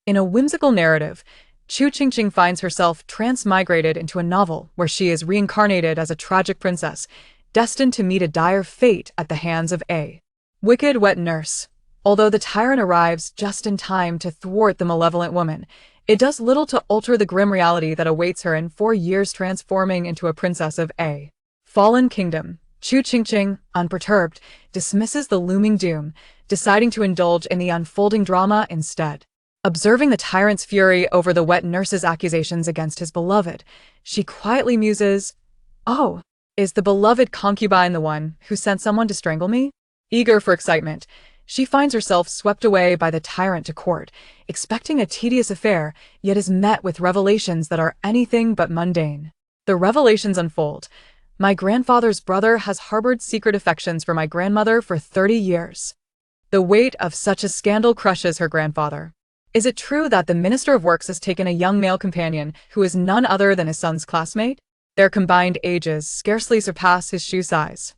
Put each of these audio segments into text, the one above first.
In a whimsical narrative, Chu Qingqing finds herself transmigrated into a novel where she is reincarnated as a tragic princess, destined to meet a dire fate at the hands of a wicked wet nurse. Although the tyrant arrives just in time to thwart the malevolent woman, it does little to alter the grim reality that awaits her in 4 years, transforming into a princess of a fallen kingdom. Chu Qingqing, unperturbed, dismisses the looming doom, deciding to indulge in the unfolding drama instead. Observing the tyrant's fury over the wet nurse's accusations against his beloved, she quietly muses, "Oh, is the beloved concubine the one who sent someone to strangle me?" Eager for excitement, she finds herself swept away by the tyrant to court, expecting a tedious affair, yet is met with revelations that are anything but mundane. The revelations unfold. My grandfather's brother has harbored secret affections for my grandmother for 30 years. The weight of such a scandal crushes her grandfather. Is it true that the Minister of Works has taken a young male companion who is none other than his son's classmate? Their combined ages scarcely surpass his shoe size.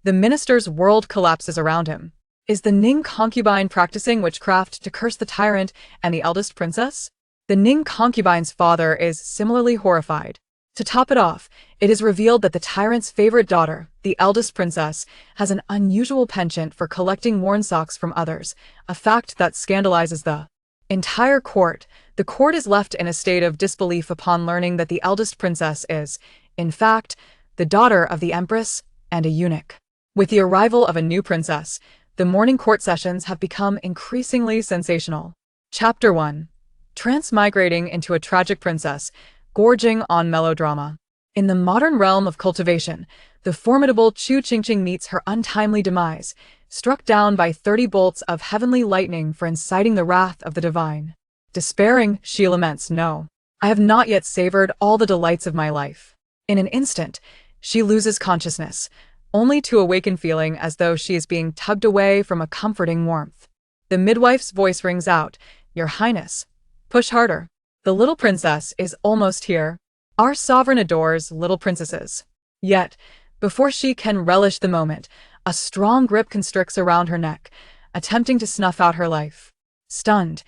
The minister's world collapses around him. Is the Ning concubine practicing witchcraft to curse the tyrant and the eldest princess? The Ning concubine's father is similarly horrified. To top it off, it is revealed that the tyrant's favorite daughter, the eldest princess, has an unusual penchant for collecting worn socks from others, a fact that scandalizes the entire court. The court is left in a state of disbelief upon learning that the eldest princess is, in fact, the daughter of the empress and a eunuch. With the arrival of a new princess, the morning court sessions have become increasingly sensational. Chapter 1. Transmigrating into a tragic princess, gorging on melodrama. In the modern realm of cultivation, the formidable Chu Qingqing meets her untimely demise, struck down by 30 bolts of heavenly lightning for inciting the wrath of the divine. Despairing, she laments, "No, I have not yet savored all the delights of my life." In an instant, she loses consciousness, only to awaken feeling as though she is being tugged away from a comforting warmth. The midwife's voice rings out, "Your Highness, push harder. The little princess is almost here. Our sovereign adores little princesses." Yet, before she can relish the moment, a strong grip constricts around her neck, attempting to snuff out her life. Stunned,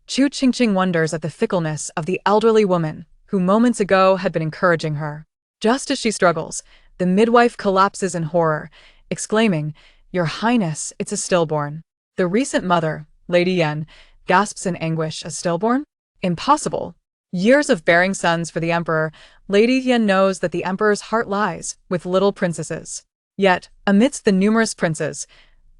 Chu Qingqing wonders at the fickleness of the elderly woman who moments ago had been encouraging her. Just as she struggles, the midwife collapses in horror, exclaiming, "Your Highness, it's a stillborn." The recent mother, Lady Yan, gasps in anguish. "A stillborn? Impossible." Years of bearing sons for the emperor, Lady Yan knows that the emperor's heart lies with little princesses. Yet, amidst the numerous princes,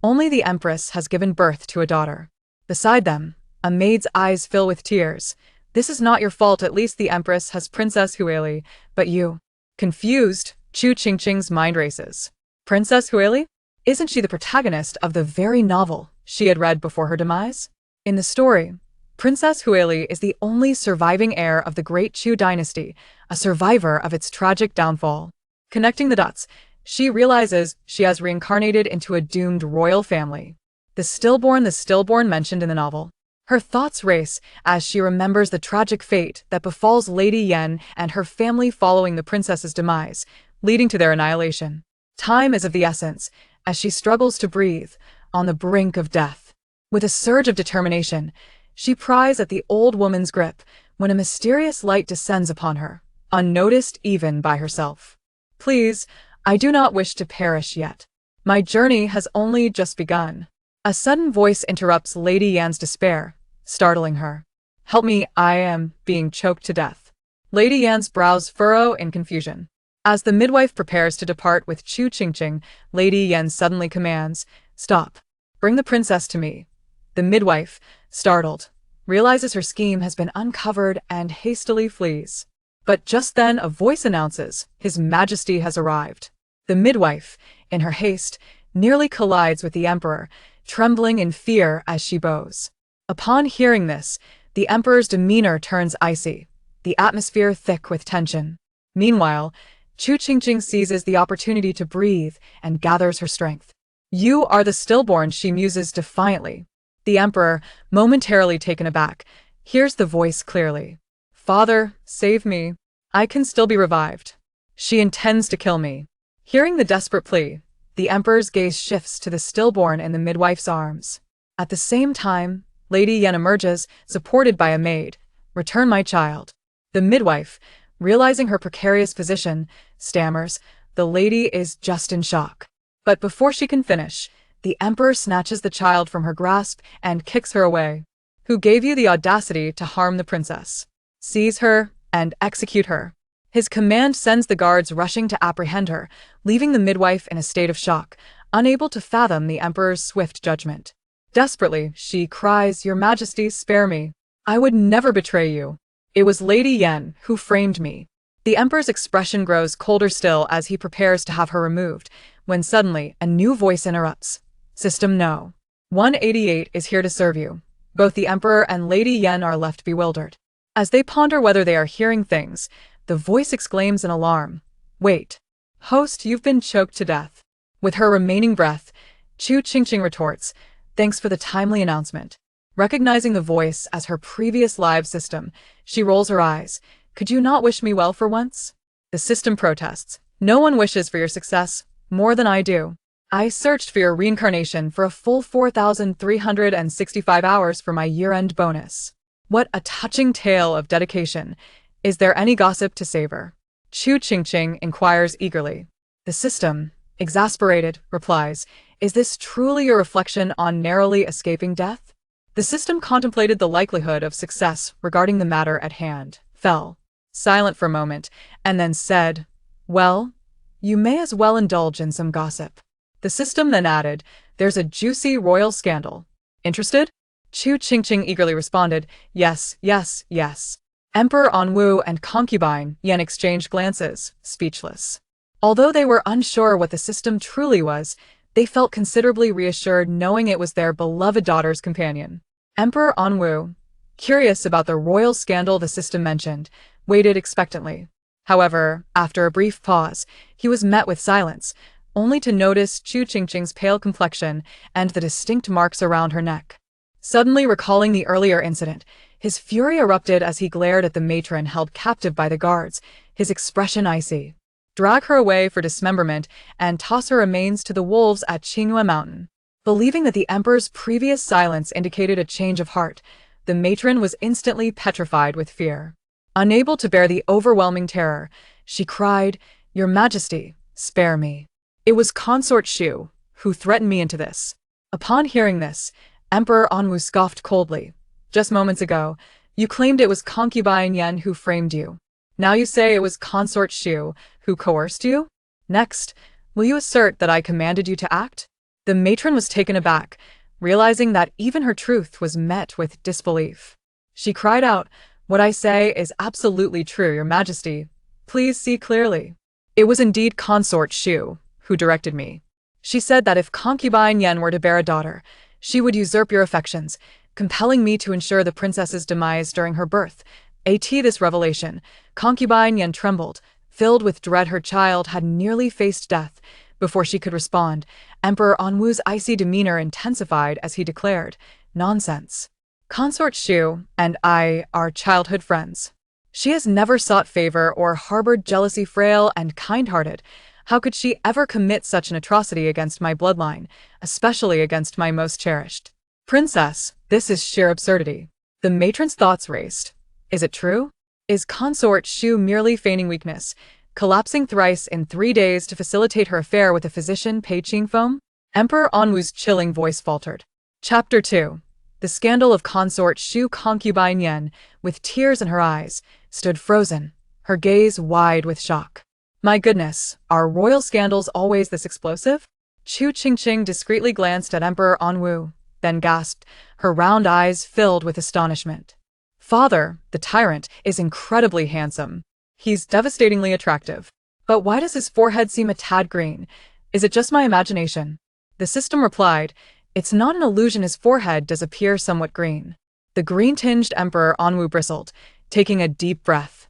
only the empress has given birth to a daughter. Beside them, a maid's eyes fill with tears. "This is not your fault, at least the empress has Princess Huili, but you." Confused, Chu Qingqing's mind races. Princess Huili? Isn't she the protagonist of the very novel she had read before her demise? In the story, Princess Huili is the only surviving heir of the Great Chu dynasty, a survivor of its tragic downfall. Connecting the dots, she realizes she has reincarnated into a doomed royal family. The stillborn mentioned in the novel. Her thoughts race as she remembers the tragic fate that befalls Lady Yan and her family following the princess's demise, leading to their annihilation. Time is of the essence, as she struggles to breathe, on the brink of death. With a surge of determination, she pries at the old woman's grip when a mysterious light descends upon her, unnoticed even by herself. "Please, I do not wish to perish yet. My journey has only just begun." A sudden voice interrupts Lady Yan's despair, startling her. "Help me, I am being choked to death." Lady Yan's brows furrow in confusion. As the midwife prepares to depart with Chu Qingqing, Lady Yan suddenly commands, "Stop. Bring the princess to me." The midwife, startled, realizes her scheme has been uncovered and hastily flees. But just then a voice announces, "His Majesty has arrived." The midwife, in her haste, nearly collides with the emperor, trembling in fear as she bows. Upon hearing this, the emperor's demeanor turns icy, the atmosphere thick with tension. Meanwhile, Chu Qingqing seizes the opportunity to breathe and gathers her strength. "You are the stillborn," she muses defiantly. The emperor, momentarily taken aback, hears the voice clearly. "Father, save me. I can still be revived. She intends to kill me." Hearing the desperate plea, the emperor's gaze shifts to the stillborn in the midwife's arms. At the same time, Lady Yan emerges, supported by a maid. "Return my child." The midwife, realizing her precarious position, stammers. The lady is just in shock. But before she can finish, the emperor snatches the child from her grasp and kicks her away. "Who gave you the audacity to harm the princess? Seize her and execute her." His command sends the guards rushing to apprehend her, leaving the midwife in a state of shock, unable to fathom the emperor's swift judgment. Desperately, she cries, "Your Majesty, spare me. I would never betray you. It was Lady Yan who framed me." The emperor's expression grows colder still as he prepares to have her removed, when suddenly a new voice interrupts. "System no. 188 is here to serve you." Both the emperor and Lady Yan are left bewildered. As they ponder whether they are hearing things, the voice exclaims in alarm, "Wait. Host, you've been choked to death." With her remaining breath, Chu Qingqing retorts, "Thanks for the timely announcement." Recognizing the voice as her previous live system, she rolls her eyes. "Could you not wish me well for once?" The system protests, "No one wishes for your success more than I do. I searched for your reincarnation for a full 4,365 hours for my year-end bonus." What a touching tale of dedication. Is there any gossip to savor? Chu Qingqing inquires eagerly. The system, exasperated, replies, "Is this truly a reflection on narrowly escaping death?" The system contemplated the likelihood of success regarding the matter at hand, fell silent for a moment, and then said, "Well, you may as well indulge in some gossip." The system then added, "There's a juicy royal scandal. Interested?" Chu Qingqing eagerly responded, "Yes, yes, yes." Emperor Anwu and concubine Yan exchanged glances, speechless. Although they were unsure what the system truly was, they felt considerably reassured knowing it was their beloved daughter's companion. Emperor Anwu, curious about the royal scandal the system mentioned, waited expectantly. However, after a brief pause, he was met with silence, only to notice Chu Qingqing's pale complexion and the distinct marks around her neck. Suddenly recalling the earlier incident, his fury erupted as he glared at the matron held captive by the guards, his expression icy. "Drag her away for dismemberment and toss her remains to the wolves at Qingyue Mountain." Believing that the emperor's previous silence indicated a change of heart, the matron was instantly petrified with fear. Unable to bear the overwhelming terror, she cried, "Your Majesty, spare me. It was Consort Shu who threatened me into this." Upon hearing this, Emperor Anwu scoffed coldly. "Just moments ago, you claimed it was concubine Yan who framed you. Now you say it was Consort Shu who coerced you? Next, will you assert that I commanded you to act?" The matron was taken aback, realizing that even her truth was met with disbelief. She cried out, "What I say is absolutely true, Your Majesty. Please see clearly. It was indeed Consort Shu who directed me. She said that if concubine Yan were to bear a daughter, she would usurp your affections, compelling me to ensure the princess's demise during her birth. At this revelation, concubine Yan trembled, filled with dread her child had nearly faced death. Before she could respond, Emperor Anwu's icy demeanor intensified as he declared, "Nonsense. Consort Shu and I are childhood friends. She has never sought favor or harbored jealousy. Frail and kind-hearted. How could she ever commit such an atrocity against my bloodline, especially against my most cherished princess? This is sheer absurdity." The matron's thoughts raced. Is it true? Is Consort Shu merely feigning weakness, collapsing thrice in 3 days to facilitate her affair with the physician Pei Qingfeng? Emperor Anwu's chilling voice faltered. Chapter 2. The Scandal of Consort Shu. Concubine Yan, with tears in her eyes, stood frozen, her gaze wide with shock. "My goodness, are royal scandals always this explosive?" Chu Qingqing discreetly glanced at Emperor Anwu, then gasped, her round eyes filled with astonishment. "Father, the tyrant, is incredibly handsome. He's devastatingly attractive. But why does his forehead seem a tad green? Is it just my imagination?" The system replied, "It's not an illusion, his forehead does appear somewhat green." The green-tinged Emperor Anwu bristled, taking a deep breath.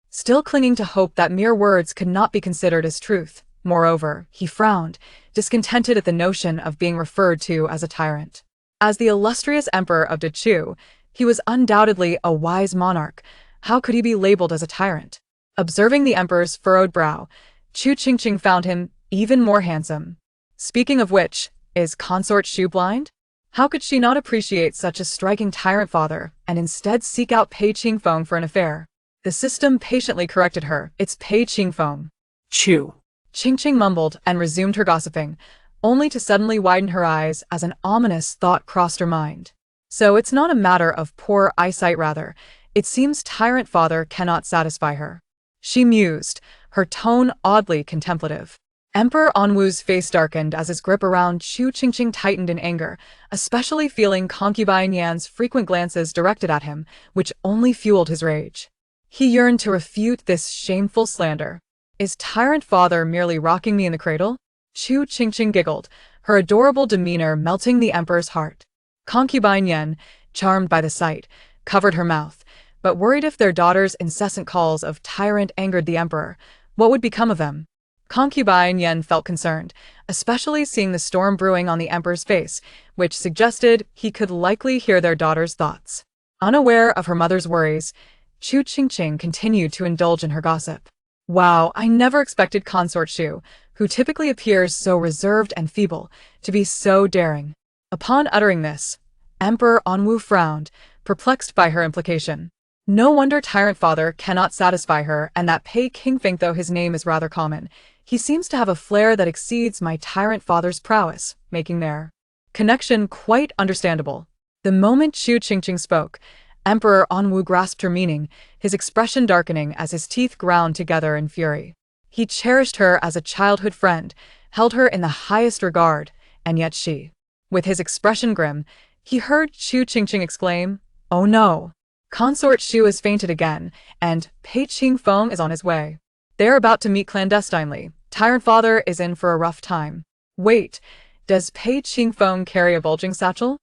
Still clinging to hope that mere words could not be considered as truth. Moreover, he frowned, discontented at the notion of being referred to as a tyrant. As the illustrious Emperor of Chu, he was undoubtedly a wise monarch. How could he be labeled as a tyrant? Observing the emperor's furrowed brow, Chu Qingqing found him even more handsome. "Speaking of which, is Consort Shu blind?" How could she not appreciate such a striking tyrant father and instead seek out Pei Qingfeng for an affair? The system patiently corrected her. It's Pei Qingfeng. Chu Qingqing mumbled and resumed her gossiping, only to suddenly widen her eyes as an ominous thought crossed her mind. So it's not a matter of poor eyesight rather, it seems tyrant father cannot satisfy her. She mused, her tone oddly contemplative. Emperor Anwu's face darkened as his grip around Chu Qingqing tightened in anger, especially feeling Concubine Yan's frequent glances directed at him, which only fueled his rage. He yearned to refute this shameful slander. Is tyrant father merely rocking me in the cradle? Chu Qingqing giggled, her adorable demeanor melting the emperor's heart. Concubine Yan, charmed by the sight, covered her mouth, but worried if their daughter's incessant calls of tyrant angered the emperor, what would become of them? Concubine Yan felt concerned, especially seeing the storm brewing on the emperor's face, which suggested he could likely hear their daughter's thoughts. Unaware of her mother's worries, Chu Qingqing continued to indulge in her gossip. Wow, I never expected Consort Shu, who typically appears so reserved and feeble, to be so daring. Upon uttering this, Emperor Anwu frowned, perplexed by her implication. No wonder tyrant father cannot satisfy her, and that Pei Qingfeng, though his name is rather common, he seems to have a flair that exceeds my tyrant father's prowess, making their connection quite understandable. The moment Chu Qingqing spoke, Emperor Anwu grasped her meaning, his expression darkening as his teeth ground together in fury. He cherished her as a childhood friend, held her in the highest regard, and yet she. With his expression grim, he heard Chu Qingqing exclaim, "Oh no! Consort Shu has fainted again, and Pei Qingfeng is on his way. They are about to meet clandestinely. Tyrant father is in for a rough time. Wait, does Pei Qingfeng carry a bulging satchel?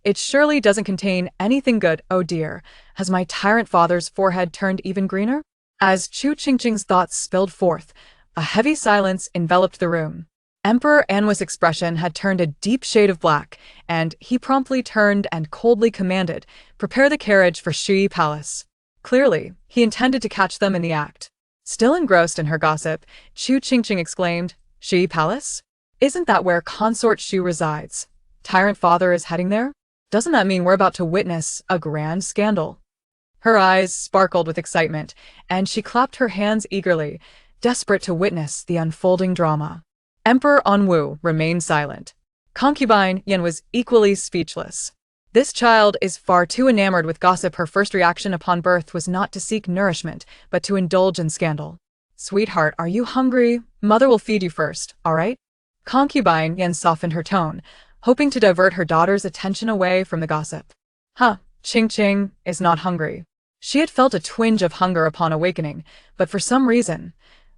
It surely doesn't contain anything good. Oh dear, has my tyrant father's forehead turned even greener?" As Chu Qingqing's thoughts spilled forth, a heavy silence enveloped the room. Emperor Anwu's expression had turned a deep shade of black, and he promptly turned and coldly commanded, "Prepare the carriage for Shui Palace." Clearly, he intended to catch them in the act. Still engrossed in her gossip, Chu Qingqing exclaimed, "Shui Palace? Isn't that where Consort Shu resides? Tyrant father is heading there? Doesn't that mean we're about to witness a grand scandal?" Her eyes sparkled with excitement, and she clapped her hands eagerly, desperate to witness the unfolding drama. Emperor Anwu remained silent. Concubine Yan was equally speechless. This child is far too enamored with gossip. Her first reaction upon birth was not to seek nourishment, but to indulge in scandal. "Sweetheart, are you hungry? Mother will feed you first, all right?" Concubine Yan softened her tone, hoping to divert her daughter's attention away from the gossip. Qingqing is not hungry. She had felt a twinge of hunger upon awakening, but for some reason,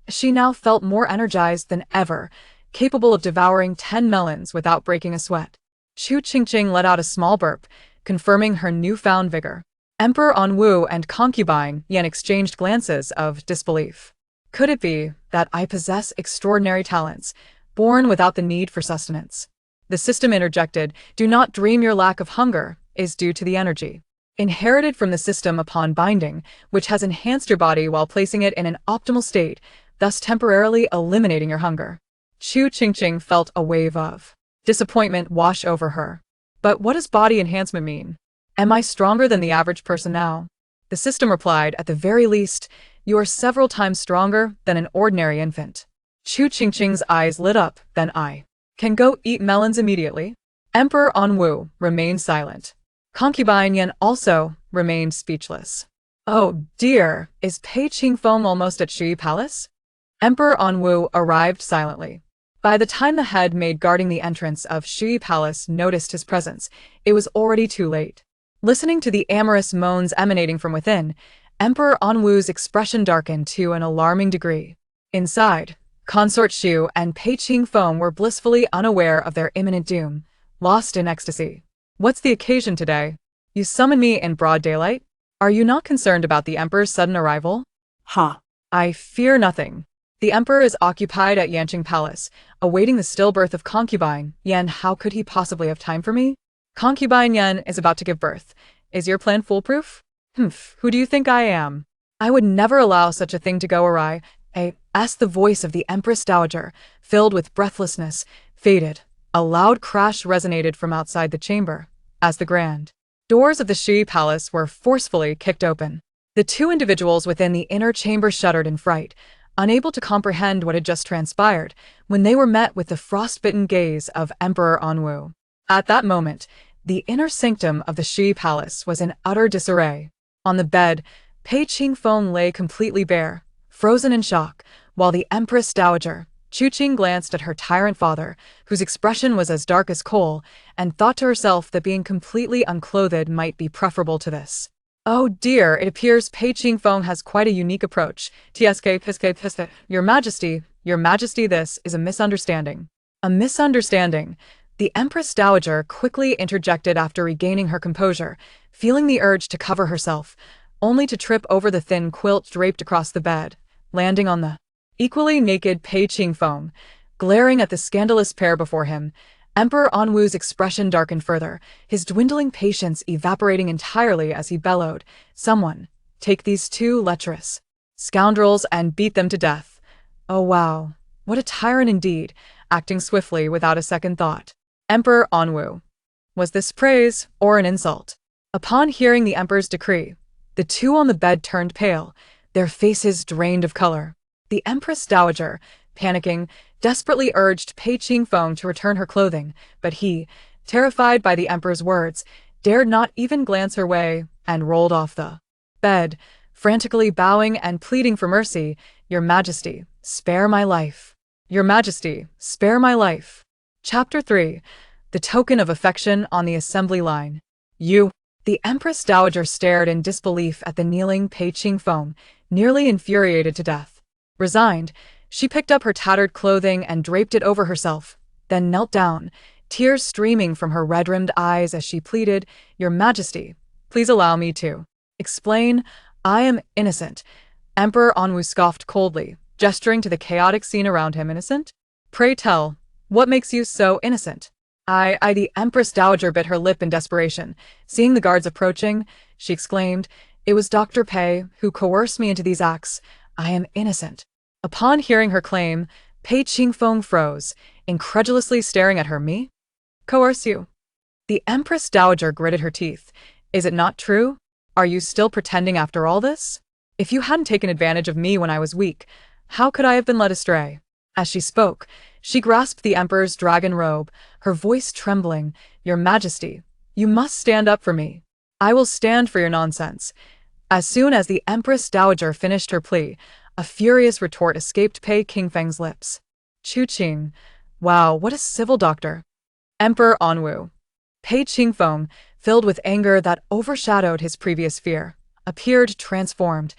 she now felt more energized than ever, capable of devouring 10 melons without breaking a sweat. Chu Qingqing let out a small burp, confirming her newfound vigor. Emperor Anwu and Concubine Yan exchanged glances of disbelief. Could it be that I possess extraordinary talents, born without the need for sustenance? The system interjected, "Do not dream your lack of hunger is due to the energy inherited from the system upon binding, which has enhanced your body while placing it in an optimal state, thus temporarily eliminating your hunger." Chu Qingqing felt a wave of disappointment wash over her. But what does body enhancement mean? Am I stronger than the average person now? The system replied, "At the very least, you are several times stronger than an ordinary infant." Chu Qingqing's eyes lit up, "Then I can go eat melons immediately?" Emperor Anwu remained silent. Concubine Yan also remained speechless. "Oh dear, is Pei Qingfeng almost at Shui Palace?" Emperor Anwu arrived silently. By the time the head maid guarding the entrance of Shui Palace noticed his presence, it was already too late. Listening to the amorous moans emanating from within, Emperor Anwu's expression darkened to an alarming degree. Inside, Consort Shu and Pei Qingfeng were blissfully unaware of their imminent doom, lost in ecstasy. "What's the occasion today? You summon me in broad daylight? Are you not concerned about the emperor's sudden arrival?" "I fear nothing. The emperor is occupied at Yanqing Palace, awaiting the stillbirth of Concubine Yan. How could he possibly have time for me? Concubine Yan is about to give birth. Is your plan foolproof? Who do you think I am? I would never allow such a thing to go awry." Asked the voice of the Empress Dowager, filled with breathlessness, faded, A loud crash resonated from outside the chamber, as the grand doors of the Shui palace were forcefully kicked open. The two individuals within the inner chamber shuddered in fright, unable to comprehend what had just transpired, when they were met with the frostbitten gaze of Emperor Anwu. At that moment, the inner sanctum of the Shui palace was in utter disarray. On the bed, Pei Qingfeng lay completely bare, frozen in shock, while the Empress Dowager, Chu Qingqing, glanced at her tyrant father, whose expression was as dark as coal, and thought to herself that being completely unclothed might be preferable to this. Oh dear, it appears Pei Qingfeng has quite a unique approach. TSK, Your Majesty, this is a misunderstanding. A misunderstanding. The Empress Dowager quickly interjected after regaining her composure, feeling the urge to cover herself, only to trip over the thin quilt draped across the bed, landing on the equally naked Pei Qingfeng. Glaring at the scandalous pair before him, Emperor Anwu's expression darkened further, his dwindling patience evaporating entirely as he bellowed, "Someone, take these two lecherous scoundrels and beat them to death." Oh wow, what a tyrant indeed, acting swiftly without a second thought. Emperor Anwu. Was this praise or an insult? Upon hearing the emperor's decree, the two on the bed turned pale, their faces drained of color. The Empress Dowager, panicking, desperately urged Pei Qingfeng to return her clothing, but he, terrified by the emperor's words, dared not even glance her way and rolled off the bed, frantically bowing and pleading for mercy. "Your Majesty, spare my life. Your Majesty, spare my life." Chapter 3. The Token of Affection on the Assembly Line. You. The Empress Dowager stared in disbelief at the kneeling Pei Qingfeng, nearly infuriated to death. Resigned, she picked up her tattered clothing and draped it over herself, then knelt down, tears streaming from her red-rimmed eyes as she pleaded, "Your Majesty, please allow me to explain. I am innocent." Emperor Anwu scoffed coldly, gesturing to the chaotic scene around him. "Innocent? Pray tell, what makes you so innocent?" The Empress Dowager bit her lip in desperation. Seeing the guards approaching, she exclaimed, "It was Dr. Pei who coerced me into these acts. I am innocent." Upon hearing her claim, Pei Qingfeng froze, incredulously staring at her. "Me? Coerce you?" The Empress Dowager gritted her teeth. "Is it not true? Are you still pretending after all this? If you hadn't taken advantage of me when I was weak, how could I have been led astray?" As she spoke, she grasped the Emperor's dragon robe, her voice trembling. "Your Majesty, you must stand up for me." "I will stand for your nonsense." As soon as the Empress Dowager finished her plea, a furious retort escaped Pei Qingfeng's lips. "Chu Qing. Wow, what a civil doctor." Emperor Anwu. Pei Qingfeng, filled with anger that overshadowed his previous fear, appeared transformed.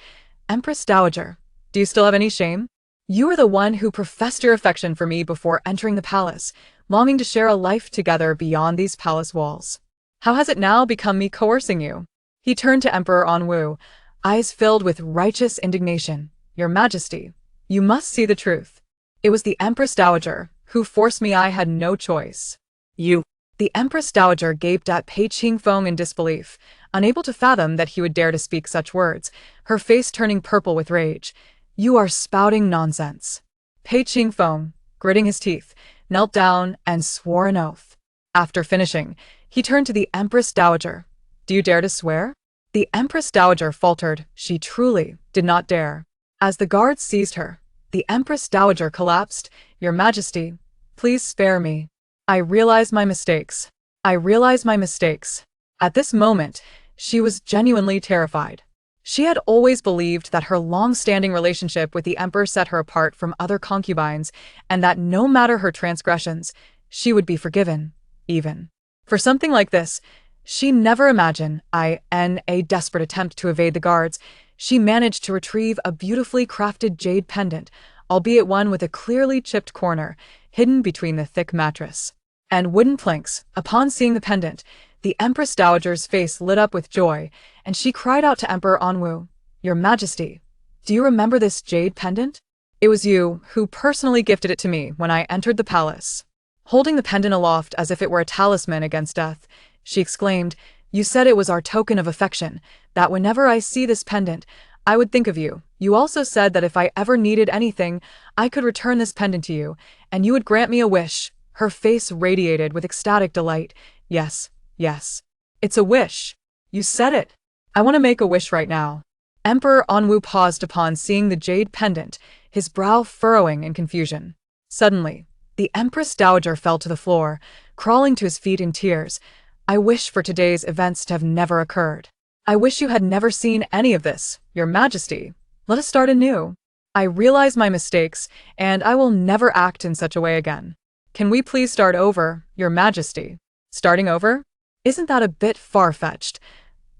"Empress Dowager, do you still have any shame? You are the one who professed your affection for me before entering the palace, longing to share a life together beyond these palace walls. How has it now become me coercing you?" He turned to Emperor Anwu, eyes filled with righteous indignation. "Your Majesty, you must see the truth. It was the Empress Dowager who forced me. I had no choice." "You." The Empress Dowager gaped at Pei Qingfeng in disbelief, unable to fathom that he would dare to speak such words, her face turning purple with rage. "You are spouting nonsense." Pei Qingfeng, gritting his teeth, knelt down and swore an oath. After finishing, he turned to the Empress Dowager. "Do you dare to swear?" The Empress Dowager faltered. She truly did not dare. As the guards seized her, the Empress Dowager collapsed. "Your Majesty, please spare me. I realize my mistakes. I realize my mistakes." At this moment, she was genuinely terrified. She had always believed that her long-standing relationship with the Emperor set her apart from other concubines, and that no matter her transgressions, she would be forgiven, even for something like this. She never imagined, in a desperate attempt to evade the guards, she managed to retrieve a beautifully crafted jade pendant, albeit one with a clearly chipped corner, hidden between the thick mattress and wooden planks. Upon seeing the pendant, the Empress Dowager's face lit up with joy, and she cried out to Emperor Anwu, "Your Majesty, do you remember this jade pendant? It was you who personally gifted it to me when I entered the palace." Holding the pendant aloft as if it were a talisman against death, she exclaimed, "You said it was our token of affection, that whenever I see this pendant, I would think of you. You also said that if I ever needed anything, I could return this pendant to you, and you would grant me a wish." Her face radiated with ecstatic delight. Yes, yes. It's a wish. You said it. I want to make a wish right now. Emperor Anwu paused upon seeing the jade pendant, his brow furrowing in confusion. Suddenly, the Empress Dowager fell to the floor, crawling to his feet in tears. I wish for today's events to have never occurred. I wish you had never seen any of this, Your Majesty. Let us start anew. I realize my mistakes, and I will never act in such a way again. Can we please start over, Your Majesty? Starting over? Isn't that a bit far-fetched?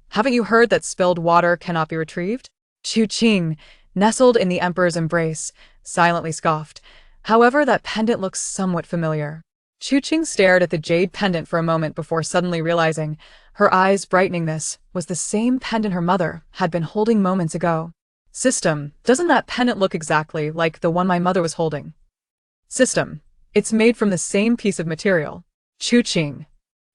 Haven't you heard that spilled water cannot be retrieved? Chu Qingqing, nestled in the Emperor's embrace, silently scoffed. However, that pendant looks somewhat familiar. Chu Qingqing stared at the jade pendant for a moment before suddenly realizing, her eyes brightening, this was the same pendant her mother had been holding moments ago. System, doesn't that pendant look exactly like the one my mother was holding? System, it's made from the same piece of material. Chu Qingqing.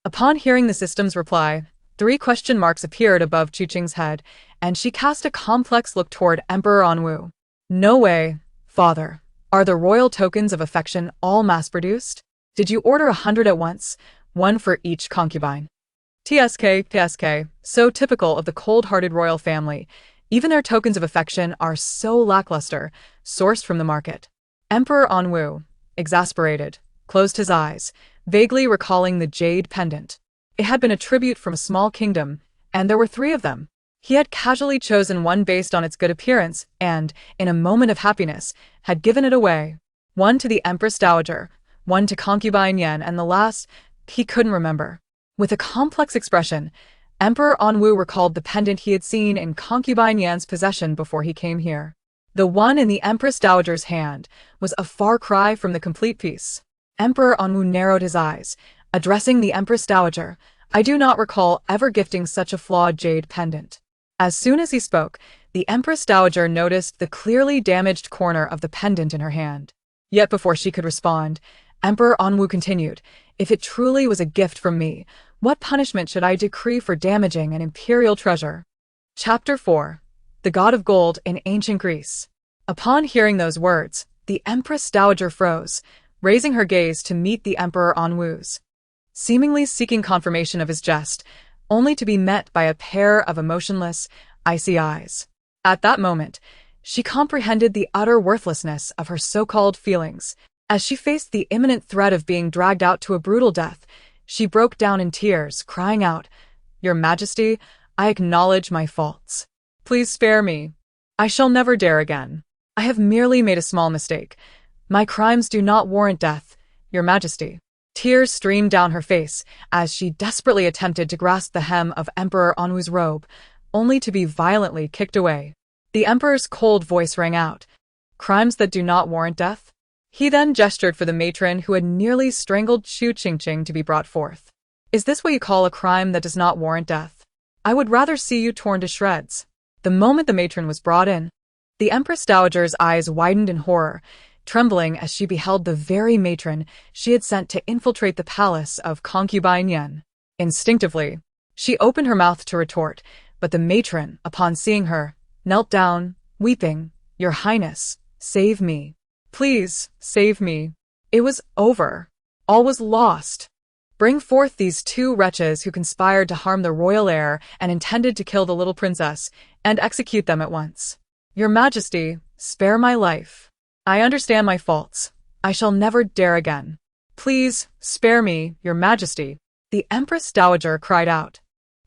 Upon hearing the system's reply, 3 question marks appeared above Chu Qing's head, and she cast a complex look toward Emperor Anwu. No way, father. Are the royal tokens of affection all mass-produced? Did you order 100 at once, 1 for each concubine? TSK, so typical of the cold-hearted royal family. Even their tokens of affection are so lackluster, sourced from the market. Emperor Anwu, exasperated, closed his eyes, vaguely recalling the jade pendant. It had been a tribute from a small kingdom, and there were 3 of them. He had casually chosen one based on its good appearance and, in a moment of happiness, had given it away. 1 to the Empress Dowager, 1 to Concubine Yen, and the last, he couldn't remember. With a complex expression, Emperor Anwu recalled the pendant he had seen in Concubine Yan's possession before he came here. The one in the Empress Dowager's hand was a far cry from the complete piece. Emperor Anwu narrowed his eyes, addressing the Empress Dowager. I do not recall ever gifting such a flawed jade pendant. As soon as he spoke, the Empress Dowager noticed the clearly damaged corner of the pendant in her hand. Yet before she could respond, Emperor Anwu continued, if it truly was a gift from me, what punishment should I decree for damaging an imperial treasure? Chapter 4. The God of Gold in Ancient Greece. Upon hearing those words, the Empress Dowager froze, raising her gaze to meet the Emperor Anwu's, seemingly seeking confirmation of his jest, only to be met by a pair of emotionless, icy eyes. At that moment, she comprehended the utter worthlessness of her so-called feelings. As she faced the imminent threat of being dragged out to a brutal death, she broke down in tears, crying out, Your Majesty, I acknowledge my faults. Please spare me. I shall never dare again. I have merely made a small mistake. My crimes do not warrant death, Your Majesty. Tears streamed down her face as she desperately attempted to grasp the hem of Emperor Anwu's robe, only to be violently kicked away. The Emperor's cold voice rang out, Crimes that do not warrant death? He then gestured for the matron who had nearly strangled Chu Qingqing to be brought forth. Is this what you call a crime that does not warrant death? I would rather see you torn to shreds. The moment the matron was brought in, the Empress Dowager's eyes widened in horror, trembling as she beheld the very matron she had sent to infiltrate the palace of Concubine Yen. Instinctively, she opened her mouth to retort, but the matron, upon seeing her, knelt down, weeping, Your Highness, save me. Please, save me. It was over. All was lost. Bring forth these 2 wretches who conspired to harm the royal heir and intended to kill the little princess, and execute them at once. Your Majesty, spare my life. I understand my faults. I shall never dare again. Please, spare me, Your Majesty. The Empress Dowager cried out,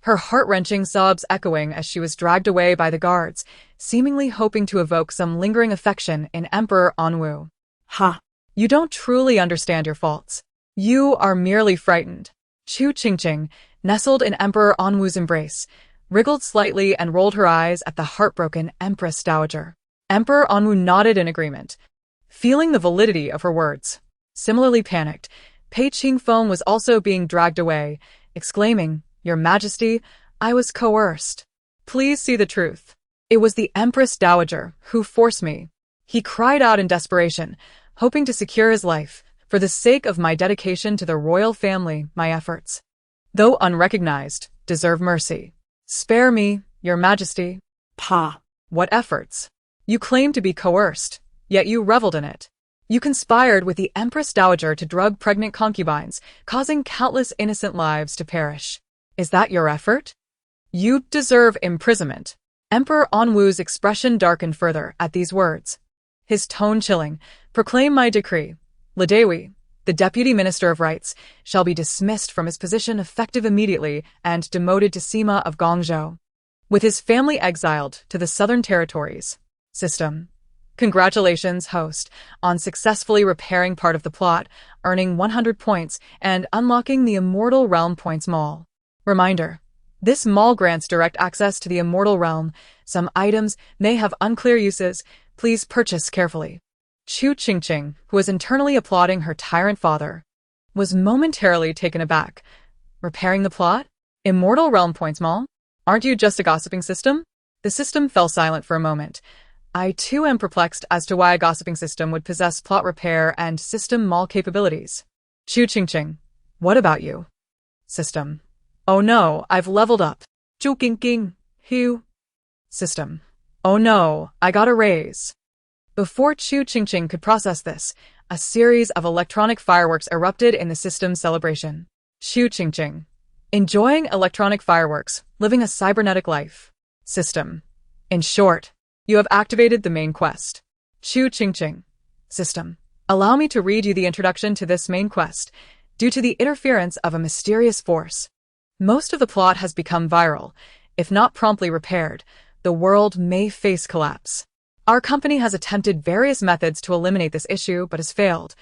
her heart-wrenching sobs echoing as she was dragged away by the guards, seemingly hoping to evoke some lingering affection in Emperor Anwu. Ha! You don't truly understand your faults. You are merely frightened. Chu Qingqing, nestled in Emperor Anwu's embrace, wriggled slightly and rolled her eyes at the heartbroken Empress Dowager. Emperor Anwu nodded in agreement, feeling the validity of her words. Similarly panicked, Pei Qingfeng was also being dragged away, exclaiming, Your Majesty, I was coerced. Please see the truth. It was the Empress Dowager who forced me. He cried out in desperation, hoping to secure his life. For the sake of my dedication to the royal family, my efforts, though unrecognized, deserve mercy. Spare me, Your Majesty. Pa! What efforts? You claim to be coerced, yet you reveled in it. You conspired with the Empress Dowager to drug pregnant concubines, causing countless innocent lives to perish. Is that your effort? You deserve imprisonment. Emperor Anwu's expression darkened further at these words. His tone chilling. Proclaim my decree. Ladewi, the Deputy Minister of Rights, shall be dismissed from his position effective immediately and demoted to Sima of Guangzhou, with his family exiled to the southern territories. System. Congratulations, host, on successfully repairing part of the plot, earning 100 points, and unlocking the Immortal Realm Points Mall. Reminder. This mall grants direct access to the Immortal Realm. Some items may have unclear uses. Please purchase carefully. Chu Qingqing, who was internally applauding her tyrant father, was momentarily taken aback. Repairing the plot? Immortal Realm Points Mall? Aren't you just a gossiping system? The system fell silent for a moment. I too am perplexed as to why a gossiping system would possess plot repair and system mall capabilities. Chu Qingqing, what about you? System. Oh no, I've leveled up. Chu Qingqing, who? System. Oh no, I got a raise. Before Chu Qingqing could process this, a series of electronic fireworks erupted in the system's celebration. Chu Qingqing. Enjoying electronic fireworks, living a cybernetic life. System. In short, you have activated the main quest. Chu Qingqing. System. Allow me to read you the introduction to this main quest. Due to the interference of a mysterious force, most of the plot has become viral. If not promptly repaired, the world may face collapse. Our company has attempted various methods to eliminate this issue but has failed,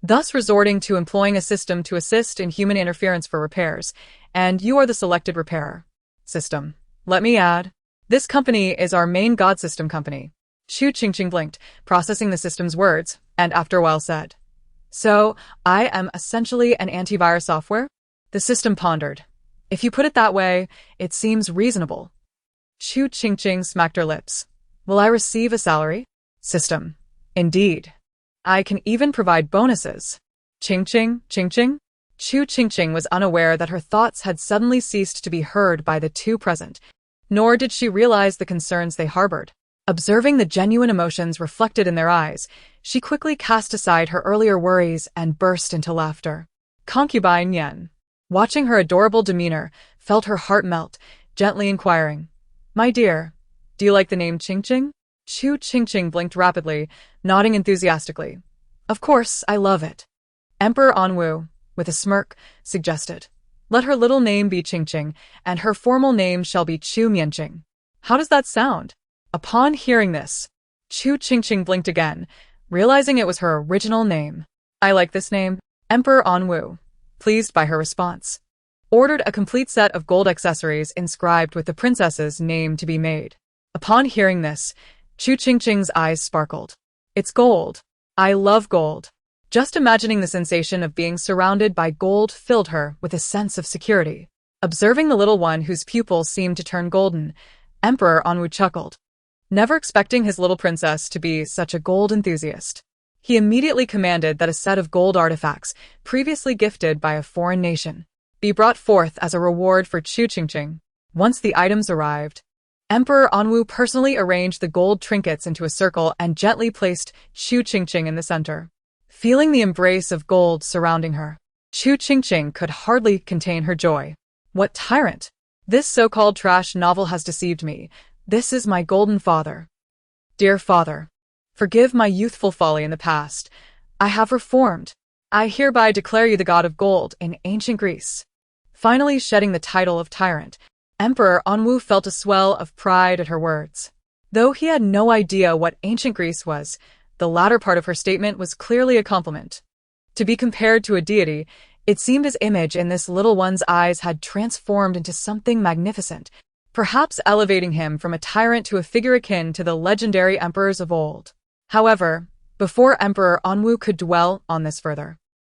thus resorting to employing a system to assist in human interference for repairs, and you are the selected repairer. System. Let me add, this company is our main god system company. Chu Qingqing blinked, processing the system's words, and after a while said, So, I am essentially an antivirus software? The system pondered. If you put it that way, it seems reasonable. Chu Qingqing smacked her lips. Will I receive a salary? System. Indeed. I can even provide bonuses. Qingqing. Chu Qingqing was unaware that her thoughts had suddenly ceased to be heard by the two present, nor did she realize the concerns they harbored. Observing the genuine emotions reflected in their eyes, she quickly cast aside her earlier worries and burst into laughter. Concubine Yen, watching her adorable demeanor, felt her heart melt, gently inquiring, My dear, do you like the name Qingqing? Chu Qingqing blinked rapidly, nodding enthusiastically. Of course, I love it. Emperor Anwu, with a smirk, suggested, Let her little name be Qingqing, and her formal name shall be Chu Mianqing. How does that sound? Upon hearing this, Chu Qingqing blinked again, realizing it was her original name. I like this name. Emperor Anwu, pleased by her response, ordered a complete set of gold accessories inscribed with the princess's name to be made. Upon hearing this, Chu Qingqing's eyes sparkled. It's gold. I love gold. Just imagining the sensation of being surrounded by gold filled her with a sense of security. Observing the little one whose pupils seemed to turn golden, Emperor Anwu chuckled, never expecting his little princess to be such a gold enthusiast. He immediately commanded that a set of gold artifacts, previously gifted by a foreign nation, be brought forth as a reward for Chu Qingqing. Once the items arrived, Emperor Anwu personally arranged the gold trinkets into a circle and gently placed Chu Qingqing in the center. Feeling the embrace of gold surrounding her, Chu Qingqing could hardly contain her joy. What tyrant! This so-called trash novel has deceived me. This is my golden father. Dear father, forgive my youthful folly in the past. I have reformed. I hereby declare you the god of gold in ancient Greece. Finally shedding the title of tyrant, Emperor Anwu felt a swell of pride at her words. Though he had no idea what ancient Greece was, the latter part of her statement was clearly a compliment. To be compared to a deity, it seemed his image in this little one's eyes had transformed into something magnificent, perhaps elevating him from a tyrant to a figure akin to the legendary emperors of old. However, before Emperor Anwu could dwell on this further,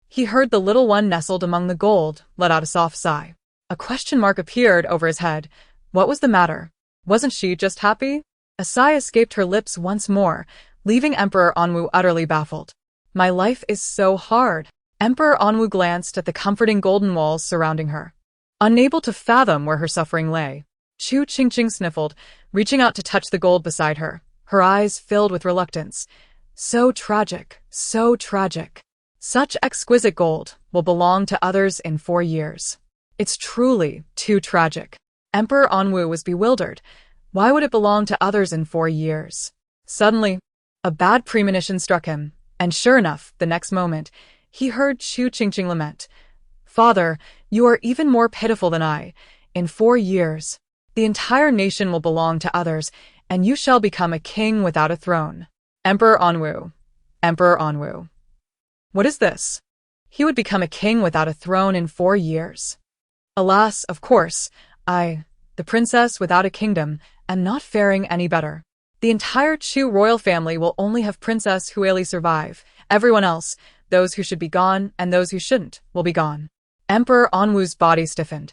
he heard the little one nestled among the gold let out a soft sigh. A question mark appeared over his head. What was the matter? Wasn't she just happy? A sigh escaped her lips once more, leaving Emperor Anwu utterly baffled. My life is so hard. Emperor Anwu glanced at the comforting golden walls surrounding her, unable to fathom where her suffering lay. Chu Qingqing sniffled, reaching out to touch the gold beside her, her eyes filled with reluctance. So tragic, so tragic. Such exquisite gold will belong to others in 4 years. It's truly too tragic. Emperor Anwu was bewildered. Why would it belong to others in 4 years? Suddenly, a bad premonition struck him, and sure enough, the next moment, he heard Chu Qingqing lament. Father, you are even more pitiful than I. In 4 years, the entire nation will belong to others, and you shall become a king without a throne. Emperor Anwu. Emperor Anwu. What is this? He would become a king without a throne in 4 years. Alas, of course, I, the princess without a kingdom, am not faring any better. The entire Chu royal family will only have Princess Huili survive. Everyone else, those who should be gone and those who shouldn't, will be gone. Emperor Anwu's body stiffened.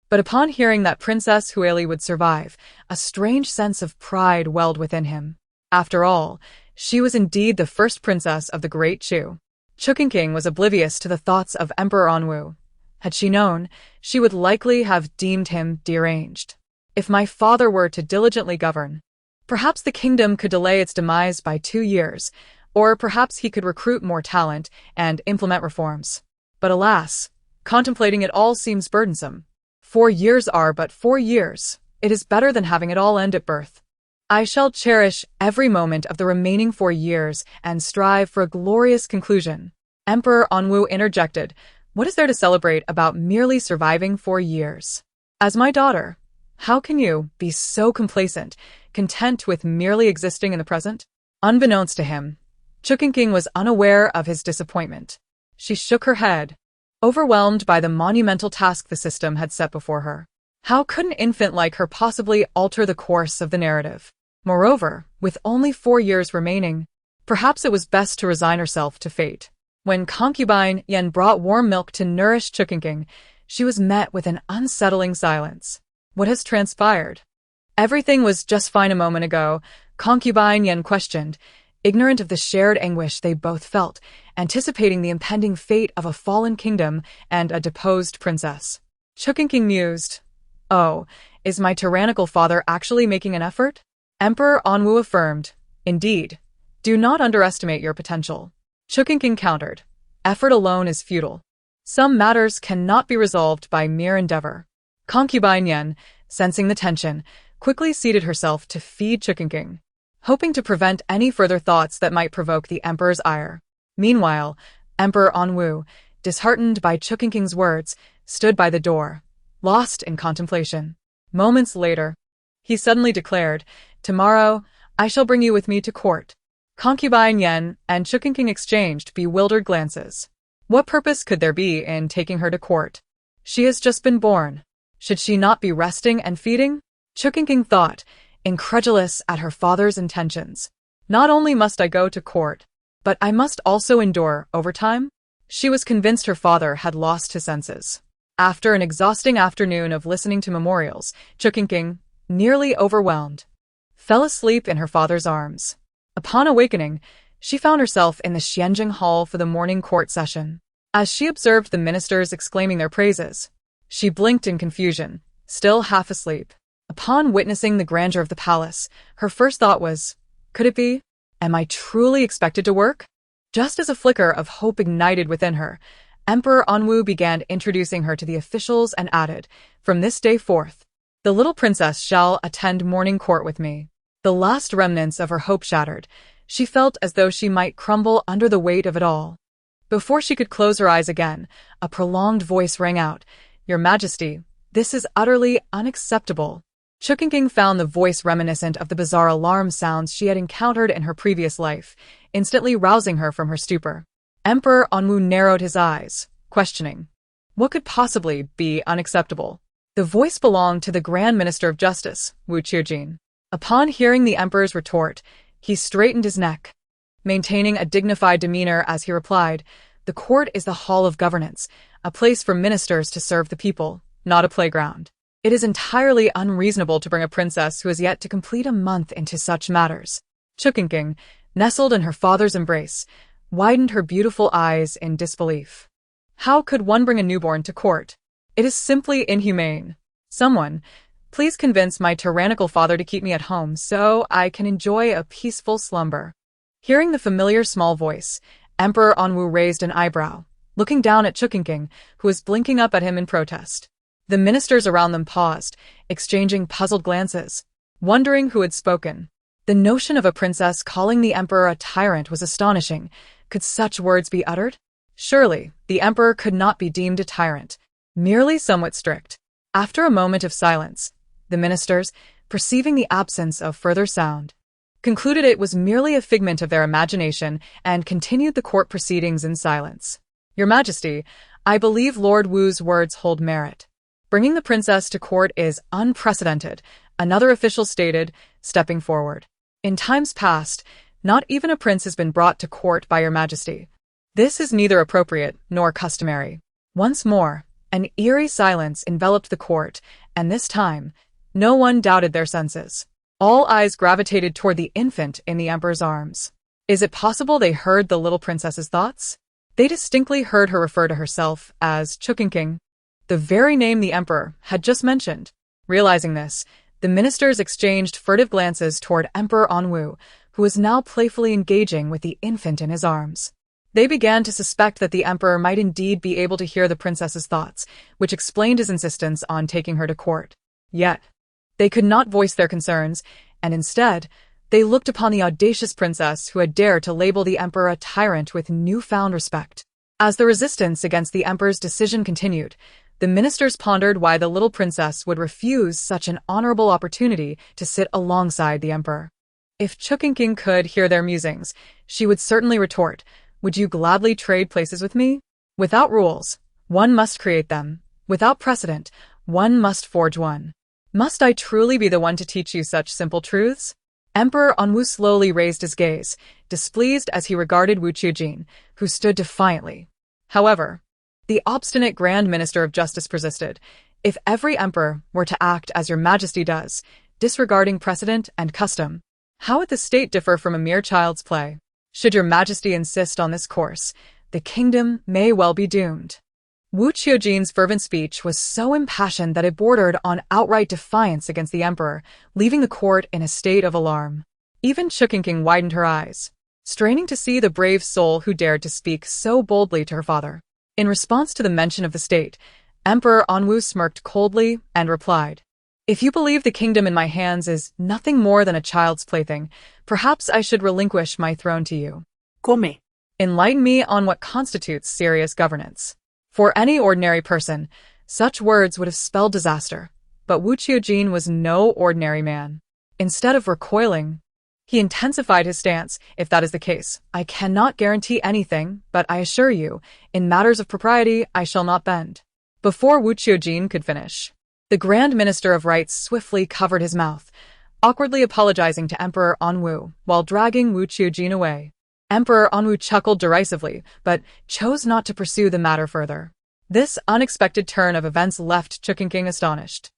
But upon hearing that Princess Huili would survive, a strange sense of pride welled within him. After all, she was indeed the first princess of the great Chu. Chu Qingqing was oblivious to the thoughts of Emperor Anwu. Had she known, she would likely have deemed him deranged. If my father were to diligently govern, perhaps the kingdom could delay its demise by 2 years, or perhaps he could recruit more talent and implement reforms. But alas, contemplating it all seems burdensome. 4 years are but 4 years. It is better than having it all end at birth. I shall cherish every moment of the remaining 4 years and strive for a glorious conclusion. Emperor Anwu interjected. What is there to celebrate about merely surviving 4 years? As my daughter, how can you be so complacent, content with merely existing in the present? Unbeknownst to him, Chu Qingqing was unaware of his disappointment. She shook her head, overwhelmed by the monumental task the system had set before her. How could an infant like her possibly alter the course of the narrative? Moreover, with only 4 years remaining, perhaps it was best to resign herself to fate. When Concubine Yen brought warm milk to nourish Chu Qingqing, she was met with an unsettling silence. What has transpired? Everything was just fine a moment ago, Concubine Yen questioned, ignorant of the shared anguish they both felt, anticipating the impending fate of a fallen kingdom and a deposed princess. Chu Qingqing mused. Oh, is my tyrannical father actually making an effort? Emperor Anwu affirmed. Indeed. Do not underestimate your potential. Chu Qingqing countered. Effort alone is futile. Some matters cannot be resolved by mere endeavor. Concubine Yen, sensing the tension, quickly seated herself to feed Chu Qingqing, hoping to prevent any further thoughts that might provoke the emperor's ire. Meanwhile, Emperor Anwu, disheartened by Chu Qingqing's words, stood by the door, lost in contemplation. Moments later, he suddenly declared, Tomorrow, I shall bring you with me to court. Concubine Yen and Chu Qingqing exchanged bewildered glances. What purpose could there be in taking her to court? She has just been born. Should she not be resting and feeding? Chu Qingqing thought, incredulous at her father's intentions. Not only must I go to court, but I must also endure overtime? She was convinced her father had lost his senses. After an exhausting afternoon of listening to memorials, Chu Qingqing, nearly overwhelmed, fell asleep in her father's arms. Upon awakening, she found herself in the Xianjing Hall for the morning court session. As she observed the ministers exclaiming their praises, she blinked in confusion, still half asleep. Upon witnessing the grandeur of the palace, her first thought was, could it be? Am I truly expected to work? Just as a flicker of hope ignited within her, Emperor Anwu began introducing her to the officials and added, from this day forth, the little princess shall attend morning court with me. The last remnants of her hope shattered. She felt as though she might crumble under the weight of it all. Before she could close her eyes again, a prolonged voice rang out, Your Majesty, this is utterly unacceptable. Chu Qingqing found the voice reminiscent of the bizarre alarm sounds she had encountered in her previous life, instantly rousing her from her stupor. Emperor Anwu narrowed his eyes, questioning. What could possibly be unacceptable? The voice belonged to the Grand Minister of Justice, Wu Qiujin. Upon hearing the emperor's retort, he straightened his neck, maintaining a dignified demeanor as he replied, The court is the hall of governance, a place for ministers to serve the people, not a playground. It is entirely unreasonable to bring a princess who has yet to complete a month into such matters. Chu Qingqing, nestled in her father's embrace, widened her beautiful eyes in disbelief. How could one bring a newborn to court? It is simply inhumane. Someone, please convince my tyrannical father to keep me at home so I can enjoy a peaceful slumber. Hearing the familiar small voice, Emperor Anwu raised an eyebrow, looking down at Chu Qingqing, who was blinking up at him in protest. The ministers around them paused, exchanging puzzled glances, wondering who had spoken. The notion of a princess calling the emperor a tyrant was astonishing. Could such words be uttered? Surely, the emperor could not be deemed a tyrant, merely somewhat strict. After a moment of silence, the ministers, perceiving the absence of further sound, concluded it was merely a figment of their imagination and continued the court proceedings in silence. Your Majesty, I believe Lord Wu's words hold merit. Bringing the princess to court is unprecedented, another official stated, stepping forward. In times past, not even a prince has been brought to court by Your Majesty. This is neither appropriate nor customary. Once more, an eerie silence enveloped the court, and this time, no one doubted their senses. All eyes gravitated toward the infant in the emperor's arms. Is it possible they heard the little princess's thoughts? They distinctly heard her refer to herself as Chu Qingqing, the very name the emperor had just mentioned. Realizing this, the ministers exchanged furtive glances toward Emperor Anwu, who was now playfully engaging with the infant in his arms. They began to suspect that the emperor might indeed be able to hear the princess's thoughts, which explained his insistence on taking her to court. Yet, they could not voice their concerns, and instead, they looked upon the audacious princess who had dared to label the emperor a tyrant with newfound respect. As the resistance against the emperor's decision continued, the ministers pondered why the little princess would refuse such an honorable opportunity to sit alongside the emperor. If Chu Qingqing could hear their musings, she would certainly retort, "Would you gladly trade places with me? Without rules, one must create them. Without precedent, one must forge one. Must I truly be the one to teach you such simple truths?" Emperor Anwu slowly raised his gaze, displeased as he regarded Wu Qiujin, who stood defiantly. However, the obstinate Grand Minister of Justice persisted. If every emperor were to act as Your Majesty does, disregarding precedent and custom, how would the state differ from a mere child's play? Should Your Majesty insist on this course, the kingdom may well be doomed. Wu Qiujin's fervent speech was so impassioned that it bordered on outright defiance against the emperor, leaving the court in a state of alarm. Even Chu Qingqing widened her eyes, straining to see the brave soul who dared to speak so boldly to her father. In response to the mention of the state, Emperor Anwu smirked coldly and replied, "If you believe the kingdom in my hands is nothing more than a child's plaything, perhaps I should relinquish my throne to you. Come. Enlighten me on what constitutes serious governance." For any ordinary person, such words would have spelled disaster, but Wu Qiujin was no ordinary man. Instead of recoiling, he intensified his stance. "If that is the case, I cannot guarantee anything, but I assure you, in matters of propriety, I shall not bend." Before Wu Qiujin could finish, the Grand Minister of Rights swiftly covered his mouth, awkwardly apologizing to Emperor Anwu while dragging Wu Qiujin away. Emperor Anwu chuckled derisively, but chose not to pursue the matter further. This unexpected turn of events left Chu Qingqing astonished.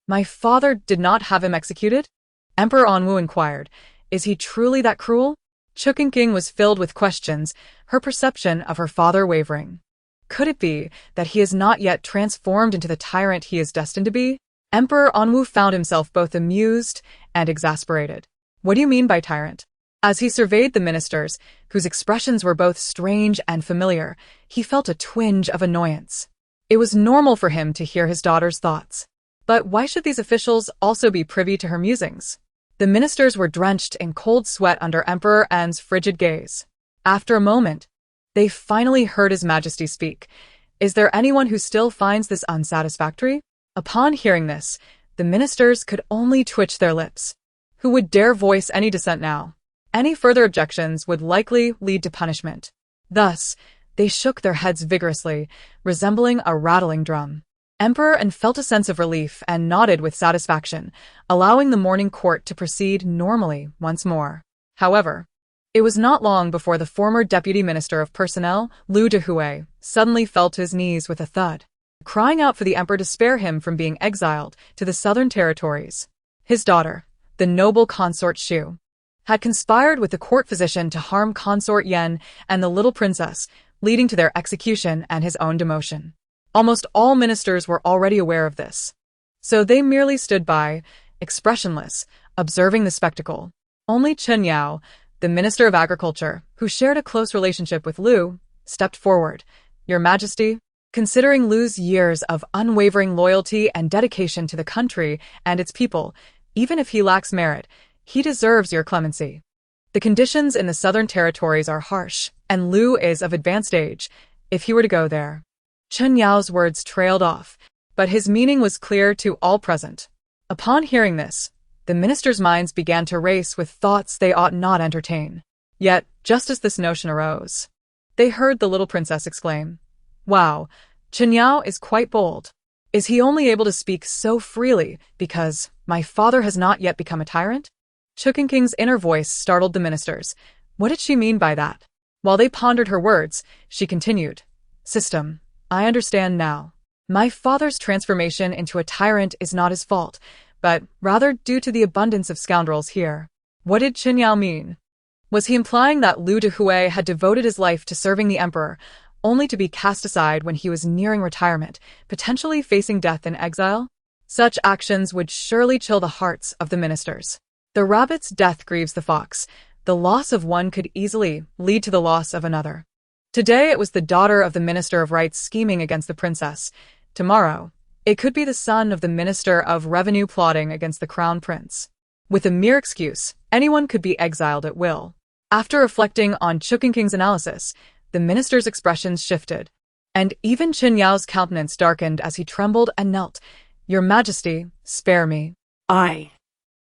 My father did not have him executed?" Emperor Anwu inquired. "Is he truly that cruel?" Chu Qingqing was filled with questions, her perception of her father wavering. Could it be that he is not yet transformed into the tyrant he is destined to be? Emperor Anwu found himself both amused and exasperated. "What do you mean by tyrant?" As he surveyed the ministers, whose expressions were both strange and familiar, he felt a twinge of annoyance. It was normal for him to hear his daughter's thoughts. But why should these officials also be privy to her musings? The ministers were drenched in cold sweat under Emperor An's frigid gaze. After a moment, they finally heard His Majesty speak. "Is there anyone who still finds this unsatisfactory?" Upon hearing this, the ministers could only twitch their lips. Who would dare voice any dissent now? Any further objections would likely lead to punishment. Thus, they shook their heads vigorously, resembling a rattling drum. Emperor An felt a sense of relief and nodded with satisfaction, allowing the morning court to proceed normally once more. However, it was not long before the former Deputy Minister of Personnel, Liu Dehui, suddenly fell to his knees with a thud, crying out for the emperor to spare him from being exiled to the southern territories. His daughter, the noble consort Shu, had conspired with the court physician to harm consort Yen and the little princess, leading to their execution and his own demotion. Almost all ministers were already aware of this, so they merely stood by, expressionless, observing the spectacle. Only Chen Yao, The Minister of Agriculture, who shared a close relationship with Lu, stepped forward. Your Majesty, considering Lu's years of unwavering loyalty and dedication to the country and its people, even if he lacks merit, he deserves your clemency. The conditions in the southern territories are harsh, and Lu is of advanced age. If he were to go there. Chen Yao's words trailed off, but his meaning was clear to all present. Upon hearing this, the ministers' minds began to race with thoughts they ought not entertain. Yet, just as this notion arose, they heard the little princess exclaim, "Wow, Chen Yao is quite bold. Is he only able to speak so freely because my father has not yet become a tyrant?" Chu Qingqing's inner voice startled the ministers. What did she mean by that? While they pondered her words, she continued, "System, I understand now. My father's transformation into a tyrant is not his fault, but rather due to the abundance of scoundrels here." What did Chen Yao mean? Was he implying that Lu Dehui had devoted his life to serving the emperor, only to be cast aside when he was nearing retirement, potentially facing death in exile? Such actions would surely chill the hearts of the ministers. The rabbit's death grieves the fox. The loss of one could easily lead to the loss of another. Today it was the daughter of the Minister of Rights scheming against the princess. Tomorrow, it could be the son of the Minister of Revenue plotting against the crown prince. With a mere excuse, anyone could be exiled at will. After reflecting on Chu Qingqing's analysis, the minister's expressions shifted, and even Chen Yao's countenance darkened as he trembled and knelt. "Your Majesty, spare me."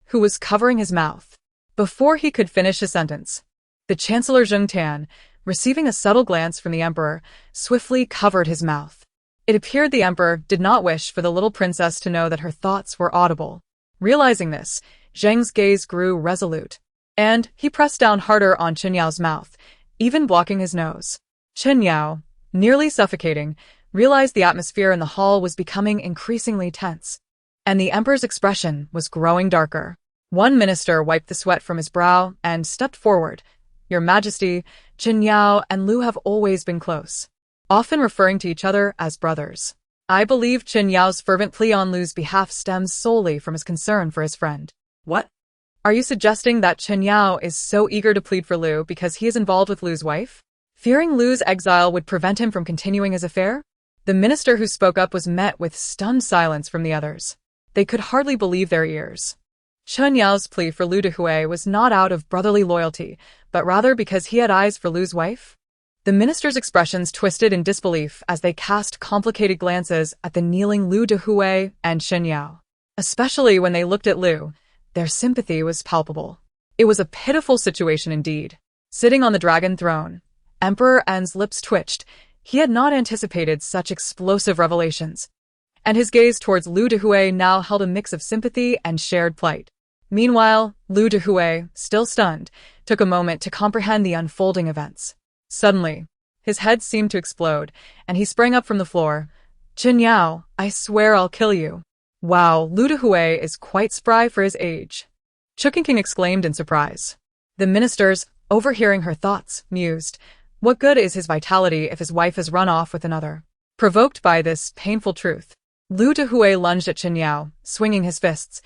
Who was covering his mouth. Before he could finish his sentence, the Chancellor Zheng Tan, receiving a subtle glance from the emperor, swiftly covered his mouth. It appeared the emperor did not wish for the little princess to know that her thoughts were audible. Realizing this, Zheng's gaze grew resolute, and he pressed down harder on Chen Yao's mouth, even blocking his nose. Chen Yao, nearly suffocating, realized the atmosphere in the hall was becoming increasingly tense, and the emperor's expression was growing darker. One minister wiped the sweat from his brow and stepped forward. "Your Majesty, Chen Yao and Lu have always been close, often referring to each other as brothers. I believe Chen Yao's fervent plea on Lu's behalf stems solely from his concern for his friend." "What? Are you suggesting that Chen Yao is so eager to plead for Lu because he is involved with Lu's wife? Fearing Lu's exile would prevent him from continuing his affair?" The minister who spoke up was met with stunned silence from the others. They could hardly believe their ears. Chen Yao's plea for Lu Dehui was not out of brotherly loyalty, but rather because he had eyes for Lu's wife? The minister's expressions twisted in disbelief as they cast complicated glances at the kneeling Lu Dehui and Chen Yao. Especially when they looked at Lu, their sympathy was palpable. It was a pitiful situation indeed. Sitting on the dragon throne, Emperor En's lips twitched. He had not anticipated such explosive revelations, and his gaze towards Lu Dehui now held a mix of sympathy and shared plight. Meanwhile, Lu Dehui, still stunned, took a moment to comprehend the unfolding events. Suddenly, his head seemed to explode, and he sprang up from the floor. "Chen Yao, I swear I'll kill you." "Wow, Lu Dehui is quite spry for his age," Chu Qingqing exclaimed in surprise. The ministers, overhearing her thoughts, mused, what good is his vitality if his wife has run off with another? Provoked by this painful truth, Lu Dehui lunged at Chen Yao, swinging his fists.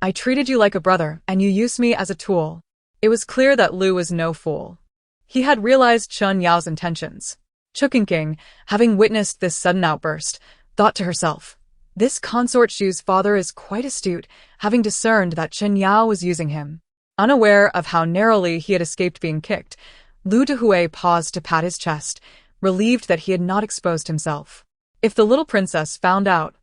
"I treated you like a brother, and you used me as a tool." It was clear that Lu was no fool. He had realized Chen Yao's intentions. Chu Qingqing, having witnessed this sudden outburst, thought to herself, this consort Shu's father is quite astute, having discerned that Chen Yao was using him. Unaware of how narrowly he had escaped being kicked, Lu Dehui paused to pat his chest, relieved that he had not exposed himself. If the little princess found out,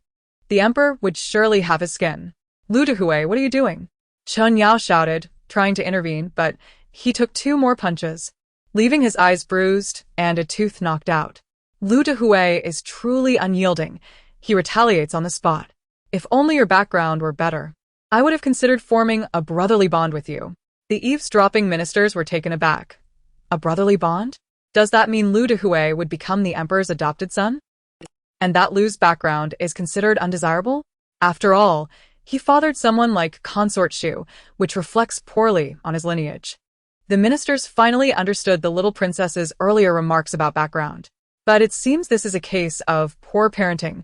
the emperor would surely have his skin. "Lu Dehui, what are you doing?" Chen Yao shouted, trying to intervene, but he took 2 more punches, leaving his eyes bruised and a tooth knocked out. Lu Dehui is truly unyielding. He retaliates on the spot. "If only your background were better, I would have considered forming a brotherly bond with you." The eavesdropping ministers were taken aback. A brotherly bond? Does that mean Lu Dehui would become the emperor's adopted son? And that Lu's background is considered undesirable? After all, he fathered someone like Consort Shu, which reflects poorly on his lineage. The ministers finally understood the little princess's earlier remarks about background. But it seems this is a case of poor parenting.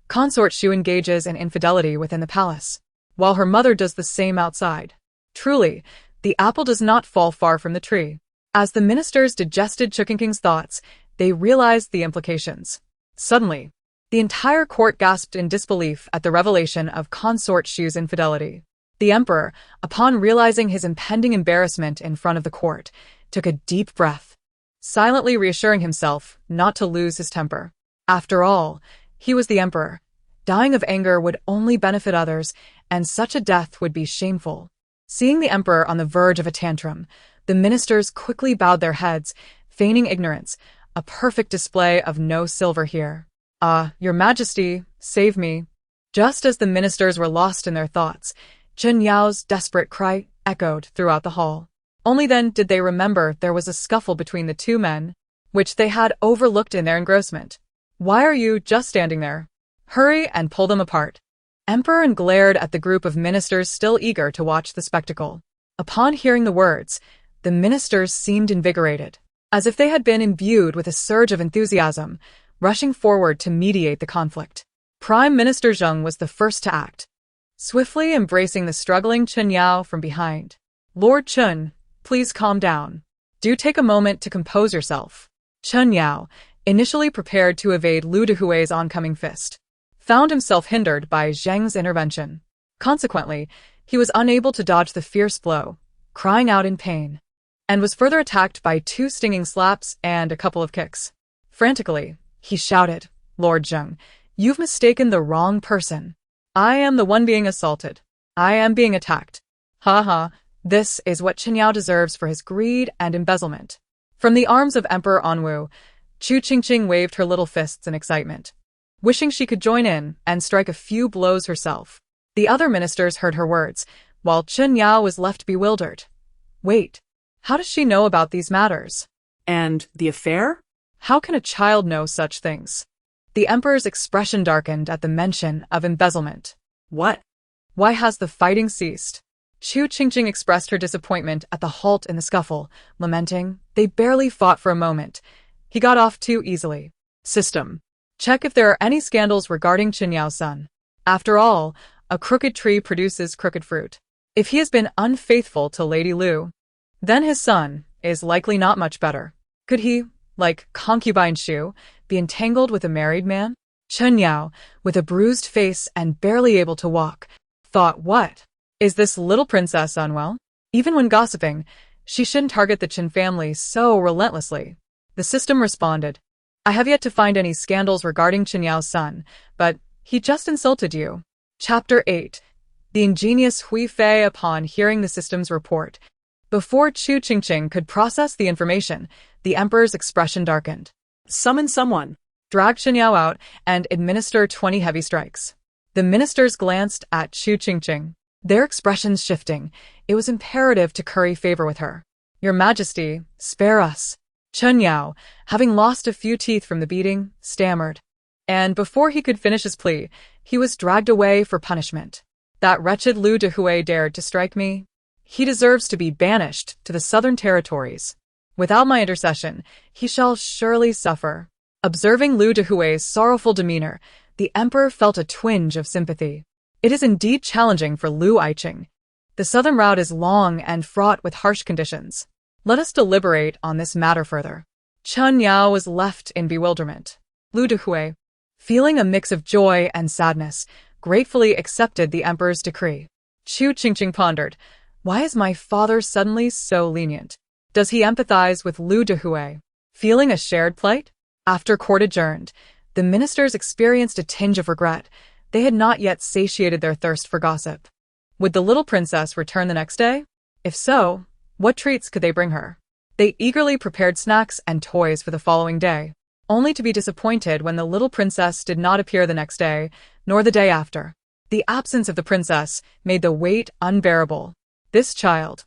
Consort Shu engages in infidelity within the palace, while her mother does the same outside. Truly, The apple does not fall far from the tree. As the ministers digested Chu Qingqing's thoughts, they realized the implications. Suddenly, the entire court gasped in disbelief at the revelation of consort Shu's infidelity. The emperor, upon realizing his impending embarrassment in front of the court, took a deep breath, silently reassuring himself not to lose his temper. After all, he was the emperor. Dying of anger would only benefit others, and such a death would be shameful. Seeing the emperor on the verge of a tantrum, the ministers quickly bowed their heads, feigning ignorance, a perfect display of no silver here. "Ah, your majesty, save me." Just as the ministers were lost in their thoughts, Chen Yao's desperate cry echoed throughout the hall. Only then did they remember there was a scuffle between the two men, which they had overlooked in their engrossment. "Why are you just standing there? Hurry and pull them apart." Emperor glared at the group of ministers still eager to watch the spectacle. Upon hearing the words, the ministers seemed invigorated, as if they had been imbued with a surge of enthusiasm, rushing forward to mediate the conflict. Prime Minister Zheng was the first to act, swiftly embracing the struggling Chen Yao from behind. "Lord Chen, please calm down. Do take a moment to compose yourself." Chen Yao, initially prepared to evade Lu Dehui's oncoming fist, found himself hindered by Zheng's intervention. Consequently, he was unable to dodge the fierce blow, crying out in pain, and was further attacked by 2 stinging slaps and a couple of kicks. Frantically, he shouted, "Lord Zheng, you've mistaken the wrong person. I am the one being assaulted. I am being attacked. Ha ha, this is what Chen Yao deserves for his greed and embezzlement." From the arms of Emperor Anwu, Chu Qingqing waved her little fists in excitement, wishing she could join in and strike a few blows herself. The other ministers heard her words, while Chen Yao was left bewildered. Wait, how does she know about these matters? And the affair? How can a child know such things? The emperor's expression darkened at the mention of embezzlement. What? Why has the fighting ceased? Chu Qingqing expressed her disappointment at the halt in the scuffle, lamenting, "They barely fought for a moment. He got off too easily." System. Check if there are any scandals regarding Chen Yao's son. After all, a crooked tree produces crooked fruit. If he has been unfaithful to Lady Lu, then his son is likely not much better. Could he, like Concubine Shu, be entangled with a married man? Chen Yao, with a bruised face and barely able to walk, thought, what? Is this little princess unwell? Even when gossiping, she shouldn't target the Chen family so relentlessly. The system responded, "I have yet to find any scandals regarding Chen Yao's son, but he just insulted you." Chapter 8. The ingenious Hui Fei. Upon hearing the system's report, before Chu Qingqing could process the information, the emperor's expression darkened. Summon someone. Drag Chen Yao out and administer 20 heavy strikes. The ministers glanced at Chu Qingqing, their expressions shifting. It was imperative to curry favor with her. "Your Majesty, spare us." Chen Yao, having lost a few teeth from the beating, stammered. And before he could finish his plea, he was dragged away for punishment. "That wretched Lu Dehui dared to strike me. He deserves to be banished to the southern territories. Without my intercession, he shall surely suffer." Observing Lu Dehui's sorrowful demeanor, the emperor felt a twinge of sympathy. It is indeed challenging for Lu Aiqing. The southern route is long and fraught with harsh conditions. Let us deliberate on this matter further. Chen Yao was left in bewilderment. Lu Dehui, feeling a mix of joy and sadness, gratefully accepted the emperor's decree. Chu Qingqing pondered, why is my father suddenly so lenient? Does he empathize with Lu Dehui? Feeling a shared plight? After court adjourned, the ministers experienced a tinge of regret. They had not yet satiated their thirst for gossip. Would the little princess return the next day? If so, what treats could they bring her? They eagerly prepared snacks and toys for the following day, only to be disappointed when the little princess did not appear the next day, nor the day after. The absence of the princess made the wait unbearable. This child,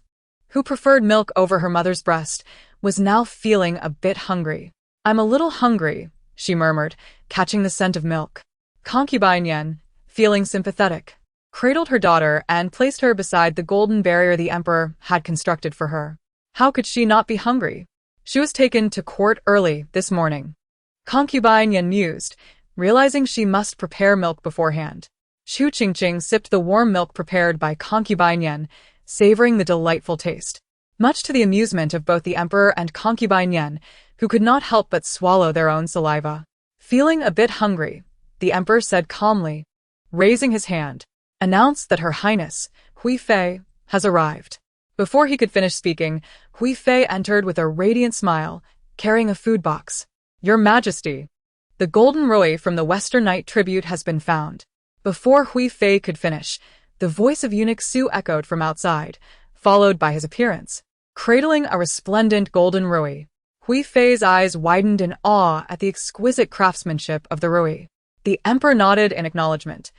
who preferred milk over her mother's breast, was now feeling a bit hungry. "I'm a little hungry," she murmured, catching the scent of milk. Concubine Yan, feeling sympathetic, cradled her daughter and placed her beside the golden barrier the emperor had constructed for her. How could she not be hungry? She was taken to court early this morning. Concubine Yan mused, realizing she must prepare milk beforehand. Chu Qingqing sipped the warm milk prepared by Concubine Yan, savoring the delightful taste. Much to the amusement of both the emperor and concubine Yen, who could not help but swallow their own saliva. Feeling a bit hungry, the emperor said calmly, raising his hand, announced that Her Highness, Hui Fei, has arrived. Before he could finish speaking, Hui Fei entered with a radiant smile, carrying a food box. Your Majesty, the golden rui from the Western Night tribute has been found. Before Hui Fei could finish, the voice of eunuch Su echoed from outside, followed by his appearance, cradling a resplendent golden rui. Hui Fei's eyes widened in awe at the exquisite craftsmanship of the rui. The emperor nodded in acknowledgement,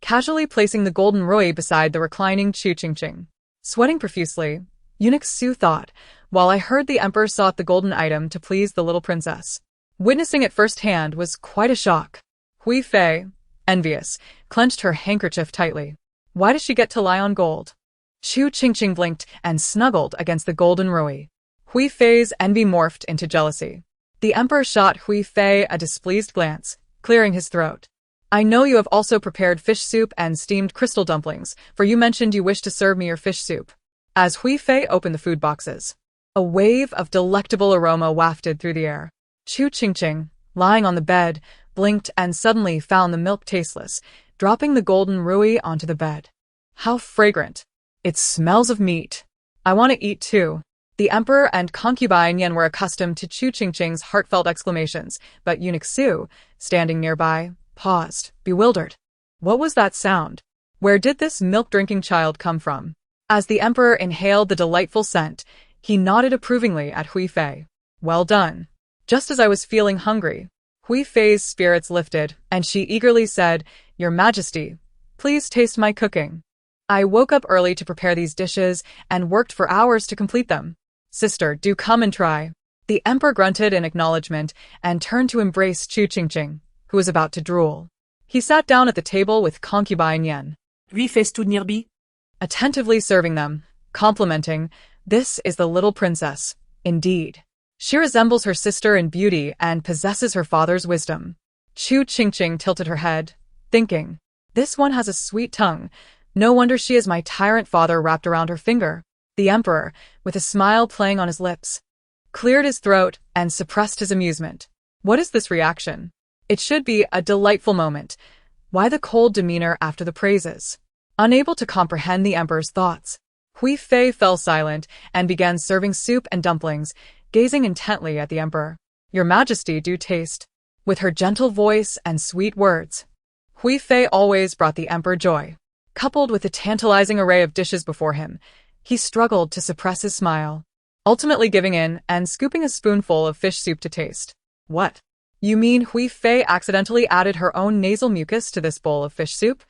casually placing the golden rui beside the reclining Chu Qingqing. Sweating profusely, eunuch Su thought, while I heard the emperor sought the golden item to please the little princess. Witnessing it firsthand was quite a shock. Hui Fei, envious, clenched her handkerchief tightly. Why does she get to lie on gold? Chu Qingqing blinked and snuggled against the golden rui. Hui Fei's envy morphed into jealousy. The emperor shot Hui Fei a displeased glance, clearing his throat. I know you have also prepared fish soup and steamed crystal dumplings, for you mentioned you wished to serve me your fish soup. As Hui Fei opened the food boxes, a wave of delectable aroma wafted through the air. Chu Qingqing, lying on the bed, blinked and suddenly found the milk tasteless, dropping the golden rui onto the bed. How fragrant! It smells of meat. I want to eat too. The emperor and concubine Yen were accustomed to Chu Qingqing's heartfelt exclamations, but eunuch Su, standing nearby, paused, bewildered. What was that sound? Where did this milk-drinking child come from? As the emperor inhaled the delightful scent, he nodded approvingly at Hui Fei. Well done. Just as I was feeling hungry, Hui Fei's spirits lifted, and she eagerly said, Your Majesty, please taste my cooking. I woke up early to prepare these dishes and worked for hours to complete them. Sister, do come and try. The emperor grunted in acknowledgement and turned to embrace Chu Qingqing, who was about to drool. He sat down at the table with concubine Yen, Lui fais tout nirbi? attentively serving them, complimenting, This is the little princess, indeed. She resembles her sister in beauty and possesses her father's wisdom. Chu Qingqing tilted her head, thinking, This one has a sweet tongue. No wonder she has my tyrant father wrapped around her finger. The emperor, with a smile playing on his lips, cleared his throat and suppressed his amusement. What is this reaction? It should be a delightful moment. Why the cold demeanor after the praises? Unable to comprehend the emperor's thoughts, Hui Fei fell silent and began serving soup and dumplings, gazing intently at the emperor. Your Majesty, do taste. With her gentle voice and sweet words, Hui Fei always brought the emperor joy. Coupled with the tantalizing array of dishes before him, he struggled to suppress his smile, ultimately giving in and scooping a spoonful of fish soup to taste. What? You mean Hui Fei accidentally added her own nasal mucus to this bowl of fish soup?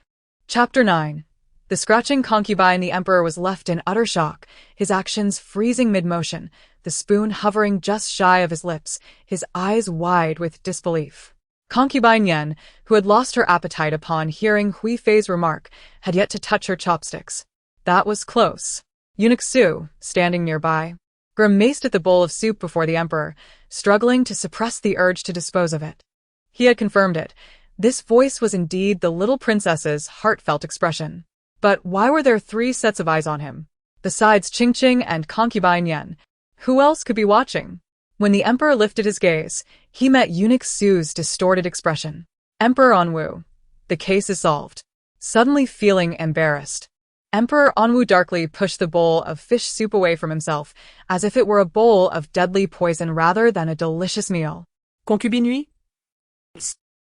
Chapter 9. The scratching concubine the emperor was left in utter shock, his actions freezing mid-motion, the spoon hovering just shy of his lips, his eyes wide with disbelief. Concubine Yen, who had lost her appetite upon hearing Hui Fei's remark, had yet to touch her chopsticks. That was close. Eunuch Su, standing nearby, grimaced at the bowl of soup before the emperor, struggling to suppress the urge to dispose of it. He had confirmed it. This voice was indeed the little princess's heartfelt expression. But why were there 3 sets of eyes on him? Besides Qingqing and concubine Yen, who else could be watching? When the emperor lifted his gaze, he met eunuch Su's distorted expression. Emperor Anwu, the case is solved. Suddenly feeling embarrassed, Emperor Anwu darkly pushed the bowl of fish soup away from himself, as if it were a bowl of deadly poison rather than a delicious meal. Concubine?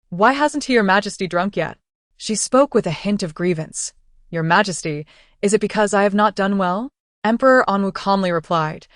Why hasn't Your Majesty drunk yet? She spoke with a hint of grievance. Your Majesty, is it because I have not done well? Emperor Anwu calmly replied,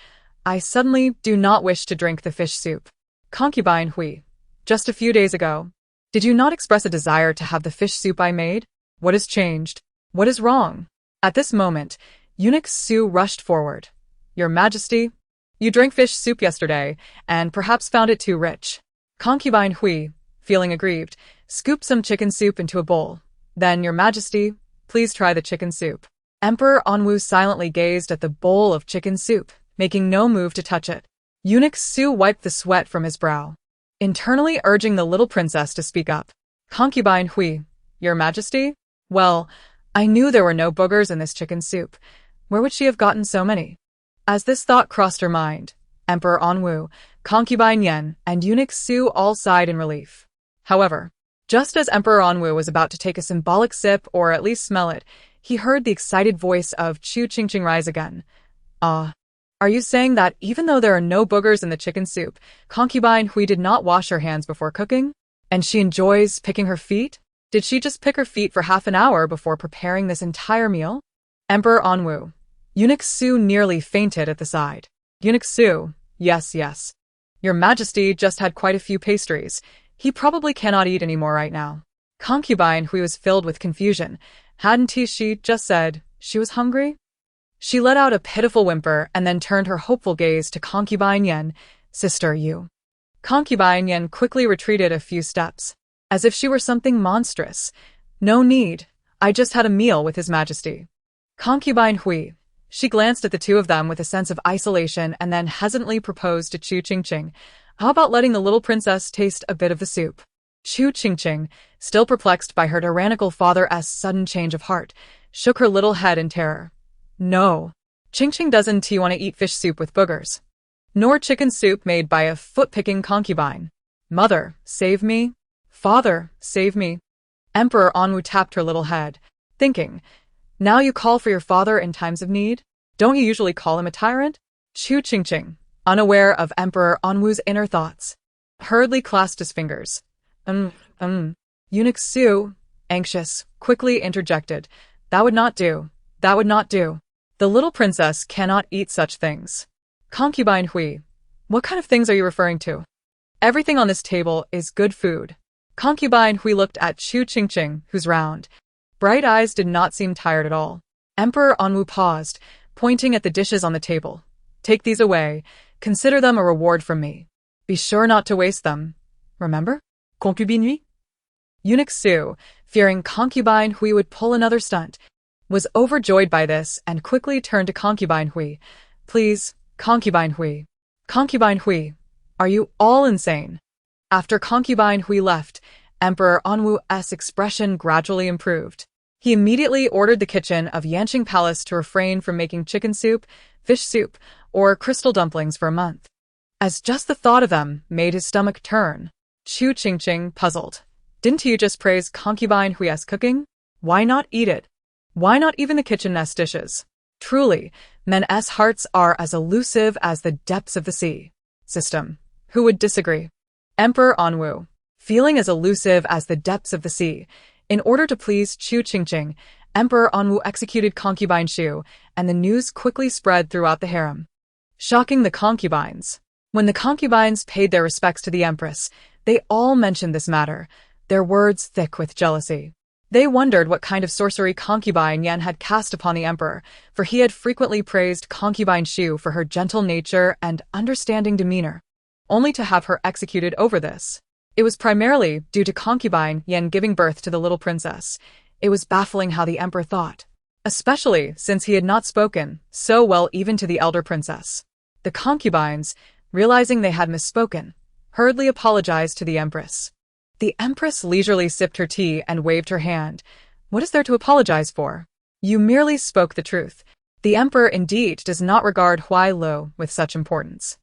I suddenly do not wish to drink the fish soup. Concubine Hui, just a few days ago, did you not express a desire to have the fish soup I made? What has changed? What is wrong? At this moment, eunuch Su rushed forward. Your Majesty, you drank fish soup yesterday, and perhaps found it too rich. Concubine Hui, feeling aggrieved, scooped some chicken soup into a bowl. Then, Your Majesty, please try the chicken soup. Emperor Anwu silently gazed at the bowl of chicken soup, making no move to touch it. Eunuch Su wiped the sweat from his brow, internally urging the little princess to speak up. Concubine Hui, Your Majesty? Well, I knew there were no boogers in this chicken soup, Where would she have gotten so many? As this thought crossed her mind, Emperor Anwu, Concubine Yen, and Eunuch Su all sighed in relief. However, just as Emperor Anwu was about to take a symbolic sip or at least smell it, he heard the excited voice of Chu Qingqing rise again. Are you saying that even though there are no boogers in the chicken soup, Concubine Hui did not wash her hands before cooking? And she enjoys picking her feet? Did she just pick her feet for half an hour before preparing this entire meal? Emperor Anwu. Eunuch Su nearly fainted at the sight. Eunuch Su, yes. Your Majesty just had quite a few pastries. He probably cannot eat anymore right now. Concubine Hui was filled with confusion. Hadn't she just said she was hungry? She let out a pitiful whimper and then turned her hopeful gaze to Concubine Yen. Sister, you. Concubine Yen quickly retreated a few steps, as if she were something monstrous. No need. I just had a meal with His Majesty. Concubine Hui. She glanced at the two of them with a sense of isolation and then hesitantly proposed to Chu Qingqing. How about letting the little princess taste a bit of the soup? Chu Qingqing, still perplexed by her tyrannical father's sudden change of heart, shook her little head in terror. No. Qingqing doesn't want to eat fish soup with boogers. Nor chicken soup made by a foot-picking concubine. Mother, save me. Father, save me. Emperor Anwu tapped her little head, thinking, now you call for your father in times of need? Don't you usually call him a tyrant? Chu Qingqing, unaware of Emperor Anwu's inner thoughts, hurriedly clasped his fingers. Eunuch Su, anxious, quickly interjected. That would not do. That would not do. The little princess cannot eat such things. Concubine Hui, what kind of things are you referring to? Everything on this table is good food. Concubine Hui looked at Chu Qingqing, whose round, bright eyes did not seem tired at all. Emperor Anwu paused, pointing at the dishes on the table. Take these away. Consider them a reward from me. Be sure not to waste them. Remember? Concubine Hui? Eunuch Su, fearing Concubine Hui would pull another stunt, was overjoyed by this and quickly turned to Concubine Hui. Please, Concubine Hui. Concubine Hui, are you all insane? After Concubine Hui left, Emperor Anwu's expression gradually improved. He immediately ordered the kitchen of Yanqing Palace to refrain from making chicken soup, fish soup, or crystal dumplings for a month, as just the thought of them made his stomach turn. Chu Qingqing, puzzled. Didn't you just praise Concubine Hui's cooking? Why not eat it? Why not even the kitchen-nest dishes? Truly, men's hearts are as elusive as the depths of the sea. System. Who would disagree? Emperor Anwu, feeling as elusive as the depths of the sea. In order to please Chu Qingqing, Emperor Anwu executed Concubine Shu, and the news quickly spread throughout the harem, shocking the concubines. When the concubines paid their respects to the empress, they all mentioned this matter, their words thick with jealousy. They wondered what kind of sorcery Concubine Yen had cast upon the emperor, for he had frequently praised Concubine Shu for her gentle nature and understanding demeanor, only to have her executed over this. It was primarily due to Concubine Yen giving birth to the little princess. It was baffling how the emperor thought, especially since he had not spoken so well even to the elder princess. The concubines, realizing they had misspoken, hurriedly apologized to the empress. The empress leisurely sipped her tea and waved her hand. What is there to apologize for? You merely spoke the truth. The emperor indeed does not regard Huai Lo with such importance.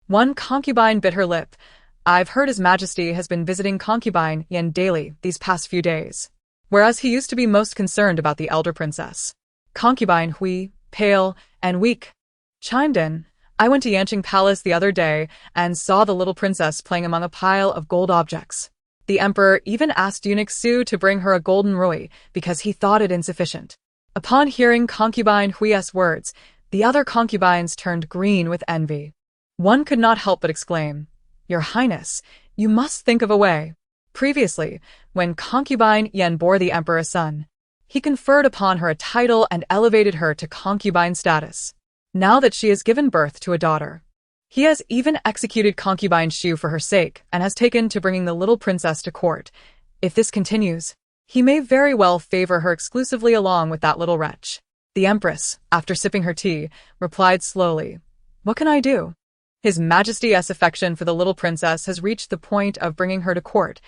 One concubine bit her lip. I've heard His Majesty has been visiting Concubine Yen daily these past few days, whereas he used to be most concerned about the elder princess. Concubine Hui, pale and weak, chimed in. I went to Yanqing Palace the other day and saw the little princess playing among a pile of gold objects. The emperor even asked Eunuch Su to bring her a golden rui because he thought it insufficient. Upon hearing Concubine Hui's words, the other concubines turned green with envy. One could not help but exclaim, Your Highness, you must think of a way. Previously, when Concubine Yen bore the emperor a son, he conferred upon her a title and elevated her to concubine status. Now that she has given birth to a daughter, he has even executed Concubine Shu for her sake and has taken to bringing the little princess to court. If this continues, he may very well favor her exclusively along with that little wretch. The empress, after sipping her tea, replied slowly, What can I do? His Majesty's affection for the little princess has reached the point of bringing her to court.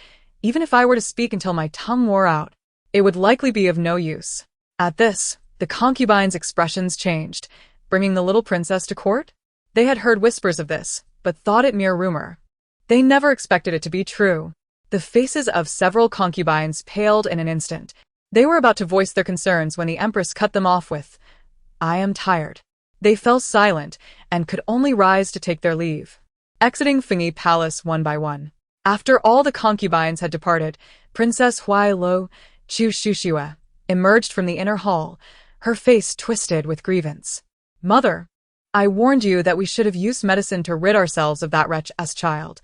Even if I were to speak until my tongue wore out, it would likely be of no use. At this, The concubines' expressions changed, bringing the little princess to court? They had heard whispers of this, but thought it mere rumor. They never expected it to be true. The faces of several concubines paled in an instant. They were about to voice their concerns when the empress cut them off with, "I am tired." They fell silent and could only rise to take their leave, exiting Fengyi Palace one by one. After all the concubines had departed, Princess Huai-Lo, Chu Qingqing, emerged from the inner hall, her face twisted with grievance. "Mother, I warned you that we should have used medicine to rid ourselves of that wretch's child.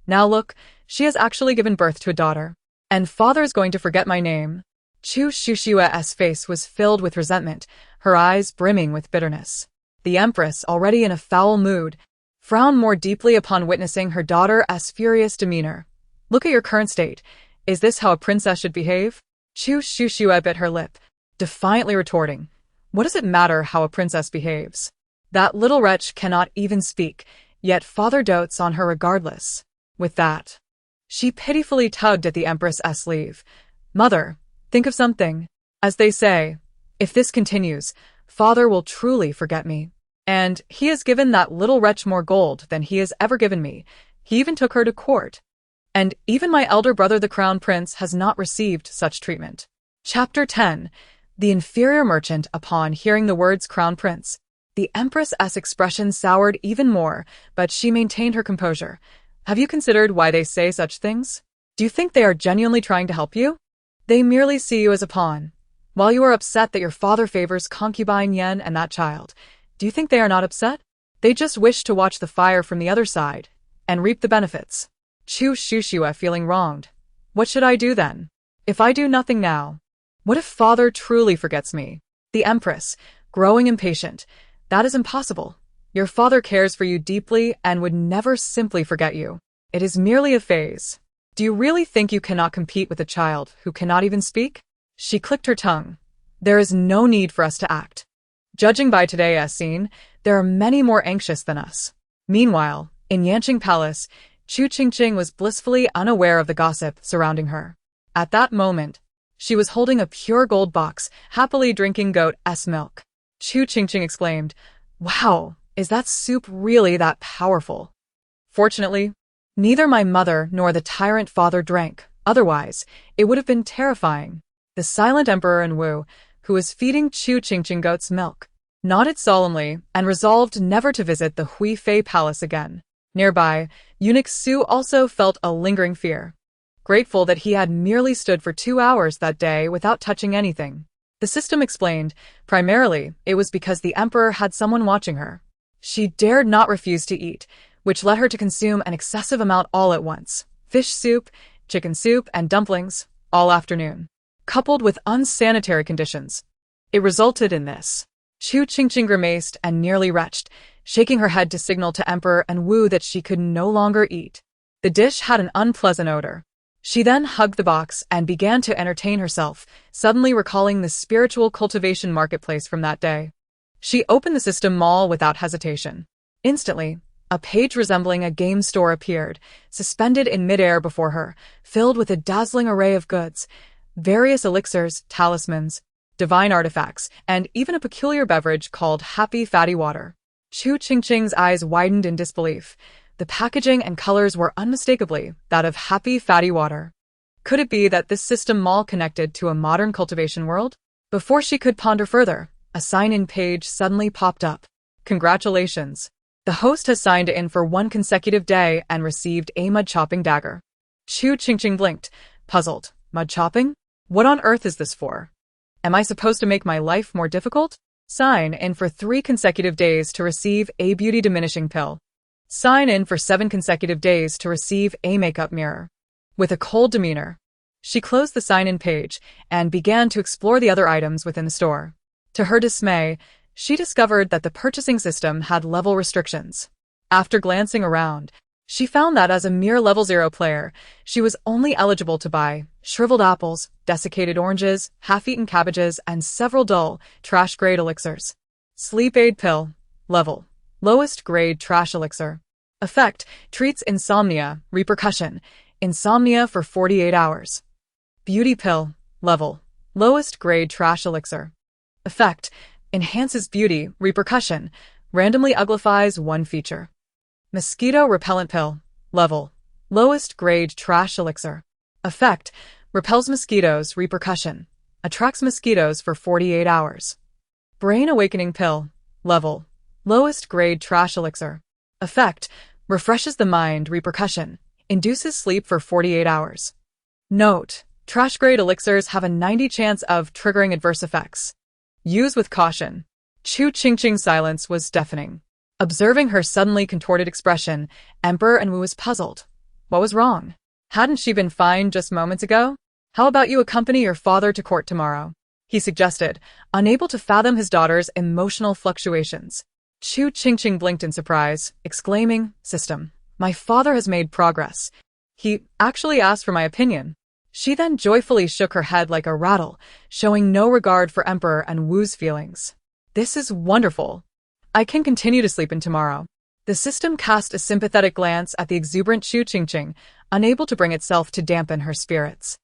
Now look, she has actually given birth to a daughter. And father is going to forget my name." Chu Qingqing's face was filled with resentment, her eyes brimming with bitterness. The empress, already in a foul mood, frowned more deeply upon witnessing her daughter's furious demeanor. "Look at your current state. Is this how a princess should behave?" Chu Qingqing bit her lip, defiantly retorting, "What does it matter how a princess behaves? That little wretch cannot even speak, yet father dotes on her regardless." With that, she pitifully tugged at the empress's sleeve. "Mother, think of something. As they say, if this continues, father will truly forget me. And he has given that little wretch more gold than he has ever given me. He even took her to court. And even my elder brother the crown prince has not received such treatment." Chapter 10. The inferior merchant. Upon hearing the words crown prince, the empress's expression soured even more, but she maintained her composure. "Have you considered why they say such things? Do you think they are genuinely trying to help you? They merely see you as a pawn. While you are upset that your father favors concubine Yen and that child, do you think they are not upset? They just wish to watch the fire from the other side and reap the benefits." Chu Qingqing feeling wronged. "What should I do then? If I do nothing now, what if father truly forgets me?" The empress, growing impatient. "That is impossible. Your father cares for you deeply and would never simply forget you. It is merely a phase. Do you really think you cannot compete with a child who cannot even speak?" She clicked her tongue. "There is no need for us to act. Judging by today's scene, there are many more anxious than us." Meanwhile, in Yanqing Palace, Chu Qingqing was blissfully unaware of the gossip surrounding her. At that moment, she was holding a pure gold box, happily drinking goat's milk. Chu Qingqing exclaimed, "Wow, is that soup really that powerful?" Fortunately, neither my mother nor the tyrant father drank, otherwise, it would have been terrifying. The silent emperor in Wu, who was feeding Chu Qingqing goat's milk, nodded solemnly and resolved never to visit the Hui Fei Palace again. Nearby, eunuch Su also felt a lingering fear, grateful that he had merely stood for 2 hours that day without touching anything. The system explained, primarily, it was because the emperor had someone watching her. She dared not refuse to eat, which led her to consume an excessive amount all at once. Fish soup, chicken soup, and dumplings, all afternoon. Coupled with unsanitary conditions, it resulted in this. Chu Qingqing grimaced and nearly retched, shaking her head to signal to Emperor and Wu that she could no longer eat. The dish had an unpleasant odor. She then hugged the box and began to entertain herself, suddenly recalling the spiritual cultivation marketplace from that day. She opened the system mall without hesitation. Instantly, a page resembling a game store appeared, suspended in midair before her, filled with a dazzling array of goods, various elixirs, talismans, divine artifacts, and even a peculiar beverage called Happy Fatty Water. Chu Qingqing's eyes widened in disbelief. The packaging and colors were unmistakably that of Happy Fatty Water. Could it be that this system mall connected to a modern cultivation world? Before she could ponder further, a sign-in page suddenly popped up. Congratulations! The host has signed in for 1 consecutive day and received a mud-chopping dagger. Chu Qingqing blinked, puzzled. Mud-chopping? What on earth is this for? Am I supposed to make my life more difficult? Sign in for 3 consecutive days to receive a beauty-diminishing pill. Sign in for 7 consecutive days to receive a makeup mirror. With a cold demeanor, she closed the sign-in page and began to explore the other items within the store. To her dismay, she discovered that the purchasing system had level restrictions. After glancing around, she found that as a mere level 0 player, she was only eligible to buy shriveled apples, desiccated oranges, half-eaten cabbages, and several dull, trash-grade elixirs. Sleep aid pill. Level: lowest grade trash elixir. Effect: treats insomnia. Repercussion: insomnia for 48 hours. Beauty pill. Level: lowest grade trash elixir. Effect: enhances beauty, repercussion, randomly uglifies one feature. Mosquito repellent pill. Level: lowest grade trash elixir. Effect: repels mosquitoes, repercussion, attracts mosquitoes for 48 hours. Brain awakening pill. Level: lowest grade trash elixir. Effect: refreshes the mind, repercussion, induces sleep for 48 hours. Note: trash grade elixirs have a 90% chance of triggering adverse effects. Use with caution. Chu Qingqing's silence was deafening. Observing her suddenly contorted expression, Emperor Enwu was puzzled. What was wrong? Hadn't she been fine just moments ago? How about you accompany your father to court tomorrow? He suggested, unable to fathom his daughter's emotional fluctuations. Chu Qingqing blinked in surprise, exclaiming, "System, my father has made progress. He actually asked for my opinion." She then joyfully shook her head like a rattle, showing no regard for Emperor Enwu's feelings. "This is wonderful. I can continue to sleep in tomorrow." The system cast a sympathetic glance at the exuberant Chu Qingqing, unable to bring itself to dampen her spirits.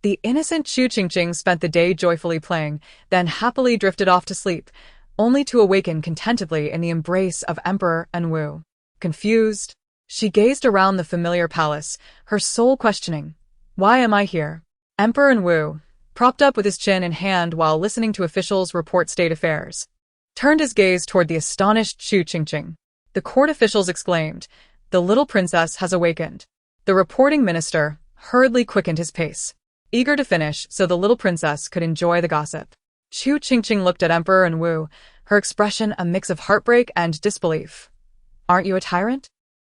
The innocent Chu Qingqing spent the day joyfully playing, then happily drifted off to sleep, only to awaken contentedly in the embrace of Emperor Enwu. Confused, she gazed around the familiar palace, her soul questioning, "Why am I here?" Emperor Enwu, propped up with his chin in hand while listening to officials report state affairs, turned his gaze toward the astonished Chu Qingqing. The court officials exclaimed, "The little princess has awakened." The reporting minister hurriedly quickened his pace, eager to finish so the little princess could enjoy the gossip. Chu Qingqing looked at Emperor Enwu, her expression a mix of heartbreak and disbelief. "Aren't you a tyrant?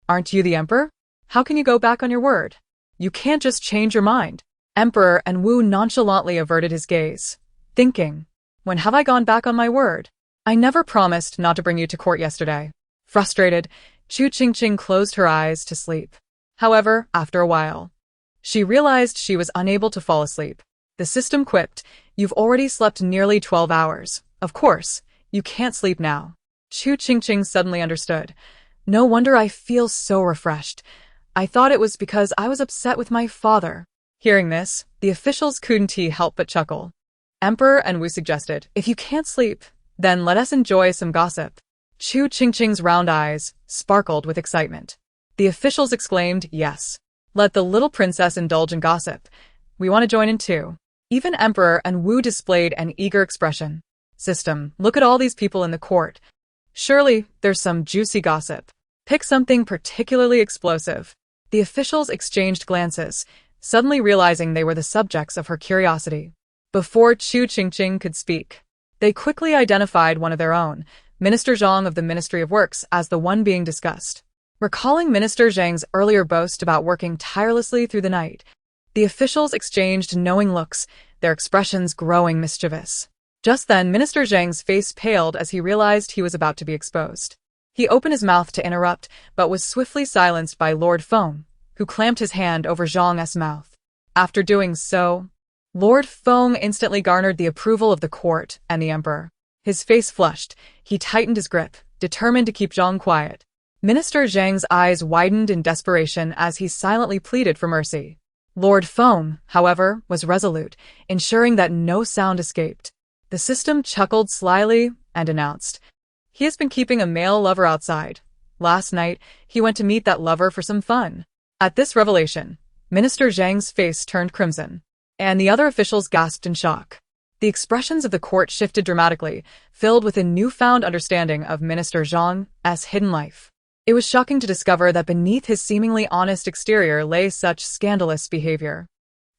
Aren't you the emperor? How can you go back on your word? You can't just change your mind." Emperor Enwu nonchalantly averted his gaze, thinking, "When have I gone back on my word? I never promised not to bring you to court yesterday." Frustrated, Chu Qingqing closed her eyes to sleep. However, after a while, she realized she was unable to fall asleep. The system quipped, "You've already slept nearly 12 hours. Of course, you can't sleep now." Chu Qingqing suddenly understood. "No wonder I feel so refreshed. I thought it was because I was upset with my father." Hearing this, the officials couldn't help but chuckle. Emperor Enwu suggested, "If you can't sleep, then let us enjoy some gossip." Chu Qingqing's round eyes sparkled with excitement. The officials exclaimed, "Yes. Let the little princess indulge in gossip. We want to join in too." Even Emperor Enwu displayed an eager expression. "System, look at all these people in the court. Surely there's some juicy gossip. Pick something particularly explosive." The officials exchanged glances, suddenly realizing they were the subjects of her curiosity. Before Chu Qingqing could speak, they quickly identified one of their own, Minister Zhang of the Ministry of Works, as the one being discussed. Recalling Minister Zhang's earlier boast about working tirelessly through the night, the officials exchanged knowing looks, their expressions growing mischievous. Just then, Minister Zhang's face paled as he realized he was about to be exposed. He opened his mouth to interrupt, but was swiftly silenced by Lord Feng, who clamped his hand over Zhang's mouth. After doing so, Lord Feng instantly garnered the approval of the court and the emperor. His face flushed, he tightened his grip, determined to keep Zhang quiet. Minister Zhang's eyes widened in desperation as he silently pleaded for mercy. Lord Feng, however, was resolute, ensuring that no sound escaped. The system chuckled slyly and announced, "He has been keeping a male lover outside. Last night, he went to meet that lover for some fun." At this revelation, Minister Zhang's face turned crimson, and the other officials gasped in shock. The expressions of the court shifted dramatically, filled with a newfound understanding of Minister Zhang's hidden life. It was shocking to discover that beneath his seemingly honest exterior lay such scandalous behavior.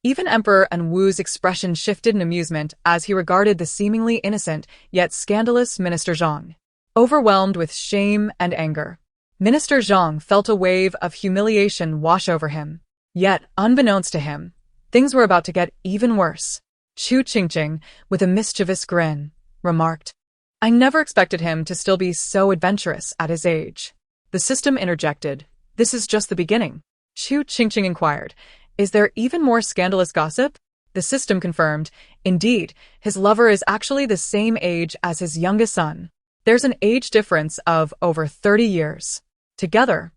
Even Emperor Enwu's expression shifted in amusement as he regarded the seemingly innocent yet scandalous Minister Zhang. Overwhelmed with shame and anger, Minister Zhang felt a wave of humiliation wash over him. Yet, unbeknownst to him, things were about to get even worse. Chu Qingqing, with a mischievous grin, remarked, "I never expected him to still be so adventurous at his age." The system interjected, "This is just the beginning." Chu Qingqing inquired, "Is there even more scandalous gossip?" The system confirmed, "Indeed, his lover is actually the same age as his youngest son. There's an age difference of over 30 years. Together,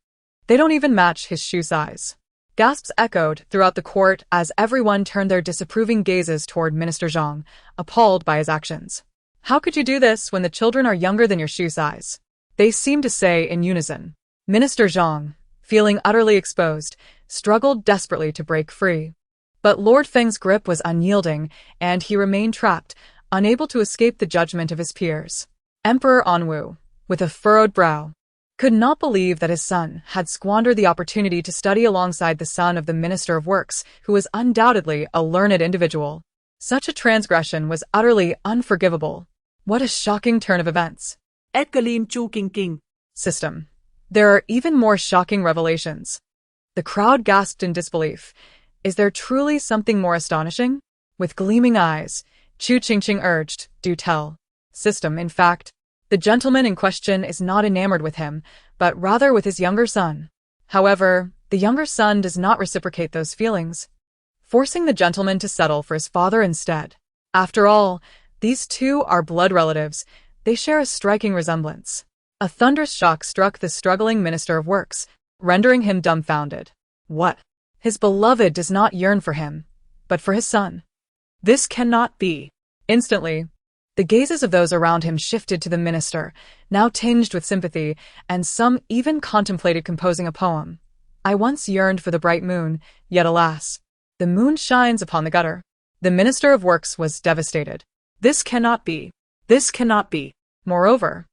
they don't even match his shoe size." Gasps echoed throughout the court as everyone turned their disapproving gazes toward Minister Zhang, appalled by his actions. How could you do this when the children are younger than your shoe size? They seemed to say in unison. Minister Zhang, feeling utterly exposed, struggled desperately to break free. But Lord Feng's grip was unyielding, and he remained trapped, unable to escape the judgment of his peers. Emperor Anwu, with a furrowed brow, could not believe that his son had squandered the opportunity to study alongside the son of the Minister of Works, who was undoubtedly a learned individual. Such a transgression was utterly unforgivable. What a shocking turn of events. Edgarline Chu Qingqing. System. There are even more shocking revelations. The crowd gasped in disbelief. Is there truly something more astonishing? With gleaming eyes, Chu Qingqing urged, do tell. System, in fact, the gentleman in question is not enamored with him, but rather with his younger son. However, the younger son does not reciprocate those feelings, forcing the gentleman to settle for his father instead. After all, these two are blood relatives. They share a striking resemblance. A thunderous shock struck the struggling Minister of Works, rendering him dumbfounded. What? His beloved does not yearn for him, but for his son. This cannot be. Instantly, the gazes of those around him shifted to the minister, now tinged with sympathy, and some even contemplated composing a poem. I once yearned for the bright moon, yet alas, the moon shines upon the gutter. The Minister of Works was devastated. This cannot be. This cannot be. Moreover,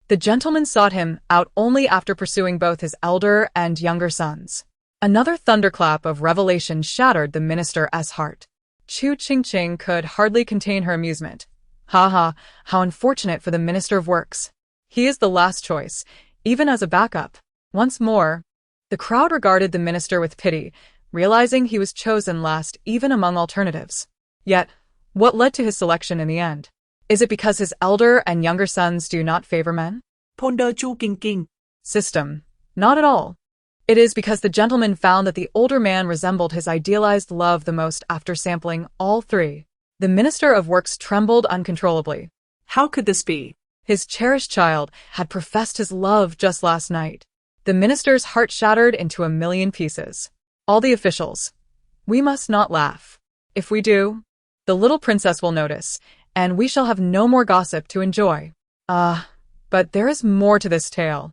the gentleman sought him out only after pursuing both his elder and younger sons. Another thunderclap of revelation shattered the minister's heart. Chu Qingqing could hardly contain her amusement. Ha ha, how unfortunate for the Minister of Works. He is the last choice, even as a backup. Once more, the crowd regarded the minister with pity, realizing he was chosen last even among alternatives. Yet, what led to his selection in the end? Is it because his elder and younger sons do not favor men? Ponder Chu Qingqing. System. Not at all. It is because the gentleman found that the older man resembled his idealized love the most after sampling all three. The Minister of Works trembled uncontrollably. How could this be? His cherished child had professed his love just last night. The minister's heart shattered into a million pieces. All the officials. We must not laugh. If we do, the little princess will notice, and we shall have no more gossip to enjoy. But there is more to this tale.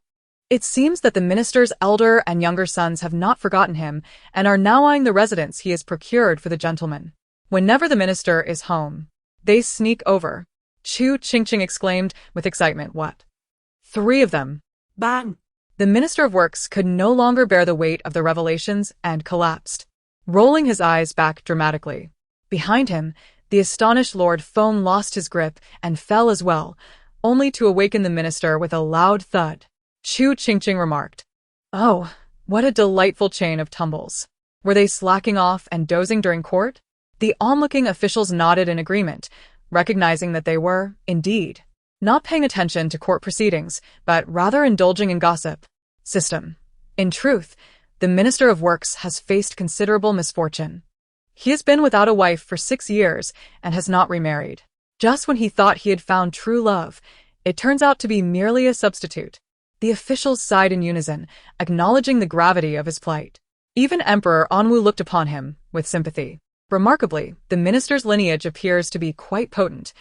It seems that the minister's elder and younger sons have not forgotten him and are now eyeing the residence he has procured for the gentleman. Whenever the minister is home, they sneak over. Chu Qingqing exclaimed with excitement. What? 3 of them. Bang! The Minister of Works could no longer bear the weight of the revelations and collapsed, rolling his eyes back dramatically. Behind him, the astonished Lord Feng lost his grip and fell as well, only to awaken the minister with a loud thud. Chu Qingqing remarked, "Oh, what a delightful chain of tumbles. Were they slacking off and dozing during court?" The onlooking officials nodded in agreement, recognizing that they were, indeed, not paying attention to court proceedings, but rather indulging in gossip. System. In truth, the Minister of Works has faced considerable misfortune. He has been without a wife for 6 years and has not remarried. Just when he thought he had found true love, it turns out to be merely a substitute. The officials sighed in unison, acknowledging the gravity of his plight. Even Emperor Anwu looked upon him with sympathy. Remarkably, the minister's lineage appears to be quite potent,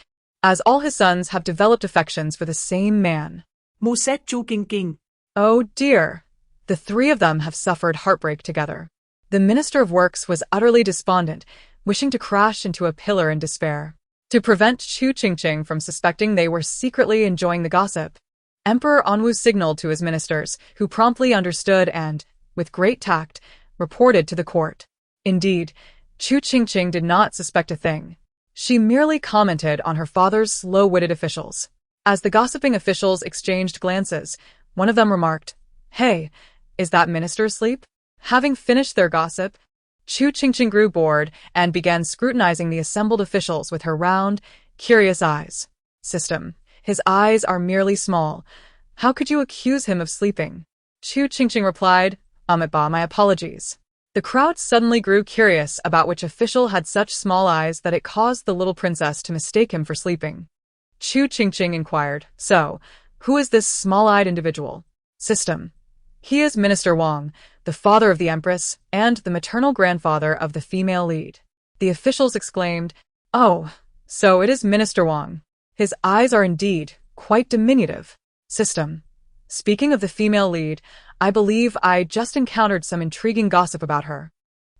as all his sons have developed affections for the same man. Musette Chu Qingqing. Oh dear, the 3 of them have suffered heartbreak together. The Minister of Works was utterly despondent, wishing to crash into a pillar in despair. To prevent Chu Qingqing from suspecting they were secretly enjoying the gossip, Emperor Anwu signaled to his ministers, who promptly understood and, with great tact, reported to the court. Indeed, Chu Qingqing did not suspect a thing. She merely commented on her father's slow-witted officials. As the gossiping officials exchanged glances, one of them remarked, "Hey, is that minister asleep?" Having finished their gossip, Chu Qingqing grew bored and began scrutinizing the assembled officials with her round, curious eyes. System. His eyes are merely small. How could you accuse him of sleeping? Chu Qingqing replied, my apologies." The crowd suddenly grew curious about which official had such small eyes that it caused the little princess to mistake him for sleeping. Chu Qingqing inquired, "So, who is this small-eyed individual?" System. He is Minister Wang, the father of the empress, and the maternal grandfather of the female lead. The officials exclaimed, "Oh, so it is Minister Wang." His eyes are indeed quite diminutive. System. Speaking of the female lead, I believe I just encountered some intriguing gossip about her.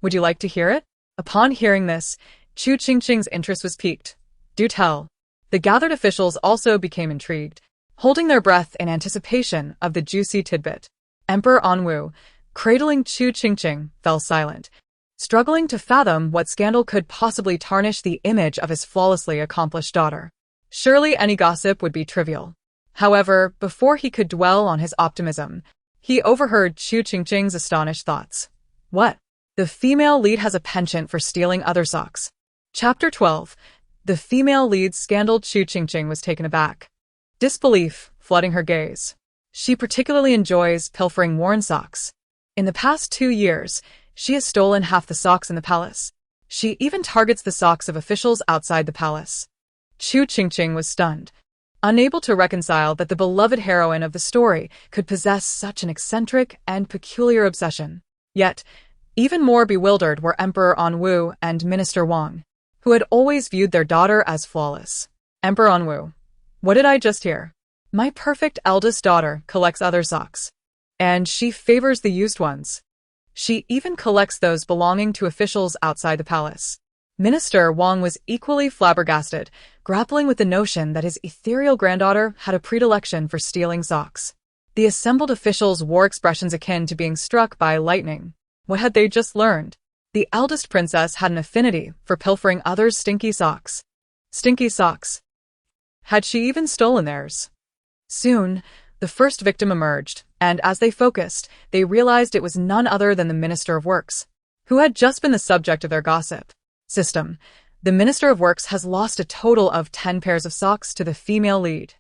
Would you like to hear it? Upon hearing this, Chu Qingqing's interest was piqued. Do tell. The gathered officials also became intrigued, holding their breath in anticipation of the juicy tidbit. Emperor Anwu, cradling Chu Qingqing, fell silent, struggling to fathom what scandal could possibly tarnish the image of his flawlessly accomplished daughter. Surely any gossip would be trivial. However, before he could dwell on his optimism, he overheard Chu Qingqing's astonished thoughts. What? The female lead has a penchant for stealing other socks. Chapter 12. The female lead's scandal. Chu Qingqing was taken aback, disbelief flooding her gaze. She particularly enjoys pilfering worn socks. In the past 2 years, she has stolen half the socks in the palace. She even targets the socks of officials outside the palace. Chu Qingqing was stunned, unable to reconcile that the beloved heroine of the story could possess such an eccentric and peculiar obsession. Yet, even more bewildered were Emperor Anwu and Minister Wang, who had always viewed their daughter as flawless. Emperor Anwu, what did I just hear? My perfect eldest daughter collects other socks, and she favors the used ones. She even collects those belonging to officials outside the palace. Minister Wang was equally flabbergasted, grappling with the notion that his ethereal granddaughter had a predilection for stealing socks. The assembled officials wore expressions akin to being struck by lightning. What had they just learned? The eldest princess had an affinity for pilfering others' stinky socks. Stinky socks. Had she even stolen theirs? Soon, the first victim emerged, and as they focused, they realized it was none other than the Minister of Works, who had just been the subject of their gossip. System. The Minister of Works has lost a total of 10 pairs of socks to the female lead.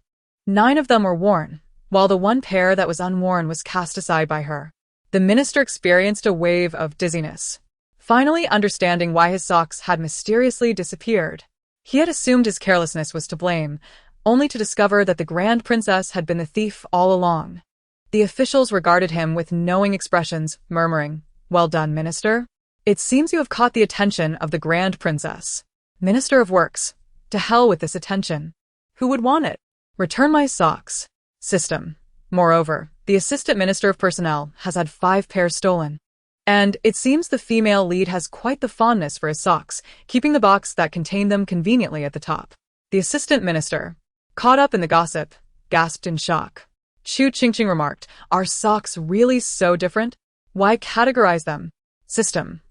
9 of them were worn, while the 1 pair that was unworn was cast aside by her. The minister experienced a wave of dizziness, finally understanding why his socks had mysteriously disappeared. He had assumed his carelessness was to blame, only to discover that the Grand Princess had been the thief all along. The officials regarded him with knowing expressions, murmuring, "Well done, Minister. It seems you have caught the attention of the Grand Princess." Minister of Works. To hell with this attention. Who would want it? Return my socks. System. Moreover, the Assistant Minister of Personnel has had 5 pairs stolen. And it seems the female lead has quite the fondness for his socks, keeping the box that contained them conveniently at the top. The Assistant Minister, caught up in the gossip, gasped in shock. Chu Qingqing remarked, "Are socks really so different? Why categorize them?" System.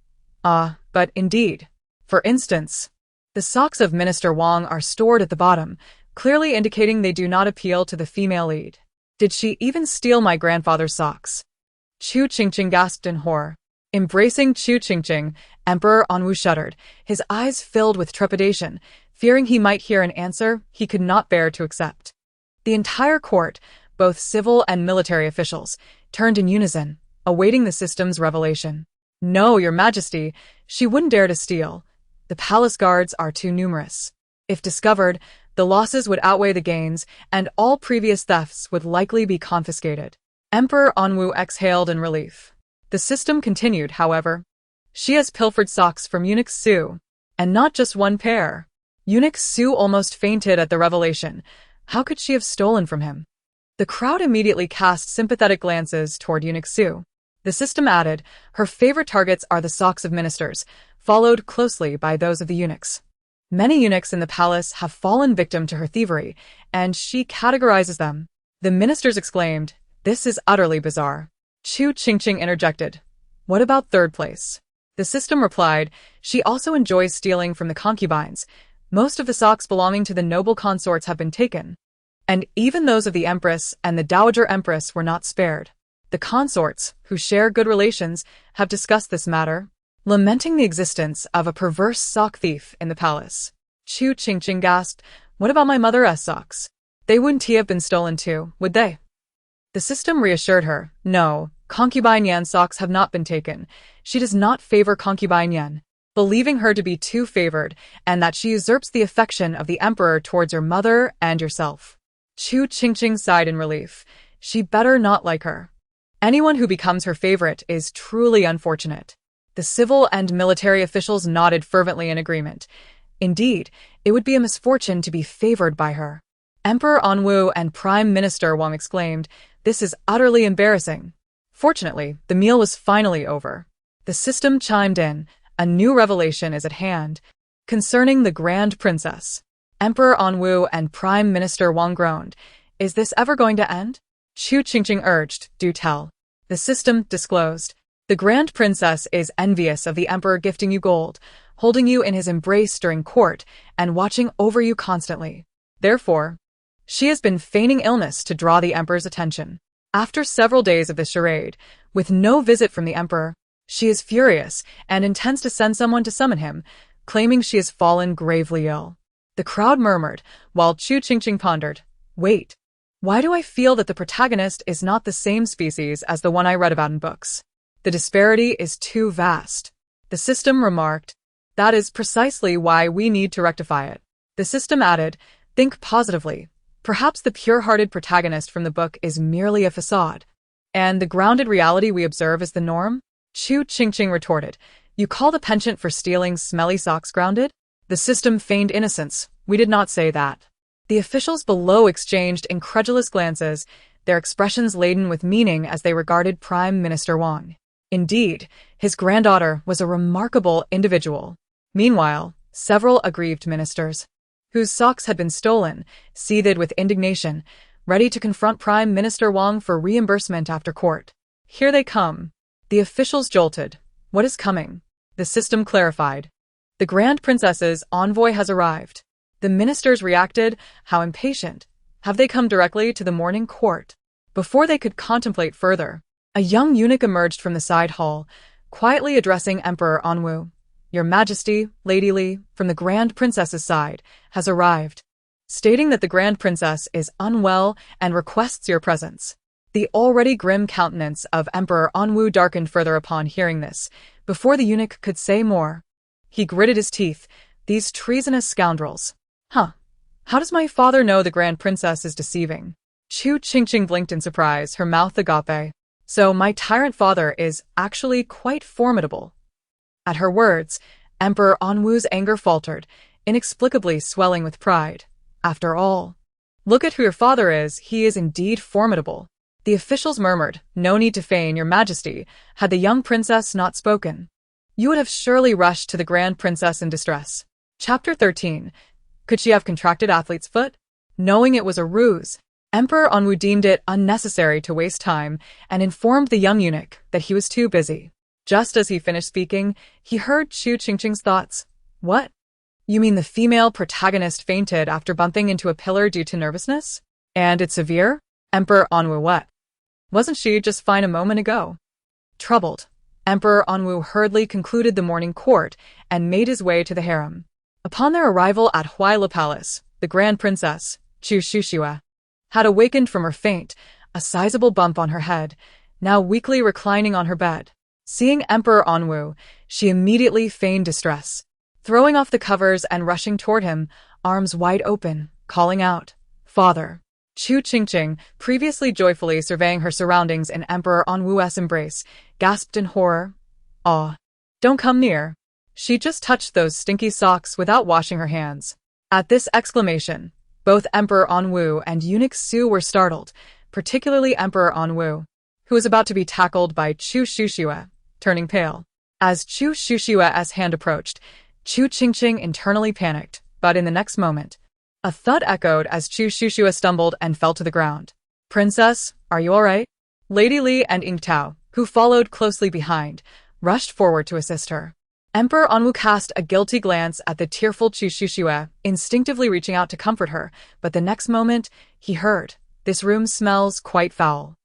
But indeed. For instance, the socks of Minister Wang are stored at the bottom, clearly indicating they do not appeal to the female lead. Did she even steal my grandfather's socks? Chu Qingqing gasped in horror. Embracing Chu Qingqing, Emperor Anwu shuddered, his eyes filled with trepidation, fearing he might hear an answer he could not bear to accept. The entire court, both civil and military officials, turned in unison, awaiting the system's revelation. "No, Your Majesty, she wouldn't dare to steal. The palace guards are too numerous. If discovered, the losses would outweigh the gains, and all previous thefts would likely be confiscated." Emperor Anwu exhaled in relief. The system continued, however. "She has pilfered socks from Eunuch Su, and not just 1 pair. Eunuch Su almost fainted at the revelation. How could she have stolen from him? The crowd immediately cast sympathetic glances toward Eunuch Su. The system added, "Her favorite targets are the socks of ministers, followed closely by those of the eunuchs. Many eunuchs in the palace have fallen victim to her thievery, and she categorizes them." The ministers exclaimed, "This is utterly bizarre." Chu Qingqing interjected, "What about 3rd place?" The system replied, "She also enjoys stealing from the concubines. Most of the socks belonging to the noble consorts have been taken, and even those of the empress and the dowager empress were not spared. The consorts, who share good relations, have discussed this matter, lamenting the existence of a perverse sock thief in the palace." Chu Qingqing gasped, "What about my mother's socks? They wouldn't have been stolen too, would they?" The system reassured her, "No, Concubine Yan's socks have not been taken. She does not favor Concubine Yan, believing her to be too favored, and that she usurps the affection of the emperor towards your mother and yourself." Chu Qingqing sighed in relief. She better not like her. Anyone who becomes her favorite is truly unfortunate. The civil and military officials nodded fervently in agreement. Indeed, it would be a misfortune to be favored by her. Emperor Anwu and Prime Minister Wang exclaimed, "This is utterly embarrassing." Fortunately, the meal was finally over. The system chimed in, "A new revelation is at hand concerning the Grand Princess." Emperor Anwu and Prime Minister Wang groaned, "Is this ever going to end?" Chu Qingqing urged, "Do tell." The system disclosed, "The Grand Princess is envious of the Emperor gifting you gold, holding you in his embrace during court, and watching over you constantly. Therefore, she has been feigning illness to draw the Emperor's attention. After several days of this charade, with no visit from the Emperor, she is furious and intends to send someone to summon him, claiming she has fallen gravely ill." The crowd murmured, while Chu Qingqing pondered, "Wait, why do I feel that the protagonist is not the same species as the one I read about in books? The disparity is too vast." The system remarked, "That is precisely why we need to rectify it." The system added, "Think positively. Perhaps the pure-hearted protagonist from the book is merely a facade, and the grounded reality we observe is the norm." Chu Qingqing retorted, "You call the penchant for stealing smelly socks grounded?" The system feigned innocence. "We did not say that." The officials below exchanged incredulous glances, their expressions laden with meaning as they regarded Prime Minister Wang. Indeed, his granddaughter was a remarkable individual. Meanwhile, several aggrieved ministers, whose socks had been stolen, seethed with indignation, ready to confront Prime Minister Wang for reimbursement after court. "Here they come." The officials jolted. "What is coming?" The system clarified. "The Grand Princess's envoy has arrived." The ministers reacted, "How impatient. Have they come directly to the morning court?" Before they could contemplate further, a young eunuch emerged from the side hall, quietly addressing Emperor Anwu. "Your Majesty, Lady Li, from the Grand Princess's side, has arrived, stating that the Grand Princess is unwell and requests your presence." The already grim countenance of Emperor Anwu darkened further upon hearing this. Before the eunuch could say more, he gritted his teeth. "These treasonous scoundrels. How does my father know the Grand Princess is deceiving?" Chu Qingqing blinked in surprise, her mouth agape. "So my tyrant father is actually quite formidable." At her words, Emperor Anwu's anger faltered, inexplicably swelling with pride. "After all, look at who your father is. He is indeed formidable." The officials murmured, "No need to feign, Your Majesty. Had the young princess not spoken, you would have surely rushed to the Grand Princess in distress." Chapter 13. Could she have contracted athlete's foot? Knowing it was a ruse, Emperor Anwu deemed it unnecessary to waste time and informed the young eunuch that he was too busy. Just as he finished speaking, he heard Chu Qingqing's thoughts. "What? You mean the female protagonist fainted after bumping into a pillar due to nervousness? And it's severe?" Emperor Anwu wept. "Wasn't she just fine a moment ago?" Troubled, Emperor Anwu hurriedly concluded the morning court and made his way to the harem. Upon their arrival at Huaila Palace, the Grand Princess, Chu Qingqing, had awakened from her faint, a sizable bump on her head, now weakly reclining on her bed. Seeing Emperor Anwu, she immediately feigned distress, throwing off the covers and rushing toward him, arms wide open, calling out, "Father!" Chu Qingqing, previously joyfully surveying her surroundings in Emperor Anwu's embrace, gasped in horror. "Aw, don't come near. She just touched those stinky socks without washing her hands." At this exclamation, both Emperor Anwu and Eunuch Su were startled, particularly Emperor Anwu, who was about to be tackled by Chu Qingqing, turning pale. As Chu Qingqing's hand approached, Chu Qingqing internally panicked, but in the next moment, a thud echoed as Chu Qingqing stumbled and fell to the ground. "Princess, are you all right?" Lady Li and Ying Tao, who followed closely behind, rushed forward to assist her. Emperor Anwu cast a guilty glance at the tearful Chu Qingqing, instinctively reaching out to comfort her, but the next moment, he heard, "This room smells quite foul."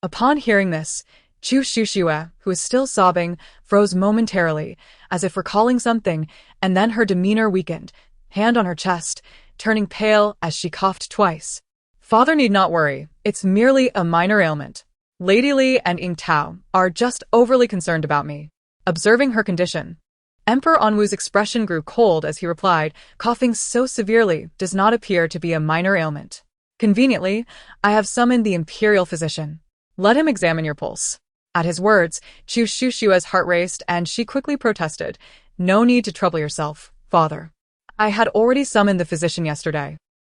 Upon hearing this, Chu Qingqing, who was still sobbing, froze momentarily, as if recalling something, and then her demeanor weakened, hand on her chest, turning pale as she coughed twice. "Father need not worry, it's merely a minor ailment. Lady Li and Ying Tao are just overly concerned about me." Observing her condition, Emperor Anwu's expression grew cold as he replied, "Coughing so severely does not appear to be a minor ailment. Conveniently, I have summoned the imperial physician. Let him examine your pulse." At his words, Chu Qingqing's heart raced and she quickly protested, "No need to trouble yourself, father. I had already summoned the physician yesterday.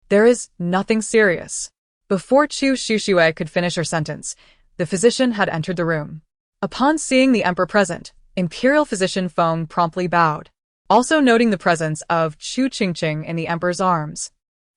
There is nothing serious. Before Chu Qingqing could finish her sentence, the physician had entered the room. Upon seeing the emperor present, imperial physician Feng promptly bowed, also noting the presence of Chu Qingqing in the emperor's arms.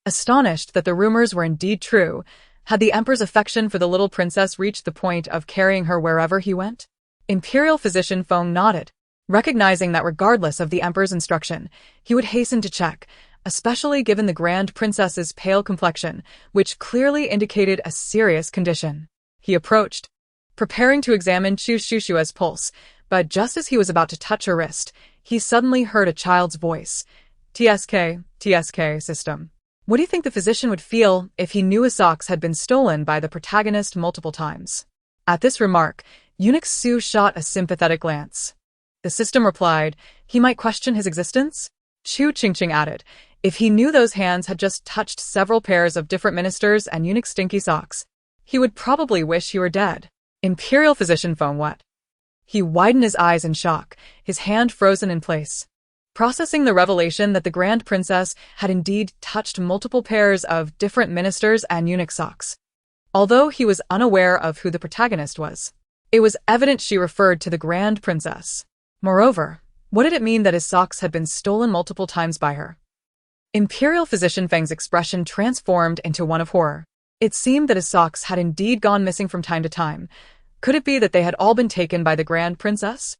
Astonished that the rumors were indeed true, had the emperor's affection for the little princess reached the point of carrying her wherever he went? Imperial physician Feng nodded, recognizing that regardless of the emperor's instruction, he would hasten to check, especially given the grand princess's pale complexion, which clearly indicated a serious condition. He approached, preparing to examine Chu Qingqing's pulse, but just as he was about to touch her wrist, he suddenly heard a child's voice. TSK system. What do you think the physician would feel if he knew his socks had been stolen by the protagonist multiple times? At this remark, Eunuch Su shot a sympathetic glance. The system replied, he might question his existence? Chu Qingqing added, if he knew those hands had just touched several pairs of different ministers and eunuch stinky socks, he would probably wish he were dead. Imperial physician Feng what? He widened his eyes in shock, his hand frozen in place, processing the revelation that the grand princess had indeed touched multiple pairs of different ministers and eunuch socks. Although he was unaware of who the protagonist was, it was evident she referred to the grand princess. Moreover, what did it mean that his socks had been stolen multiple times by her? Imperial physician Feng's expression transformed into one of horror. It seemed that his socks had indeed gone missing from time to time. Could it be that they had all been taken by the grand princess?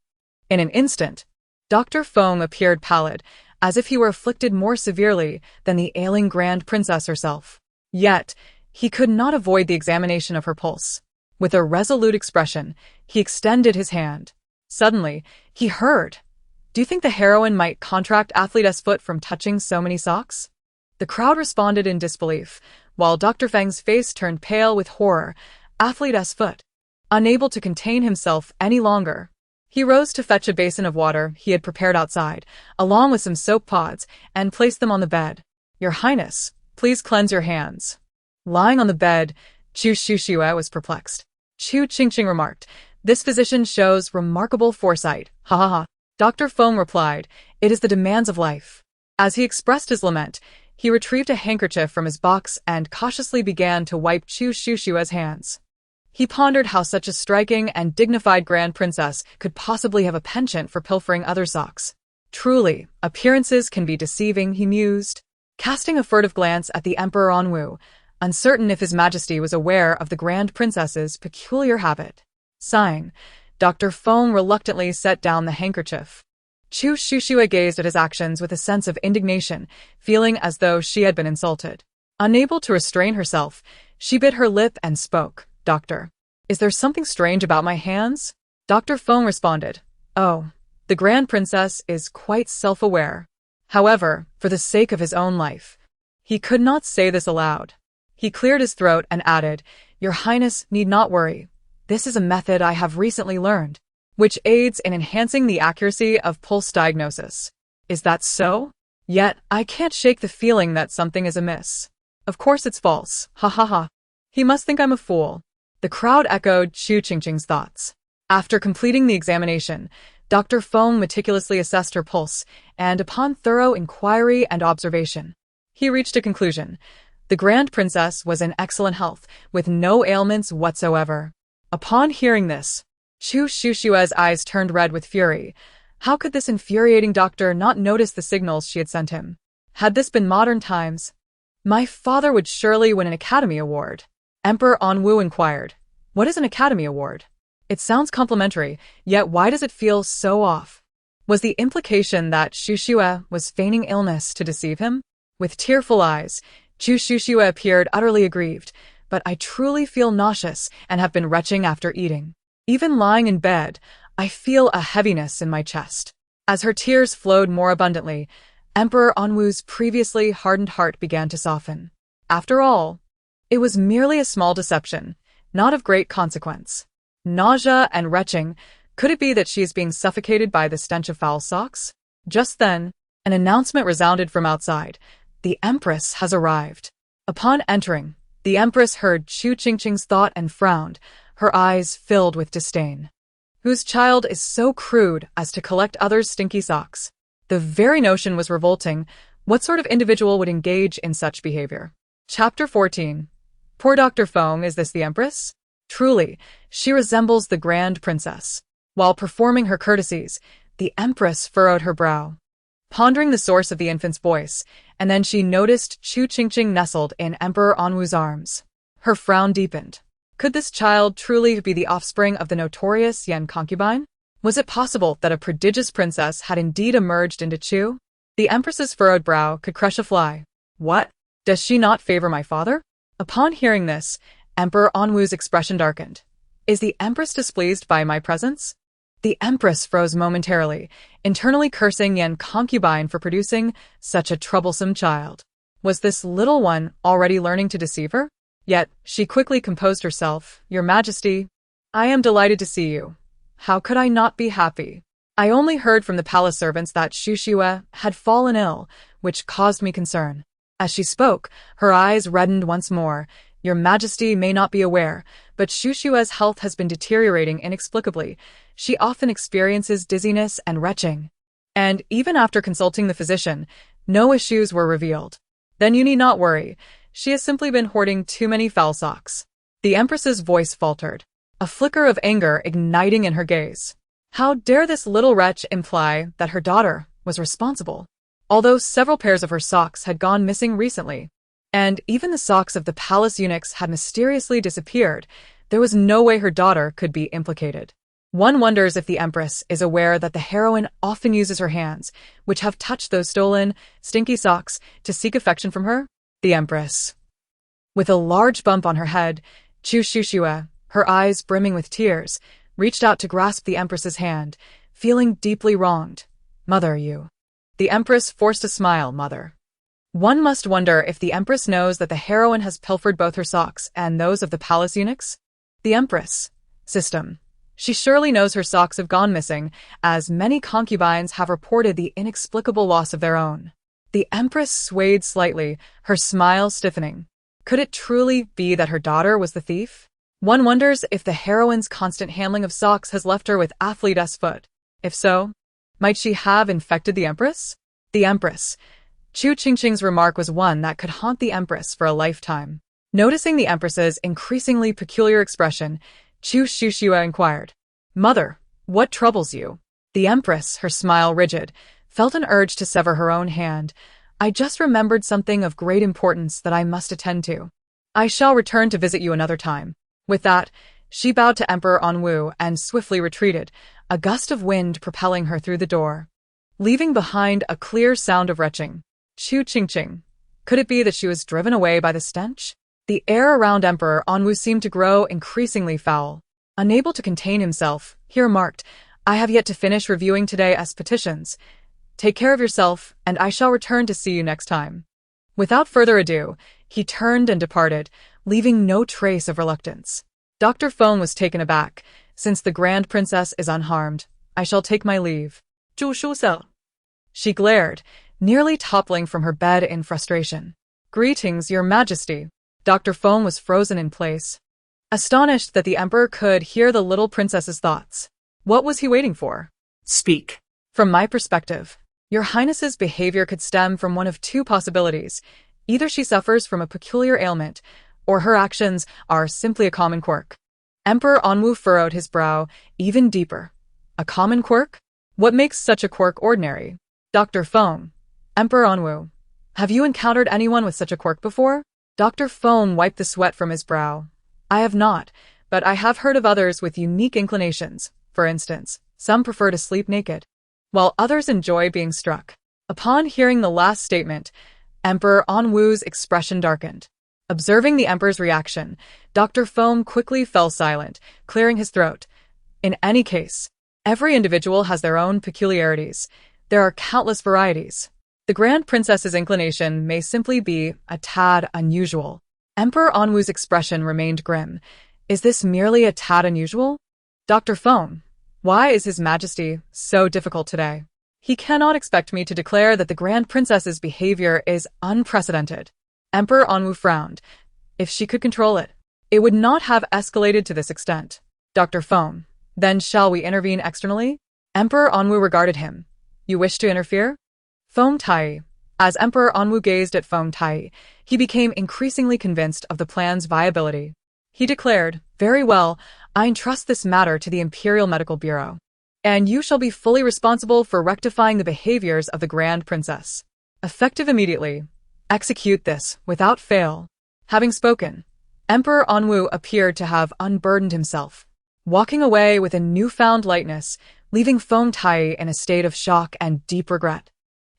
In an instant, Dr. Feng appeared pallid, as if he were afflicted more severely than the ailing grand princess herself. Yet, he could not avoid the examination of her pulse. With a resolute expression, he extended his hand. Suddenly, he heard, "Do you think the heroine might contract athlete's foot from touching so many socks?" The crowd responded in disbelief, while Dr. Feng's face turned pale with horror. Athlete's foot. Unable to contain himself any longer, he rose to fetch a basin of water he had prepared outside, along with some soap pods, and placed them on the bed. "Your Highness, please cleanse your hands." Lying on the bed, Chu Qingqing was perplexed. Chu Qingqing remarked, "This physician shows remarkable foresight. Ha ha ha." Dr. Feng replied, "It is the demands of life." As he expressed his lament, he retrieved a handkerchief from his box and cautiously began to wipe Chu Qingqing's hands. He pondered how such a striking and dignified grand princess could possibly have a penchant for pilfering other socks. Truly, appearances can be deceiving, he mused, casting a furtive glance at the Emperor Anwu, uncertain if His Majesty was aware of the grand princess's peculiar habit. Sighing, Dr. Feng reluctantly set down the handkerchief. Chu Qingqing gazed at his actions with a sense of indignation, feeling as though she had been insulted. Unable to restrain herself, she bit her lip and spoke. "Doctor, is there something strange about my hands?" Dr. Feng responded, "Oh, the grand princess is quite self-aware." However, for the sake of his own life, he could not say this aloud. He cleared his throat and added, "Your Highness need not worry. This is a method I have recently learned, which aids in enhancing the accuracy of pulse diagnosis." "Is that so? Yet, I can't shake the feeling that something is amiss." "Of course it's false. Ha ha ha. He must think I'm a fool." The crowd echoed Chu Qingqing's thoughts. After completing the examination, Dr. Feng meticulously assessed her pulse, and upon thorough inquiry and observation, he reached a conclusion. The grand princess was in excellent health, with no ailments whatsoever. Upon hearing this, Chu Qingqing's eyes turned red with fury. How could this infuriating doctor not notice the signals she had sent him? Had this been modern times, my father would surely win an Academy Award. Emperor Anwu inquired, "What is an Academy Award? It sounds complimentary, yet why does it feel so off?" Was the implication that Chu Qingqing was feigning illness to deceive him? With tearful eyes, Chu Qingqing appeared utterly aggrieved. "But I truly feel nauseous and have been retching after eating. Even lying in bed, I feel a heaviness in my chest." As her tears flowed more abundantly, Emperor Anwu's previously hardened heart began to soften. After all, it was merely a small deception, not of great consequence. Nausea and retching, could it be that she is being suffocated by the stench of foul socks? Just then, an announcement resounded from outside. "The Empress has arrived." Upon entering, the Empress heard Chu Qingqing's thought and frowned, her eyes filled with disdain. Whose child is so crude as to collect others' stinky socks? The very notion was revolting. What sort of individual would engage in such behavior? Chapter 14. Poor Dr. Feng, is this the empress? Truly, she resembles the grand princess. While performing her courtesies, the empress furrowed her brow, pondering the source of the infant's voice, and then she noticed Chu Qingqing nestled in Emperor Anwu's arms. Her frown deepened. Could this child truly be the offspring of the notorious Yan concubine? Was it possible that a prodigious princess had indeed emerged into Chu? The empress's furrowed brow could crush a fly. What? Does she not favor my father? Upon hearing this, Emperor Anwu's expression darkened. Is the empress displeased by my presence? The empress froze momentarily, internally cursing Yan concubine for producing such a troublesome child. Was this little one already learning to deceive her? Yet, she quickly composed herself. Your Majesty, I am delighted to see you. How could I not be happy? I only heard from the palace servants that Xu Xue had fallen ill, which caused me concern. As she spoke, her eyes reddened once more. Your Majesty may not be aware, but Xu Xue's health has been deteriorating inexplicably. She often experiences dizziness and retching. And even after consulting the physician, no issues were revealed. Then you need not worry. She has simply been hoarding too many foul socks. The empress's voice faltered, a flicker of anger igniting in her gaze. How dare this little wretch imply that her daughter was responsible? Although several pairs of her socks had gone missing recently, and even the socks of the palace eunuchs had mysteriously disappeared, there was no way her daughter could be implicated. One wonders if the empress is aware that the heroine often uses her hands, which have touched those stolen, stinky socks, to seek affection from her. The empress. With a large bump on her head, Chu Xue, her eyes brimming with tears, reached out to grasp the empress's hand, feeling deeply wronged. Mother, you. The empress forced a smile. Mother. One must wonder if the empress knows that the heroine has pilfered both her socks and those of the palace eunuchs. The empress. System. She surely knows her socks have gone missing, as many concubines have reported the inexplicable loss of their own. The empress swayed slightly, her smile stiffening. Could it truly be that her daughter was the thief? One wonders if the heroine's constant handling of socks has left her with athlete's foot. If so, might she have infected the empress? The empress. Chu Qingqing's remark was one that could haunt the empress for a lifetime. Noticing the empress's increasingly peculiar expression, Chu Xue inquired, Mother, what troubles you? The empress, her smile rigid, felt an urge to sever her own hand. I just remembered something of great importance that I must attend to. I shall return to visit you another time. With that, she bowed to Emperor Anwu and swiftly retreated, a gust of wind propelling her through the door, leaving behind a clear sound of retching. Chu Qingqing. Could it be that she was driven away by the stench? The air around Emperor Anwu seemed to grow increasingly foul. Unable to contain himself, he remarked, I have yet to finish reviewing today's petitions. Take care of yourself, and I shall return to see you next time. Without further adu, he turned and departed, leaving no trace of reluctance. Dr. Feng was taken aback. Since the Grand Princess is unharmed, I shall take my leave. Chu Shuse. She glared, nearly toppling from her bed in frustration. Greetings, Your Majesty. Dr. Feng was frozen in place, astonished that the Emperor could hear the little princess's thoughts. What was he waiting for? Speak. From my perspective, Your Highness's behavior could stem from one of two possibilities. Either she suffers from a peculiar ailment, or her actions are simply a common quirk. Emperor Anwu furrowed his brow even deeper. A common quirk? What makes such a quirk ordinary? Dr. Feng. Emperor Anwu. Have you encountered anyone with such a quirk before? Dr. Feng wiped the sweat from his brow. I have not, but I have heard of others with unique inclinations. For instance, some prefer to sleep naked, while others enjoy being struck. Upon hearing the last statement, Emperor Anwu's expression darkened. Observing the Emperor's reaction, Dr. Feng quickly fell silent, clearing his throat. In any case, every individual has their own peculiarities. There are countless varieties. The Grand Princess's inclination may simply be a tad unusual. Emperor Anwu's expression remained grim. Is this merely a tad unusual? Dr. Feng. Why is His Majesty so difficult today? He cannot expect me to declare that the Grand Princess's behavior is unprecedented. Emperor Anwu frowned. If she could control it, it would not have escalated to this extent. Dr. Feng. Then shall we intervene externally? Emperor Anwu regarded him. You wish to interfere? Feng Tai. As Emperor Anwu gazed at Feng Tai, he became increasingly convinced of the plan's viability. He declared, "Very well, I entrust this matter to the Imperial Medical Bureau, and you shall be fully responsible for rectifying the behaviors of the Grand Princess. Effective immediately. Execute this, without fail." Having spoken, Emperor Anwu appeared to have unburdened himself, walking away with a newfound lightness, leaving Feng Tai in a state of shock and deep regret.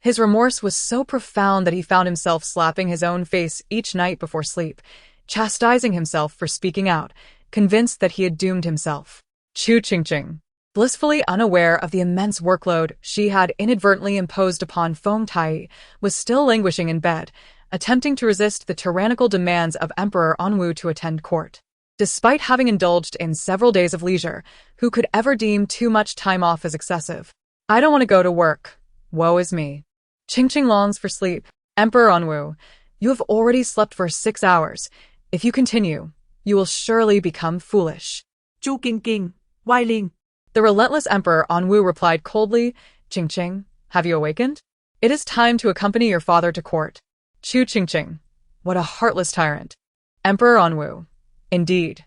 His remorse was so profound that he found himself slapping his own face each night before sleep, chastising himself for speaking out, convinced that he had doomed himself. Chu Qingqing, blissfully unaware of the immense workload she had inadvertently imposed upon Feng Tai, was still languishing in bed, attempting to resist the tyrannical demands of Emperor Anwu to attend court. Despite having indulged in several days of leisure, who could ever deem too much time off as excessive? "I don't want to go to work. Woe is me." Qingqing longs for sleep. "Emperor Anwu, you have already slept for 6 hours. If you continue, you will surely become foolish." Chu Qingqing, Wai Ling. The relentless Emperor Anwu replied coldly, "Qingqing, have you awakened? It is time to accompany your father to court." Chu Qingqing, what a heartless tyrant. Emperor Anwu, indeed.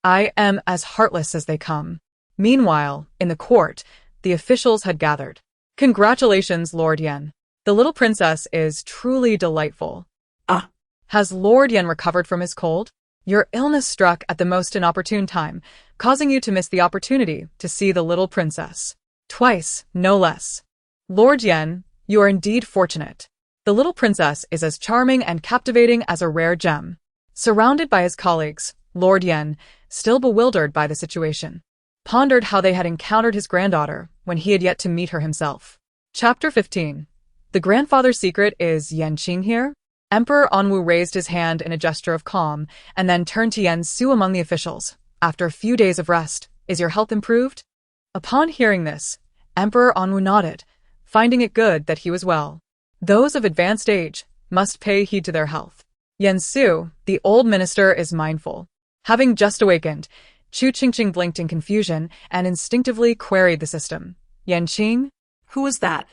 I am as heartless as they come. Meanwhile, in the court, the officials had gathered. "Congratulations, Lord Yen. The little princess is truly delightful." Ah. "Has Lord Yen recovered from his cold? Your illness struck at the most inopportune time, causing you to miss the opportunity to see the little princess. Twice, no less. Lord Yen, you are indeed fortunate. The little princess is as charming and captivating as a rare gem." Surrounded by his colleagues, Lord Yen, still bewildered by the situation, pondered how they had encountered his granddaughter when he had yet to meet her himself. Chapter 15. The grandfather's secret is Yen Qing here? Emperor Anwu raised his hand in a gesture of calm, and then turned to Yen Su among the officials. "After a few days of rest, is your health improved?" Upon hearing this, Emperor Anwu nodded, finding it good that he was well. Those of advanced age must pay heed to their health. Yen Su, the old minister, is mindful. Having just awakened, Chu Qingqing blinked in confusion and instinctively queried the system. "Yen Qing?" Who was that?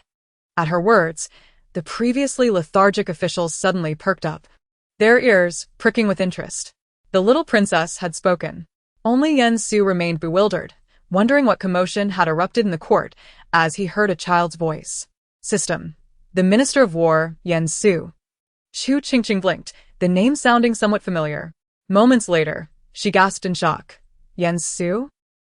At her words, the previously lethargic officials suddenly perked up, their ears pricking with interest. The little princess had spoken. Only Yen Su remained bewildered, wondering what commotion had erupted in the court as he heard a child's voice. "System. The Minister of War, Yen Su." Chu Qingqing blinked, the name sounding somewhat familiar. Moments later, she gasped in shock. "Yen Su?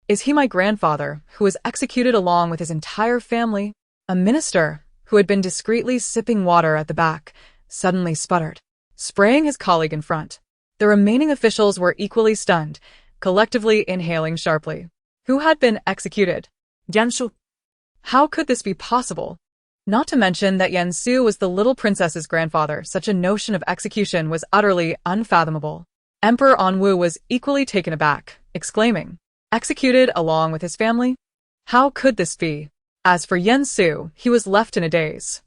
Is he my grandfather, who was executed along with his entire family?" A minister, who had been discreetly sipping water at the back, suddenly sputtered, spraying his colleague in front. The remaining officials were equally stunned, collectively inhaling sharply. Who had been executed? Yen Su. How could this be possible? Not to mention that Yen Su was the little princess's grandfather. Such a notion of execution was utterly unfathomable. Emperor Anwu was equally taken aback, exclaiming, "Executed along with his family? How could this be?" As for Yen Su, he was left in a daze.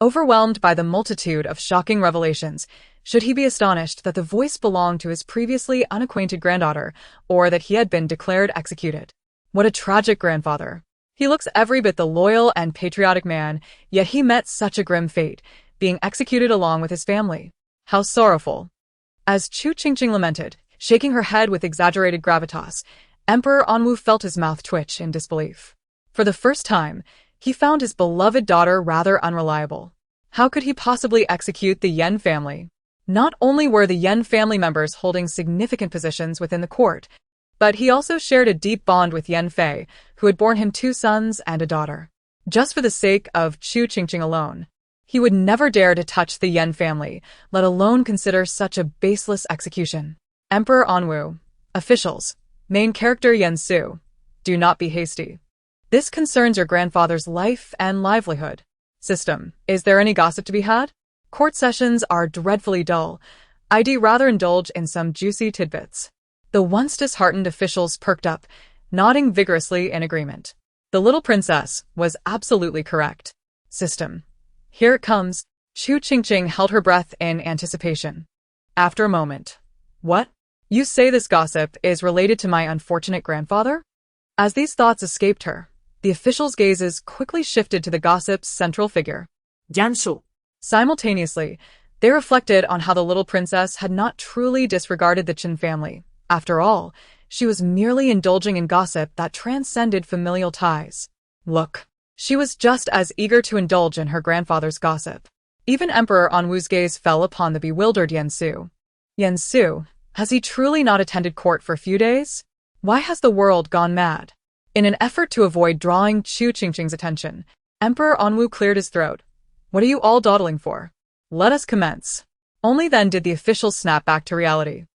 Overwhelmed by the multitude of shocking revelations, should he be astonished that the voice belonged to his previously unacquainted granddaughter, or that he had been declared executed? What a tragic grandfather. He looks every bit the loyal and patriotic man, yet he met such a grim fate, being executed along with his family. How sorrowful. As Chu Qingqing lamented, shaking her head with exaggerated gravitas, Emperor Anwu felt his mouth twitch in disbelief. For the first time, he found his beloved daughter rather unreliable. How could he possibly execute the Yen family? Not only were the Yen family members holding significant positions within the court, but he also shared a deep bond with Yen Fei, who had borne him 2 sons and a daughter. Just for the sake of Chu Qingqing alone, he would never dare to touch the Yen family, let alone consider such a baseless execution. Emperor Anwu, officials, main character Yen Su, do not be hasty. This concerns your grandfather's life and livelihood. System, is there any gossip to be had? Court sessions are dreadfully dull. I'd rather indulge in some juicy tidbits. The once disheartened officials perked up, nodding vigorously in agreement. The little princess was absolutely correct. System. Here it comes. Chu Qingqing held her breath in anticipation. After a moment. What? You say this gossip is related to my unfortunate grandfather? As these thoughts escaped her, the officials' gazes quickly shifted to the gossip's central figure. Yen Su. Simultaneously, they reflected on how the little princess had not truly disregarded the Qin family. After all, she was merely indulging in gossip that transcended familial ties. Look, she was just as eager to indulge in her grandfather's gossip. Even Emperor Anwu's gaze fell upon the bewildered Yen Su. Yen Su, has he truly not attended court for a few days? Why has the world gone mad? In an effort to avoid drawing Chu Qingqing's attention, Emperor Anwu cleared his throat. What are you all dawdling for? Let us commence. Only then did the officials snap back to reality,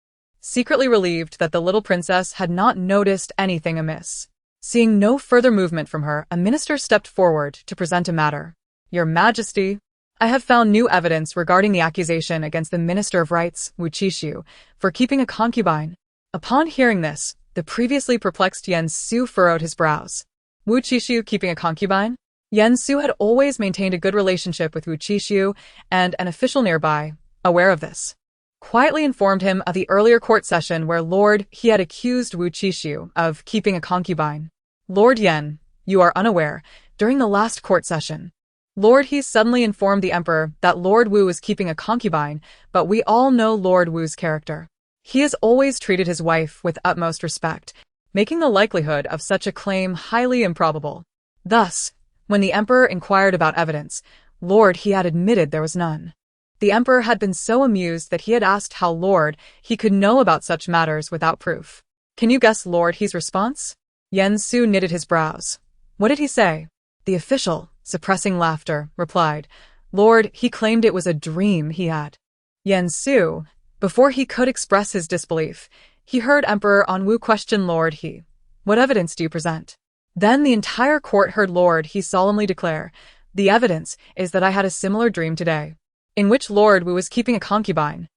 secretly relieved that the little princess had not noticed anything amiss. Seeing no further movement from her, a minister stepped forward to present a matter. Your Majesty, I have found new evidence regarding the accusation against the Minister of Rights, Wu Qishu, for keeping a concubine. Upon hearing this, the previously perplexed Yen Su furrowed his brows. Wu Qishu keeping a concubine? Yen Su had always maintained a good relationship with Wu Qishu, and an official nearby, aware of this, quietly informed him of the earlier court session where he had accused Wu Qishu of keeping a concubine. Lord Yen, you are unaware, during the last court session, Lord He suddenly informed the emperor that Lord Wu was keeping a concubine, but we all know Lord Wu's character. He has always treated his wife with utmost respect, making the likelihood of such a claim highly improbable. Thus, when the emperor inquired about evidence, Lord He had admitted there was none. The emperor had been so amused that he had asked how Lord He could know about such matters without proof. Can you guess Lord He's response? Yen Su knitted his brows. What did he say? The official, suppressing laughter, replied, Lord He claimed it was a dream he had. Yen Su, before he could express his disbelief, he heard Emperor Anwu question Lord He. What evidence do you present? Then the entire court heard Lord He solemnly declare, the evidence is that I had a similar dream today, in which Lord Wu was keeping a concubine.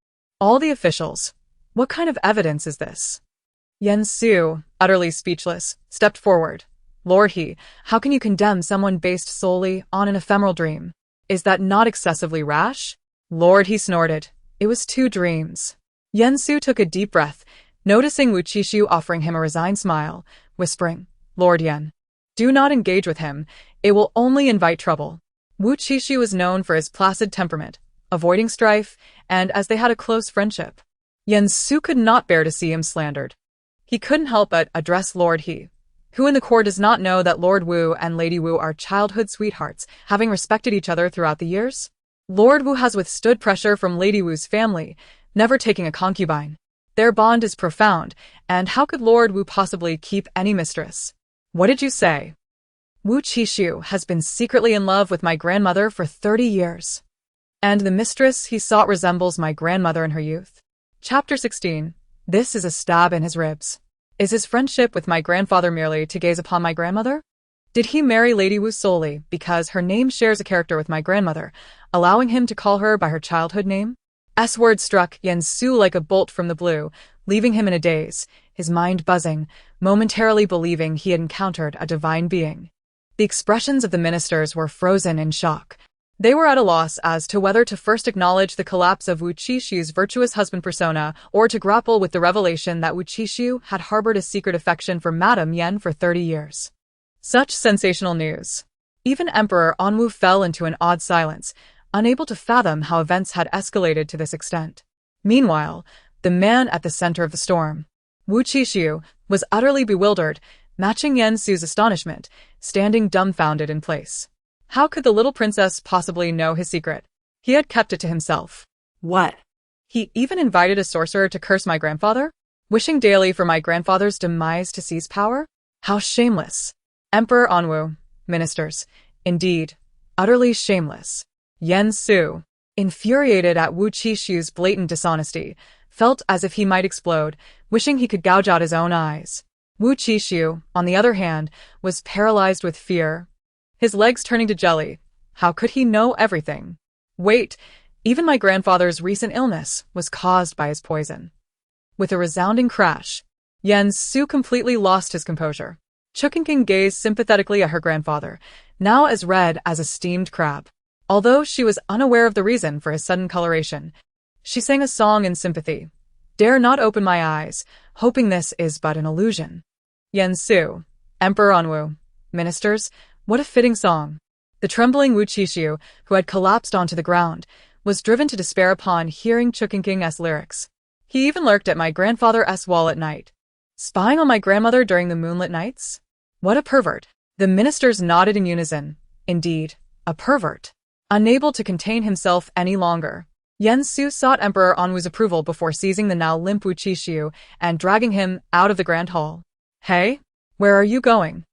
All the officials, what kind of evidence is this? Yen Su, utterly speechless, stepped forward. Lord He, how can you condemn someone based solely on an ephemeral dream? Is that not excessively rash? Lord He snorted. It was 2 dreams. Yen Su took a deep breath, noticing Wu Qishu offering him a resigned smile, whispering, Lord Yen, do not engage with him, it will only invite trouble. Wu Qishu was known for his placid temperament, avoiding strife, and as they had a close friendship, Yen Su could not bear to see him slandered. He couldn't help but address Lord He. Who in the court does not know that Lord Wu and Lady Wu are childhood sweethearts, having respected each other throughout the years? Lord Wu has withstood pressure from Lady Wu's family, never taking a concubine. Their bond is profound, and how could Lord Wu possibly keep any mistress? What did you say? Wu Qishu has been secretly in love with my grandmother for 30 years. And the mistress he sought resembles my grandmother in her youth. Chapter 16. This is a stab in his ribs. Is his friendship with my grandfather merely to gaze upon my grandmother? Did he marry Lady Wu solely because her name shares a character with my grandmother, allowing him to call her by her childhood name? S word struck Yen Su like a bolt from the blue, leaving him in a daze, his mind buzzing, momentarily believing he had encountered a divine being. The expressions of the ministers were frozen in shock. They were at a loss as to whether to first acknowledge the collapse of Wu Qishu's virtuous husband persona or to grapple with the revelation that Wu Qishu had harbored a secret affection for Madame Yen for 30 years. Such sensational news. Even Emperor Anwu fell into an odd silence, unable to fathom how events had escalated to this extent. Meanwhile, the man at the center of the storm, Wu Qishu, was utterly bewildered, matching Yen Su's astonishment, standing dumbfounded in place. How could the little princess possibly know his secret? He had kept it to himself. What? He even invited a sorcerer to curse my grandfather? Wishing daily for my grandfather's demise to seize power? How shameless. Emperor Anwu, ministers, indeed, utterly shameless. Yen Su, infuriated at Wu Qishu's blatant dishonesty, felt as if he might explode, wishing he could gouge out his own eyes. Wu Qishu, on the other hand, was paralyzed with fear, his legs turning to jelly. How could he know everything? Wait, even my grandfather's recent illness was caused by his poison. With a resounding crash, Yen Su completely lost his composure. Chu Qingqing gazed sympathetically at her grandfather, now as red as a steamed crab. Although she was unaware of the reason for his sudden coloration, she sang a song in sympathy. Dare not open my eyes, hoping this is but an illusion. Yen Su, Emperor Anwu, ministers, what a fitting song. The trembling Wu Qixu, who had collapsed onto the ground, was driven to despair upon hearing Chu Qingqing's lyrics. He even lurked at my grandfather's wall at night. Spying on my grandmother during the moonlit nights? What a pervert. The ministers nodded in unison. Indeed, a pervert. Unable to contain himself any longer, Yan Su sought Emperor Anwu's approval before seizing the now limp Wu Qixu and dragging him out of the grand hall. Hey? Where are you going?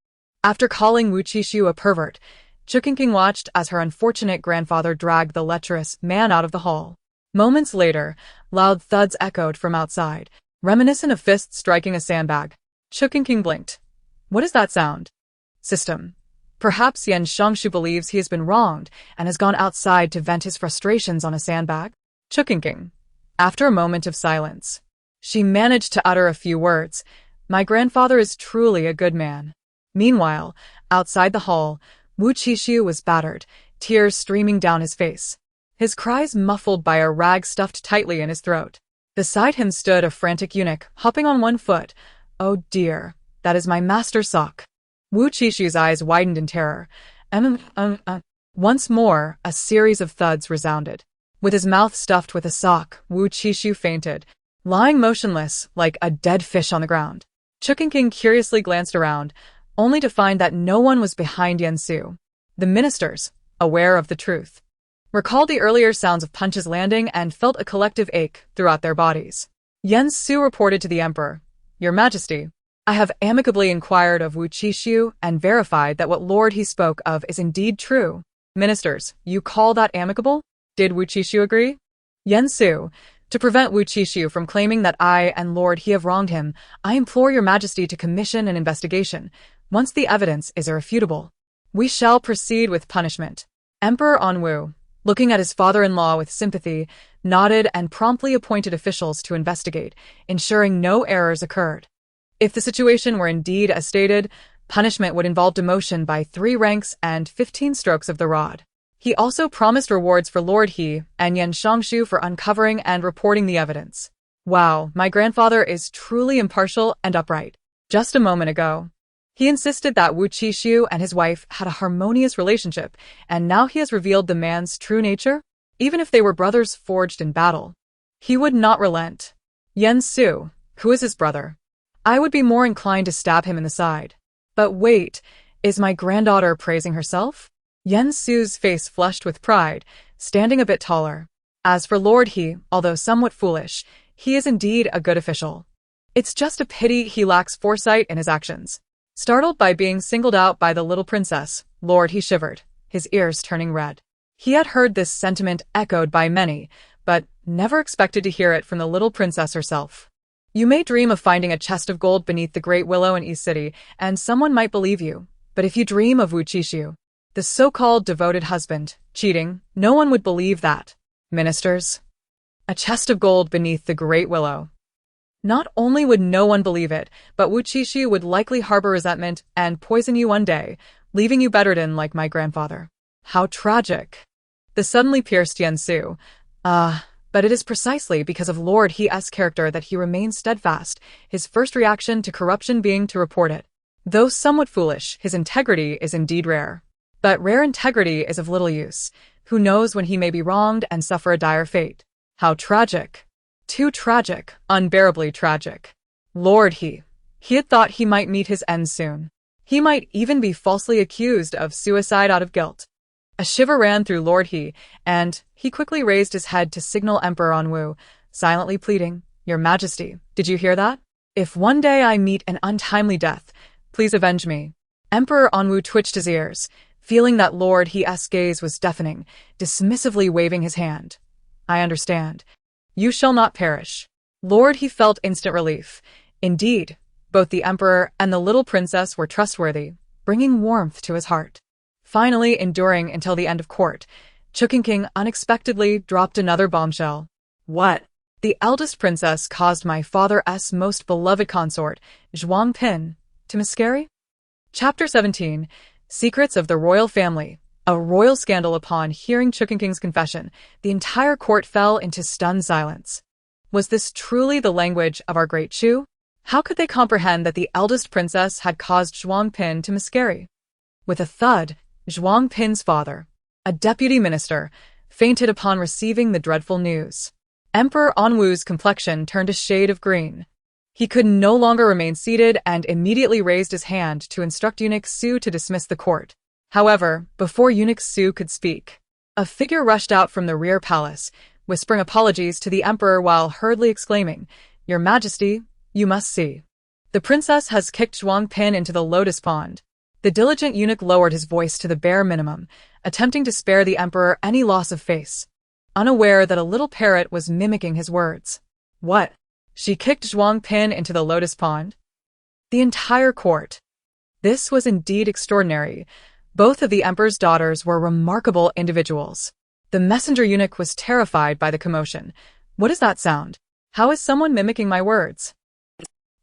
After calling Wu Qixu a pervert, Chu Qingqing watched as her unfortunate grandfather dragged the lecherous man out of the hall. Moments later, loud thuds echoed from outside, reminiscent of fists striking a sandbag. Chu Qingqing blinked. What is that sound? System. Perhaps Yan Xiangshu believes he has been wronged and has gone outside to vent his frustrations on a sandbag. Chu Qingqing. After a moment of silence, she managed to utter a few words. My grandfather is truly a good man. Meanwhile, outside the hall, Wu Qixu was battered, tears streaming down his face. His cries muffled by a rag stuffed tightly in his throat. Beside him stood a frantic eunuch, hopping on one foot. Oh dear, that is my master's sock. Wu Qixu's eyes widened in terror. Once more, a series of thuds resounded. With his mouth stuffed with a sock, Wu Qixu fainted, lying motionless like a dead fish on the ground. Chu Qingqing curiously glanced around, only to find that no one was behind Yan Su. The ministers, aware of the truth, recalled the earlier sounds of punches landing and felt a collective ache throughout their bodies. Yan Su reported to the emperor, Your Majesty, I have amicably inquired of Wu Qixu and verified that what lord he spoke of is indeed true. Ministers, you call that amicable? Did Wu Qixu agree? Yan Su, to prevent Wu Qixu from claiming that I and lord he have wronged him, I implore your majesty to commission an investigation. Once the evidence is irrefutable, we shall proceed with punishment. Emperor Anwu, looking at his father-in-law with sympathy, nodded and promptly appointed officials to investigate, ensuring no errors occurred. If the situation were indeed as stated, punishment would involve demotion by 3 ranks and 15 strokes of the rod. He also promised rewards for Lord He and Yan Xiangshu for uncovering and reporting the evidence. Wow, my grandfather is truly impartial and upright. Just a moment ago, he insisted that Wu Qixu and his wife had a harmonious relationship, and now he has revealed the man's true nature? Even if they were brothers forged in battle, he would not relent. Yan Su, who is his brother? I would be more inclined to stab him in the side. But wait, is my granddaughter praising herself? Yan Su's face flushed with pride, standing a bit taller. As for Lord He, although somewhat foolish, he is indeed a good official. It's just a pity he lacks foresight in his actions. Startled by being singled out by the little princess, Lord He shivered, his ears turning red. He had heard this sentiment echoed by many, but never expected to hear it from the little princess herself. You may dream of finding a chest of gold beneath the great willow in East City, and someone might believe you. But if you dream of Wu Qixu, the so-called devoted husband, cheating, no one would believe that. Ministers? A chest of gold beneath the great willow. Not only would no one believe it, but Wu Qixu would likely harbor resentment and poison you one day, leaving you bedridden like my grandfather. How tragic. This suddenly pierced Yan Su. But it is precisely because of Lord He's character that he remains steadfast, his first reaction to corruption being to report it. Though somewhat foolish, his integrity is indeed rare. But rare integrity is of little use. Who knows when he may be wronged and suffer a dire fate? How tragic. Too tragic, unbearably tragic. Lord He had thought he might meet his end soon. He might even be falsely accused of suicide out of guilt. A shiver ran through Lord He, and he quickly raised his head to signal Emperor Anwu, silently pleading, Your Majesty, did you hear that? If one day I meet an untimely death, please avenge me. Emperor Anwu twitched his ears, feeling that Lord He's gaze was deafening, dismissively waving his hand. I understand. You shall not perish. Lord He felt instant relief. Indeed, both the emperor and the little princess were trustworthy, bringing warmth to his heart. Finally, enduring until the end of court, Chu Qingqing unexpectedly dropped another bombshell. What? The eldest princess caused my father's most beloved consort, Zhuang Pin, to miscarry? Chapter 17, Secrets of the Royal Family. A royal scandal. Upon hearing Chu Qingqing's confession, the entire court fell into stunned silence. Was this truly the language of our great Chu? How could they comprehend that the eldest princess had caused Zhuang Pin to miscarry? With a thud, Zhuang Pin's father, a deputy minister, fainted upon receiving the dreadful news. Emperor Anwu's complexion turned a shade of green. He could no longer remain seated and immediately raised his hand to instruct eunuch Su to dismiss the court. However, before eunuch Su could speak, a figure rushed out from the rear palace, whispering apologies to the emperor while hurriedly exclaiming, "Your Majesty, you must see. The princess has kicked Zhuang Pin into the lotus pond." The diligent eunuch lowered his voice to the bare minimum, attempting to spare the emperor any loss of face, unaware that a little parrot was mimicking his words. What? She kicked Zhuang Pin into the lotus pond? The entire court. This was indeed extraordinary. Both of the emperor's daughters were remarkable individuals. The messenger eunuch was terrified by the commotion. What is that sound? How is someone mimicking my words?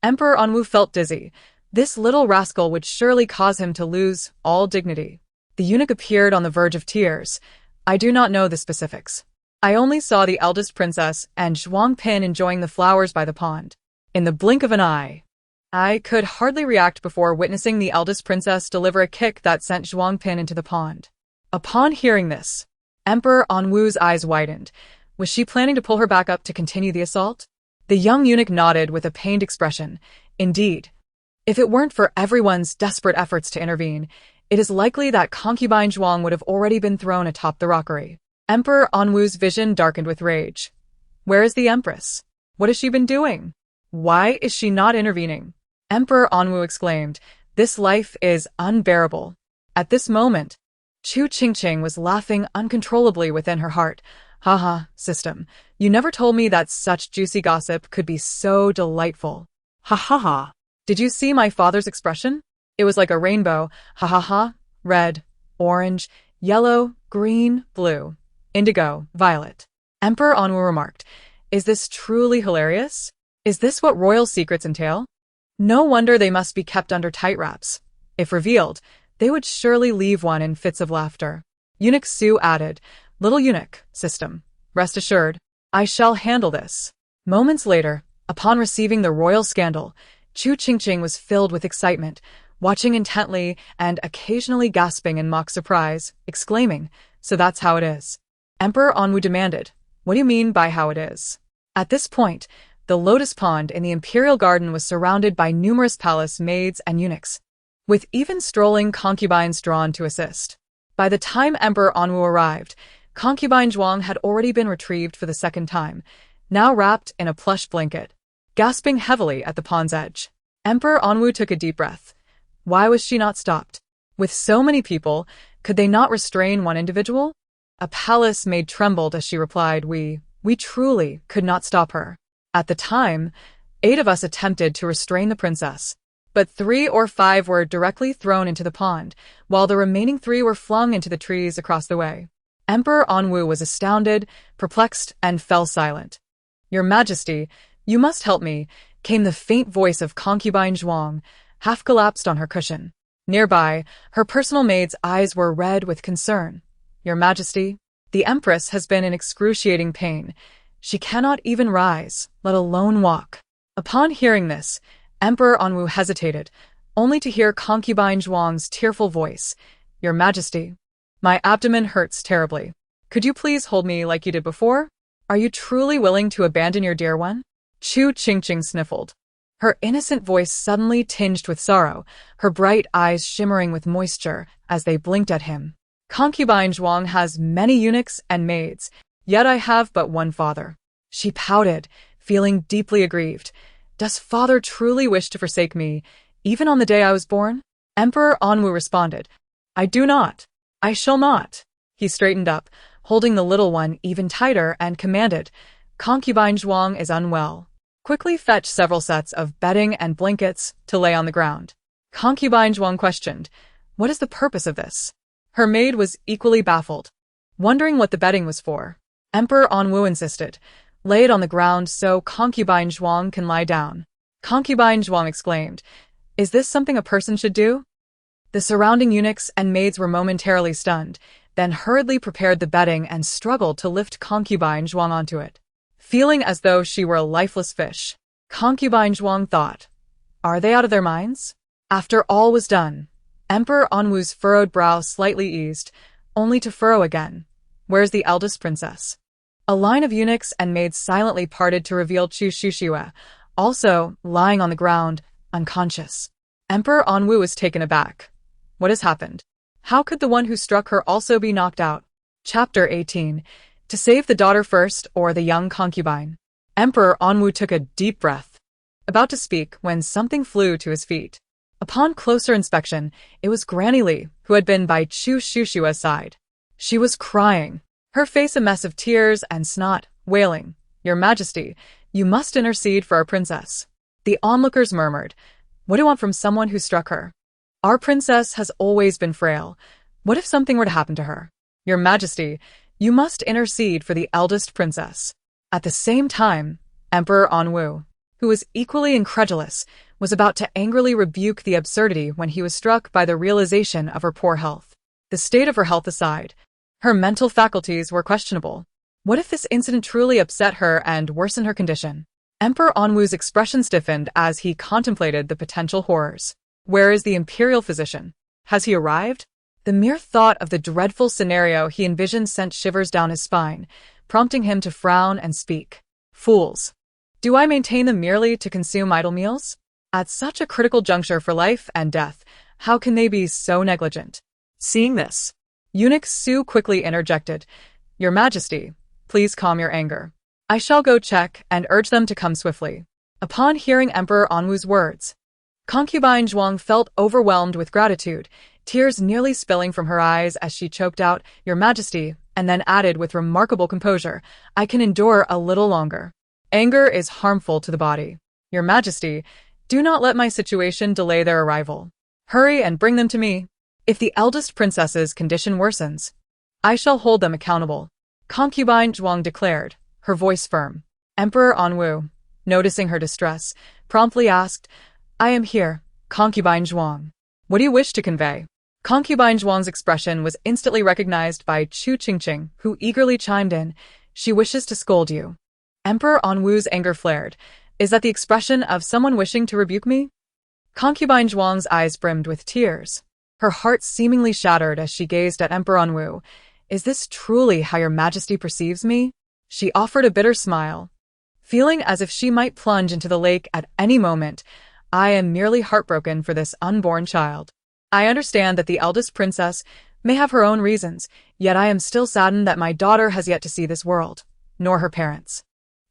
Emperor Anwu felt dizzy. This little rascal would surely cause him to lose all dignity. The eunuch appeared on the verge of tears. I do not know the specifics. I only saw the eldest princess and Zhuang Pin enjoying the flowers by the pond. In the blink of an eye, I could hardly react before witnessing the eldest princess deliver a kick that sent Zhuang Pin into the pond. Upon hearing this, Emperor Anwu's eyes widened. Was she planning to pull her back up to continue the assault? The young eunuch nodded with a pained expression. Indeed. If it weren't for everyone's desperate efforts to intervene, it is likely that Concubine Zhuang would have already been thrown atop the rockery. Emperor Anwu's vision darkened with rage. Where is the empress? What has she been doing? Why is she not intervening? Emperor Anwu exclaimed, "This life is unbearable." At this moment, Chu Qingqing was laughing uncontrollably within her heart. Haha, system, you never told me that such juicy gossip could be so delightful. Ha ha ha. Did you see my father's expression? It was like a rainbow. Ha ha ha. Red, orange, yellow, green, blue, indigo, violet. Emperor Anwu remarked, "Is this truly hilarious? Is this what royal secrets entail? No wonder they must be kept under tight wraps. If revealed, they would surely leave one in fits of laughter." Eunuch Su added, "Little eunuch, system, rest assured, I shall handle this." Moments later, upon receiving the royal scandal, Chu Qingqing was filled with excitement, watching intently and occasionally gasping in mock surprise, exclaiming, "So that's how it is." Emperor Anwu demanded, "What do you mean by how it is?" At this point, the lotus pond in the imperial garden was surrounded by numerous palace maids and eunuchs, with even strolling concubines drawn to assist. By the time Emperor Anwu arrived, Concubine Zhuang had already been retrieved for the second time, now wrapped in a plush blanket, gasping heavily at the pond's edge. Emperor Anwu took a deep breath. Why was she not stopped? With so many people, could they not restrain one individual? A palace maid trembled as she replied, We truly could not stop her. At the time, 8 of us attempted to restrain the princess, but 3 or 5 were directly thrown into the pond, while the remaining 3 were flung into the trees across the way. Emperor Anwu was astounded, perplexed, and fell silent. "Your Majesty, you must help me," came the faint voice of Concubine Zhuang, half collapsed on her cushion. Nearby, her personal maid's eyes were red with concern. "Your Majesty, the empress has been in excruciating pain. She cannot even rise, let alone walk." Upon hearing this, Emperor Anwu hesitated, only to hear Concubine Zhuang's tearful voice. "Your Majesty, my abdomen hurts terribly. Could you please hold me like you did before? Are you truly willing to abandon your dear one?" Chu Qingqing sniffled, her innocent voice suddenly tinged with sorrow, her bright eyes shimmering with moisture as they blinked at him. "Concubine Zhuang has many eunuchs and maids, yet I have but one father." She pouted, feeling deeply aggrieved. "Does father truly wish to forsake me, even on the day I was born?" Emperor Anwu responded, "I do not. I shall not." He straightened up, holding the little one even tighter, and commanded, "Concubine Zhuang is unwell. Quickly fetch several sets of bedding and blankets to lay on the ground." Concubine Zhuang questioned, "What is the purpose of this?" Her maid was equally baffled, wondering what the bedding was for. Emperor Anwu insisted, "Lay it on the ground so Concubine Zhuang can lie down." Concubine Zhuang exclaimed, "Is this something a person should do?" The surrounding eunuchs and maids were momentarily stunned, then hurriedly prepared the bedding and struggled to lift Concubine Zhuang onto it. Feeling as though she were a lifeless fish, Concubine Zhuang thought, "Are they out of their minds?" After all was done, Emperor Anwu's furrowed brow slightly eased, only to furrow again. Where's the eldest princess? A line of eunuchs and maids silently parted to reveal Chu Qingqing, also lying on the ground, unconscious. Emperor Anwu was taken aback. What has happened? How could the one who struck her also be knocked out? Chapter 18. To save the daughter first or the young concubine? Emperor Anwu took a deep breath, about to speak when something flew to his feet. Upon closer inspection, it was Granny Li, who had been by Chu Qingqing's side. She was crying, her face a mess of tears and snot, wailing, "Your Majesty, you must intercede for our princess." The onlookers murmured, "What do you want from someone who struck her? Our princess has always been frail. What if something were to happen to her? Your Majesty, you must intercede for the eldest princess." At the same time, Emperor Anwu, who was equally incredulous, was about to angrily rebuke the absurdity when he was struck by the realization of her poor health. The state of her health aside, her mental faculties were questionable. What if this incident truly upset her and worsened her condition? Emperor Anwu's expression stiffened as he contemplated the potential horrors. Where is the imperial physician? Has he arrived? The mere thought of the dreadful scenario he envisioned sent shivers down his spine, prompting him to frown and speak. Fools! Do I maintain them merely to consume idle meals? At such a critical juncture for life and death, how can they be so negligent? Seeing this, Eunuch Su quickly interjected, "Your Majesty, please calm your anger. I shall go check and urge them to come swiftly." Upon hearing Emperor Anwu's words, Concubine Zhuang felt overwhelmed with gratitude, tears nearly spilling from her eyes as she choked out, "Your Majesty," and then added with remarkable composure, "I can endure a little longer. Anger is harmful to the body. Your Majesty, do not let my situation delay their arrival. Hurry and bring them to me. If the eldest princess's condition worsens, I shall hold them accountable." Concubine Zhuang declared, her voice firm. Emperor Anwu, noticing her distress, promptly asked, "I am here, Concubine Zhuang. What do you wish to convey?" Concubine Zhuang's expression was instantly recognized by Chu Qingqing, who eagerly chimed in, "She wishes to scold you." Emperor Anwu's anger flared. Is that the expression of someone wishing to rebuke me? Concubine Zhuang's eyes brimmed with tears. Her heart seemingly shattered as she gazed at Emperor Anwu. "Is this truly how your Majesty perceives me?" She offered a bitter smile, feeling as if she might plunge into the lake at any moment. "I am merely heartbroken for this unborn child. I understand that the eldest princess may have her own reasons, yet I am still saddened that my daughter has yet to see this world, nor her parents."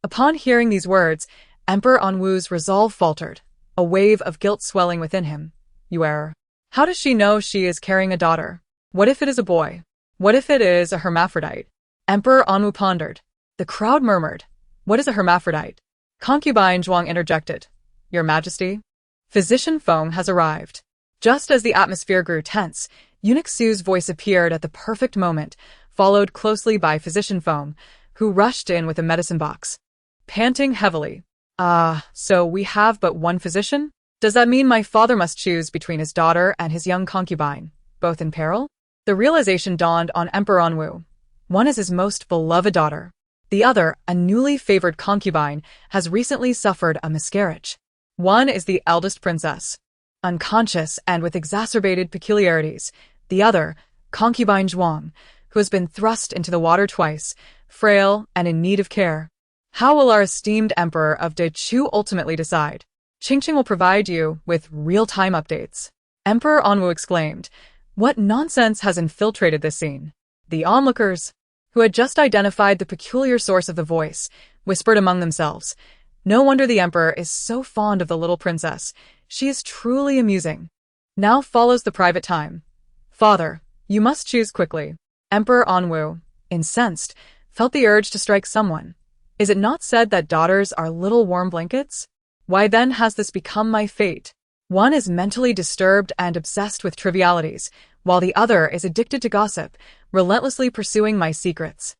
Upon hearing these words, Emperor Anwu's resolve faltered, a wave of guilt swelling within him. "You err. How does she know she is carrying a daughter? What if it is a boy? What if it is a hermaphrodite?" Emperor Anwu pondered. The crowd murmured, "What is a hermaphrodite?" Concubine Zhuang interjected, "Your Majesty, Physician Feng has arrived." Just as the atmosphere grew tense, Eunuch Su's voice appeared at the perfect moment, followed closely by Physician Feng, who rushed in with a medicine box. Panting heavily, so we have but one physician? Does that mean my father must choose between his daughter and his young concubine, both in peril?" The realization dawned on Emperor Anwu. One is his most beloved daughter. The other, a newly favored concubine, has recently suffered a miscarriage. One is the eldest princess, unconscious and with exacerbated peculiarities. The other, Concubine Zhuang, who has been thrust into the water twice, frail and in need of care. How will our esteemed Emperor of De Chu ultimately decide? Qingqing will provide you with real-time updates. Emperor Anwu exclaimed, "What nonsense has infiltrated this scene?" The onlookers, who had just identified the peculiar source of the voice, whispered among themselves, "No wonder the Emperor is so fond of the little princess. She is truly amusing." Now follows the private time. "Father, you must choose quickly." Emperor Anwu, incensed, felt the urge to strike someone. Is it not said that daughters are little warm blankets? Why then has this become my fate? One is mentally disturbed and obsessed with trivialities, while the other is addicted to gossip, relentlessly pursuing my secrets.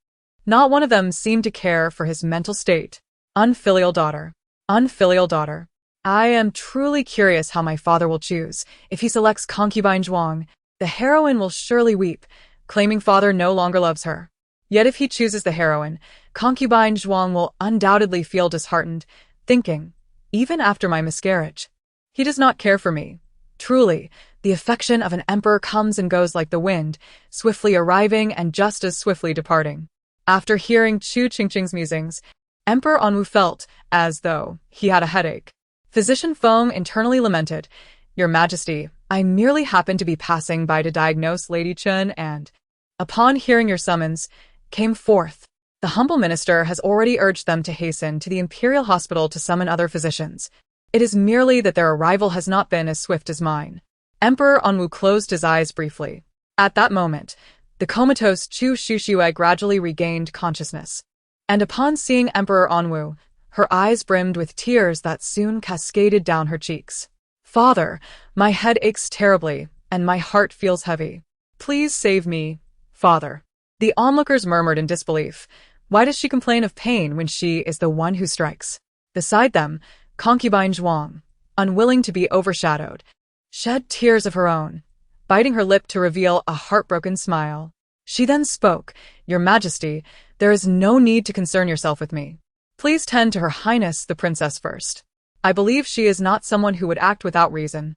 Not one of them seemed to care for his mental state. Unfilial daughter. Unfilial daughter. I am truly curious how my father will choose. If he selects Concubine Zhuang, the heroine will surely weep, claiming father no longer loves her. Yet if he chooses the heroine, Concubine Zhuang will undoubtedly feel disheartened, thinking, even after my miscarriage, he does not care for me. Truly, The affection of an emperor comes and goes like the wind, swiftly arriving and just as swiftly departing. After hearing Chu Qingqing's musings, Emperor Anwu felt as though he had a headache. Physician Feng internally lamented, "Your Majesty, I merely happened to be passing by to diagnose Lady Chen and, upon hearing your summons, came forth. The humble minister has already urged them to hasten to the imperial hospital to summon other physicians. It is merely that their arrival has not been as swift as mine." Emperor Anwu closed his eyes briefly. At that moment, the comatose Chu Qingqing gradually regained consciousness. And upon seeing Emperor Anwu, her eyes brimmed with tears that soon cascaded down her cheeks. "Father, my head aches terribly, and my heart feels heavy. Please save me, father." The onlookers murmured in disbelief. Why does she complain of pain when she is the one who strikes? Beside them, Concubine Shu, unwilling to be overshadowed, shed tears of her own, biting her lip to reveal a heartbroken smile. She then spoke, "Your Majesty, there is no need to concern yourself with me. Please tend to Her Highness the Princess first. I believe she is not someone who would act without reason.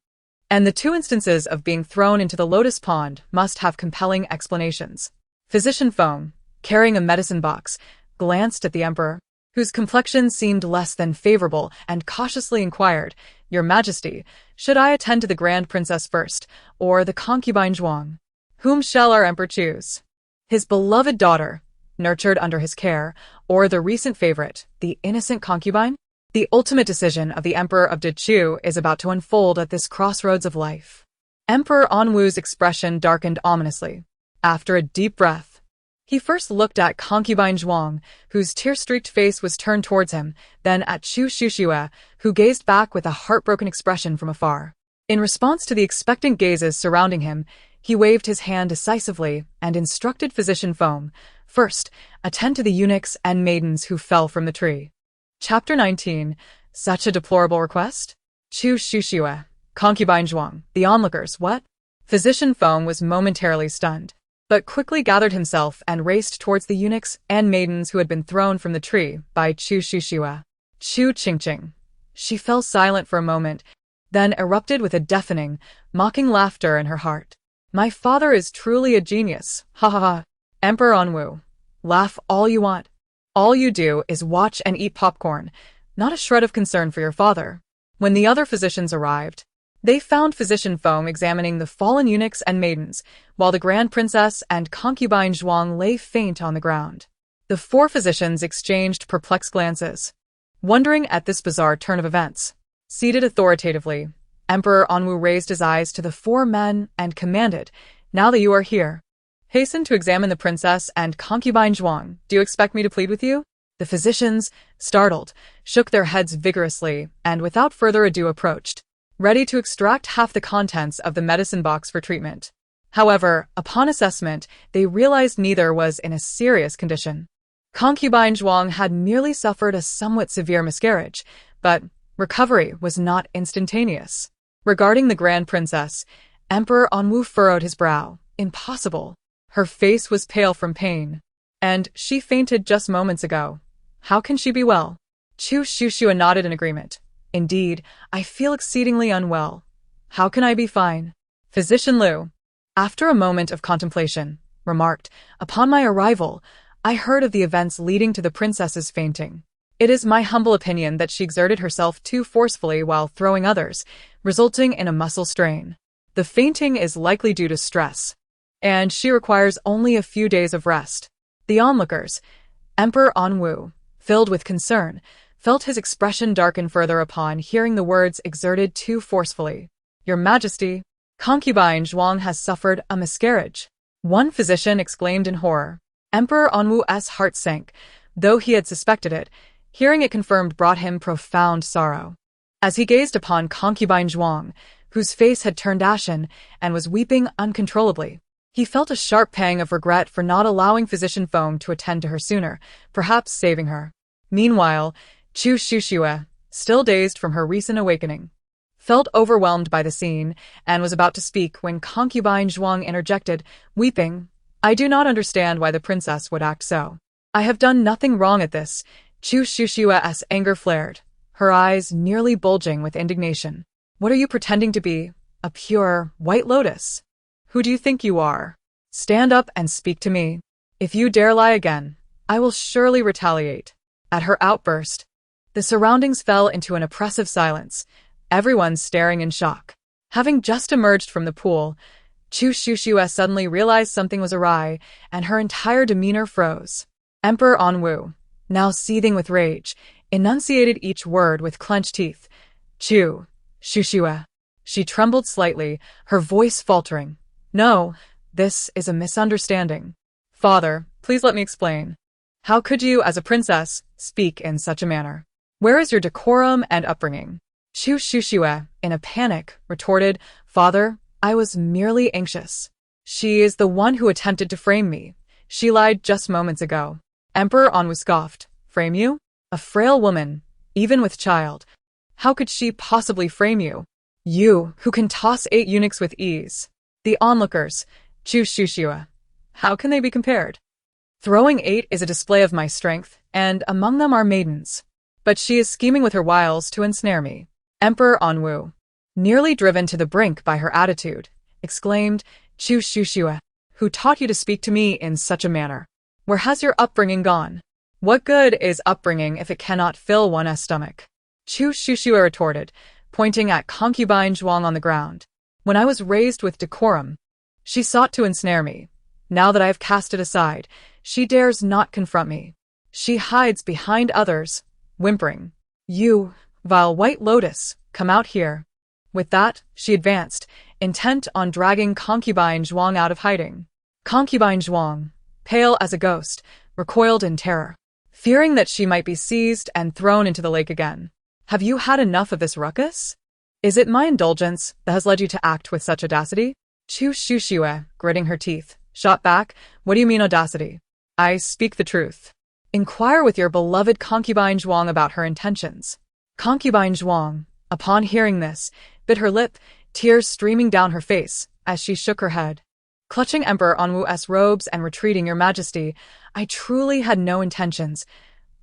And the two instances of being thrown into the lotus pond must have compelling explanations." Physician Feng, carrying a medicine box, glanced at the emperor, whose complexion seemed less than favorable, and cautiously inquired, "Your Majesty, should I attend to the Grand Princess first, or the concubine Zhuang? Whom shall our emperor choose? His beloved daughter, nurtured under his care, or the recent favorite, the innocent concubine?" The ultimate decision of the Emperor of Chu is about to unfold at this crossroads of life. Emperor Anwu's expression darkened ominously. After a deep breath, he first looked at concubine Zhuang, whose tear-streaked face was turned towards him, then at Chu Qingqing, who gazed back with a heartbroken expression from afar. In response to the expectant gazes surrounding him, he waved his hand decisively and instructed Physician Feng, "First, attend to the eunuchs and maidens who fell from the tree." Chapter 19. Such a deplorable request? Chu Qingqing, concubine Zhuang, the onlookers, what? Physician Feng was momentarily stunned, but quickly gathered himself and raced towards the eunuchs and maidens who had been thrown from the tree by Chu Qingqing. Chu Qingqing. She fell silent for a moment, then erupted with a deafening, mocking laughter in her heart. "My father is truly a genius, ha ha ha. Emperor Anwu, laugh all you want. All you do is watch and eat popcorn, not a shred of concern for your father." When the other physicians arrived, they found Physician Feng examining the fallen eunuchs and maidens, while the Grand Princess and concubine Zhuang lay faint on the ground. The four physicians exchanged perplexed glances, wondering at this bizarre turn of events. Seated authoritatively, Emperor Anwu raised his eyes to the four men and commanded, "Now that you are here, hasten to examine the princess and concubine Zhuang. Do you expect me to plead with you?" The physicians, startled, shook their heads vigorously and without further ado approached, ready to extract half the contents of the medicine box for treatment. However, upon assessment, they realized neither was in a serious condition. Concubine Zhuang had merely suffered a somewhat severe miscarriage, but recovery was not instantaneous. Regarding the Grand Princess, Emperor Anwu furrowed his brow. Impossible. Her face was pale from pain, and she fainted just moments ago. How can she be well? Chu Qingqing nodded in agreement. "Indeed, I feel exceedingly unwell. How can I be fine?" Physician Liu, after a moment of contemplation, remarked, "Upon my arrival, I heard of the events leading to the princess's fainting. It is my humble opinion that she exerted herself too forcefully while throwing others, resulting in a muscle strain. The fainting is likely due to stress, and she requires only a few days of rest." The onlookers, Emperor Anwu, filled with concern, felt his expression darken further upon hearing the words "exerted too forcefully." "Your Majesty, concubine Zhuang has suffered a miscarriage," one physician exclaimed in horror. Emperor Anwu's heart sank, though he had suspected it. Hearing it confirmed brought him profound sorrow. As he gazed upon concubine Zhuang, whose face had turned ashen and was weeping uncontrollably, he felt a sharp pang of regret for not allowing Physician Feng to attend to her sooner, perhaps saving her. Meanwhile, Chu Qingqing, still dazed from her recent awakening, felt overwhelmed by the scene and was about to speak when concubine Zhuang interjected, weeping, "I do not understand why the princess would act so. I have done nothing wrong at this." Chu Qingqing's anger flared, her eyes nearly bulging with indignation. "What are you pretending to be? a pure white lotus. Who do you think you are? Stand up and speak to me. If you dare lie again, I will surely retaliate. At her outburst, the surroundings fell into an oppressive silence, everyone staring in shock. Having just emerged from the pool, Chu Qingqing suddenly realized something was awry, and her entire demeanor froze. Emperor Anwu, now seething with rage, enunciated each word with clenched teeth. Chu Qingqing. She trembled slightly, her voice faltering. No, this is a misunderstanding. Father, please let me explain. How could you, as a princess, speak in such a manner? Where is your decorum and upbringing? Chu Qingqing, in a panic, retorted, Father, I was merely anxious. She is the one who attempted to frame me. She lied just moments ago. Emperor Anwu scoffed. Frame you? A frail woman, even with child. How could she possibly frame you? You, who can toss 8 eunuchs with ease. The onlookers, Chu Qingqing. How can they be compared? Throwing 8 is a display of my strength, and among them are maidens. But she is scheming with her wiles to ensnare me. Emperor Anwu, nearly driven to the brink by her attitude, exclaimed, Chu Qingqing, who taught you to speak to me in such a manner? Where has your upbringing gone? What good is upbringing if it cannot fill one's stomach? Chu Qingqing retorted, pointing at Concubine Shu on the ground. When I was raised with decorum, she sought to ensnare me. Now that I have cast it aside, she dares not confront me. She hides behind others, whimpering. You, vile white lotus, come out here. With that, she advanced, intent on dragging Concubine Shu out of hiding. Concubine Shu, pale as a ghost, recoiled in terror, fearing that she might be seized and thrown into the lake again. Have you had enough of this ruckus? Is it my indulgence that has led you to act with such audacity? Chu Qingqing, gritting her teeth, shot back, What do you mean audacity? I speak the truth. Inquire with your beloved Concubine Shu about her intentions. Concubine Shu, upon hearing this, bit her lip, tears streaming down her face, as she shook her head. Clutching Emperor Anwu's robes and retreating, Your Majesty, I truly had no intentions.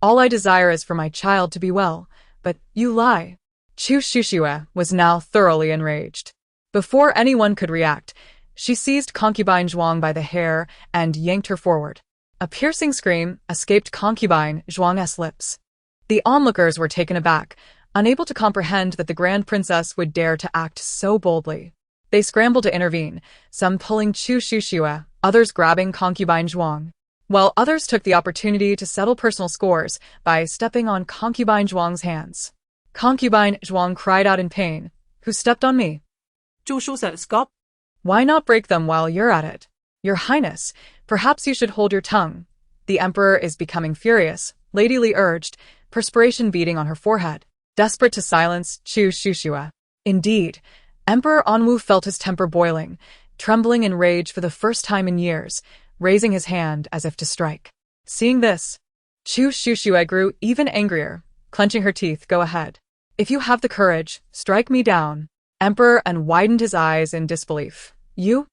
All I desire is for my child to be well, but you lie. Chu Qingqing was now thoroughly enraged. Before anyone could react, she seized Concubine Shu by the hair and yanked her forward. A piercing scream escaped Concubine Shu's lips. The onlookers were taken aback, unable to comprehend that the Grand Princess would dare to act so boldly. They scrambled to intervene, some pulling Chu Qingqing, others grabbing Concubine Shu, while others took the opportunity to settle personal scores by stepping on Concubine Shu's hands. Concubine Shu cried out in pain, Who stepped on me? Stop. Why not break them while you're at it? Your Highness, perhaps you should hold your tongue. The Emperor is becoming furious, Lady Li urged, perspiration beading on her forehead. Desperate to silence Chu Qingqing. Indeed, Emperor Anwu felt his temper boiling, trembling in rage for the first time in years, raising his hand as if to strike. Seeing this, Chu Qingqing grew even angrier, clenching her teeth. Go ahead. If you have the courage, strike me down. Emperor and widened his eyes in disbelief. You?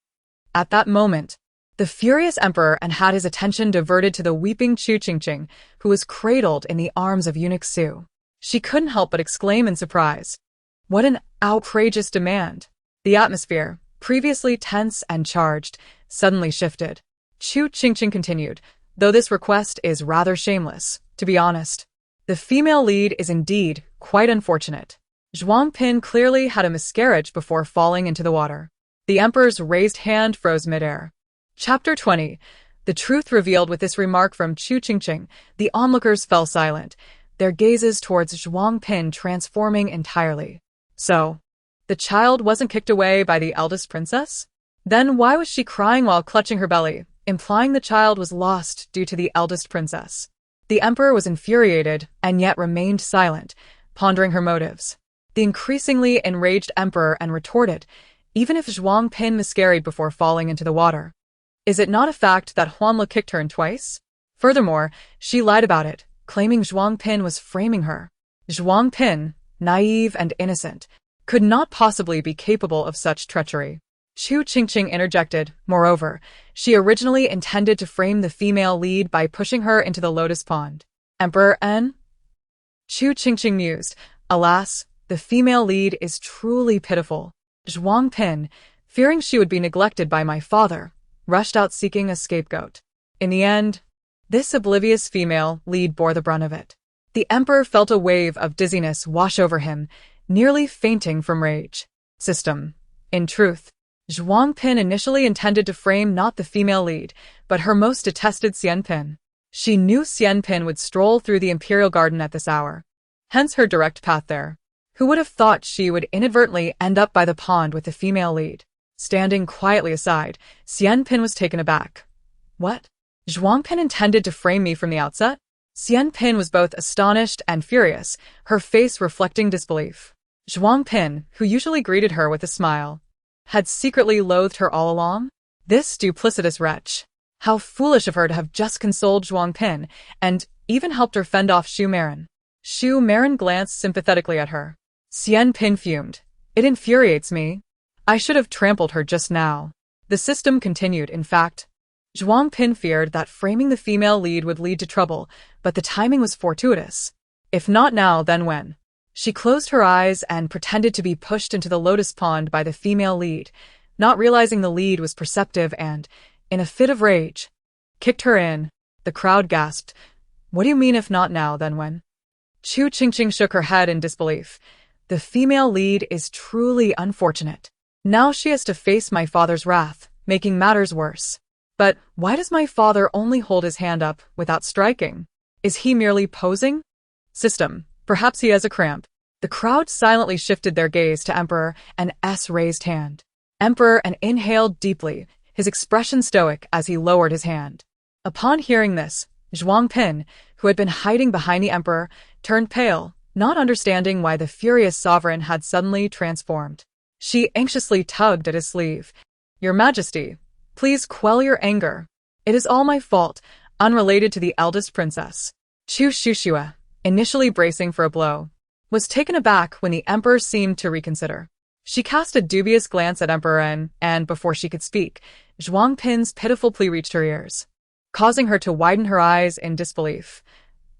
At that moment, the furious emperor had his attention diverted to the weeping Chu Qingqing, who was cradled in the arms of eunuch Su. She couldn't help but exclaim in surprise. What an outrageous demand! The atmosphere, previously tense and charged, suddenly shifted. Chu Qingqing continued, though this request is rather shameless, to be honest. The female lead is indeed quite unfortunate. Zhuang Pin clearly had a miscarriage before falling into the water. The emperor's raised hand froze midair. Chapter 20. The truth revealed with this remark from Chu Qingqing, the onlookers fell silent, their gazes towards Zhuang Pin transforming entirely. So, the child wasn't kicked away by the eldest princess? Then why was she crying while clutching her belly, implying the child was lost due to the eldest princess? The emperor was infuriated and yet remained silent, pondering her motives. The increasingly enraged emperor retorted, even if Zhuang Pin miscarried before falling into the water. Is it not a fact that Huanla kicked her in twice? Furthermore, she lied about it, claiming Zhuang Pin was framing her. Zhuang Pin, naive and innocent, could not possibly be capable of such treachery. Chu Qingqing interjected, moreover, she originally intended to frame the female lead by pushing her into the lotus pond. Emperor N? Chu Qingqing mused, alas, the female lead is truly pitiful. Zhuang Pin, fearing she would be neglected by my father, rushed out seeking a scapegoat. In the end, this oblivious female lead bore the brunt of it. The emperor felt a wave of dizziness wash over him, nearly fainting from rage. System. In truth, Zhuang Pin initially intended to frame not the female lead, but her most detested Xian Pin. She knew Xian Pin would stroll through the imperial garden at this hour, hence her direct path there. Who would have thought she would inadvertently end up by the pond with the female lead? Standing quietly aside, Xian Pin was taken aback. What? Zhuang Pin intended to frame me from the outset? Xian Pin was both astonished and furious, her face reflecting disbelief. Zhuang Pin, who usually greeted her with a smile, had secretly loathed her all along? This duplicitous wretch. How foolish of her to have just consoled Zhuang Pin, and even helped her fend off Shu Marin. Shu Marin glanced sympathetically at her. Xian Pin fumed. It infuriates me. I should have trampled her just now. The system continued, in fact. Zhuang Pin feared that framing the female lead would lead to trouble, but the timing was fortuitous. If not now, then when? She closed her eyes and pretended to be pushed into the lotus pond by the female lead, not realizing the lead was perceptive and, in a fit of rage, kicked her in. The crowd gasped. What do you mean if not now, then when? Chu Qingqing shook her head in disbelief. The female lead is truly unfortunate. Now she has to face my father's wrath, making matters worse. But why does my father only hold his hand up without striking? Is he merely posing? System. Perhaps he has a cramp. The crowd silently shifted their gaze to Emperor and S raised hand. Emperor and inhaled deeply, his expression stoic as he lowered his hand. Upon hearing this, Zhuang Pin, who had been hiding behind the Emperor, turned pale, not understanding why the furious sovereign had suddenly transformed. She anxiously tugged at his sleeve. Your Majesty, please quell your anger. It is all my fault, unrelated to the eldest princess. Chu Qingqing, initially bracing for a blow, was taken aback when the Emperor seemed to reconsider. She cast a dubious glance at Emperor and before she could speak, Zhuang Pin's pitiful plea reached her ears, causing her to widen her eyes in disbelief.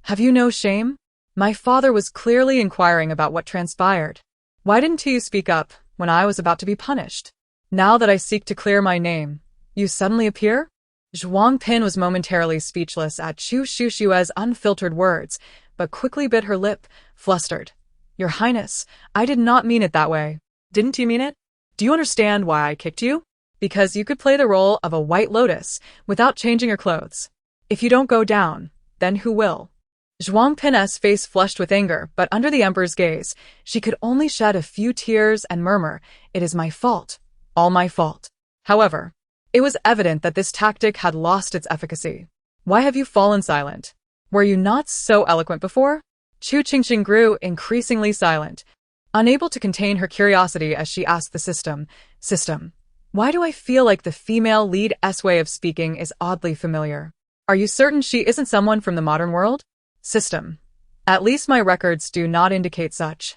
Have you no shame? My father was clearly inquiring about what transpired. Why didn't you speak up when I was about to be punished? Now that I seek to clear my name, you suddenly appear? Zhuang Pin was momentarily speechless at Chu Qingqing's unfiltered words, but quickly bit her lip, flustered. Your Highness, I did not mean it that way. Didn't you mean it? Do you understand why I kicked you? Because you could play the role of a white lotus without changing your clothes. If you don't go down, then who will? Zhuang Pin's face flushed with anger, but under the Emperor's gaze, she could only shed a few tears and murmur, It is my fault. All my fault. However, it was evident that this tactic had lost its efficacy. Why have you fallen silent? Were you not so eloquent before? Chu Qingqing grew increasingly silent, unable to contain her curiosity as she asked the system, why do I feel like the female lead's way of speaking is oddly familiar? Are you certain she isn't someone from the modern world? System. At least my records do not indicate such.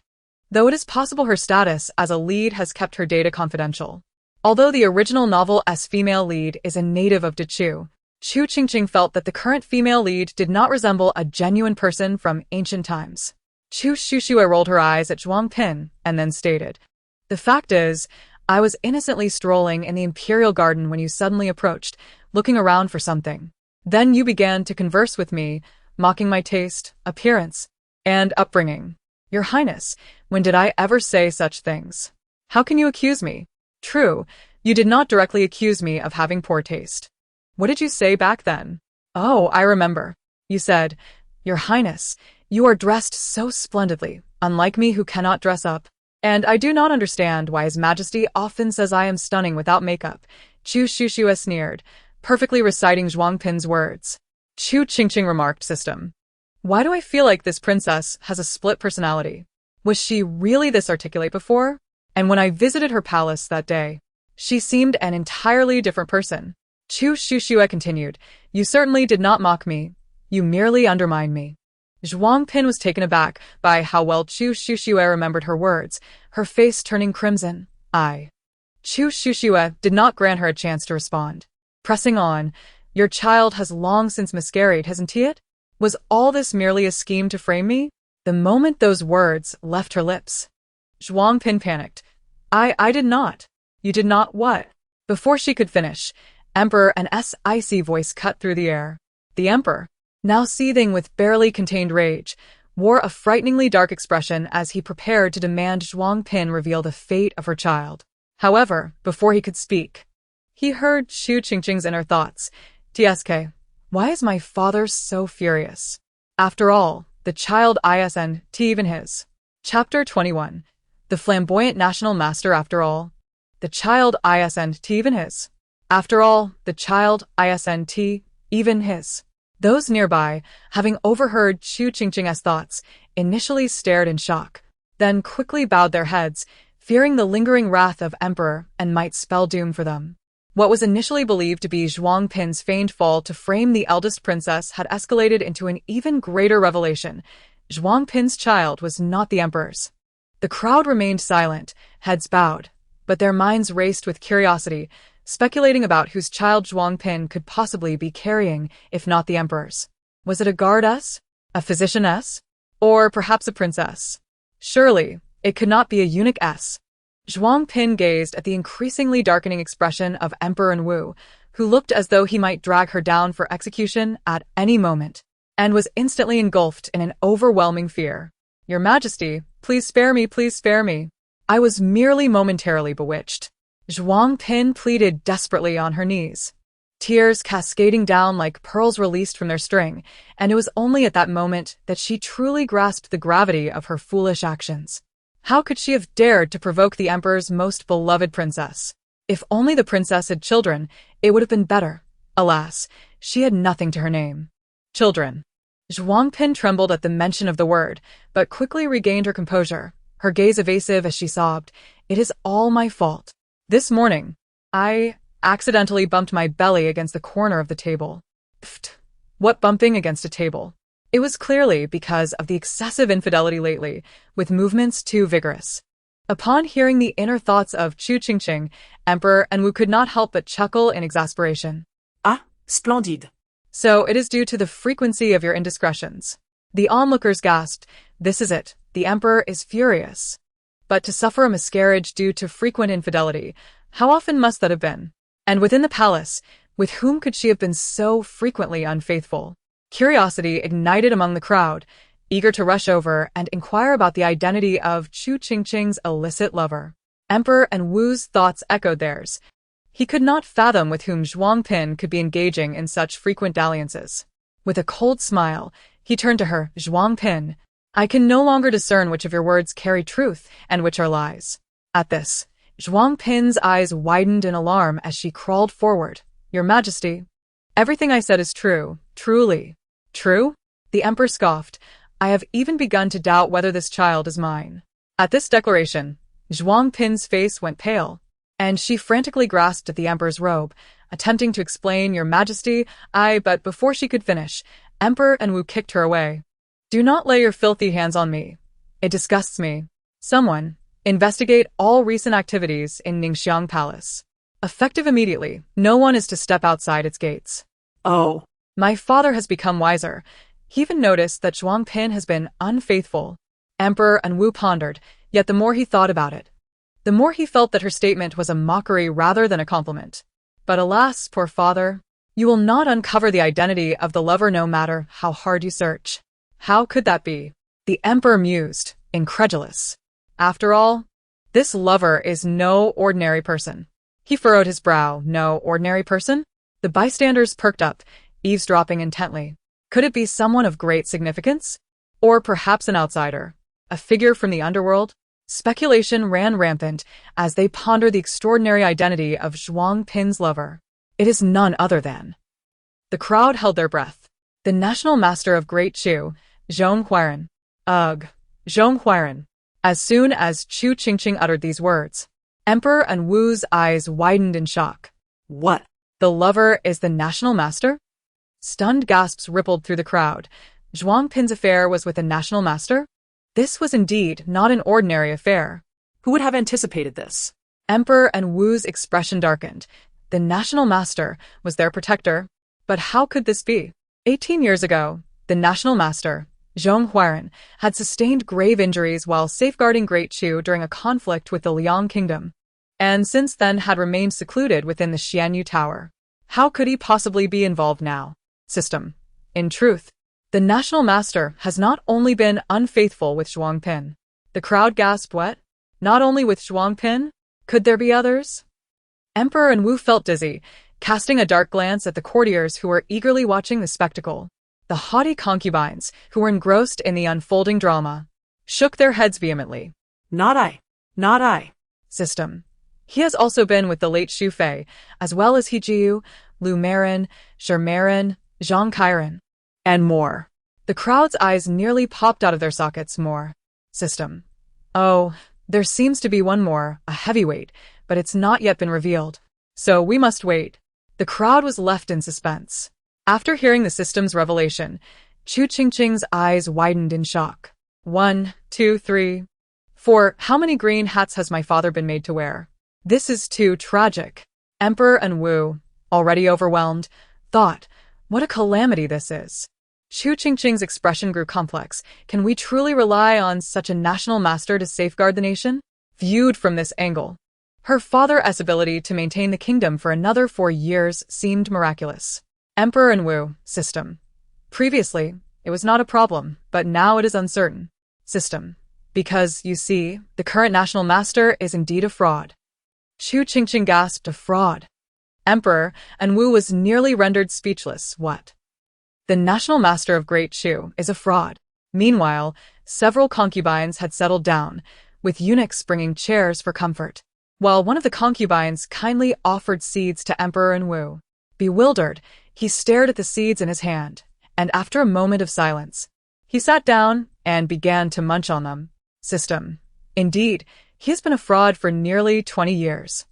Though it is possible her status as a lead has kept her data confidential. Although the original novel's female lead is a native of Dechu, Chu Qingqing felt that the current female lead did not resemble a genuine person from ancient times. Chu Qingqing rolled her eyes at Zhuang Pin and then stated, The fact is, I was innocently strolling in the imperial garden when you suddenly approached, looking around for something. Then you began to converse with me, mocking my taste, appearance, and upbringing. Your Highness, when did I ever say such things? How can you accuse me? True, you did not directly accuse me of having poor taste. What did you say back then? Oh, I remember. You said, Your Highness, you are dressed so splendidly, unlike me who cannot dress up. And I do not understand why His Majesty often says I am stunning without makeup. Chu Qingqing sneered, perfectly reciting Zhuang Pin's words. Chu Qingqing remarked, System. Why do I feel like this princess has a split personality? Was she really this articulate before? And when I visited her palace that day, she seemed an entirely different person. Chu Qingqing continued, You certainly did not mock me. You merely undermined me. Zhuang Pin was taken aback by how well Chu Qingqing remembered her words, her face turning crimson. Chu Qingqing did not grant her a chance to respond. Pressing on, Your child has long since miscarried, hasn't he? Was all this merely a scheme to frame me? The moment those words left her lips, Zhuang Pin panicked. I did not. You did not what? Before she could finish, Emperor and icy voice cut through the air. The Emperor, now seething with barely contained rage, wore a frighteningly dark expression as he prepared to demand Zhuang Pin reveal the fate of her child. However, before he could speak, he heard Chu Qingqing's inner thoughts. TSK, why is my father so furious? After all, the child isn't even his. Chapter 21. The flamboyant national master after all. The child isn't even his. After all, the child isn't even his. Those nearby, having overheard Chu Qingqing's thoughts, initially stared in shock, then quickly bowed their heads, fearing the lingering wrath of Emperor and might spell doom for them. What was initially believed to be Zhuang Pin's feigned fall to frame the eldest princess had escalated into an even greater revelation. Zhuang Pin's child was not the Emperor's. The crowd remained silent, heads bowed, but their minds raced with curiosity, speculating about whose child Zhuang Pin could possibly be carrying, if not the Emperor's. Was it a guardess? A physicianess? Or perhaps a princess? Surely, it could not be a eunuchess. Zhuang Pin gazed at the increasingly darkening expression of Emperor Wu, who looked as though he might drag her down for execution at any moment, and was instantly engulfed in an overwhelming fear. Your Majesty, please spare me, please spare me. I was merely momentarily bewitched. Zhuang Pin pleaded desperately on her knees, tears cascading down like pearls released from their string, and it was only at that moment that she truly grasped the gravity of her foolish actions. How could she have dared to provoke the Emperor's most beloved princess? If only the princess had children, it would have been better. Alas, she had nothing to her name. Children. Zhuang Pin trembled at the mention of the word, but quickly regained her composure, her gaze evasive as she sobbed, "It is all my fault. This morning, I accidentally bumped my belly against the corner of the table." Pfft. What bumping against a table? It was clearly because of the excessive infidelity lately, with movements too vigorous. Upon hearing the inner thoughts of Chu Qingqing, Emperor Wu could not help but chuckle in exasperation. Ah, splendid. So it is due to the frequency of your indiscretions. The onlookers gasped, "This is it, the Emperor is furious." But to suffer a miscarriage due to frequent infidelity, how often must that have been? And within the palace, with whom could she have been so frequently unfaithful? Curiosity ignited among the crowd, eager to rush over and inquire about the identity of Chu Qingqing's illicit lover. Emperor Wu's thoughts echoed theirs. He could not fathom with whom Zhuang Pin could be engaging in such frequent dalliances. With a cold smile, he turned to her. "Zhuang Pin, I can no longer discern which of your words carry truth and which are lies." At this, Zhuang Pin's eyes widened in alarm as she crawled forward. "Your Majesty, everything I said is true, truly." "True?" The Emperor scoffed. "I have even begun to doubt whether this child is mine." At this declaration, Zhuang Pin's face went pale, and she frantically grasped at the Emperor's robe, attempting to explain, "Your Majesty, but before she could finish, Emperor Wu kicked her away. "Do not lay your filthy hands on me. It disgusts me. Someone, investigate all recent activities in Ningxiang Palace. Effective immediately, no one is to step outside its gates." Oh. My father has become wiser. He even noticed that Zhuang Pin has been unfaithful. Emperor Wu pondered, yet the more he thought about it, the more he felt that her statement was a mockery rather than a compliment. But alas, poor father, you will not uncover the identity of the lover no matter how hard you search. How could that be? The Emperor mused, incredulous. After all, this lover is no ordinary person. He furrowed his brow. No ordinary person? The bystanders perked up, eavesdropping intently. Could it be someone of great significance? Or perhaps an outsider? A figure from the underworld? Speculation ran rampant as they pondered the extraordinary identity of Zhuang Pin's lover. It is none other than... The crowd held their breath. The national master of Great Chu, Zhong Huiran. Ugh, Zhong Huiran. As soon as Chu Qingqing uttered these words, Emperor Wu's eyes widened in shock. What? The lover is the national master? Stunned gasps rippled through the crowd. Zhuang Pin's affair was with the national master? This was indeed not an ordinary affair. Who would have anticipated this? Emperor Wu's expression darkened. The national master was their protector. But how could this be? 18 years ago, the national master, Zhong Huairan, had sustained grave injuries while safeguarding Great Chu during a conflict with the Liang kingdom, and since then had remained secluded within the Xianyu Tower. How could he possibly be involved now? System. In truth, the national master has not only been unfaithful with Zhuang Pin. The crowd gasped, what? Not only with Zhuang Pin? Could there be others? Emperor and Wu felt dizzy, casting a dark glance at the courtiers who were eagerly watching the spectacle. The haughty concubines, who were engrossed in the unfolding drama, shook their heads vehemently. Not I. Not I. System. He has also been with the late Xu Fei, as well as He Jiu, Lu Marin, Zhe Marin, Zhang Kairan, and more. The crowd's eyes nearly popped out of their sockets. More. System. Oh, there seems to be one more, a heavyweight, but it's not yet been revealed. So we must wait. The crowd was left in suspense. After hearing the system's revelation, Chu Qingqing's eyes widened in shock. 1, 2, 3, 4. How many green hats has my father been made to wear? This is too tragic. Emperor and Wu, already overwhelmed, thought, what a calamity this is. Chu Qingqing's expression grew complex. Can we truly rely on such a national master to safeguard the nation? Viewed from this angle, her father's ability to maintain the kingdom for another 4 years seemed miraculous. Emperor and Wu, system. Previously, it was not a problem, but now it is uncertain. System. Because, you see, the current national master is indeed a fraud. Chu Qingqing gasped, a fraud. Emperor, and Wu was nearly rendered speechless. What? The national master of Great Chu is a fraud. Meanwhile, several concubines had settled down, with eunuchs bringing chairs for comfort, while one of the concubines kindly offered seeds to Emperor and Wu. Bewildered, he stared at the seeds in his hand, and after a moment of silence, he sat down and began to munch on them. System. Indeed, he has been a fraud for nearly 20 years.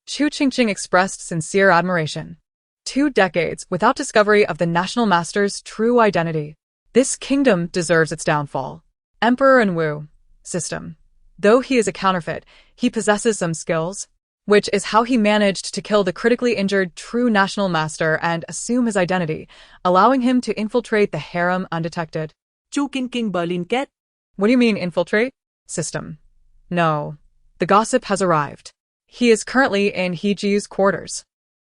Chu Qingqing expressed sincere admiration. 2 decades without discovery of the national master's true identity. This kingdom deserves its downfall. Emperor and Wu, system. Though he is a counterfeit, he possesses some skills, which is how he managed to kill the critically injured true national master and assume his identity, allowing him to infiltrate the harem undetected. Chu Qingqing Berlin get? What do you mean, infiltrate? System. No. The gossip has arrived. He is currently in He Jiu's quarters.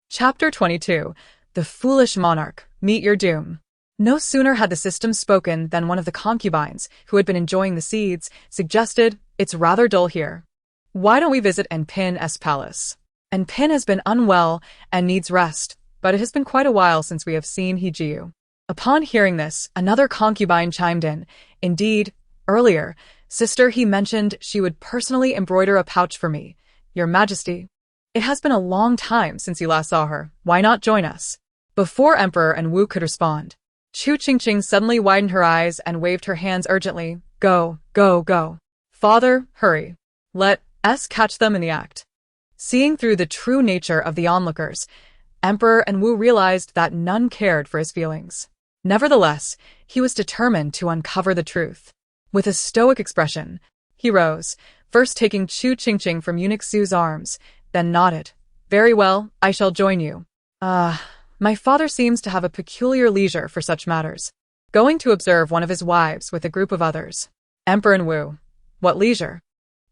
Chapter 22. The Foolish Monarch. Meet your doom. No sooner had the system spoken than one of the concubines, who had been enjoying the seeds, suggested, it's rather dull here. Why don't we visit Enpin's palace? Enpin has been unwell and needs rest, but it has been quite a while since we have seen He Jiu. Upon hearing this, another concubine chimed in. Indeed, earlier, sister, he mentioned she would personally embroider a pouch for me. Your Majesty, it has been a long time since you last saw her. Why not join us? Before Emperor and Wu could respond, Chu Qingqing suddenly widened her eyes and waved her hands urgently. Go, go, go. Father, hurry. Let us catch them in the act. Seeing through the true nature of the onlookers, Emperor and Wu realized that none cared for his feelings. Nevertheless, he was determined to uncover the truth. With a stoic expression, he rose, first taking Chu Qingqing from eunuch Su's arms, then nodded. Very well, I shall join you. My father seems to have a peculiar leisure for such matters. Going to observe one of his wives with a group of others. Emperor and Wu. What leisure?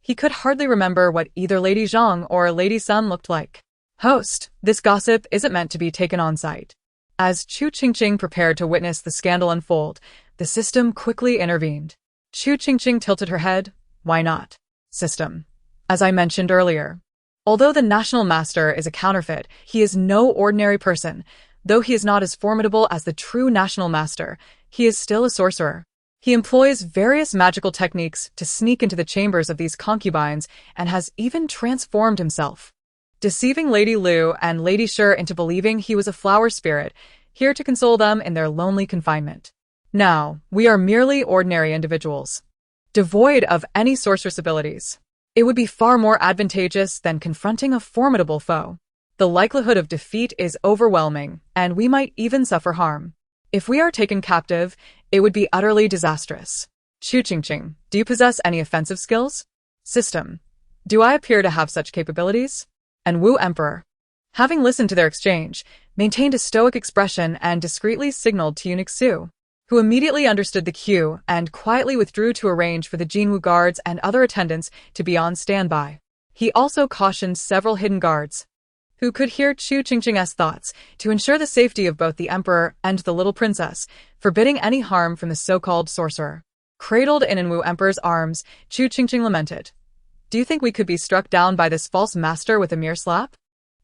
He could hardly remember what either Lady Zhang or Lady Sun looked like. Host, this gossip isn't meant to be taken on sight. As Chu Qingqing prepared to witness the scandal unfold, the system quickly intervened. Chu Qingqing tilted her head. Why not? System. As I mentioned earlier, although the national master is a counterfeit, he is no ordinary person. Though he is not as formidable as the true national master, he is still a sorcerer. He employs various magical techniques to sneak into the chambers of these concubines and has even transformed himself, deceiving Lady Lu and Lady Shi into believing he was a flower spirit, here to console them in their lonely confinement. Now, we are merely ordinary individuals, devoid of any sorceress abilities. It would be far more advantageous than confronting a formidable foe. The likelihood of defeat is overwhelming, and we might even suffer harm. If we are taken captive, it would be utterly disastrous. Chu Qingqing, do you possess any offensive skills? System. Do I appear to have such capabilities? And Wu Emperor, having listened to their exchange, maintained a stoic expression and discreetly signaled to eunuch Su. who immediately understood the cue and quietly withdrew to arrange for the Jinwu guards and other attendants to be on standby. He also cautioned several hidden guards, who could hear Chu Qingqing's thoughts, to ensure the safety of both the emperor and the little princess, forbidding any harm from the so-called sorcerer. Cradled in Wu Emperor's arms, Chu Qingqing lamented. Do you think we could be struck down by this false master with a mere slap?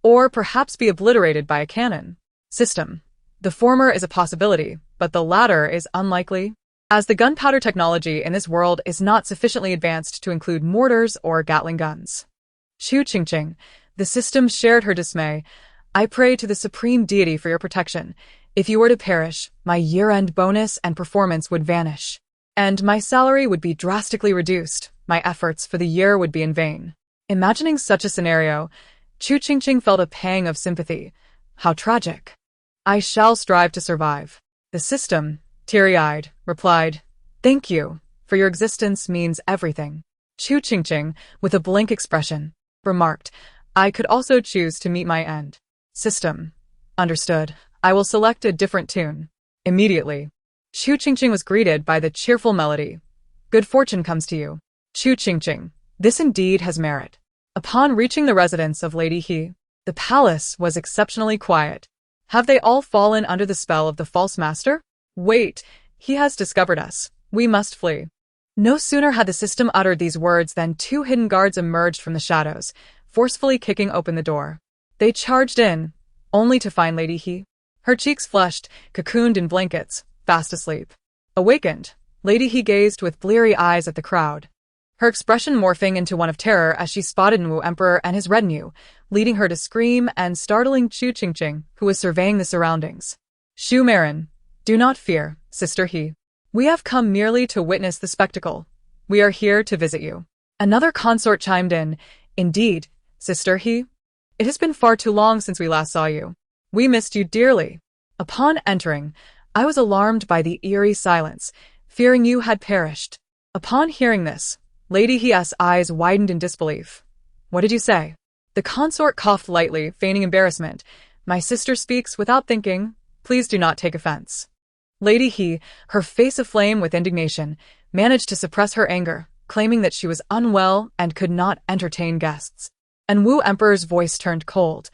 Or perhaps be obliterated by a cannon? System. The former is a possibility, but the latter is unlikely, as the gunpowder technology in this world is not sufficiently advanced to include mortars or Gatling guns. Chu Qingqing, the system shared her dismay. I pray to the supreme deity for your protection. If you were to perish, my year-end bonus and performance would vanish, and my salary would be drastically reduced. My efforts for the year would be in vain. Imagining such a scenario, Chu Qingqing felt a pang of sympathy. How tragic. I shall strive to survive. The system, teary-eyed, replied, Thank you, for your existence means everything. Chu Qingqing, with a blank expression, remarked, I could also choose to meet my end. System. Understood. I will select a different tune. Immediately, Chu Qingqing was greeted by the cheerful melody. Good fortune comes to you. Chu Qingqing. This indeed has merit. Upon reaching the residence of Lady He, the palace was exceptionally quiet. Have they all fallen under the spell of the false master? Wait, he has discovered us. We must flee. No sooner had the system uttered these words than two hidden guards emerged from the shadows, forcefully kicking open the door. They charged in, only to find Lady He, her cheeks flushed, cocooned in blankets, fast asleep. Awakened, Lady He gazed with bleary eyes at the crowd, her expression morphing into one of terror as she spotted Wu Emperor and his retinue, leading her to scream and startling Chu Qingqing, who was surveying the surroundings. Shu Marin, do not fear, Sister He. We have come merely to witness the spectacle. We are here to visit you. Another consort chimed in. Indeed, Sister He. It has been far too long since we last saw you. We missed you dearly. Upon entering, I was alarmed by the eerie silence, fearing you had perished. Upon hearing this, Lady He's eyes widened in disbelief. What did you say? The consort coughed lightly, feigning embarrassment. My sister speaks without thinking. Please do not take offense. Lady He, her face aflame with indignation, managed to suppress her anger, claiming that she was unwell and could not entertain guests. And Wu Emperor's voice turned cold.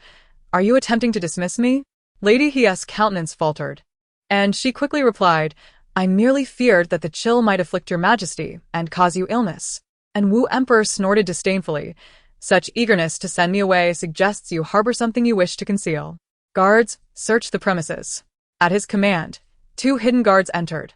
Are you attempting to dismiss me? Lady He's countenance faltered, and she quickly replied, I merely feared that the chill might afflict your majesty and cause you illness. And Wu Emperor snorted disdainfully. Such eagerness to send me away suggests you harbor something you wish to conceal. Guards, search the premises. At his command, two hidden guards entered,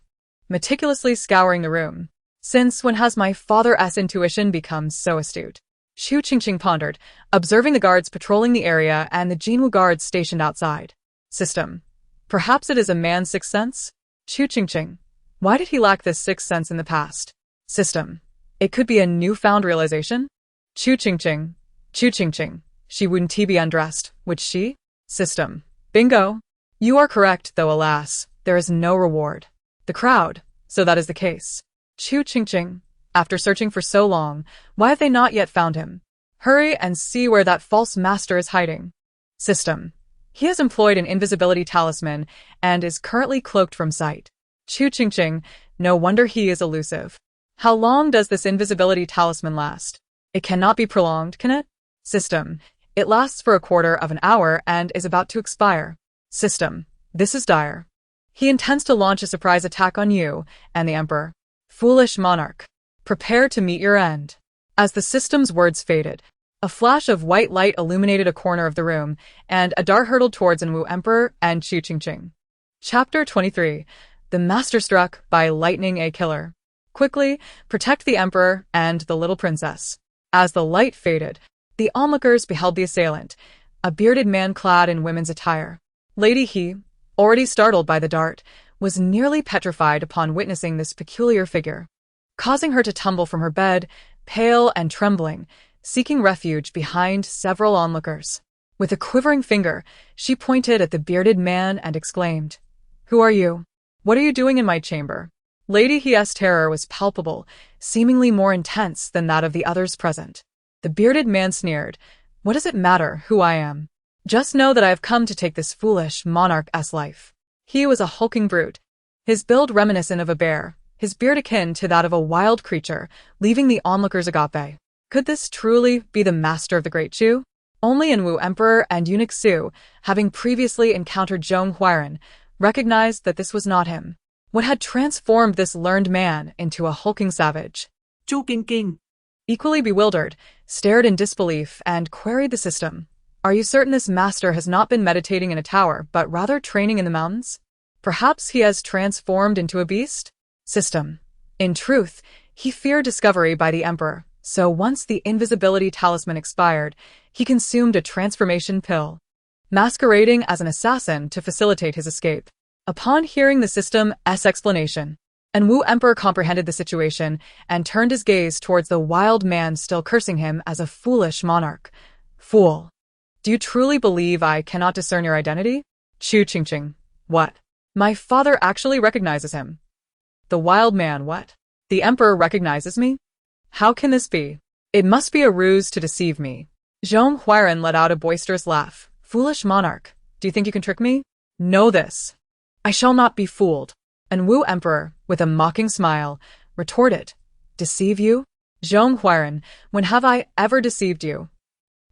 meticulously scouring the room. Since when has my father's intuition become so astute? Chu Qingqing pondered, observing the guards patrolling the area and the Jinwu guards stationed outside. System. Perhaps it is a man's sixth sense? Chu Qingqing. Why did he lack this sixth sense in the past? System. It could be a newfound realization? Chu Qingqing. Chu Qingqing. She wouldn't be undressed, would she? System. Bingo. You are correct, though alas, there is no reward. The crowd, so that is the case. Chu Qingqing. After searching for so long, why have they not yet found him? Hurry and see where that false master is hiding. System. He has employed an invisibility talisman and is currently cloaked from sight. Chu Qingqing. No wonder he is elusive. How long does this invisibility talisman last? It cannot be prolonged, can it? System. It lasts for a quarter of an hour and is about to expire. System. This is dire. He intends to launch a surprise attack on you and the Emperor. Foolish monarch. Prepare to meet your end. As the system's words faded, a flash of white light illuminated a corner of the room, and a dart hurtled towards Wu Emperor and Chu Qingqing. Chapter 23. The Master Struck by Lightning a Killer. Quickly, protect the Emperor and the little princess. As the light faded, the onlookers beheld the assailant, a bearded man clad in women's attire. Lady He, already startled by the dart, was nearly petrified upon witnessing this peculiar figure, causing her to tumble from her bed, pale and trembling, seeking refuge behind several onlookers. With a quivering finger, she pointed at the bearded man and exclaimed, Who are you? What are you doing in my chamber? Lady He's terror was palpable, seemingly more intense than that of the others present. The bearded man sneered, What does it matter who I am? Just know that I have come to take this foolish monarch's life. He was a hulking brute, his build reminiscent of a bear, his beard akin to that of a wild creature, leaving the onlookers agape. Could this truly be the master of the Great Chu? Only Enwu Emperor and eunuch Su, having previously encountered Zhong Huairan, recognized that this was not him. What had transformed this learned man into a hulking savage? Chu Qingqing. Equally bewildered, stared in disbelief and queried the system. Are you certain this master has not been meditating in a tower, but rather training in the mountains? Perhaps he has transformed into a beast? System. In truth, he feared discovery by the emperor, so once the invisibility talisman expired, he consumed a transformation pill, masquerading as an assassin to facilitate his escape. Upon hearing the system's explanation, Enwu Emperor comprehended the situation and turned his gaze towards the wild man still cursing him as a foolish monarch. Fool. Do you truly believe I cannot discern your identity? Chu Qingqing. What? My father actually recognizes him. The wild man, what? The emperor recognizes me? How can this be? It must be a ruse to deceive me. Zhong Huairan let out a boisterous laugh. Foolish monarch, do you think you can trick me? Know this. I shall not be fooled. Enwu Emperor, with a mocking smile, retorted. Deceive you? Zhong Huairan, when have I ever deceived you?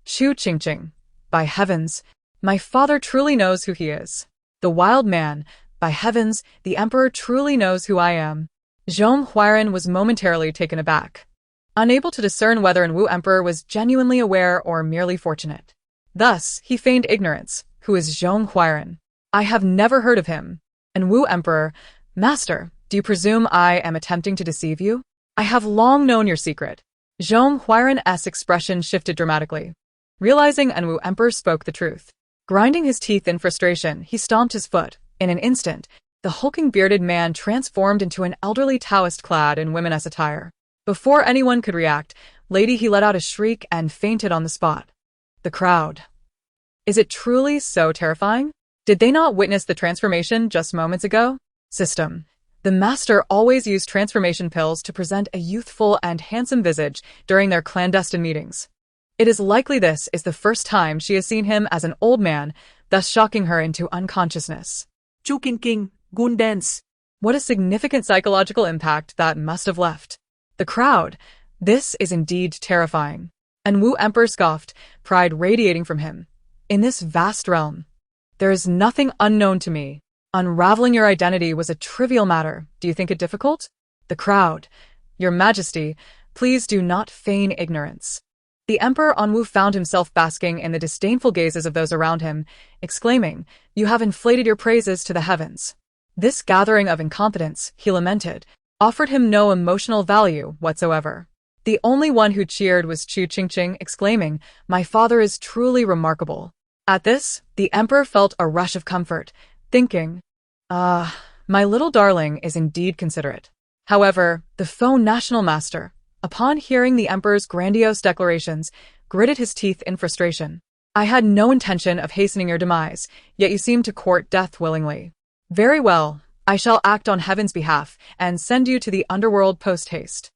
Chu Qingqing. By heavens, my father truly knows who he is. The wild man. By heavens, the emperor truly knows who I am. Zhong Huairan was momentarily taken aback, unable to discern whether Enwu Emperor was genuinely aware or merely fortunate. Thus, he feigned ignorance. Who is Zhong Huairan? I have never heard of him. Enwu Emperor, Master, do you presume I am attempting to deceive you? I have long known your secret. Zhong Huairan's expression shifted dramatically, realizing Enwu Emperor spoke the truth. Grinding his teeth in frustration, he stomped his foot. In an instant, the hulking bearded man transformed into an elderly Taoist clad in women's attire. Before anyone could react, Lady he let out a shriek and fainted on the spot. The crowd. Is it truly so terrifying? Did they not witness the transformation just moments ago? System. The master always used transformation pills to present a youthful and handsome visage during their clandestine meetings. It is likely this is the first time she has seen him as an old man, thus shocking her into unconsciousness. Chu Qingqing, goon dance. What a significant psychological impact that must have left. The crowd. This is indeed terrifying. Enwu Emperor scoffed, pride radiating from him. In this vast realm, there is nothing unknown to me. Unraveling your identity was a trivial matter. Do you think it difficult? The crowd. Your Majesty, please do not feign ignorance. The Emperor Enwu found himself basking in the disdainful gazes of those around him, exclaiming, You have inflated your praises to the heavens. This gathering of incompetence, he lamented, offered him no emotional value whatsoever. The only one who cheered was Chu Qingqing, exclaiming, My father is truly remarkable. At this, the Emperor felt a rush of comfort, thinking, my little darling is indeed considerate. However, the faux national master, upon hearing the Emperor's grandiose declarations, gritted his teeth in frustration. I had no intention of hastening your demise, yet you seem to court death willingly. Very well, I shall act on heaven's behalf and send you to the underworld post-haste.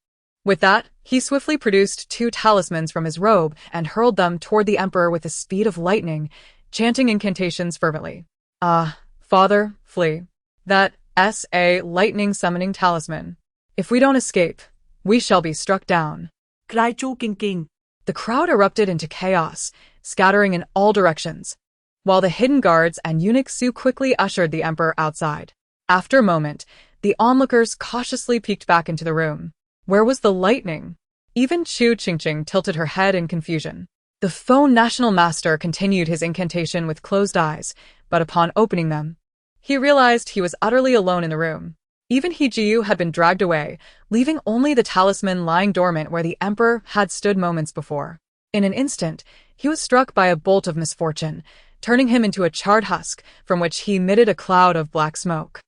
With that, he swiftly produced 2 talismans from his robe and hurled them toward the Emperor with the speed of lightning, chanting incantations fervently. Father, flee. That's a lightning summoning talisman. If we don't escape, we shall be struck down. Cried Chu Qingqing. The crowd erupted into chaos, scattering in all directions, while the hidden guards and eunuch Su quickly ushered the Emperor outside. After a moment, the onlookers cautiously peeked back into the room. Where was the lightning? Even Chu Qingqing tilted her head in confusion. The faux national master continued his incantation with closed eyes, but upon opening them, he realized he was utterly alone in the room. Even He Jiu had been dragged away, leaving only the talisman lying dormant where the Emperor had stood moments before. In an instant, he was struck by a bolt of misfortune, turning him into a charred husk from which he emitted a cloud of black smoke.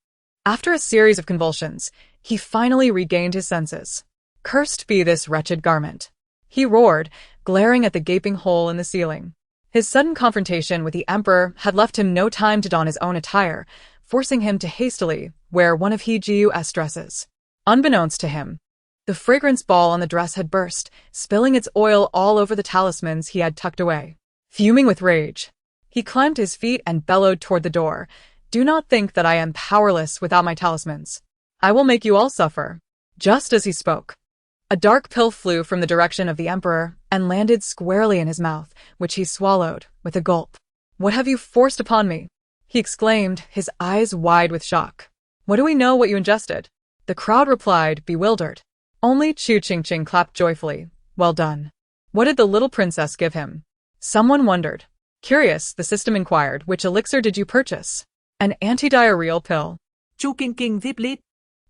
After a series of convulsions, he finally regained his senses. Cursed be this wretched garment, he roared, glaring at the gaping hole in the ceiling. His sudden confrontation with the Emperor had left him no time to don his own attire, forcing him to hastily wear one of He Jiu's dresses. Unbeknownst to him, the fragrance ball on the dress had burst, spilling its oil all over the talismans he had tucked away. Fuming with rage, he climbed to his feet and bellowed toward the door, Do not think that I am powerless without my talismans. I will make you all suffer. Just as he spoke, a dark pill flew from the direction of the emperor and landed squarely in his mouth, which he swallowed with a gulp. What have you forced upon me? He exclaimed, his eyes wide with shock. What do we know what you ingested? The crowd replied, bewildered. Only Chu Qingqing clapped joyfully. Well done. What did the little princess give him? Someone wondered. Curious, the system inquired, which elixir did you purchase? An anti-diarrheal pill. Chu Qingqing tiếp lít.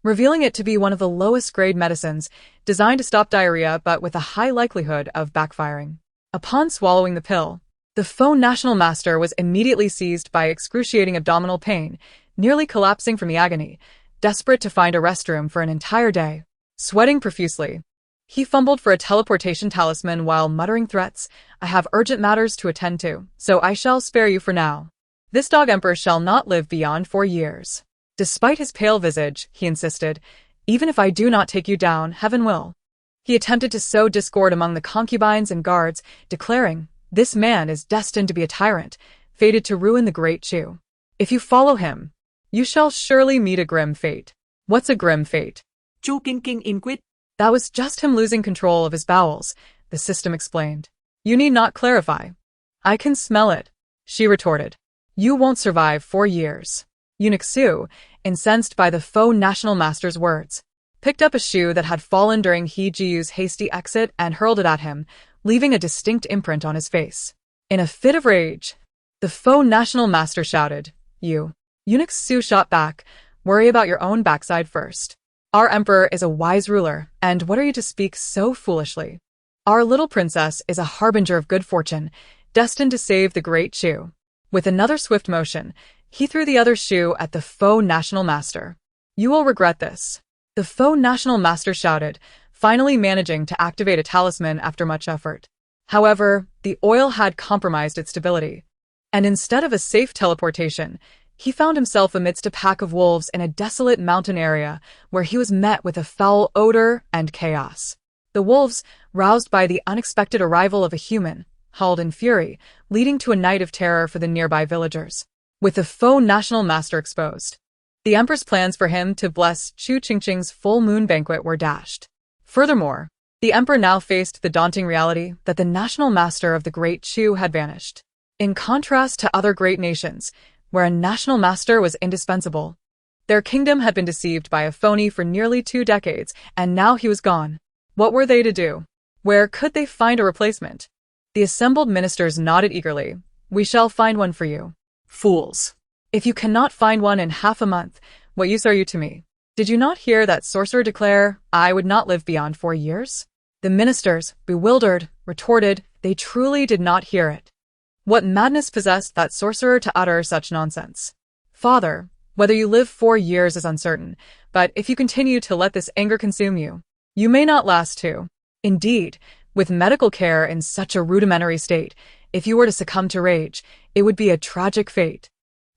Revealing it to be one of the lowest grade medicines, designed to stop diarrhea but with a high likelihood of backfiring. Upon swallowing the pill, the faux national master was immediately seized by excruciating abdominal pain, nearly collapsing from the agony, desperate to find a restroom for an entire day. Sweating profusely, he fumbled for a teleportation talisman while muttering threats. I have urgent matters to attend to, so I shall spare you for now. This dog emperor shall not live beyond 4 years. Despite his pale visage, he insisted, even if I do not take you down, heaven will. He attempted to sow discord among the concubines and guards, declaring, this man is destined to be a tyrant, fated to ruin the great Chu. If you follow him, you shall surely meet a grim fate. What's a grim fate? Chu Qingqing inquired. That was just him losing control of his bowels, the system explained. You need not clarify. I can smell it, she retorted. You won't survive 4 years. Eunuch Su, incensed by the faux national master's words, picked up a shoe that had fallen during He Jiu's hasty exit and hurled it at him, leaving a distinct imprint on his face. In a fit of rage, the faux national master shouted, You. Eunuch Su shot back, worry about your own backside first. Our emperor is a wise ruler, and what are you to speak so foolishly? Our little princess is a harbinger of good fortune, destined to save the great Chu. With another swift motion, he threw the other shoe at the faux national master. You will regret this. The faux national master shouted, finally managing to activate a talisman after much effort. However, the oil had compromised its stability, and instead of a safe teleportation, he found himself amidst a pack of wolves in a desolate mountain area where he was met with a foul odor and chaos. The wolves, roused by the unexpected arrival of a human, howled in fury, leading to a night of terror for the nearby villagers. With the faux national master exposed, the empress plans for him to bless Chu Qingqing's full moon banquet were dashed. Furthermore, the emperor now faced the daunting reality that the national master of the great Chu had vanished. In contrast to other great nations, where a national master was indispensable, their kingdom had been deceived by a phony for nearly 2 decades, and now he was gone. What were they to do? Where could they find a replacement? The assembled ministers nodded eagerly. We shall find one for you. Fools. If you cannot find one in half a month, what use are you to me? Did you not hear that sorcerer declare, I would not live beyond 4 years? The ministers, bewildered, retorted, they truly did not hear it. What madness possessed that sorcerer to utter such nonsense? Father, whether you live 4 years is uncertain, but if you continue to let this anger consume you, you may not last 2. Indeed, with medical care in such a rudimentary state, if you were to succumb to rage, it would be a tragic fate.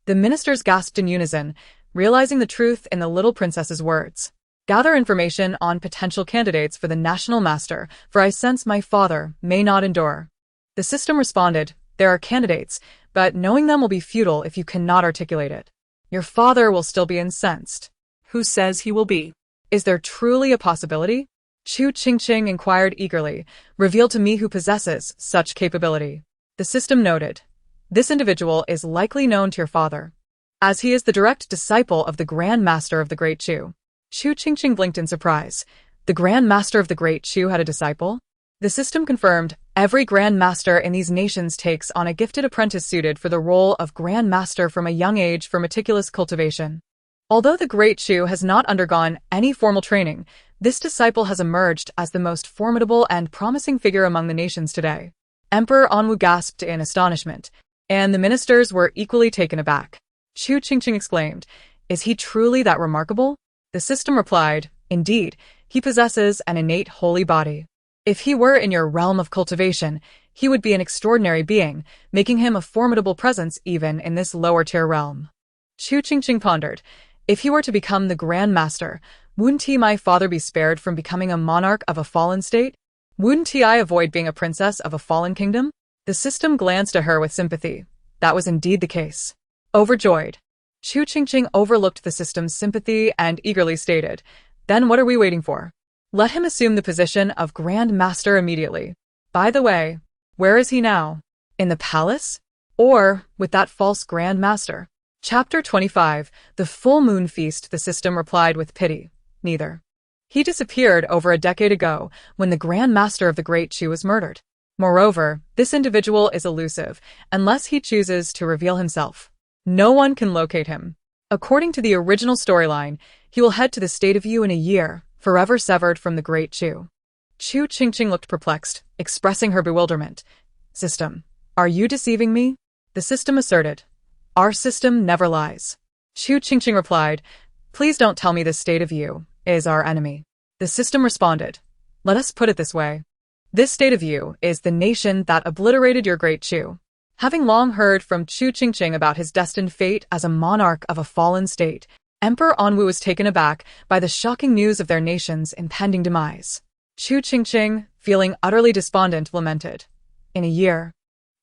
The ministers gasped in unison, realizing the truth in the little princess's words. Gather information on potential candidates for the national master, for I sense my father may not endure. The system responded, there are candidates, but knowing them will be futile if you cannot articulate it. Your father will still be incensed. Who says he will be? Is there truly a possibility? Chu Qingqing inquired eagerly. Reveal to me who possesses such capability. The system noted, this individual is likely known to your father, as he is the direct disciple of the Grand Master of the Great Chu. Chu Qingqing blinked in surprise. The Grand Master of the Great Chu had a disciple? The system confirmed, every Grand Master in these nations takes on a gifted apprentice suited for the role of Grand Master from a young age for meticulous cultivation. Although the Great Chu has not undergone any formal training, this disciple has emerged as the most formidable and promising figure among the nations today. Emperor Anwu gasped in astonishment, and the ministers were equally taken aback. Chu Qingqing exclaimed, is he truly that remarkable? The system replied, indeed, he possesses an innate holy body. If he were in your realm of cultivation, he would be an extraordinary being, making him a formidable presence even in this lower-tier realm. Chu Qingqing pondered, if he were to become the Grand Master, wouldn't he my father be spared from becoming a monarch of a fallen state? Wouldn't I avoid being a princess of a fallen kingdom? The system glanced at her with sympathy. That was indeed the case. Overjoyed, Chu Qingqing overlooked the system's sympathy and eagerly stated, "Then what are we waiting for? Let him assume the position of Grand Master immediately. By the way, where is he now? In the palace? Or with that false Grand Master?" Chapter 25, The Full Moon Feast. The system replied with pity, "Neither. He disappeared over a decade ago when the Grand Master of the Great Chu was murdered. Moreover, this individual is elusive unless he chooses to reveal himself. No one can locate him. According to the original storyline, he will head to the State of Yu in a year, forever severed from the Great Chu." Chu Qingqing looked perplexed, expressing her bewilderment. "System, are you deceiving me?" The system asserted. "Our system never lies." Chu Qingqing replied, "Please don't tell me the State of Yu is our enemy." The system responded, "Let us put it this way. This State of Yu is the nation that obliterated your Great Chu." Having long heard from Chu Qingqing about his destined fate as a monarch of a fallen state, Emperor Anwu was taken aback by the shocking news of their nation's impending demise. Chu Qingqing, feeling utterly despondent, lamented, "In a year,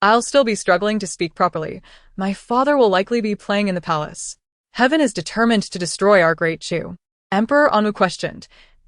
I'll still be struggling to speak properly. My father will likely be playing in the palace. Heaven is determined to destroy our Great Chu." Emperor Anwu questioned,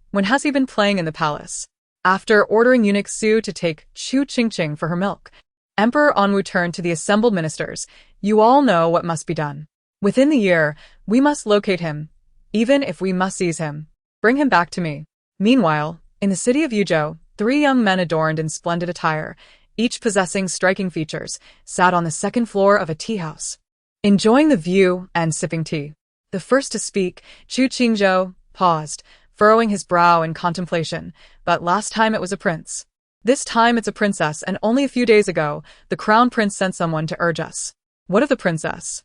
"When has he been playing in the palace?" After ordering eunuch Su to take Chu Qingqing for her milk, Emperor Anwu turned to the assembled ministers. "You all know what must be done. Within the year, we must locate him, even if we must seize him. Bring him back to me." Meanwhile, in the city of Yuzhou, 3 young men adorned in splendid attire, each possessing striking features, sat on the second floor of a tea house, enjoying the view and sipping tea. The first to speak, Chu Qingzhou, paused, furrowing his brow in contemplation. "But last time it was a prince. This time it's a princess, and only a few days ago, the crown prince sent someone to urge us." "What of the princess?"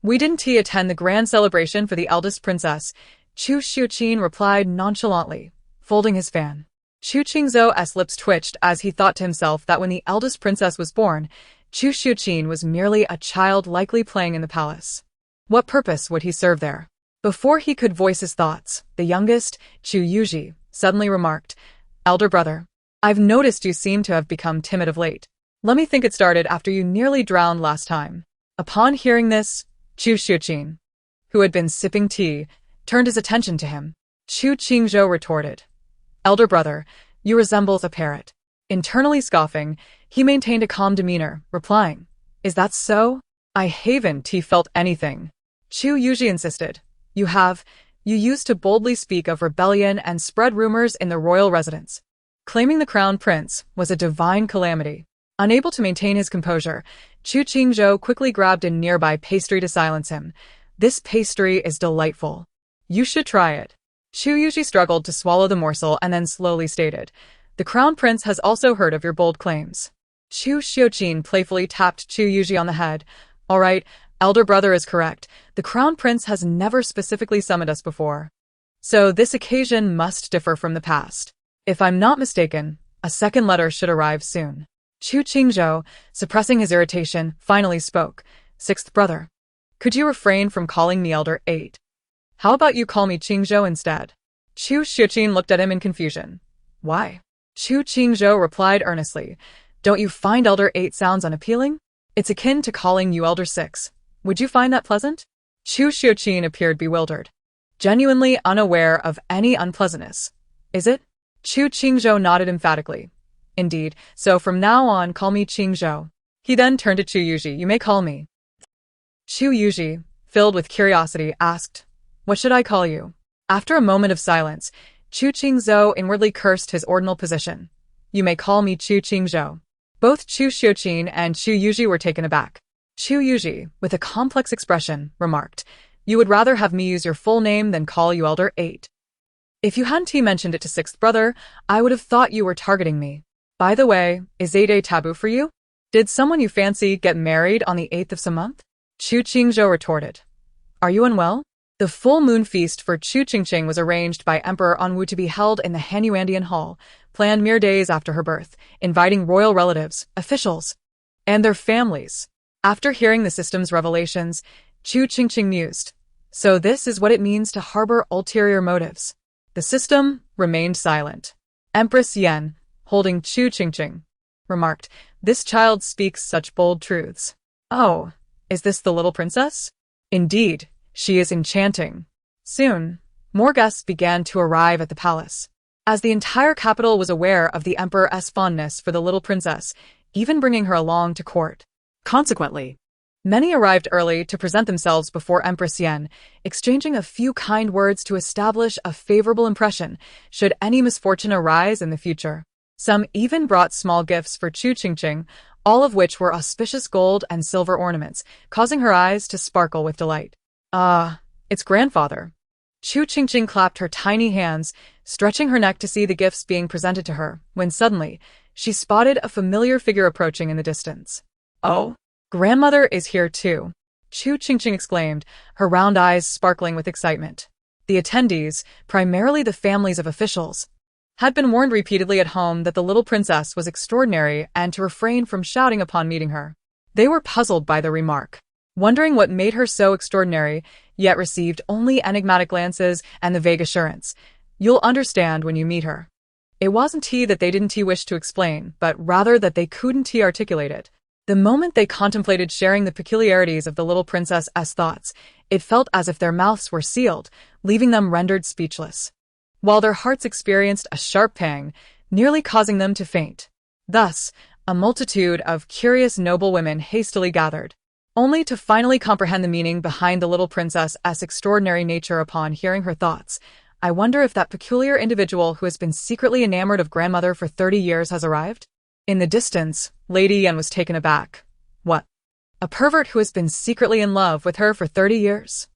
"We didn't attend the grand celebration for the eldest princess," Chu Qingqing replied nonchalantly, folding his fan. Chu Qingzhou's lips twitched as he thought to himself that when the eldest princess was born, Chu Qingqing was merely a child likely playing in the palace. What purpose would he serve there? Before he could voice his thoughts, the youngest, Chu Yuji, suddenly remarked, "Elder brother, I've noticed you seem to have become timid of late. Let me think it started after you nearly drowned last time." Upon hearing this, Chu Qingqing, who had been sipping tea, turned his attention to him. Chu Qingzhou retorted, "Elder brother, you resemble a parrot." Internally scoffing, he maintained a calm demeanor, replying, "Is that so? I haven't felt anything." Chu Yuji insisted, You used to boldly speak of rebellion and spread rumors in the royal residence. Claiming the crown prince was a divine calamity." Unable to maintain his composure, Chu Qingzhou quickly grabbed a nearby pastry to silence him. "This pastry is delightful. You should try it." Chu Yuji struggled to swallow the morsel and then slowly stated, "The crown prince has also heard of your bold claims." Chu Qingqing playfully tapped Chu Yuji on the head. "All right, elder brother is correct. The crown prince has never specifically summoned us before. So this occasion must differ from the past. If I'm not mistaken, a second letter should arrive soon." Chu Qingzhou, suppressing his irritation, finally spoke. "Sixth brother, could you refrain from calling me Elder 8? How about you call me Qingzhou instead?" Chu Qingqing looked at him in confusion. "Why?" Chu Qingzhou replied earnestly, "Don't you find Elder 8 sounds unappealing? It's akin to calling you Elder 6. Would you find that pleasant?" Chu Qingqing appeared bewildered, genuinely unaware of any unpleasantness. "Is it?" Chu Qingzhou nodded emphatically. "Indeed, so from now on call me Qingzhou." He then turned to Chu Yuji. "You may call me." Chu Yuji, filled with curiosity, asked, "What should I call you?" After a moment of silence, Chu Qingzhou inwardly cursed his ordinal position. "You may call me Chu Qingzhou." Both Chu Qingqing and Chu Yuji were taken aback. Chu Yuji, with a complex expression, remarked, "You would rather have me use your full name than call you Elder 8. If you hadn't mentioned it to sixth brother, I would have thought you were targeting me. By the way, is jade taboo for you? Did someone you fancy get married on the 8th of some month?" Chu Qingzhou retorted, "Are you unwell?" The full moon feast for Chu Qingqing was arranged by Emperor Anwu to be held in the Hanuandian Hall, planned mere days after her birth, inviting royal relatives, officials, and their families. After hearing the system's revelations, Chu Qingqing mused, "So this is what it means to harbor ulterior motives." The system remained silent. Empress Yan, holding Chu Qingqing, remarked, "This child speaks such bold truths. Oh, is this the little princess?" Indeed, She is enchanting. Soon, more guests began to arrive at the palace. As the entire capital was aware of the emperor's fondness for the little princess, even bringing her along to court. Consequently, Many arrived early to present themselves before Empress Yan, exchanging a few kind words to establish a favorable impression should any misfortune arise in the future. Some even brought small gifts for Chu Qingqing, all of which were auspicious gold and silver ornaments, causing her eyes to sparkle with delight. Ah, it's grandfather. Chu Qingqing clapped her tiny hands, stretching her neck to see the gifts being presented to her, when suddenly, she spotted a familiar figure approaching in the distance. oh, Grandmother is here too, Chu Qingqing exclaimed, her round eyes sparkling with excitement. The attendees, primarily the families of officials, had been warned repeatedly at home that the little princess was extraordinary and to refrain from shouting upon meeting her. They were puzzled by the remark, wondering what made her so extraordinary, yet received only enigmatic glances and the vague assurance, "You'll understand when you meet her." It wasn't that they didn't wish to explain, but rather that they couldn't articulate it. The moment they contemplated sharing the peculiarities of the little princess's thoughts, it felt as if their mouths were sealed, leaving them rendered speechless, while their hearts experienced a sharp pang, nearly causing them to faint. Thus, a multitude of curious noble women hastily gathered, only to finally comprehend the meaning behind the little princess's extraordinary nature upon hearing her thoughts. I wonder if that peculiar individual who has been secretly enamored of grandmother for 30 years has arrived? In the distance, Lady Yan was taken aback. What? A pervert who has been secretly in love with her for 30 years?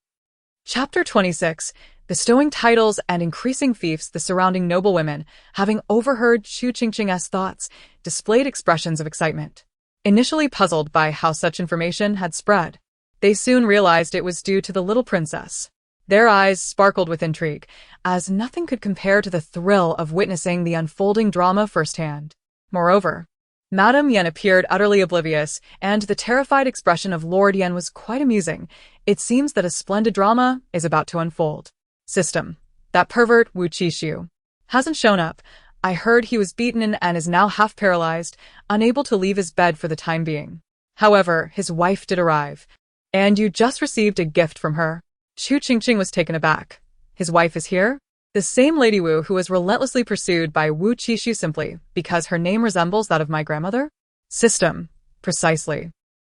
Chapter 26. Bestowing titles and increasing fiefs. The surrounding noblewomen, having overheard Chu Qingqing's thoughts, displayed expressions of excitement. Initially puzzled by how such information had spread, they soon realized it was due to the little princess. Their eyes sparkled with intrigue, as nothing could compare to the thrill of witnessing the unfolding drama firsthand. Moreover, Madame Yan appeared utterly oblivious, and the terrified expression of Lord Yan was quite amusing. It seems that a splendid drama is about to unfold. System. That pervert Wu Qishu hasn't shown up. I heard he was beaten and is now half paralyzed, unable to leave his bed for the time being. However, his wife did arrive. And you just received a gift from her. Chu Qingqing was taken aback. His wife is here? The same Lady Wu who was relentlessly pursued by Wu Qishu simply because her name resembles that of my grandmother? System. Precisely.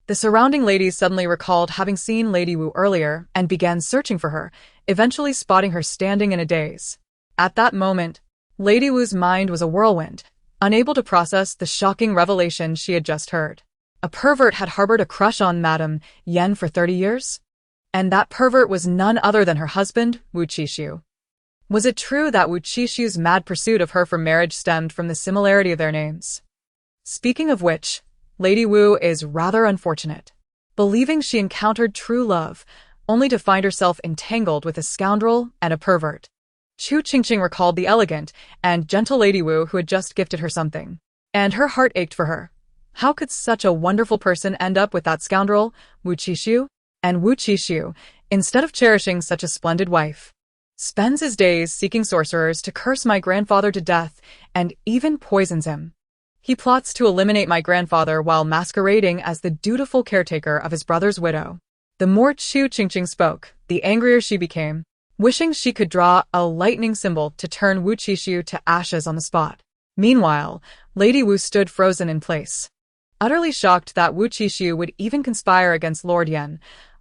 The surrounding ladies suddenly recalled having seen Lady Wu earlier and began searching for her, eventually spotting her standing in a daze. At that moment, Lady Wu's mind was a whirlwind, unable to process the shocking revelation she had just heard. A pervert had harbored a crush on Madame Yan for 30 years? And that pervert was none other than her husband, Wu Qishu. Was it true that Wu Qishu's mad pursuit of her for marriage stemmed from the similarity of their names? Speaking of which, Lady Wu is rather unfortunate, believing she encountered true love, only to find herself entangled with a scoundrel and a pervert. Chu Qingqing recalled the elegant and gentle Lady Wu who had just gifted her something, and her heart ached for her. How could such a wonderful person end up with that scoundrel, Wu Qishu? And Wu Qishu, instead of cherishing such a splendid wife, spends his days seeking sorcerers to curse my grandfather to death and even poisons him. He plots to eliminate my grandfather while masquerading as the dutiful caretaker of his brother's widow. The more Chu Qingqing spoke, the angrier she became, wishing she could draw a lightning symbol to turn Wu Qishu to ashes on the spot. Meanwhile, Lady Wu stood frozen in place, utterly shocked that Wu Qishu would even conspire against Lord Yan,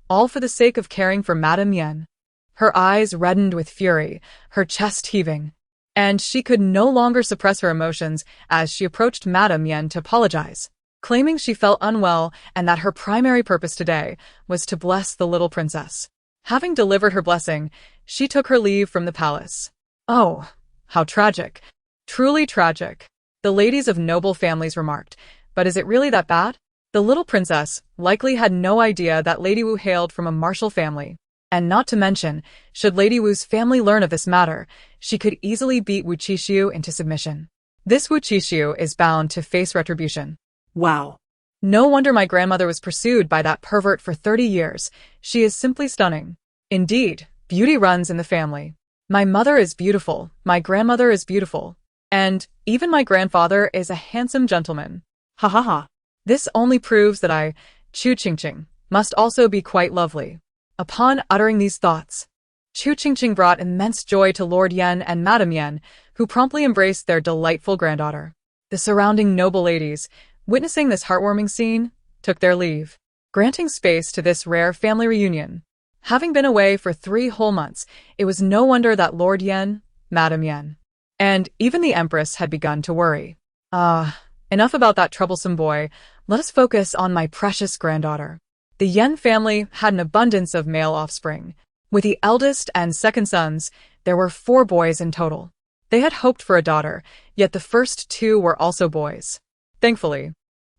all for the sake of caring for Madame Yan. Her eyes reddened with fury, her chest heaving, and she could no longer suppress her emotions as she approached Madame Yan to apologize, claiming she felt unwell and that her primary purpose today was to bless the little princess. Having delivered her blessing, she took her leave from the palace. Oh, how tragic. Truly tragic, the ladies of noble families remarked. But is it really that bad? The little princess likely had no idea that Lady Wu hailed from a martial family. And not to mention, should Lady Wu's family learn of this matter, she could easily beat Wu Qishu into submission. This Wu Qishu is bound to face retribution. Wow. No wonder my grandmother was pursued by that pervert for 30 years. She is simply stunning. Indeed, beauty runs in the family. My mother is beautiful, my grandmother is beautiful, and even my grandfather is a handsome gentleman. Ha ha ha. This only proves that I, Chu Qingqing, must also be quite lovely. Upon uttering these thoughts, Chu Qingqing brought immense joy to Lord Yan and Madame Yan, who promptly embraced their delightful granddaughter. The surrounding noble ladies, witnessing this heartwarming scene, took their leave, granting space to this rare family reunion. Having been away for 3 whole months, it was no wonder that Lord Yan, Madame Yan, and even the empress had begun to worry. Enough about that troublesome boy. Let us focus on my precious granddaughter. The Yan family had an abundance of male offspring. With the eldest and second sons, there were 4 boys in total. They had hoped for a daughter, yet the first 2 were also boys. Thankfully,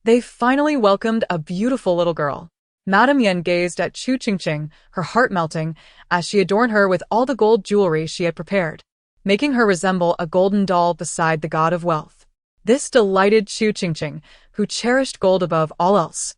they finally welcomed a beautiful little girl. Madame Yan gazed at Chu Qingqing, her heart melting, as she adorned her with all the gold jewelry she had prepared, making her resemble a golden doll beside the god of wealth. This delighted Chu Qingqing, who cherished gold above all else,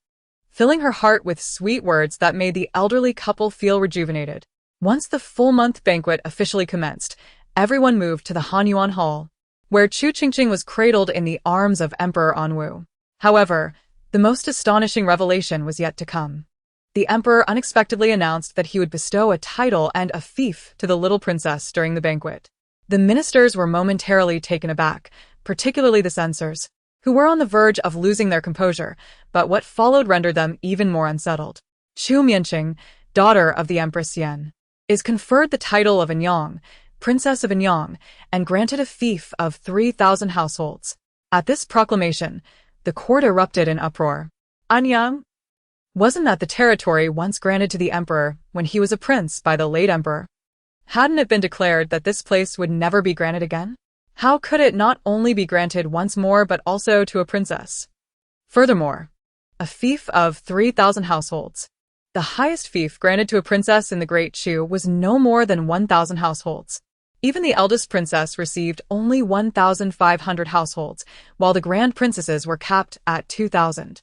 filling her heart with sweet words that made the elderly couple feel rejuvenated. Once the full-month banquet officially commenced, everyone moved to the Hanyuan Hall, where Chu Qingqing was cradled in the arms of Emperor Anwu. However, the most astonishing revelation was yet to come. The emperor unexpectedly announced that he would bestow a title and a fief to the little princess during the banquet. The ministers were momentarily taken aback, particularly the censors, who were on the verge of losing their composure, but what followed rendered them even more unsettled. Chu Qingqing, daughter of the Empress Yan, is conferred the title of Anyang, Princess of Anyang, and granted a fief of 3,000 households. At this proclamation, the court erupted in uproar. Anyang? Wasn't that the territory once granted to the emperor when he was a prince by the late emperor? Hadn't it been declared that this place would never be granted again? How could it not only be granted once more but also to a princess? Furthermore, a fief of 3,000 households. The highest fief granted to a princess in the Great Chu was no more than 1,000 households. Even the eldest princess received only 1,500 households, while the grand princesses were capped at 2,000.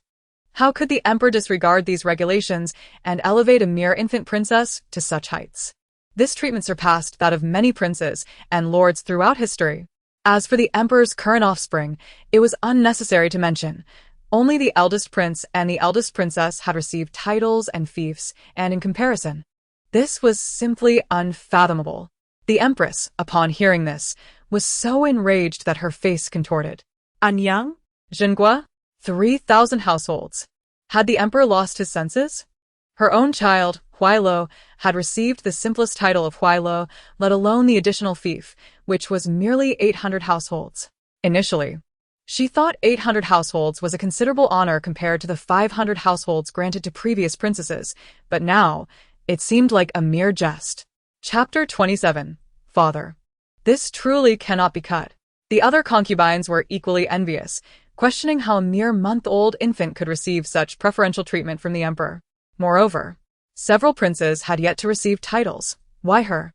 How could the emperor disregard these regulations and elevate a mere infant princess to such heights? This treatment surpassed that of many princes and lords throughout history. As for the emperor's current offspring, it was unnecessary to mention. Only the eldest prince and the eldest princess had received titles and fiefs, and in comparison, this was simply unfathomable. The empress, upon hearing this, was so enraged that her face contorted. Anyang? Zhengua? 3,000 households. Had the emperor lost his senses? Her own child, Huailo, had received the simplest title of Huailo, let alone the additional fief, which was merely 800 households. Initially, she thought 800 households was a considerable honor compared to the 500 households granted to previous princesses, but now, it seemed like a mere jest. Chapter 27. Father. This truly cannot be cut. The other concubines were equally envious, questioning how a mere month-old infant could receive such preferential treatment from the emperor. Moreover, several princes had yet to receive titles. Why her?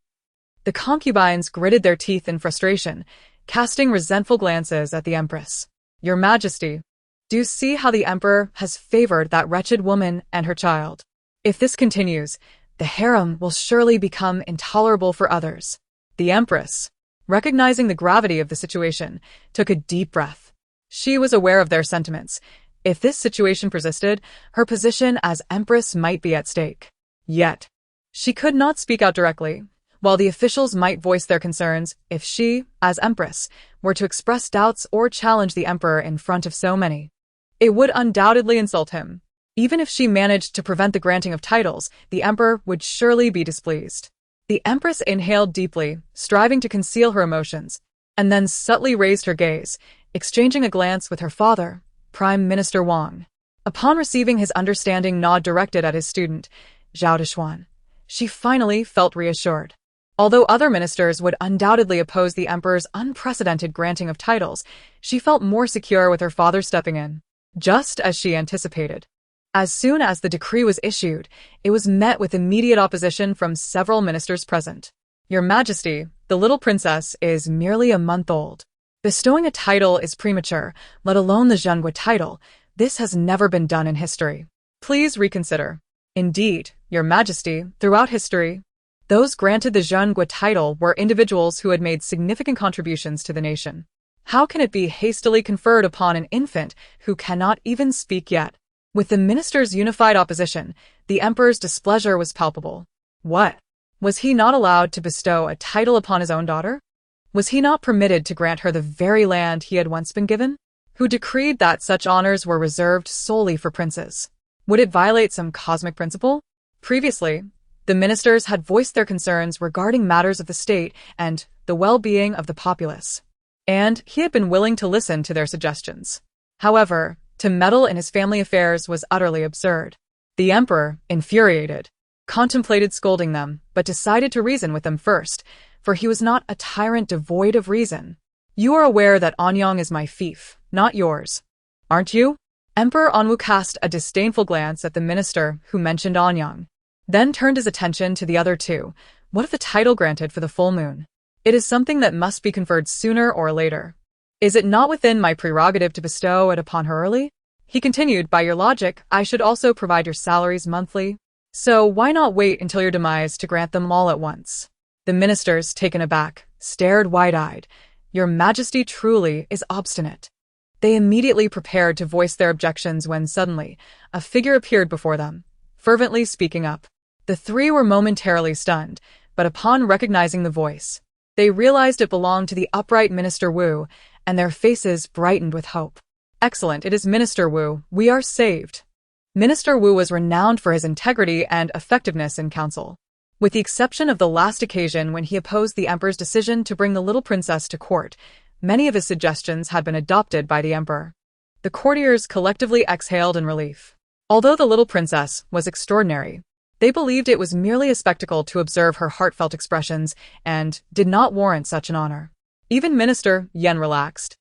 The concubines gritted their teeth in frustration, casting resentful glances at the empress. Your Majesty, do you see how the emperor has favored that wretched woman and her child? If this continues, the harem will surely become intolerable for others. The empress, recognizing the gravity of the situation, took a deep breath. She was aware of their sentiments. If this situation persisted, her position as empress might be at stake. Yet, she could not speak out directly. While the officials might voice their concerns, if she, as empress, were to express doubts or challenge the emperor in front of so many, it would undoubtedly insult him. Even if she managed to prevent the granting of titles, the emperor would surely be displeased. The empress inhaled deeply, striving to conceal her emotions, and then subtly raised her gaze, exchanging a glance with her father, Prime Minister Wang. Upon receiving his understanding nod directed at his student, Zhao Dixuan, she finally felt reassured. Although other ministers would undoubtedly oppose the emperor's unprecedented granting of titles, she felt more secure with her father stepping in. Just as she anticipated. As soon as the decree was issued, it was met with immediate opposition from several ministers present. Your Majesty, the little princess is merely a month old. Bestowing a title is premature, let alone the Zhengua title. This has never been done in history. Please reconsider. Indeed, Your Majesty, throughout history, those granted the Zhengua title were individuals who had made significant contributions to the nation. How can it be hastily conferred upon an infant who cannot even speak yet? With the minister's unified opposition, the emperor's displeasure was palpable. What? Was he not allowed to bestow a title upon his own daughter? Was he not permitted to grant her the very land he had once been given? Who decreed that such honors were reserved solely for princes? Would it violate some cosmic principle? Previously, the ministers had voiced their concerns regarding matters of the state and the well-being of the populace, and he had been willing to listen to their suggestions. However, to meddle in his family affairs was utterly absurd. The emperor, infuriated, contemplated scolding them, but decided to reason with them first, for he was not a tyrant devoid of reason. You are aware that Anyang is my fief, not yours, aren't you? Emperor Anwu cast a disdainful glance at the minister who mentioned Anyang, then turned his attention to the other two. What if the title granted for the full moon? It is something that must be conferred sooner or later. Is it not within my prerogative to bestow it upon her early? He continued, by your logic, I should also provide your salaries monthly. So why not wait until your demise to grant them all at once? The ministers, taken aback, stared wide-eyed. Your Majesty truly is obstinate. They immediately prepared to voice their objections when suddenly a figure appeared before them, fervently speaking up. The three were momentarily stunned, but upon recognizing the voice, they realized it belonged to the upright Minister Wu, and their faces brightened with hope. Excellent, it is Minister Wu. We are saved. Minister Wu was renowned for his integrity and effectiveness in council. With the exception of the last occasion when he opposed the emperor's decision to bring the little princess to court, many of his suggestions had been adopted by the emperor. The courtiers collectively exhaled in relief. Although the little princess was extraordinary, they believed it was merely a spectacle to observe her heartfelt expressions and did not warrant such an honor. Even Minister Yen relaxed,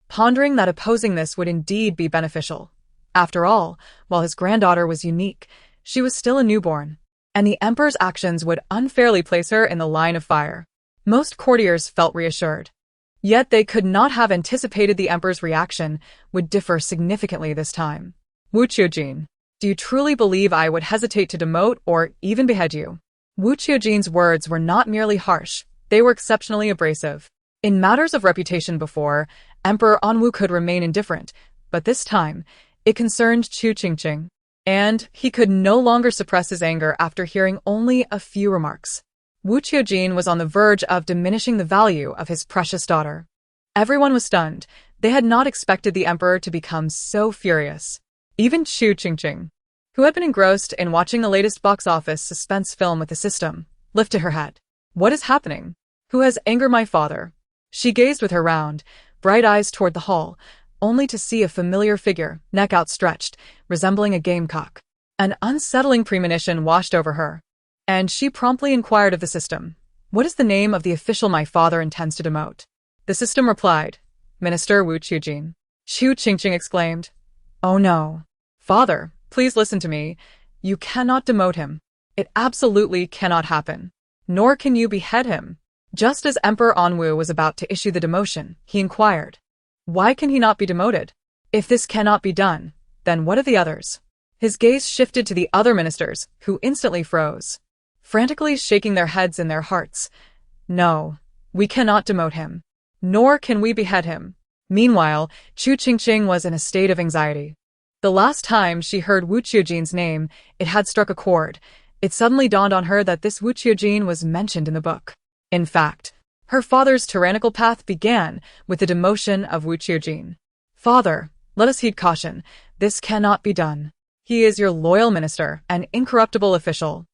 pondering that opposing this would indeed be beneficial. After all, while his granddaughter was unique, she was still a newborn, and the emperor's actions would unfairly place her in the line of fire. Most courtiers felt reassured. Yet they could not have anticipated the emperor's reaction would differ significantly this time. Wu Qiujin, do you truly believe I would hesitate to demote or even behead you? Wu Qiujin's words were not merely harsh, they were exceptionally abrasive. In matters of reputation before, Emperor Anwu could remain indifferent, but this time, it concerned Chu Qingqing, and he could no longer suppress his anger after hearing only a few remarks. Wu Qiujin was on the verge of diminishing the value of his precious daughter. Everyone was stunned. They had not expected the emperor to become so furious. Even Chu Qingqing, who had been engrossed in watching the latest box office suspense film with the system, lifted her head. What is happening? Who has angered my father? She gazed with her round, bright eyes toward the hall, only to see a familiar figure, neck outstretched, resembling a gamecock. An unsettling premonition washed over her, and she promptly inquired of the system, what is the name of the official my father intends to demote? The system replied, Minister Wu Qiujin. Chu Qingqing exclaimed, oh no. Father, please listen to me. You cannot demote him. It absolutely cannot happen. Nor can you behead him. Just as Emperor Anwu was about to issue the demotion, he inquired, why can he not be demoted? If this cannot be done, then what of the others? His gaze shifted to the other ministers, who instantly froze, frantically shaking their heads in their hearts. No, we cannot demote him. Nor can we behead him. Meanwhile, Chu Qingqing was in a state of anxiety. The last time she heard Wu Qiujin's name, it had struck a chord. It suddenly dawned on her that this Wu Qiujin was mentioned in the book. In fact, her father's tyrannical path began with the demotion of Wu Qiujin. Father, let us heed caution. This cannot be done. He is your loyal minister, an incorruptible official.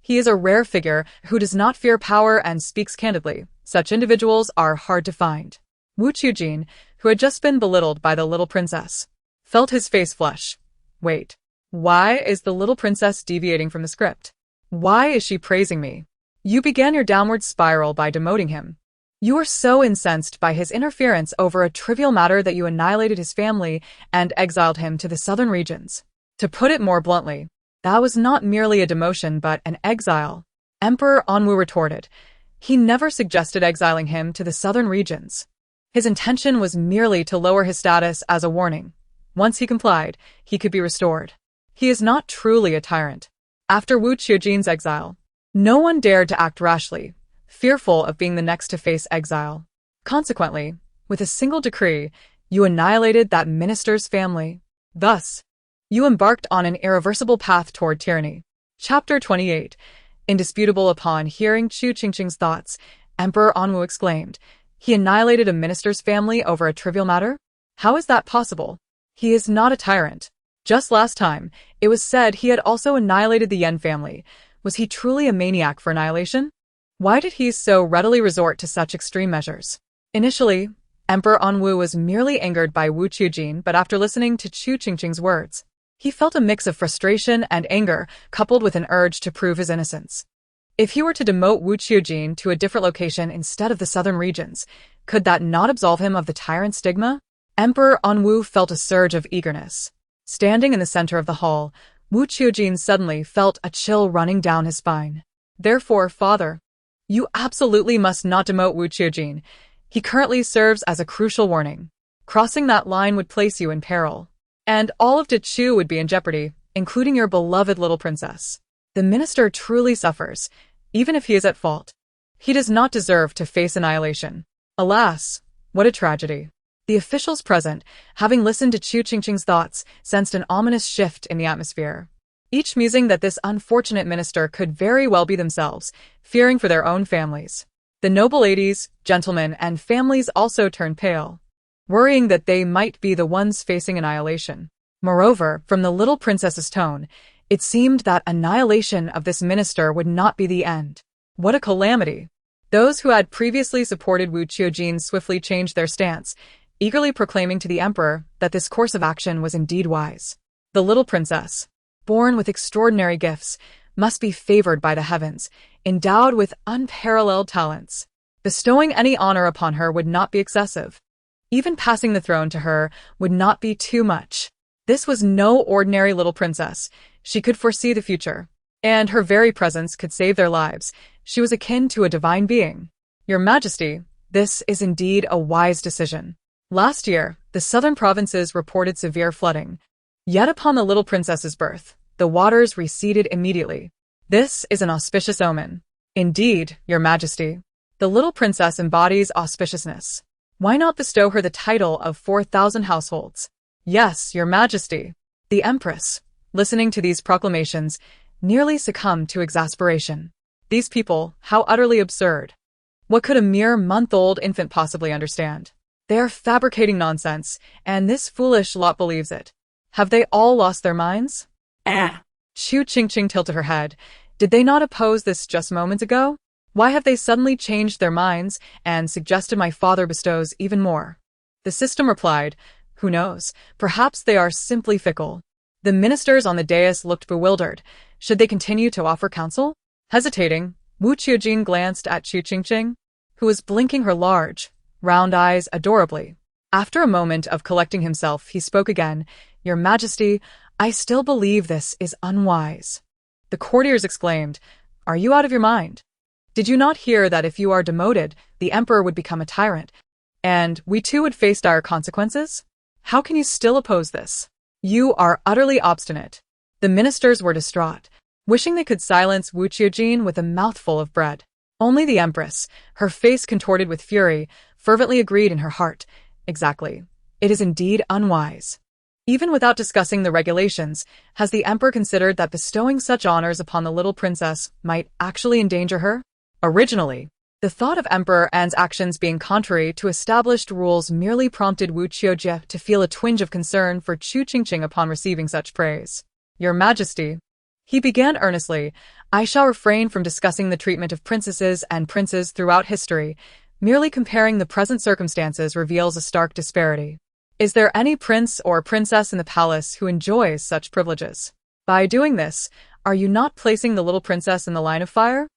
He is a rare figure who does not fear power and speaks candidly. Such individuals are hard to find. Wu Qiujin, who had just been belittled by the little princess, felt his face flush. Wait, why is the little princess deviating from the script? Why is she praising me? You began your downward spiral by demoting him. You were so incensed by his interference over a trivial matter that you annihilated his family and exiled him to the southern regions. To put it more bluntly, that was not merely a demotion but an exile. Emperor Anwu retorted. He never suggested exiling him to the southern regions. His intention was merely to lower his status as a warning. Once he complied, he could be restored. He is not truly a tyrant. After Wu Qiujin's exile, no one dared to act rashly, fearful of being the next to face exile. Consequently, with a single decree, you annihilated that minister's family. Thus, you embarked on an irreversible path toward tyranny. Chapter 28. Indisputable. Upon hearing Chu Qingqing's thoughts, Emperor Anwu exclaimed, "He annihilated a minister's family over a trivial matter? How is that possible? He is not a tyrant. Just last time, it was said he had also annihilated the Yan family. Was he truly a maniac for annihilation? Why did he so readily resort to such extreme measures?" Initially, Emperor Anwu was merely angered by Wu Qiujin, but after listening to Chu Qingqing's words, he felt a mix of frustration and anger coupled with an urge to prove his innocence. If he were to demote Wu Qiujin to a different location instead of the southern regions, could that not absolve him of the tyrant stigma? Emperor Anwu felt a surge of eagerness. Standing in the center of the hall, Wu Qiujin suddenly felt a chill running down his spine. "Therefore, father, you absolutely must not demote Wu Qiujin. He currently serves as a crucial warning. Crossing that line would place you in peril. And all of Chu would be in jeopardy, including your beloved little princess. The minister truly suffers, even if he is at fault. He does not deserve to face annihilation. Alas, what a tragedy." The officials present, having listened to Chu Qingqing's thoughts, sensed an ominous shift in the atmosphere. Each musing that this unfortunate minister could very well be themselves, fearing for their own families. The noble ladies, gentlemen, and families also turned pale, worrying that they might be the ones facing annihilation. Moreover, from the little princess's tone, it seemed that annihilation of this minister would not be the end. What a calamity! Those who had previously supported Wu Qiujin swiftly changed their stance, eagerly proclaiming to the emperor that this course of action was indeed wise. The little princess, born with extraordinary gifts, must be favored by the heavens, endowed with unparalleled talents. Bestowing any honor upon her would not be excessive. Even passing the throne to her would not be too much. This was no ordinary little princess. She could foresee the future, and her very presence could save their lives. She was akin to a divine being. "Your Majesty, this is indeed a wise decision. Last year, the southern provinces reported severe flooding. Yet upon the little princess's birth, the waters receded immediately. This is an auspicious omen." "Indeed, Your Majesty. The little princess embodies auspiciousness. Why not bestow her the title of 4,000 households?" "Yes, Your Majesty." The empress, listening to these proclamations, nearly succumbed to exasperation. These people, how utterly absurd. What could a mere month-old infant possibly understand? They are fabricating nonsense, and this foolish lot believes it. Have they all lost their minds? Chu Qingqing tilted her head. Did they not oppose this just moments ago? Why have they suddenly changed their minds and suggested my father bestows even more? The system replied, "Who knows? Perhaps they are simply fickle." The ministers on the dais looked bewildered. Should they continue to offer counsel? Hesitating, Wu Qiujin glanced at Chu Qingqing, who was blinking her large, round eyes adorably. After a moment of collecting himself, he spoke again. "Your Majesty, I still believe this is unwise." The courtiers exclaimed, "Are you out of your mind? Did you not hear that if you are demoted, the emperor would become a tyrant, and we too would face dire consequences? How can you still oppose this? You are utterly obstinate." The ministers were distraught, wishing they could silence Wu Qiujin with a mouthful of bread. Only the empress, her face contorted with fury, fervently agreed in her heart. "Exactly. It is indeed unwise." Even without discussing the regulations, has the emperor considered that bestowing such honors upon the little princess might actually endanger her? Originally, the thought of Emperor An's actions being contrary to established rules merely prompted Wu Qiujie to feel a twinge of concern for Chu Qingqing upon receiving such praise. "Your Majesty," he began earnestly, "I shall refrain from discussing the treatment of princesses and princes throughout history. Merely comparing the present circumstances reveals a stark disparity. Is there any prince or princess in the palace who enjoys such privileges? By doing this, are you not placing the little princess in the line of fire?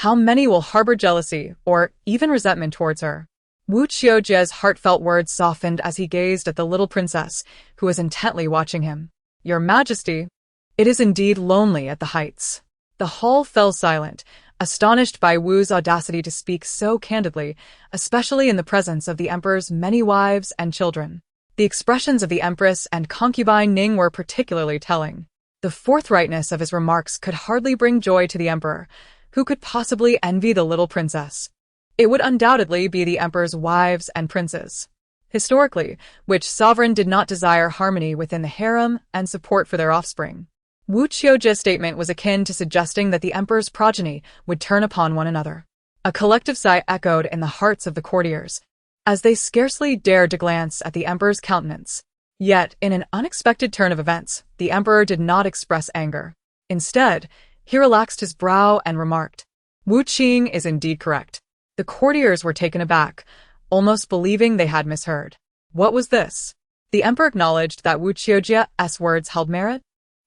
How many will harbor jealousy or even resentment towards her?" Wu Qiujie's heartfelt words softened as he gazed at the little princess, who was intently watching him. "Your Majesty, it is indeed lonely at the heights." The hall fell silent, astonished by Wu's audacity to speak so candidly, especially in the presence of the emperor's many wives and children. The expressions of the empress and concubine Ning were particularly telling. The forthrightness of his remarks could hardly bring joy to the emperor. Who could possibly envy the little princess? It would undoubtedly be the emperor's wives and princes. Historically, which sovereign did not desire harmony within the harem and support for their offspring? Wu Qiujia's statement was akin to suggesting that the emperor's progeny would turn upon one another. A collective sigh echoed in the hearts of the courtiers, as they scarcely dared to glance at the emperor's countenance. Yet, in an unexpected turn of events, the emperor did not express anger. Instead, he relaxed his brow and remarked, "Wu Qing is indeed correct." The courtiers were taken aback, almost believing they had misheard. What was this? The emperor acknowledged that Wu Qiujia's words held merit.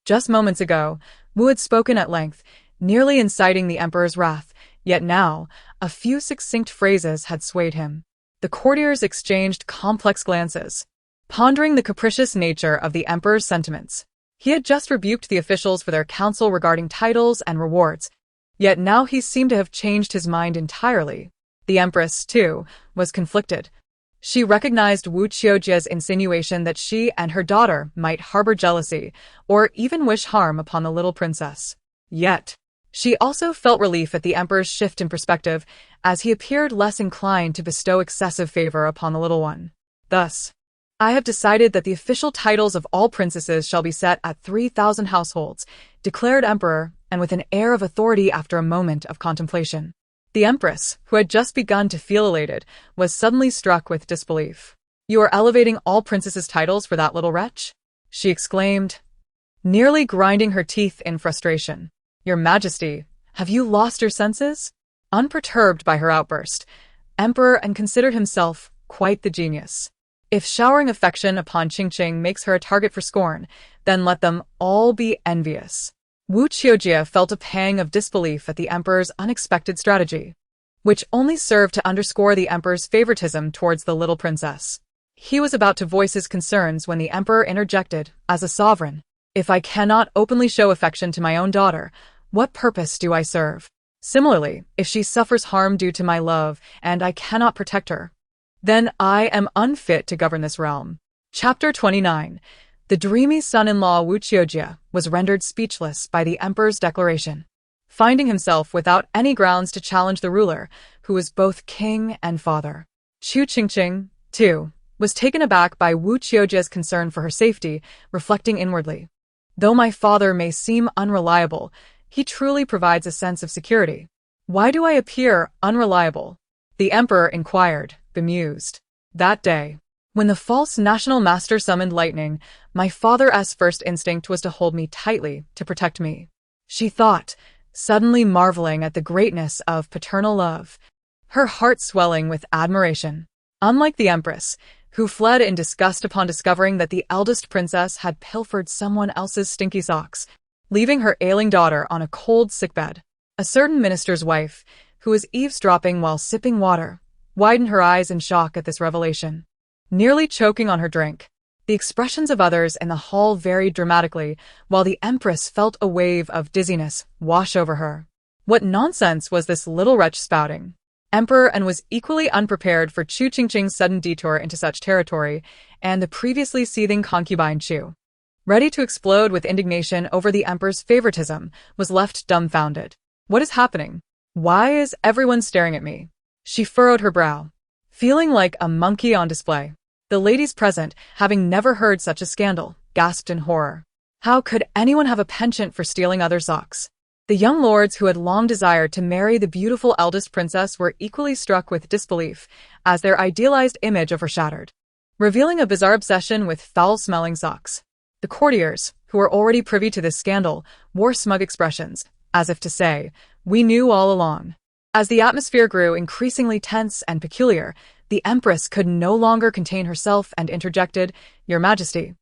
Just moments ago, Wu had spoken at length, nearly inciting the emperor's wrath, yet now, a few succinct phrases had swayed him. The courtiers exchanged complex glances, pondering the capricious nature of the emperor's sentiments. He had just rebuked the officials for their counsel regarding titles and rewards, yet now he seemed to have changed his mind entirely. The empress, too, was conflicted. She recognized Wu Qiujia's insinuation that she and her daughter might harbor jealousy or even wish harm upon the little princess. Yet, she also felt relief at the emperor's shift in perspective, as he appeared less inclined to bestow excessive favor upon the little one. Thus, "I have decided that the official titles of all princesses shall be set at 3,000 households," declared emperor, and with an air of authority after a moment of contemplation. The empress, who had just begun to feel elated, was suddenly struck with disbelief. "You are elevating all princesses' titles for that little wretch?" she exclaimed, nearly grinding her teeth in frustration. "Your Majesty, have you lost your senses?" Unperturbed by her outburst, emperor considered himself quite the genius. If showering affection upon Qingqing makes her a target for scorn, then let them all be envious. Wu Qiujia felt a pang of disbelief at the emperor's unexpected strategy, which only served to underscore the emperor's favoritism towards the little princess. He was about to voice his concerns when the emperor interjected, as a sovereign, "If I cannot openly show affection to my own daughter, what purpose do I serve? Similarly, if she suffers harm due to my love and I cannot protect her, then I am unfit to govern this realm." Chapter 29. The dreamy son-in-law Wu Qiujia was rendered speechless by the emperor's declaration. Finding himself without any grounds to challenge the ruler, who was both king and father, Chu Qingqing, too, was taken aback by Wu Qiujia's concern for her safety, reflecting inwardly, "Though my father may seem unreliable, he truly provides a sense of security. Why do I appear unreliable?" The emperor inquired, bemused. That day, when the false national master summoned lightning, my father's first instinct was to hold me tightly to protect me, she thought, suddenly marveling at the greatness of paternal love, her heart swelling with admiration. Unlike the empress, who fled in disgust upon discovering that the eldest princess had pilfered someone else's stinky socks, leaving her ailing daughter on a cold sickbed, a certain minister's wife, who was eavesdropping while sipping water, widened her eyes in shock at this revelation, nearly choking on her drink. The expressions of others in the hall varied dramatically, while the empress felt a wave of dizziness wash over her. What nonsense was this little wretch spouting? Emperor was equally unprepared for Chu Qingqing's sudden detour into such territory, and the previously seething concubine Shu, ready to explode with indignation over the emperor's favoritism, was left dumbfounded. "What is happening? Why is everyone staring at me?" She furrowed her brow, feeling like a monkey on display. The ladies present, having never heard such a scandal, gasped in horror. How could anyone have a penchant for stealing other socks? The young lords who had long desired to marry the beautiful eldest princess were equally struck with disbelief, as their idealized image of her shattered, revealing a bizarre obsession with foul-smelling socks. The courtiers, who were already privy to this scandal, wore smug expressions, as if to say, "We knew all along." As the atmosphere grew increasingly tense and peculiar, the empress could no longer contain herself and interjected, "Your Majesty,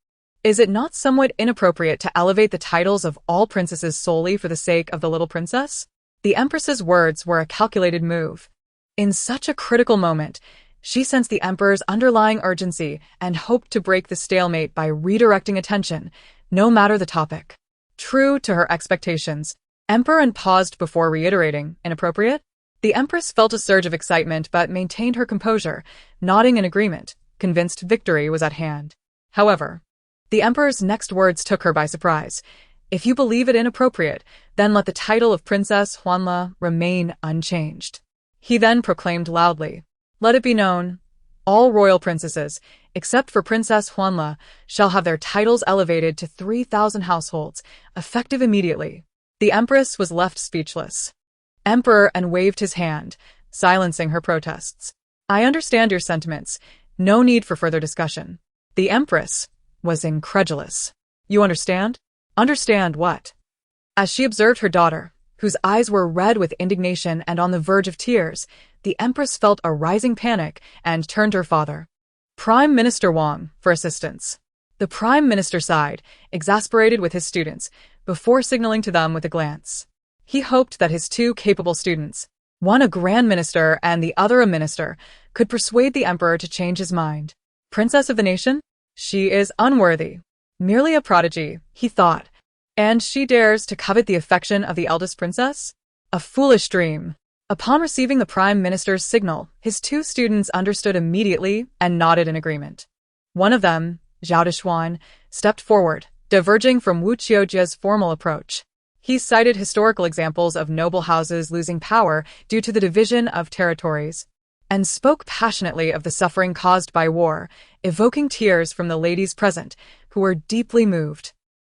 is it not somewhat inappropriate to elevate the titles of all princesses solely for the sake of the little princess?" The empress's words were a calculated move. In such a critical moment, she sensed the emperor's underlying urgency and hoped to break the stalemate by redirecting attention, no matter the topic. True to her expectations, emperor paused before reiterating, "Inappropriate?" The empress felt a surge of excitement but maintained her composure, nodding in agreement, convinced victory was at hand. However, the emperor's next words took her by surprise. "If you believe it inappropriate, then let the title of Princess Huanla remain unchanged." He then proclaimed loudly, "Let it be known, all royal princesses, except for Princess Huanla, shall have their titles elevated to 3,000 households, effective immediately. The empress was left speechless. Emperor and waved his hand, silencing her protests. I understand your sentiments. No need for further discussion. The empress was incredulous. You understand? Understand what? As she observed her daughter, whose eyes were red with indignation and on the verge of tears, the empress felt a rising panic and turned to her father. Prime Minister Wang, for assistance. The prime minister sighed, exasperated with his students, before signaling to them with a glance. He hoped that his two capable students, one a grand minister and the other a minister, could persuade the emperor to change his mind. Princess of the nation? She is unworthy. Merely a prodigy, he thought. And she dares to covet the affection of the eldest princess? A foolish dream. Upon receiving the prime minister's signal, his two students understood immediately and nodded in agreement. One of them, Zhao Dixuan, stepped forward, diverging from Wu Qiujia's formal approach. He cited historical examples of noble houses losing power due to the division of territories, and spoke passionately of the suffering caused by war, evoking tears from the ladies present, who were deeply moved.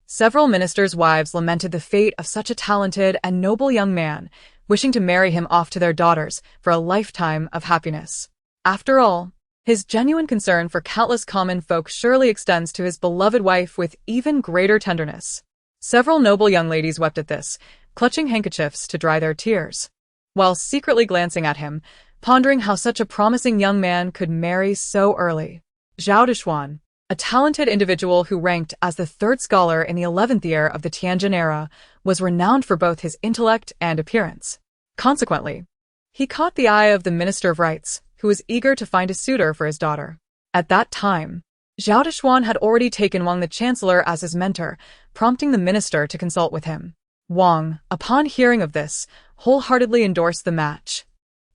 Several ministers' wives lamented the fate of such a talented and noble young man, wishing to marry him off to their daughters for a lifetime of happiness. After all, his genuine concern for countless common folk surely extends to his beloved wife with even greater tenderness. Several noble young ladies wept at this, clutching handkerchiefs to dry their tears, while secretly glancing at him, pondering how such a promising young man could marry so early. Zhao Dixuan, a talented individual who ranked as the third scholar in the 11th year of the Tianjin era, was renowned for both his intellect and appearance. Consequently, he caught the eye of the Minister of Rights, who was eager to find a suitor for his daughter. At that time, Zhao Dixuan had already taken Wang the Chancellor as his mentor, prompting the minister to consult with him. Wang, upon hearing of this, wholeheartedly endorsed the match.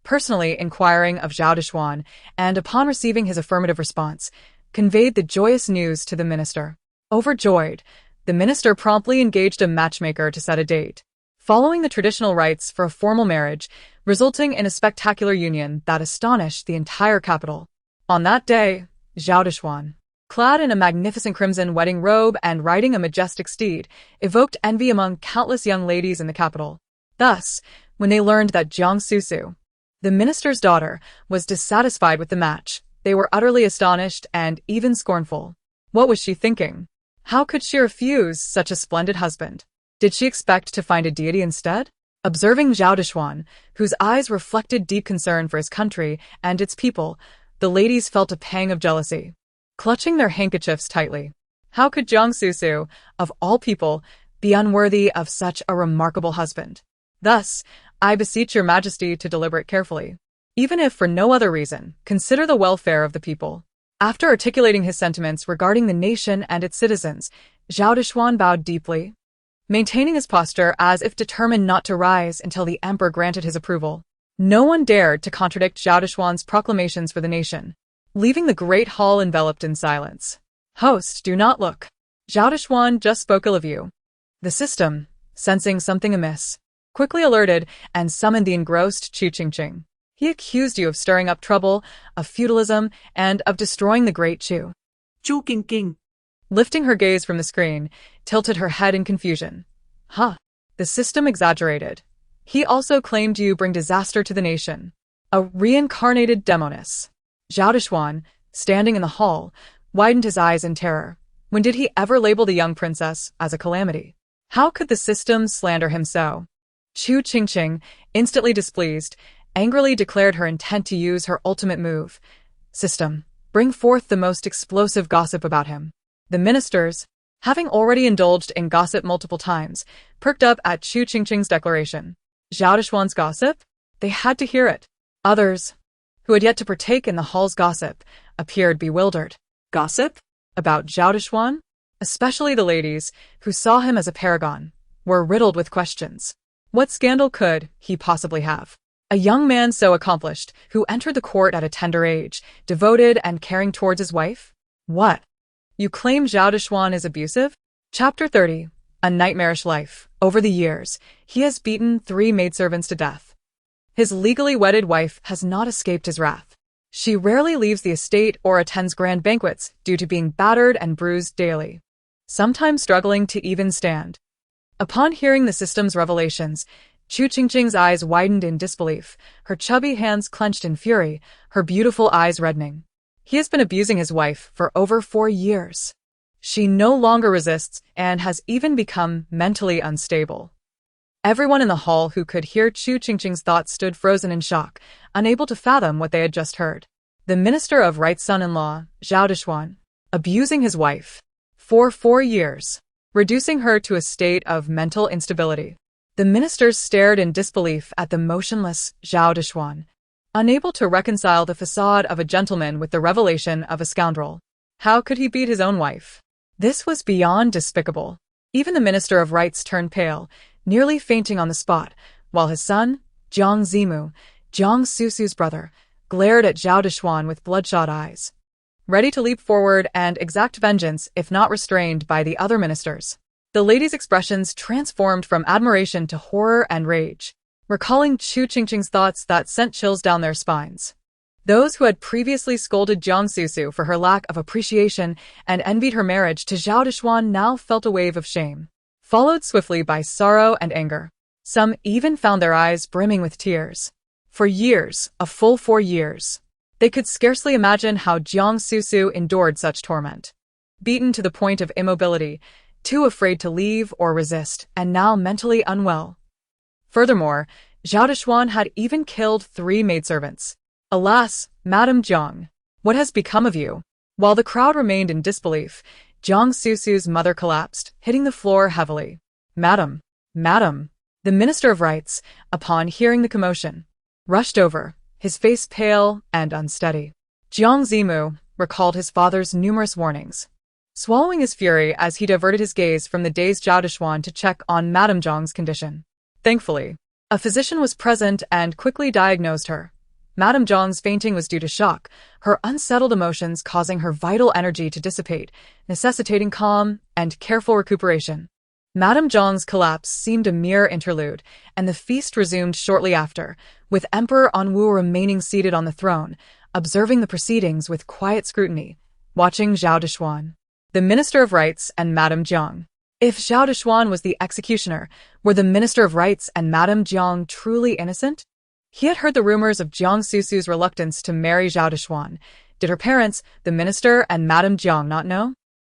Personally inquiring of Zhao Dixuan, and upon receiving his affirmative response, conveyed the joyous news to the minister. Overjoyed, the minister promptly engaged a matchmaker to set a date, following the traditional rites for a formal marriage, resulting in a spectacular union that astonished the entire capital. On that day, Zhao Dixuan, clad in a magnificent crimson wedding robe and riding a majestic steed, evoked envy among countless young ladies in the capital. Thus, when they learned that Jiang Susu, the minister's daughter, was dissatisfied with the match, they were utterly astonished and even scornful. What was she thinking? How could she refuse such a splendid husband? Did she expect to find a deity instead? Observing Zhao Dixuan, whose eyes reflected deep concern for his country and its people, the ladies felt a pang of jealousy, clutching their handkerchiefs tightly. How could Jiang Susu, of all people, be unworthy of such a remarkable husband? Thus, I beseech your majesty to deliberate carefully. Even if for no other reason, consider the welfare of the people. After articulating his sentiments regarding the nation and its citizens, Zhao Dixuan bowed deeply, maintaining his posture as if determined not to rise until the emperor granted his approval. No one dared to contradict Zhao Dixuan's proclamations for the nation, leaving the great hall enveloped in silence. Host, do not look. Zhao Dixuan just spoke ill of you. The system, sensing something amiss, quickly alerted and summoned the engrossed Chu Qingqing. He accused you of stirring up trouble, of feudalism, and of destroying the great Chu. Chu Qingqing, Lifting her gaze from the screen, tilted her head in confusion. Huh. The system exaggerated. He also claimed you bring disaster to the nation. A reincarnated demoness. Zhao Dixuan, standing in the hall, widened his eyes in terror. When did he ever label the young princess as a calamity? How could the system slander him so? Chu Qingqing, instantly displeased, angrily declared her intent to use her ultimate move. System, bring forth the most explosive gossip about him. The ministers, having already indulged in gossip multiple times, perked up at Chu Qingqing's declaration. Zhao Dixuan's gossip? They had to hear it. Others, who had yet to partake in the hall's gossip, appeared bewildered. Gossip? About Zhao Dixuan? Especially the ladies, who saw him as a paragon, were riddled with questions. What scandal could he possibly have? A young man so accomplished, who entered the court at a tender age, devoted and caring towards his wife? What? You claim Zhao Dixuan is abusive? Chapter 30. A nightmarish life. Over the years, he has beaten 3 maidservants to death. His legally wedded wife has not escaped his wrath. She rarely leaves the estate or attends grand banquets due to being battered and bruised daily, sometimes struggling to even stand. Upon hearing the system's revelations, Chu Qingqing's eyes widened in disbelief, her chubby hands clenched in fury, her beautiful eyes reddening. He has been abusing his wife for over 4 years. She no longer resists and has even become mentally unstable. Everyone in the hall who could hear Chu Qingqing's thoughts stood frozen in shock, unable to fathom what they had just heard. The Minister of Right's son-in-law, Zhao Dixuan, abusing his wife for 4 years, reducing her to a state of mental instability. The ministers stared in disbelief at the motionless Zhao Dixuan, unable to reconcile the facade of a gentleman with the revelation of a scoundrel. How could he beat his own wife? This was beyond despicable. Even the Minister of Rights turned pale, nearly fainting on the spot, while his son, Jiang Zimu, Jiang Susu's brother, glared at Zhao Dixuan with bloodshot eyes, ready to leap forward and exact vengeance if not restrained by the other ministers. The lady's expressions transformed from admiration to horror and rage, recalling Chu Qingqing's thoughts that sent chills down their spines. Those who had previously scolded Jiang Susu for her lack of appreciation and envied her marriage to Zhao Dixuan now felt a wave of shame, followed swiftly by sorrow and anger. Some even found their eyes brimming with tears. For years, a full 4 years, they could scarcely imagine how Jiang Susu endured such torment. Beaten to the point of immobility, too afraid to leave or resist, and now mentally unwell. Furthermore, Zhao Dixuan had even killed 3 maidservants. Alas, Madame Jiang, what has become of you? While the crowd remained in disbelief, Jiang Susu's mother collapsed, hitting the floor heavily. Madam, Madam, the Minister of Rights, upon hearing the commotion, rushed over, his face pale and unsteady. Jiang Zimu recalled his father's numerous warnings, swallowing his fury as he diverted his gaze from the dazed Zhao Dixuan to check on Madame Jiang's condition. Thankfully, a physician was present and quickly diagnosed her. Madame Jiang's fainting was due to shock, her unsettled emotions causing her vital energy to dissipate, necessitating calm and careful recuperation. Madame Jiang's collapse seemed a mere interlude, and the feast resumed shortly after, with Emperor Anwu remaining seated on the throne, observing the proceedings with quiet scrutiny, watching Zhao Dixuan, the Minister of Rights, and Madame Jiang. If Zhao Dixuan was the executioner, were the Minister of Rights and Madame Jiang truly innocent? He had heard the rumors of Jiang Susu's reluctance to marry Zhao Dixuan. Did her parents, the minister and Madame Jiang, not know?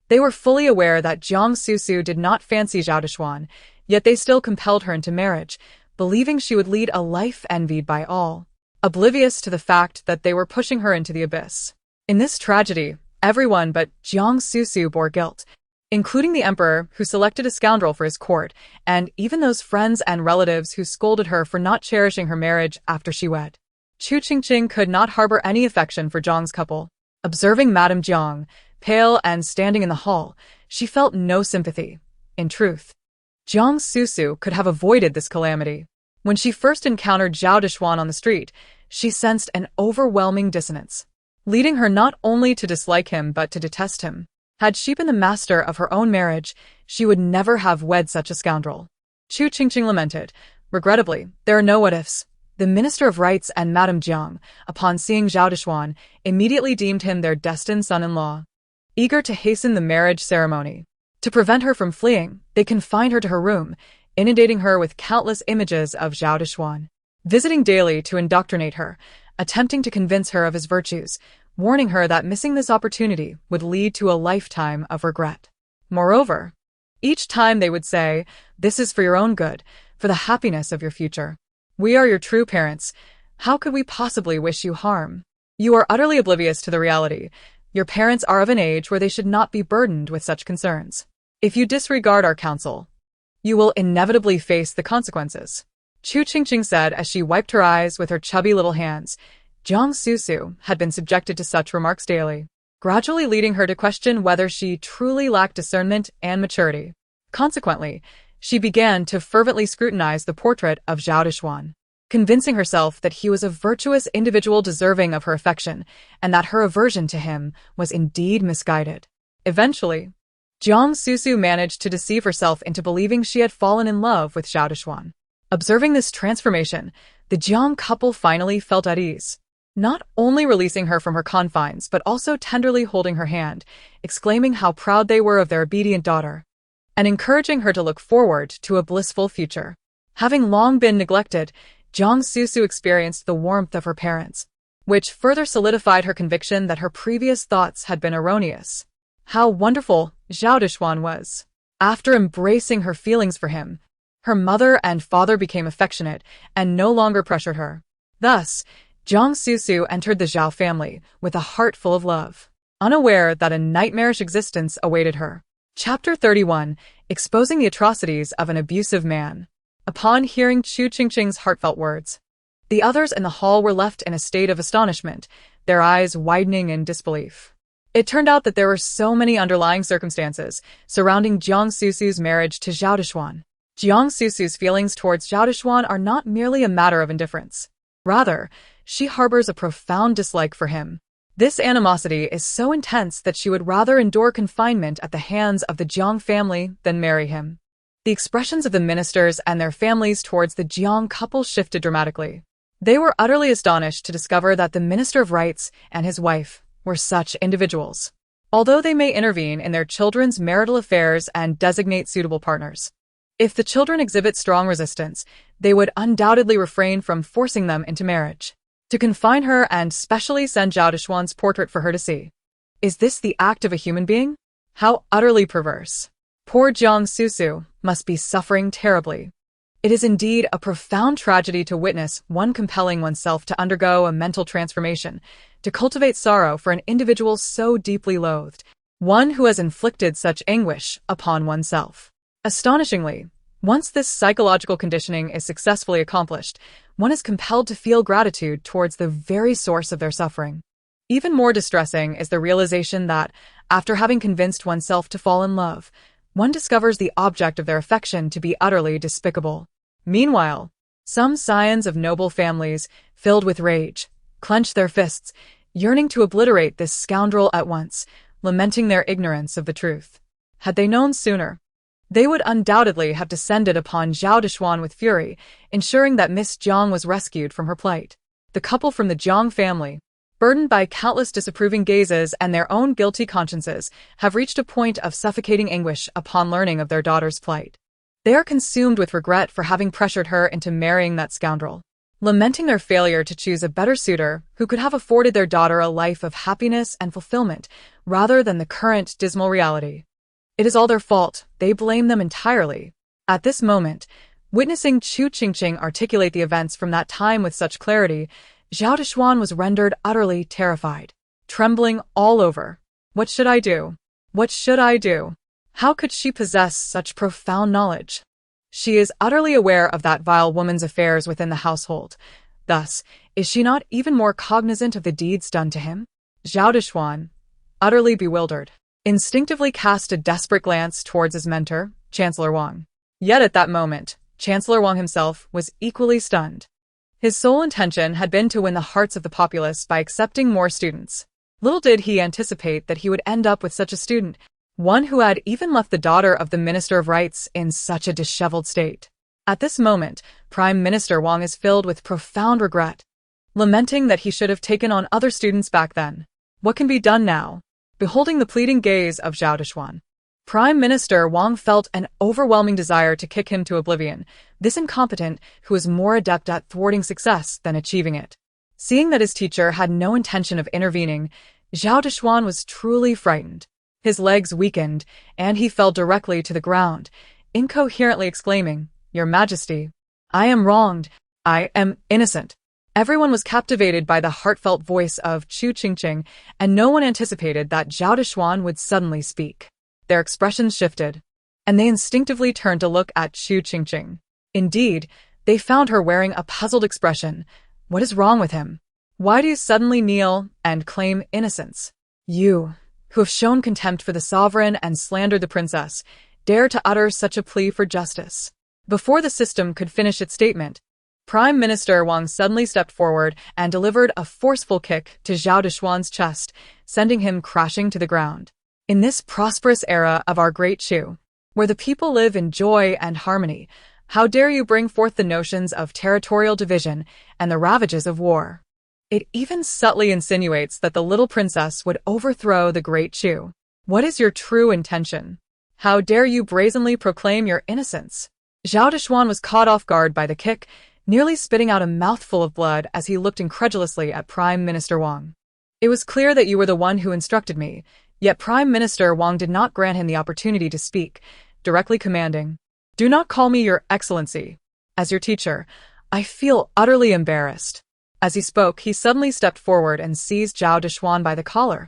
They were fully aware that Jiang Susu did not fancy Zhao Dixuan, yet they still compelled her into marriage, believing she would lead a life envied by all, oblivious to the fact that they were pushing her into the abyss. In this tragedy, everyone but Jiang Susu bore guilt, including the emperor who selected a scoundrel for his court, and even those friends and relatives who scolded her for not cherishing her marriage after she wed. Chu Qingqing could not harbor any affection for Jiang's couple. Observing Madame Jiang, pale and standing in the hall, she felt no sympathy. In truth, Jiang Susu could have avoided this calamity. When she first encountered Zhao Dixuan on the street, she sensed an overwhelming dissonance, leading her not only to dislike him but to detest him. Had she been the master of her own marriage, she would never have wed such a scoundrel. Chu Qingqing lamented. Regrettably, there are no what-ifs. The Minister of Rights and Madame Jiang, upon seeing Zhao Dixuan, immediately deemed him their destined son-in-law, eager to hasten the marriage ceremony. To prevent her from fleeing, they confined her to her room, inundating her with countless images of Zhao Dixuan, visiting daily to indoctrinate her, attempting to convince her of his virtues, warning her that missing this opportunity would lead to a lifetime of regret. Moreover, each time they would say, "This is for your own good, for the happiness of your future. We are your true parents. How could we possibly wish you harm? You are utterly oblivious to the reality. Your parents are of an age where they should not be burdened with such concerns. If you disregard our counsel, you will inevitably face the consequences." Chu Qingqing said as she wiped her eyes with her chubby little hands. Jiang Susu had been subjected to such remarks daily, gradually leading her to question whether she truly lacked discernment and maturity. Consequently, she began to fervently scrutinize the portrait of Zhao Dixuan, convincing herself that he was a virtuous individual deserving of her affection, and that her aversion to him was indeed misguided. Eventually, Jiang Susu managed to deceive herself into believing she had fallen in love with Zhao Dixuan. Observing this transformation, the Jiang couple finally felt at ease. not only releasing her from her confines but also tenderly holding her hand, exclaiming how proud they were of their obedient daughter, and encouraging her to look forward to a blissful future. Having long been neglected, Jiang Susu experienced the warmth of her parents, which further solidified her conviction that her previous thoughts had been erroneous. How wonderful Zhao Dixuan was! After embracing her feelings for him, her mother and father became affectionate and no longer pressured her. Thus, Jiang Susu entered the Zhao family with a heart full of love, unaware that a nightmarish existence awaited her. Chapter 31, Exposing the Atrocities of an Abusive Man. Upon hearing Chu Qingqing's heartfelt words, the others in the hall were left in a state of astonishment, their eyes widening in disbelief. It turned out that there were so many underlying circumstances surrounding Jiang Susu's marriage to Zhao Dixuan. Jiang Susu's feelings towards Zhao Dixuan are not merely a matter of indifference. Rather, she harbors a profound dislike for him. This animosity is so intense that she would rather endure confinement at the hands of the Jiang family than marry him. The expressions of the ministers and their families towards the Jiang couple shifted dramatically. They were utterly astonished to discover that the Minister of Rights and his wife were such individuals. Although they may intervene in their children's marital affairs and designate suitable partners, if the children exhibit strong resistance, they would undoubtedly refrain from forcing them into marriage. To confine her and specially send Zhao Dixuan's portrait for her to see. Is this the act of a human being? How utterly perverse. Poor Jiang Susu must be suffering terribly. It is indeed a profound tragedy to witness one compelling oneself to undergo a mental transformation, to cultivate sorrow for an individual so deeply loathed, one who has inflicted such anguish upon oneself. Astonishingly, once this psychological conditioning is successfully accomplished, one is compelled to feel gratitude towards the very source of their suffering. Even more distressing is the realization that, after having convinced oneself to fall in love, one discovers the object of their affection to be utterly despicable. Meanwhile, some scions of noble families, filled with rage, clench their fists, yearning to obliterate this scoundrel at once, lamenting their ignorance of the truth. Had they known sooner, they would undoubtedly have descended upon Zhao Dixuan with fury, ensuring that Miss Jiang was rescued from her plight. The couple from the Jiang family, burdened by countless disapproving gazes and their own guilty consciences, have reached a point of suffocating anguish upon learning of their daughter's plight. They are consumed with regret for having pressured her into marrying that scoundrel, lamenting their failure to choose a better suitor who could have afforded their daughter a life of happiness and fulfillment rather than the current dismal reality. It is all their fault. They blame them entirely. At this moment, witnessing Chu Qingqing articulate the events from that time with such clarity, Zhao Dixuan was rendered utterly terrified, trembling all over. What should I do? What should I do? How could she possess such profound knowledge? She is utterly aware of that vile woman's affairs within the household. Thus, is she not even more cognizant of the deeds done to him? Zhao Dixuan, utterly bewildered, instinctively cast a desperate glance towards his mentor, Chancellor Wang. Yet at that moment, Chancellor Wang himself was equally stunned. His sole intention had been to win the hearts of the populace by accepting more students. Little did he anticipate that he would end up with such a student, one who had even left the daughter of the Minister of Rights in such a disheveled state. At this moment, Prime Minister Wang is filled with profound regret, lamenting that he should have taken on other students back then. What can be done now? Beholding the pleading gaze of Zhao Dixuan, Prime Minister Wang felt an overwhelming desire to kick him to oblivion, this incompetent who was more adept at thwarting success than achieving it. Seeing that his teacher had no intention of intervening, Zhao Dixuan was truly frightened. His legs weakened, and he fell directly to the ground, incoherently exclaiming, "Your Majesty, I am wronged. I am innocent." Everyone was captivated by the heartfelt voice of Chu Qingqing, and no one anticipated that Zhao Dixuan would suddenly speak. Their expressions shifted, and they instinctively turned to look at Chu Qingqing. Indeed, they found her wearing a puzzled expression. What is wrong with him? Why do you suddenly kneel and claim innocence? You, who have shown contempt for the sovereign and slandered the princess, dare to utter such a plea for justice. Before the system could finish its statement, Prime Minister Wang suddenly stepped forward and delivered a forceful kick to Zhao Dixuan's chest, sending him crashing to the ground. In this prosperous era of our great Chu, where the people live in joy and harmony, how dare you bring forth the notions of territorial division and the ravages of war? It even subtly insinuates that the little princess would overthrow the great Chu. What is your true intention? How dare you brazenly proclaim your innocence? Zhao Dushuan was caught off guard by the kick, nearly spitting out a mouthful of blood as he looked incredulously at Prime Minister Wang. It was clear that you were the one who instructed me, yet Prime Minister Wang did not grant him the opportunity to speak, directly commanding, "Do not call me your excellency. As your teacher, I feel utterly embarrassed." As he spoke, he suddenly stepped forward and seized Zhao Dushuan by the collar,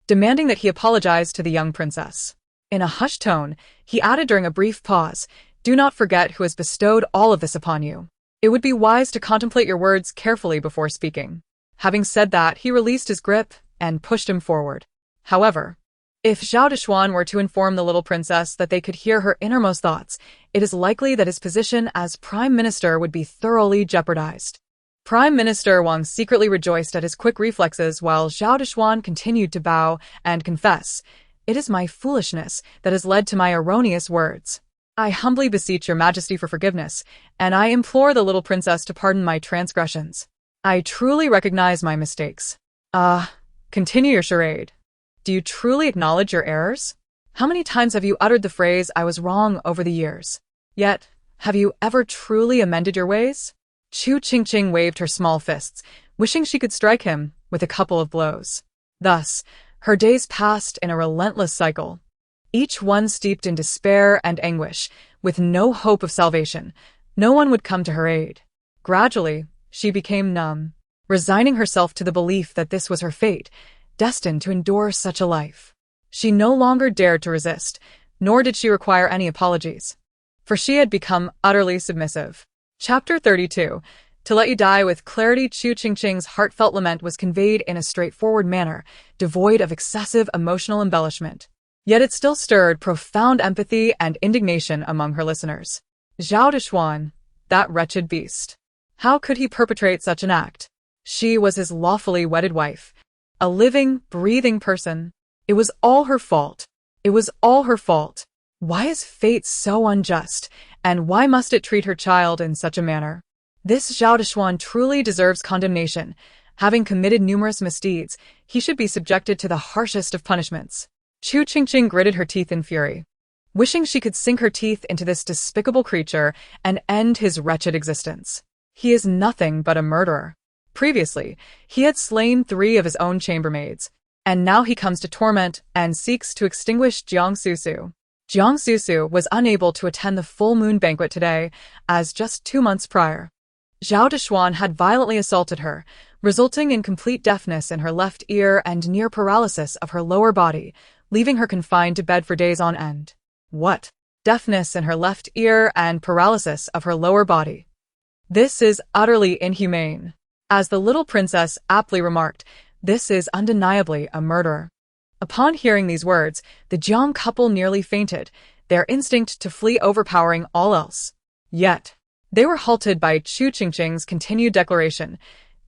demanding that he apologize to the young princess. In a hushed tone, he added during a brief pause, "Do not forget who has bestowed all of this upon you. It would be wise to contemplate your words carefully before speaking." Having said that, he released his grip and pushed him forward. However, if Zhao Dushuan were to inform the little princess that they could hear her innermost thoughts, it is likely that his position as prime minister would be thoroughly jeopardized. Prime Minister Wang secretly rejoiced at his quick reflexes while Zhao Dushuan continued to bow and confess, "It is my foolishness that has led to my erroneous words. I humbly beseech your majesty for forgiveness, and I implore the little princess to pardon my transgressions. I truly recognize my mistakes." Continue your charade. Do you truly acknowledge your errors? How many times have you uttered the phrase, "I was wrong," over the years? Yet, have you ever truly amended your ways? Chu Qingqing waved her small fists, wishing she could strike him with a couple of blows. Thus, her days passed in a relentless cycle, each one steeped in despair and anguish, with no hope of salvation. No one would come to her aid. Gradually, she became numb, resigning herself to the belief that this was her fate, destined to endure such a life. She no longer dared to resist, nor did she require any apologies, for she had become utterly submissive. Chapter 32. To let you die with clarity. Chu Qingqing's heartfelt lament was conveyed in a straightforward manner, devoid of excessive emotional embellishment. Yet it still stirred profound empathy and indignation among her listeners. Zhao Dushuan, that wretched beast. How could he perpetrate such an act? She was his lawfully wedded wife, a living, breathing person. It was all her fault. It was all her fault. Why is fate so unjust, and why must it treat her child in such a manner? This Zhao Dushuan truly deserves condemnation. Having committed numerous misdeeds, he should be subjected to the harshest of punishments. Chu Qingqing gritted her teeth in fury, wishing she could sink her teeth into this despicable creature and end his wretched existence. He is nothing but a murderer. Previously, he had slain 3 of his own chambermaids, and now he comes to torment and seeks to extinguish Jiang Susu. Jiang Susu was unable to attend the full moon banquet today, as just 2 months prior, Zhao Dushuan had violently assaulted her, resulting in complete deafness in her left ear and near paralysis of her lower body, leaving her confined to bed for days on end. What? Deafness in her left ear and paralysis of her lower body. This is utterly inhumane. As the little princess aptly remarked, this is undeniably a murderer. Upon hearing these words, the Jiang couple nearly fainted, their instinct to flee overpowering all else. Yet, they were halted by Chu Qingqing's continued declaration.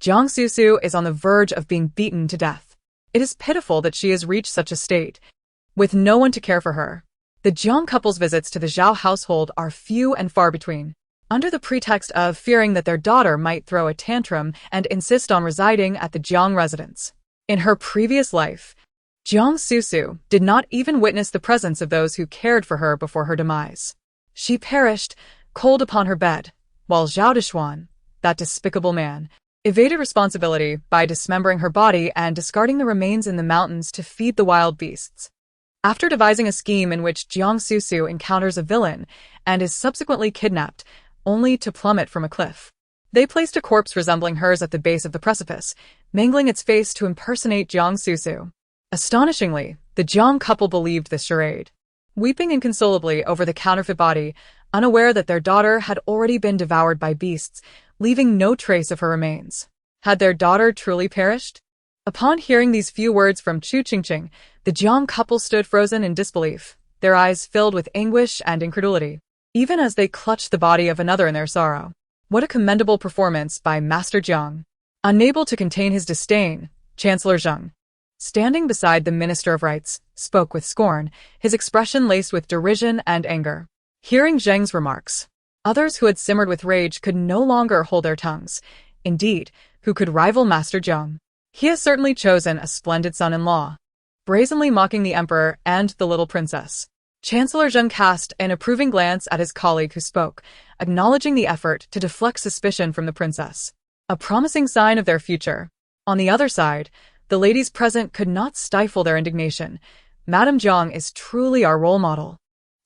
Jiang Susu is on the verge of being beaten to death. It is pitiful that she has reached such a state, with no one to care for her. The Jiang couple's visits to the Zhao household are few and far between. Under the pretext of fearing that their daughter might throw a tantrum and insist on residing at the Jiang residence. In her previous life, Jiang Susu did not even witness the presence of those who cared for her before her demise. She perished, cold upon her bed, while Zhao Dushuan, that despicable man, evaded responsibility by dismembering her body and discarding the remains in the mountains to feed the wild beasts. After devising a scheme in which Jiang Susu encounters a villain and is subsequently kidnapped, only to plummet from a cliff, they placed a corpse resembling hers at the base of the precipice, mangling its face to impersonate Jiang Susu. Astonishingly, the Jiang couple believed this charade, weeping inconsolably over the counterfeit body, unaware that their daughter had already been devoured by beasts, leaving no trace of her remains. Had their daughter truly perished? Upon hearing these few words from Chu Qingqing, the Jiang couple stood frozen in disbelief, their eyes filled with anguish and incredulity, even as they clutched the body of another in their sorrow. What a commendable performance by Master Jiang! Unable to contain his disdain, Chancellor Zheng, standing beside the Minister of Rights, spoke with scorn, his expression laced with derision and anger. Hearing Zheng's remarks, others who had simmered with rage could no longer hold their tongues. Indeed, who could rival Master Zheng. He has certainly chosen a splendid son-in-law. Brazenly mocking the emperor and the little princess. Chancellor Zheng cast an approving glance at his colleague who spoke, acknowledging the effort to deflect suspicion from the princess. A promising sign of their future. On the other side, the ladies present could not stifle their indignation. Madame Zhang is truly our role model.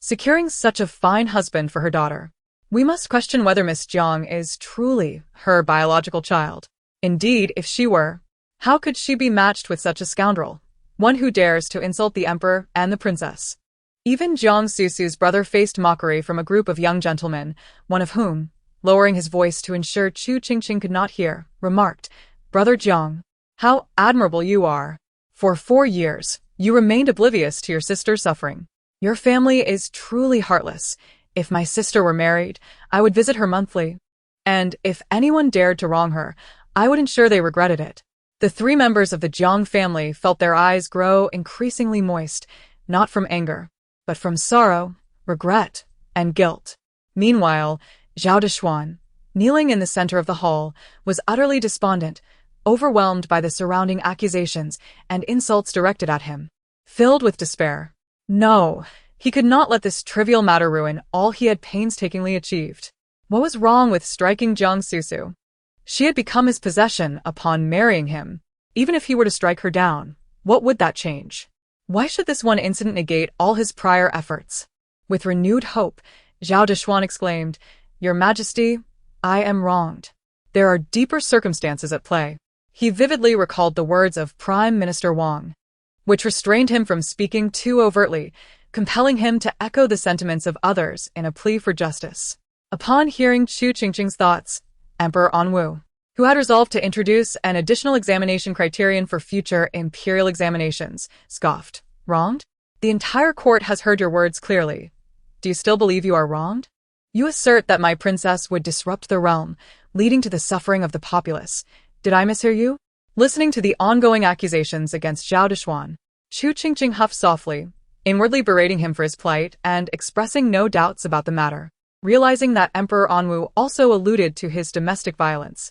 Securing such a fine husband for her daughter. We must question whether Miss Zhang is truly her biological child. Indeed, if she were, how could she be matched with such a scoundrel? One who dares to insult the emperor and the princess. Even Jiang Susu's brother faced mockery from a group of young gentlemen, one of whom, lowering his voice to ensure Chu Qingqing could not hear, remarked, "Brother Jiang, how admirable you are. For 4 years, you remained oblivious to your sister's suffering. Your family is truly heartless. If my sister were married, I would visit her monthly. And if anyone dared to wrong her, I would ensure they regretted it." The 3 members of the Jiang family felt their eyes grow increasingly moist, not from anger, but from sorrow, regret, and guilt. Meanwhile, Zhao Dexuan, kneeling in the center of the hall, was utterly despondent, overwhelmed by the surrounding accusations and insults directed at him. Filled with despair. No, he could not let this trivial matter ruin all he had painstakingly achieved. What was wrong with striking Jiang Susu? She had become his possession upon marrying him. Even if he were to strike her down, what would that change? Why should this one incident negate all his prior efforts? With renewed hope, Zhao Dexuan exclaimed, "Your Majesty, I am wronged. There are deeper circumstances at play." He vividly recalled the words of Prime Minister Wang, which restrained him from speaking too overtly, compelling him to echo the sentiments of others in a plea for justice. Upon hearing Chu Qingqing's thoughts, Emperor Anwu, who had resolved to introduce an additional examination criterion for future imperial examinations, scoffed. "Wronged? The entire court has heard your words clearly. Do you still believe you are wronged? You assert that my princess would disrupt the realm, leading to the suffering of the populace. Did I mishear you?" Listening to the ongoing accusations against Zhao Dexuan, Chu Qingqing huffed softly, inwardly berating him for his plight and expressing no doubts about the matter. Realizing that Emperor Anwu also alluded to his domestic violence,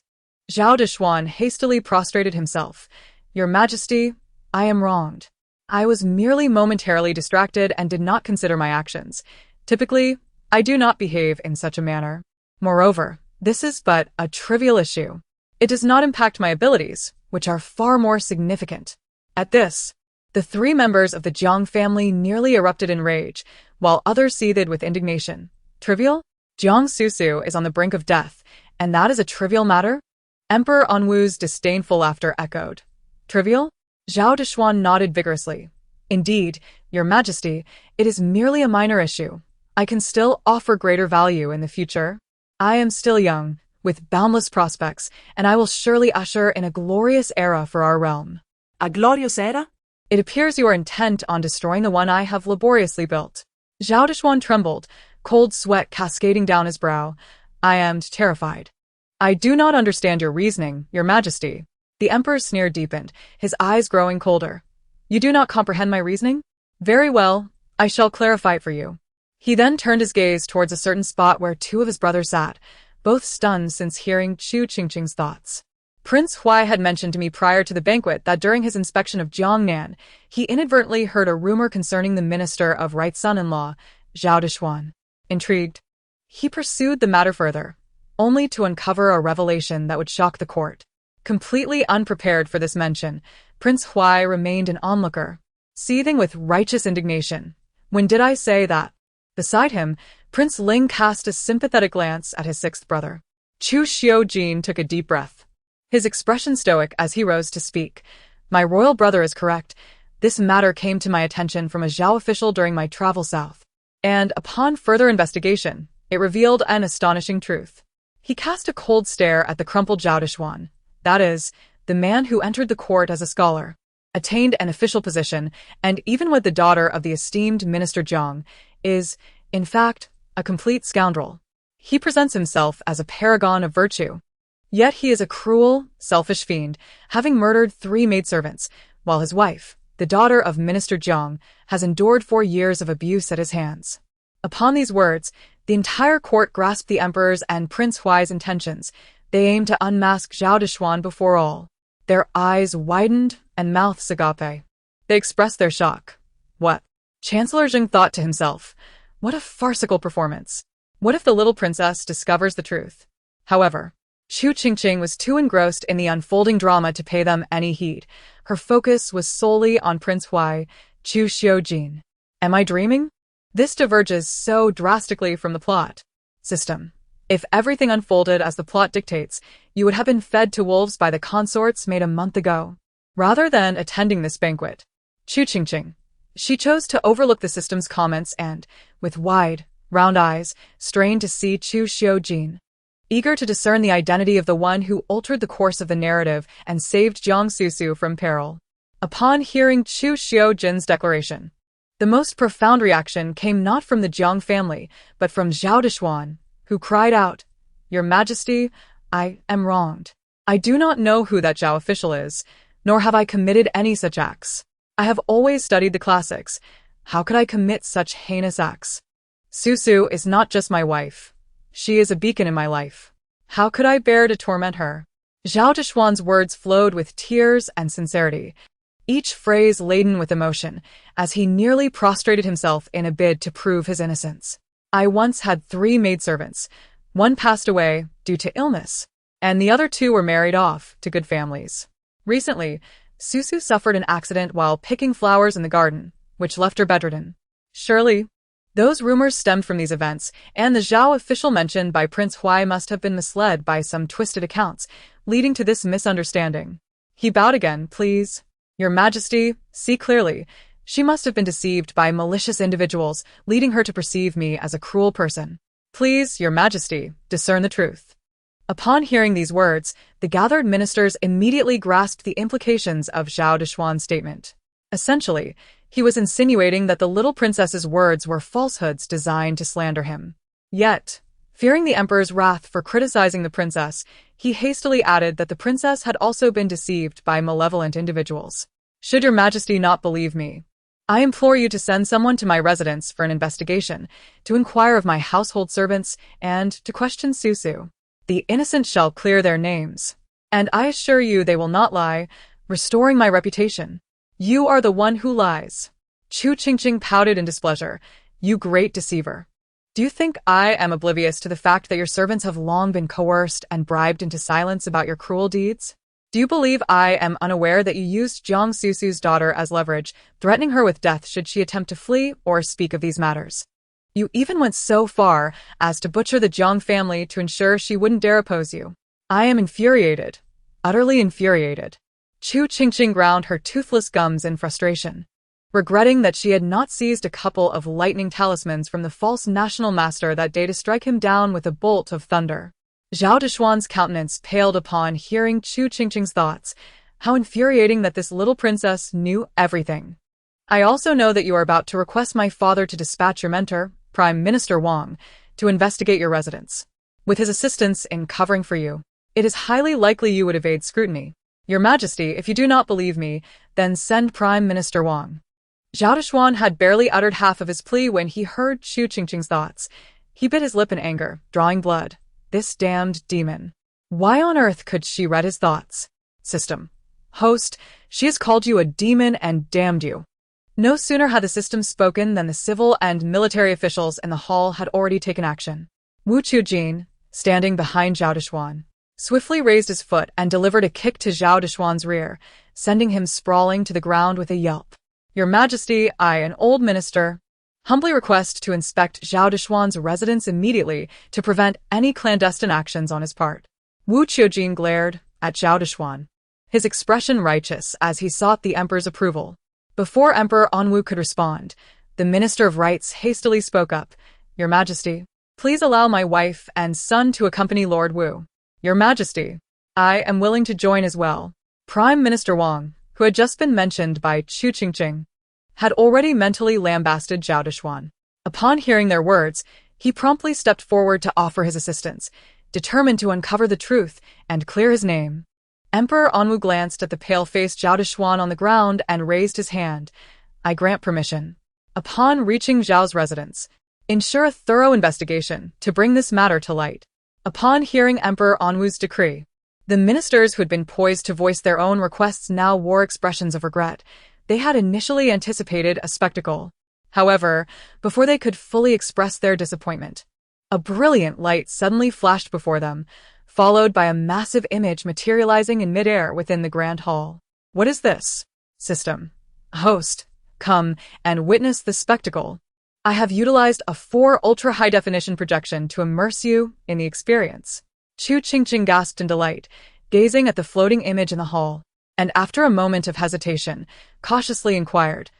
Zhao Dexuan hastily prostrated himself. "Your Majesty, I am wronged. I was merely momentarily distracted and did not consider my actions. Typically, I do not behave in such a manner. Moreover, this is but a trivial issue. It does not impact my abilities, which are far more significant." At this, the 3 members of the Jiang family nearly erupted in rage, while others seethed with indignation. Trivial? Jiang Susu is on the brink of death, and that is a trivial matter? Emperor Anwu's disdainful laughter echoed. Trivial? Zhao Dexuan nodded vigorously. "Indeed, Your Majesty, it is merely a minor issue. I can still offer greater value in the future. I am still young, with boundless prospects, and I will surely usher in a glorious era for our realm." A glorious era? "It appears you are intent on destroying the one I have laboriously built." Zhao Dexuan trembled, cold sweat cascading down his brow. "I am terrified." "I do not understand your reasoning, Your Majesty." The emperor's sneer deepened, his eyes growing colder. "You do not comprehend my reasoning? Very well, I shall clarify it for you." He then turned his gaze towards a certain spot where 2 of his brothers sat, both stunned since hearing Chu Qingqing's thoughts. Prince Huai had mentioned to me prior to the banquet that during his inspection of Jiangnan, he inadvertently heard a rumor concerning the minister of right son-in-law, Zhao Dexuan. Intrigued, he pursued the matter further, only to uncover a revelation that would shock the court. Completely unprepared for this mention, Prince Huai remained an onlooker, seething with righteous indignation. "When did I say that?" Beside him, Prince Ling cast a sympathetic glance at his 6th brother. Chu Xiaojin took a deep breath, his expression stoic as he rose to speak. "My royal brother is correct. This matter came to my attention from a Zhao official during my travel south. And upon further investigation, it revealed an astonishing truth." He cast a cold stare at the crumpled Zhao Dexuan. That is, the man who entered the court as a scholar, attained an official position, and even with the daughter of the esteemed Minister Zhang, is, in fact, a complete scoundrel. He presents himself as a paragon of virtue. Yet he is a cruel, selfish fiend, having murdered 3 maidservants, while his wife, the daughter of Minister Zhang, has endured 4 years of abuse at his hands. Upon these words, the entire court grasped the emperor's and Prince Huai's intentions. They aimed to unmask Zhao Dushuan before all. Their eyes widened and mouths agape. They expressed their shock. What? Chancellor Jing thought to himself. What a farcical performance. What if the little princess discovers the truth? However, Chu Qingqing was too engrossed in the unfolding drama to pay them any heed. Her focus was solely on Prince Huai, Chu Xiujin. Am I dreaming? This diverges so drastically from the plot. System. If everything unfolded as the plot dictates, you would have been fed to wolves by the consorts made a month ago. Rather than attending this banquet, Chu Qingqing. She chose to overlook the system's comments and, with wide, round eyes, strained to see Chu Xiujin. Eager to discern the identity of the one who altered the course of the narrative and saved Jiang Susu from peril. Upon hearing Chu Xiujin's declaration, the most profound reaction came not from the Jiang family, but from Zhao Dushuan, who cried out, "Your Majesty, I am wronged. I do not know who that Zhao official is, nor have I committed any such acts. I have always studied the classics. How could I commit such heinous acts? Susu is not just my wife. She is a beacon in my life. How could I bear to torment her?" Zhao Dushuan's words flowed with tears and sincerity, each phrase laden with emotion, as he nearly prostrated himself in a bid to prove his innocence. I once had 3 maidservants. One passed away due to illness, and the other 2 were married off to good families. Recently, Susu suffered an accident while picking flowers in the garden, which left her bedridden. Surely, those rumors stemmed from these events, and the Zhao official mentioned by Prince Huai must have been misled by some twisted accounts, leading to this misunderstanding. He bowed again. "Please, Your Majesty, see clearly. She must have been deceived by malicious individuals, leading her to perceive me as a cruel person. Please, Your Majesty, discern the truth." Upon hearing these words, the gathered ministers immediately grasped the implications of Zhao Dushuan's statement. Essentially, he was insinuating that the little princess's words were falsehoods designed to slander him. Yet, fearing the emperor's wrath for criticizing the princess, he hastily added that the princess had also been deceived by malevolent individuals. "Should Your Majesty not believe me, I implore you to send someone to my residence for an investigation, to inquire of my household servants, and to question Susu. The innocent shall clear their names, and I assure you they will not lie, restoring my reputation. You are the one who lies." Chu Qingqing pouted in displeasure. "You great deceiver. Do you think I am oblivious to the fact that your servants have long been coerced and bribed into silence about your cruel deeds? Do you believe I am unaware that you used Jiang Susu's daughter as leverage, threatening her with death should she attempt to flee or speak of these matters? You even went so far as to butcher the Jiang family to ensure she wouldn't dare oppose you. I am infuriated, utterly infuriated." Chu Qingqing ground her toothless gums in frustration, regretting that she had not seized a couple of lightning talismans from the false national master that day to strike him down with a bolt of thunder. Zhao Dushuan's countenance paled upon hearing Chu Qingqing's thoughts. How infuriating that this little princess knew everything. "I also know that you are about to request my father to dispatch your mentor, Prime Minister Wang, to investigate your residence. With his assistance in covering for you, it is highly likely you would evade scrutiny. Your Majesty, if you do not believe me, then send Prime Minister Wang." Zhao Dushuan had barely uttered half of his plea when he heard Chu Qingqing's thoughts. He bit his lip in anger, drawing blood. This damned demon. Why on earth could she read his thoughts? System. Host, she has called you a demon and damned you. No sooner had the system spoken than the civil and military officials in the hall had already taken action. Wu Qujin, standing behind Zhao Dushuan, swiftly raised his foot and delivered a kick to Zhao Dushuan's rear, sending him sprawling to the ground with a yelp. "Your Majesty, I, an old minister, humbly request to inspect Zhao Dushuan's residence immediately to prevent any clandestine actions on his part." Wu Qiujin glared at Zhao Dushuan, his expression righteous as he sought the emperor's approval. Before Emperor Anwu could respond, the Minister of Rights hastily spoke up. "Your Majesty, please allow my wife and son to accompany Lord Wu." "Your Majesty, I am willing to join as well." Prime Minister Wang, who had just been mentioned by Chu Qingqing, had already mentally lambasted Zhao Dushuan. Upon hearing their words, he promptly stepped forward to offer his assistance, determined to uncover the truth and clear his name. Emperor Anwu glanced at the pale-faced Zhao Dushuan on the ground and raised his hand. "I grant permission. Upon reaching Zhao's residence, ensure a thorough investigation to bring this matter to light." Upon hearing Emperor Anwu's decree, the ministers who had been poised to voice their own requests now wore expressions of regret. They had initially anticipated a spectacle. However, before they could fully express their disappointment, a brilliant light suddenly flashed before them, followed by a massive image materializing in midair within the grand hall. What is this? System. Host. Come and witness the spectacle. I have utilized a 4 ultra-high-definition projection to immerse you in the experience. Chu Qingqing gasped in delight, gazing at the floating image in the hall, and after a moment of hesitation, cautiously inquired,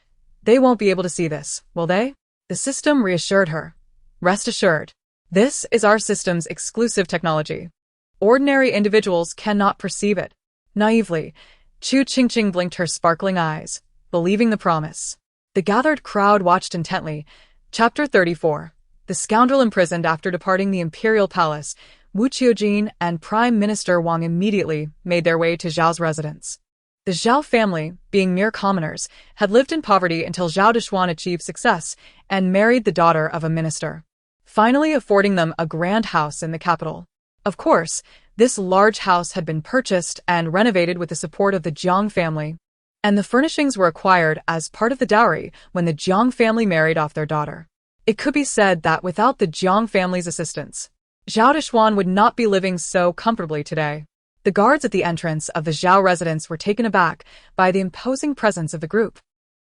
"They won't be able to see this, will they?" The system reassured her. "Rest assured. This is our system's exclusive technology. Ordinary individuals cannot perceive it." Naively, Chu Qingqing blinked her sparkling eyes, believing the promise. The gathered crowd watched intently. Chapter 34. The scoundrel imprisoned. After departing the imperial palace, Wu Qiujin and Prime Minister Wang immediately made their way to Zhao's residence. The Zhao family, being mere commoners, had lived in poverty until Zhao Dushuan achieved success and married the daughter of a minister, finally affording them a grand house in the capital. Of course, this large house had been purchased and renovated with the support of the Jiang family, and the furnishings were acquired as part of the dowry when the Jiang family married off their daughter. It could be said that without the Jiang family's assistance, Zhao Dushuan would not be living so comfortably today. The guards at the entrance of the Zhao residence were taken aback by the imposing presence of the group,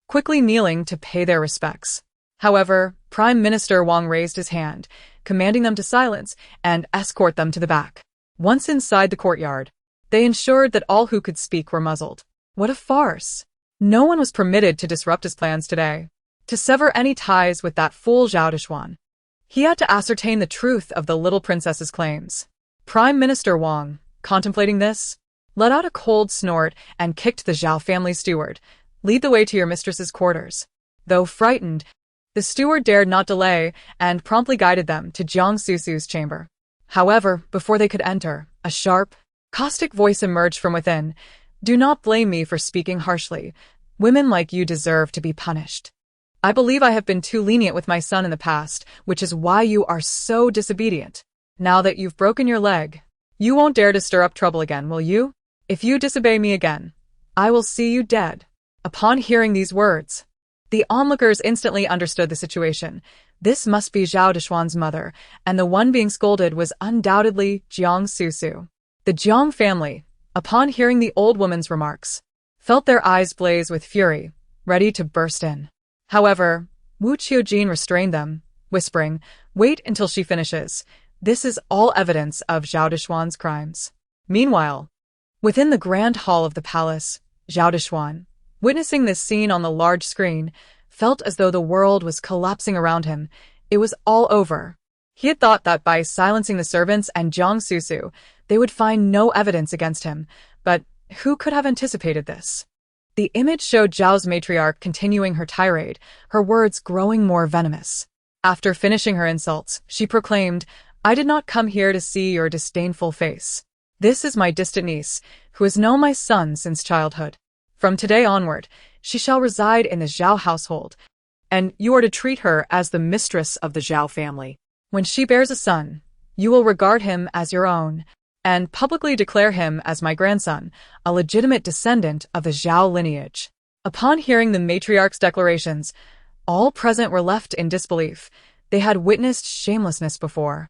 quickly kneeling to pay their respects. However, Prime Minister Wang raised his hand, commanding them to silence and escort them to the back. Once inside the courtyard, they ensured that all who could speak were muzzled. What a farce! No one was permitted to disrupt his plans today, to sever any ties with that fool Zhao Dushuan. He had to ascertain the truth of the little princess's claims. Prime Minister Wang, contemplating this, let out a cold snort and kicked the Zhao family steward. "Lead the way to your mistress's quarters." Though frightened, the steward dared not delay and promptly guided them to Jiang Susu's chamber. However, before they could enter, a sharp, caustic voice emerged from within. "Do not blame me for speaking harshly. Women like you deserve to be punished. I believe I have been too lenient with my son in the past, which is why you are so disobedient. Now that you've broken your leg, you won't dare to stir up trouble again, will you? If you disobey me again, I will see you dead." Upon hearing these words, the onlookers instantly understood the situation. This must be Zhao Dushuan's mother, and the one being scolded was undoubtedly Jiang Susu. The Jiang family, upon hearing the old woman's remarks, felt their eyes blaze with fury, ready to burst in. However, Wu Qiujin restrained them, whispering, "Wait until she finishes. This is all evidence of Zhao Dushuan's crimes." Meanwhile, within the grand hall of the palace, Zhao Dushuan, witnessing this scene on the large screen, felt as though the world was collapsing around him. It was all over. He had thought that by silencing the servants and Jiang Susu, they would find no evidence against him, but who could have anticipated this? The image showed Zhao's matriarch continuing her tirade, her words growing more venomous. After finishing her insults, she proclaimed, "I did not come here to see your disdainful face. This is my distant niece, who has known my son since childhood. From today onward, she shall reside in the Zhao household, and you are to treat her as the mistress of the Zhao family. When she bears a son, you will regard him as your own, and publicly declare him as my grandson, a legitimate descendant of the Zhao lineage." Upon hearing the matriarch's declarations, all present were left in disbelief. They had witnessed shamelessness before,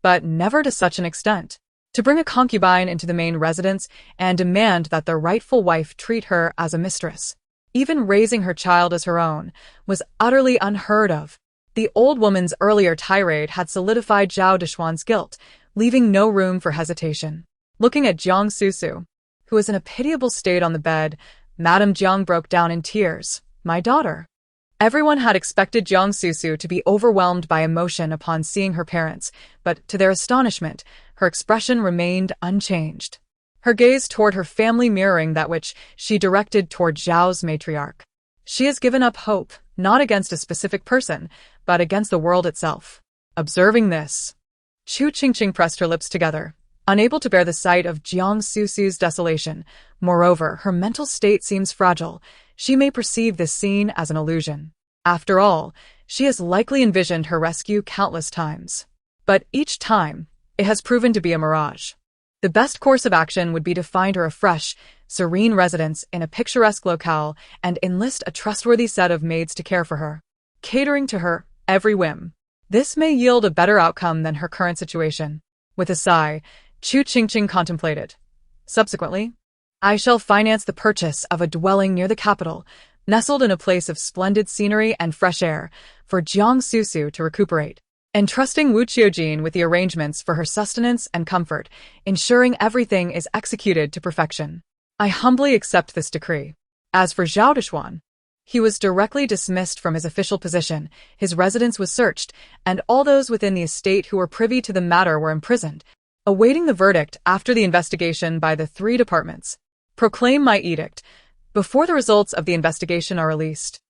but never to such an extent. To bring a concubine into the main residence and demand that the rightful wife treat her as a mistress, even raising her child as her own, was utterly unheard of. The old woman's earlier tirade had solidified Zhao Dushuan's guilt, leaving no room for hesitation. Looking at Jiang Susu, who was in a pitiable state on the bed, Madame Jiang broke down in tears. "My daughter." Everyone had expected Jiang Susu to be overwhelmed by emotion upon seeing her parents, but to their astonishment, her expression remained unchanged. Her gaze toward her family mirroring that which she directed toward Zhao's matriarch. She has given up hope, not against a specific person, but against the world itself. Observing this, Chu Qingqing pressed her lips together, unable to bear the sight of Jiang Susu's desolation. Moreover, her mental state seems fragile. She may perceive this scene as an illusion. After all, she has likely envisioned her rescue countless times. But each time, It has proven to be a mirage. The best course of action would be to find her a fresh, serene residence in a picturesque locale and enlist a trustworthy set of maids to care for her, catering to her every whim. This may yield a better outcome than her current situation. With a sigh, Chu Qingqing contemplated. Subsequently, I shall finance the purchase of a dwelling near the capital, nestled in a place of splendid scenery and fresh air, for Jiang Susu to recuperate, entrusting Wu Qiujin with the arrangements for her sustenance and comfort, ensuring everything is executed to perfection. I humbly accept this decree. As for Zhao Dushuan, he was directly dismissed from his official position, his residence was searched, and all those within the estate who were privy to the matter were imprisoned, awaiting the verdict after the investigation by the 3 departments. Proclaim my edict. Before the results of the investigation are released,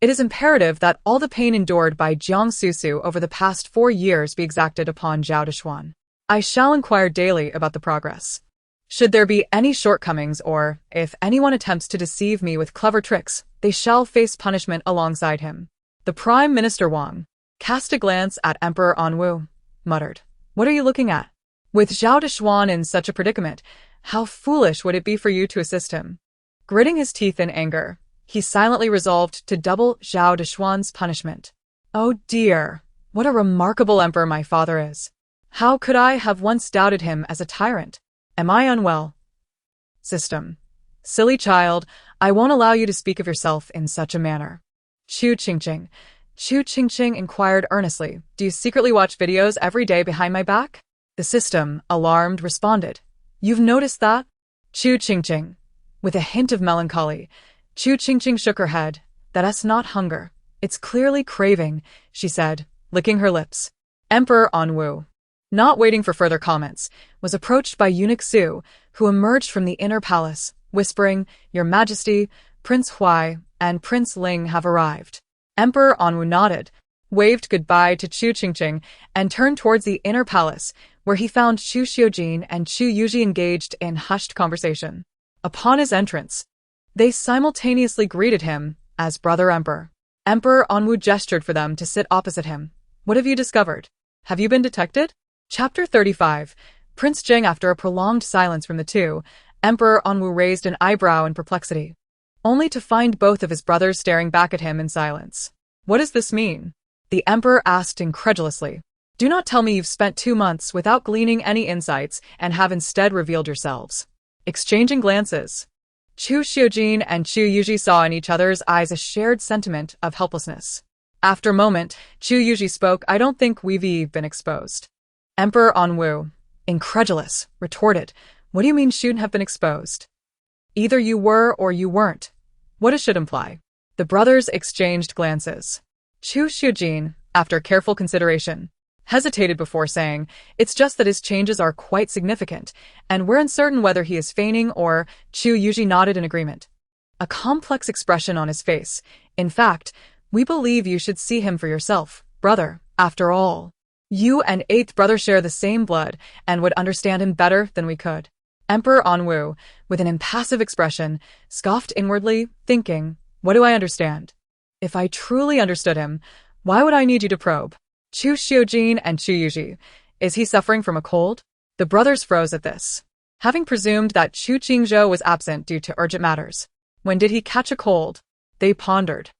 it is imperative that all the pain endured by Jiang Susu over the past 4 years be exacted upon Zhao Dushuan. I shall inquire daily about the progress. Should there be any shortcomings or, if anyone attempts to deceive me with clever tricks, they shall face punishment alongside him. The Prime Minister Wang cast a glance at Emperor Anwu, muttered, What are you looking at? With Zhao Dushuan in such a predicament, how foolish would it be for you to assist him? Gritting his teeth in anger, he silently resolved to double Zhao Dushuan's punishment. Oh dear, what a remarkable emperor my father is. How could I have once doubted him as a tyrant? Am I unwell? System. Silly child, I won't allow you to speak of yourself in such a manner. Chu Qingqing. Chu Qingqing inquired earnestly, Do you secretly watch videos every day behind my back? The system, alarmed, responded, You've noticed that? Chu Qingqing. With a hint of melancholy, Chu Qingqing shook her head. That's not hunger. It's clearly craving, she said, licking her lips. Emperor Anwu, not waiting for further comments, was approached by Eunuch Su, who emerged from the inner palace, whispering, Your Majesty, Prince Huai and Prince Ling have arrived. Emperor Anwu nodded, waved goodbye to Chu Qingqing, and turned towards the inner palace, where he found Chu Qiujin and Chu Yuji engaged in hushed conversation. Upon his entrance, they simultaneously greeted him as Brother Emperor. Emperor Anwu gestured for them to sit opposite him. What have you discovered? Have you been detected? Chapter 35. Prince Jing. After a prolonged silence from the two, Emperor Anwu raised an eyebrow in perplexity, only to find both of his brothers staring back at him in silence. What does this mean? The emperor asked incredulously. Do not tell me you've spent 2 months without gleaning any insights and have instead revealed yourselves. Exchanging glances, Chu Qiujin and Chu Yuji saw in each other's eyes a shared sentiment of helplessness. After a moment, Chu Yuji spoke, I don't think we've been exposed. Emperor Anwu, incredulous, retorted, What do you mean shouldn't have been exposed? Either you were or you weren't. What it should imply. The brothers exchanged glances. Chu Qiujin, after careful consideration, hesitated before saying, It's just that his changes are quite significant, and we're uncertain whether he is feigning or. Chu Yuji nodded in agreement, a complex expression on his face. In fact, we believe you should see him for yourself, brother. After all, you and 8th brother share the same blood and would understand him better than we could. Emperor Anwu, with an impassive expression, scoffed inwardly, thinking, What do I understand? If I truly understood him, why would I need you to probe? Chu Qiujin and Chu Yuji, is he suffering from a cold? The brothers froze at this, having presumed that Chu Qingzhou was absent due to urgent matters. When did he catch a cold? They pondered.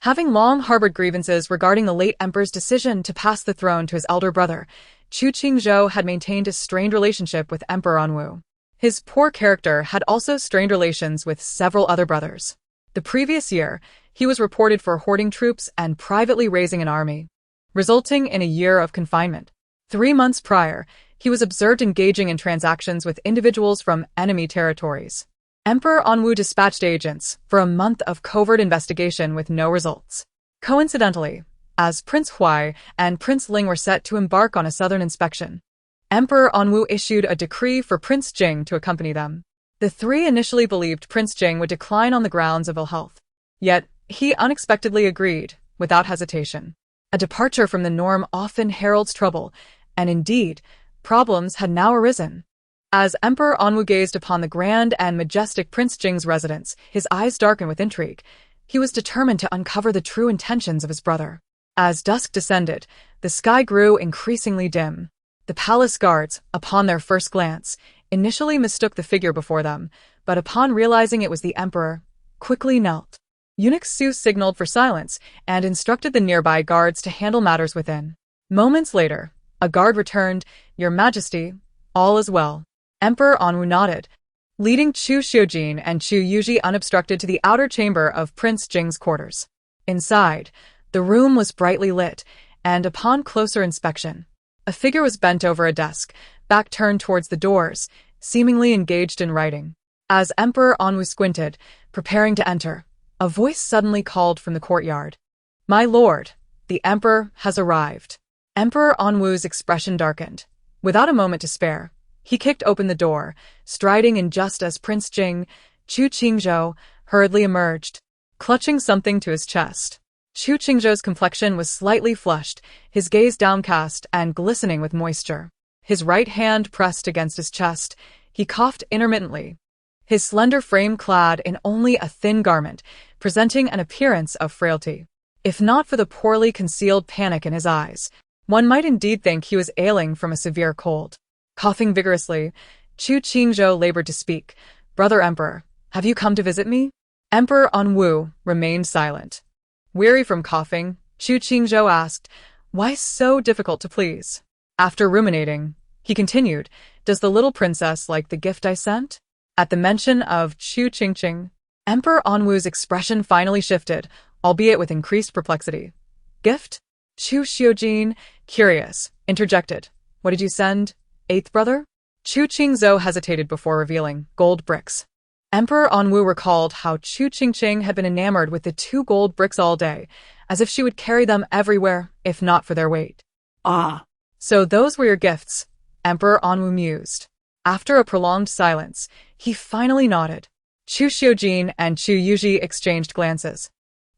Having long harbored grievances regarding the late emperor's decision to pass the throne to his elder brother, Chu Qingzhou had maintained a strained relationship with Emperor Anwu. His poor character had also strained relations with several other brothers. The previous year, he was reported for hoarding troops and privately raising an army, resulting in a year of confinement. 3 months prior, he was observed engaging in transactions with individuals from enemy territories. Emperor Anwu dispatched agents for a month of covert investigation with no results. Coincidentally, as Prince Huai and Prince Ling were set to embark on a southern inspection, Emperor Anwu issued a decree for Prince Jing to accompany them. The 3 initially believed Prince Jing would decline on the grounds of ill health. Yet, he unexpectedly agreed, without hesitation. A departure from the norm often heralds trouble, and indeed, problems had now arisen. As Emperor Anwu gazed upon the grand and majestic Prince Jing's residence, his eyes darkened with intrigue. He was determined to uncover the true intentions of his brother. As dusk descended, the sky grew increasingly dim. The palace guards, upon their first glance, initially mistook the figure before them, but upon realizing it was the emperor, quickly knelt. Eunuch Su signaled for silence and instructed the nearby guards to handle matters within. Moments later, a guard returned, "Your Majesty, all is well." Emperor Anwu nodded, leading Chu Qingqing and Chu Yuji unobstructed to the outer chamber of Prince Jing's quarters. Inside, the room was brightly lit, and upon closer inspection, a figure was bent over a desk, back turned towards the doors, seemingly engaged in writing. As Emperor Anwu squinted, preparing to enter, a voice suddenly called from the courtyard. "My lord, the emperor has arrived." Emperor Anwu's expression darkened. Without a moment to spare, he kicked open the door, striding in just as Prince Jing, Chu Qingzhou, hurriedly emerged, clutching something to his chest. Chu Qingzhou's complexion was slightly flushed, his gaze downcast and glistening with moisture. His right hand pressed against his chest, he coughed intermittently, his slender frame clad in only a thin garment, presenting an appearance of frailty. If not for the poorly concealed panic in his eyes, one might indeed think he was ailing from a severe cold. Coughing vigorously, Chu Qingzhou labored to speak. "Brother Emperor, have you come to visit me?" Emperor Anwu remained silent. Weary from coughing, Chu Qingzhou asked, "Why so difficult to please?" After ruminating, he continued, "Does the little princess like the gift I sent?" At the mention of Chu Qingqing, Emperor Anwu's expression finally shifted, albeit with increased perplexity. "Gift?" Chu Qingqing, curious, interjected, "What did you send, eighth brother?" Chu Qingzhou hesitated before revealing, "Gold bricks." Emperor Anwu recalled how Chu Qingqing had been enamored with the 2 gold bricks all day, as if she would carry them everywhere, if not for their weight. "Ah, "So those were your gifts," Emperor Anwu mused. After a prolonged silence, he finally nodded. Chu Qingqing and Chu Yuji exchanged glances.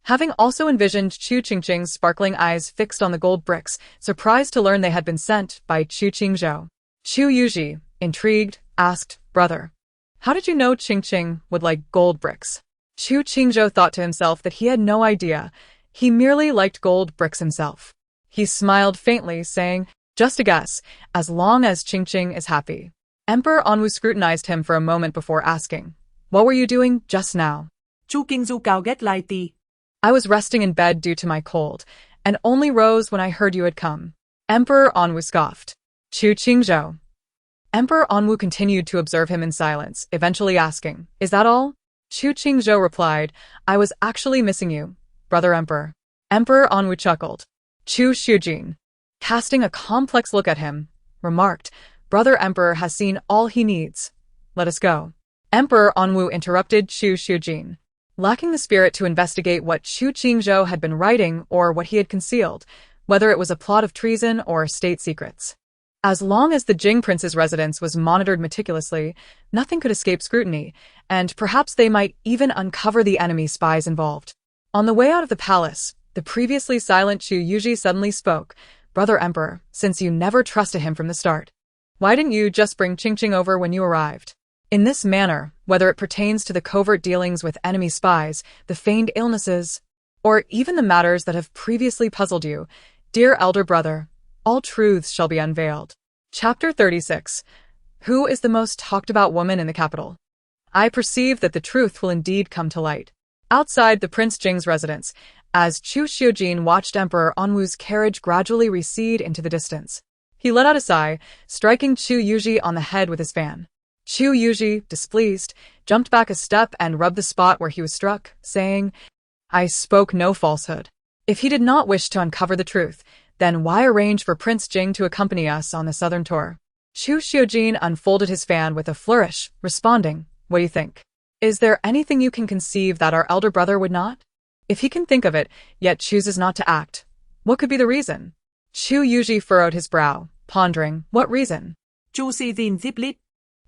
Having also envisioned Chu Qingqing's sparkling eyes fixed on the gold bricks, surprised to learn they had been sent by Chu Qingzhou. Chu Yuji, intrigued, asked, "Brother, how did you know Qingqing would like gold bricks?" Chu Qingzhou thought to himself that he had no idea. He merely liked gold bricks himself. He smiled faintly, saying, "Just a guess, as long as Qingqing is happy." Emperor Anwu scrutinized him for a moment before asking, "What were you doing just now?" Chu Qingzhou cao ghét lai ti. "I was resting in bed due to my cold, and only rose when I heard you had come." Emperor Anwu scoffed. Chu Qingzhou. Emperor Anwu continued to observe him in silence, eventually asking, "Is that all?" Chu Qingzhou replied, "I was actually missing you, brother emperor." Emperor Anwu chuckled. Chu Qingqing, casting a complex look at him, remarked, "Brother emperor has seen all he needs. Let us go." Emperor Anwu interrupted Chu Qingqing, lacking the spirit to investigate what Chu Qingzhou had been writing or what he had concealed, whether it was a plot of treason or state secrets. As long as the Jing prince's residence was monitored meticulously, nothing could escape scrutiny, and perhaps they might even uncover the enemy spies involved. On the way out of the palace, the previously silent Chu Yuji suddenly spoke, "Brother Emperor, since you never trusted him from the start, why didn't you just bring Qingqing over when you arrived?" In this manner, whether it pertains to the covert dealings with enemy spies, the feigned illnesses, or even the matters that have previously puzzled you, dear elder brother, all truths shall be unveiled. Chapter 36. Who is the most talked about woman in the capital? I perceive that the truth will indeed come to light. Outside the Prince Jing's residence, as Chu Qingqing watched Emperor Anwu's carriage gradually recede into the distance, he let out a sigh, striking Chu Yuji on the head with his fan. Chu Yuji, displeased, jumped back a step and rubbed the spot where he was struck, saying, "I spoke no falsehood. If he did not wish to uncover the truth, then why arrange for Prince Jing to accompany us on the southern tour?" Chu Qingqing unfolded his fan with a flourish, responding, "What do you think? Is there anything you can conceive that our elder brother would not? If he can think of it, yet chooses not to act, what could be the reason?" Chu Yuji furrowed his brow, pondering, "What reason?" Chu si din zip lit.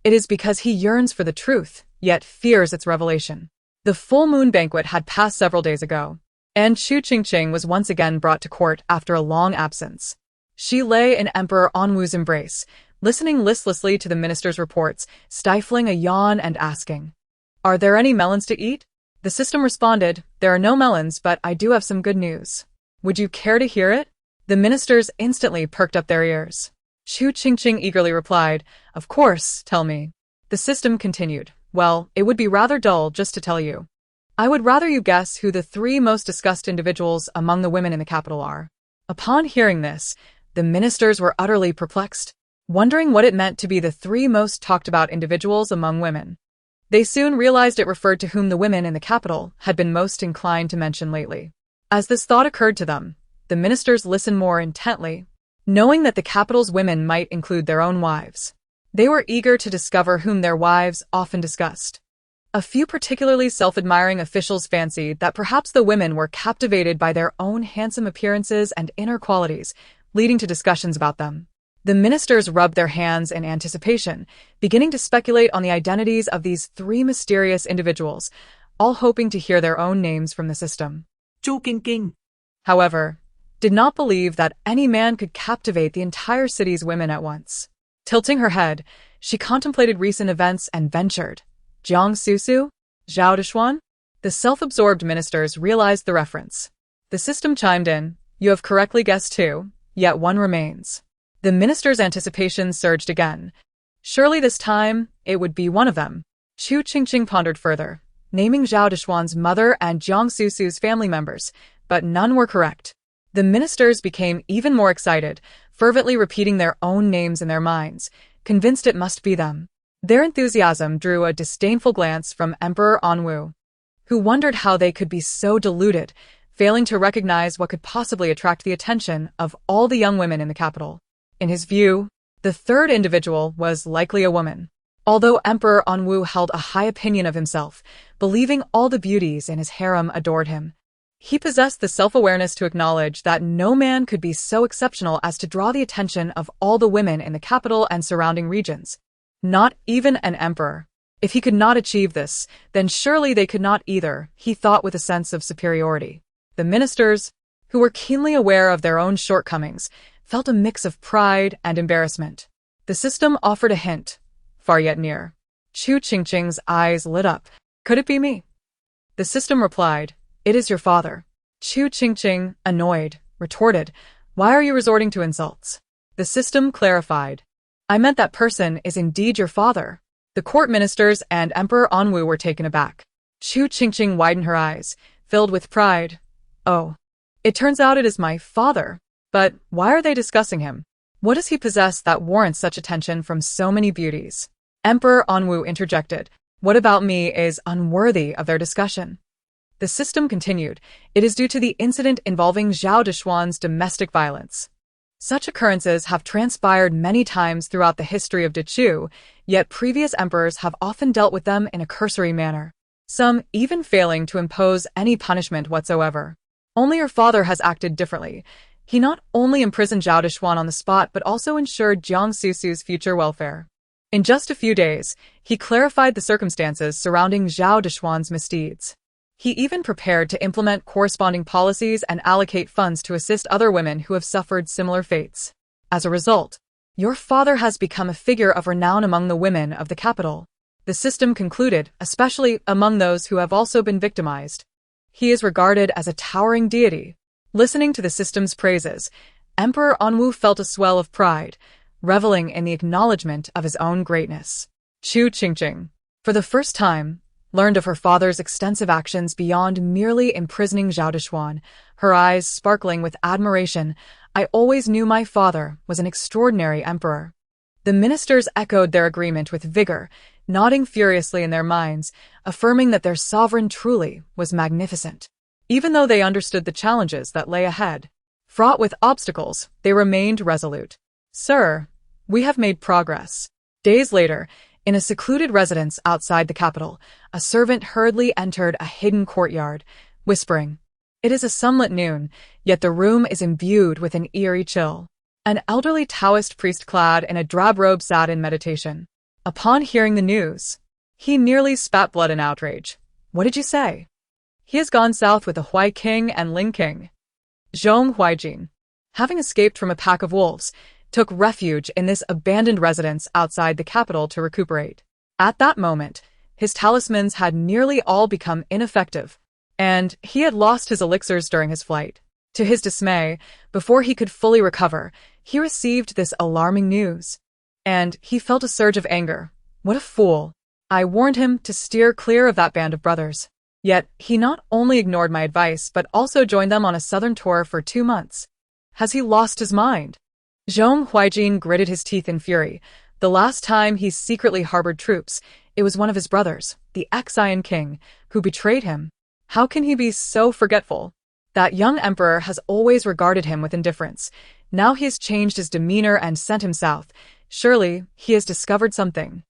"It is because he yearns for the truth, yet fears its revelation." The full moon banquet had passed several days ago, and Chu Qingqing was once again brought to court after a long absence. She lay in Emperor Anwu's embrace, listening listlessly to the minister's reports, stifling a yawn and asking, "Are there any melons to eat?" The system responded, "There are no melons, but I do have some good news. Would you care to hear it?" The ministers instantly perked up their ears. Chu Qingqing eagerly replied, "Of course, tell me." The system continued, "Well, it would be rather dull just to tell you. I would rather you guess who the three most discussed individuals among the women in the capital are." Upon hearing this, the ministers were utterly perplexed, wondering what it meant to be the three most talked about individuals among women. They soon realized it referred to whom the women in the capital had been most inclined to mention lately. As this thought occurred to them, the ministers listened more intently, knowing that the capital's women might include their own wives. They were eager to discover whom their wives often discussed. A few particularly self-admiring officials fancied that perhaps the women were captivated by their own handsome appearances and inner qualities, leading to discussions about them. The ministers rubbed their hands in anticipation, beginning to speculate on the identities of these three mysterious individuals, all hoping to hear their own names from the system. Chu Qingqing, However, did not believe that any man could captivate the entire city's women at once. Tilting her head, she contemplated recent events and ventured. Jiang Susu? Zhao Dushuan? The self-absorbed ministers realized the reference. The system chimed in, "You have correctly guessed two, yet one remains." The ministers' anticipation surged again. Surely this time, it would be one of them. Chu Qingqing pondered further, naming Zhao Dushuan's mother and Jiang Susu's family members, but none were correct. The ministers became even more excited, fervently repeating their own names in their minds, convinced it must be them. Their enthusiasm drew a disdainful glance from Emperor Anwu, who wondered how they could be so deluded, failing to recognize what could possibly attract the attention of all the young women in the capital. In his view, the third individual was likely a woman. Although Emperor Anwu held a high opinion of himself, believing all the beauties in his harem adored him, he possessed the self-awareness to acknowledge that no man could be so exceptional as to draw the attention of all the women in the capital and surrounding regions. Not even an emperor. If he could not achieve this, then surely they could not either, he thought with a sense of superiority. The ministers, who were keenly aware of their own shortcomings, felt a mix of pride and embarrassment. The system offered a hint, far yet near. Chu Qingqing's eyes lit up. "Could it be me?" The system replied, "It is your father." Chu Qingqing, annoyed, retorted, "Why are you resorting to insults?" The system clarified, "I meant that person is indeed your father." The court ministers and Emperor Anwu were taken aback. Chu Qingqing widened her eyes, filled with pride. "Oh, it turns out it is my father. But why are they discussing him? What does he possess that warrants such attention from so many beauties?" Emperor Anwu interjected, "What about me is unworthy of their discussion?" The system continued, "It is due to the incident involving Zhao Dushuan's domestic violence. Such occurrences have transpired many times throughout the history of Dechu, yet previous emperors have often dealt with them in a cursory manner, some even failing to impose any punishment whatsoever. Only your father has acted differently. He not only imprisoned Zhao Dushuan on the spot but also ensured Jiang Susu's future welfare. In just a few days, he clarified the circumstances surrounding Zhao Dushuan's misdeeds. He even prepared to implement corresponding policies and allocate funds to assist other women who have suffered similar fates. As a result, your father has become a figure of renown among the women of the capital." The system concluded, "especially among those who have also been victimized. He is regarded as a towering deity." Listening to the system's praises, Emperor Anwu felt a swell of pride, reveling in the acknowledgement of his own greatness. Chu Qingqing, for the first time, learned of her father's extensive actions beyond merely imprisoning Zhao Dushuan, her eyes sparkling with admiration. "I always knew my father was an extraordinary emperor." The ministers echoed their agreement with vigor, nodding furiously in their minds, affirming that their sovereign truly was magnificent. Even though they understood the challenges that lay ahead, fraught with obstacles, they remained resolute. "Sir, we have made progress." Days later, in a secluded residence outside the capital, a servant hurriedly entered a hidden courtyard, whispering, "It is a sunlit noon, yet the room is imbued with an eerie chill." An elderly Taoist priest clad in a drab robe sat in meditation. Upon hearing the news, he nearly spat blood in outrage. "What did you say?" "He has gone south with the Huai King and Ling King." Zhong Huaijin, having escaped from a pack of wolves, took refuge in this abandoned residence outside the capital to recuperate. At that moment, his talismans had nearly all become ineffective, and he had lost his elixirs during his flight. To his dismay, before he could fully recover, he received this alarming news. And he felt a surge of anger. What a fool. I warned him to steer clear of that band of brothers. Yet, he not only ignored my advice but also joined them on a southern tour for 2 months. Has he lost his mind? Zhong Huijin gritted his teeth in fury. The last time he secretly harbored troops, it was one of his brothers, the ex-Iron King, who betrayed him. How can he be so forgetful? That young emperor has always regarded him with indifference. Now he has changed his demeanor and sent him south. Surely, he has discovered something.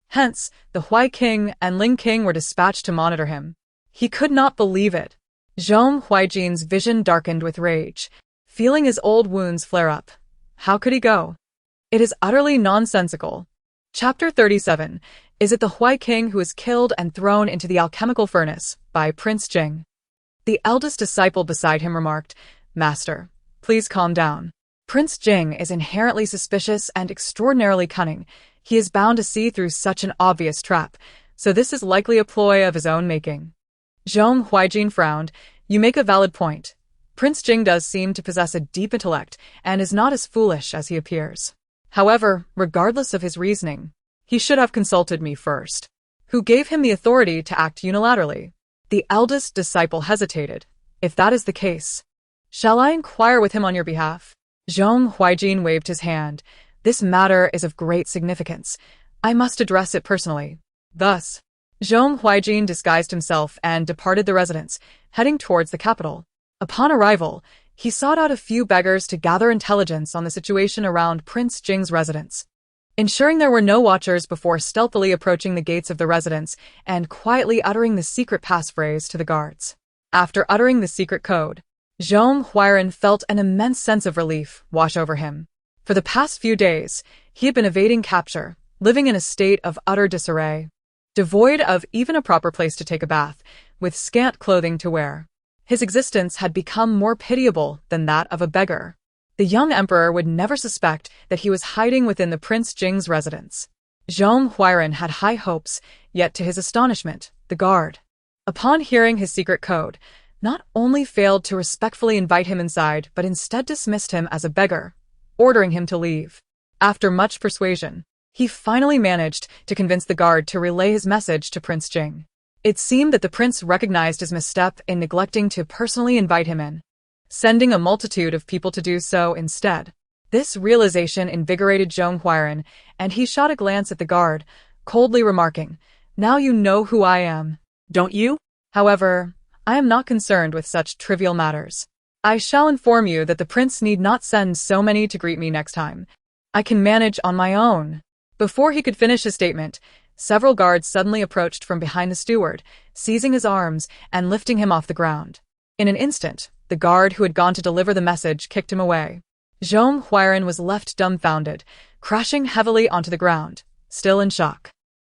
Hence, the Hui King and Ling King were dispatched to monitor him. He could not believe it. Zhong Huijin's vision darkened with rage, feeling his old wounds flare up. How could he go? It is utterly nonsensical. Chapter 37. Is it the Hui King who is killed and thrown into the alchemical furnace by Prince Jing? The eldest disciple beside him remarked, Master, please calm down. Prince Jing is inherently suspicious and extraordinarily cunning. He is bound to see through such an obvious trap, so this is likely a ploy of his own making. Zhong Huijin frowned. You make a valid point. Prince Jing does seem to possess a deep intellect and is not as foolish as he appears. However, regardless of his reasoning, he should have consulted me first. Who gave him the authority to act unilaterally? The eldest disciple hesitated. If that is the case, shall I inquire with him on your behalf? Zhong Huijin waved his hand. This matter is of great significance. I must address it personally. Thus, Zhong Huijin disguised himself and departed the residence, heading towards the capital. Upon arrival, he sought out a few beggars to gather intelligence on the situation around Prince Jing's residence, ensuring there were no watchers before stealthily approaching the gates of the residence and quietly uttering the secret passphrase to the guards. After uttering the secret code, Zhong Huiren felt an immense sense of relief wash over him. For the past few days, he had been evading capture, living in a state of utter disarray, devoid of even a proper place to take a bath, with scant clothing to wear. His existence had become more pitiable than that of a beggar. The young emperor would never suspect that he was hiding within the Prince Jing's residence. Zhong Huiren had high hopes, yet to his astonishment, the guard, upon hearing his secret code, not only failed to respectfully invite him inside but instead dismissed him as a beggar, ordering him to leave. After much persuasion, he finally managed to convince the guard to relay his message to Prince Jing. It seemed that the prince recognized his misstep in neglecting to personally invite him in, sending a multitude of people to do so instead. This realization invigorated Zhong Huiren, and he shot a glance at the guard, coldly remarking, Now you know who I am. Don't you? However, I am not concerned with such trivial matters. I shall inform you that the prince need not send so many to greet me next time. I can manage on my own. Before he could finish his statement, several guards suddenly approached from behind the steward, seizing his arms and lifting him off the ground. In an instant, the guard who had gone to deliver the message kicked him away. Zhong Huiren was left dumbfounded, crashing heavily onto the ground, still in shock.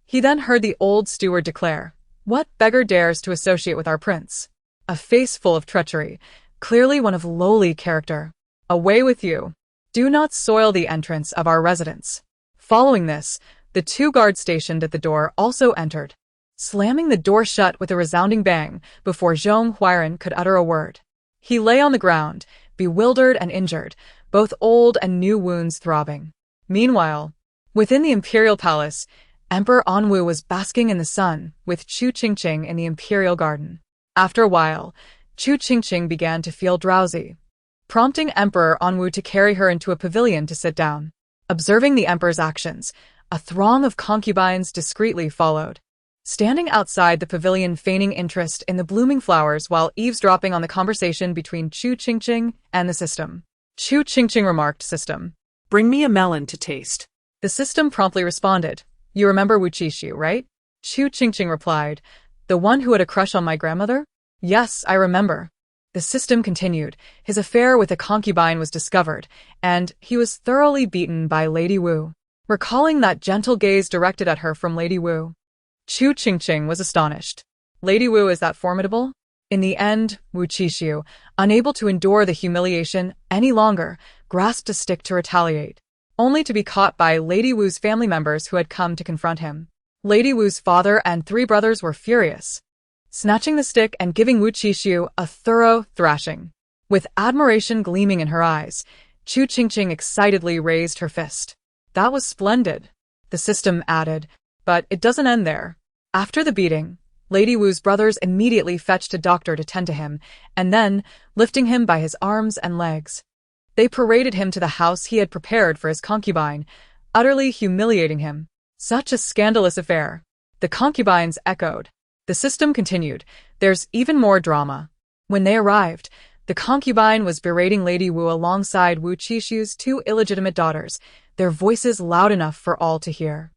He then heard the old steward declare, What beggar dares to associate with our prince? A face full of treachery, clearly one of lowly character. Away with you. Do not soil the entrance of our residence. Following this, the 2 guards stationed at the door also entered, slamming the door shut with a resounding bang before Zhong Huiren could utter a word. He lay on the ground, bewildered and injured, both old and new wounds throbbing. Meanwhile, within the imperial palace, Emperor Anwu was basking in the sun with Chu Qingqing in the imperial garden. After a while, Chu Qingqing began to feel drowsy, prompting Emperor Anwu to carry her into a pavilion to sit down. Observing the emperor's actions, a throng of concubines discreetly followed, standing outside the pavilion feigning interest in the blooming flowers while eavesdropping on the conversation between Chu Qingqing and the system. Chu Qingqing remarked, System, Bring me a melon to taste. The system promptly responded, You remember Wu Qixu, right? Chu Qingqing replied, The one who had a crush on my grandmother? Yes, I remember. The system continued. His affair with a concubine was discovered, and he was thoroughly beaten by Lady Wu. Recalling that gentle gaze directed at her from Lady Wu, Chu Qingqing was astonished. Lady Wu is that formidable? In the end, Wu Qixu, unable to endure the humiliation any longer, grasped a stick to retaliate, only to be caught by Lady Wu's family members who had come to confront him. Lady Wu's father and 3 brothers were furious, snatching the stick and giving Wu Qixu a thorough thrashing. With admiration gleaming in her eyes, Chu Qingqing excitedly raised her fist. That was splendid, the system added, but it doesn't end there. After the beating, Lady Wu's brothers immediately fetched a doctor to tend to him, and then, lifting him by his arms and legs, they paraded him to the house he had prepared for his concubine, utterly humiliating him. Such a scandalous affair. The concubines echoed. The system continued. There's even more drama. When they arrived, the concubine was berating Lady Wu alongside Wu Qishu's two illegitimate daughters, their voices loud enough for all to hear.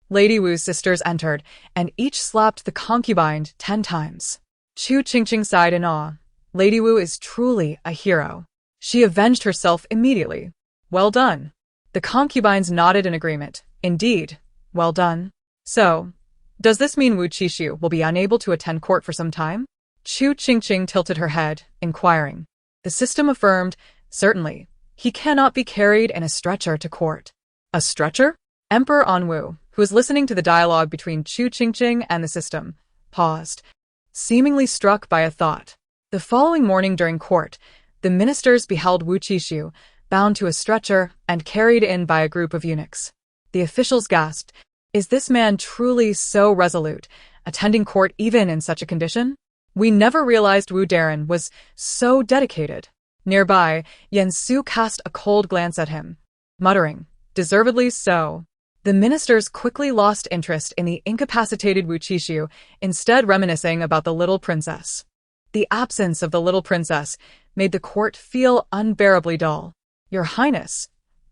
Lady Wu's sisters entered, and each slapped the concubine 10 times. Chu Qingqing sighed in awe. Lady Wu is truly a hero. She avenged herself immediately. Well done. The concubines nodded in agreement. Indeed, well done. So, does this mean Wu Qishu will be unable to attend court for some time? Chu Qingqing tilted her head, inquiring. The system affirmed, certainly. He cannot be carried in a stretcher to court. A stretcher? Emperor Anwu, who was listening to the dialogue between Chu Qingqing and the system, paused, seemingly struck by a thought. The following morning during court, the ministers beheld Wu Qishu, bound to a stretcher and carried in by a group of eunuchs. The officials gasped, is this man truly so resolute, attending court even in such a condition? We never realized Wu Darren was so dedicated. Nearby, Yan Su cast a cold glance at him, muttering, deservedly so. The ministers quickly lost interest in the incapacitated Wu Qishu, instead reminiscing about the little princess. The absence of the little princess made the court feel unbearably dull. Your Highness,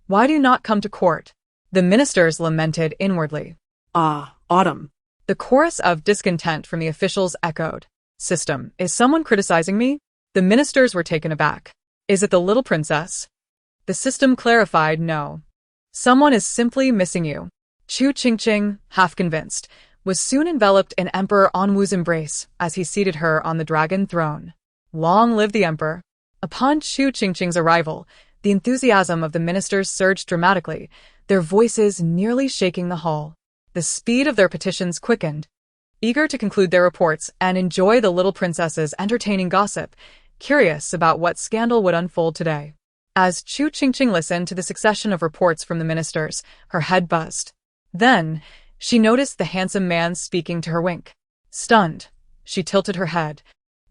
why do you not come to court? The ministers lamented inwardly. Ah, autumn. The chorus of discontent from the officials echoed. System, is someone criticizing me? The ministers were taken aback. Is it the little princess? The system clarified no. Someone is simply missing you. Chu Qingqing, half convinced, was soon enveloped in Emperor Anwu's embrace as he seated her on the dragon throne. Long live the emperor. Upon Chu Qingqing's arrival, the enthusiasm of the ministers surged dramatically, their voices nearly shaking the hall. The speed of their petitions quickened. Eager to conclude their reports and enjoy the little princess's entertaining gossip, curious about what scandal would unfold today. As Chu Qingqing listened to the succession of reports from the ministers, her head buzzed. Then, she noticed the handsome man speaking to her wink. Stunned, she tilted her head,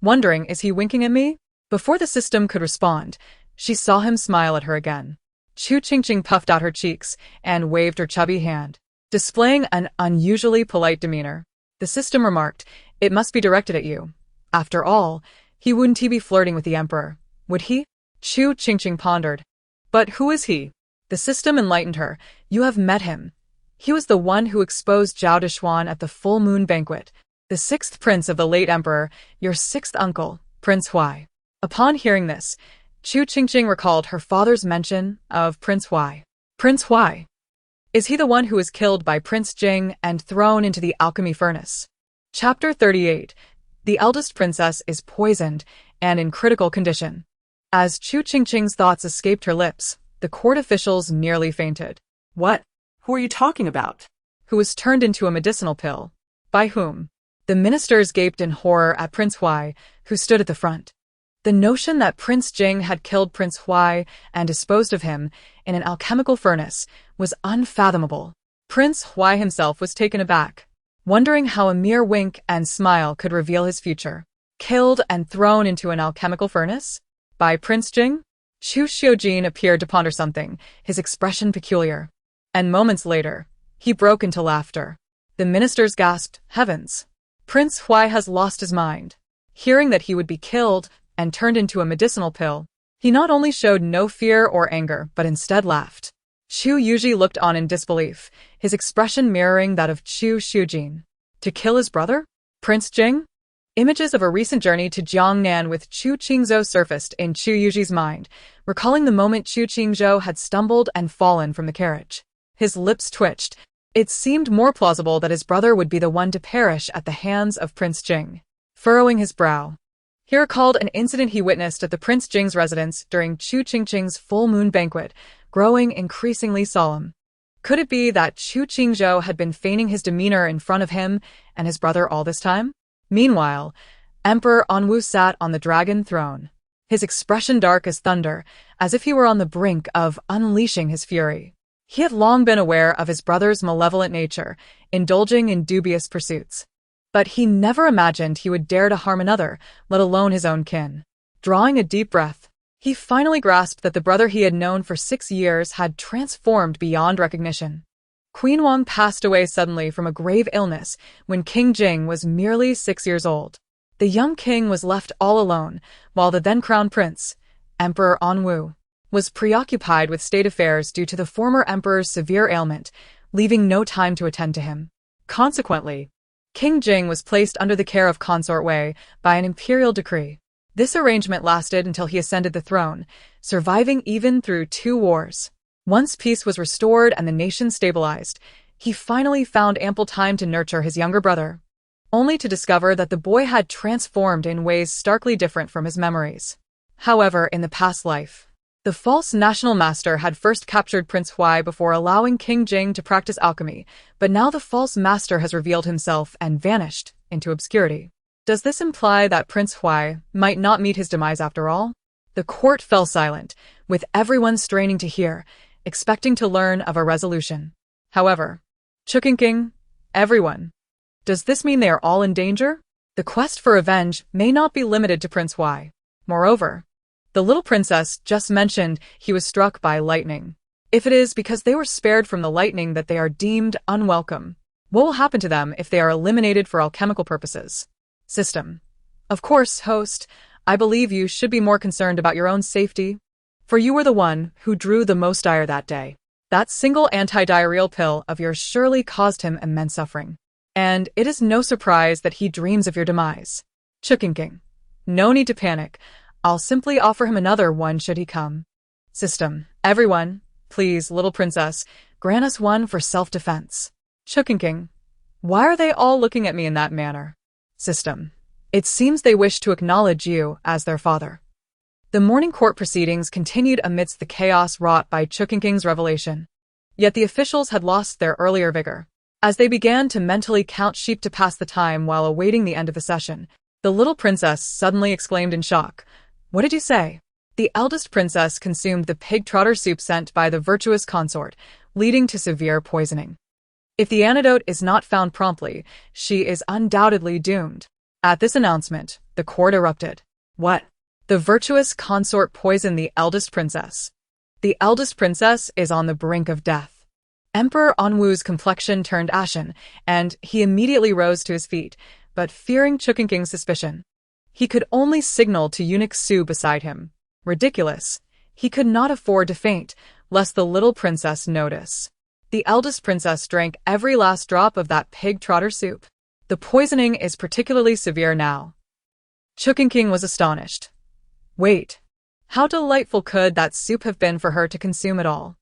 wondering, is he winking at me? Before the system could respond, she saw him smile at her again. Chu Qingqing puffed out her cheeks and waved her chubby hand, displaying an unusually polite demeanor. The system remarked, it must be directed at you. After all, he wouldn't be flirting with the emperor, would he? Chu Qingqing pondered. But who is he? The system enlightened her. You have met him. He was the one who exposed Zhao Dixuan at the full moon banquet, the 6th prince of the late emperor, your 6th uncle, Prince Huai. Upon hearing this, Chu Qingqing recalled her father's mention of Prince Huai. Prince Huai? Is he the one who was killed by Prince Jing and thrown into the alchemy furnace? Chapter 38. The eldest princess is poisoned and in critical condition. As Chu Qingqing's thoughts escaped her lips, the court officials nearly fainted. What? Who are you talking about? Who was turned into a medicinal pill? By whom? The ministers gaped in horror at Prince Huai, who stood at the front. The notion that Prince Jing had killed Prince Huai and disposed of him in an alchemical furnace was unfathomable. Prince Huai himself was taken aback, wondering how a mere wink and smile could reveal his future. Killed and thrown into an alchemical furnace? By Prince Jing? Chu Xiujin appeared to ponder something, his expression peculiar. And moments later, he broke into laughter. The ministers gasped, heavens! Prince Huai has lost his mind. Hearing that he would be killed and turned into a medicinal pill, he not only showed no fear or anger, but instead laughed. Chu Yuji looked on in disbelief, his expression mirroring that of Chu Xiujin. To kill his brother? Prince Jing? Images of a recent journey to Jiangnan with Chu Qingzhou surfaced in Chu Yuji's mind, recalling the moment Chu Qingzhou had stumbled and fallen from the carriage. His lips twitched. It seemed more plausible that his brother would be the one to perish at the hands of Prince Jing. Furrowing his brow, he recalled an incident he witnessed at the Prince Jing's residence during Chu Qingqing's full moon banquet, growing increasingly solemn. Could it be that Chu Qingzhou had been feigning his demeanor in front of him and his brother all this time? Meanwhile, Emperor Anwu sat on the dragon throne. his expression dark as thunder, as if he were on the brink of unleashing his fury. He had long been aware of his brother's malevolent nature, indulging in dubious pursuits. But he never imagined he would dare to harm another, let alone his own kin. Drawing a deep breath, he finally grasped that the brother he had known for 6 years had transformed beyond recognition. Queen Wang passed away suddenly from a grave illness when King Jing was merely 6 years old. The young king was left all alone, while the then-crowned prince, Emperor Anwu, was preoccupied with state affairs due to the former emperor's severe ailment, leaving no time to attend to him. Consequently, King Jing was placed under the care of Consort Wei by an imperial decree. This arrangement lasted until he ascended the throne, surviving even through 2 wars. Once peace was restored and the nation stabilized, he finally found ample time to nurture his younger brother, only to discover that the boy had transformed in ways starkly different from his memories. However, in the past life, the false national master had first captured Prince Huai before allowing King Jing to practice alchemy, but now the false master has revealed himself and vanished into obscurity. Does this imply that Prince Huai might not meet his demise after all? The court fell silent, with everyone straining to hear, expecting to learn of a resolution. However, Chu Qingqing, everyone. Does this mean they are all in danger? The quest for revenge may not be limited to Prince Huai. Moreover, the little princess just mentioned he was struck by lightning. If it is because they were spared from the lightning that they are deemed unwelcome, what will happen to them if they are eliminated for alchemical purposes? System. Of course, host, I believe you should be more concerned about your own safety, for you were the one who drew the most ire that day. That single anti-diarrheal pill of yours surely caused him immense suffering. And it is no surprise that he dreams of your demise. Chu Qingqing. No need to panic. I'll simply offer him another one should he come. System. Everyone, please, little princess, grant us one for self-defense. Chu Qingqing. Why are they all looking at me in that manner? System. It seems they wish to acknowledge you as their father. The morning court proceedings continued amidst the chaos wrought by Chu Qingqing's revelation. Yet the officials had lost their earlier vigor. As they began to mentally count sheep to pass the time while awaiting the end of the session, the little princess suddenly exclaimed in shock, "What did you say?" The eldest princess consumed the pig trotter soup sent by the virtuous consort, leading to severe poisoning. If the antidote is not found promptly, she is undoubtedly doomed. At this announcement, the court erupted. What? The virtuous consort poisoned the eldest princess. The eldest princess is on the brink of death. Emperor Anwu's complexion turned ashen, and he immediately rose to his feet, but fearing Chu Qingqing's suspicion, he could only signal to eunuch Su beside him. Ridiculous. He could not afford to faint, lest the little princess notice. The eldest princess drank every last drop of that pig trotter soup. The poisoning is particularly severe now. Chu Qingqing was astonished. Wait. How delightful could that soup have been for her to consume it all?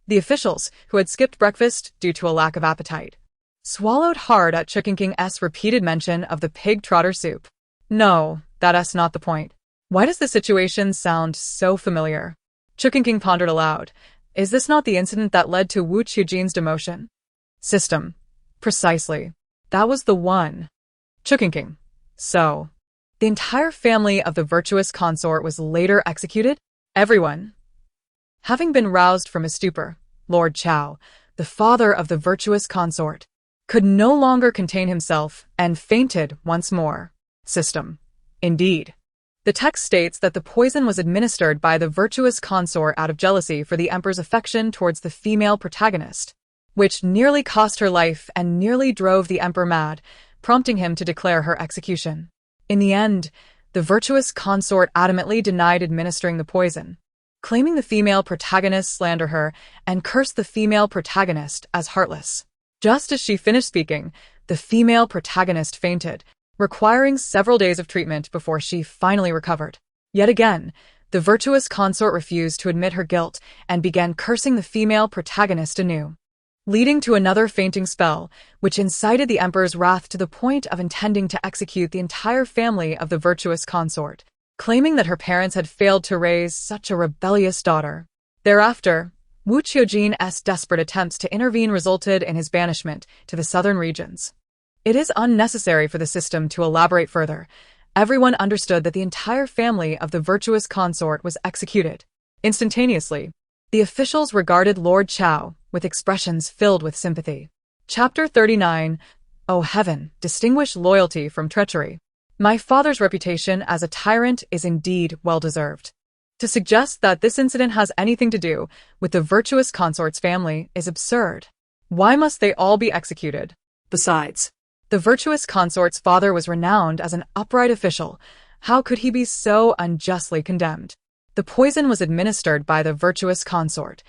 The officials, who had skipped breakfast due to a lack of appetite, swallowed hard at Chu Qingqing's repeated mention of the pig trotter soup. No, that's not the point. Why does the situation sound so familiar? Chu Qingqing pondered aloud. Is this not the incident that led to Wu Qujin's demotion? System. Precisely. That was the one. Chu Qingqing. So, the entire family of the virtuous consort was later executed? Everyone. Having been roused from his stupor, Lord Chao, the father of the virtuous consort, could no longer contain himself and fainted once more. System. Indeed. The text states that the poison was administered by the virtuous consort out of jealousy for the emperor's affection towards the female protagonist, which nearly cost her life and nearly drove the emperor mad, prompting him to declare her execution. In the end, the virtuous consort adamantly denied administering the poison, claiming the female protagonist slandered her and cursed the female protagonist as heartless. Just as she finished speaking, the female protagonist fainted, requiring several days of treatment before she finally recovered. Yet again, the virtuous consort refused to admit her guilt and began cursing the female protagonist anew, leading to another fainting spell, which incited the emperor's wrath to the point of intending to execute the entire family of the virtuous consort, claiming that her parents had failed to raise such a rebellious daughter. Thereafter, Wu Qiujin's desperate attempts to intervene resulted in his banishment to the southern regions. It is unnecessary for the system to elaborate further, Everyone understood that the entire family of the virtuous consort was executed. Instantaneously, the officials regarded Lord Chao with expressions filled with sympathy. Chapter 39. Oh heaven, distinguish loyalty from treachery. My father's reputation as a tyrant is indeed well-deserved. To suggest that this incident has anything to do with the virtuous consort's family is absurd. Why must they all be executed? Besides, The virtuous consort's father was renowned as an upright official. How could he be so unjustly condemned? The poison was administered by the virtuous consort.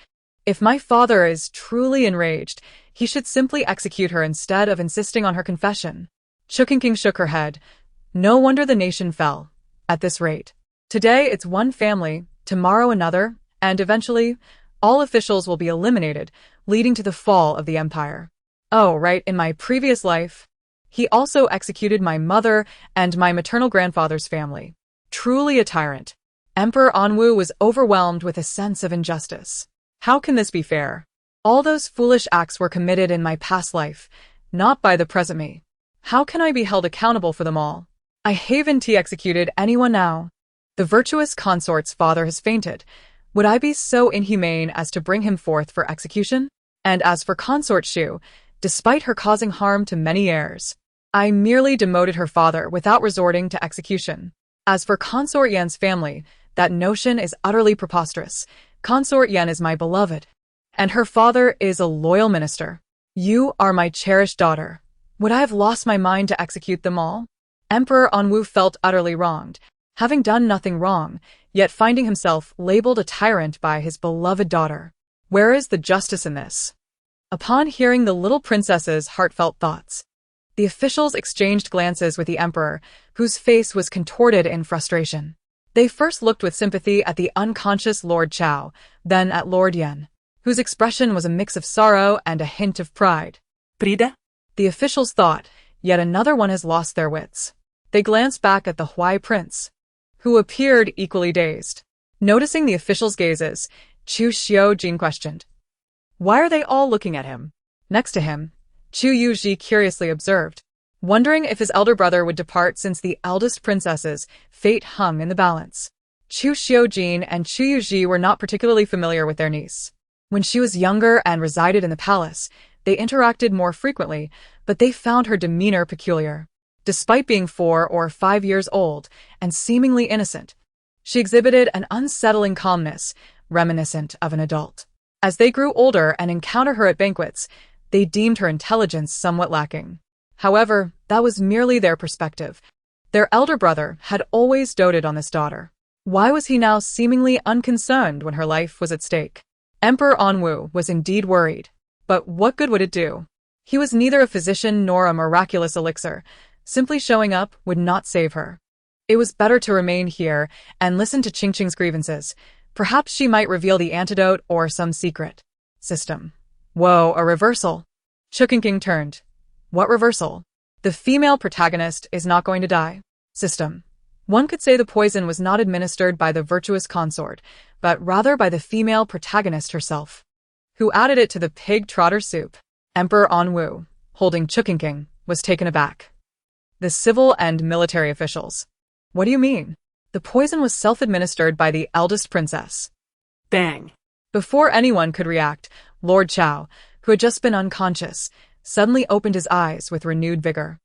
If my father is truly enraged, he should simply execute her instead of insisting on her confession. Chu Qingqing shook her head. No wonder the nation fell. At this rate. Today it's one family, tomorrow another, and eventually, all officials will be eliminated, leading to the fall of the empire. Oh, right, in my previous life, he also executed my mother and my maternal grandfather's family. Truly a tyrant. Emperor Anwu was overwhelmed with a sense of injustice. How can this be fair? All those foolish acts were committed in my past life, not by the present me. How can I be held accountable for them all? I haven't executed anyone now. The virtuous consort's father has fainted. Would I be so inhumane as to bring him forth for execution? And as for Consort Shu, despite her causing harm to many heirs, I merely demoted her father without resorting to execution. As for Consort Yan's family, that notion is utterly preposterous. Consort Yan is my beloved, and her father is a loyal minister. You are my cherished daughter. Would I have lost my mind to execute them all? Emperor Anwu felt utterly wronged, having done nothing wrong, yet finding himself labeled a tyrant by his beloved daughter. Where is the justice in this? Upon hearing the little princess's heartfelt thoughts, the officials exchanged glances with the emperor, whose face was contorted in frustration. They first looked with sympathy at the unconscious Lord Chao, then at Lord Yan, whose expression was a mix of sorrow and a hint of pride. Prida? The officials thought, yet another one has lost their wits. They glanced back at the Huai prince, who appeared equally dazed. Noticing the officials' gazes, Chu Qingqing questioned, why are they all looking at him? Next to him, Chu Yuji curiously observed, wondering if his elder brother would depart since the eldest princess's fate hung in the balance. Chu Xiujin and Chu Yuji were not particularly familiar with their niece. When she was younger and resided in the palace, they interacted more frequently, but they found her demeanor peculiar. Despite being 4 or 5 years old and seemingly innocent, she exhibited an unsettling calmness, reminiscent of an adult. As they grew older and encountered her at banquets, they deemed her intelligence somewhat lacking. However, that was merely their perspective. Their elder brother had always doted on this daughter. Why was he now seemingly unconcerned when her life was at stake? Emperor Anwu was indeed worried. But what good would it do? He was neither a physician nor a miraculous elixir. Simply showing up would not save her. It was better to remain here and listen to Qingqing's grievances. Perhaps she might reveal the antidote or some secret system. Whoa, a reversal. Chu Qingqing turned. What reversal? The female protagonist is not going to die. System. One could say the poison was not administered by the virtuous consort, but rather by the female protagonist herself. Who added it to the pig trotter soup? Emperor Anwu, holding Chu Qingqing, was taken aback. The civil and military officials. What do you mean? The poison was self-administered by the eldest princess. Bang. Before anyone could react, Lord Chao, who had just been unconscious, suddenly opened his eyes with renewed vigor.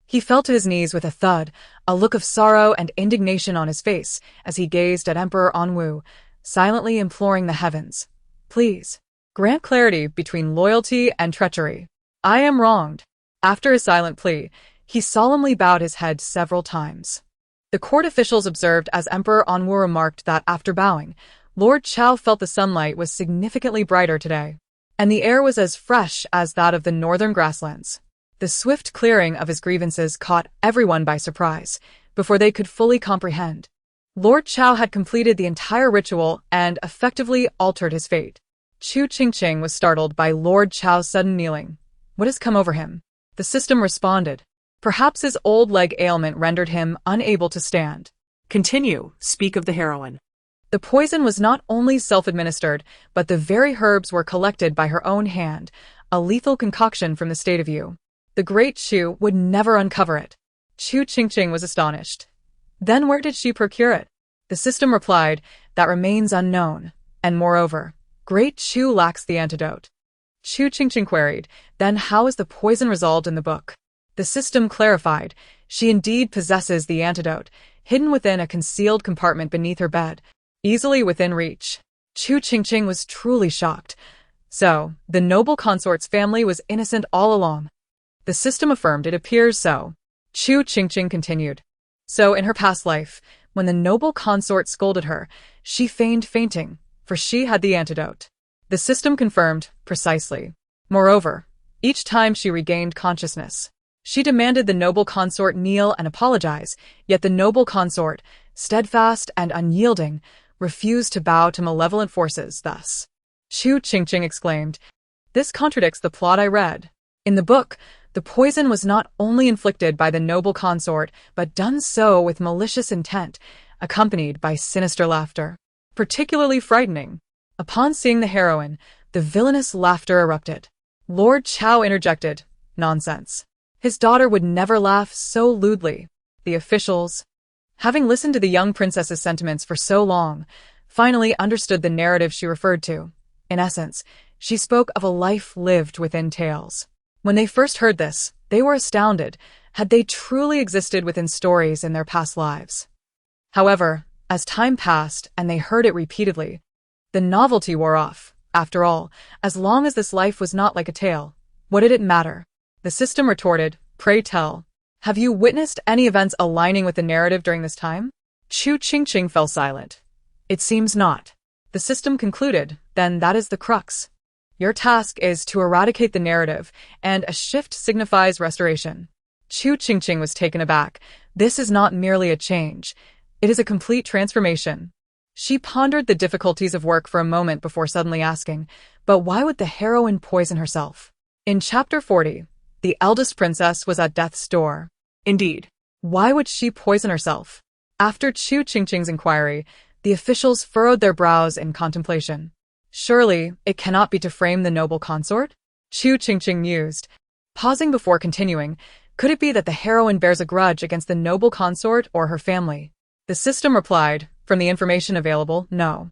He fell to his knees with a thud, a look of sorrow and indignation on his face as he gazed at Emperor Anwu, silently imploring the heavens. Please, grant clarity between loyalty and treachery. I am wronged. After a silent plea, he solemnly bowed his head several times. The court officials observed as Emperor Anwu remarked that after bowing, Lord Chao felt the sunlight was significantly brighter today, and the air was as fresh as that of the northern grasslands. The swift clearing of his grievances caught everyone by surprise, before they could fully comprehend. Lord Chao had completed the entire ritual and effectively altered his fate. Chu Qingqing was startled by Lord Chao's sudden kneeling. What has come over him? The system responded. Perhaps his old leg ailment rendered him unable to stand. Continue. Speak of the heroine. The poison was not only self-administered, but the very herbs were collected by her own hand, a lethal concoction from the state of Yu. The great Chu would never uncover it. Chu Qingqing was astonished. Then where did she procure it? The system replied, that remains unknown. And moreover, Great Chu lacks the antidote. Chu Qingqing queried, then how is the poison resolved in the book? The system clarified, she indeed possesses the antidote, hidden within a concealed compartment beneath her bed, easily within reach. Chu Qingqing was truly shocked. So, the noble consort's family was innocent all along. The system affirmed it appears so. Chu Qingqing continued. So in her past life, when the noble consort scolded her, she feigned fainting, for she had the antidote. The system confirmed, precisely. Moreover, each time she regained consciousness, she demanded the noble consort kneel and apologize, yet the noble consort, steadfast and unyielding, refused to bow to malevolent forces thus. Chu Qingqing exclaimed, this contradicts the plot I read. In the book, the poison was not only inflicted by the noble consort, but done so with malicious intent, accompanied by sinister laughter. Particularly frightening. Upon seeing the heroine, the villainous laughter erupted. Lord Chao interjected, nonsense. His daughter would never laugh so lewdly. The officials, having listened to the young princess's sentiments for so long, finally understood the narrative she referred to. In essence, she spoke of a life lived within tales. When they first heard this, they were astounded. Had they truly existed within stories in their past lives? However, as time passed and they heard it repeatedly, the novelty wore off. After all, as long as this life was not like a tale, what did it matter? The system retorted, pray tell. Have you witnessed any events aligning with the narrative during this time? Chu Qingqing fell silent. It seems not. The system concluded, then that is the crux. Your task is to eradicate the narrative, and a shift signifies restoration. Chu Qingqing was taken aback. This is not merely a change. It is a complete transformation. She pondered the difficulties of work for a moment before suddenly asking, but why would the heroine poison herself? In Chapter 40, the eldest princess was at death's door. Indeed. Why would she poison herself? After Chu Qingqing's inquiry, the officials furrowed their brows in contemplation. Surely, it cannot be to frame the noble consort? Chu Qingqing mused. Pausing before continuing, could it be that the heroine bears a grudge against the noble consort or her family? The system replied, from the information available, no.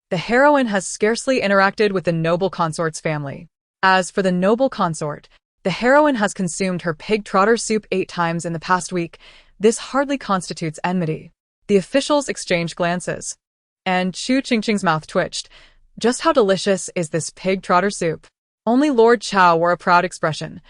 The heroine has scarcely interacted with the noble consort's family. As for the noble consort, the heroine has consumed her pig trotter soup 8 times in the past week. This hardly constitutes enmity. The officials exchanged glances. And Chu Qingqing's mouth twitched. Just how delicious is this pig trotter soup? Only Lord Chao wore a proud expression.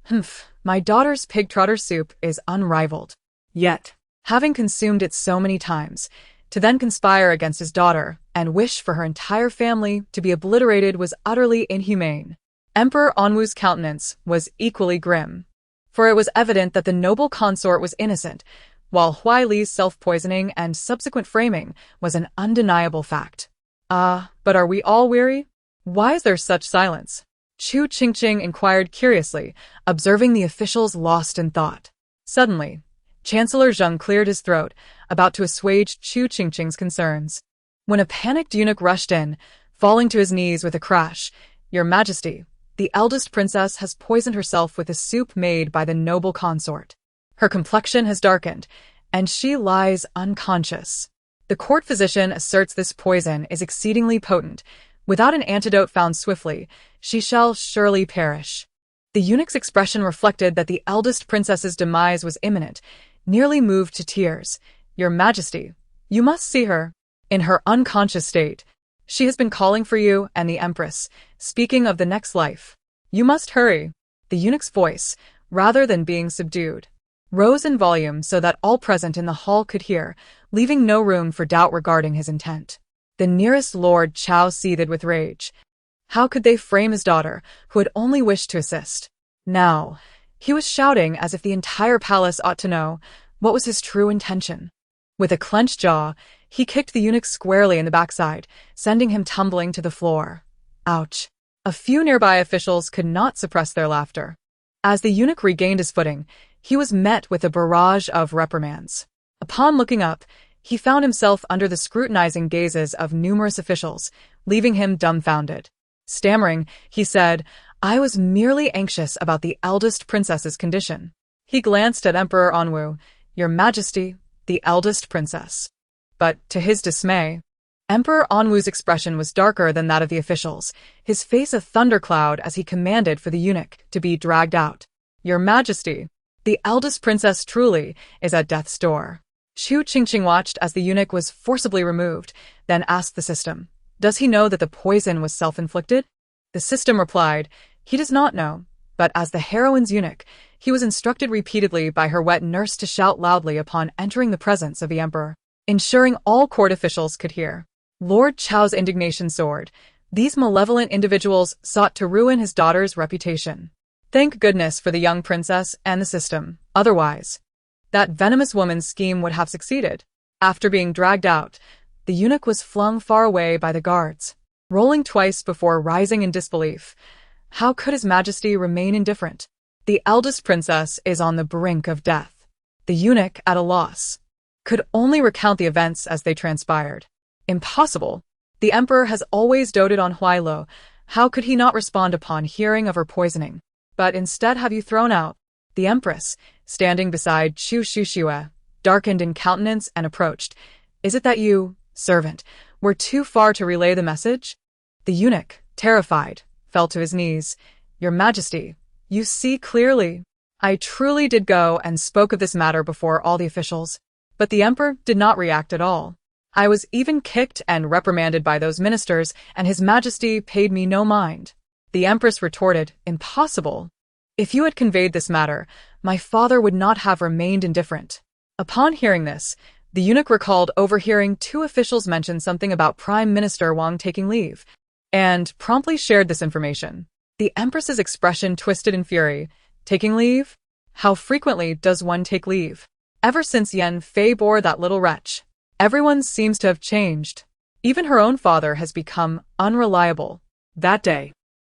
Humph, my daughter's pig trotter soup is unrivaled. Yet, having consumed it so many times, to then conspire against his daughter and wish for her entire family to be obliterated was utterly inhumane. Emperor Anwu's countenance was equally grim, for it was evident that the noble consort was innocent, while Huai Li's self-poisoning and subsequent framing was an undeniable fact. But are we all weary? Why is there such silence? Chu Qingqing inquired curiously, observing the officials lost in thought. Suddenly, Chancellor Zheng cleared his throat, about to assuage Chu Qingqing's concerns. When a panicked eunuch rushed in, falling to his knees with a crash, Your Majesty, the eldest princess has poisoned herself with a soup made by the noble consort. Her complexion has darkened, and she lies unconscious. The court physician asserts this poison is exceedingly potent. Without an antidote found swiftly, she shall surely perish. The eunuch's expression reflected that the eldest princess's demise was imminent, nearly moved to tears. Your Majesty, you must see her. In her unconscious state, she has been calling for you and the empress, speaking of the next life. You must hurry. The eunuch's voice, rather than being subdued, rose in volume so that all present in the hall could hear, leaving no room for doubt regarding his intent. The nearest Lord Chao seethed with rage. How could they frame his daughter, who had only wished to assist? Now, he was shouting as if the entire palace ought to know what was his true intention. With a clenched jaw, he kicked the eunuch squarely in the backside, sending him tumbling to the floor. Ouch! A few nearby officials could not suppress their laughter. As the eunuch regained his footing, he was met with a barrage of reprimands. Upon looking up, he found himself under the scrutinizing gazes of numerous officials, leaving him dumbfounded. Stammering, he said, I was merely anxious about the eldest princess's condition. He glanced at Emperor Anwu. Your Majesty, the eldest princess. But, to his dismay, Emperor Anwu's expression was darker than that of the officials, his face a thundercloud as he commanded for the eunuch to be dragged out. Your Majesty, the eldest princess truly is at death's door. Chu Qingqing watched as the eunuch was forcibly removed, then asked the system, does he know that the poison was self-inflicted? The system replied, he does not know, but as the heroine's eunuch, he was instructed repeatedly by her wet nurse to shout loudly upon entering the presence of the emperor, ensuring all court officials could hear. Lord Chao's indignation soared. These malevolent individuals sought to ruin his daughter's reputation. Thank goodness for the young princess and the system. Otherwise, that venomous woman's scheme would have succeeded. After being dragged out, the eunuch was flung far away by the guards, rolling twice before rising in disbelief. How could His Majesty remain indifferent? The eldest princess is on the brink of death. The eunuch, at a loss, could only recount the events as they transpired. Impossible. The emperor has always doted on Huailo. How could he not respond upon hearing of her poisoning? But instead have you thrown out. The empress, standing beside Chu Qingqing, darkened in countenance and approached. Is it that you, servant, were too far to relay the message? The eunuch, terrified, fell to his knees. Your Majesty, you see clearly. I truly did go and spoke of this matter before all the officials, but the emperor did not react at all. I was even kicked and reprimanded by those ministers, and His Majesty paid me no mind. The empress retorted, impossible. If you had conveyed this matter, my father would not have remained indifferent. Upon hearing this, the eunuch recalled overhearing two officials mention something about Prime Minister Wang taking leave, and promptly shared this information. The empress's expression twisted in fury. Taking leave? How frequently does one take leave? Ever since Yan Fei bore that little wretch, everyone seems to have changed. Even her own father has become unreliable. That day,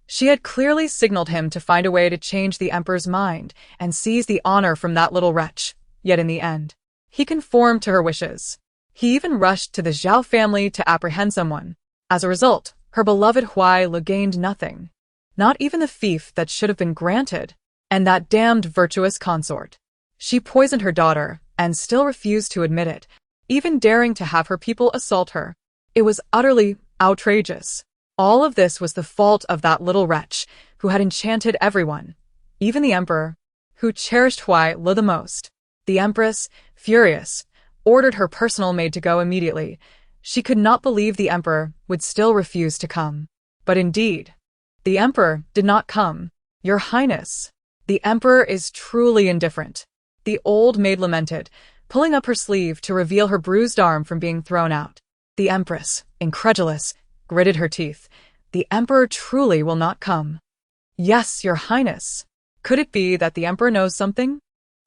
she had clearly signaled him to find a way to change the emperor's mind and seize the honor from that little wretch. Yet in the end, he conformed to her wishes. He even rushed to the Zhao family to apprehend someone. As a result, her beloved Huailo gained nothing. Not even the fief that should have been granted. And that damned virtuous consort. She poisoned her daughter and still refused to admit it, even daring to have her people assault her. It was utterly outrageous. All of this was the fault of that little wretch who had enchanted everyone, even the emperor, who cherished Huailo the most. The empress, furious, ordered her personal maid to go immediately. She could not believe the emperor would still refuse to come. But indeed, the emperor did not come. Your Highness, the emperor is truly indifferent. The old maid lamented, pulling up her sleeve to reveal her bruised arm from being thrown out. The empress, incredulous, gritted her teeth. The emperor truly will not come. Yes, Your Highness. Could it be that the emperor knows something?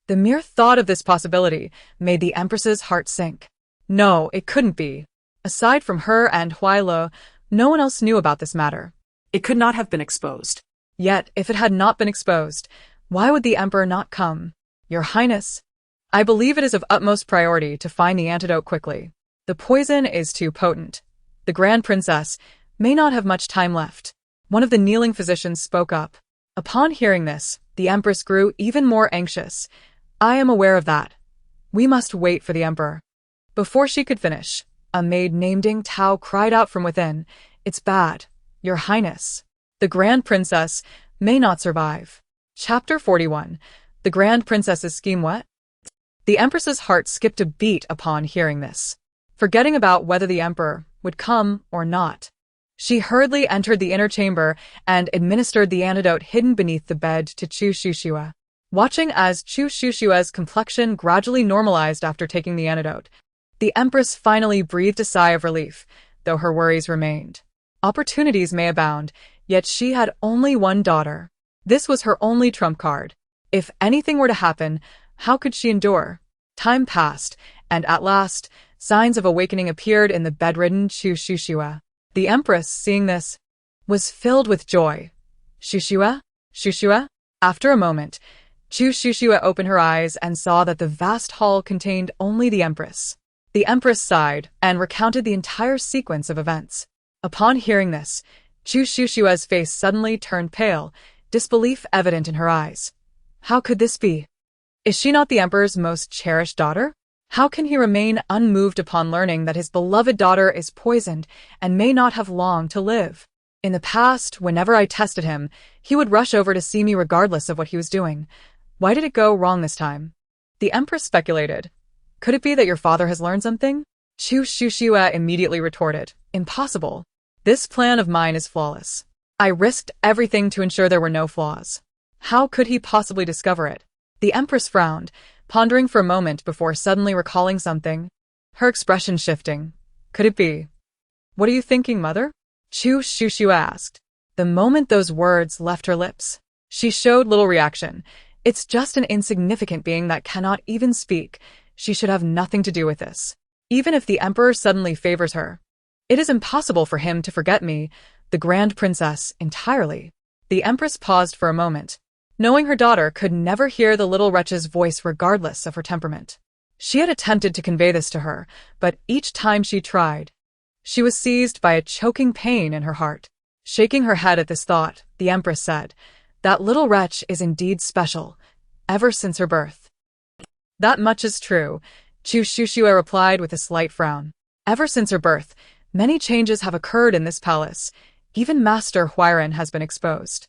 The mere thought of this possibility made the empress's heart sink. No, it couldn't be. Aside from her and Huailo, no one else knew about this matter. it could not have been exposed. Yet, if it had not been exposed, why would the emperor not come? Your Highness, I believe it is of utmost priority to find the antidote quickly. The poison is too potent. The Grand Princess may not have much time left. One of the kneeling physicians spoke up. Upon hearing this, the Empress grew even more anxious. I am aware of that. We must wait for the Emperor. Before she could finish, a maid named Ding Tao cried out from within, It's bad, Your Highness. The Grand Princess may not survive. Chapter 41. The Grand Princess's scheme what? The Empress's heart skipped a beat upon hearing this. Forgetting about whether the Emperor would come or not, she hurriedly entered the inner chamber and administered the antidote hidden beneath the bed to Chu Qingqing. Watching as Chu Qingqing's complexion gradually normalized after taking the antidote, the Empress finally breathed a sigh of relief, though her worries remained. Opportunities may abound, yet she had only one daughter. This was her only trump card. If anything were to happen, how could she endure? Time passed, and at last, signs of awakening appeared in the bedridden Chu Qingqing. The Empress, seeing this, was filled with joy. Qingqing? Qingqing? After a moment, Chu Qingqing opened her eyes and saw that the vast hall contained only the Empress. The Empress sighed and recounted the entire sequence of events. Upon hearing this, Chu Qingqing's face suddenly turned pale, disbelief evident in her eyes. How could this be? Is she not the Emperor's most cherished daughter? How can he remain unmoved upon learning that his beloved daughter is poisoned and may not have long to live? In the past, whenever I tested him, he would rush over to see me regardless of what he was doing. Why did it go wrong this time? The empress speculated. Could it be that your father has learned something? Chu Qingqing immediately retorted. Impossible. This plan of mine is flawless. I risked everything to ensure there were no flaws. How could he possibly discover it? The empress frowned, pondering for a moment before suddenly recalling something. Her expression shifting. Could it be? What are you thinking, mother? Chu Qingqing asked. The moment those words left her lips, she showed little reaction. It's just an insignificant being that cannot even speak. She should have nothing to do with this. Even if the emperor suddenly favors her, it is impossible for him to forget me, the grand princess, entirely. The empress paused for a moment, knowing her daughter could never hear the little wretch's voice regardless of her temperament. She had attempted to convey this to her, but each time she tried, she was seized by a choking pain in her heart. Shaking her head at this thought, the empress said, "That little wretch is indeed special, ever since her birth." "That much is true," Chu Qingqing replied with a slight frown. "Ever since her birth, many changes have occurred in this palace. Even Master Huairan has been exposed."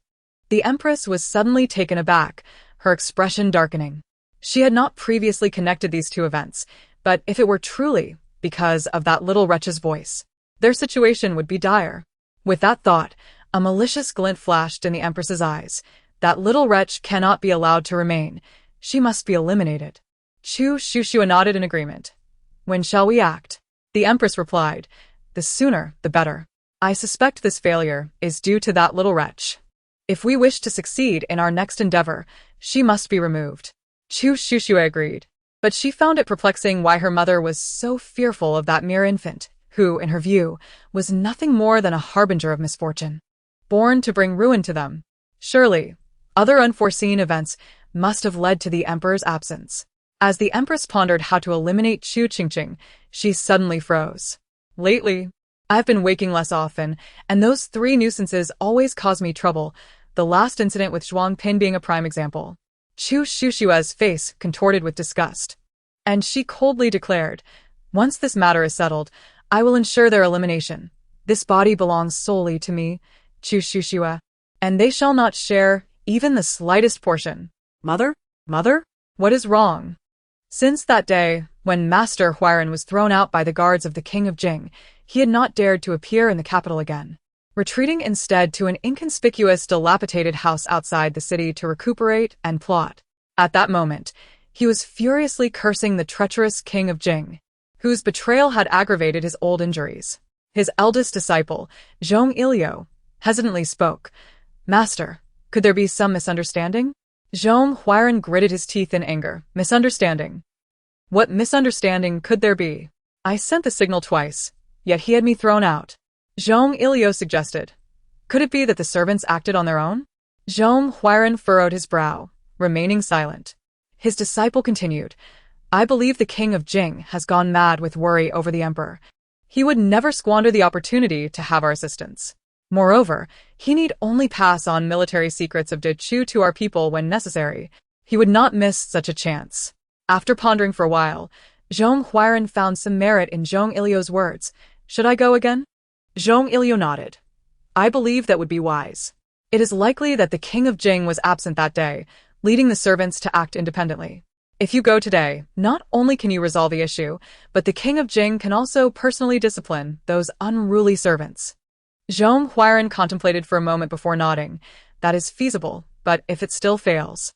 The empress was suddenly taken aback, her expression darkening. She had not previously connected these two events, but if it were truly because of that little wretch's voice, their situation would be dire. With that thought, a malicious glint flashed in the empress's eyes. That little wretch cannot be allowed to remain. She must be eliminated. Chu Qingqing nodded in agreement. "When shall we act?" The empress replied. "The sooner, the better. I suspect this failure is due to that little wretch. If we wish to succeed in our next endeavor, she must be removed." Chu Qingqing agreed, but she found it perplexing why her mother was so fearful of that mere infant, who, in her view, was nothing more than a harbinger of misfortune, born to bring ruin to them. Surely, other unforeseen events must have led to the emperor's absence. As the empress pondered how to eliminate Chu Qingqing, she suddenly froze. "Lately, I've been waking less often, and those 3 nuisances always cause me trouble, the last incident with Zhuang Pin being a prime example." Chu Qingqing's face contorted with disgust, and she coldly declared, "Once this matter is settled, I will ensure their elimination. This body belongs solely to me, Chu Qingqing, and they shall not share even the slightest portion." "Mother? Mother? What is wrong?" Since that day, when Master Huairan was thrown out by the guards of the King of Jing, he had not dared to appear in the capital again, retreating instead to an inconspicuous, dilapidated house outside the city to recuperate and plot. At that moment, he was furiously cursing the treacherous King of Jing, whose betrayal had aggravated his old injuries. His eldest disciple, Zhong Ilio, hesitantly spoke. "Master, could there be some misunderstanding?" Zhong Huairan gritted his teeth in anger. "Misunderstanding? What misunderstanding could there be? I sent the signal twice, yet he had me thrown out." Zhong Ilio suggested. "Could it be that the servants acted on their own?" Zhong Huairan furrowed his brow, remaining silent. His disciple continued. "I believe the King of Jing has gone mad with worry over the emperor. He would never squander the opportunity to have our assistance. Moreover, he need only pass on military secrets of De Chu to our people when necessary. He would not miss such a chance." After pondering for a while, Zhong Huairan found some merit in Zhong Ilio's words. "Should I go again?" Zhong Ilio nodded. "I believe that would be wise. It is likely that the King of Jing was absent that day, leading the servants to act independently. If you go today, not only can you resolve the issue, but the King of Jing can also personally discipline those unruly servants." Zhong Huairan contemplated for a moment before nodding. "That is feasible, but if it still fails..."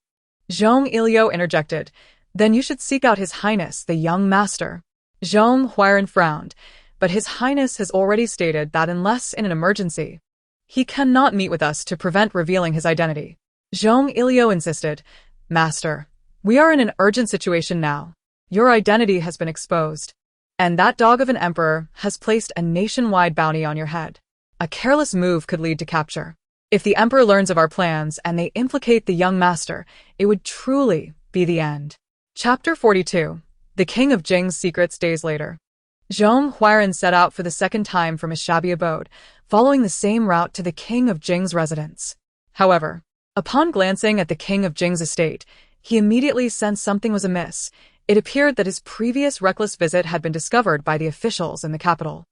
Zhong Ilio interjected. "Then you should seek out His Highness, the young master." Zhong Huairan frowned, but His Highness has already stated that unless in an emergency, he cannot meet with us to prevent revealing his identity. Zhong Ilio insisted. "Master, we are in an urgent situation now. Your identity has been exposed, and that dog of an emperor has placed a nationwide bounty on your head. A careless move could lead to capture. If the emperor learns of our plans and they implicate the young master, it would truly be the end." Chapter 42. The King of Jing's Secrets. Days later, Zhong Huairan set out for the second time from his shabby abode, following the same route to the King of Jing's residence. However, upon glancing at the King of Jing's estate, he immediately sensed something was amiss. It appeared that his previous reckless visit had been discovered by the officials in the capital.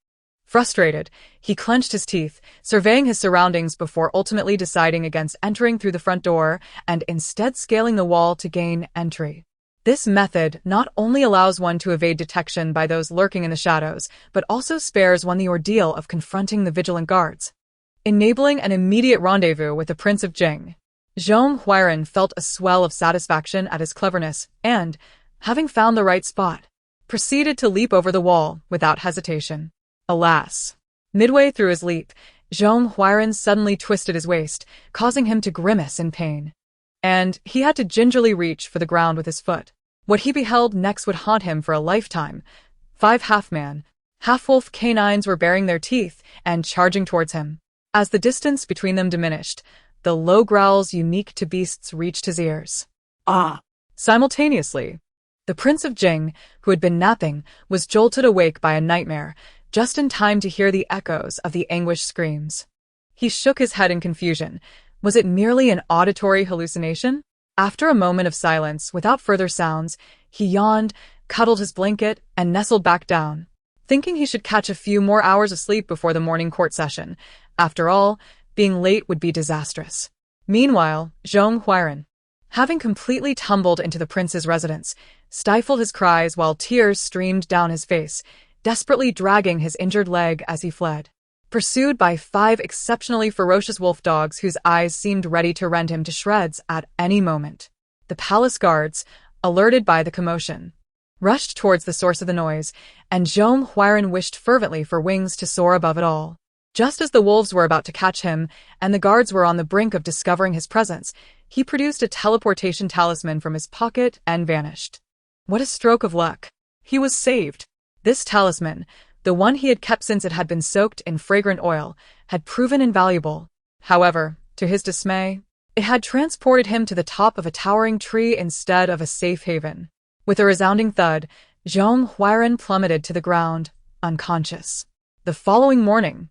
Frustrated, he clenched his teeth, surveying his surroundings before ultimately deciding against entering through the front door and instead scaling the wall to gain entry. This method not only allows one to evade detection by those lurking in the shadows, but also spares one the ordeal of confronting the vigilant guards, enabling an immediate rendezvous with the Prince of Jing. Zhong Huairan felt a swell of satisfaction at his cleverness and, having found the right spot, proceeded to leap over the wall without hesitation. Alas! Midway through his leap, Zhong Huairan suddenly twisted his waist, causing him to grimace in pain. And he had to gingerly reach for the ground with his foot. What he beheld next would haunt him for a lifetime. 5 half-man, half-wolf canines were baring their teeth and charging towards him. As the distance between them diminished, the low growls unique to beasts reached his ears. Ah! Simultaneously, the Prince of Jing, who had been napping, was jolted awake by a nightmare, just in time to hear the echoes of the anguished screams. He shook his head in confusion. Was it merely an auditory hallucination? After a moment of silence, without further sounds, he yawned, cuddled his blanket, and nestled back down, thinking he should catch a few more hours of sleep before the morning court session. After all, being late would be disastrous. Meanwhile, Zhong Huairan, having completely tumbled into the prince's residence, stifled his cries while tears streamed down his face, desperately dragging his injured leg as he fled, pursued by 5 exceptionally ferocious wolf dogs whose eyes seemed ready to rend him to shreds at any moment. The palace guards, alerted by the commotion, rushed towards the source of the noise, and Zhong Huairan wished fervently for wings to soar above it all. Just as the wolves were about to catch him, and the guards were on the brink of discovering his presence, he produced a teleportation talisman from his pocket and vanished. What a stroke of luck! He was saved. This talisman, the one he had kept since it had been soaked in fragrant oil, had proven invaluable. However, to his dismay, it had transported him to the top of a towering tree instead of a safe haven. With a resounding thud, Zhong Huairan plummeted to the ground, unconscious. The following morning,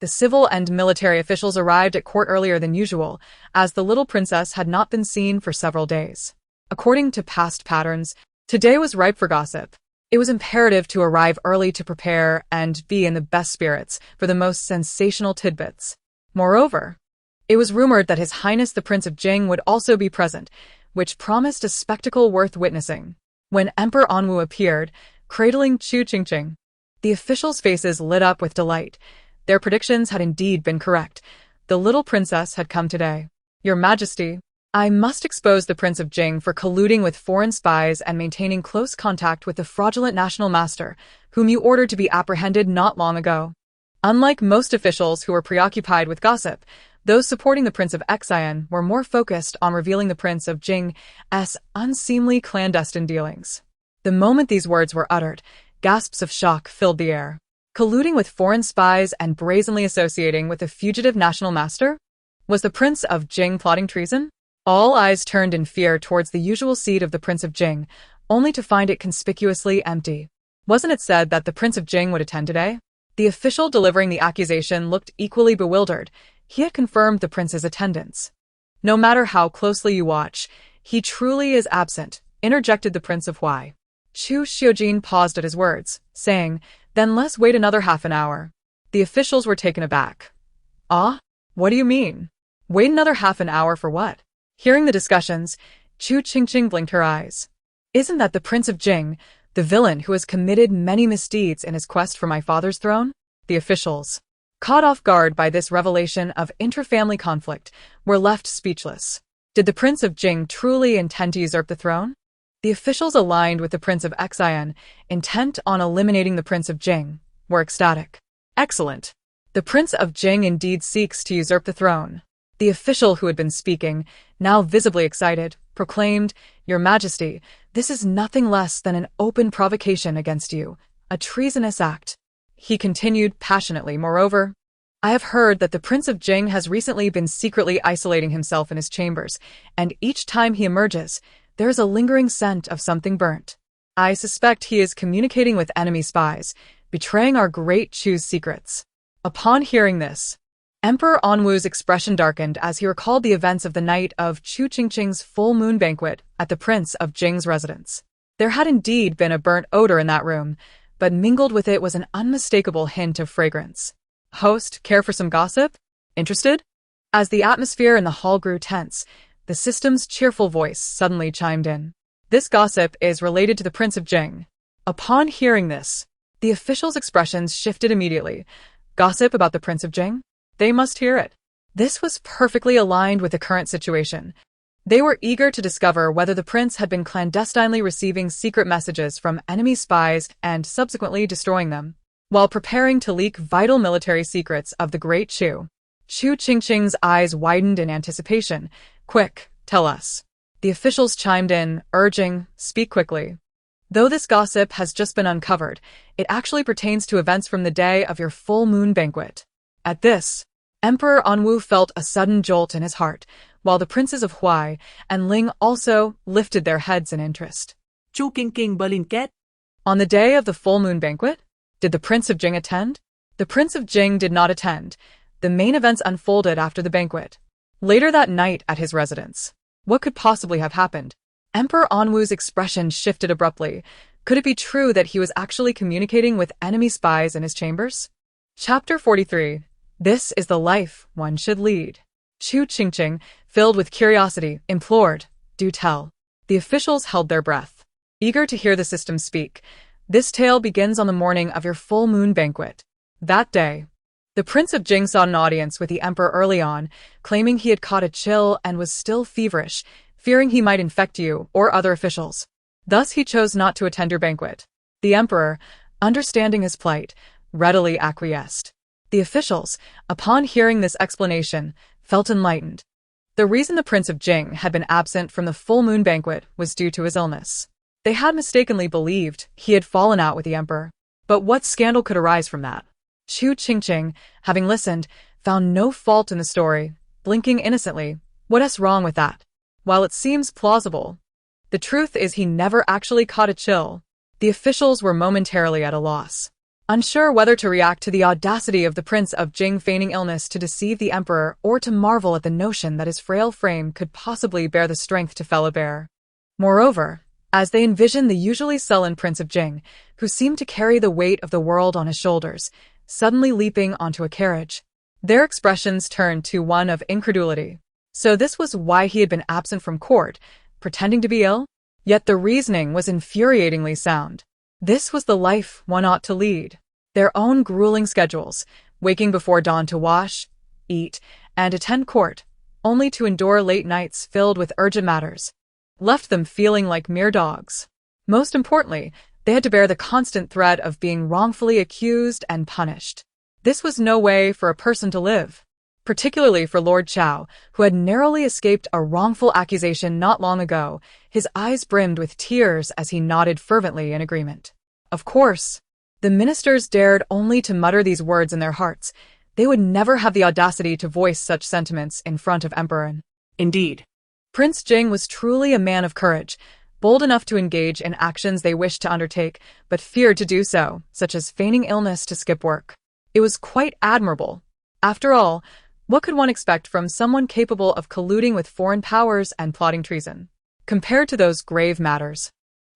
the civil and military officials arrived at court earlier than usual, as the little princess had not been seen for several days. According to past patterns, today was ripe for gossip. It was imperative to arrive early to prepare and be in the best spirits for the most sensational tidbits. Moreover, it was rumored that His Highness the Prince of Jing would also be present, which promised a spectacle worth witnessing. When Emperor Anwu appeared, cradling Chu Qingqing, the officials' faces lit up with delight. Their predictions had indeed been correct. The little princess had come today. Your Majesty, I must expose the Prince of Jing for colluding with foreign spies and maintaining close contact with the fraudulent national master, whom you ordered to be apprehended not long ago. Unlike most officials who were preoccupied with gossip, those supporting the Prince of Xian were more focused on revealing the Prince of Jing's unseemly clandestine dealings. The moment these words were uttered, gasps of shock filled the air. Colluding with foreign spies and brazenly associating with the fugitive national master? Was the Prince of Jing plotting treason? All eyes turned in fear towards the usual seat of the Prince of Jing, only to find it conspicuously empty. Wasn't it said that the Prince of Jing would attend today? The official delivering the accusation looked equally bewildered. He had confirmed the prince's attendance. No matter how closely you watch, he truly is absent, interjected the Prince of Huai. Chu Qingqing paused at his words, saying, Then let's wait another half an hour. The officials were taken aback. Ah? What do you mean? Wait another half an hour for what? Hearing the discussions, Chu Qingqing blinked her eyes. Isn't that the Prince of Jing, the villain who has committed many misdeeds in his quest for my father's throne? The officials, caught off guard by this revelation of inter-family conflict, were left speechless. Did the Prince of Jing truly intend to usurp the throne? The officials aligned with the Prince of Xian, intent on eliminating the Prince of Jing, were ecstatic. Excellent. The Prince of Jing indeed seeks to usurp the throne. The official who had been speaking, now visibly excited, proclaimed, Your Majesty, this is nothing less than an open provocation against you, a treasonous act. He continued passionately, moreover, I have heard that the Prince of Jing has recently been secretly isolating himself in his chambers, and each time he emerges, there is a lingering scent of something burnt. I suspect he is communicating with enemy spies, betraying our great Chu's secrets. Upon hearing this, Emperor Anwu's expression darkened as he recalled the events of the night of Chu Qingqing's full moon banquet at the Prince of Jing's residence. There had indeed been a burnt odor in that room, but mingled with it was an unmistakable hint of fragrance. Host, care for some gossip? Interested? As the atmosphere in the hall grew tense, the system's cheerful voice suddenly chimed in. This gossip is related to the Prince of Jing. Upon hearing this, the officials' expressions shifted immediately. Gossip about the Prince of Jing? They must hear it. This was perfectly aligned with the current situation. They were eager to discover whether the prince had been clandestinely receiving secret messages from enemy spies and subsequently destroying them, while preparing to leak vital military secrets of the Great Chu. Chu Qingqing's eyes widened in anticipation. Quick, tell us. The officials chimed in, urging, speak quickly. Though this gossip has just been uncovered, it actually pertains to events from the day of your full moon banquet. At this, Emperor Anwu felt a sudden jolt in his heart, while the princes of Huai and Ling also lifted their heads in interest. Chu Qingqing Berlinket? On the day of the full moon banquet, did the Prince of Jing attend? The Prince of Jing did not attend. The main events unfolded after the banquet. Later that night at his residence. What could possibly have happened? Emperor Anwu's expression shifted abruptly. Could it be true that he was actually communicating with enemy spies in his chambers? Chapter 43. This is the life one should lead. Chu Qingqing, filled with curiosity, implored, do tell. The officials held their breath, eager to hear the system speak. This tale begins on the morning of your full moon banquet. That day, the Prince of Jing sought an audience with the emperor early on, claiming he had caught a chill and was still feverish, fearing he might infect you or other officials. Thus he chose not to attend your banquet. The emperor, understanding his plight, readily acquiesced. The officials, upon hearing this explanation, felt enlightened. The reason the Prince of Jing had been absent from the full moon banquet was due to his illness. They had mistakenly believed he had fallen out with the emperor. But what scandal could arise from that? Chu Qingqing, having listened, found no fault in the story, blinking innocently. What's wrong with that? While it seems plausible, the truth is he never actually caught a chill. The officials were momentarily at a loss, unsure whether to react to the audacity of the Prince of Jing feigning illness to deceive the emperor or to marvel at the notion that his frail frame could possibly bear the strength to fell a bear. Moreover, as they envisioned the usually sullen Prince of Jing, who seemed to carry the weight of the world on his shoulders, suddenly leaping onto a carriage, their expressions turned to one of incredulity. So this was why he had been absent from court, pretending to be ill? Yet the reasoning was infuriatingly sound. This was the life one ought to lead. Their own grueling schedules, waking before dawn to wash, eat, and attend court, only to endure late nights filled with urgent matters, left them feeling like mere dogs. Most importantly, they had to bear the constant threat of being wrongfully accused and punished. This was no way for a person to live, particularly for Lord Chao, who had narrowly escaped a wrongful accusation not long ago. His eyes brimmed with tears as he nodded fervently in agreement. Of course, the ministers dared only to mutter these words in their hearts. They would never have the audacity to voice such sentiments in front of Emperor. Indeed. Prince Jing was truly a man of courage, bold enough to engage in actions they wished to undertake, but feared to do so, such as feigning illness to skip work. It was quite admirable. After all, what could one expect from someone capable of colluding with foreign powers and plotting treason? Compared to those grave matters,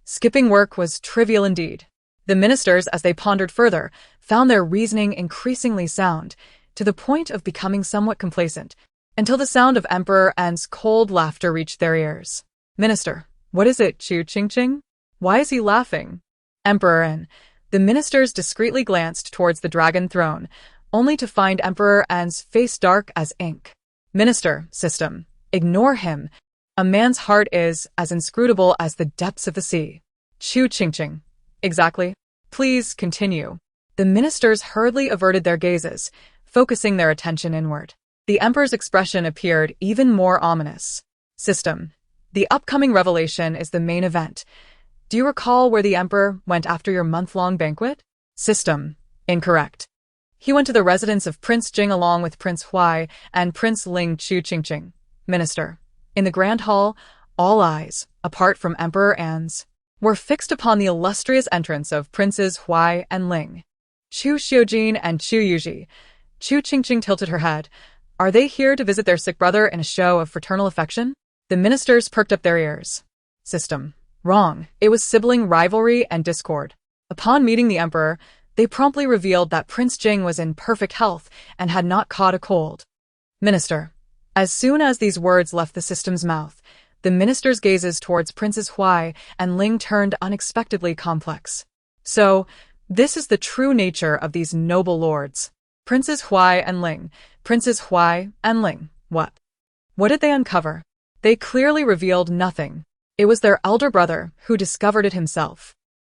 skipping work was trivial indeed. The ministers, as they pondered further, found their reasoning increasingly sound, to the point of becoming somewhat complacent, until the sound of Emperor An's cold laughter reached their ears. Minister, what is it, Chu Qingqing? Why is he laughing? Emperor An. The ministers discreetly glanced towards the dragon throne, only to find Emperor An's face dark as ink. Minister, system, ignore him. A man's heart is as inscrutable as the depths of the sea. Chu Qingqing. Exactly. Please continue. The ministers hurriedly averted their gazes, focusing their attention inward. The emperor's expression appeared even more ominous. System. The upcoming revelation is the main event. Do you recall where the emperor went after your month-long banquet? System. Incorrect. He went to the residence of Prince Jing along with Prince Huai and Prince Ling. Chu Qingqing. Minister. In the grand hall, all eyes, apart from Emperor An's, were fixed upon the illustrious entrance of Princes Huai and Ling. Chu Xiujin and Chu Yuji. Chu Qingqing tilted her head. Are they here to visit their sick brother in a show of fraternal affection? The ministers perked up their ears. System. Wrong. It was sibling rivalry and discord. Upon meeting the emperor, they promptly revealed that Prince Jing was in perfect health and had not caught a cold. Minister. As soon as these words left the system's mouth, the minister's gazes towards Princes Huai and Ling turned unexpectedly complex. So, this is the true nature of these noble lords. Princes Huai and Ling. Princes Huai and Ling. What? What did they uncover? They clearly revealed nothing. It was their elder brother who discovered it himself.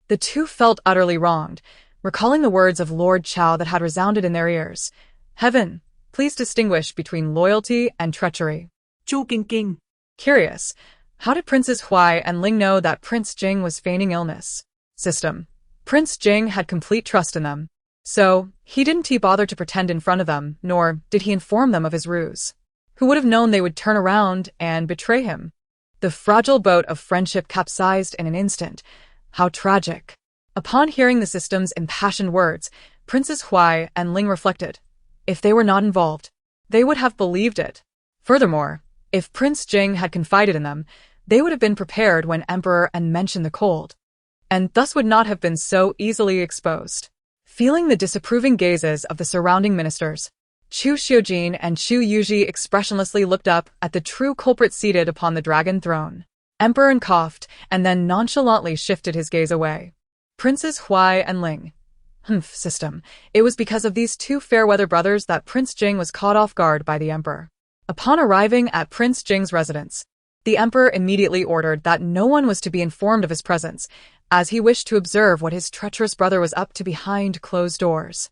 The two felt utterly wronged, recalling the words of Lord Chao that had resounded in their ears. Heaven, please distinguish between loyalty and treachery. Chu Qingqing. Curious, how did Princes Huai and Ling know that Prince Jing was feigning illness? System. Prince Jing had complete trust in them. So, he didn't bother to pretend in front of them, nor did he inform them of his ruse. Who would have known they would turn around and betray him? The fragile boat of friendship capsized in an instant. How tragic. Upon hearing the system's impassioned words, Princes Huai and Ling reflected. If they were not involved, they would have believed it. Furthermore, if Prince Jing had confided in them, they would have been prepared when emperor and mentioned the cold, and thus would not have been so easily exposed. Feeling the disapproving gazes of the surrounding ministers, Chu Qingqing and Chu Yuji expressionlessly looked up at the true culprit seated upon the dragon throne. Emperor coughed and then nonchalantly shifted his gaze away. Princes Huai and Ling. System. It was because of these two fair-weather brothers that Prince Jing was caught off guard by the emperor. Upon arriving at Prince Jing's residence, the emperor immediately ordered that no one was to be informed of his presence, as he wished to observe what his treacherous brother was up to behind closed doors.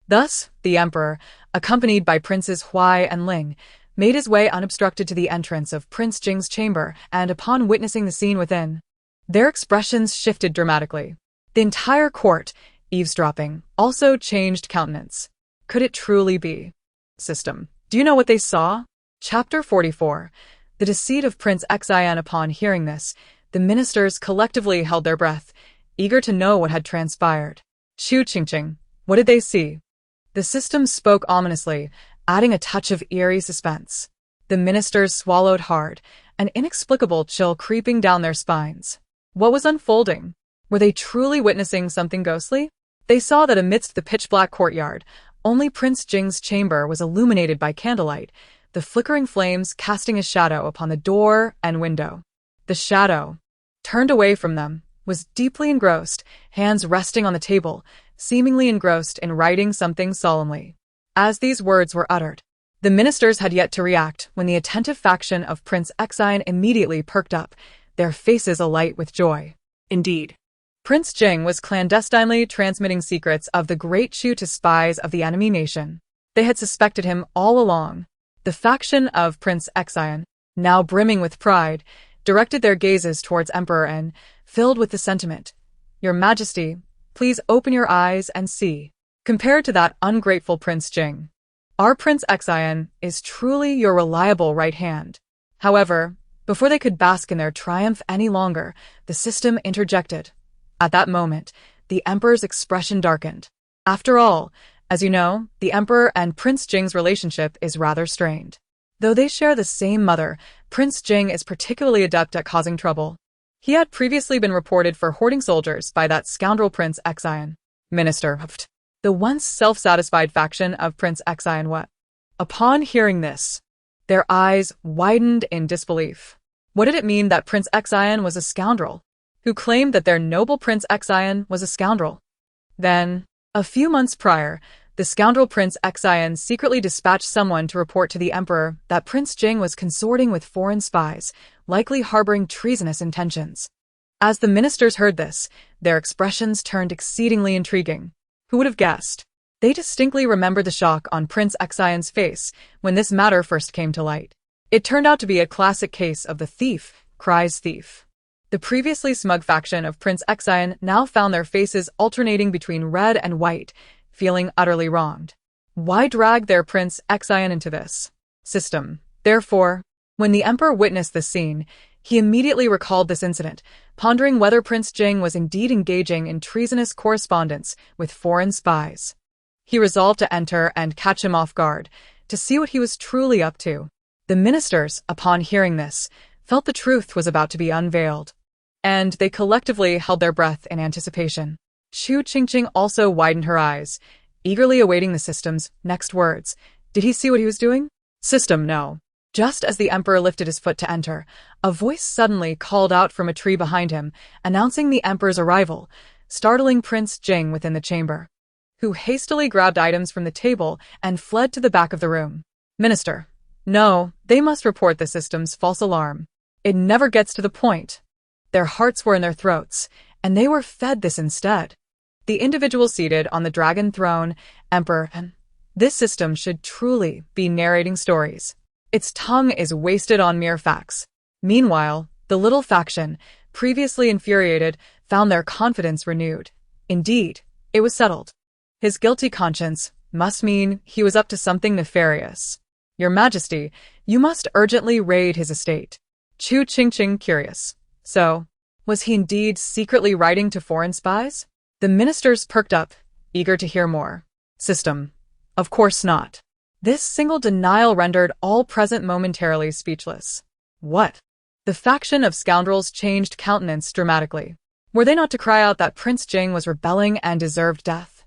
Thus, the emperor, accompanied by Princes Huai and Ling, made his way unobstructed to the entrance of Prince Jing's chamber, and upon witnessing the scene within, their expressions shifted dramatically. The entire court, eavesdropping, also changed countenance. Could it truly be? System. Do you know what they saw? Chapter 44. The deceit of Prince Xian. Upon hearing this, the ministers collectively held their breath, eager to know what had transpired. Chu Qingqing. What did they see? The system spoke ominously, adding a touch of eerie suspense. The ministers swallowed hard, an inexplicable chill creeping down their spines. What was unfolding? Were they truly witnessing something ghostly? They saw that amidst the pitch-black courtyard, only Prince Jing's chamber was illuminated by candlelight, the flickering flames casting a shadow upon the door and window. The shadow, turned away from them, was deeply engrossed, hands resting on the table, seemingly engrossed in writing something solemnly. As these words were uttered, the ministers had yet to react when the attentive faction of Prince Xian immediately perked up, their faces alight with joy. Indeed. Prince Jing was clandestinely transmitting secrets of the Great Shu to spies of the enemy nation. They had suspected him all along. The faction of Prince Xian, now brimming with pride, directed their gazes towards Emperor N, filled with the sentiment, "Your Majesty, please open your eyes and see." Compared to that ungrateful Prince Jing, our Prince Xian is truly your reliable right hand. However, before they could bask in their triumph any longer, the system interjected. At that moment, the emperor's expression darkened. After all, as you know, the emperor and Prince Jing's relationship is rather strained. Though they share the same mother, Prince Jing is particularly adept at causing trouble. He had previously been reported for hoarding soldiers by that scoundrel Prince Xian. Minister. The once self-satisfied faction of Prince Xian. What? Upon hearing this, their eyes widened in disbelief. What did it mean that Prince Xian was a scoundrel? Who claimed that their noble Prince Xian was a scoundrel? Then, a few months prior, the scoundrel Prince Xian secretly dispatched someone to report to the emperor that Prince Jing was consorting with foreign spies, likely harboring treasonous intentions. As the ministers heard this, their expressions turned exceedingly intriguing. Who would have guessed? They distinctly remembered the shock on Prince Xian's face when this matter first came to light. It turned out to be a classic case of the thief cries thief. The previously smug faction of Prince Xian now found their faces alternating between red and white, feeling utterly wronged. Why drag their Prince Xian into this system? Therefore, when the emperor witnessed this scene, he immediately recalled this incident, pondering whether Prince Jing was indeed engaging in treasonous correspondence with foreign spies. He resolved to enter and catch him off guard, to see what he was truly up to. The ministers, upon hearing this, felt the truth was about to be unveiled. and they collectively held their breath in anticipation. Chu Qingqing also widened her eyes, eagerly awaiting the system's next words. Did he see what he was doing? System, no. Just as the emperor lifted his foot to enter, a voice suddenly called out from a tree behind him, announcing the emperor's arrival, startling Prince Jing within the chamber, who hastily grabbed items from the table and fled to the back of the room. Minister. No, they must report the system's false alarm. It never gets to the point. Their hearts were in their throats, and they were fed this instead. The individual seated on the dragon throne, Emperor, and this system should truly be narrating stories. Its tongue is wasted on mere facts. Meanwhile, the little faction, previously infuriated, found their confidence renewed. Indeed, it was settled. His guilty conscience must mean he was up to something nefarious. Your Majesty, you must urgently raid his estate. Chu Qingqing curious. So, was he indeed secretly writing to foreign spies? The ministers perked up, eager to hear more. System. Of course not. This single denial rendered all present momentarily speechless. What? The faction of scoundrels changed countenance dramatically. Were they not to cry out that Prince Jing was rebelling and deserved death?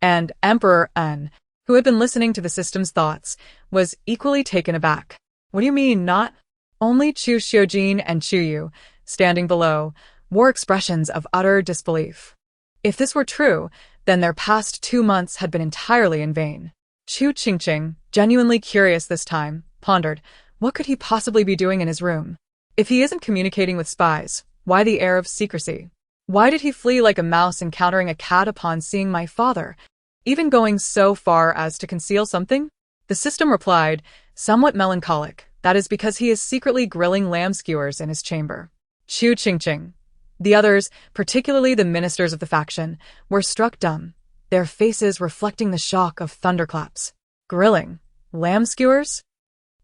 And Emperor N, who had been listening to the system's thoughts, was equally taken aback. What do you mean, not? Only Chu Xiujin and Chu Yu, standing below, wore expressions of utter disbelief. If this were true, then their past 2 months had been entirely in vain. Chu Qingqing, genuinely curious this time, pondered, what could he possibly be doing in his room? If he isn't communicating with spies, why the air of secrecy? Why did he flee like a mouse encountering a cat upon seeing my father, even going so far as to conceal something? The system replied, somewhat melancholic, that is because he is secretly grilling lamb skewers in his chamber. Chu Qingqing. The others, particularly the ministers of the faction, were struck dumb, their faces reflecting the shock of thunderclaps. Grilling? Lamb skewers?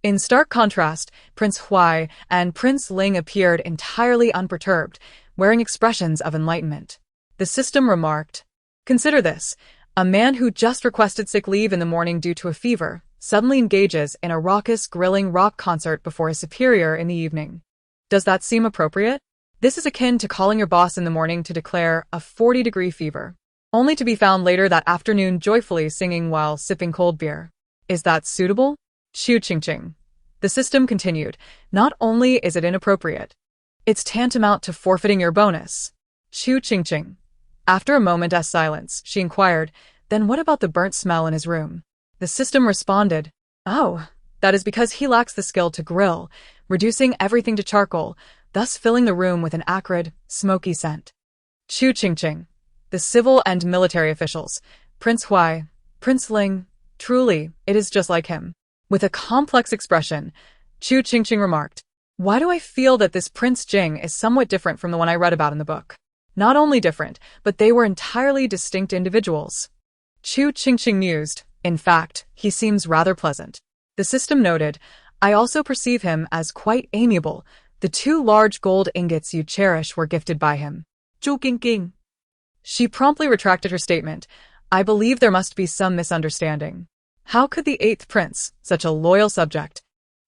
In stark contrast, Prince Huai and Prince Ling appeared entirely unperturbed, wearing expressions of enlightenment. The system remarked, consider this. A man who just requested sick leave in the morning due to a fever suddenly engages in a raucous grilling rock concert before his superior in the evening. Does that seem appropriate? This is akin to calling your boss in the morning to declare a 40-degree fever, only to be found later that afternoon joyfully singing while sipping cold beer. Is that suitable? Chu Qingqing. The system continued, not only is it inappropriate, it's tantamount to forfeiting your bonus. Chu Qingqing. After a moment's silence, she inquired, then what about the burnt smell in his room? The system responded, oh, that is because he lacks the skill to grill, reducing everything to charcoal, thus filling the room with an acrid, smoky scent. Chu Qingqing. The civil and military officials, Prince Huai, Prince Ling, truly, it is just like him. With a complex expression, Chu Qingqing remarked, why do I feel that this Prince Jing is somewhat different from the one I read about in the book? Not only different, but they were entirely distinct individuals. Chu Qingqing mused, in fact, he seems rather pleasant. The system noted, I also perceive him as quite amiable. The 2 large gold ingots you cherish were gifted by him. Chu Qingqing. She promptly retracted her statement. I believe there must be some misunderstanding. How could the 8th prince, such a loyal subject,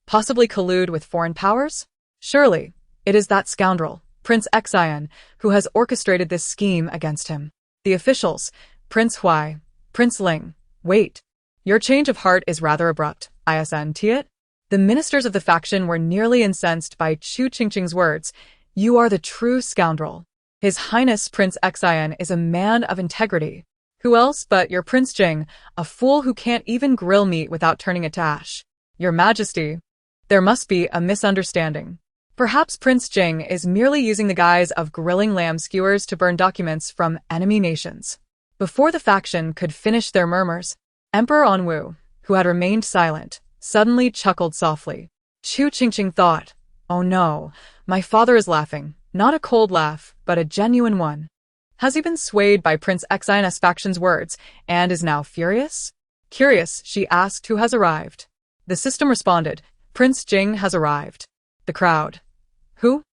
possibly collude with foreign powers? Surely, it is that scoundrel, Prince Xian, who has orchestrated this scheme against him. The officials, Prince Huai, Prince Ling, wait. Your change of heart is rather abrupt, isn't it? The ministers of the faction were nearly incensed by Chu Qingqing's words. You are the true scoundrel. His Highness Prince Xian is a man of integrity. Who else but your Prince Jing, a fool who can't even grill meat without turning it to ash? Your Majesty, there must be a misunderstanding. Perhaps Prince Jing is merely using the guise of grilling lamb skewers to burn documents from enemy nations. Before the faction could finish their murmurs, Emperor Anwu, who had remained silent, suddenly chuckled softly. Chu Qingqing thought, oh no, my father is laughing, not a cold laugh, but a genuine one. Has he been swayed by Prince Xian's faction's words, and is now furious? Curious, she asked who has arrived. The system responded, Prince Jing has arrived. The crowd. Who?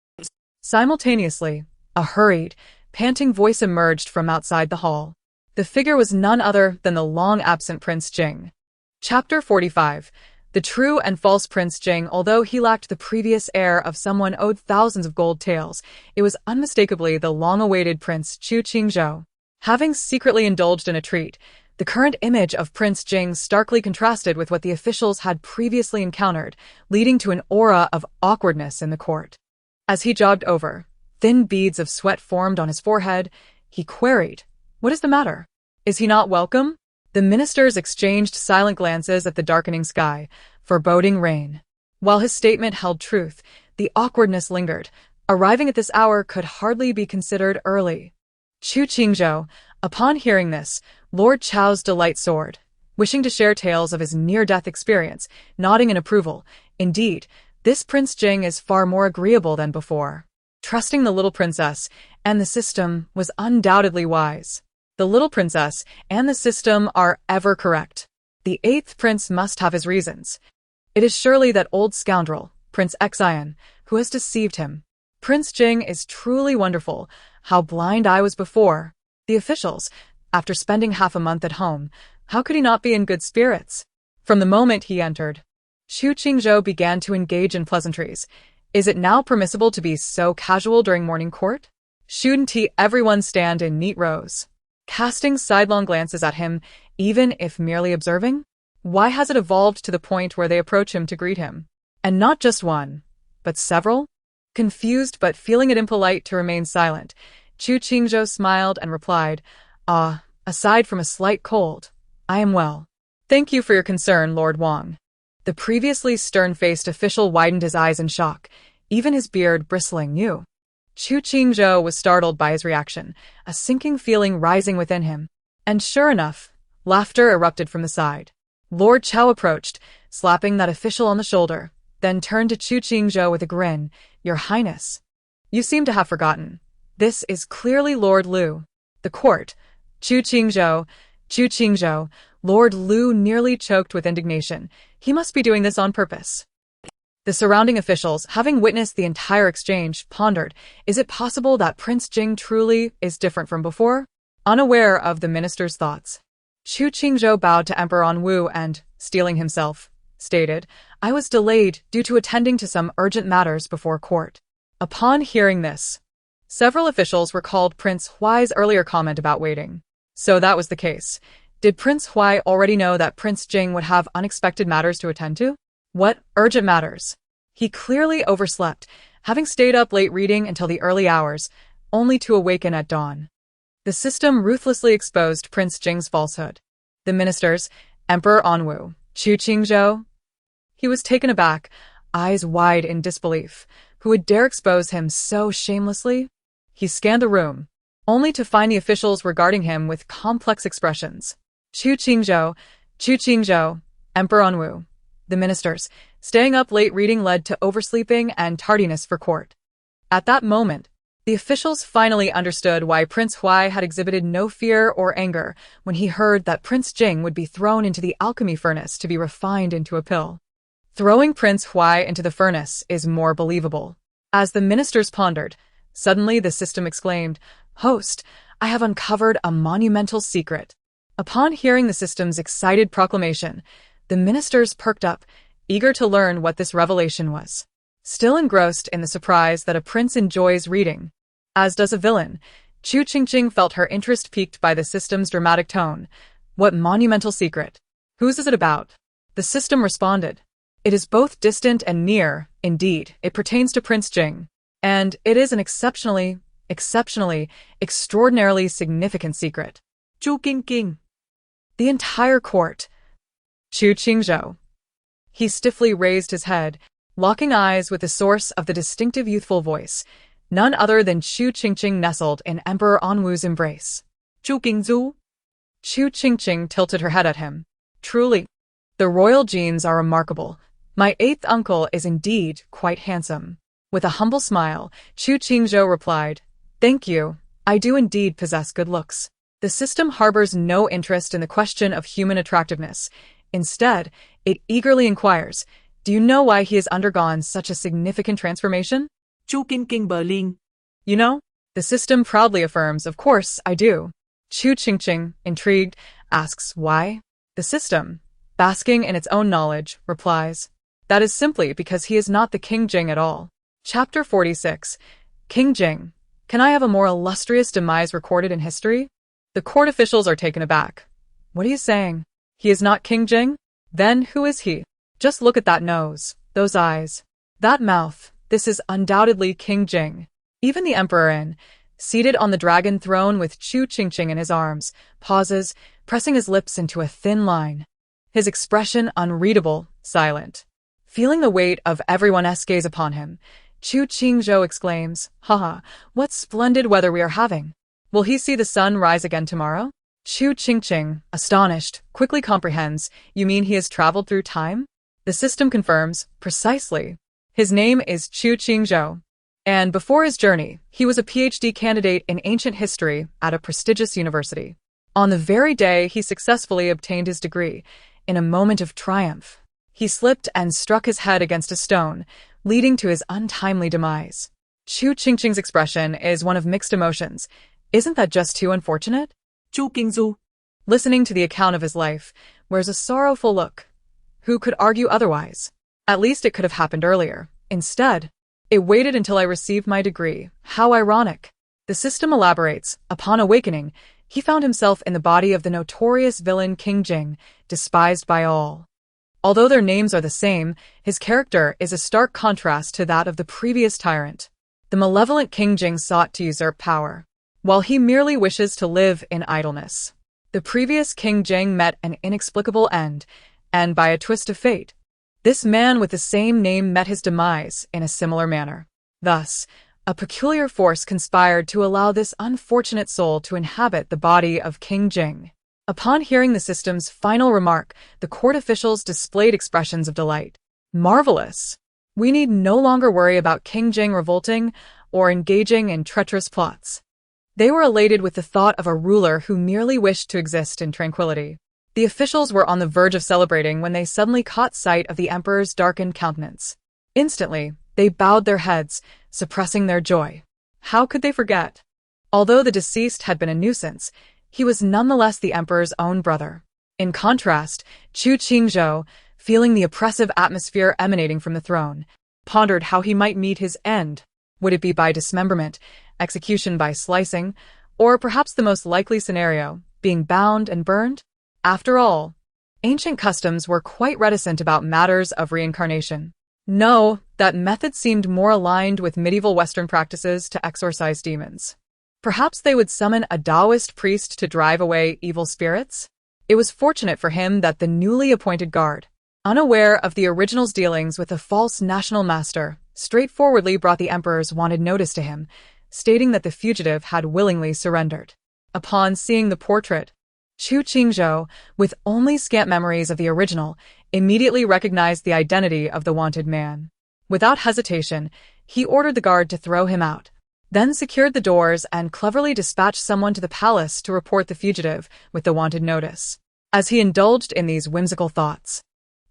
Simultaneously, a hurried, panting voice emerged from outside the hall. The figure was none other than the long-absent Prince Jing. Chapter 45. The true and false Prince Jing, although he lacked the previous air of someone owed thousands of gold taels, it was unmistakably the long-awaited Prince Chu Qingzhou. Having secretly indulged in a treat, the current image of Prince Jing starkly contrasted with what the officials had previously encountered, leading to an aura of awkwardness in the court. As he jogged over, thin beads of sweat formed on his forehead. He queried, "What is the matter? Is he not welcome?" The ministers exchanged silent glances at the darkening sky, foreboding rain. While his statement held truth, the awkwardness lingered. Arriving at this hour could hardly be considered early. Chu Qingzhou, upon hearing this, Lord Chao's delight soared. Wishing to share tales of his near-death experience, nodding in approval. Indeed, this Prince Jing is far more agreeable than before. Trusting the little princess and the system was undoubtedly wise. The little princess and the system are ever correct. The eighth prince must have his reasons. It is surely that old scoundrel, Prince Xian, who has deceived him. Prince Jing is truly wonderful. How blind I was before. The officials, after spending half a month at home, how could he not be in good spirits? From the moment he entered, Chu Qingzhou began to engage in pleasantries. Is it now permissible to be so casual during morning court? Shouldn't everyone stand in neat rows, casting sidelong glances at him, even if merely observing? Why has it evolved to the point where they approach him to greet him? And not just one, but several? Confused but feeling it impolite to remain silent, Chu Qingzhou smiled and replied, aside from a slight cold, I am well. Thank you for your concern, Lord Wang. The previously stern-faced official widened his eyes in shock, even his beard bristling new. Chu Qingzhou was startled by his reaction, a sinking feeling rising within him. And sure enough, laughter erupted from the side. Lord Chao approached, slapping that official on the shoulder, then turned to Chu Qingzhou with a grin. Your Highness, you seem to have forgotten. This is clearly Lord Lu. The court. Chu Qingzhou, Lord Lu nearly choked with indignation. He must be doing this on purpose. The surrounding officials, having witnessed the entire exchange, pondered, is it possible that Prince Jing truly is different from before? Unaware of the minister's thoughts, Chu Qingzhou bowed to Emperor Anwu and, steeling himself, stated, I was delayed due to attending to some urgent matters before court. Upon hearing this, several officials recalled Prince Huai's earlier comment about waiting. So that was the case. Did Prince Huai already know that Prince Jing would have unexpected matters to attend to? What urgent matters? He clearly overslept, having stayed up late reading until the early hours, only to awaken at dawn. The system ruthlessly exposed Prince Jing's falsehood. The ministers, Emperor Anwu, Chu Qingzhou. He was taken aback, eyes wide in disbelief. Who would dare expose him so shamelessly? He scanned the room, only to find the officials regarding him with complex expressions. Chu Qingzhou, Emperor Anwu. The ministers, staying up late reading led to oversleeping and tardiness for court. At that moment, the officials finally understood why Prince Huai had exhibited no fear or anger when he heard that Prince Jing would be thrown into the alchemy furnace to be refined into a pill. Throwing Prince Huai into the furnace is more believable. As the ministers pondered, suddenly the system exclaimed, Host, I have uncovered a monumental secret. Upon hearing the system's excited proclamation, the ministers perked up, eager to learn what this revelation was. Still engrossed in the surprise that a prince enjoys reading, as does a villain, Chu Qingqing felt her interest piqued by the system's dramatic tone. What monumental secret? Whose is it about? The system responded. It is both distant and near. Indeed, it pertains to Prince Jing. And it is an extraordinarily significant secret. Chu Qingqing. The entire court. Chu Qingzhou. He stiffly raised his head, locking eyes with the source of the distinctive youthful voice, none other than Chu Qingqing nestled in Emperor Anwu's embrace. Chu Qingzhou. Chu Qingqing tilted her head at him. Truly, the royal genes are remarkable. My eighth uncle is indeed quite handsome. With a humble smile, Chu Qingzhou replied, Thank you, I do indeed possess good looks. The system harbors no interest in the question of human attractiveness. Instead, it eagerly inquires, do you know why he has undergone such a significant transformation? Chu Qingqing Berlin. You know? The system proudly affirms, of course, I do. Chu Qingqing, intrigued, asks why? The system, basking in its own knowledge, replies, "That is simply because he is not the King Jing at all." Chapter 46. King Jing. Can I have a more illustrious demise recorded in history? The court officials are taken aback. What are you saying? He is not King Jing? Then who is he? Just look at that nose, those eyes, that mouth. This is undoubtedly King Jing. Even the emperor, seated on the dragon throne with Chu Qingqing in his arms, pauses, pressing his lips into a thin line. His expression unreadable, silent. Feeling the weight of everyone's gaze upon him, Chu Qingzhou exclaims, "Haha, what splendid weather we are having. Will he see the sun rise again tomorrow?" Chu Qingqing, astonished, quickly comprehends, "You mean he has traveled through time?" The system confirms, precisely. His name is Chu Qingzhou, and before his journey, he was a PhD candidate in ancient history at a prestigious university. On the very day he successfully obtained his degree, in a moment of triumph, he slipped and struck his head against a stone, leading to his untimely demise. Chu Qingqing's expression is one of mixed emotions. Isn't that just too unfortunate? Chu Qingqing, Listening to the account of his life, wears a sorrowful look. Who could argue otherwise? At least it could have happened earlier. Instead, it waited until I received my degree. How ironic. The system elaborates. Upon awakening, he found himself in the body of the notorious villain King Jing, despised by all. Although their names are the same, his character is a stark contrast to that of the previous tyrant. The malevolent King Jing sought to usurp power, while he merely wishes to live in idleness. The previous King Jing met an inexplicable end, and by a twist of fate, this man with the same name met his demise in a similar manner. Thus, a peculiar force conspired to allow this unfortunate soul to inhabit the body of King Jing. Upon hearing the system's final remark, the court officials displayed expressions of delight. Marvelous! We need no longer worry about King Jing revolting or engaging in treacherous plots. They were elated with the thought of a ruler who merely wished to exist in tranquility. The officials were on the verge of celebrating when they suddenly caught sight of the emperor's darkened countenance. Instantly, they bowed their heads, suppressing their joy. How could they forget? Although the deceased had been a nuisance, he was nonetheless the emperor's own brother. In contrast, Chu Qingzhou, feeling the oppressive atmosphere emanating from the throne, pondered how he might meet his end. Would it be by dismemberment, execution by slicing, or perhaps the most likely scenario, being bound and burned? After all, ancient customs were quite reticent about matters of reincarnation. No, that method seemed more aligned with medieval Western practices to exorcise demons. Perhaps they would summon a Taoist priest to drive away evil spirits? It was fortunate for him that the newly appointed guard, unaware of the original's dealings with a false national master, straightforwardly brought the emperor's wanted notice to him, stating that the fugitive had willingly surrendered. Upon seeing the portrait, Chu Qingzhou, with only scant memories of the original, immediately recognized the identity of the wanted man. Without hesitation, he ordered the guard to throw him out, then secured the doors and cleverly dispatched someone to the palace to report the fugitive with the wanted notice. As he indulged in these whimsical thoughts,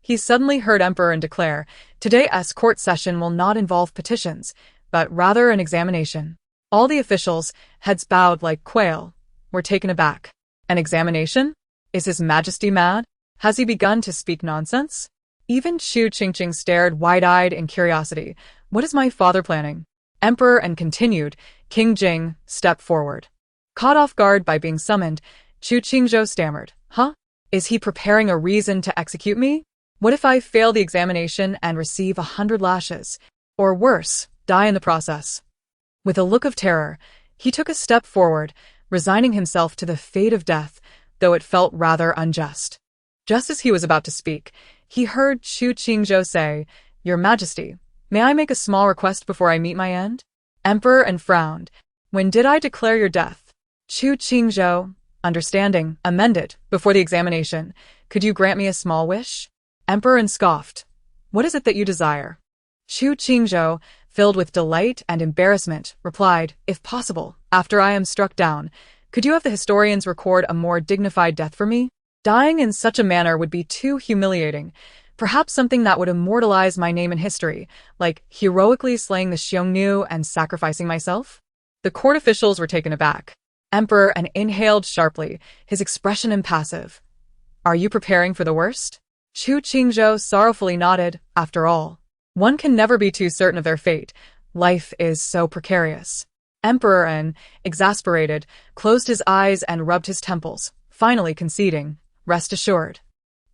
he suddenly heard Emperor declare, "Today's court session will not involve petitions, but rather an examination." All the officials, heads bowed like quail, were taken aback. An examination? Is His Majesty mad? Has he begun to speak nonsense? Even Chu Qingqing stared wide-eyed in curiosity. What is my father planning? Emperor and continued, King Jing, step forward. Caught off guard by being summoned, Chu Qingzhou stammered, "Huh? Is he preparing a reason to execute me? What if I fail the examination and receive 100 lashes? Or worse, die in the process?" With a look of terror, he took a step forward, resigning himself to the fate of death, though it felt rather unjust. Just as he was about to speak, he heard Chu Qingzhou say, "Your Majesty, may I make a small request before I meet my end?" Emperor and frowned. "When did I declare your death?" Chu Qingzhou, understanding, amended, "Before the examination. Could you grant me a small wish?" Emperor and scoffed. "What is it that you desire?" Chu Qingzhou, filled with delight and embarrassment, replied, "If possible, after I am struck down, could you have the historians record a more dignified death for me? Dying in such a manner would be too humiliating. Perhaps something that would immortalize my name in history, like heroically slaying the Xiongnu and sacrificing myself?" The court officials were taken aback. Emperor and inhaled sharply, his expression impassive. "Are you preparing for the worst?" Chu Qingzhou sorrowfully nodded. After all, one can never be too certain of their fate. Life is so precarious. Emperor An, exasperated, closed his eyes and rubbed his temples, finally conceding, "Rest assured.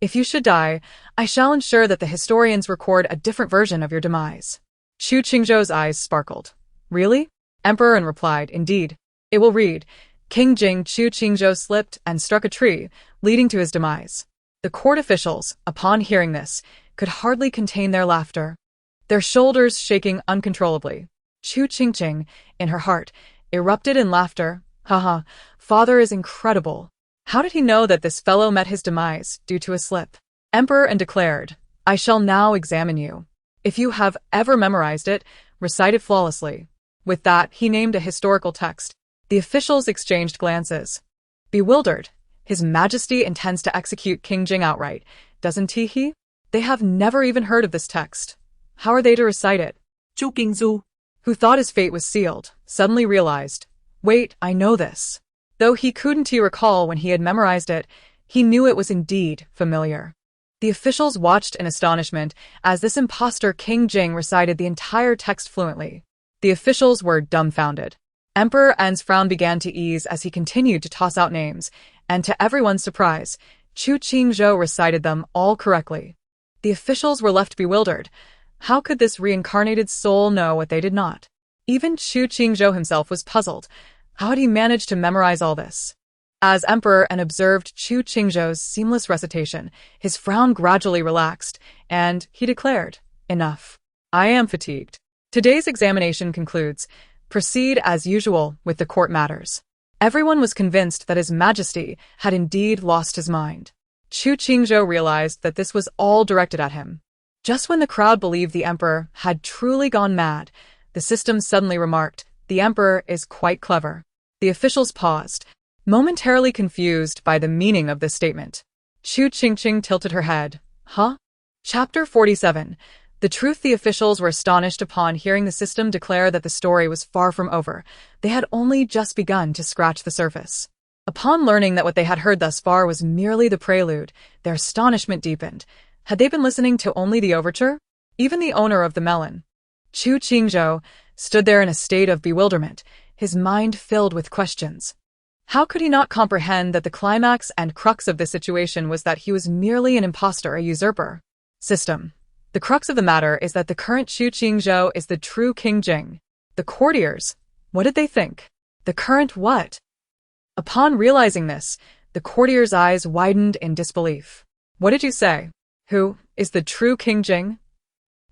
If you should die, I shall ensure that the historians record a different version of your demise." Chu Qingzhou's eyes sparkled. "Really?" Emperor An replied, "Indeed. It will read, King Jing." Chu Qingzhou slipped and struck a tree, leading to his demise. The court officials, upon hearing this, could hardly contain their laughter, their shoulders shaking uncontrollably. Chu Qingqing, in her heart, erupted in laughter. "Haha, father is incredible. How did he know that this fellow met his demise due to a slip?" Emperor An declared, "I shall now examine you. If you have ever memorized it, recite it flawlessly." With that, he named a historical text. The officials exchanged glances. Bewildered, His Majesty intends to execute King Jing outright, doesn't he? They have never even heard of this text. How are they to recite it? Chu Qingqing, Who thought his fate was sealed, suddenly realized, wait, I know this. Though he couldn't recall when he had memorized it, he knew it was indeed familiar. The officials watched in astonishment as this impostor King Jing recited the entire text fluently. The officials were dumbfounded. Emperor An's frown began to ease as he continued to toss out names, and to everyone's surprise, Chu Qingzhou recited them all correctly. The officials were left bewildered. How could this reincarnated soul know what they did not? Even Chu Qingzhou himself was puzzled. How had he managed to memorize all this? As Emperor An observed Chu Qingzhou's seamless recitation, his frown gradually relaxed, and he declared, "Enough. I am fatigued. Today's examination concludes. Proceed as usual with the court matters." Everyone was convinced that His Majesty had indeed lost his mind. Chu Qingzhou realized that this was all directed at him. Just when the crowd believed the emperor had truly gone mad, the system suddenly remarked, "The emperor is quite clever." The officials paused, momentarily confused by the meaning of this statement. Chu Qingqing tilted her head. Huh? Chapter 47. The truth. The officials were astonished upon hearing the system declare that the story was far from over. They had only just begun to scratch the surface. Upon learning that what they had heard thus far was merely the prelude, their astonishment deepened. Had they been listening to only the overture? Even the owner of the melon, Chu Qingzhou, stood there in a state of bewilderment, his mind filled with questions. How could he not comprehend that the climax and crux of this situation was that he was merely an impostor, a usurper? System. The crux of the matter is that the current Chu Qingzhou is the true King Jing. The courtiers, what did they think? The current what? Upon realizing this, the courtiers' eyes widened in disbelief. What did you say? Who is the true King Jing?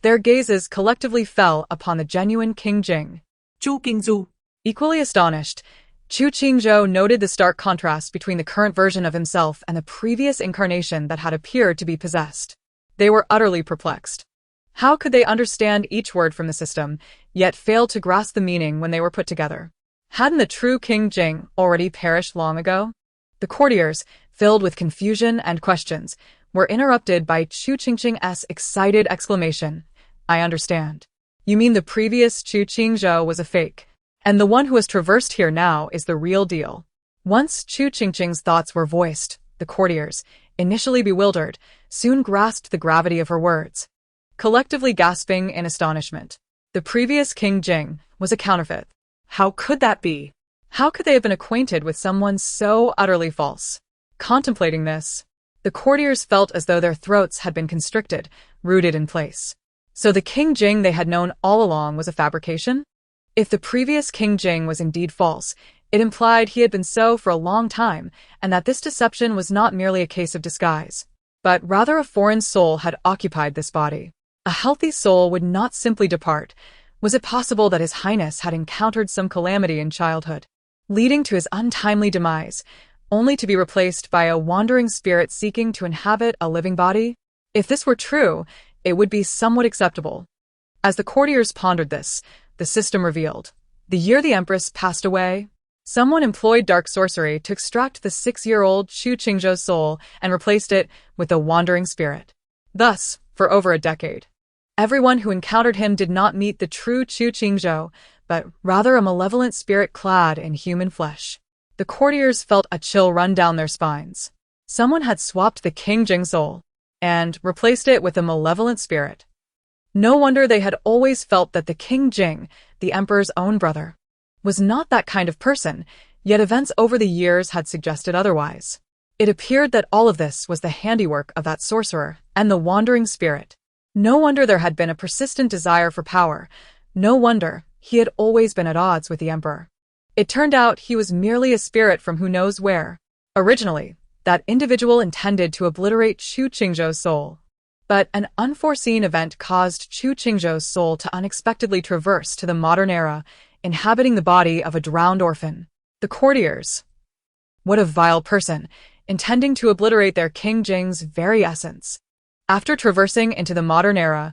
Their gazes collectively fell upon the genuine King Jing. Chu Qingqing, Equally astonished, Chu Qingzhou noted the stark contrast between the current version of himself and the previous incarnation that had appeared to be possessed. They were utterly perplexed. How could they understand each word from the system, yet fail to grasp the meaning when they were put together? Hadn't the true King Jing already perished long ago? The courtiers, filled with confusion and questions, were interrupted by Chu Qingqing's excited exclamation. I understand. You mean the previous Chu Qingzhou was a fake, and the one who has traversed here now is the real deal. Once Chu Qingqing's thoughts were voiced, the courtiers, initially bewildered, soon grasped the gravity of her words. Collectively gasping in astonishment, the previous King Jing was a counterfeit. How could that be? How could they have been acquainted with someone so utterly false? Contemplating this, the courtiers felt as though their throats had been constricted, rooted in place. So the King Jing they had known all along was a fabrication? If the previous King Jing was indeed false, it implied he had been so for a long time, and that this deception was not merely a case of disguise, but rather a foreign soul had occupied this body. A healthy soul would not simply depart. Was it possible that His Highness had encountered some calamity in childhood, leading to his untimely demise, only to be replaced by a wandering spirit seeking to inhabit a living body? If this were true, it would be somewhat acceptable. As the courtiers pondered this, the system revealed. The year the empress passed away, someone employed dark sorcery to extract the 6-year-old Chu Qingzhou's soul and replaced it with a wandering spirit. Thus, for over a decade, everyone who encountered him did not meet the true Chu Qingzhou, but rather a malevolent spirit clad in human flesh. The courtiers felt a chill run down their spines. Someone had swapped the King Jing soul. and replaced it with a malevolent spirit. No wonder they had always felt that the King Jing, the emperor's own brother, was not that kind of person, yet events over the years had suggested otherwise. It appeared that all of this was the handiwork of that sorcerer and the wandering spirit. No wonder there had been a persistent desire for power. No wonder he had always been at odds with the emperor. It turned out he was merely a spirit from who knows where. Originally, that individual intended to obliterate Chu Qingzhou's soul. But an unforeseen event caused Chu Qingzhou's soul to unexpectedly traverse to the modern era, inhabiting the body of a drowned orphan. The courtiers. What a vile person, intending to obliterate their King Jing's very essence. After traversing into the modern era,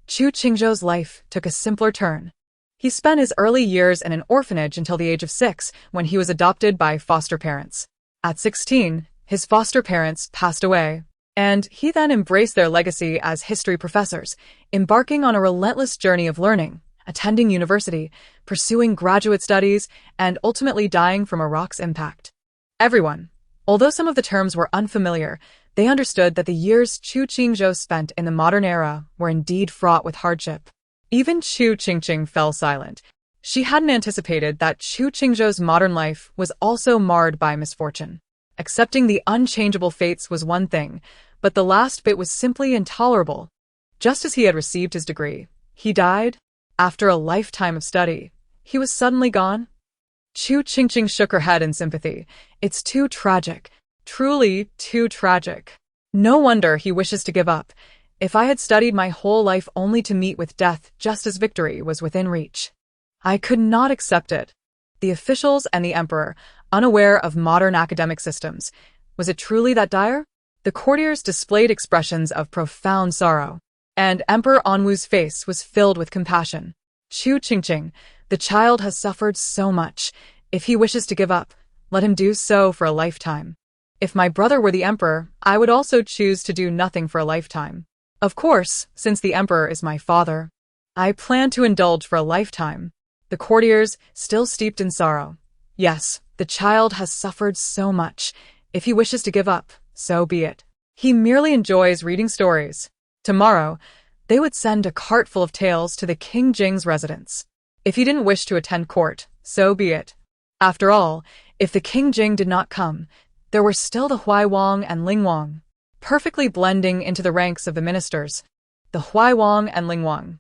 Chu Qingzhou's life took a simpler turn. He spent his early years in an orphanage until the age of 6, when he was adopted by foster parents. At 16, his foster parents passed away, and he then embraced their legacy as history professors, embarking on a relentless journey of learning, attending university, pursuing graduate studies, and ultimately dying from a rock's impact. Everyone, although some of the terms were unfamiliar, they understood that the years Chu Qingzhou spent in the modern era were indeed fraught with hardship. Even Chu Qingqing fell silent. She hadn't anticipated that Chu Qingzhou's modern life was also marred by misfortune. Accepting the unchangeable fates was one thing, but the last bit was simply intolerable. Just as he had received his degree, he died. After a lifetime of study, he was suddenly gone. Chu Qingqing shook her head in sympathy. It's too tragic. Truly too tragic. No wonder he wishes to give up. If I had studied my whole life only to meet with death just as victory was within reach, I could not accept it. The officials and the emperor, unaware of modern academic systems, was it truly that dire? The courtiers displayed expressions of profound sorrow, and Emperor Anwu's face was filled with compassion. Chu Qingqing, the child has suffered so much. If he wishes to give up, let him do so for a lifetime. If my brother were the emperor, I would also choose to do nothing for a lifetime. Of course, since the emperor is my father, I plan to indulge for a lifetime. The courtiers, still steeped in sorrow. Yes, the child has suffered so much. If he wishes to give up, so be it. He merely enjoys reading stories. Tomorrow, they would send a cart full of tales to the King Jing's residence. If he didn't wish to attend court, so be it. After all, if the King Jing did not come, there were still the Huaiwang and Lingwang, perfectly blending into the ranks of the ministers. The Huaiwang and Lingwang.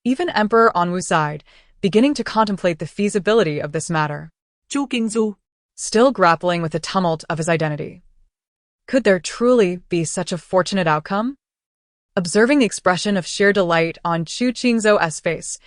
Even Emperor Anwu sighed, beginning to contemplate the feasibility of this matter. Chu Qingzhou, Still grappling with the tumult of his identity. Could there truly be such a fortunate outcome? Observing the expression of sheer delight on Chu Qingzhou's face,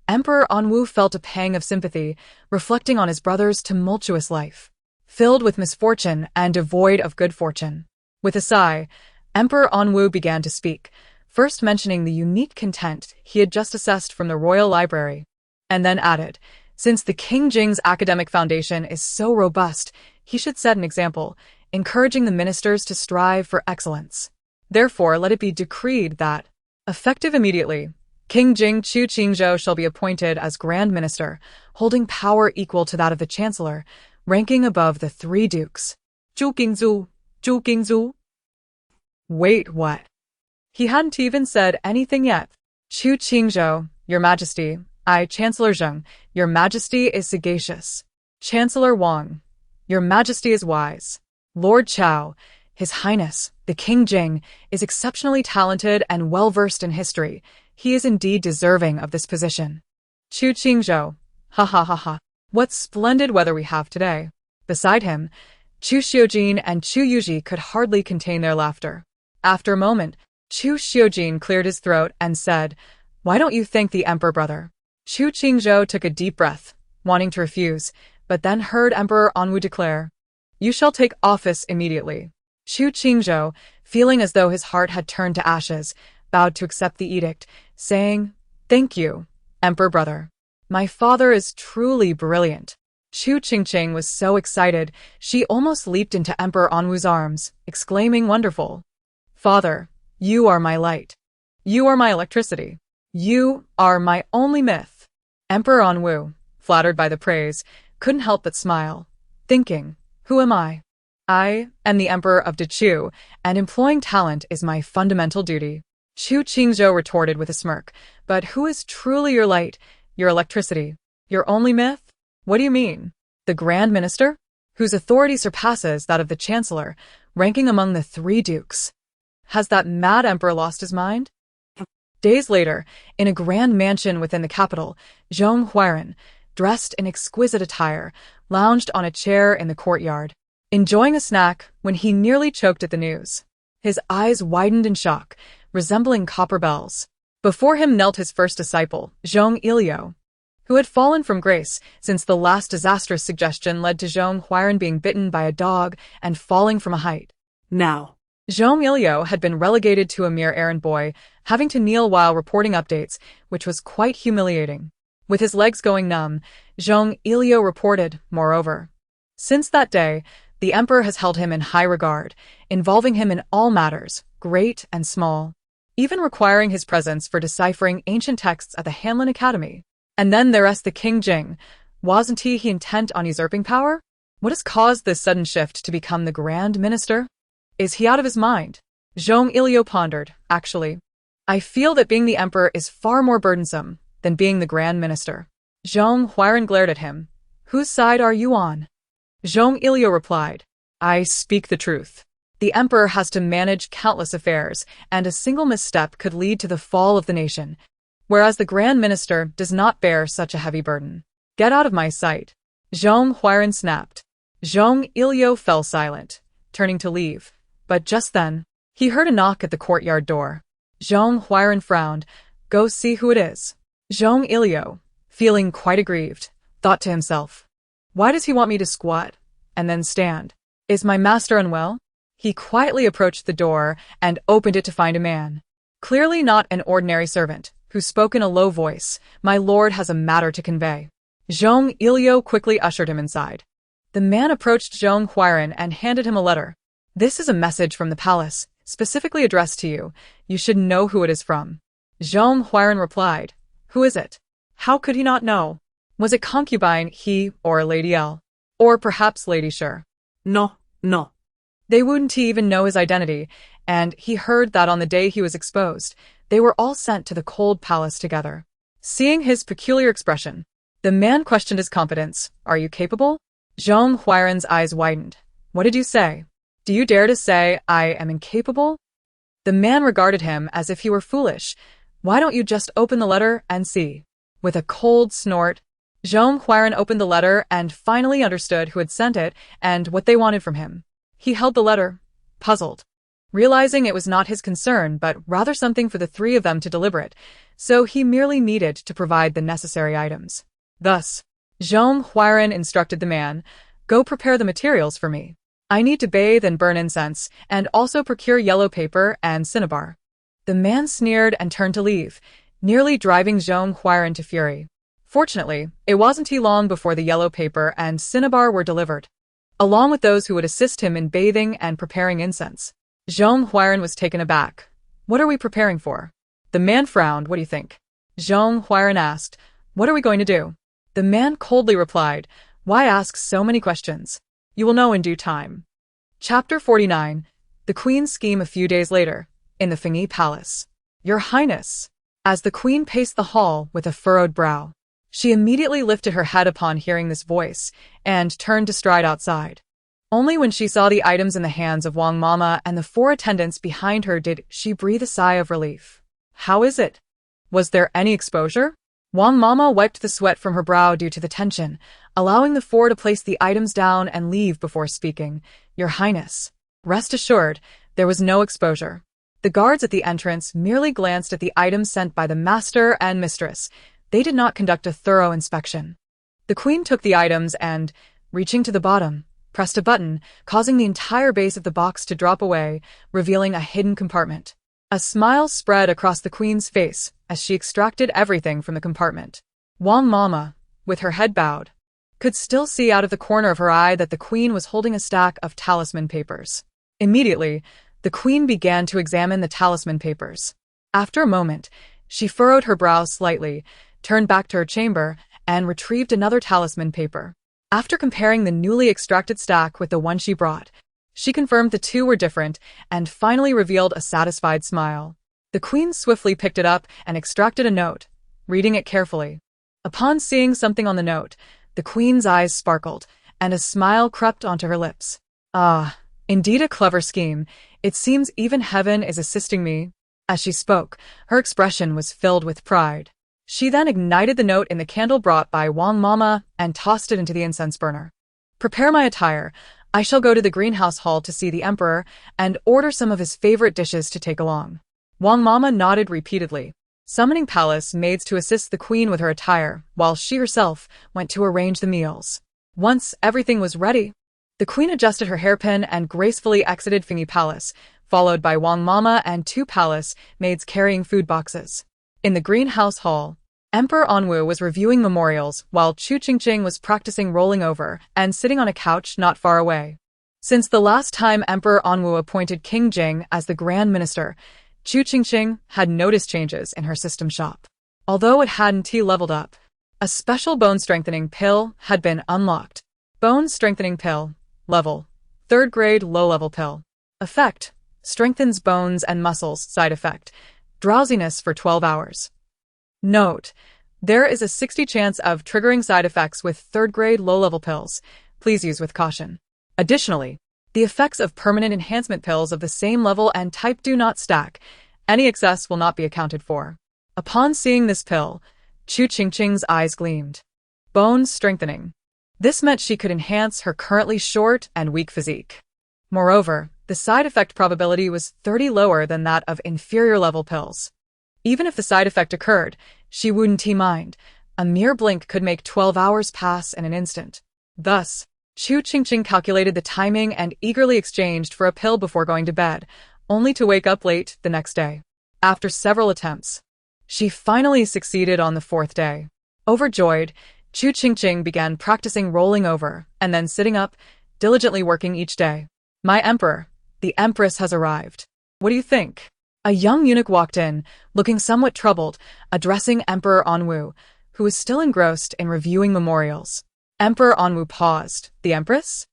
Emperor Anwu felt a pang of sympathy, reflecting on his brother's tumultuous life, filled with misfortune and devoid of good fortune. With a sigh, Emperor Anwu began to speak, first mentioning the unique content he had just assessed from the royal library, and then added, since the King Jing's academic foundation is so robust, he should set an example, encouraging the ministers to strive for excellence. Therefore, let it be decreed that, effective immediately, King Jing Chu Qingzhou shall be appointed as Grand Minister, holding power equal to that of the Chancellor, ranking above the 3 dukes. Chu Qingzhou, Chu Qingzhou. Wait, what? He hadn't even said anything yet. Chu Qingzhou, Your Majesty, Chancellor Zheng, Your Majesty is sagacious. Chancellor Wang, Your Majesty is wise. Lord Chao, His Highness, the King Jing, is exceptionally talented and well-versed in history. He is indeed deserving of this position. Chu Qingzhou, ha ha ha ha. What splendid weather we have today. Beside him, Chu Xiujin and Chu Yuji could hardly contain their laughter. After a moment, Chu Xiujin cleared his throat and said, Why don't you thank the emperor, brother? Chu Qingzhou took a deep breath, wanting to refuse, but then heard Emperor Anwu declare, You shall take office immediately. Chu Qingzhou, feeling as though his heart had turned to ashes, bowed to accept the edict, saying, Thank you, emperor brother. My father is truly brilliant. Chu Qingqing was so excited, she almost leaped into Emperor Anwu's arms, exclaiming wonderful. Father, you are my light. You are my electricity. You are my only myth. Emperor Anwu, flattered by the praise, couldn't help but smile, thinking, Who am I? I am the Emperor of Chu, and employing talent is my fundamental duty. Chu Qingzhou retorted with a smirk. But who is truly your light, your electricity, your only myth? What do you mean? The Grand Minister? Whose authority surpasses that of the Chancellor, ranking among the 3 dukes. Has that mad emperor lost his mind? Days later, in a grand mansion within the capital, Zhong Huairan, dressed in exquisite attire, lounged on a chair in the courtyard, enjoying a snack when he nearly choked at the news. His eyes widened in shock, resembling copper bells. Before him knelt his first disciple, Zhong Ilio, who had fallen from grace since the last disastrous suggestion led to Zhong Huairan being bitten by a dog and falling from a height. Now. Zhong Ilio had been relegated to a mere errand boy, having to kneel while reporting updates, which was quite humiliating. With his legs going numb, Zhong Ilio reported, moreover. Since that day, the emperor has held him in high regard, involving him in all matters, great and small, even requiring his presence for deciphering ancient texts at the Hanlin Academy. And then there's the King Jing. Wasn't he intent on usurping power? What has caused this sudden shift to become the Grand Minister? Is he out of his mind? Zhong Ilio pondered, actually. I feel that being the emperor is far more burdensome than being the Grand Minister. Zhong Huairan glared at him. Whose side are you on? Zhong Ilio replied, I speak the truth. The emperor has to manage countless affairs, and a single misstep could lead to the fall of the nation, whereas the Grand Minister does not bear such a heavy burden. Get out of my sight. Zhong Huairan snapped. Zhong Ilio fell silent, turning to leave. But just then, he heard a knock at the courtyard door. Zhong Huairan frowned. Go see who it is. Zhong Ilio, feeling quite aggrieved, thought to himself, why does he want me to squat and then stand? Is my master unwell? He quietly approached the door and opened it to find a man. Clearly not an ordinary servant, who spoke in a low voice. My lord has a matter to convey. Zhong Ilio quickly ushered him inside. The man approached Zhong Huairan and handed him a letter. This is a message from the palace, specifically addressed to you. You should know who it is from. Zhong Huairan replied. Who is it? How could he not know? Was it Concubine He or Lady L? Or perhaps Lady Sure? No. They wouldn't even know his identity, and he heard that on the day he was exposed, they were all sent to the cold palace together. Seeing his peculiar expression, the man questioned his competence. Are you capable? Zhong Huairan's eyes widened. What did you say? Do you dare to say I am incapable? The man regarded him as if he were foolish. Why don't you just open the letter and see? With a cold snort, Zhong Huairan opened the letter and finally understood who had sent it and what they wanted from him. He held the letter, puzzled, realizing it was not his concern but rather something for the 3 of them to deliberate, so he merely needed to provide the necessary items. Thus, Zhong Huairan instructed the man, go prepare the materials for me. I need to bathe and burn incense, and also procure yellow paper and cinnabar. The man sneered and turned to leave, nearly driving Zhong Huairan to fury. Fortunately, it wasn't long before the yellow paper and cinnabar were delivered, along with those who would assist him in bathing and preparing incense. Zhong Huairan was taken aback. What are we preparing for? The man frowned. What do you think? Zhong Huairan asked. What are we going to do? The man coldly replied. Why ask so many questions? You will know in due time. Chapter 49. The Queen's Scheme. A few days later, in the Fengyi Palace. Your Highness. As the Queen paced the hall with a furrowed brow, she immediately lifted her head upon hearing this voice and turned to stride outside. Only when she saw the items in the hands of Wang Mama and the 4 attendants behind her did she breathe a sigh of relief. How is it? Was there any exposure? Wang Mama wiped the sweat from her brow due to the tension, allowing the 4 to place the items down and leave before speaking. Your Highness. Rest assured, there was no exposure. The guards at the entrance merely glanced at the items sent by the master and mistress. They did not conduct a thorough inspection. The Queen took the items and, reaching to the bottom, pressed a button, causing the entire base of the box to drop away, revealing a hidden compartment. A smile spread across the Queen's face as she extracted everything from the compartment. Wang Mama, with her head bowed, could still see out of the corner of her eye that the Queen was holding a stack of talisman papers. Immediately, the Queen began to examine the talisman papers. After a moment, she furrowed her brow slightly, turned back to her chamber, and retrieved another talisman paper. After comparing the newly extracted stack with the one she brought, She confirmed the two were different and finally revealed a satisfied smile. The queen swiftly picked it up and extracted a note, reading it carefully. Upon seeing something on the note, the queen's eyes sparkled, and a smile crept onto her lips. Ah, indeed a clever scheme. It seems even heaven is assisting me. As she spoke, her expression was filled with pride. She then ignited the note in the candle brought by Wang Mama and tossed it into the incense burner. Prepare my attire. I shall go to the greenhouse hall to see the emperor and order some of his favorite dishes to take along. Wang Mama nodded repeatedly, summoning palace maids to assist the queen with her attire, while she herself went to arrange the meals. Once everything was ready, the queen adjusted her hairpin and gracefully exited Fingy Palace, followed by Wang Mama and two palace maids carrying food boxes. In the greenhouse hall, Emperor Anwu was reviewing memorials while Chu Qingqing was practicing rolling over and sitting on a couch not far away. Since the last time Emperor Anwu appointed King Jing as the Grand Minister, Chu Qingqing had noticed changes in her system shop. Although it hadn't leveled up, a special bone-strengthening pill had been unlocked. Bone-strengthening pill. Level. 3rd grade low-level pill. Effect. Strengthens bones and muscles. Side effect. Drowsiness for 12 hours. Note. There is a 60 chance of triggering side effects with 3rd grade low-level pills. Please use with caution. Additionally, the effects of permanent enhancement pills of the same level and type do not stack. Any excess will not be accounted for. Upon seeing this pill, Chu Qingqing's eyes gleamed. Bone strengthening. This meant she could enhance her currently short and weak physique. Moreover, the side effect probability was 30 lower than that of inferior level pills. Even if the side effect occurred, she wouldn't mind. A mere blink could make 12 hours pass in an instant. Thus, Chu Qingqing calculated the timing and eagerly exchanged for a pill before going to bed, only to wake up late the next day. After several attempts, she finally succeeded on the 4th day. Overjoyed, Chu Qingqing began practicing rolling over and then sitting up, diligently working each day. My emperor, the empress has arrived. What do you think? A young eunuch walked in, looking somewhat troubled, addressing Emperor Anwu, who was still engrossed in reviewing memorials. Emperor Anwu paused. The empress?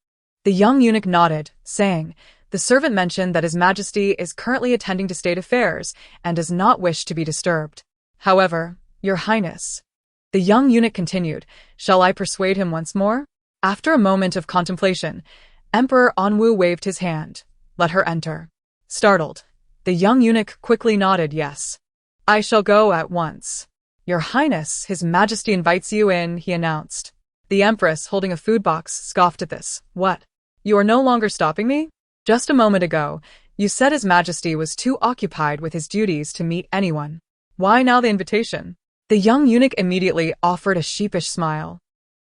The young eunuch nodded, saying, the servant mentioned that His Majesty is currently attending to state affairs and does not wish to be disturbed. However, Your Highness. The young eunuch continued, shall I persuade him once more? After a moment of contemplation, Emperor Anwu waved his hand. Let her enter. Startled, the young eunuch quickly nodded yes. I shall go at once. Your Highness, His Majesty invites you in, he announced. The Empress, holding a food box, scoffed at this. What? You are no longer stopping me? Just a moment ago, you said His Majesty was too occupied with his duties to meet anyone. Why now the invitation? The young eunuch immediately offered a sheepish smile.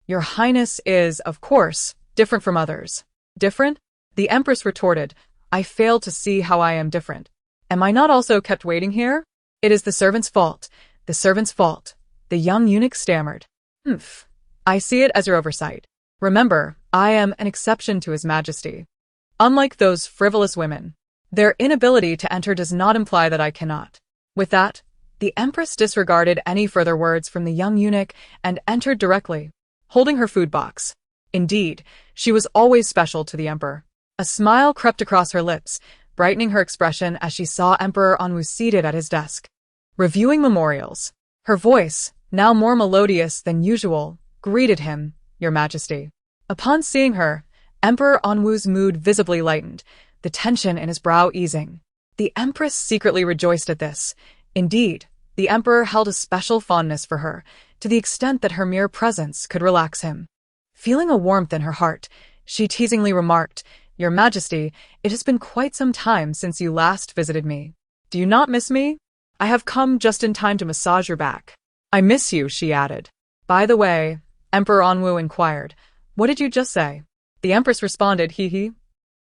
Your Highness is, of course, different from others. Different? The Empress retorted. I fail to see how I am different. Am I not also kept waiting here? It is the servant's fault. The servant's fault. The young eunuch stammered. Humph. I see it as your oversight. Remember, I am an exception to His Majesty. Unlike those frivolous women, their inability to enter does not imply that I cannot. With that, the Empress disregarded any further words from the young eunuch and entered directly, holding her food box. Indeed, she was always special to the Emperor. A smile crept across her lips, brightening her expression as she saw Emperor Anwu seated at his desk, reviewing memorials. Her voice, now more melodious than usual, greeted him, Your Majesty. Upon seeing her, Emperor Anwu's mood visibly lightened, the tension in his brow easing. The Empress secretly rejoiced at this. Indeed, the Emperor held a special fondness for her, to the extent that her mere presence could relax him. Feeling a warmth in her heart, she teasingly remarked, Your Majesty, it has been quite some time since you last visited me. Do you not miss me? I have come just in time to massage your back. I miss you, she added. By the way, Emperor Anwu inquired, what did you just say? The Empress responded, hee.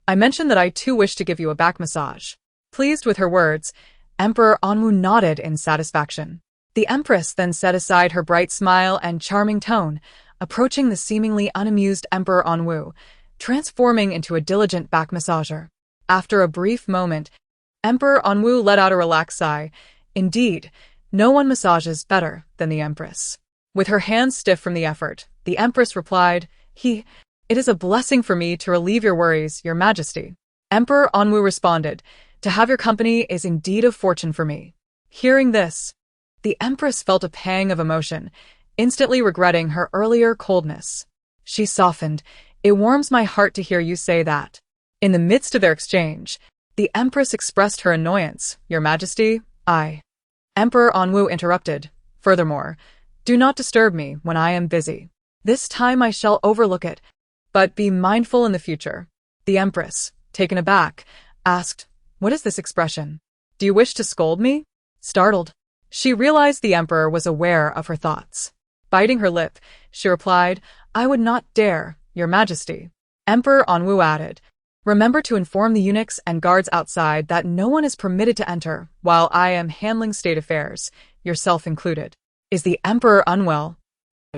I mentioned that I too wish to give you a back massage. Pleased with her words, Emperor Anwu nodded in satisfaction. The Empress then set aside her bright smile and charming tone, approaching the seemingly unamused Emperor Anwu, transforming into a diligent back massager. After a brief moment, Emperor Anwu let out a relaxed sigh. Indeed, no one massages better than the Empress. With her hands stiff from the effort, the Empress replied, It is a blessing for me to relieve your worries, Your Majesty. Emperor Anwu responded, "To have your company is indeed a fortune for me." Hearing this, the empress felt a pang of emotion, instantly regretting her earlier coldness. She softened. "It warms my heart to hear you say that." In the midst of their exchange, the empress expressed her annoyance. "Your Majesty, I—" Emperor Anwu interrupted. "Furthermore, do not disturb me when I am busy. This time I shall overlook it, but be mindful in the future." The empress, taken aback, asked, "What is this expression? Do you wish to scold me?" Startled, she realized the emperor was aware of her thoughts. Biting her lip, she replied, "I would not dare, Your Majesty." Emperor Anwu added, "Remember to inform the eunuchs and guards outside that no one is permitted to enter while I am handling state affairs, yourself included." "Is the emperor unwell?"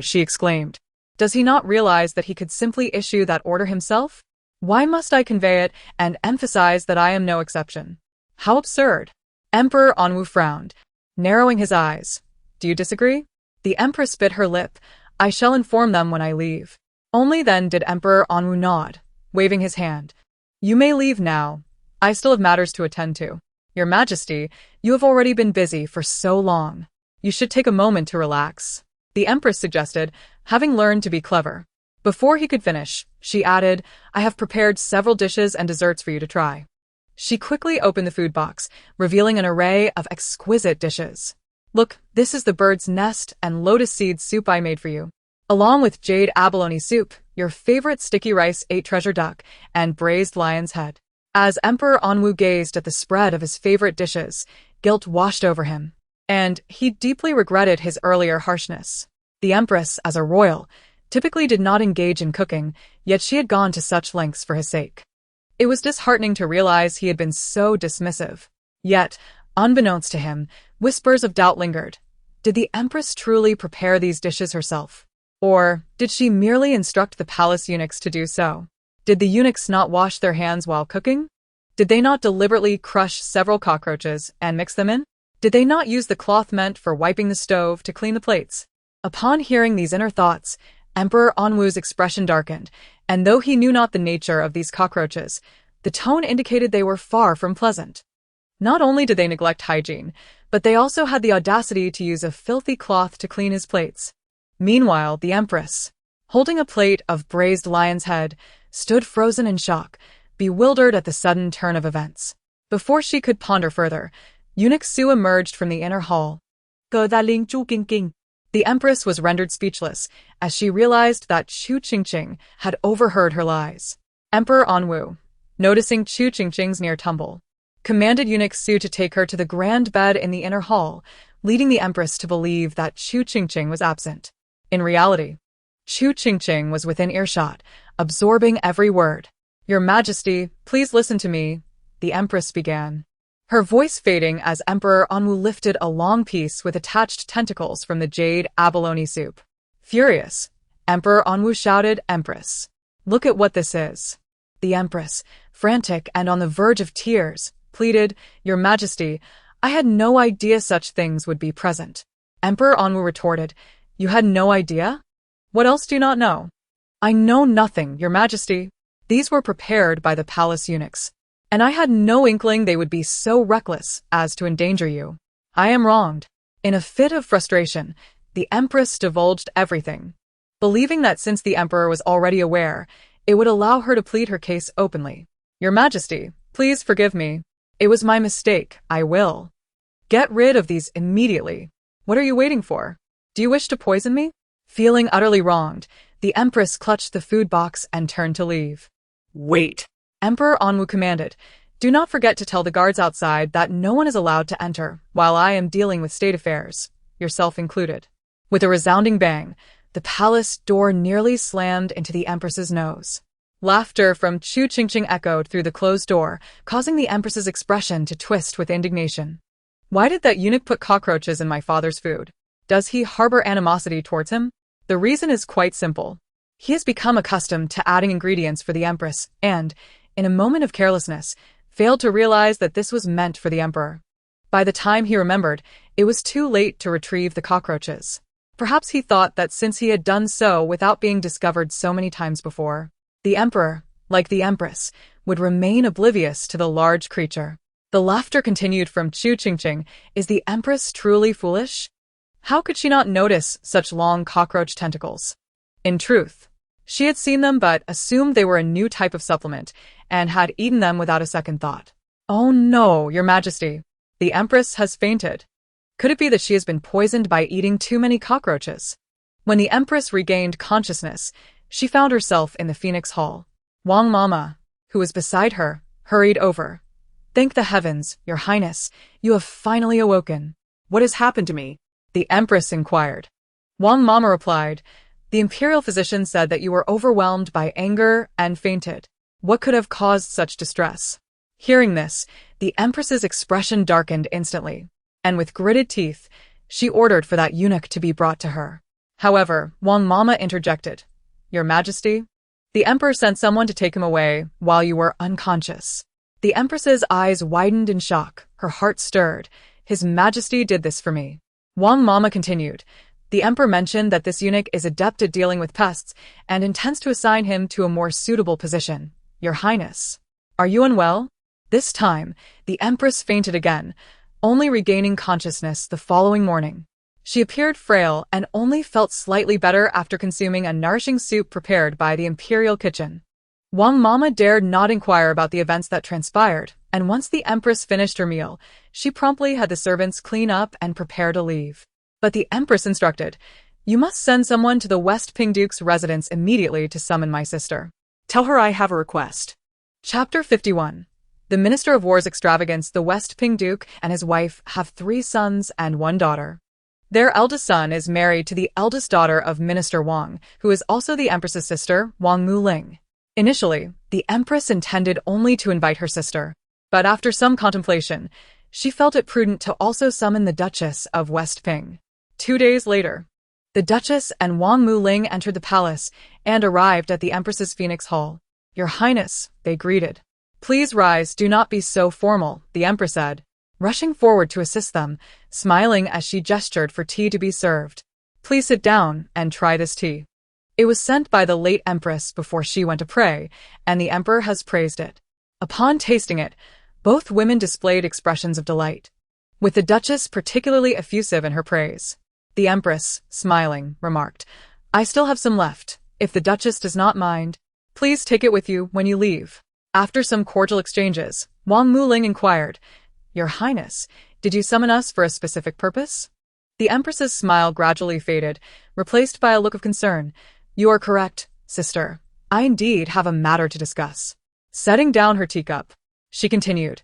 she exclaimed. "Does he not realize that he could simply issue that order himself? Why must I convey it and emphasize that I am no exception? How absurd!" Emperor Anwu frowned, narrowing his eyes. "Do you disagree?" The empress bit her lip. "I shall inform them when I leave." Only then did Emperor Anwu nod, waving his hand. "You may leave now. I still have matters to attend to. Your Majesty, you have already been busy for so long. You should take a moment to relax," the empress suggested, having learned to be clever. Before he could finish, she added, "I have prepared several dishes and desserts for you to try." She quickly opened the food box, revealing an array of exquisite dishes. "Look, this is the bird's nest and lotus seed soup I made for you, along with jade abalone soup, your favorite sticky rice 8 treasure duck, and braised lion's head." As Emperor Anwu gazed at the spread of his favorite dishes, guilt washed over him, and he deeply regretted his earlier harshness. The empress, as a royal, typically did not engage in cooking, yet she had gone to such lengths for his sake. It was disheartening to realize he had been so dismissive. Yet, unbeknownst to him, whispers of doubt lingered. Did the empress truly prepare these dishes herself? Or did she merely instruct the palace eunuchs to do so? Did the eunuchs not wash their hands while cooking? Did they not deliberately crush several cockroaches and mix them in? Did they not use the cloth meant for wiping the stove to clean the plates? Upon hearing these inner thoughts, Emperor Anwu's expression darkened, and though he knew not the nature of these cockroaches, the tone indicated they were far from pleasant. Not only did they neglect hygiene, but they also had the audacity to use a filthy cloth to clean his plates. Meanwhile, the empress, holding a plate of braised lion's head, stood frozen in shock, bewildered at the sudden turn of events. Before she could ponder further, Eunuch Su emerged from the inner hall. Chu Qingqing. The empress was rendered speechless as she realized that Chu Qingqing had overheard her lies. Emperor Anwu, noticing Chu Qingqing's near tumble, commanded Eunuch Su to take her to the grand bed in the inner hall, leading the empress to believe that Chu Qingqing was absent. In reality, Chu Qingqing was within earshot, absorbing every word. "Your Majesty, please listen to me," the empress began, her voice fading as Emperor Anwu lifted a long piece with attached tentacles from the jade abalone soup. Furious, Emperor Anwu shouted, "Empress, look at what this is." The empress, frantic and on the verge of tears, pleaded, "Your Majesty, I had no idea such things would be present." Emperor Anwu retorted, "You had no idea? What else do you not know?" "I know nothing, Your Majesty. These were prepared by the palace eunuchs, and I had no inkling they would be so reckless as to endanger you. I am wronged." In a fit of frustration, the empress divulged everything, believing that since the emperor was already aware, it would allow her to plead her case openly. "Your Majesty, please forgive me. It was my mistake. I will get rid of these immediately. What are you waiting for? Do you wish to poison me?" Feeling utterly wronged, the empress clutched the food box and turned to leave. "Wait," Emperor Anwu commanded. "Do not forget to tell the guards outside that no one is allowed to enter while I am dealing with state affairs, yourself included." With a resounding bang, the palace door nearly slammed into the empress's nose. Laughter from Chu Qingqing echoed through the closed door, causing the empress's expression to twist with indignation. "Why did that eunuch put cockroaches in my father's food? Does he harbor animosity towards him?" The reason is quite simple. He has become accustomed to adding ingredients for the empress and, in a moment of carelessness, failed to realize that this was meant for the emperor. By the time he remembered, it was too late to retrieve the cockroaches. Perhaps he thought that since he had done so without being discovered so many times before, the emperor, like the empress, would remain oblivious to the large creature. The laughter continued from Chu Qingqing. Is the empress truly foolish? How could she not notice such long cockroach tentacles? In truth, she had seen them but assumed they were a new type of supplement and had eaten them without a second thought. Oh no, Your Majesty. The empress has fainted. Could it be that she has been poisoned by eating too many cockroaches? When the empress regained consciousness, she found herself in the Phoenix Hall. Wang Mama, who was beside her, hurried over. Thank the heavens, Your Highness, you have finally awoken. What has happened to me? The empress inquired. Wang Mama replied, the imperial physician said that you were overwhelmed by anger and fainted. What could have caused such distress? Hearing this, the empress's expression darkened instantly, and with gritted teeth, she ordered for that eunuch to be brought to her. However, Wang Mama interjected. Your Majesty? The emperor sent someone to take him away while you were unconscious. The empress's eyes widened in shock, her heart stirred. His Majesty did this for me. Wang Mama continued. The emperor mentioned that this eunuch is adept at dealing with pests and intends to assign him to a more suitable position. Your Highness, are you unwell? This time, the empress fainted again, only regaining consciousness the following morning. She appeared frail and only felt slightly better after consuming a nourishing soup prepared by the imperial kitchen. Wang Mama dared not inquire about the events that transpired, and once the empress finished her meal, she promptly had the servants clean up and prepare to leave. But the empress instructed, you must send someone to the West Ping Duke's residence immediately to summon my sister. Tell her I have a request. Chapter 51. The Minister of War's extravagance. The West Ping Duke and his wife have 3 sons and 1 daughter. Their eldest son is married to the eldest daughter of Minister Wang, who is also the empress's sister, Wang Muling. Initially, the empress intended only to invite her sister, but after some contemplation, she felt it prudent to also summon the Duchess of West Ping. 2 days later, the Duchess and Wang Muling entered the palace and arrived at the Empress's Phoenix Hall. Your Highness, they greeted. Please rise, do not be so formal, the Empress said, rushing forward to assist them, smiling as she gestured for tea to be served. Please sit down and try this tea. It was sent by the late Empress before she went to pray, and the Emperor has praised it. Upon tasting it, both women displayed expressions of delight, with the Duchess particularly effusive in her praise. The Empress, smiling, remarked, I still have some left. If the Duchess does not mind, please take it with you when you leave. After some cordial exchanges, Wang Muling inquired, Your Highness, did you summon us for a specific purpose? The Empress's smile gradually faded, replaced by a look of concern. You are correct, sister. I indeed have a matter to discuss. Setting down her teacup, she continued,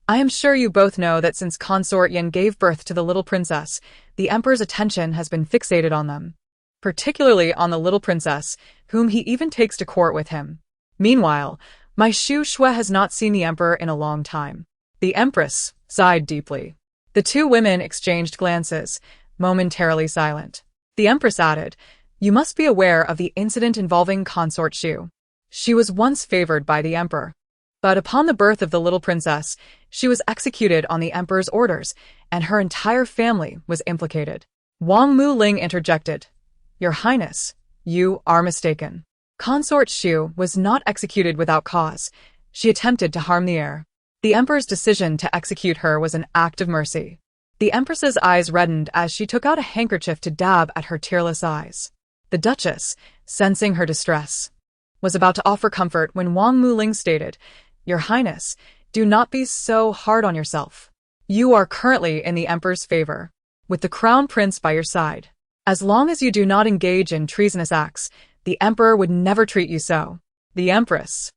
I am sure you both know that since Consort Yin gave birth to the little princess, the Emperor's attention has been fixated on them, particularly on the little princess, whom he even takes to court with him. Meanwhile, my Xu Shui has not seen the Emperor in a long time. The Empress sighed deeply. The 2 women exchanged glances, momentarily silent. The Empress added, You must be aware of the incident involving Consort Shu. She was once favored by the Emperor, but upon the birth of the little princess, she was executed on the Emperor's orders, and her entire family was implicated. Wang Muling interjected, Your Highness, you are mistaken. Consort Shu was not executed without cause. She attempted to harm the heir. The Emperor's decision to execute her was an act of mercy. The Empress's eyes reddened as she took out a handkerchief to dab at her tearless eyes. The Duchess, sensing her distress, was about to offer comfort when Wang Muling stated, Your Highness, do not be so hard on yourself. You are currently in the Emperor's favor, with the Crown Prince by your side. As long as you do not engage in treasonous acts, the Emperor would never treat you so. The Empress,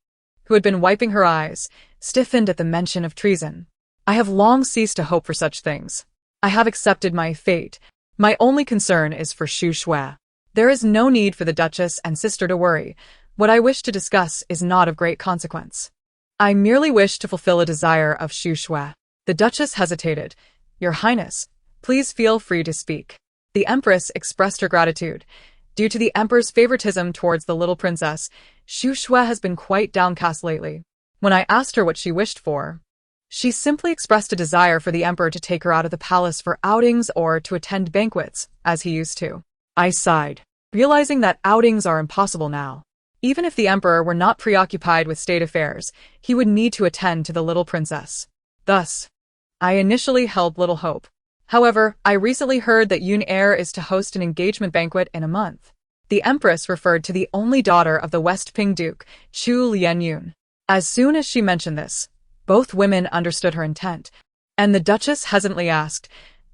who had been wiping her eyes, stiffened at the mention of treason. I have long ceased to hope for such things. I have accepted my fate. My only concern is for Xu Shui. There is no need for the Duchess and sister to worry. What I wish to discuss is not of great consequence. I merely wish to fulfill a desire of Xu Shui. The Duchess hesitated. Your Highness, please feel free to speak. The Empress expressed her gratitude. Due to the Emperor's favoritism towards the little princess, Xu Shui has been quite downcast lately. When I asked her what she wished for, she simply expressed a desire for the Emperor to take her out of the palace for outings or to attend banquets, as he used to. I sighed, realizing that outings are impossible now. Even if the emperor were not preoccupied with state affairs, he would need to attend to the little princess. Thus, I initially held little hope. However, I recently heard that Yun Heir is to host an engagement banquet in a month. The empress referred to the only daughter of the West Ping Duke, Chu Qingqing. As soon as she mentioned this, both women understood her intent, and the duchess hesitantly asked,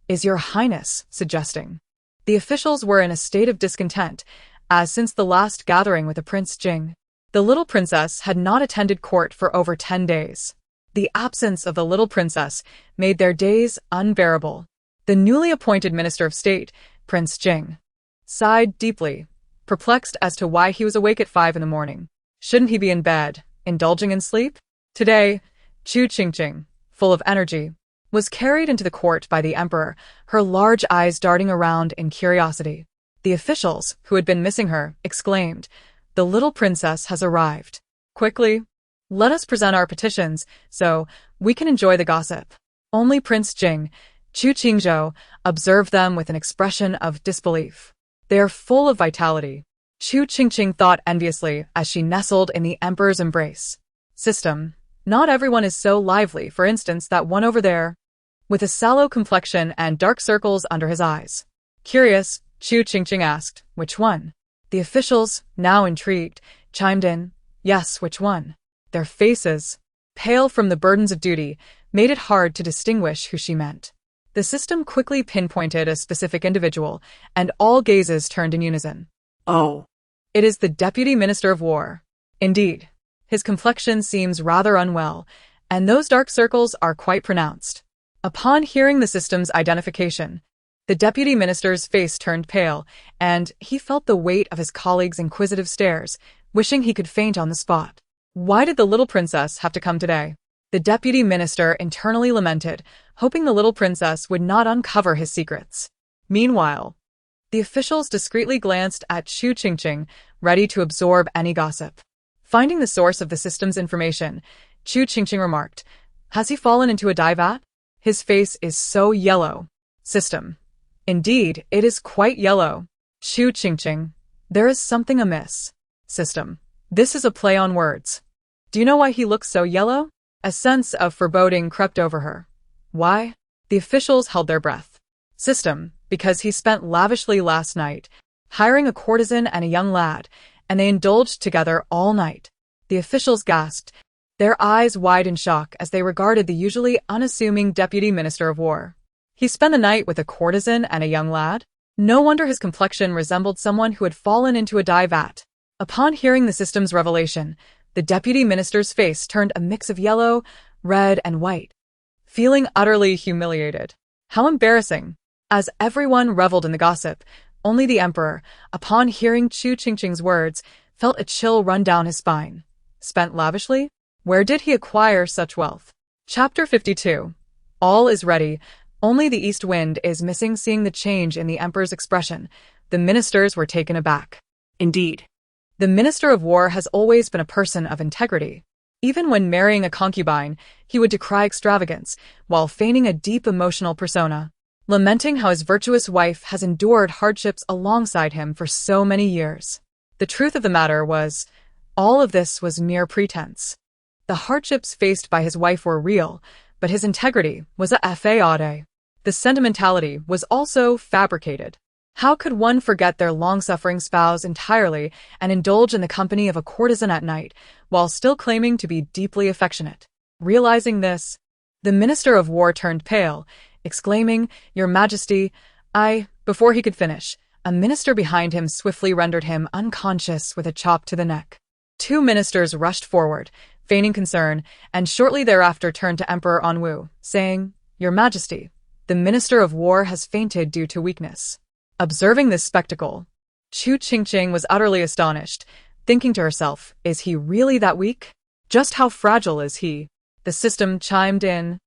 "Is your highness suggesting?" The officials were in a state of discontent, as since the last gathering with the Prince Jing, the little princess had not attended court for over 10 days. The absence of the little princess made their days unbearable. The newly appointed Minister of State, Prince Jing, sighed deeply, perplexed as to why he was awake at 5 in the morning. Shouldn't he be in bed, indulging in sleep? Today, Chu Qingqing, full of energy, was carried into the court by the emperor, her large eyes darting around in curiosity. The officials, who had been missing her, exclaimed, "The little princess has arrived. Quickly, let us present our petitions, so we can enjoy the gossip." Only Prince Jing, Chu Qingzhou, observed them with an expression of disbelief. They are full of vitality, Chu Qingqing thought enviously as she nestled in the emperor's embrace. System. Not everyone is so lively, for instance that one over there, with a sallow complexion and dark circles under his eyes. Curious, Chu Qingqing asked, "Which one?" The officials, now intrigued, chimed in, "Yes, which one?" Their faces, pale from the burdens of duty, made it hard to distinguish who she meant. The system quickly pinpointed a specific individual, and all gazes turned in unison. "Oh, it is the Deputy Minister of War." Indeed, his complexion seems rather unwell, and those dark circles are quite pronounced. Upon hearing the system's identification, the deputy minister's face turned pale, and he felt the weight of his colleagues' inquisitive stares, wishing he could faint on the spot. Why did the little princess have to come today? The deputy minister internally lamented, hoping the little princess would not uncover his secrets. Meanwhile, the officials discreetly glanced at Chu Qingqing, ready to absorb any gossip. Finding the source of the system's information, Chu Qingqing remarked, "Has he fallen into a dye vat? His face is so yellow." System. Indeed, it is quite yellow. Chu Qingqing. There is something amiss. System. This is a play on words. Do you know why he looks so yellow? A sense of foreboding crept over her. Why? The officials held their breath. System. Because he spent lavishly last night, hiring a courtesan and a young lad, and they indulged together all night. The officials gasped, their eyes wide in shock as they regarded the usually unassuming Deputy Minister of War. He spent the night with a courtesan and a young lad? No wonder his complexion resembled someone who had fallen into a dye vat. Upon hearing the system's revelation, the Deputy Minister's face turned a mix of yellow, red, and white. Feeling utterly humiliated. How embarrassing. As everyone reveled in the gossip, only the emperor, upon hearing Chu Qingqing's words, felt a chill run down his spine. Spent lavishly? Where did he acquire such wealth? Chapter 52. All is ready. Only the east wind is missing. Seeing the change in the emperor's expression, the ministers were taken aback. Indeed. The Minister of War has always been a person of integrity. Even when marrying a concubine, he would decry extravagance, while feigning a deep emotional persona, lamenting how his virtuous wife has endured hardships alongside him for so many years. The truth of the matter was, all of this was mere pretense. The hardships faced by his wife were real, but his integrity was a fade. The sentimentality was also fabricated. How could one forget their long-suffering spouse entirely and indulge in the company of a courtesan at night, while still claiming to be deeply affectionate? Realizing this, the Minister of War turned pale, exclaiming, "Your Majesty, Before he could finish, a minister behind him swiftly rendered him unconscious with a chop to the neck. Two ministers rushed forward, feigning concern, and shortly thereafter turned to Emperor Anwu, saying, "Your Majesty, the Minister of War has fainted due to weakness." Observing this spectacle, Chu Qingqing was utterly astonished, thinking to herself, is he really that weak? Just how fragile is he? The system chimed in.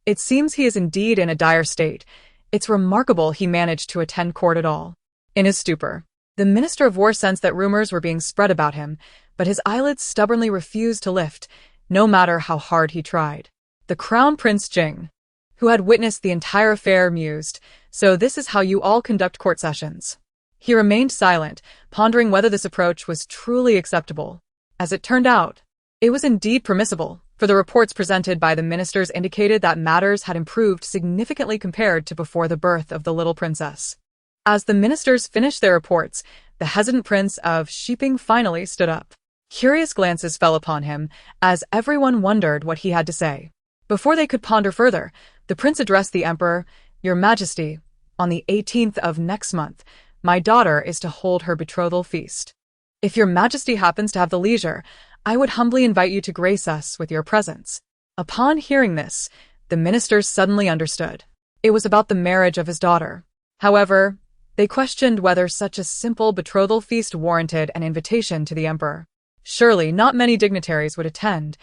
It seems he is indeed in a dire state. It's remarkable he managed to attend court at all. In his stupor, the Minister of War sensed that rumors were being spread about him, but his eyelids stubbornly refused to lift, no matter how hard he tried. The Crown Prince Jing, who had witnessed the entire affair, mused, "So this is how you all conduct court sessions." He remained silent, pondering whether this approach was truly acceptable. As it turned out, it was indeed permissible, for the reports presented by the ministers indicated that matters had improved significantly compared to before the birth of the little princess. As the ministers finished their reports, the hesitant Prince of Qingqing finally stood up. Curious glances fell upon him, as everyone wondered what he had to say. Before they could ponder further, the prince addressed the emperor. "Your Majesty, on the 18th of next month, my daughter is to hold her betrothal feast. If your Majesty happens to have the leisure, I would humbly invite you to grace us with your presence." Upon hearing this, the ministers suddenly understood. It was about the marriage of his daughter. However, they questioned whether such a simple betrothal feast warranted an invitation to the emperor. Surely not many dignitaries would attend,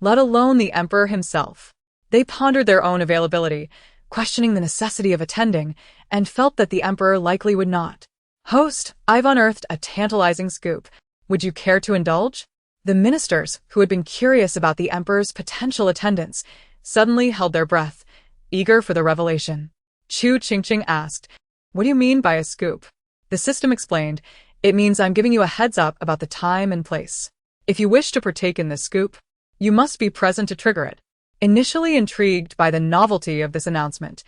let alone the emperor himself. They pondered their own availability, questioning the necessity of attending, and felt that the emperor likely would not. "Host, I've unearthed a tantalizing scoop. Would you care to indulge?" The ministers, who had been curious about the emperor's potential attendance, suddenly held their breath, eager for the revelation. Chu Qingqing asked, "What do you mean by a scoop?" The system explained, "It means I'm giving you a heads up about the time and place. If you wish to partake in this scoop, you must be present to trigger it." Initially intrigued by the novelty of this announcement,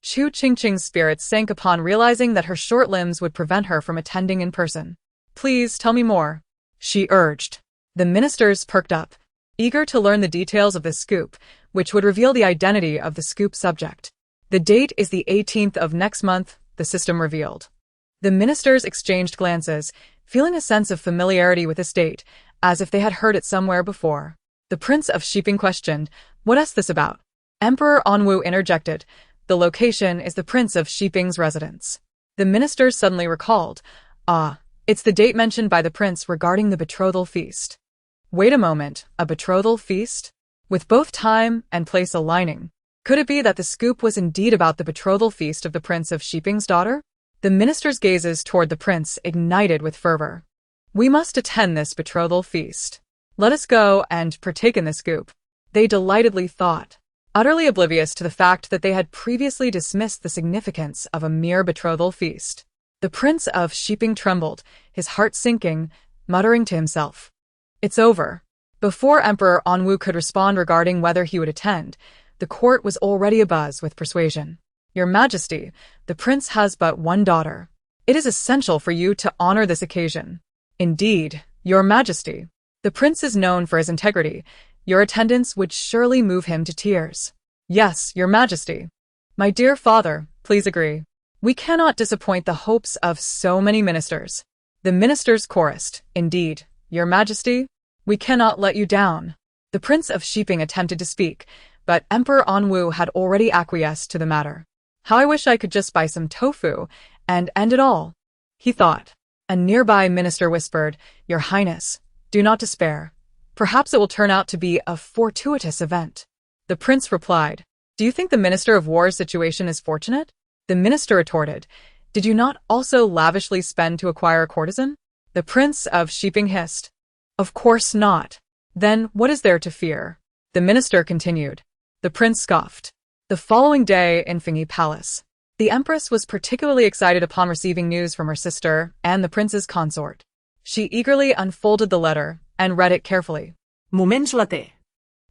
Chu Qingqing's spirits sank upon realizing that her short limbs would prevent her from attending in person. "Please tell me more," she urged. The ministers perked up, eager to learn the details of this scoop, which would reveal the identity of the scoop subject. "The date is the 18th of next month," the system revealed. The ministers exchanged glances, feeling a sense of familiarity with this date, as if they had heard it somewhere before. The Prince of Qingqing questioned, "What is this about?" Emperor Anwu interjected, "The location is the Prince of Qingqing's residence." The ministers suddenly recalled, "Ah, it's the date mentioned by the prince regarding the betrothal feast." Wait a moment, a betrothal feast? With both time and place aligning, could it be that the scoop was indeed about the betrothal feast of the Prince of Qingqing's daughter? The ministers' gazes toward the prince ignited with fervor. "We must attend this betrothal feast. Let us go and partake in the scoop," they delightedly thought, utterly oblivious to the fact that they had previously dismissed the significance of a mere betrothal feast. The Prince of Qingqing trembled, his heart sinking, muttering to himself, "It's over." Before Emperor Anwu could respond regarding whether he would attend, the court was already abuzz with persuasion. "Your Majesty, the prince has but one daughter. It is essential for you to honor this occasion." "Indeed, Your Majesty. The prince is known for his integrity. Your attendance would surely move him to tears." "Yes, Your Majesty." "My dear father, please agree. We cannot disappoint the hopes of so many ministers." The ministers chorused, "Indeed, Your Majesty, we cannot let you down." The Prince of Qingqing attempted to speak, but Emperor Anwu had already acquiesced to the matter. "How I wish I could just buy some tofu and end it all," he thought. A nearby minister whispered, "Your Highness, do not despair. Perhaps it will turn out to be a fortuitous event." The prince replied, "Do you think the Minister of War's situation is fortunate?" The minister retorted, "Did you not also lavishly spend to acquire a courtesan?" The Prince of Qingqing hissed, "Of course not. Then what is there to fear?" The minister continued. The prince scoffed. The following day in Fingyi Palace, the empress was particularly excited upon receiving news from her sister and the prince's consort. She eagerly unfolded the letter and read it carefully. Moment.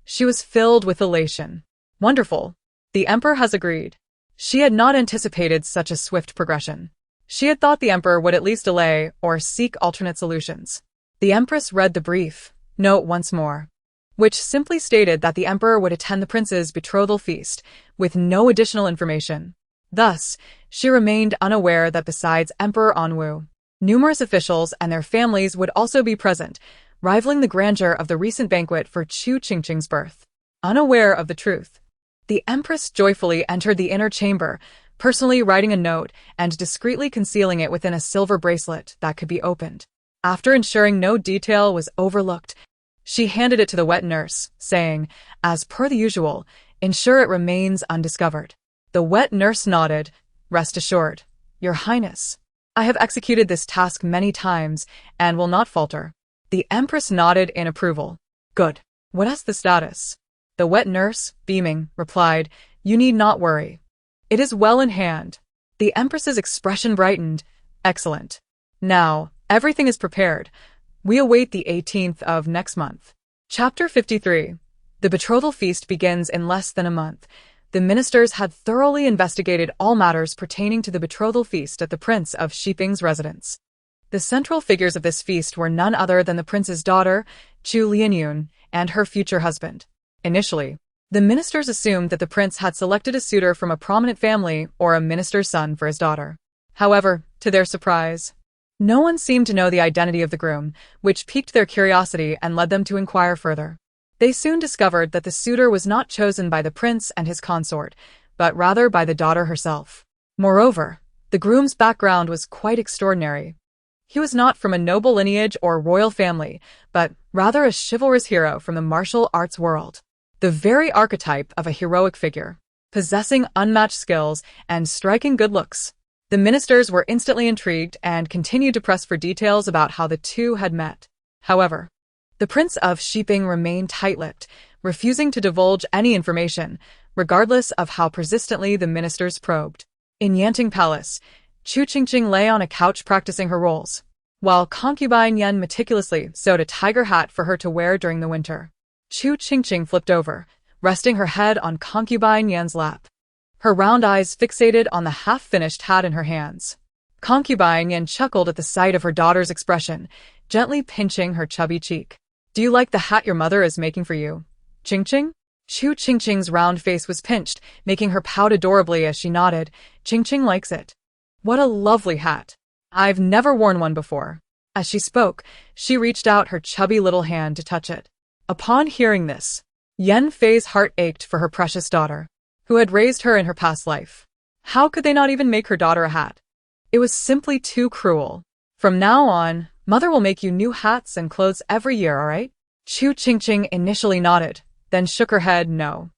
She was filled with elation. Wonderful. The emperor has agreed. She had not anticipated such a swift progression. She had thought the emperor would at least delay or seek alternate solutions. The empress read the brief note once more, which simply stated that the emperor would attend the prince's betrothal feast with no additional information. Thus, she remained unaware that besides Emperor Anwu, numerous officials and their families would also be present, rivaling the grandeur of the recent banquet for Chu Qingqing's birth. Unaware of the truth, the empress joyfully entered the inner chamber, personally writing a note and discreetly concealing it within a silver bracelet that could be opened. After ensuring no detail was overlooked, she handed it to the wet nurse, saying, "As per the usual, ensure it remains undiscovered." The wet nurse nodded, "Rest assured, Your Highness. I have executed this task many times and will not falter." The empress nodded in approval. "Good. What is the status?" The wet nurse, beaming, replied, "You need not worry. It is well in hand." The empress's expression brightened. "Excellent. Now, everything is prepared. We await the 18th of next month. Chapter 53. The betrothal feast begins in less than a month. The ministers had thoroughly investigated all matters pertaining to the betrothal feast at the Prince of Qingqing's residence. The central figures of this feast were none other than the prince's daughter, Chu Qingqing, and her future husband. Initially, the ministers assumed that the prince had selected a suitor from a prominent family or a minister's son for his daughter. However, to their surprise, no one seemed to know the identity of the groom, which piqued their curiosity and led them to inquire further. They soon discovered that the suitor was not chosen by the prince and his consort, but rather by the daughter herself. Moreover, the groom's background was quite extraordinary. He was not from a noble lineage or royal family, but rather a chivalrous hero from the martial arts world. The very archetype of a heroic figure, possessing unmatched skills and striking good looks. The ministers were instantly intrigued and continued to press for details about how the two had met. However, the Prince of Qingqing remained tight-lipped, refusing to divulge any information, regardless of how persistently the ministers probed. In Yanting Palace, Chu Qingqing lay on a couch practicing her roles, while Concubine Yen meticulously sewed a tiger hat for her to wear during the winter. Chu Qingqing flipped over, resting her head on Concubine Yen's lap, her round eyes fixated on the half-finished hat in her hands. Concubine Yen chuckled at the sight of her daughter's expression, gently pinching her chubby cheek. "Do you like the hat your mother is making for you, Qingqing?" Chu Qingqing's round face was pinched, making her pout adorably as she nodded. "Qingqing likes it. What a lovely hat. I've never worn one before." As she spoke, she reached out her chubby little hand to touch it. Upon hearing this, Yan Fei's heart ached for her precious daughter, who had raised her in her past life. How could they not even make her daughter a hat? It was simply too cruel. "From now on, Mother will make you new hats and clothes every year, all right?" Chu Qingqing initially nodded, then shook her head no.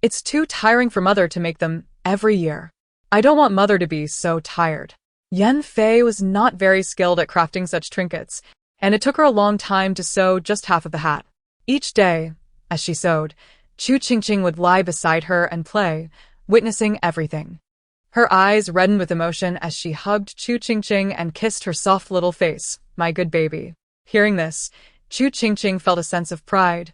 "It's too tiring for Mother to make them every year. I don't want Mother to be so tired." Yan Fei was not very skilled at crafting such trinkets, and it took her a long time to sew just half of the hat. Each day, as she sewed, Chu Qingqing would lie beside her and play, witnessing everything. Her eyes reddened with emotion as she hugged Chu Qingqing and kissed her soft little face. "My good baby." Hearing this, Chu Qingqing felt a sense of pride.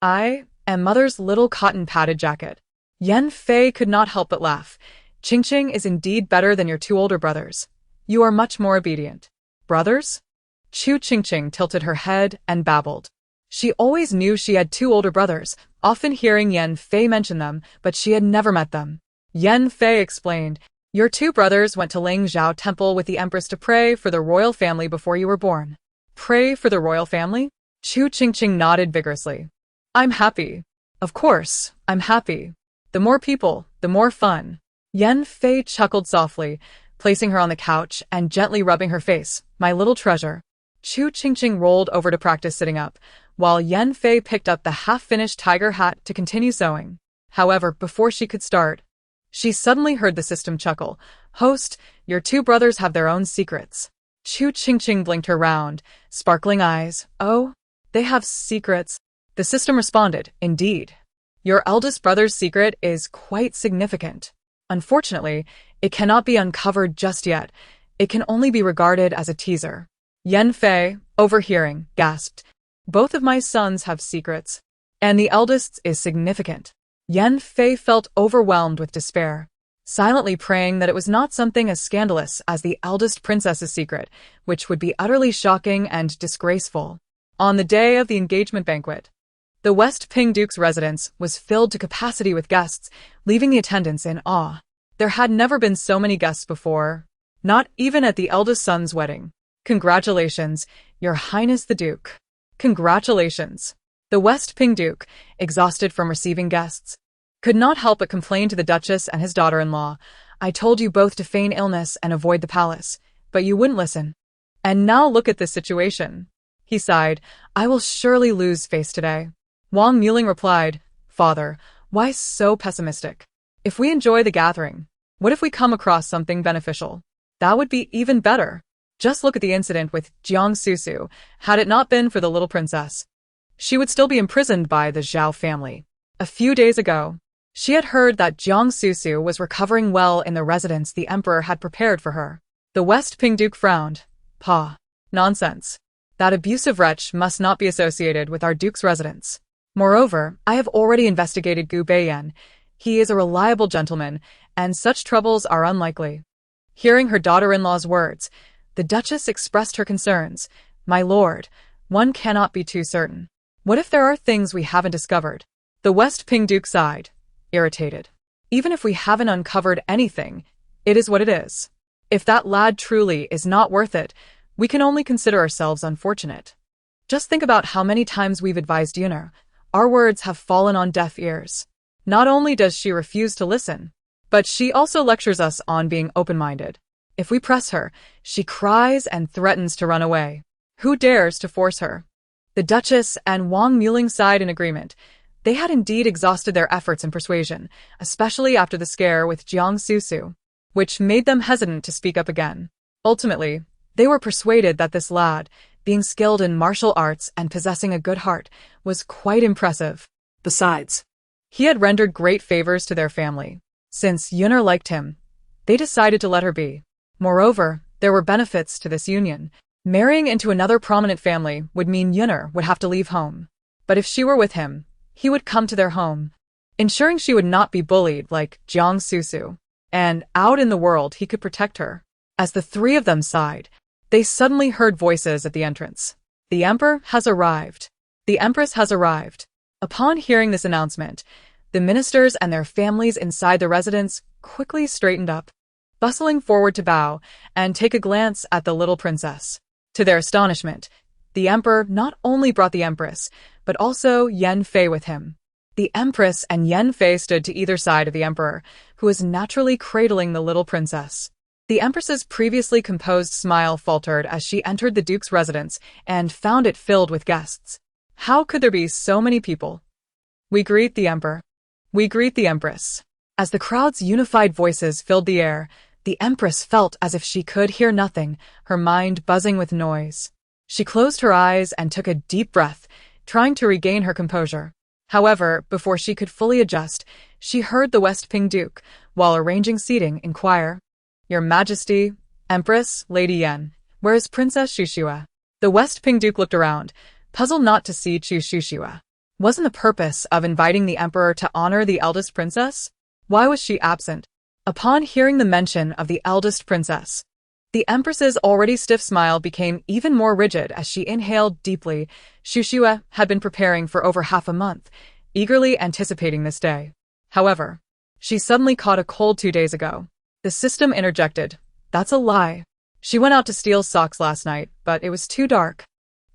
I am Mother's little cotton-padded jacket." Yan Fei could not help but laugh. "Qingqing is indeed better than your two older brothers. You are much more obedient." "Brothers?" Chu Qingqing tilted her head and babbled. She always knew she had two older brothers, often hearing Yan Fei mention them, but she had never met them. Yan Fei explained, "Your two brothers went to Ling Zhao Temple with the empress to pray for the royal family before you were born." "Pray for the royal family?" Chu Qingqing nodded vigorously. "I'm happy. Of course, I'm happy. The more people, the more fun." Yan Fei chuckled softly, placing her on the couch and gently rubbing her face. "My little treasure." Chu Qingqing rolled over to practice sitting up, while Yan Fei picked up the half-finished tiger hat to continue sewing. However, before she could start, she suddenly heard the system chuckle. "Host, your two brothers have their own secrets." Chu Qingqing blinked her round, sparkling eyes. "Oh, they have secrets?" The system responded, "Indeed. Your eldest brother's secret is quite significant. Unfortunately, it cannot be uncovered just yet. It can only be regarded as a teaser." Yan Fei, overhearing, gasped, "Both of my sons have secrets, and the eldest's is significant." Yan Fei felt overwhelmed with despair, silently praying that it was not something as scandalous as the eldest princess's secret, which would be utterly shocking and disgraceful. On the day of the engagement banquet, the West Ping Duke's residence was filled to capacity with guests, leaving the attendants in awe. There had never been so many guests before, not even at the eldest son's wedding. "Congratulations, Your Highness the Duke." "Congratulations." The West Ping Duke, exhausted from receiving guests, could not help but complain to the Duchess and his daughter-in-law. "I told you both to feign illness and avoid the palace, but you wouldn't listen. And now look at this situation." He sighed, "I will surely lose face today." Wang Muling replied, "Father, why so pessimistic? If we enjoy the gathering, what if we come across something beneficial? That would be even better. Just look at the incident with Jiang Susu. Had it not been for the little princess, she would still be imprisoned by the Zhao family. A few days ago, she had heard that Jiang Susu was recovering well in the residence the emperor had prepared for her." The West Ping Duke frowned. Pa. Nonsense. That abusive wretch must not be associated with our duke's residence. Moreover, I have already investigated Gu Beiyan. He is a reliable gentleman, and such troubles are unlikely. Hearing her daughter-in-law's words, the Duchess expressed her concerns. My lord, one cannot be too certain. What if there are things we haven't discovered? The West Ping Duke sighed, irritated. Even if we haven't uncovered anything, it is what it is. If that lad truly is not worth it, we can only consider ourselves unfortunate. Just think about how many times we've advised Yun'er. Our words have fallen on deaf ears. Not only does she refuse to listen, but she also lectures us on being open-minded. If we press her, she cries and threatens to run away. Who dares to force her? The Duchess and Wang Muling sighed in agreement. They had indeed exhausted their efforts in persuasion, especially after the scare with Jiang Susu, which made them hesitant to speak up again. Ultimately, they were persuaded that this lad, being skilled in martial arts and possessing a good heart, was quite impressive. Besides, he had rendered great favors to their family. Since Yun'er liked him, they decided to let her be. Moreover, there were benefits to this union. Marrying into another prominent family would mean Yun'er would have to leave home. But if she were with him, he would come to their home, ensuring she would not be bullied like Jiang Susu. And out in the world he could protect her. As the three of them sighed, they suddenly heard voices at the entrance. The Emperor has arrived. The Empress has arrived. Upon hearing this announcement, the ministers and their families inside the residence quickly straightened up, bustling forward to bow and take a glance at the little princess. To their astonishment, the Emperor not only brought the Empress, but also Yan Fei with him. The Empress and Yan Fei stood to either side of the Emperor, who was naturally cradling the little princess. The Empress's previously composed smile faltered as she entered the Duke's residence and found it filled with guests. How could there be so many people? We greet the Emperor. We greet the Empress. As the crowd's unified voices filled the air, the Empress felt as if she could hear nothing, her mind buzzing with noise. She closed her eyes and took a deep breath, trying to regain her composure. However, before she could fully adjust, she heard the West Ping Duke, while arranging seating, inquire, Your Majesty, Empress, Lady Yan, where is Princess Shushua? The West Ping Duke looked around, puzzled not to see Chu Shushua. Wasn't the purpose of inviting the Emperor to honor the eldest princess? Why was she absent? Upon hearing the mention of the eldest princess, the Empress's already stiff smile became even more rigid as she inhaled deeply. Shushua had been preparing for over half a month, eagerly anticipating this day. However, she suddenly caught a cold 2 days ago. The system interjected. That's a lie. She went out to steal socks last night, but it was too dark,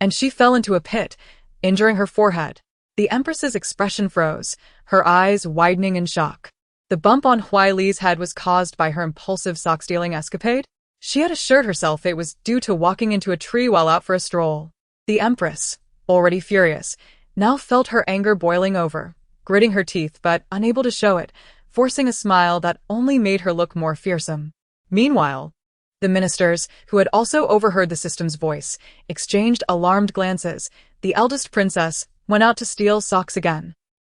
and she fell into a pit, injuring her forehead. The Empress's expression froze, her eyes widening in shock. The bump on Huai Li's head was caused by her impulsive sock-stealing escapade? She had assured herself it was due to walking into a tree while out for a stroll. The Empress, already furious, now felt her anger boiling over, gritting her teeth but unable to show it, forcing a smile that only made her look more fearsome. Meanwhile, the ministers, who had also overheard the system's voice, exchanged alarmed glances. The eldest princess went out to steal socks again.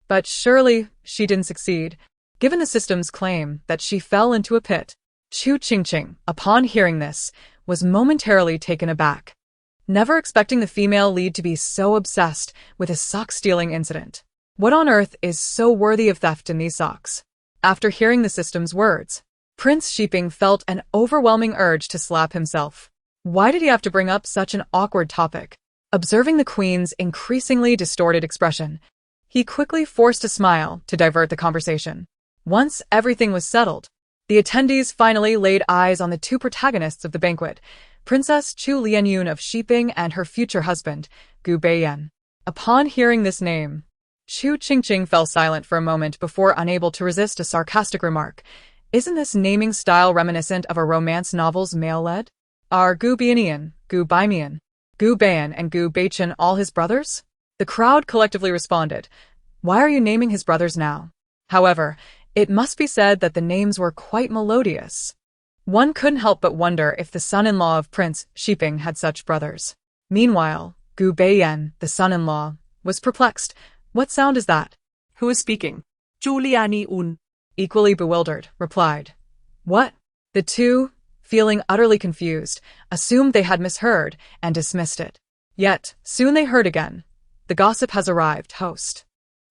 But surely she didn't succeed, given the system's claim that she fell into a pit. Chu Qingqing, upon hearing this, was momentarily taken aback, never expecting the female lead to be so obsessed with a sock-stealing incident. What on earth is so worthy of theft in these socks? After hearing the system's words, Prince Jing felt an overwhelming urge to slap himself. Why did he have to bring up such an awkward topic? Observing the Queen's increasingly distorted expression, he quickly forced a smile to divert the conversation. Once everything was settled, the attendees finally laid eyes on the two protagonists of the banquet, Princess Chu Lianyun of Qingqing and her future husband, Gu Beiyan. Upon hearing this name, Chu Qingqing fell silent for a moment before unable to resist a sarcastic remark. Isn't this naming style reminiscent of a romance novel's male lead? Are Gu Bianian, Gu Baimian, Gu Beiyan and Gu Beichen all his brothers? The crowd collectively responded. Why are you naming his brothers now? However, it must be said that the names were quite melodious. One couldn't help but wonder if the son-in-law of Prince Jing had such brothers. Meanwhile, Gu Beiyan, the son-in-law, was perplexed. What sound is that? Who is speaking? Juliani Un. Equally bewildered, replied. What? The two feeling utterly confused, assumed they had misheard, and dismissed it. Yet, soon they heard again. The gossip has arrived, host.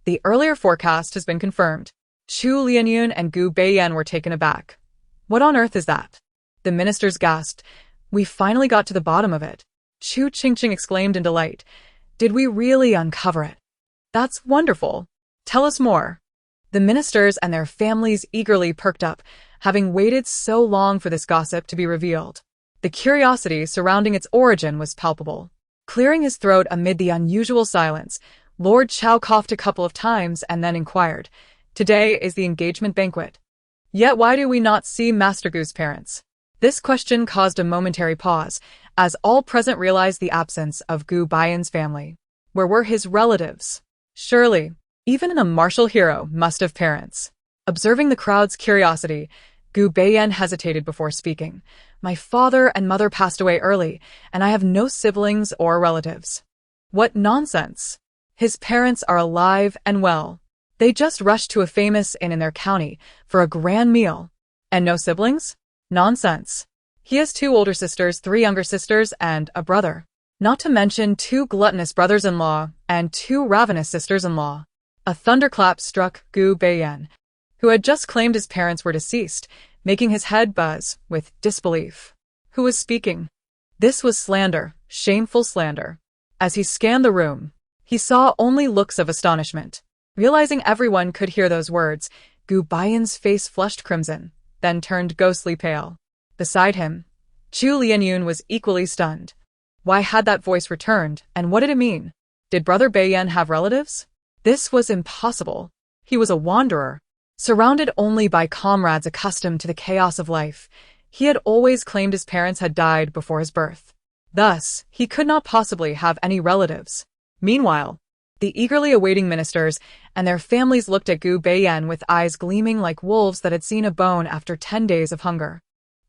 The earlier forecast has been confirmed. Chu Lianyun and Gu Beiyan were taken aback. What on earth is that? The ministers gasped. We finally got to the bottom of it. Chu Qingqing exclaimed in delight. Did we really uncover it? That's wonderful. Tell us more. The ministers and their families eagerly perked up, having waited so long for this gossip to be revealed. The curiosity surrounding its origin was palpable. Clearing his throat amid the unusual silence, Lord Chao coughed a couple of times and then inquired, Today is the engagement banquet. Yet why do we not see Master Gu's parents? This question caused a momentary pause, as all present realized the absence of Gu Baiyan's family. Where were his relatives? Surely, even a martial hero must have parents. Observing the crowd's curiosity, Gu Beiyan hesitated before speaking. My father and mother passed away early, and I have no siblings or relatives. What nonsense! His parents are alive and well. They just rushed to a famous inn in their county for a grand meal. And no siblings? Nonsense. He has 2 older sisters, 3 younger sisters, and a brother. Not to mention 2 gluttonous brothers-in-law and 2 ravenous sisters-in-law. A thunderclap struck Gu Beiyan, who had just claimed his parents were deceased, making his head buzz with disbelief. Who was speaking? This was slander, shameful slander. As he scanned the room, he saw only looks of astonishment. Realizing everyone could hear those words, Gu Baiyan's face flushed crimson, then turned ghostly pale. Beside him, Chu Lianyun was equally stunned. Why had that voice returned, and what did it mean? Did Brother Beiyan have relatives? This was impossible. He was a wanderer. Surrounded only by comrades accustomed to the chaos of life, he had always claimed his parents had died before his birth. Thus, he could not possibly have any relatives. Meanwhile, the eagerly awaiting ministers and their families looked at Gu Beiyan with eyes gleaming like wolves that had seen a bone after 10 days of hunger.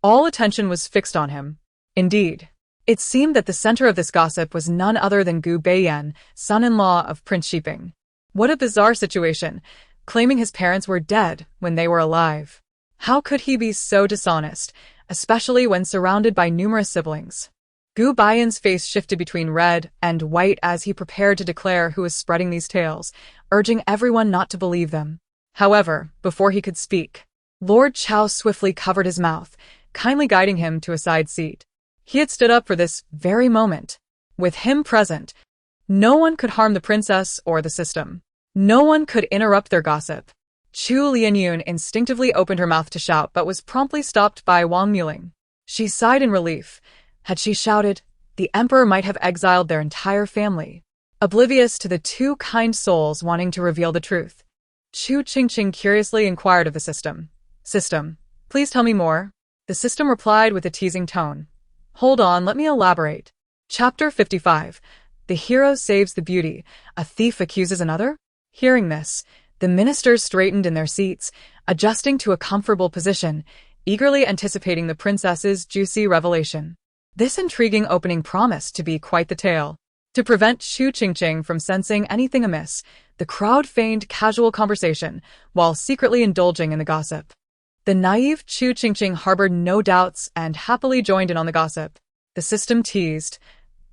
All attention was fixed on him. Indeed, it seemed that the center of this gossip was none other than Gu Beiyan, son-in-law of Prince Jing. What a bizarre situation, claiming his parents were dead when they were alive. How could he be so dishonest, especially when surrounded by numerous siblings? Gu Baiyan's face shifted between red and white as he prepared to declare who was spreading these tales, urging everyone not to believe them. However, before he could speak, Lord Chao swiftly covered his mouth, kindly guiding him to a side seat. He had stood up for this very moment. With him present, no one could harm the princess or the system. No one could interrupt their gossip. Chu Lianyun instinctively opened her mouth to shout but was promptly stopped by Wang Muling. She sighed in relief. Had she shouted, the emperor might have exiled their entire family, oblivious to the 2 kind souls wanting to reveal the truth. Chu Qingqing curiously inquired of the system. System, please tell me more. The system replied with a teasing tone. Hold on, let me elaborate. Chapter 55. The hero saves the beauty. A thief accuses another? Hearing this, the ministers straightened in their seats, adjusting to a comfortable position, eagerly anticipating the princess's juicy revelation. This intriguing opening promised to be quite the tale. To prevent Chu Qingqing from sensing anything amiss, the crowd feigned casual conversation while secretly indulging in the gossip. The naive Chu Qingqing harbored no doubts and happily joined in on the gossip. The system teased.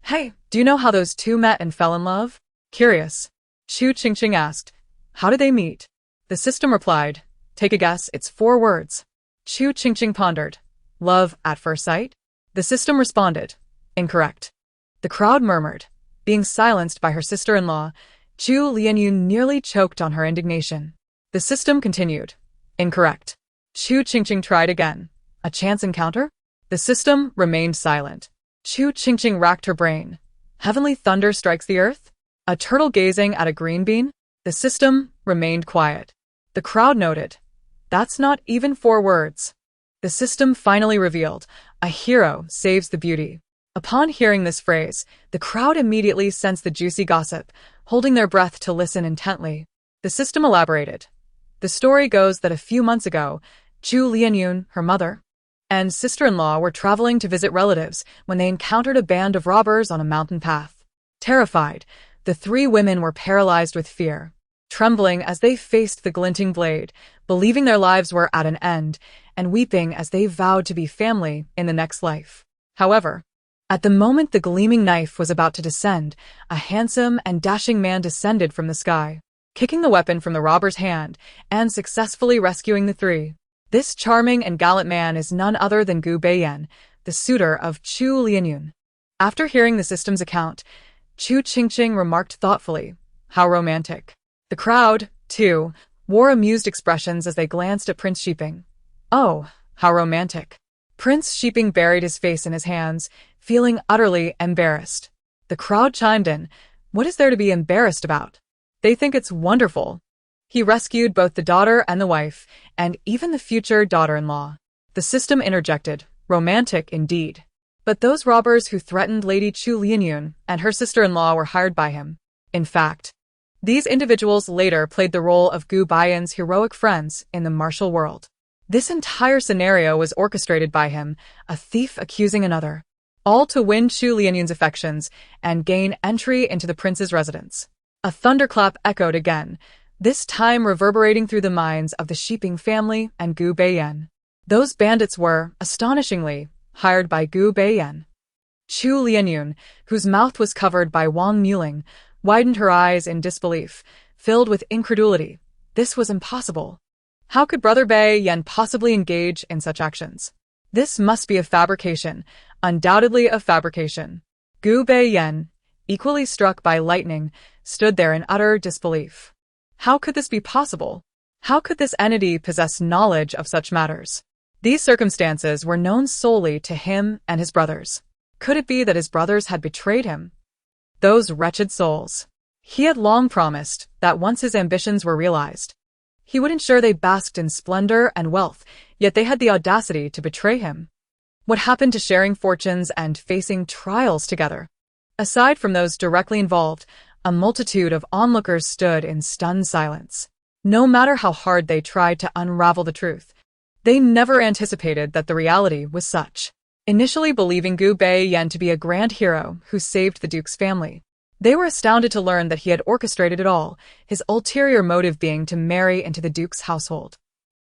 Hey, do you know how those 2 met and fell in love? Curious. Chu Qingqing asked. How did they meet? The system replied. Take a guess, it's 4 words. Chu Qingqing pondered. Love at first sight? The system responded. Incorrect. The crowd murmured. Being silenced by her sister-in-law, Chu Lianyun nearly choked on her indignation. The system continued. Incorrect. Chu Qingqing tried again. A chance encounter? The system remained silent. Chu Qingqing racked her brain. Heavenly thunder strikes the earth? A turtle gazing at a green bean? The system remained quiet. The crowd noted. That's not even 4 words. The system finally revealed. A hero saves the beauty. Upon hearing this phrase, the crowd immediately sensed the juicy gossip, holding their breath to listen intently. The system elaborated. The story goes that a few months ago, Chu Lianyun, her mother, and sister-in-law were traveling to visit relatives when they encountered a band of robbers on a mountain path. Terrified, the 3 women were paralyzed with fear. trembling as they faced the glinting blade, believing their lives were at an end, and weeping as they vowed to be family in the next life. However, at the moment the gleaming knife was about to descend, a handsome and dashing man descended from the sky, kicking the weapon from the robber's hand and successfully rescuing the three. This charming and gallant man is none other than Gu Beiyan, the suitor of Chu Lianyun. After hearing the system's account, Chu Qingqing remarked thoughtfully, "How romantic." The crowd, too, wore amused expressions as they glanced at Prince Jing. "Oh, how romantic." Prince Jing buried his face in his hands, feeling utterly embarrassed. The crowd chimed in, "What is there to be embarrassed about? They think it's wonderful." He rescued both the daughter and the wife, and even the future daughter-in-law. The system interjected, "Romantic indeed." But those robbers who threatened Lady Chu Lianyun and her sister-in-law were hired by him. In fact, these individuals later played the role of Gu Beiyan's heroic friends in the martial world. This entire scenario was orchestrated by him, a thief accusing another, all to win Chu Lianyun's affections and gain entry into the prince's residence. A thunderclap echoed again, this time reverberating through the minds of the Qingqing family and Gu Beiyan. Those bandits were, astonishingly, hired by Gu Beiyan. Chu Lianyun, whose mouth was covered by Wang Muling, widened her eyes in disbelief, filled with incredulity. This was impossible. How could Brother Beiyan possibly engage in such actions? This must be a fabrication, undoubtedly a fabrication. Gu Beiyan, equally struck by lightning, stood there in utter disbelief. How could this be possible? How could this entity possess knowledge of such matters? These circumstances were known solely to him and his brothers. Could it be that his brothers had betrayed him? Those wretched souls. He had long promised that once his ambitions were realized, he would ensure they basked in splendor and wealth, yet they had the audacity to betray him. What happened to sharing fortunes and facing trials together? Aside from those directly involved, a multitude of onlookers stood in stunned silence. No matter how hard they tried to unravel the truth, they never anticipated that the reality was such. Initially believing Gu Beiyan to be a grand hero who saved the duke's family, they were astounded to learn that he had orchestrated it all, his ulterior motive being to marry into the duke's household.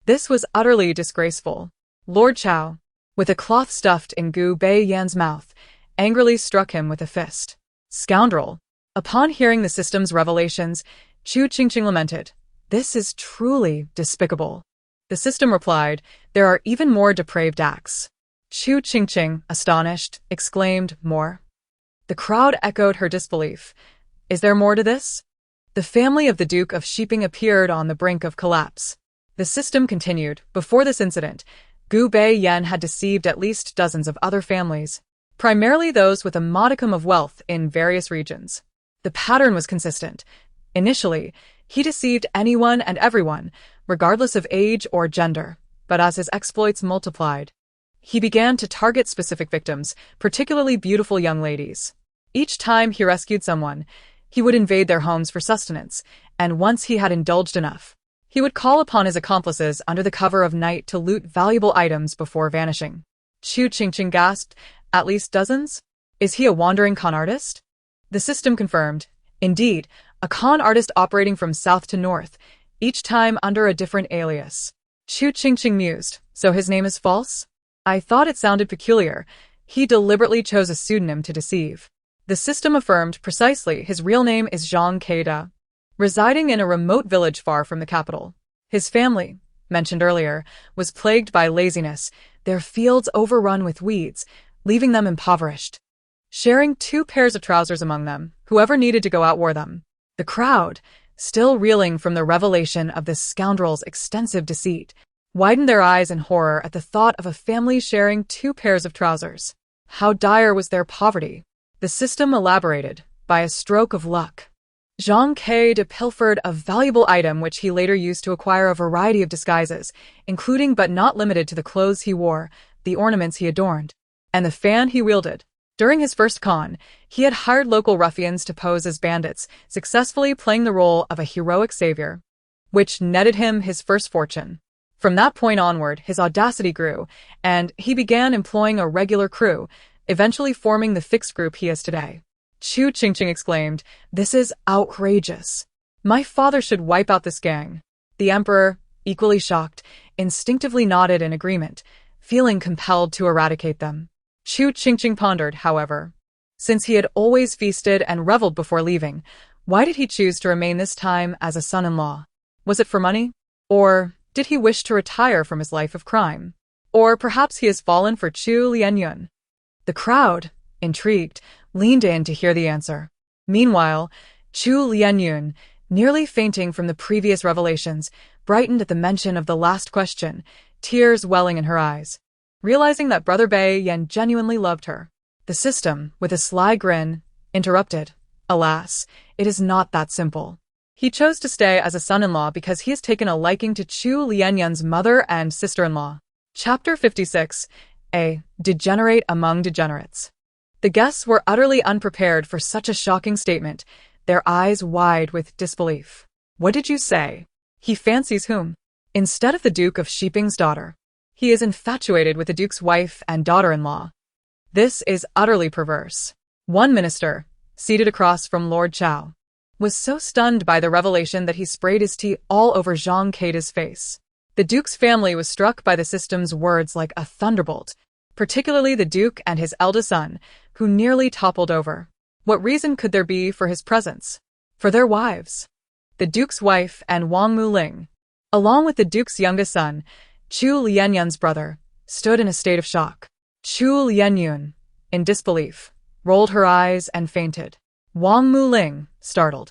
This was utterly disgraceful. Lord Chao, with a cloth stuffed in Gu Beiyan's mouth, angrily struck him with a fist. "Scoundrel!" Upon hearing the system's revelations, Chu Qingqing lamented, "This is truly despicable." The system replied, "There are even more depraved acts." Chu Qingqing, astonished, exclaimed, "More?" The crowd echoed her disbelief. "Is there more to this?" The family of the Duke of Qingqing appeared on the brink of collapse. The system continued, "Before this incident, Gu Beiyan had deceived at least dozens of other families, primarily those with a modicum of wealth in various regions. The pattern was consistent. Initially, he deceived anyone and everyone, regardless of age or gender, but as his exploits multiplied, he began to target specific victims, particularly beautiful young ladies. Each time he rescued someone, he would invade their homes for sustenance, and once he had indulged enough, he would call upon his accomplices under the cover of night to loot valuable items before vanishing. Chu Qingqing gasped, "At least dozens? Is he a wandering con artist?" The system confirmed, "Indeed, a con artist operating from south to north, each time under a different alias." Chu Qingqing mused, "So his name is false? I thought it sounded peculiar. He deliberately chose a pseudonym to deceive." The system affirmed precisely his real name is Zhang Keida, residing in a remote village far from the capital. His family, mentioned earlier, was plagued by laziness, their fields overrun with weeds, leaving them impoverished. Sharing 2 pairs of trousers among them, whoever needed to go out wore them. The crowd, still reeling from the revelation of this scoundrel's extensive deceit, widened their eyes in horror at the thought of a family sharing 2 pairs of trousers. How dire was their poverty? The system elaborated, by a stroke of luck. Zhang Keida pilfered a valuable item which he later used to acquire a variety of disguises, including but not limited to the clothes he wore, the ornaments he adorned, and the fan he wielded. During his first con, he had hired local ruffians to pose as bandits, successfully playing the role of a heroic savior, which netted him his first fortune. From that point onward, his audacity grew, and he began employing a regular crew, eventually forming the fixed group he is today. Chu Qingqing exclaimed, "This is outrageous." My father should wipe out this gang. The emperor, equally shocked, instinctively nodded in agreement, feeling compelled to eradicate them. Chu Qingqing pondered, however. Since he had always feasted and reveled before leaving, why did he choose to remain this time as a son-in-law? Was it for money? Or did he wish to retire from his life of crime? Or perhaps he has fallen for Chu Lianyun? The crowd, intrigued, leaned in to hear the answer. Meanwhile, Chu Lianyun, nearly fainting from the previous revelations, brightened at the mention of the last question, tears welling in her eyes. Realizing that Brother Bai Yan genuinely loved her, the system, with a sly grin, interrupted. Alas, it is not that simple. He chose to stay as a son-in-law because he has taken a liking to Chu Lianyun's mother and sister-in-law. Chapter 56. A degenerate among degenerates. The guests were utterly unprepared for such a shocking statement, their eyes wide with disbelief. What did you say? He fancies whom? Instead of the Duke of Qingqing's daughter, he is infatuated with the Duke's wife and daughter-in-law. This is utterly perverse. One minister, seated across from Lord Chao, was so stunned by the revelation that he sprayed his tea all over Zhang Keida's face. The Duke's family was struck by the system's words like a thunderbolt, particularly the Duke and his eldest son, who nearly toppled over. What reason could there be for his presence? For their wives. The Duke's wife and Wang Muling, along with the Duke's youngest son, Chu Lianyun's brother, stood in a state of shock. Chu Lianyun, in disbelief, rolled her eyes and fainted. Wang Muling, startled,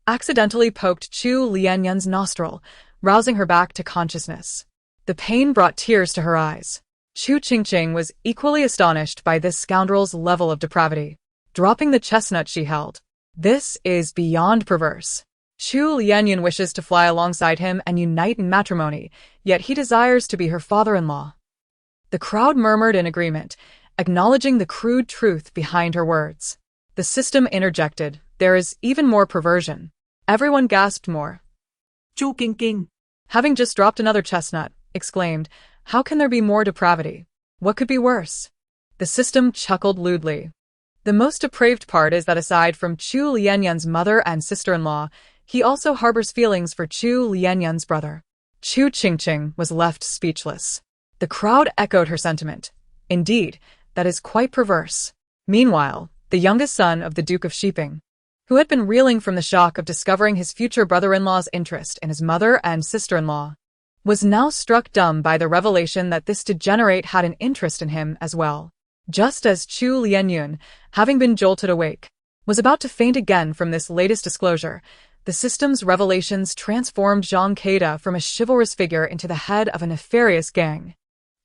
accidentally poked Chu Lianyun's nostril, rousing her back to consciousness. The pain brought tears to her eyes. Chu Qingqing was equally astonished by this scoundrel's level of depravity, dropping the chestnut she held. This is beyond perverse. Chu Lianyun wishes to fly alongside him and unite in matrimony, yet he desires to be her father-in-law. The crowd murmured in agreement, acknowledging the crude truth behind her words. The system interjected, there is even more perversion. Everyone gasped more. Chu Qingqing, Having just dropped another chestnut, exclaimed, how can there be more depravity? What could be worse? The system chuckled lewdly. The most depraved part is that aside from Chu Lianyun's mother and sister-in-law, he also harbors feelings for Chu Lianyun's brother. Chu Qingqing was left speechless. The crowd echoed her sentiment. Indeed, that is quite perverse. Meanwhile, the youngest son of the Duke of Qingqing, who had been reeling from the shock of discovering his future brother-in-law's interest in his mother and sister-in-law, was now struck dumb by the revelation that this degenerate had an interest in him as well. Just as Chu Lianyun, having been jolted awake, was about to faint again from this latest disclosure, the system's revelations transformed Zhang Keida from a chivalrous figure into the head of a nefarious gang,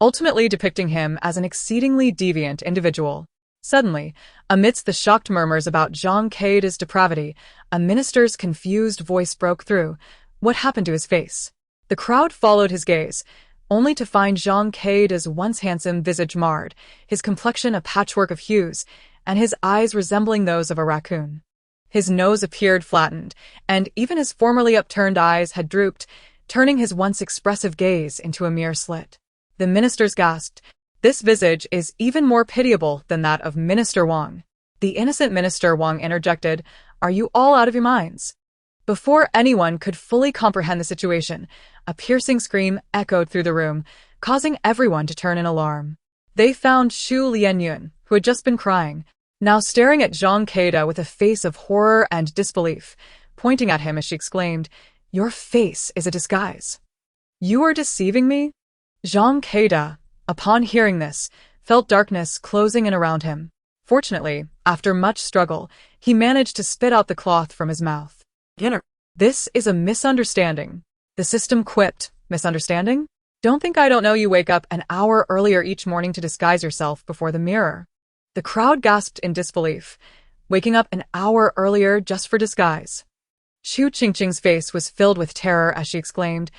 ultimately depicting him as an exceedingly deviant individual. Suddenly, amidst the shocked murmurs about Zhang Keida's depravity, a minister's confused voice broke through. What happened to his face? The crowd followed his gaze, only to find Zhang Keida's once handsome visage marred, his complexion a patchwork of hues, and his eyes resembling those of a raccoon. His nose appeared flattened, and even his formerly upturned eyes had drooped, turning his once expressive gaze into a mere slit. The ministers gasped. This visage is even more pitiable than that of Minister Wang. The innocent Minister Wang interjected, "Are you all out of your minds?" Before anyone could fully comprehend the situation, a piercing scream echoed through the room, causing everyone to turn in alarm. They found Chu Lianyun, who had just been crying, now staring at Zhang Keida with a face of horror and disbelief, pointing at him as she exclaimed, "Your face is a disguise. You are deceiving me?" Zhang Keida, upon hearing this, felt darkness closing in around him. Fortunately, after much struggle, he managed to spit out the cloth from his mouth. Dinner. This is a misunderstanding. The system quipped. Misunderstanding? Don't think I don't know you wake up an hour earlier each morning to disguise yourself before the mirror. The crowd gasped in disbelief. Waking up an hour earlier just for disguise. Chu Qingqing's face was filled with terror as she exclaimed,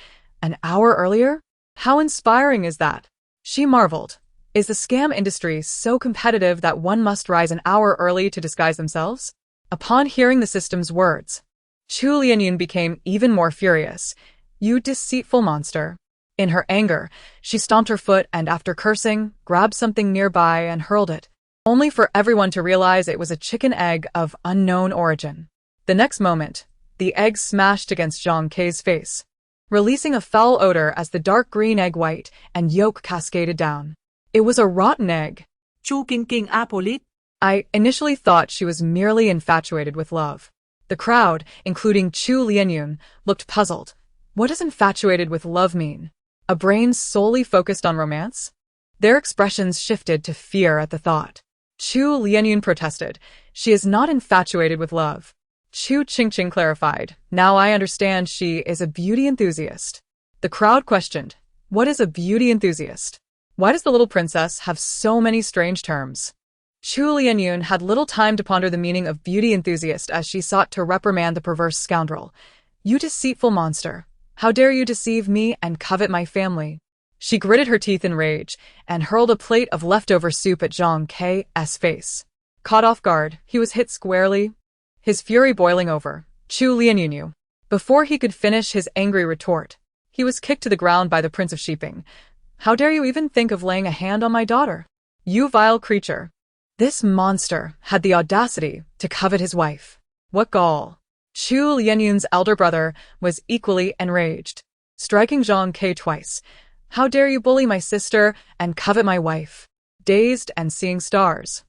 "An hour earlier? How inspiring is that?" She marveled. Is the scam industry so competitive that one must rise an hour early to disguise themselves? Upon hearing the system's words, Chu Lianyun became even more furious. "You deceitful monster." In her anger, she stomped her foot and after cursing, grabbed something nearby and hurled it, only for everyone to realize it was a chicken egg of unknown origin. The next moment, The egg smashed against Zhang Kei's face, releasing a foul odor as the dark green egg white and yolk cascaded down. It was a rotten egg. Chu Qingqing apologized. I initially thought she was merely infatuated with love. The crowd, including Chu Lianyun, looked puzzled. What does infatuated with love mean? A brain solely focused on romance? Their expressions shifted to fear at the thought. Chu Lianyun protested. She is not infatuated with love. Chu Qingqing clarified. Now I understand she is a beauty enthusiast. The crowd questioned. What is a beauty enthusiast? Why does the little princess have so many strange terms? Chu Lianyun had little time to ponder the meaning of beauty enthusiast as she sought to reprimand the perverse scoundrel. You deceitful monster! How dare you deceive me and covet my family? She gritted her teeth in rage and hurled a plate of leftover soup at Zhang Kei's face. Caught off guard, he was hit squarely, his fury boiling over. Chu Lianyun knew. Before he could finish his angry retort, he was kicked to the ground by the Prince of Qingqing. How dare you even think of laying a hand on my daughter? You vile creature! This monster had the audacity to covet his wife. What gall! Chu Lianyun's elder brother was equally enraged, striking Zhang Kei twice. How dare you bully my sister and covet my wife? Dazed and seeing stars,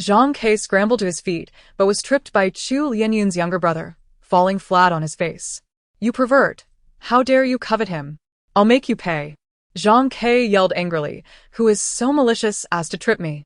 Zhang Kei scrambled to his feet but was tripped by Chu Lianyun's younger brother, falling flat on his face. You pervert! How dare you covet him? I'll make you pay! Zhang Kei yelled angrily. Who is so malicious as to trip me?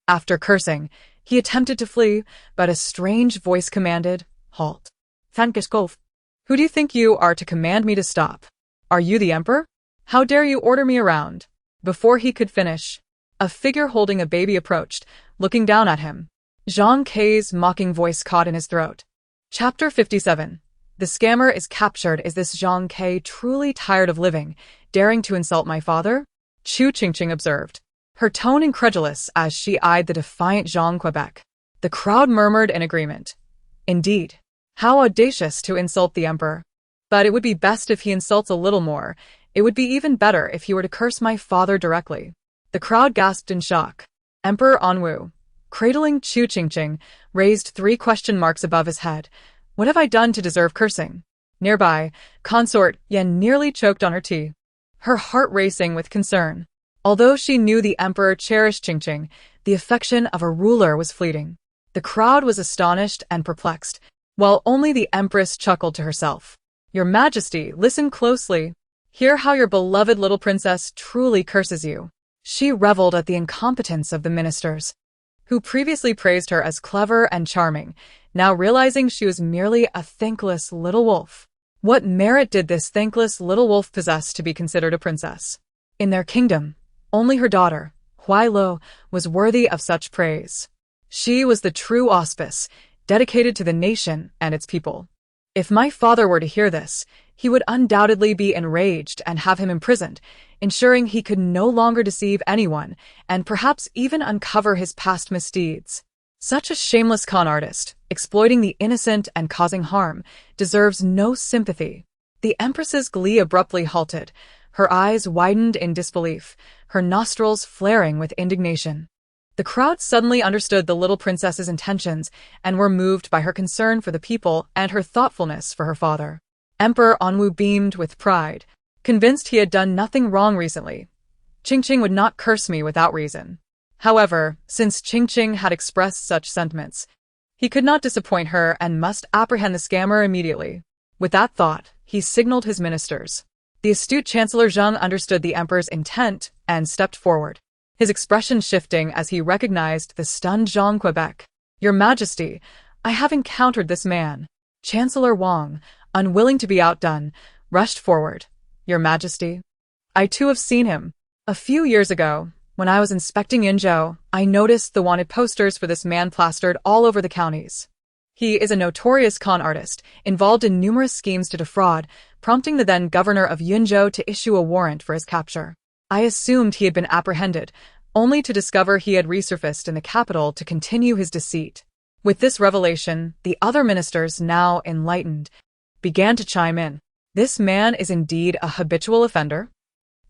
After cursing, he attempted to flee, but a strange voice commanded, Halt. Who do you think you are to command me to stop? Are you the emperor? How dare you order me around? Before he could finish, a figure holding a baby approached, looking down at him. Zhang Kei's mocking voice caught in his throat. Chapter 57. The scammer is captured. Is this Zhang Kei truly tired of living, daring to insult my father? Chu Qingqing observed, her tone incredulous as she eyed the defiant Zhang Quebec. The crowd murmured in agreement. Indeed. How audacious to insult the emperor. But it would be best if he insults a little more. It would be even better if he were to curse my father directly. The crowd gasped in shock. Emperor Anwu, cradling Chu Qingqing, raised 3 question marks above his head. What have I done to deserve cursing? Nearby, consort Yan nearly choked on her tea, her heart racing with concern. Although she knew the emperor cherished Qingqing, the affection of a ruler was fleeting. The crowd was astonished and perplexed, while only the empress chuckled to herself. Your Majesty, listen closely. Hear how your beloved little princess truly curses you. She reveled at the incompetence of the ministers, who previously praised her as clever and charming, now realizing she was merely a thankless little wolf. What merit did this thankless little wolf possess to be considered a princess? In their kingdom, only her daughter, Huailo, was worthy of such praise. She was the true auspice, dedicated to the nation and its people. If my father were to hear this, he would undoubtedly be enraged and have him imprisoned, ensuring he could no longer deceive anyone and perhaps even uncover his past misdeeds. Such a shameless con artist, exploiting the innocent and causing harm, deserves no sympathy. The empress's glee abruptly halted, her eyes widened in disbelief, her nostrils flaring with indignation. The crowd suddenly understood the little princess's intentions and were moved by her concern for the people and her thoughtfulness for her father. Emperor Anwu beamed with pride, convinced he had done nothing wrong recently. Qingqing would not curse me without reason. However, since Qingqing had expressed such sentiments, he could not disappoint her and must apprehend the scammer immediately. With that thought, he signaled his ministers. The astute Chancellor Zheng understood the emperor's intent and stepped forward, his expression shifting as he recognized the stunned Zhang Quebec. Your Majesty, I have encountered this man. Chancellor Wang, unwilling to be outdone, rushed forward. Your Majesty, I too have seen him. A few years ago, when I was inspecting Yinzhou, I noticed the wanted posters for this man plastered all over the counties. He is a notorious con artist, involved in numerous schemes to defraud, prompting the then governor of Yinzhou to issue a warrant for his capture. I assumed he had been apprehended, only to discover he had resurfaced in the capital to continue his deceit. With this revelation, the other ministers, now enlightened, began to chime in. This man is indeed a habitual offender?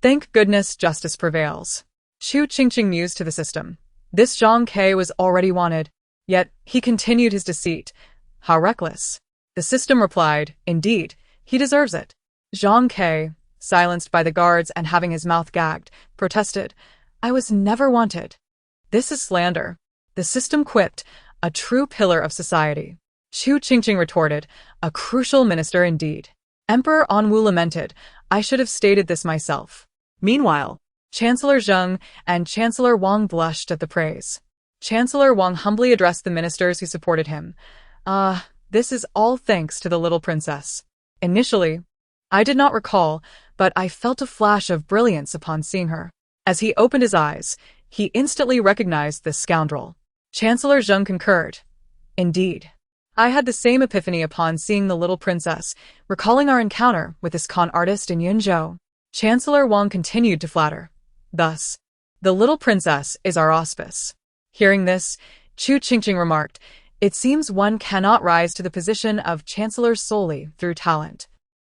Thank goodness justice prevails. Chu Qingqing mused to the system. This Zhang Kei was already wanted, yet he continued his deceit. How reckless. The system replied, indeed, he deserves it. Zhang Ke, silenced by the guards and having his mouth gagged, protested, I was never wanted. This is slander. The system quipped, a true pillar of society. Chu Qingqing retorted, a crucial minister indeed. Emperor Anwu lamented, I should have stated this myself. Meanwhile, Chancellor Zheng and Chancellor Wang blushed at the praise. Chancellor Wang humbly addressed the ministers who supported him. This is all thanks to the little princess. Initially, I did not recall, but I felt a flash of brilliance upon seeing her. As he opened his eyes, he instantly recognized this scoundrel. Chancellor Zheng concurred. Indeed. I had the same epiphany upon seeing the little princess, recalling our encounter with this con artist in Yunzhou. Chancellor Wang continued to flatter. Thus, the little princess is our auspice. Hearing this, Chu Qingqing remarked, it seems one cannot rise to the position of chancellor solely through talent.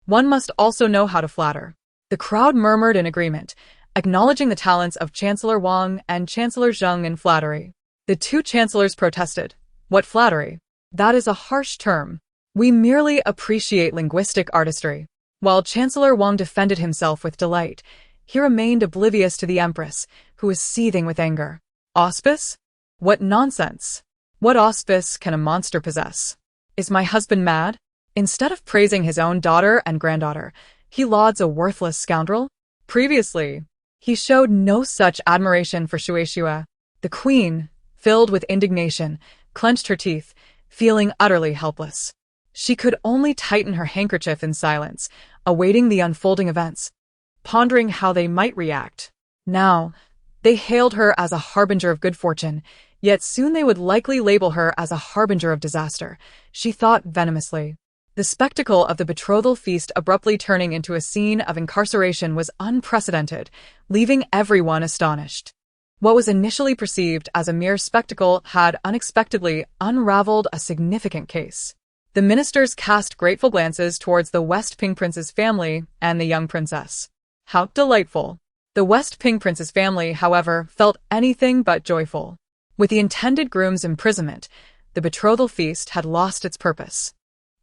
One must also know how to flatter. The crowd murmured in agreement, acknowledging the talents of Chancellor Wang and Chancellor Zheng in flattery. The two chancellors protested. What flattery? That is a harsh term. We merely appreciate linguistic artistry. While Chancellor Wang defended himself with delight, he remained oblivious to the empress, who was seething with anger. Auspice? What nonsense! What auspice can a monster possess? Is my husband mad? Instead of praising his own daughter and granddaughter, he lauds a worthless scoundrel? Previously, he showed no such admiration for Shueisha. The queen, filled with indignation, clenched her teeth, feeling utterly helpless. She could only tighten her handkerchief in silence, awaiting the unfolding events, pondering how they might react. Now, they hailed her as a harbinger of good fortune, yet soon they would likely label her as a harbinger of disaster, she thought venomously. The spectacle of the betrothal feast abruptly turning into a scene of incarceration was unprecedented, leaving everyone astonished. What was initially perceived as a mere spectacle had unexpectedly unraveled a significant case. The ministers cast grateful glances towards the West Ping Prince's family and the young princess. How delightful! The West Ping Prince's family, however, felt anything but joyful. With the intended groom's imprisonment, the betrothal feast had lost its purpose.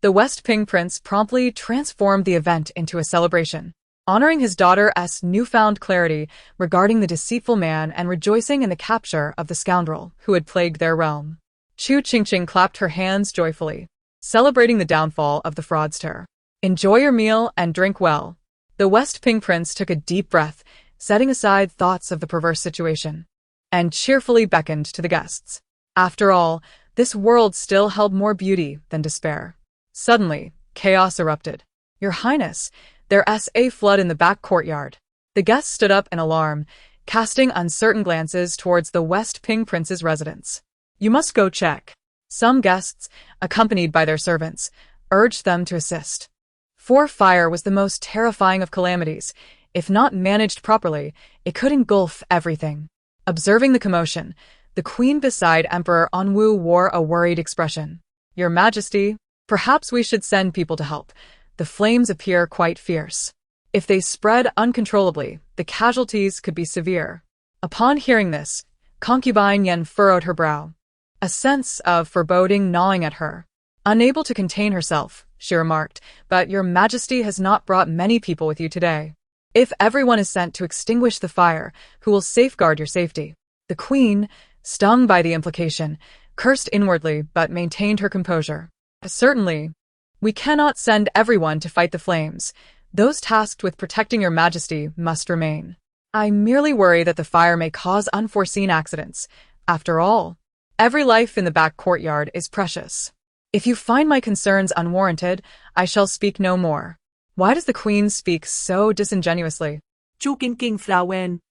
The West Ping Prince promptly transformed the event into a celebration, honoring his daughter's newfound clarity regarding the deceitful man and rejoicing in the capture of the scoundrel who had plagued their realm. Chu Qingqing clapped her hands joyfully, celebrating the downfall of the fraudster. Enjoy your meal and drink well. The West Ping Prince took a deep breath, setting aside thoughts of the perverse situation, and cheerfully beckoned to the guests. After all, this world still held more beauty than despair. Suddenly, chaos erupted. Your Highness, there's a flood in the back courtyard. The guests stood up in alarm, casting uncertain glances towards the West Ping Prince's residence. You must go check. Some guests, accompanied by their servants, urged them to assist. For fire was the most terrifying of calamities. If not managed properly, it could engulf everything. Observing the commotion, the queen beside Emperor Anwu wore a worried expression. Your Majesty, perhaps we should send people to help. The flames appear quite fierce. If they spread uncontrollably, the casualties could be severe. Upon hearing this, Concubine Yen furrowed her brow, a sense of foreboding gnawing at her. Unable to contain herself, she remarked, but your Majesty has not brought many people with you today. If everyone is sent to extinguish the fire, who will safeguard your safety? The queen, stung by the implication, cursed inwardly but maintained her composure. Certainly, we cannot send everyone to fight the flames. Those tasked with protecting your Majesty must remain. I merely worry that the fire may cause unforeseen accidents. After all, every life in the back courtyard is precious. If you find my concerns unwarranted, I shall speak no more. Why does the queen speak so disingenuously? Chu Qingqing frowned.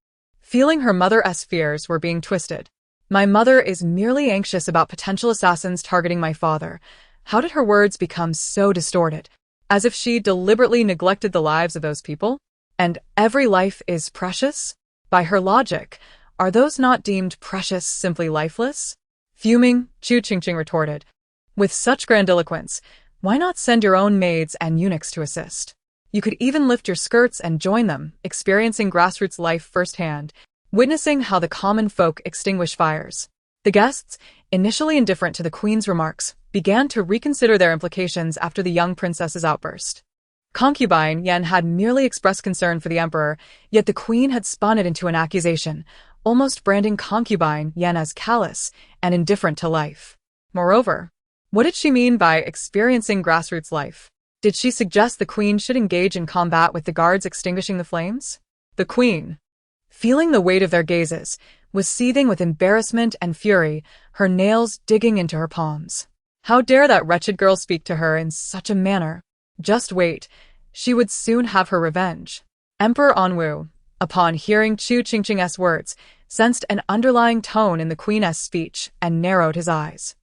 Feeling her mother's fears were being twisted. My mother is merely anxious about potential assassins targeting my father. How did her words become so distorted? As if she deliberately neglected the lives of those people? And every life is precious? By her logic, are those not deemed precious simply lifeless? Fuming, Chu Qingqing retorted. With such grandiloquence, why not send your own maids and eunuchs to assist? You could even lift your skirts and join them, experiencing grassroots life firsthand, witnessing how the common folk extinguish fires. The guests, initially indifferent to the queen's remarks, began to reconsider their implications after the young princess's outburst. Concubine Yen had merely expressed concern for the emperor, yet the queen had spun it into an accusation, almost branding Concubine Yen as callous and indifferent to life. Moreover, what did she mean by experiencing grassroots life? Did she suggest the queen should engage in combat with the guards extinguishing the flames? The queen, feeling the weight of their gazes, was seething with embarrassment and fury, her nails digging into her palms. How dare that wretched girl speak to her in such a manner? Just wait, she would soon have her revenge. Emperor Anwu, upon hearing Chu Qingqing's words, sensed an underlying tone in the queen's speech and narrowed his eyes.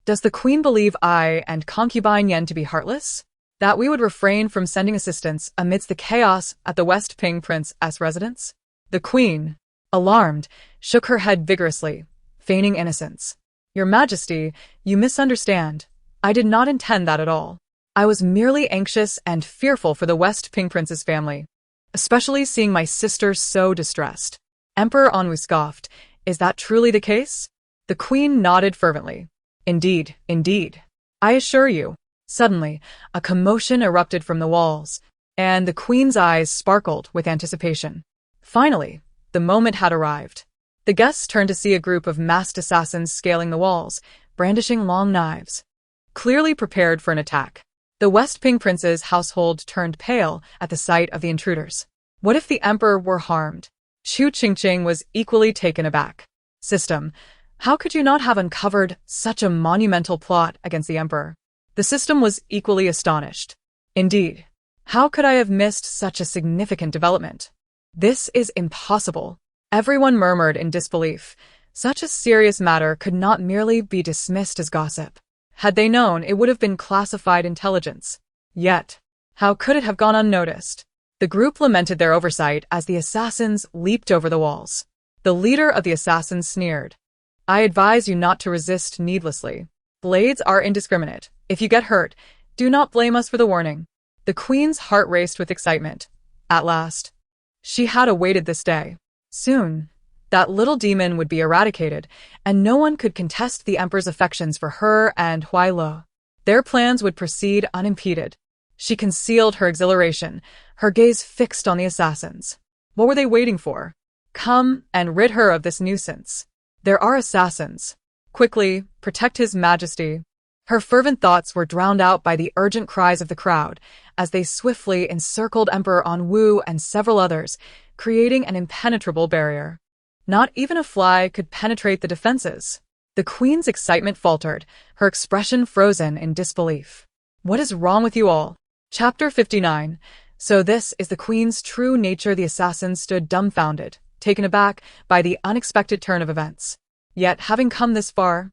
Does the queen believe I and Concubine Yen to be heartless? That we would refrain from sending assistance amidst the chaos at the West Ping Prince's residence? The queen, alarmed, shook her head vigorously, feigning innocence. Your Majesty, you misunderstand. I did not intend that at all. I was merely anxious and fearful for the West Ping Prince's family, especially seeing my sister so distressed. Emperor Anwu scoffed. Is that truly the case? The queen nodded fervently. Indeed, indeed. I assure you. Suddenly, a commotion erupted from the walls, and the queen's eyes sparkled with anticipation. Finally, the moment had arrived. The guests turned to see a group of masked assassins scaling the walls, brandishing long knives, clearly prepared for an attack. The West Ping Prince's household turned pale at the sight of the intruders. What if the emperor were harmed? Chu Qingqing was equally taken aback. System, how could you not have uncovered such a monumental plot against the emperor? The system was equally astonished. Indeed, how could I have missed such a significant development? This is impossible. Everyone murmured in disbelief. Such a serious matter could not merely be dismissed as gossip. Had they known, it would have been classified intelligence. Yet, how could it have gone unnoticed? The group lamented their oversight as the assassins leaped over the walls. The leader of the assassins sneered. I advise you not to resist needlessly. Blades are indiscriminate. If you get hurt, do not blame us for the warning. The queen's heart raced with excitement. At last, she had awaited this day. Soon, that little demon would be eradicated, and no one could contest the emperor's affections for her and Huailo. Their plans would proceed unimpeded. She concealed her exhilaration, her gaze fixed on the assassins. What were they waiting for? Come and rid her of this nuisance. There are assassins. Quickly, protect His Majesty. Her fervent thoughts were drowned out by the urgent cries of the crowd as they swiftly encircled Emperor Anwu and several others, creating an impenetrable barrier. Not even a fly could penetrate the defenses. The queen's excitement faltered, her expression frozen in disbelief. What is wrong with you all? Chapter 59. So this is the queen's true nature. The assassins stood dumbfounded, taken aback by the unexpected turn of events. Yet, having come this far,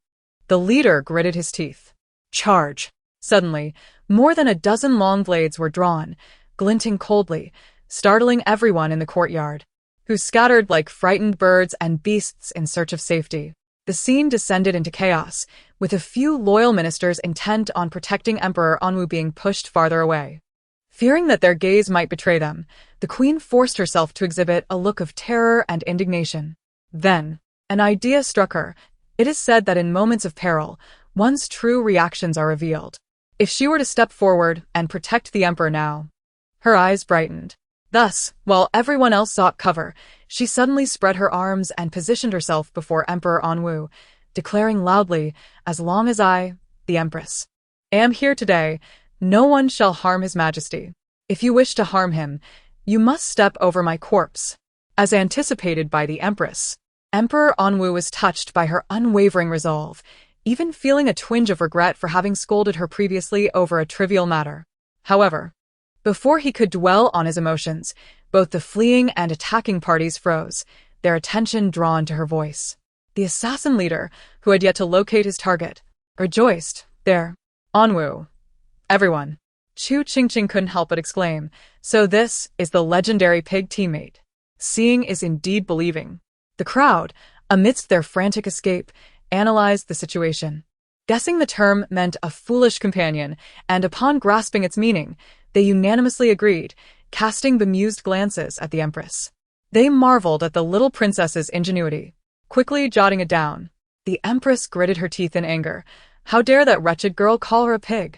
the leader gritted his teeth. Charge! Suddenly, more than a dozen long blades were drawn, glinting coldly, startling everyone in the courtyard, who scattered like frightened birds and beasts in search of safety. The scene descended into chaos, with a few loyal ministers intent on protecting Emperor Anwu being pushed farther away. Fearing that their gaze might betray them, the queen forced herself to exhibit a look of terror and indignation. Then, an idea struck her. It is said that in moments of peril, one's true reactions are revealed. If she were to step forward and protect the emperor now. Her eyes brightened. Thus, while everyone else sought cover, she suddenly spread her arms and positioned herself before Emperor Anwu, declaring loudly, as long as I, the empress, am here today, no one shall harm His Majesty. If you wish to harm him, you must step over my corpse. As anticipated by the empress, Emperor Anwu was touched by her unwavering resolve, even feeling a twinge of regret for having scolded her previously over a trivial matter. However, before he could dwell on his emotions, both the fleeing and attacking parties froze, their attention drawn to her voice. The assassin leader, who had yet to locate his target, rejoiced. There. Anwu. Everyone. Chu Qingqing couldn't help but exclaim. So this is the legendary pig teammate. Seeing is indeed believing. The crowd, amidst their frantic escape, analyzed the situation. Guessing the term meant a foolish companion, and upon grasping its meaning, they unanimously agreed, casting bemused glances at the empress. They marveled at the little princess's ingenuity. Quickly jotting it down, the empress gritted her teeth in anger. How dare that wretched girl call her a pig?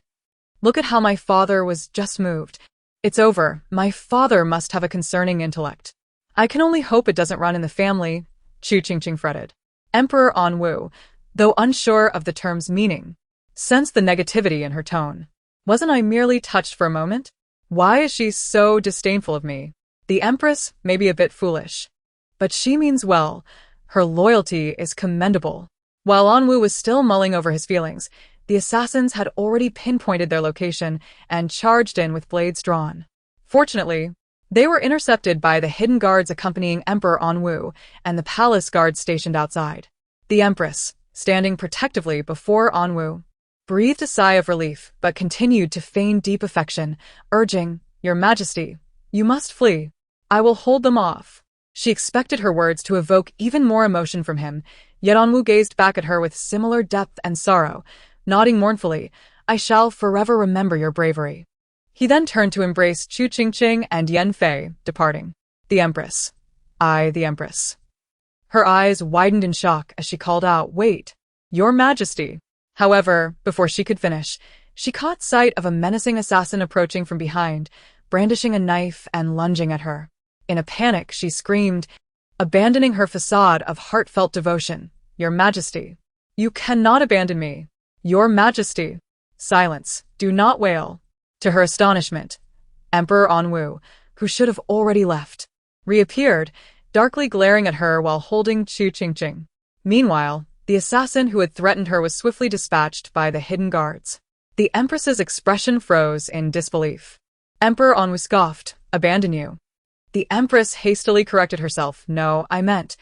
Look at how my father was just moved. It's over. My father must have a concerning intellect. I can only hope it doesn't run in the family, Chu Qingqing fretted. Emperor Anwu, though unsure of the term's meaning, sensed the negativity in her tone. Wasn't I merely touched for a moment? Why is she so disdainful of me? The empress may be a bit foolish, but she means well. Her loyalty is commendable. While Anwu was still mulling over his feelings, the assassins had already pinpointed their location and charged in with blades drawn. Fortunately, they were intercepted by the hidden guards accompanying Emperor Anwu and the palace guards stationed outside. The empress, standing protectively before Anwu, breathed a sigh of relief but continued to feign deep affection, urging, "Your Majesty, you must flee. I will hold them off." She expected her words to evoke even more emotion from him, yet Anwu gazed back at her with similar depth and sorrow, nodding mournfully, "I shall forever remember your bravery." He then turned to embrace Chu Qingqing and Yan Fei, departing. The Empress. The Empress. Her eyes widened in shock as she called out, "Wait, Your Majesty." However, before she could finish, she caught sight of a menacing assassin approaching from behind, brandishing a knife and lunging at her. In a panic, she screamed, abandoning her facade of heartfelt devotion, "Your Majesty, you cannot abandon me. Your Majesty." Silence. Do not wail. To her astonishment, Emperor Anwu, who should have already left, reappeared, darkly glaring at her while holding Chu Qingqing. Meanwhile, the assassin who had threatened her was swiftly dispatched by the hidden guards. The Empress's expression froze in disbelief. Emperor Anwu scoffed, "Abandon you." The Empress hastily corrected herself. "No, I meant."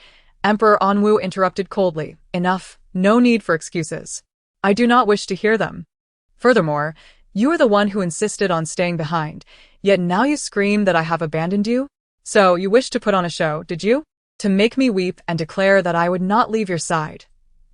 Emperor Anwu interrupted coldly, "Enough, no need for excuses. I do not wish to hear them. Furthermore, you are the one who insisted on staying behind, yet now you scream that I have abandoned you? So you wished to put on a show, did you? To make me weep and declare that I would not leave your side,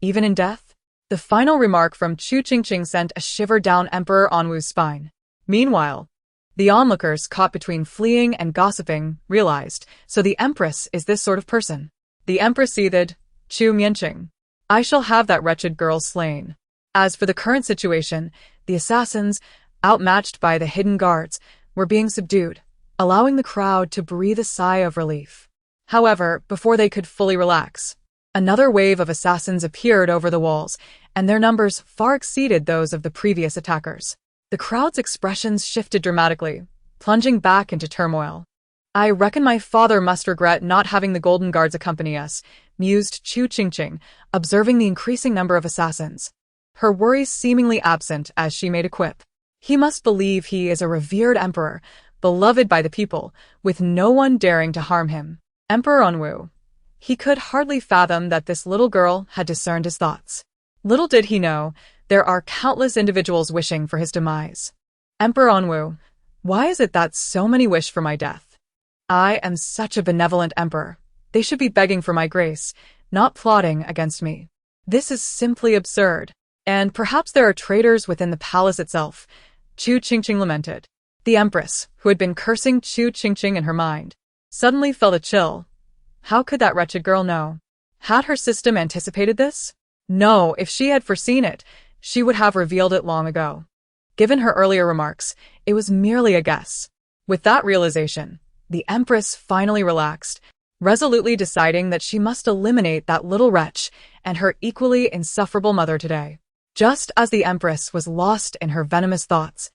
even in death?" The final remark from Chu Qingqing sent a shiver down Emperor Anwu's spine. Meanwhile, the onlookers, caught between fleeing and gossiping, realized, so the Empress is this sort of person. The Empress seethed, "Chu Qingqing, I shall have that wretched girl slain." As for the current situation, the assassins, outmatched by the hidden guards, were being subdued, allowing the crowd to breathe a sigh of relief. However, before they could fully relax, another wave of assassins appeared over the walls, and their numbers far exceeded those of the previous attackers. The crowd's expressions shifted dramatically, plunging back into turmoil. "I reckon my father must regret not having the Golden Guards accompany us," mused Chu Qingqing, observing the increasing number of assassins. Her worries seemingly absent as she made a quip. "He must believe he is a revered emperor, beloved by the people, with no one daring to harm him." Emperor Anwu. He could hardly fathom that this little girl had discerned his thoughts. Little did he know, there are countless individuals wishing for his demise. Emperor Anwu, why is it that so many wish for my death? I am such a benevolent emperor. They should be begging for my grace, not plotting against me. This is simply absurd. And perhaps there are traitors within the palace itself, Chu Qingqing lamented. The Empress, who had been cursing Chu Qingqing in her mind, suddenly felt a chill. How could that wretched girl know? Had her system anticipated this? No, if she had foreseen it, she would have revealed it long ago. Given her earlier remarks, it was merely a guess. With that realization, the Empress finally relaxed, resolutely deciding that she must eliminate that little wretch and her equally insufferable mother today. Just as the Empress was lost in her venomous thoughts,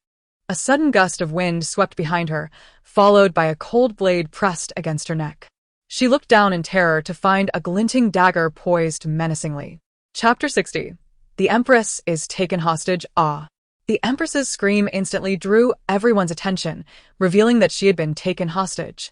a sudden gust of wind swept behind her, followed by a cold blade pressed against her neck. She looked down in terror to find a glinting dagger poised menacingly. Chapter 60. The Empress is taken hostage. The Empress's scream instantly drew everyone's attention, revealing that she had been taken hostage.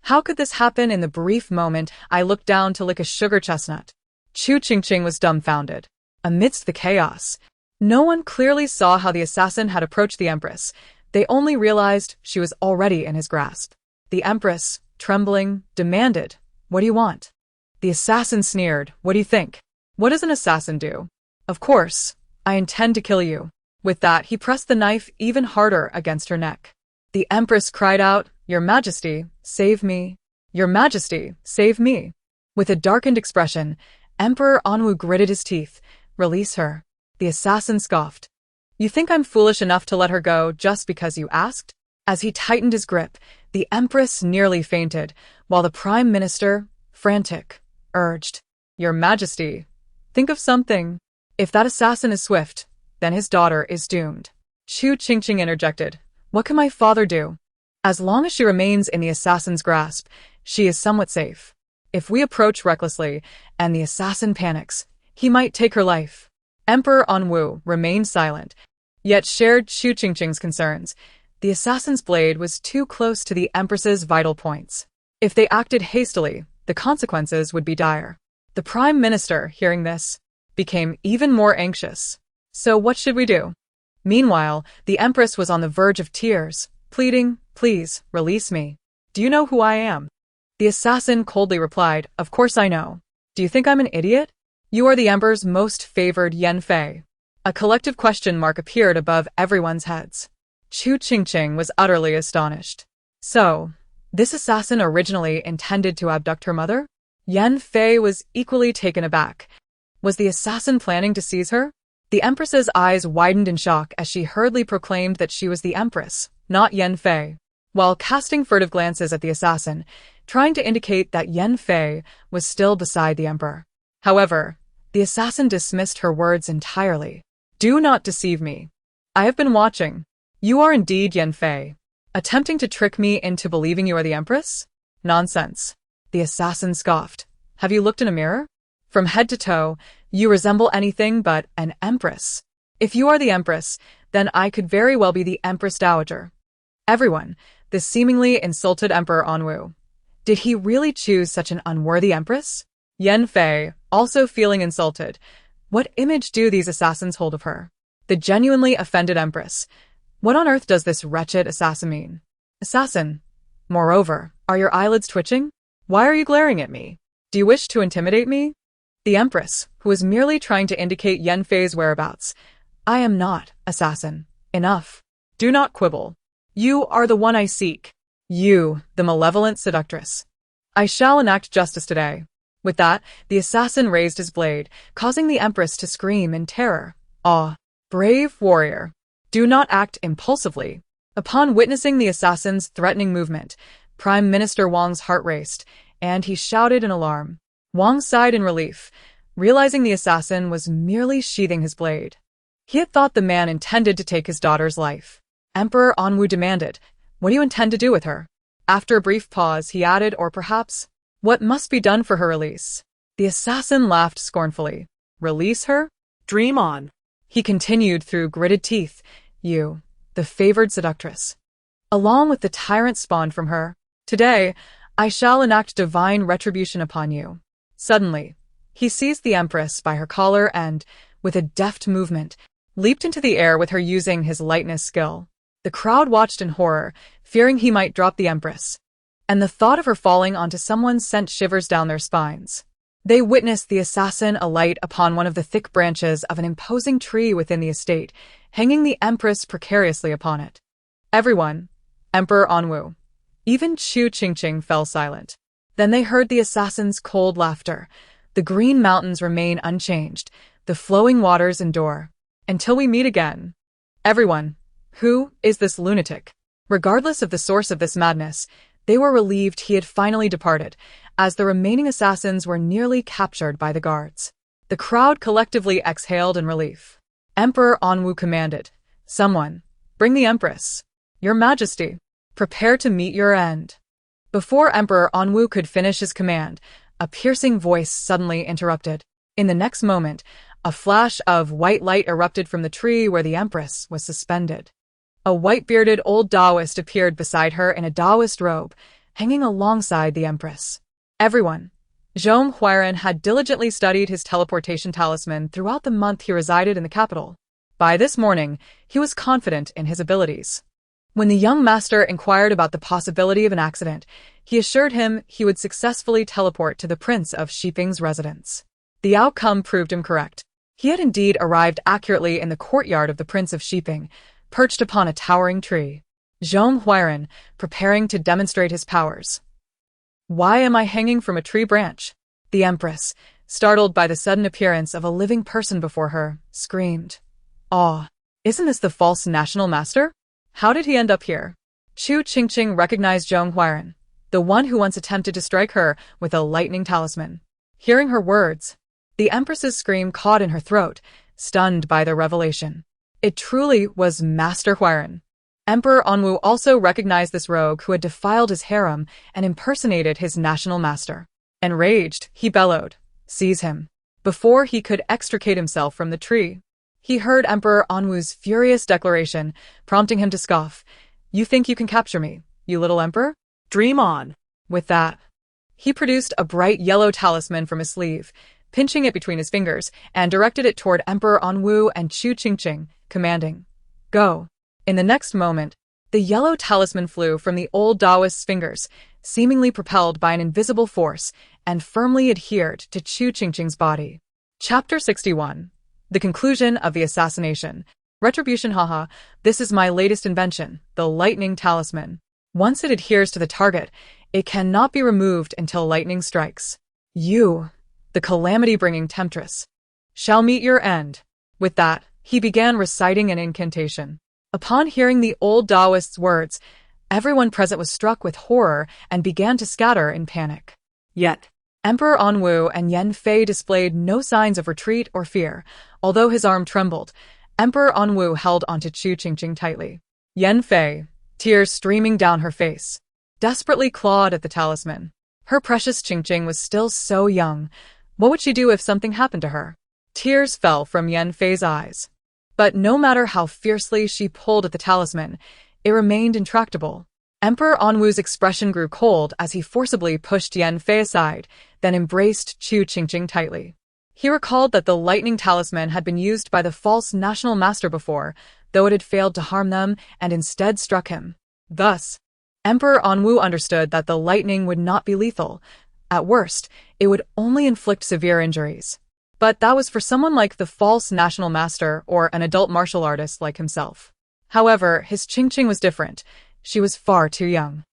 How could this happen in the brief moment I looked down to lick a sugar chestnut? Chu Qingqing was dumbfounded. Amidst the chaos, no one clearly saw how the assassin had approached the Empress. They only realized she was already in his grasp. The Empress, trembling, demanded, "What do you want?" The assassin sneered, "What do you think? What does an assassin do?" "Of course, I intend to kill you." With that, he pressed the knife even harder against her neck. The Empress cried out, "Your Majesty, save me. Your Majesty, save me." With a darkened expression, Emperor Anwu gritted his teeth. "Release her." The assassin scoffed. You think I'm foolish enough to let her go just because you asked? As he tightened his grip, the empress nearly fainted, while the prime minister, frantic, urged, Your Majesty, think of something. If that assassin is swift, then his daughter is doomed. Chu Qingqing interjected. What can my father do? As long as she remains in the assassin's grasp, she is somewhat safe. If we approach recklessly and the assassin panics, he might take her life. Emperor Anwu remained silent, yet shared Chu Qingqing's concerns. The assassin's blade was too close to the empress's vital points. If they acted hastily, the consequences would be dire. The prime minister, hearing this, became even more anxious. So what should we do? Meanwhile, the empress was on the verge of tears, pleading, Please, release me. Do you know who I am? The assassin coldly replied, Of course I know. Do you think I'm an idiot? You are the emperor's most favored Yan Fei. A collective question mark appeared above everyone's heads. Chu Qingqing was utterly astonished. So, this assassin originally intended to abduct her mother? Yan Fei was equally taken aback. Was the assassin planning to seize her? The empress's eyes widened in shock as she hurriedly proclaimed that she was the empress, not Yan Fei, while casting furtive glances at the assassin, trying to indicate that Yan Fei was still beside the emperor. However, the assassin dismissed her words entirely. Do not deceive me. I have been watching. You are indeed Yan Fei, attempting to trick me into believing you are the empress? Nonsense. The assassin scoffed. Have you looked in a mirror? From head to toe, you resemble anything but an empress. If you are the empress, then I could very well be the empress dowager. Everyone, the seemingly insulted Emperor Anwu. Did he really choose such an unworthy empress? Yan Fei, also feeling insulted. What image do these assassins hold of her? The genuinely offended empress. What on earth does this wretched assassin mean? Assassin. Moreover, are your eyelids twitching? Why are you glaring at me? Do you wish to intimidate me? The empress, who was merely trying to indicate Yan Fei's whereabouts. I am not, assassin. Enough. Do not quibble. You are the one I seek. You, the malevolent seductress. I shall enact justice today. With that, the assassin raised his blade, causing the empress to scream in terror. Ah, brave warrior. Do not act impulsively. Upon witnessing the assassin's threatening movement, Prime Minister Wang's heart raced, and he shouted in alarm. Wang sighed in relief, realizing the assassin was merely sheathing his blade. He had thought the man intended to take his daughter's life. Emperor Anwu demanded, What do you intend to do with her? After a brief pause, he added, Or perhaps, what must be done for her release? The assassin laughed scornfully. Release her? Dream on. He continued through gritted teeth. You, the favored seductress. Along with the tyrant spawned from her, today, I shall enact divine retribution upon you. Suddenly, he seized the empress by her collar and, with a deft movement, leaped into the air with her using his lightness skill. The crowd watched in horror, fearing he might drop the empress, and the thought of her falling onto someone sent shivers down their spines. They witnessed the assassin alight upon one of the thick branches of an imposing tree within the estate, hanging the empress precariously upon it. Everyone, Emperor Anwu, even Chu Qingqing fell silent. Then they heard the assassin's cold laughter. The green mountains remain unchanged, the flowing waters endure. Until we meet again. Everyone, who is this lunatic? Regardless of the source of this madness, they were relieved he had finally departed, as the remaining assassins were nearly captured by the guards. The crowd collectively exhaled in relief. Emperor Anwu commanded, Someone, bring the empress. Your Majesty, prepare to meet your end. Before Emperor Anwu could finish his command, a piercing voice suddenly interrupted. In the next moment, a flash of white light erupted from the tree where the empress was suspended. A white-bearded old Taoist appeared beside her in a Taoist robe, hanging alongside the empress. Everyone. Zhong Huairan had diligently studied his teleportation talisman throughout the month he resided in the capital. By this morning, he was confident in his abilities. When the young master inquired about the possibility of an accident, he assured him he would successfully teleport to the Prince of Shiping's residence. The outcome proved him correct. He had indeed arrived accurately in the courtyard of the Prince of Shiping, perched upon a towering tree. Zhong Huairan, preparing to demonstrate his powers. Why am I hanging from a tree branch? The empress, startled by the sudden appearance of a living person before her, screamed. "Aw, isn't this the false national master? How did he end up here?" Chu Qingqing recognized Zhong Huairan, the one who once attempted to strike her with a lightning talisman. Hearing her words, the empress's scream caught in her throat, stunned by the revelation. It truly was Master Huairan. Emperor Anwu also recognized this rogue who had defiled his harem and impersonated his national master. Enraged, he bellowed, "Seize him!" before he could extricate himself from the tree. He heard Emperor Anwu's furious declaration, prompting him to scoff. "You think you can capture me, you little emperor? Dream on. With that, he produced a bright yellow talisman from his sleeve, pinching it between his fingers, and directed it toward Emperor Anwu and Chu Qingqing, commanding, "Go." In the next moment, the yellow talisman flew from the old Taoist's fingers, seemingly propelled by an invisible force, and firmly adhered to Chu Qingqing's body. Chapter 61. The conclusion of the assassination. Retribution. Haha, this is my latest invention, the lightning talisman. Once it adheres to the target, it cannot be removed until lightning strikes. You, the calamity-bringing temptress, shall meet your end. With that, he began reciting an incantation. Upon hearing the old Taoist's words, everyone present was struck with horror and began to scatter in panic. Yet, Emperor Anwu and Yan Fei displayed no signs of retreat or fear. Although his arm trembled, Emperor Anwu held onto Chu Qingqing tightly. Yan Fei, tears streaming down her face, desperately clawed at the talisman. Her precious Qingqing was still so young. What would she do if something happened to her? Tears fell from Yan Fei's eyes. But no matter how fiercely she pulled at the talisman, it remained intractable. Emperor Anwu's expression grew cold as he forcibly pushed Yan Fei aside, then embraced Chu Qingqing tightly. He recalled that the lightning talisman had been used by the false national master before, though it had failed to harm them and instead struck him. Thus, Emperor Anwu understood that the lightning would not be lethal. At worst, it would only inflict severe injuries. But that was for someone like the false national master or an adult martial artist like himself. However, his Qingqing was different. She was far too young.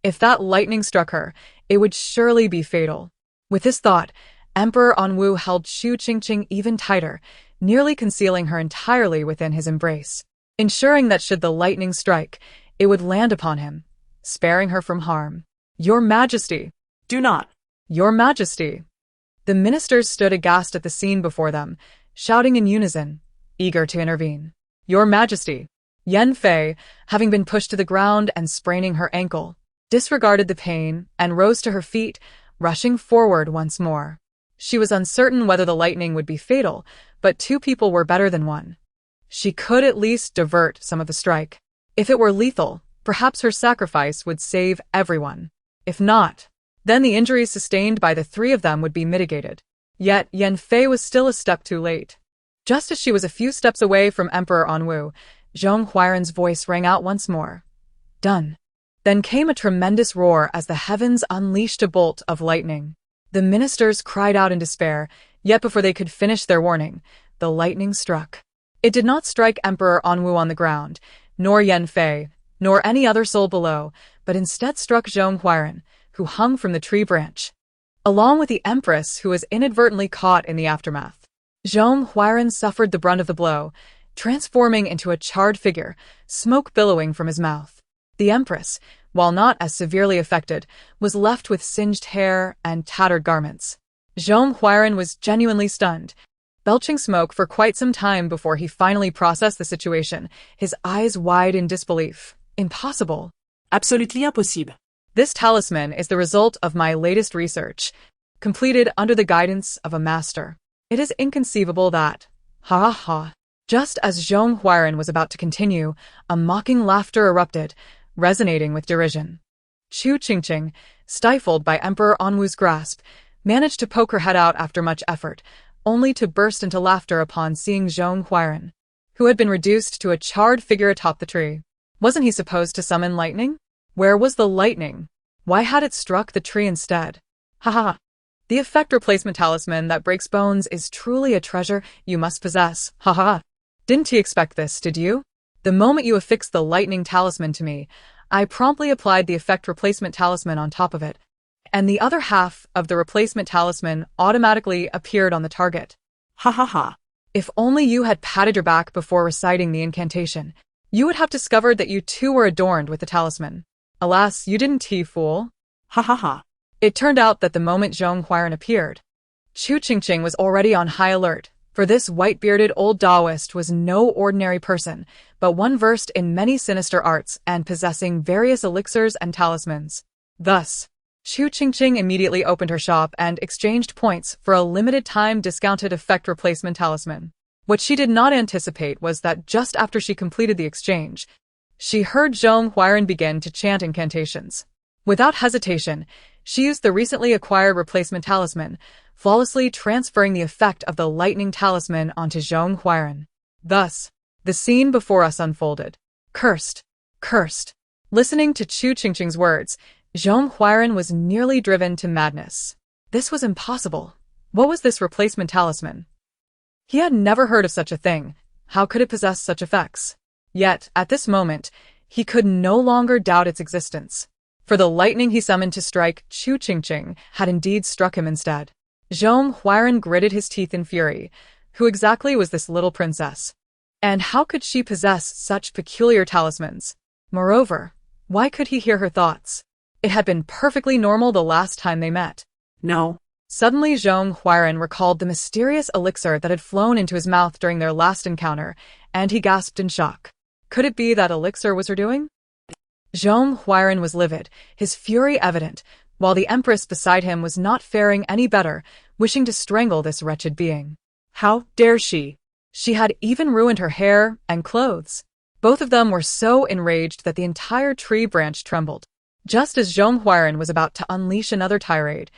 If that lightning struck her, it would surely be fatal. With this thought, Emperor Anwu held Chu Qingqing even tighter, nearly concealing her entirely within his embrace, ensuring that should the lightning strike, it would land upon him, sparing her from harm. "Your Majesty!" do not. "Your Majesty!" The ministers stood aghast at the scene before them, shouting in unison, eager to intervene. "Your Majesty!" Yan Fei, having been pushed to the ground and spraining her ankle, disregarded the pain and rose to her feet, rushing forward once more. She was uncertain whether the lightning would be fatal, but two people were better than one. She could at least divert some of the strike. If it were lethal, perhaps her sacrifice would save everyone. If not, then the injuries sustained by the three of them would be mitigated. Yet Yan Fei was still a step too late. Just as she was a few steps away from Emperor Anwu, Zhong Huairan's voice rang out once more. "Done." Then came a tremendous roar as the heavens unleashed a bolt of lightning. The ministers cried out in despair, yet before they could finish their warning, the lightning struck. It did not strike Emperor Anwu on the ground, nor Yan Fei, nor any other soul below, but instead struck Zhong Huairan, who hung from the tree branch, along with the empress who was inadvertently caught in the aftermath. Zhong Huairan suffered the brunt of the blow, transforming into a charred figure, smoke billowing from his mouth. The empress, while not as severely affected, was left with singed hair and tattered garments. Zhong Huairan was genuinely stunned, belching smoke for quite some time before he finally processed the situation, his eyes wide in disbelief. Impossible. Absolutely impossible. This talisman is the result of my latest research, completed under the guidance of a master. It is inconceivable that, ha ha ha. Just as Zhong Huairan was about to continue, a mocking laughter erupted, resonating with derision. Chu Qingqing, stifled by Emperor Anwu's grasp, managed to poke her head out after much effort, only to burst into laughter upon seeing Zhong Huairan, who had been reduced to a charred figure atop the tree. Wasn't he supposed to summon lightning? Where was the lightning? Why had it struck the tree instead? Ha ha ha. The effect replacement talisman that breaks bones is truly a treasure you must possess. Ha ha ha. Didn't he expect this, did you? The moment you affixed the lightning talisman to me, I promptly applied the effect replacement talisman on top of it, and the other half of the replacement talisman automatically appeared on the target. Ha ha ha. If only you had patted your back before reciting the incantation, you would have discovered that you too were adorned with the talisman. Alas, you didn't, fool. Ha ha ha. It turned out that the moment Zhong Huairan appeared, Chu Qingqing was already on high alert, for this white-bearded old Taoist was no ordinary person, but one versed in many sinister arts and possessing various elixirs and talismans. Thus, Chu Qingqing immediately opened her shop and exchanged points for a limited-time discounted effect replacement talisman. What she did not anticipate was that just after she completed the exchange, she heard Zhong Huairan begin to chant incantations. Without hesitation, she used the recently acquired replacement talisman, flawlessly transferring the effect of the lightning talisman onto Zhong Huairan. Thus, the scene before us unfolded. Cursed! Cursed! Listening to Chu Qingqing's words, Zhong Huairan was nearly driven to madness. This was impossible. What was this replacement talisman? He had never heard of such a thing. How could it possess such effects? Yet, at this moment, he could no longer doubt its existence. For the lightning he summoned to strike Chu Qingqing had indeed struck him instead. Zhong Huairan gritted his teeth in fury. Who exactly was this little princess? And how could she possess such peculiar talismans? Moreover, why could he hear her thoughts? It had been perfectly normal the last time they met. No. Suddenly Zhong Huairan recalled the mysterious elixir that had flown into his mouth during their last encounter, and he gasped in shock. Could it be that elixir was her doing? Zhong Huairan was livid, his fury evident, while the empress beside him was not faring any better, wishing to strangle this wretched being. How dare she? She had even ruined her hair and clothes. Both of them were so enraged that the entire tree branch trembled. Just as Zhong Huairan was about to unleash another tirade,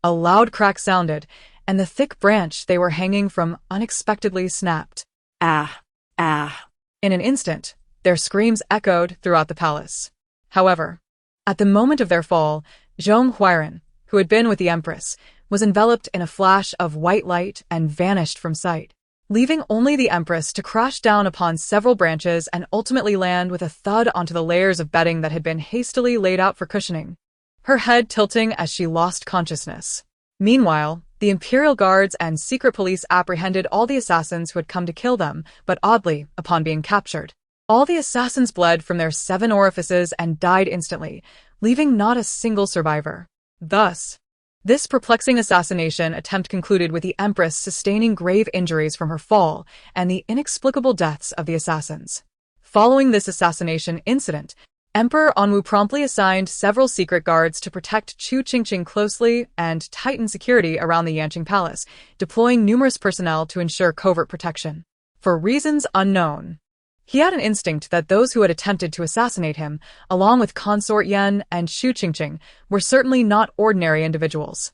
a loud crack sounded, and the thick branch they were hanging from unexpectedly snapped. Ah. Ah. In an instant, their screams echoed throughout the palace. However, at the moment of their fall, Zhong Huairan, who had been with the empress, was enveloped in a flash of white light and vanished from sight, leaving only the empress to crash down upon several branches and ultimately land with a thud onto the layers of bedding that had been hastily laid out for cushioning, her head tilting as she lost consciousness. Meanwhile, the imperial guards and secret police apprehended all the assassins who had come to kill them, but oddly, upon being captured, all the assassins bled from their 7 orifices and died instantly, leaving not a single survivor. Thus, this perplexing assassination attempt concluded with the empress sustaining grave injuries from her fall and the inexplicable deaths of the assassins. Following this assassination incident, Emperor Anwu promptly assigned several secret guards to protect Chu Qingqing closely and tighten security around the Yanqing Palace, deploying numerous personnel to ensure covert protection. For reasons unknown, he had an instinct that those who had attempted to assassinate him, along with Consort Yan and Chu Qingqing, were certainly not ordinary individuals.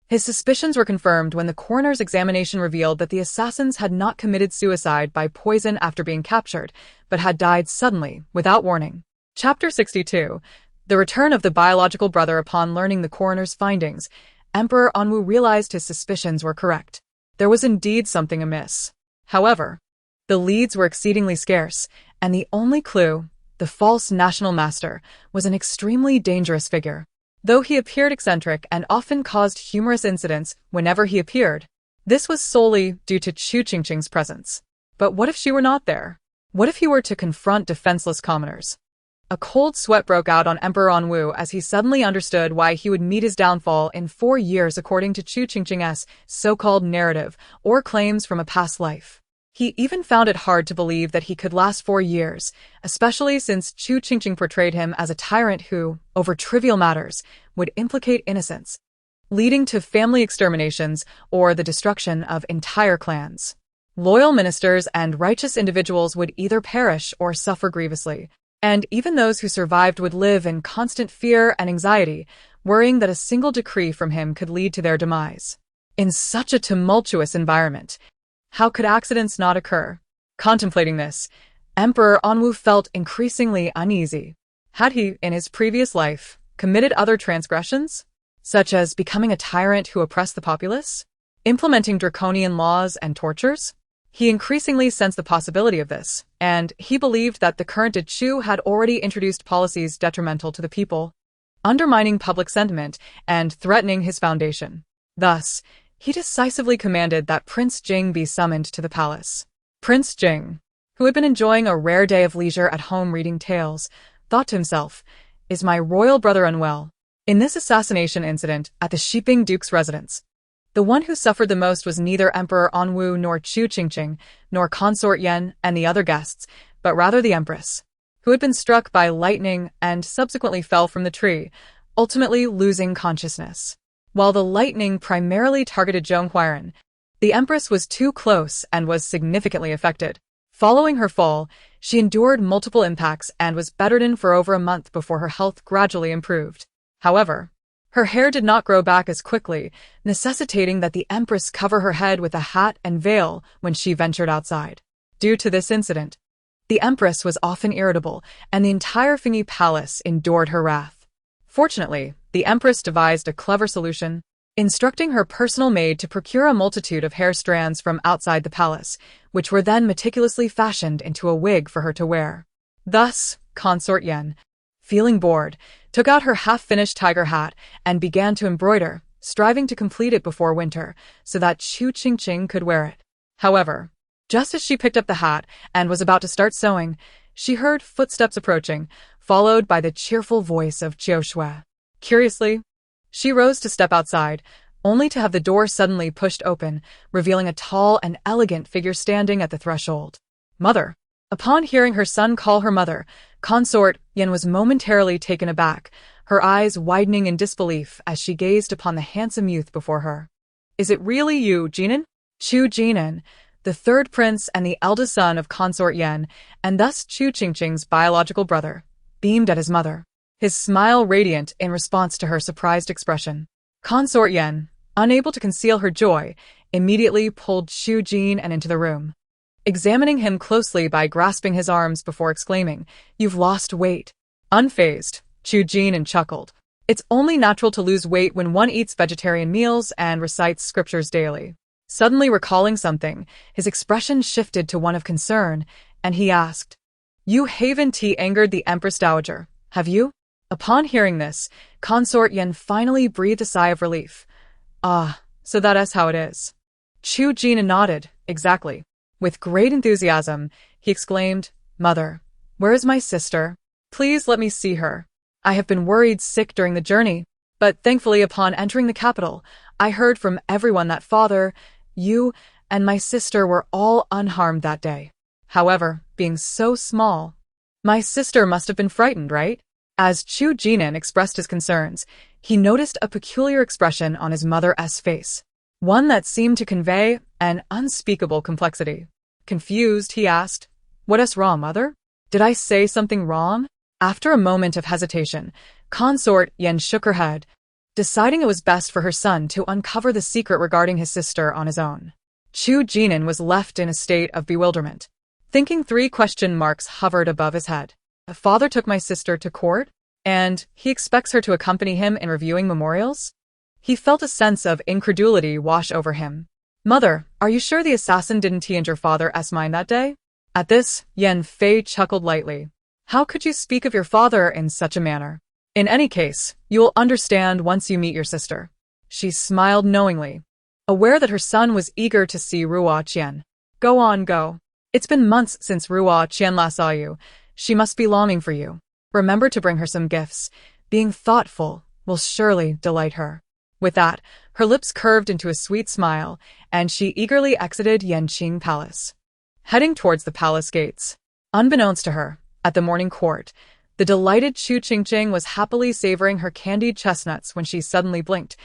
His suspicions were confirmed when the coroner's examination revealed that the assassins had not committed suicide by poison after being captured, but had died suddenly, without warning. Chapter 62. The return of the biological brother. Upon learning the coroner's findings, Emperor Anwu realized his suspicions were correct. There was indeed something amiss. However, the leads were exceedingly scarce, and the only clue, the false national master, was an extremely dangerous figure. Though he appeared eccentric and often caused humorous incidents whenever he appeared, this was solely due to Chu Qingqing's presence. But what if she were not there? What if he were to confront defenseless commoners? A cold sweat broke out on Emperor Anwu as he suddenly understood why he would meet his downfall in 4 years according to Chu Qingqing's so-called narrative or claims from a past life. He even found it hard to believe that he could last 4 years, especially since Chu Qingqing portrayed him as a tyrant who, over trivial matters, would implicate innocents, leading to family exterminations or the destruction of entire clans. Loyal ministers and righteous individuals would either perish or suffer grievously, and even those who survived would live in constant fear and anxiety, worrying that a single decree from him could lead to their demise. In such a tumultuous environment, how could accidents not occur? Contemplating this, Emperor Anwu felt increasingly uneasy. Had he, in his previous life, committed other transgressions, such as becoming a tyrant who oppressed the populace, implementing draconian laws and tortures? He increasingly sensed the possibility of this, and he believed that the current Chu had already introduced policies detrimental to the people. undermining public sentiment and threatening his foundation. Thus, he decisively commanded that Prince Jing be summoned to the palace. Prince Jing, who had been enjoying a rare day of leisure at home reading tales, thought to himself, "Is my royal brother unwell?" In this assassination incident at the Shiping Duke's residence, the one who suffered the most was neither Emperor Anwu nor Chu Qingqing, nor Consort Yen and the other guests, but rather the empress, who had been struck by lightning and subsequently fell from the tree, ultimately losing consciousness. While the lightning primarily targeted Zhong Huairan, the empress was too close and was significantly affected. Following her fall, she endured multiple impacts and was bedridden for over a month before her health gradually improved. However, her hair did not grow back as quickly, necessitating that the empress cover her head with a hat and veil when she ventured outside. Due to this incident, the empress was often irritable, and the entire Fingyi palace endured her wrath. Fortunately, the empress devised a clever solution, instructing her personal maid to procure a multitude of hair strands from outside the palace, which were then meticulously fashioned into a wig for her to wear. Thus, Consort Yen, feeling bored, took out her half-finished tiger hat and began to embroider, striving to complete it before winter, so that Chu Qingqing could wear it. However, just as she picked up the hat and was about to start sewing, she heard footsteps approaching, followed by the cheerful voice of Jiu Shui. Curiously, she rose to step outside, only to have the door suddenly pushed open, revealing a tall and elegant figure standing at the threshold. Mother. Upon hearing her son call her mother, Consort Yen was momentarily taken aback, her eyes widening in disbelief as she gazed upon the handsome youth before her. "Is it really you, Jinan?" Chu Jinan, the third prince and the eldest son of Consort Yen, and thus Chu Qingqing's biological brother, beamed at his mother, his smile radiant in response to her surprised expression. Consort Yen, unable to conceal her joy, immediately pulled Chu Jinan into the room, examining him closely by grasping his arms before exclaiming, "You've lost weight." Unfazed, Chu Jinan chuckled. "It's only natural to lose weight when one eats vegetarian meals and recites scriptures daily." Suddenly recalling something, his expression shifted to one of concern, and he asked, "You haven't angered the Empress Dowager, have you?" Upon hearing this, Consort Yen finally breathed a sigh of relief. "Ah, so that's how it is." Chu Jinan nodded, "Exactly." With great enthusiasm, he exclaimed, "Mother, where is my sister? Please let me see her. I have been worried sick during the journey, but thankfully upon entering the capital, I heard from everyone that father, you, and my sister were all unharmed that day. However, being so small, my sister must have been frightened, right?" As Chu Jinan expressed his concerns, he noticed a peculiar expression on his mother's face, one that seemed to convey an unspeakable complexity. Confused, he asked, "What's wrong, mother? Did I say something wrong?" After a moment of hesitation, Consort Yen shook her head, deciding it was best for her son to uncover the secret regarding his sister on his own. Chu Jinan was left in a state of bewilderment, thinking 3 question marks hovered above his head. Father took my sister to court, and he expects her to accompany him in reviewing memorials? He felt a sense of incredulity wash over him. "Mother, are you sure the assassin didn't injure father's mind that day?" At this, Yen Fei chuckled lightly. "How could you speak of your father in such a manner? In any case, you will understand once you meet your sister." She smiled knowingly, aware that her son was eager to see Ruo Qian. "Go on, go. It's been months since Ruo Qian last saw you. She must be longing for you. Remember to bring her some gifts. Being thoughtful will surely delight her." With that, her lips curved into a sweet smile, and she eagerly exited Yanqing Palace, heading towards the palace gates. Unbeknownst to her, at the morning court, the delighted Chu Qingqing was happily savoring her candied chestnuts when she suddenly blinked.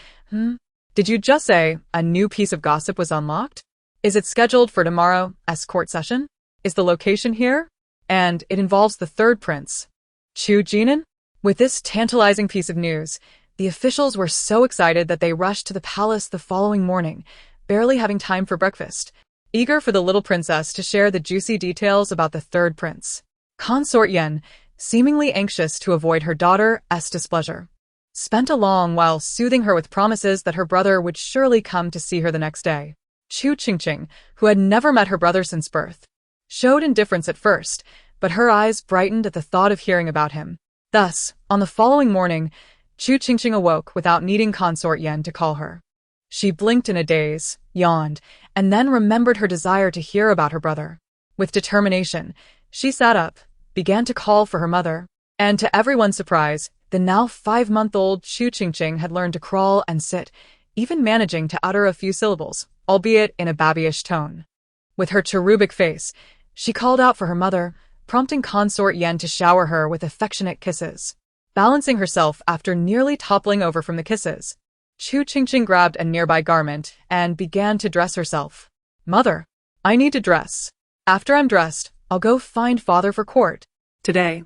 Did you just say a new piece of gossip was unlocked? Is it scheduled for tomorrow's court session? Is the location here? And it involves the third prince, Chu Jinan?" With this tantalizing piece of news, the officials were so excited that they rushed to the palace the following morning, barely having time for breakfast, eager for the little princess to share the juicy details about the third prince. Consort Yen, seemingly anxious to avoid her daughter's displeasure, spent a long while soothing her with promises that her brother would surely come to see her the next day. Chu Qingqing, who had never met her brother since birth, showed indifference at first, but her eyes brightened at the thought of hearing about him. Thus, on the following morning, Chu Qingqing awoke without needing Consort Yen to call her. She blinked in a daze, yawned, and then remembered her desire to hear about her brother. With determination, she sat up, began to call for her mother, and to everyone's surprise, the now 5-month-old Chu Qingqing had learned to crawl and sit, even managing to utter a few syllables, albeit in a babyish tone. With her cherubic face, she called out for her mother, prompting Consort Yen to shower her with affectionate kisses. Balancing herself after nearly toppling over from the kisses, Chu Qingqing grabbed a nearby garment and began to dress herself. "Mother, I need to dress. After I'm dressed, I'll go find father for court. Today.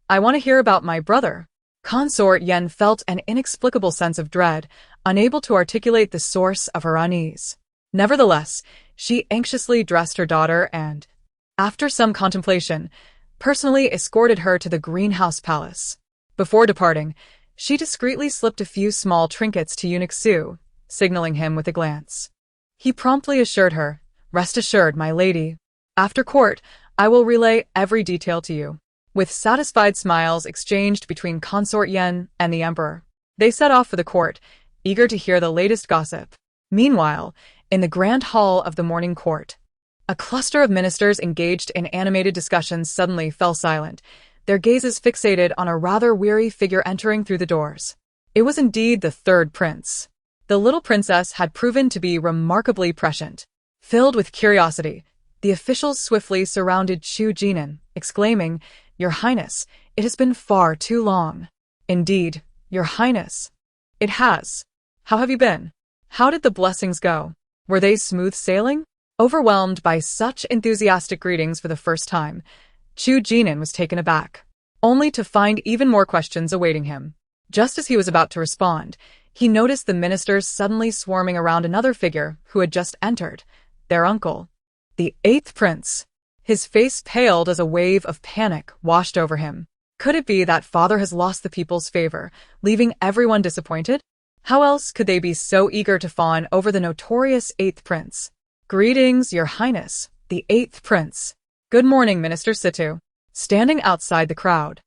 I want to hear about my brother." Consort Yen felt an inexplicable sense of dread, unable to articulate the source of her unease. Nevertheless, she anxiously dressed her daughter and, after some contemplation, personally escorted her to the greenhouse palace. Before departing, she discreetly slipped a few small trinkets to eunuch Su, signaling him with a glance. He promptly assured her, "Rest assured, my lady. After court, I will relay every detail to you." With satisfied smiles exchanged between Consort Yen and the emperor, they set off for the court, eager to hear the latest gossip. Meanwhile, in the grand hall of the morning court, a cluster of ministers engaged in animated discussions suddenly fell silent, their gazes fixated on a rather weary figure entering through the doors. It was indeed the third prince. The little princess had proven to be remarkably prescient. Filled with curiosity, the officials swiftly surrounded Chu Qingqing, exclaiming, "Your Highness, it has been far too long." "Indeed, Your Highness. It has. How have you been? How did the blessings go? Were they smooth sailing?" Overwhelmed by such enthusiastic greetings for the first time, Chu Qingqing was taken aback, only to find even more questions awaiting him. Just as he was about to respond, he noticed the ministers suddenly swarming around another figure who had just entered, their uncle, the 8th prince. His face paled as a wave of panic washed over him. Could it be that father has lost the people's favor, leaving everyone disappointed? How else could they be so eager to fawn over the notorious 8th prince? "Greetings, Your Highness, the 8th prince." "Good morning, Minister Situ." Standing outside the crowd,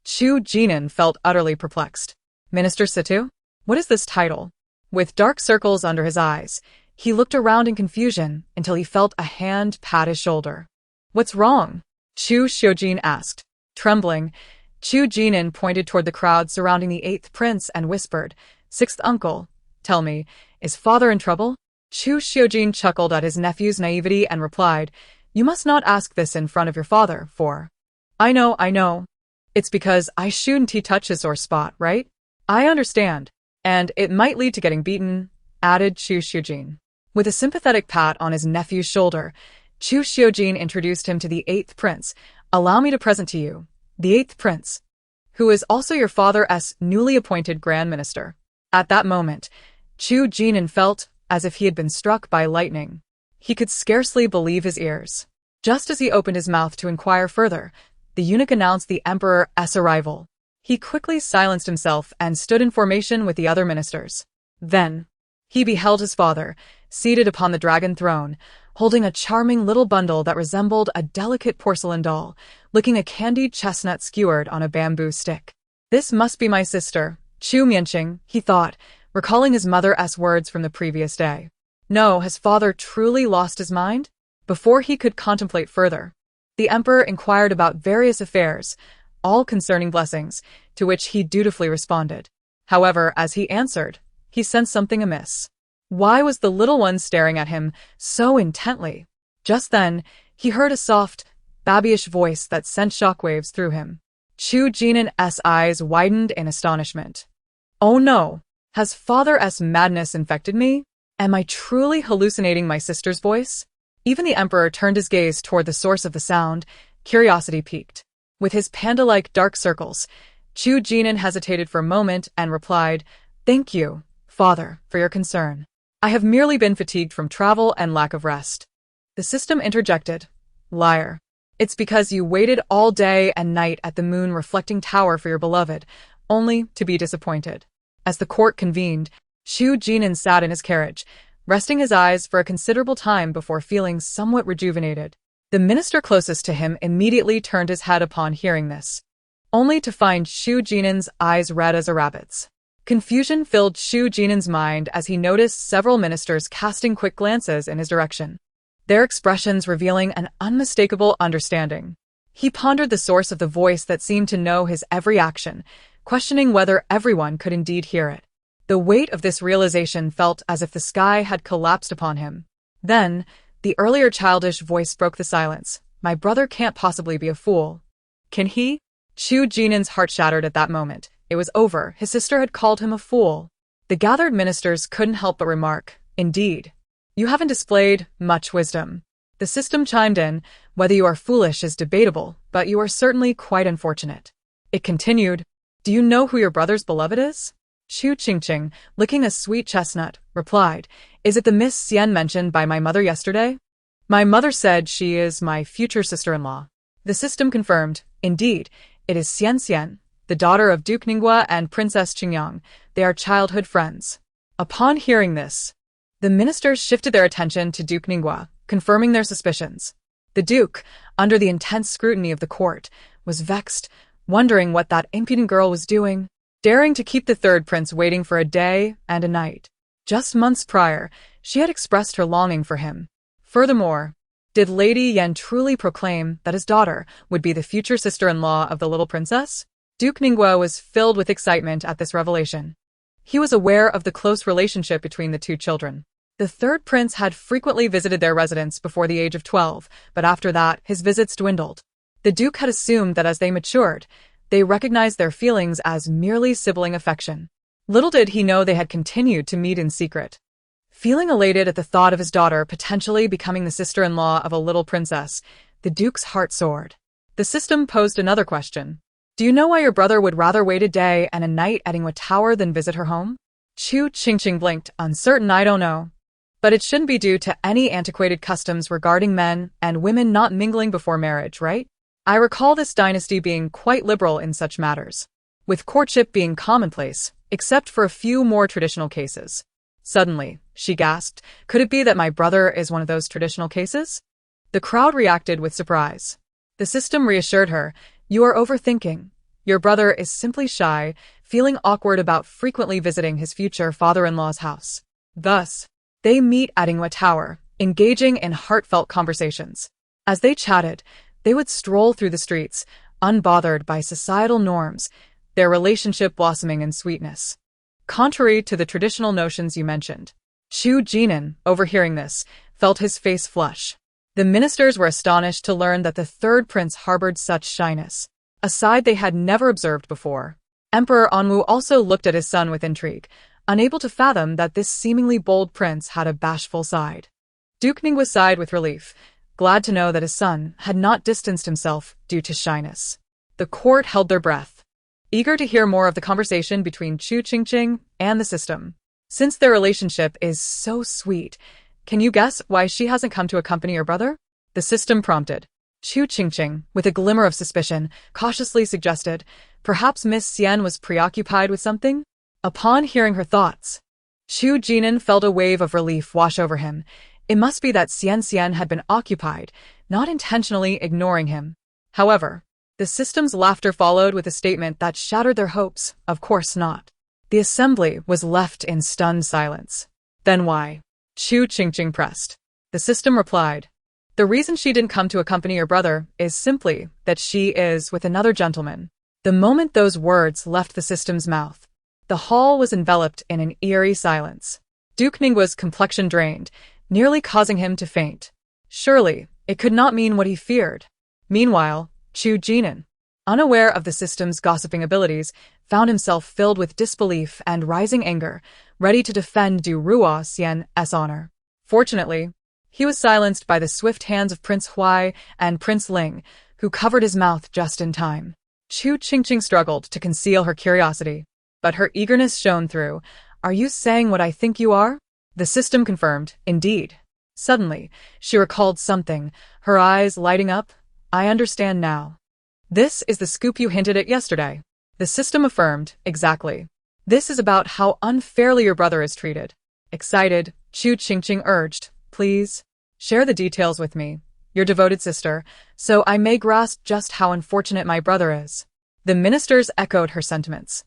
Chu Qingqing felt utterly perplexed. "Minister Situ? What is this title?" With dark circles under his eyes, he looked around in confusion until he felt a hand pat his shoulder. "What's wrong?" Chu Xiujin asked. Trembling, Chu Qingqing pointed toward the crowd surrounding the 8th prince and whispered, "6th uncle, tell me, is father in trouble?" Chu Xiujin chuckled at his nephew's naivety and replied, "You must not ask this in front of your father, for I know. It's because I shouldn't touch his sore spot, right? I understand. And it might lead to getting beaten," added Chu Xiujin. With a sympathetic pat on his nephew's shoulder, Chu Xiujin introduced him to the 8th prince. "Allow me to present to you, the 8th prince, who is also your father's newly appointed Grand Minister." At that moment, Chu Qingqing felt as if he had been struck by lightning. He could scarcely believe his ears. Just as he opened his mouth to inquire further, the eunuch announced the emperor's arrival. He quickly silenced himself and stood in formation with the other ministers. Then, he beheld his father, seated upon the dragon throne, holding a charming little bundle that resembled a delicate porcelain doll, licking a candied chestnut skewered on a bamboo stick. "This must be my sister, Chu Qingqing," he thought, recalling his mother's words from the previous day. No, has father truly lost his mind? Before he could contemplate further, the emperor inquired about various affairs, all concerning blessings, to which he dutifully responded. However, as he answered, he sensed something amiss. Why was the little one staring at him so intently? Just then, he heard a soft, babyish voice that sent shockwaves through him. Chu Qingqing's eyes widened in astonishment. "Oh no, has father's madness infected me? Am I truly hallucinating my sister's voice?" Even the emperor turned his gaze toward the source of the sound, curiosity piqued. With his panda-like dark circles, Chu Qingqing hesitated for a moment and replied, "Thank you, father, for your concern. I have merely been fatigued from travel and lack of rest." The system interjected, "Liar. It's because you waited all day and night at the moon-reflecting tower for your beloved, only to be disappointed." As the court convened, Chu Qingqing sat in his carriage, resting his eyes for a considerable time before feeling somewhat rejuvenated. The minister closest to him immediately turned his head upon hearing this, only to find Chu Qingqing's eyes red as a rabbit's. Confusion filled Chu Jinin's mind as he noticed several ministers casting quick glances in his direction, their expressions revealing an unmistakable understanding. He pondered the source of the voice that seemed to know his every action, questioning whether everyone could indeed hear it. The weight of this realization felt as if the sky had collapsed upon him. Then, the earlier childish voice broke the silence. My brother can't possibly be a fool. Can he? Chu Jinin's heart shattered at that moment. It was over. His sister had called him a fool. The gathered ministers couldn't help but remark, indeed. You haven't displayed much wisdom. The system chimed in, whether you are foolish is debatable, but you are certainly quite unfortunate. It continued, do you know who your brother's beloved is? Chu Qingqing, licking a sweet chestnut, replied, is it the Miss Xian mentioned by my mother yesterday? My mother said she is my future sister-in-law. The system confirmed, indeed, it is Xian, the daughter of Duke Ningguo and Princess Qingyang. They are childhood friends. Upon hearing this, the ministers shifted their attention to Duke Ningguo, confirming their suspicions. The Duke, under the intense scrutiny of the court, was vexed, wondering what that impudent girl was doing, daring to keep the third prince waiting for a day and a night. Just months prior, she had expressed her longing for him. Furthermore, did Lady Yan truly proclaim that his daughter would be the future sister-in-law of the little princess? Duke Ningguo was filled with excitement at this revelation. He was aware of the close relationship between the two children. The third prince had frequently visited their residence before the age of 12, but after that, his visits dwindled. The Duke had assumed that as they matured, they recognized their feelings as merely sibling affection. Little did he know they had continued to meet in secret. Feeling elated at the thought of his daughter potentially becoming the sister-in-law of a little princess, the Duke's heart soared. The system posed another question. Do you know why your brother would rather wait a day and a night at Ingwa Tower than visit her home? Chu Qingqing blinked, uncertain. I don't know. But it shouldn't be due to any antiquated customs regarding men and women not mingling before marriage, right? I recall this dynasty being quite liberal in such matters, with courtship being commonplace, except for a few more traditional cases. Suddenly, she gasped, could it be that my brother is one of those traditional cases? The crowd reacted with surprise. The system reassured her, you are overthinking. Your brother is simply shy, feeling awkward about frequently visiting his future father-in-law's house. Thus, they meet at Ingwa Tower, engaging in heartfelt conversations. As they chatted, they would stroll through the streets, unbothered by societal norms, their relationship blossoming in sweetness. Contrary to the traditional notions you mentioned, Chu Jinin, overhearing this, felt his face flush. The ministers were astonished to learn that the third prince harbored such shyness, a side they had never observed before. Emperor Anwu also looked at his son with intrigue, unable to fathom that this seemingly bold prince had a bashful side. Duke Ningguo sighed with relief, glad to know that his son had not distanced himself due to shyness. The court held their breath, eager to hear more of the conversation between Chu Qingqing and the system. Since their relationship is so sweet, can you guess why she hasn't come to accompany your brother? The system prompted. Chu Qingqing, with a glimmer of suspicion, cautiously suggested, perhaps Miss Xian was preoccupied with something? Upon hearing her thoughts, Chu Jinin felt a wave of relief wash over him. It must be that Xian had been occupied, not intentionally ignoring him. However, the system's laughter followed with a statement that shattered their hopes. Of course not. The assembly was left in stunned silence. Then why? Chu Qingqing pressed. The system replied, the reason she didn't come to accompany your brother is simply that she is with another gentleman. The moment those words left the system's mouth, the hall was enveloped in an eerie silence. Duke Ningguo's complexion drained, nearly causing him to faint. Surely, it could not mean what he feared. Meanwhile, Chu Jinin, unaware of the system's gossiping abilities, found himself filled with disbelief and rising anger, ready to defend Du Ruo Xian's honor. Fortunately, he was silenced by the swift hands of Prince Huai and Prince Ling, who covered his mouth just in time. Chu Qingqing struggled to conceal her curiosity, but her eagerness shone through. Are you saying what I think you are? The system confirmed, indeed. Suddenly, she recalled something, her eyes lighting up. I understand now. This is the scoop you hinted at yesterday. The system affirmed, exactly. This is about how unfairly your brother is treated. Excited, Chu Qingqing urged, please, share the details with me, your devoted sister, so I may grasp just how unfortunate my brother is. The ministers echoed her sentiments.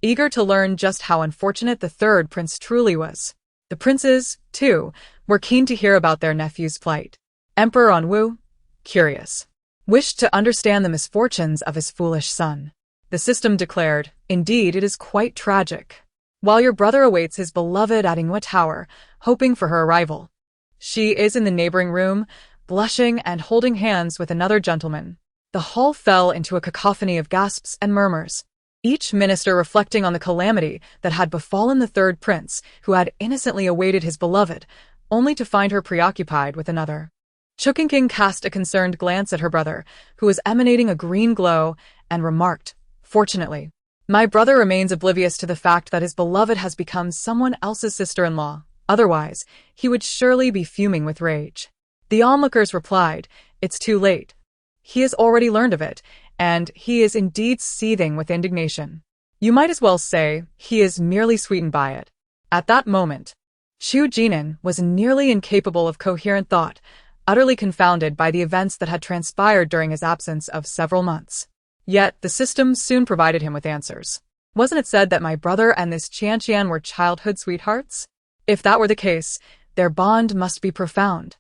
eager to learn just how unfortunate the third prince truly was. The princes, too, were keen to hear about their nephew's plight. Emperor Anwu, curious, wished to understand the misfortunes of his foolish son. The system declared, "Indeed, it is quite tragic. While your brother awaits his beloved at Ingwa Tower, hoping for her arrival, she is in the neighboring room, blushing and holding hands with another gentleman." The hall fell into a cacophony of gasps and murmurs, each minister reflecting on the calamity that had befallen the third prince, who had innocently awaited his beloved, only to find her preoccupied with another. Chu Qingqing cast a concerned glance at her brother, who was emanating a green glow, and remarked, "Fortunately, my brother remains oblivious to the fact that his beloved has become someone else's sister-in-law. Otherwise, he would surely be fuming with rage." The onlookers replied, "It's too late. He has already learned of it, and he is indeed seething with indignation. You might as well say he is merely sweetened by it." At that moment, Chu Qingqing was nearly incapable of coherent thought, utterly confounded by the events that had transpired during his absence of several months. Yet the system soon provided him with answers. Wasn't it said that my brother and this Qianqian were childhood sweethearts? If that were the case, their bond must be profound.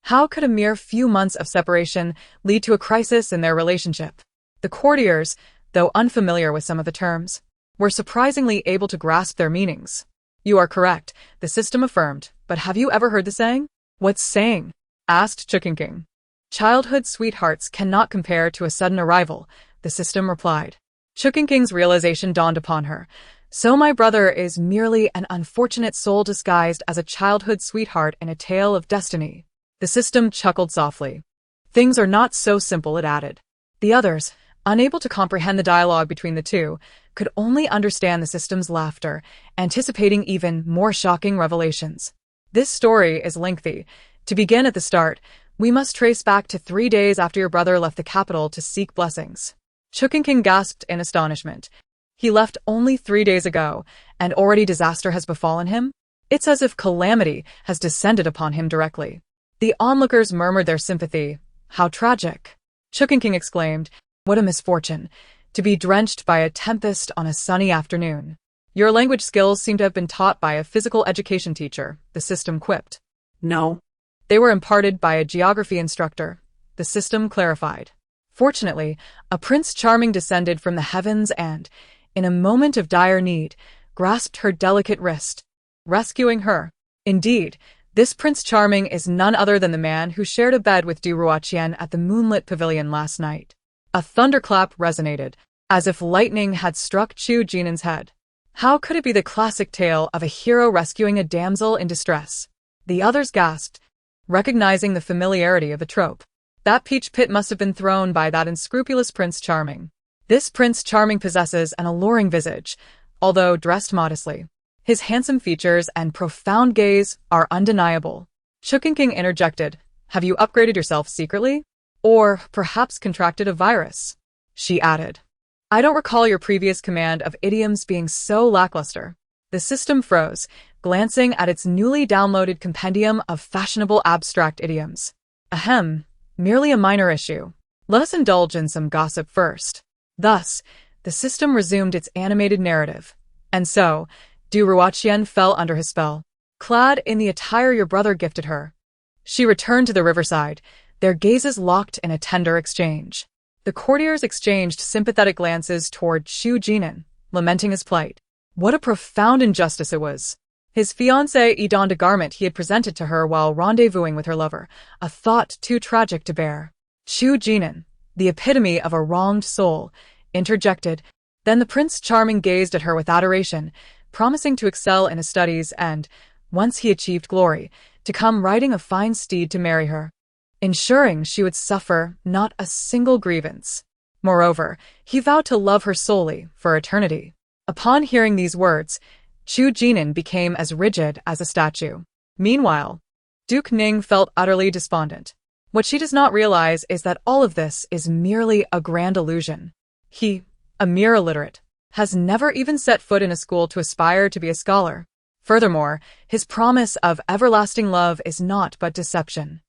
How could a mere few months of separation lead to a crisis in their relationship? The courtiers, though unfamiliar with some of the terms, were surprisingly able to grasp their meanings. "You are correct," the system affirmed, "but have you ever heard the saying?" "What saying?" asked Chu Qingqing. "Childhood sweethearts cannot compare to a sudden arrival," the system replied. Chu Qingqing's realization dawned upon her. So my brother is merely an unfortunate soul disguised as a childhood sweetheart in a tale of destiny. The system chuckled softly. "Things are not so simple," it added. The others, unable to comprehend the dialogue between the two, could only understand the system's laughter, anticipating even more shocking revelations. "This story is lengthy. To begin at the start, we must trace back to 3 days after your brother left the capital to seek blessings." Chu Qingqing gasped in astonishment. "He left only 3 days ago, and already disaster has befallen him? It's as if calamity has descended upon him directly." The onlookers murmured their sympathy. "How tragic!" Chu Qingqing exclaimed, "What a misfortune, to be drenched by a tempest on a sunny afternoon." "Your language skills seem to have been taught by a physical education teacher," the system quipped. No. "They were imparted by a geography instructor," the system clarified. Fortunately, a Prince Charming descended from the heavens and, in a moment of dire need, grasped her delicate wrist, rescuing her. Indeed, this Prince Charming is none other than the man who shared a bed with Du Ruoqian at the moonlit pavilion last night. A thunderclap resonated, as if lightning had struck Chu Qingqing's head. How could it be the classic tale of a hero rescuing a damsel in distress? The others gasped, recognizing the familiarity of the trope. That peach pit must have been thrown by that unscrupulous Prince Charming. This Prince Charming possesses an alluring visage, although dressed modestly. His handsome features and profound gaze are undeniable. Chu Qingqing interjected, "Have you upgraded yourself secretly? Or perhaps contracted a virus?" She added, "I don't recall your previous command of idioms being so lackluster." The system froze, glancing at its newly downloaded compendium of fashionable abstract idioms. Ahem, merely a minor issue. Let us indulge in some gossip first. Thus, the system resumed its animated narrative. And so, Du Ruoqian fell under his spell. Clad in the attire your brother gifted her, she returned to the riverside, their gazes locked in a tender exchange. The courtiers exchanged sympathetic glances toward Chu Qingqing, lamenting his plight. What a profound injustice it was. His fiancée donned a garment he had presented to her while rendezvousing with her lover, a thought too tragic to bear. Chu Qingqing, the epitome of a wronged soul, interjected. Then the Prince Charming gazed at her with adoration, promising to excel in his studies and, once he achieved glory, to come riding a fine steed to marry her, ensuring she would suffer not a single grievance. Moreover, he vowed to love her solely for eternity. Upon hearing these words, Chu Qingqing became as rigid as a statue. Meanwhile, Duke Ning felt utterly despondent. What she does not realize is that all of this is merely a grand illusion. He, a mere illiterate, has never even set foot in a school to aspire to be a scholar. Furthermore, his promise of everlasting love is naught but deception.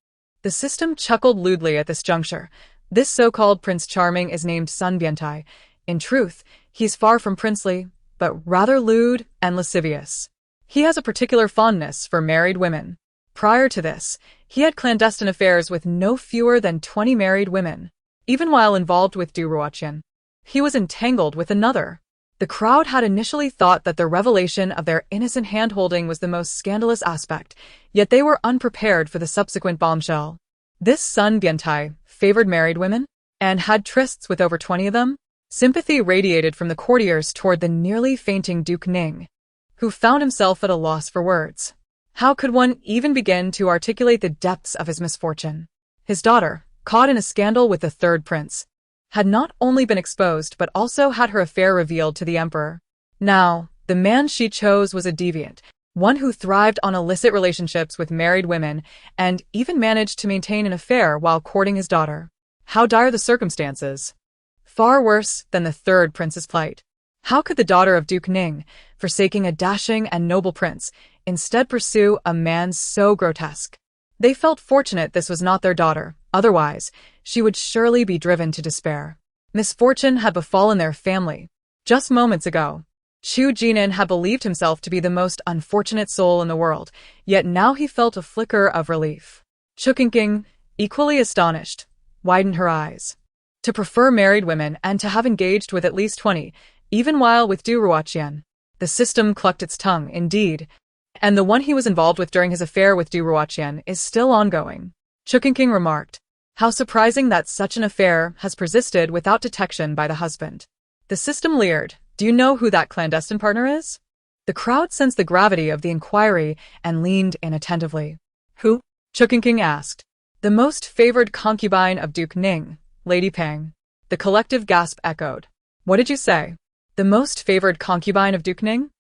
The system chuckled lewdly at this juncture. This so-called Prince Charming is named Sun Biantai. In truth, he's far from princely, but but rather lewd and lascivious. He has a particular fondness for married women. Prior to this, he had clandestine affairs with no fewer than 20 married women. Even while involved with Du Ruotian, he was entangled with another. The crowd had initially thought that the revelation of their innocent hand-holding was the most scandalous aspect, yet they were unprepared for the subsequent bombshell. This Sun Biantai favored married women and had trysts with over 20 of them. Sympathy radiated from the courtiers toward the nearly fainting Duke Ning, who found himself at a loss for words. How could one even begin to articulate the depths of his misfortune? His daughter, caught in a scandal with the third prince, had not only been exposed but also had her affair revealed to the emperor. Now, the man she chose was a deviant, one who thrived on illicit relationships with married women and even managed to maintain an affair while courting his daughter. How dire the circumstances! Far worse than the third prince's plight. How could the daughter of Duke Ning, forsaking a dashing and noble prince, instead pursue a man so grotesque? They felt fortunate this was not their daughter, otherwise, she would surely be driven to despair. Misfortune had befallen their family. Just moments ago, Chu Qingqing had believed himself to be the most unfortunate soul in the world, yet now he felt a flicker of relief. Chu Qingqing, equally astonished, widened her eyes. To prefer married women and to have engaged with at least 20, even while with Du Ruotian. The system clucked its tongue, indeed, and the one he was involved with during his affair with Du Ruotian is still ongoing. Chu Qingqing remarked, "How surprising that such an affair has persisted without detection by the husband." The system leered. "Do you know who that clandestine partner is?" The crowd sensed the gravity of the inquiry and leaned in attentively. "Who?" Chu Qingqing asked. "The most favored concubine of Duke Ning, Lady Pang." The collective gasp echoed. "What did you say? The most favored concubine of Duke Ning?"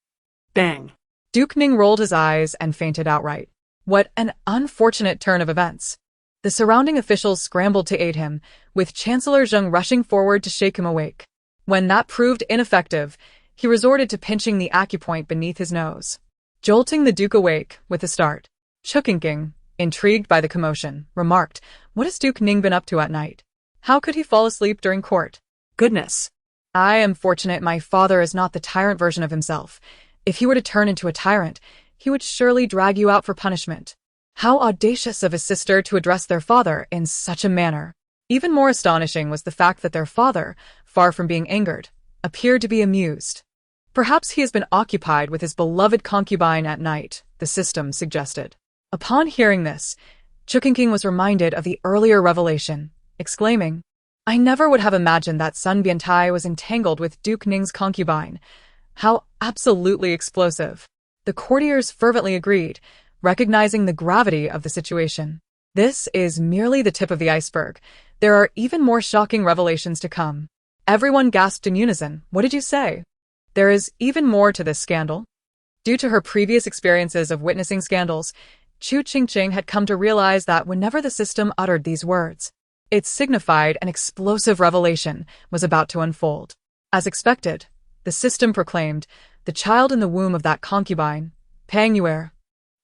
Bang. Duke Ning rolled his eyes and fainted outright. What an unfortunate turn of events. The surrounding officials scrambled to aid him, with Chancellor Zheng rushing forward to shake him awake. When that proved ineffective, he resorted to pinching the acupoint beneath his nose, jolting the Duke awake with a start. Chu Qingqing, intrigued by the commotion, remarked, "What has Duke Ning been up to at night? How could he fall asleep during court?" Goodness. "I am fortunate my father is not the tyrant version of himself. If he were to turn into a tyrant, he would surely drag you out for punishment." How audacious of his sister to address their father in such a manner. Even more astonishing was the fact that their father, far from being angered, appeared to be amused. "Perhaps he has been occupied with his beloved concubine at night," the system suggested. Upon hearing this, Chu Qingqing was reminded of the earlier revelation, exclaiming, "I never would have imagined that Sun Biantai was entangled with Duke Ning's concubine. How absolutely explosive." The courtiers fervently agreed, recognizing the gravity of the situation. This is merely the tip of the iceberg. There are even more shocking revelations to come. Everyone gasped in unison. "What did you say?" There is even more to this scandal. Due to her previous experiences of witnessing scandals, Chu Qingqing had come to realize that whenever the system uttered these words, it signified an explosive revelation was about to unfold. As expected, the system proclaimed, "The child in the womb of that concubine, Pang Yuer,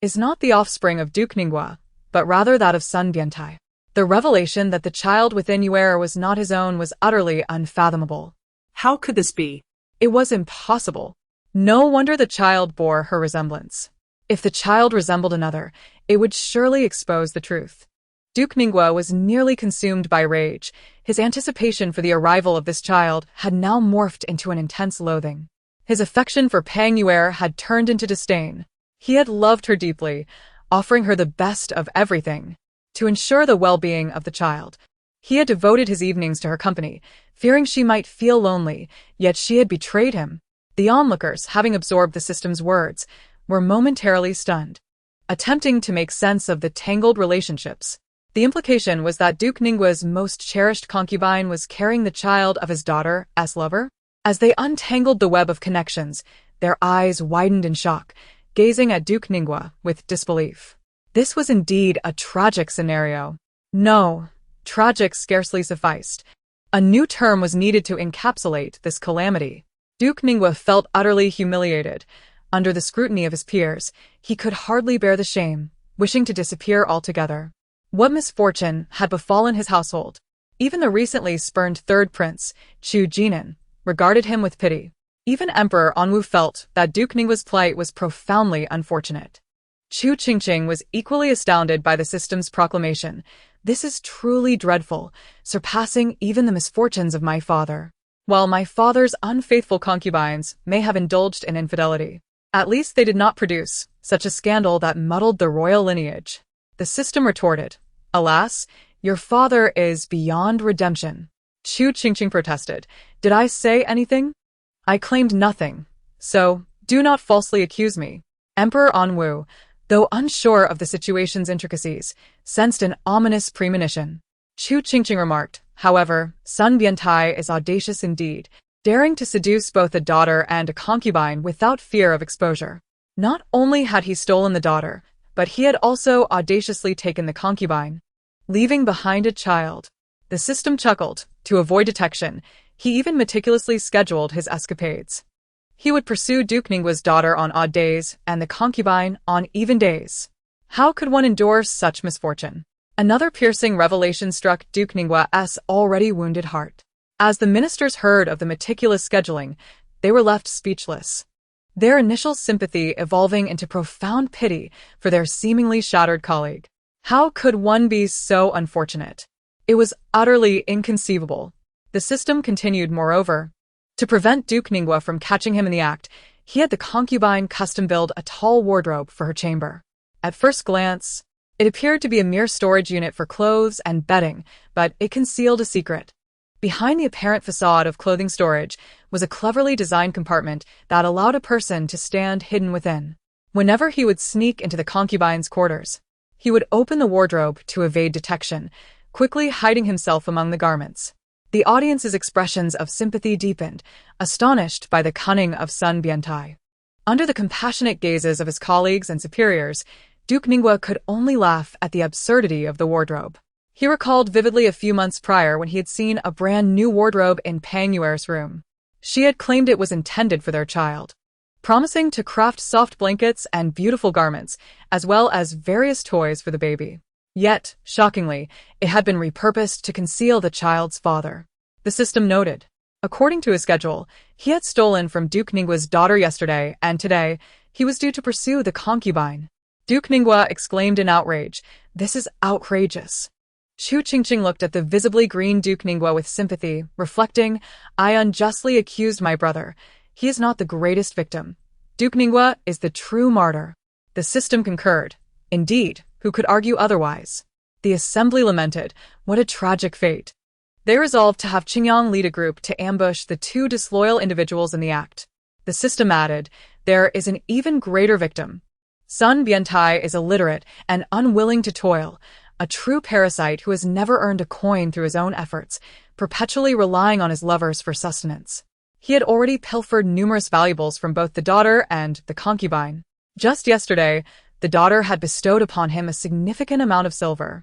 is not the offspring of Duke Ningguo, but rather that of Sun Biantai." The revelation that the child within Yuer was not his own was utterly unfathomable. How could this be? It was impossible. No wonder the child bore her resemblance. If the child resembled another, it would surely expose the truth. Duke Ningguo was nearly consumed by rage. His anticipation for the arrival of this child had now morphed into an intense loathing. His affection for Pang Yuer had turned into disdain. He had loved her deeply, offering her the best of everything. To ensure the well-being of the child, he had devoted his evenings to her company, fearing she might feel lonely, yet she had betrayed him. The onlookers, having absorbed the system's words, were momentarily stunned, attempting to make sense of the tangled relationships. The implication was that Duke Ningguo's most cherished concubine was carrying the child of his daughter's lover. As they untangled the web of connections, their eyes widened in shock, gazing at Duke Ningguo with disbelief. This was indeed a tragic scenario. No, tragic scarcely sufficed. A new term was needed to encapsulate this calamity. Duke Ningguo felt utterly humiliated. Under the scrutiny of his peers, he could hardly bear the shame, wishing to disappear altogether. What misfortune had befallen his household? Even the recently spurned third prince, Chu Qingqing, regarded him with pity. Even Emperor Anwu felt that Duke Ninggua's plight was profoundly unfortunate. Chu Qingqing was equally astounded by the system's proclamation. This is truly dreadful, surpassing even the misfortunes of my father. While my father's unfaithful concubines may have indulged in infidelity, at least they did not produce such a scandal that muddled the royal lineage. The system retorted, "Alas, your father is beyond redemption." Chu Qingqing protested, "Did I say anything? I claimed nothing, so do not falsely accuse me." Emperor Anwu, though unsure of the situation's intricacies, sensed an ominous premonition. Chu Qingqing remarked, "However, Sun Biantai is audacious indeed, daring to seduce both a daughter and a concubine without fear of exposure. Not only had he stolen the daughter, but he had also audaciously taken the concubine, leaving behind a child." The system chuckled. To avoid detection, he even meticulously scheduled his escapades. He would pursue Duke Ninggua's daughter on odd days and the concubine on even days. How could one endure such misfortune? Another piercing revelation struck Duke Ninggua's already wounded heart. As the ministers heard of the meticulous scheduling, they were left speechless, their initial sympathy evolving into profound pity for their seemingly shattered colleague. How could one be so unfortunate? It was utterly inconceivable. The system continued, moreover. To prevent Duke Ninggua from catching him in the act, he had the concubine custom build a tall wardrobe for her chamber. At first glance, it appeared to be a mere storage unit for clothes and bedding, but it concealed a secret. Behind the apparent facade of clothing storage was a cleverly designed compartment that allowed a person to stand hidden within. Whenever he would sneak into the concubine's quarters, he would open the wardrobe to evade detection, quickly hiding himself among the garments. The audience's expressions of sympathy deepened, astonished by the cunning of Sun Biantai. Under the compassionate gazes of his colleagues and superiors, Duke Ninggua could only laugh at the absurdity of the wardrobe. He recalled vividly a few months prior when he had seen a brand new wardrobe in Pang Yuer's room. She had claimed it was intended for their child, promising to craft soft blankets and beautiful garments, as well as various toys for the baby. Yet, shockingly, it had been repurposed to conceal the child's father. The system noted. According to his schedule, he had stolen from Duke Ninggua's daughter yesterday, and today, he was due to pursue the concubine. Duke Ninggua exclaimed in outrage, "This is outrageous." Chu Qingqing looked at the visibly green Duke Ninggua with sympathy, reflecting, "I unjustly accused my brother. He is not the greatest victim. Duke Ninggua is the true martyr." The system concurred. Indeed, who could argue otherwise? The assembly lamented, "What a tragic fate." They resolved to have Qingyang lead a group to ambush the two disloyal individuals in the act. The system added, "There is an even greater victim. Sun Biantai is illiterate and unwilling to toil, a true parasite who has never earned a coin through his own efforts, perpetually relying on his lovers for sustenance. He had already pilfered numerous valuables from both the daughter and the concubine. Just yesterday, the daughter had bestowed upon him a significant amount of silver.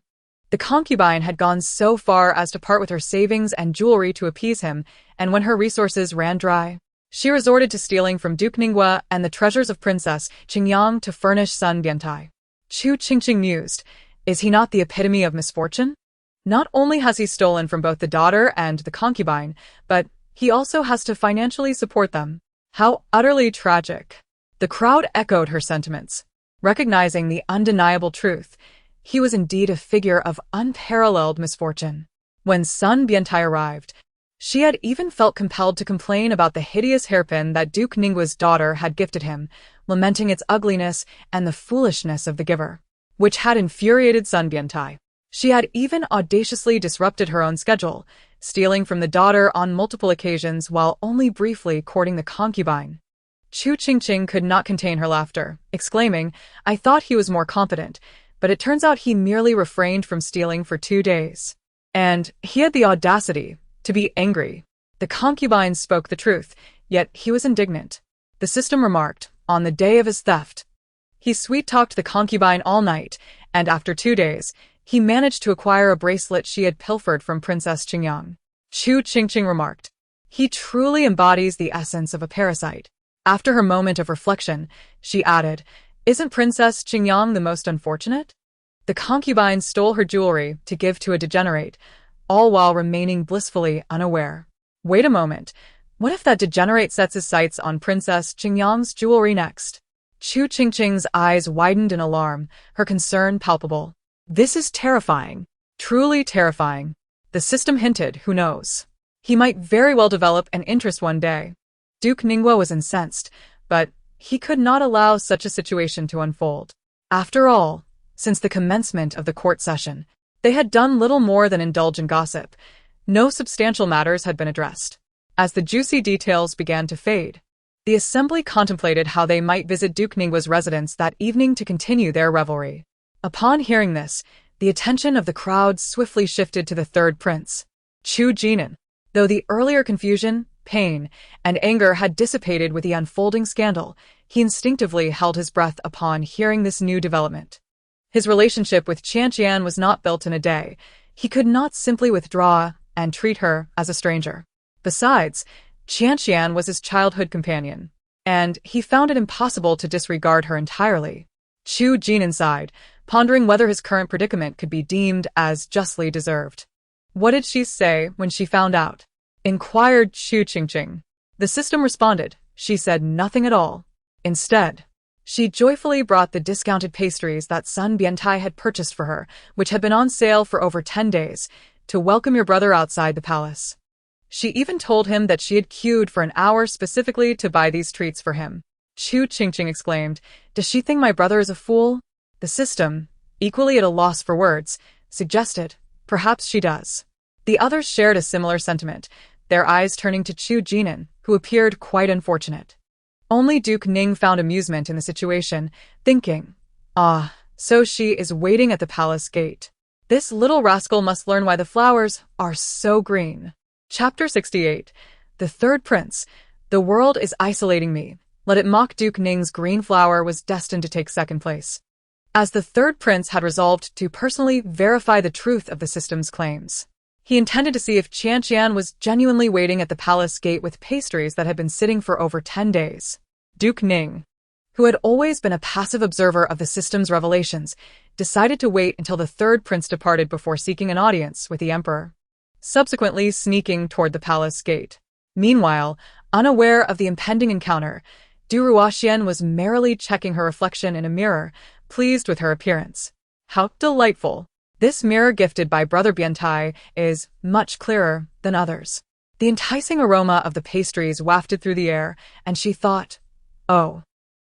The concubine had gone so far as to part with her savings and jewelry to appease him, and when her resources ran dry, she resorted to stealing from Duke Ninggua and the treasures of Princess Qingyang to furnish Sun Biantai. Chu Qingqing mused, "Is he not the epitome of misfortune? Not only has he stolen from both the daughter and the concubine, but he also has to financially support them. How utterly tragic." The crowd echoed her sentiments. Recognizing the undeniable truth, he was indeed a figure of unparalleled misfortune. When Sun Biantai arrived, she had even felt compelled to complain about the hideous hairpin that Duke Ninggua's daughter had gifted him, lamenting its ugliness and the foolishness of the giver, which had infuriated Sun Biantai. She had even audaciously disrupted her own schedule, stealing from the daughter on multiple occasions while only briefly courting the concubine. Chu Qingqing could not contain her laughter, exclaiming, "I thought he was more competent, but it turns out he merely refrained from stealing for 2 days. And he had the audacity to be angry." The concubine spoke the truth, yet he was indignant. The system remarked, on the day of his theft, he sweet-talked the concubine all night, and after 2 days, he managed to acquire a bracelet she had pilfered from Princess Qingyang. Chu Qingqing remarked, "He truly embodies the essence of a parasite." After her moment of reflection, she added, "Isn't Princess Qingyang the most unfortunate? The concubine stole her jewelry to give to a degenerate, all while remaining blissfully unaware." Wait a moment. What if that degenerate sets his sights on Princess Qingyang's jewelry next? Chu Qingqing's eyes widened in alarm, her concern palpable. This is terrifying. Truly terrifying. The system hinted, who knows? He might very well develop an interest one day. Duke Ningguo was incensed, but he could not allow such a situation to unfold. After all, since the commencement of the court session, they had done little more than indulge in gossip. No substantial matters had been addressed. As the juicy details began to fade, the assembly contemplated how they might visit Duke Ningguo's residence that evening to continue their revelry. Upon hearing this, the attention of the crowd swiftly shifted to the third prince, Chu Qingqing. Though the earlier confusion, pain, and anger had dissipated with the unfolding scandal, he instinctively held his breath upon hearing this new development. His relationship with Qianqian was not built in a day. He could not simply withdraw and treat her as a stranger. Besides, Qianqian was his childhood companion, and he found it impossible to disregard her entirely. Chu Qingqing sighed, pondering whether his current predicament could be deemed as justly deserved. What did she say when she found out? Inquired Chu Qingqing. The system responded. She said nothing at all. Instead, she joyfully brought the discounted pastries that Sun Biantai had purchased for her, which had been on sale for over 10 days, to welcome your brother outside the palace. She even told him that she had queued for an hour specifically to buy these treats for him. Chu Qingqing exclaimed, "Does she think my brother is a fool?" The system, equally at a loss for words, suggested, "Perhaps she does." The others shared a similar sentiment, their eyes turning to Chu Qingqing, who appeared quite unfortunate. Only Duke Ning found amusement in the situation, thinking, "Ah, so she is waiting at the palace gate. This little rascal must learn why the flowers are so green." Chapter 68. The Third Prince. The world is isolating me. Let it mock. Duke Ning's green flower was destined to take second place, as the third prince had resolved to personally verify the truth of the system's claims. He intended to see if Qianqian was genuinely waiting at the palace gate with pastries that had been sitting for over 10 days. Duke Ning, who had always been a passive observer of the system's revelations, decided to wait until the third prince departed before seeking an audience with the emperor, subsequently sneaking toward the palace gate. Meanwhile, unaware of the impending encounter, Du Ruoxian was merrily checking her reflection in a mirror, pleased with her appearance. How delightful! This mirror gifted by Brother Biantai is much clearer than others. The enticing aroma of the pastries wafted through the air, and she thought, "Oh,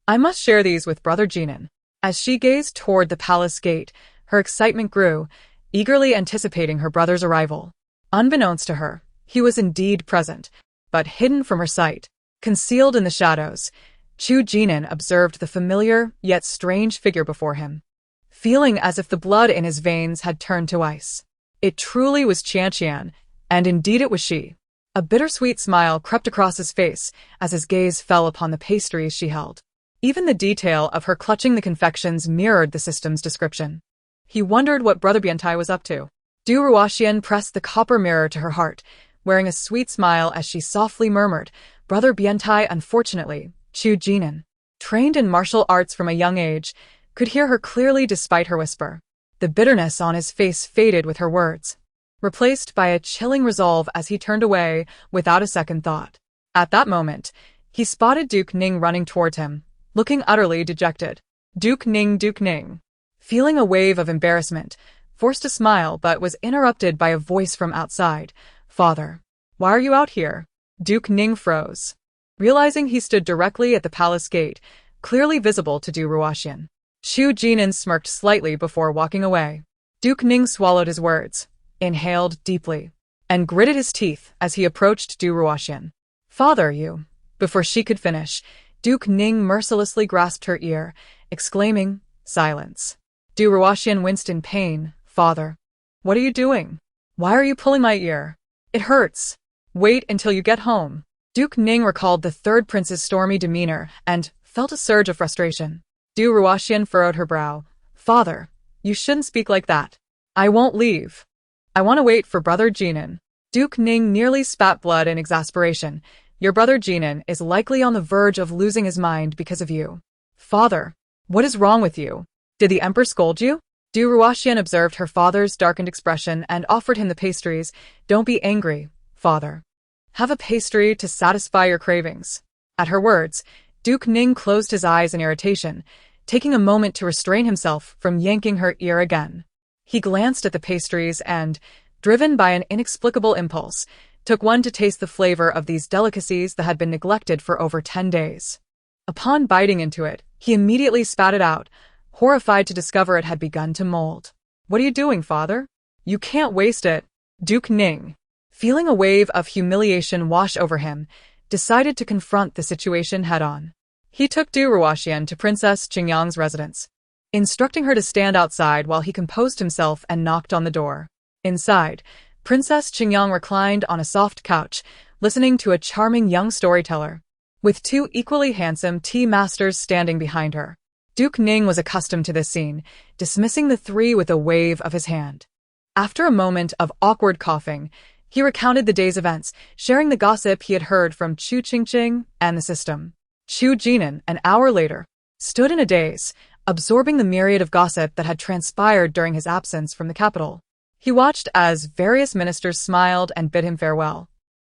I must share these with Brother Jingnan." As she gazed toward the palace gate, her excitement grew, eagerly anticipating her brother's arrival. Unbeknownst to her, he was indeed present, but hidden from her sight. Concealed in the shadows, Chu Qingqing observed the familiar yet strange figure before him, feeling as if the blood in his veins had turned to ice. It truly was Qianqian, and indeed it was she. A bittersweet smile crept across his face as his gaze fell upon the pastries she held. Even the detail of her clutching the confections mirrored the system's description. He wondered what Brother Biantai was up to. Du Ruoxian pressed the copper mirror to her heart, wearing a sweet smile as she softly murmured, "Brother Biantai, unfortunately." Chu Qingqing, trained in martial arts from a young age, could hear her clearly despite her whisper. The bitterness on his face faded with her words, replaced by a chilling resolve as he turned away without a second thought. At that moment, he spotted Duke Ning running towards him, looking utterly dejected. Duke Ning, feeling a wave of embarrassment, forced a smile but was interrupted by a voice from outside. "Father, why are you out here?" Duke Ning froze, realizing he stood directly at the palace gate, clearly visible to Du Ruoxian. Chu Qingqing smirked slightly before walking away. Duke Ning swallowed his words, inhaled deeply, and gritted his teeth as he approached Du Ruoxian. "Father, you..." Before she could finish, Duke Ning mercilessly grasped her ear, exclaiming, "Silence." Du Ruoxian winced in pain. "Father, what are you doing? Why are you pulling my ear? It hurts. Wait until you get home." Duke Ning recalled the third prince's stormy demeanor and felt a surge of frustration. Du Ruoxian furrowed her brow. "Father, you shouldn't speak like that. I won't leave. I want to wait for Brother Jingnan." Duke Ning nearly spat blood in exasperation. "Your brother Jingnan is likely on the verge of losing his mind because of you." "Father, what is wrong with you? Did the emperor scold you?" Du Ruoxian observed her father's darkened expression and offered him the pastries. "Don't be angry, father. Have a pastry to satisfy your cravings. At her words, Duke Ning closed his eyes in irritation, taking a moment to restrain himself from yanking her ear again. He glanced at the pastries and, driven by an inexplicable impulse, took one to taste the flavor of these delicacies that had been neglected for over 10 days. Upon biting into it, he immediately spat it out, horrified to discover it had begun to mold. "What are you doing, father? You can't waste it." Duke Ning, feeling a wave of humiliation wash over him, decided to confront the situation head-on. He took Du Ruoxian to Princess Qingyang's residence, instructing her to stand outside while he composed himself and knocked on the door. Inside, Princess Qingyang reclined on a soft couch, listening to a charming young storyteller, with two equally handsome tea masters standing behind her. Duke Ning was accustomed to this scene, dismissing the three with a wave of his hand. After a moment of awkward coughing, he recounted the day's events, sharing the gossip he had heard from Chu Qingqing and the system. Chu Jinan, an hour later, stood in a daze, absorbing the myriad of gossip that had transpired during his absence from the capital. He watched as various ministers smiled and bid him farewell,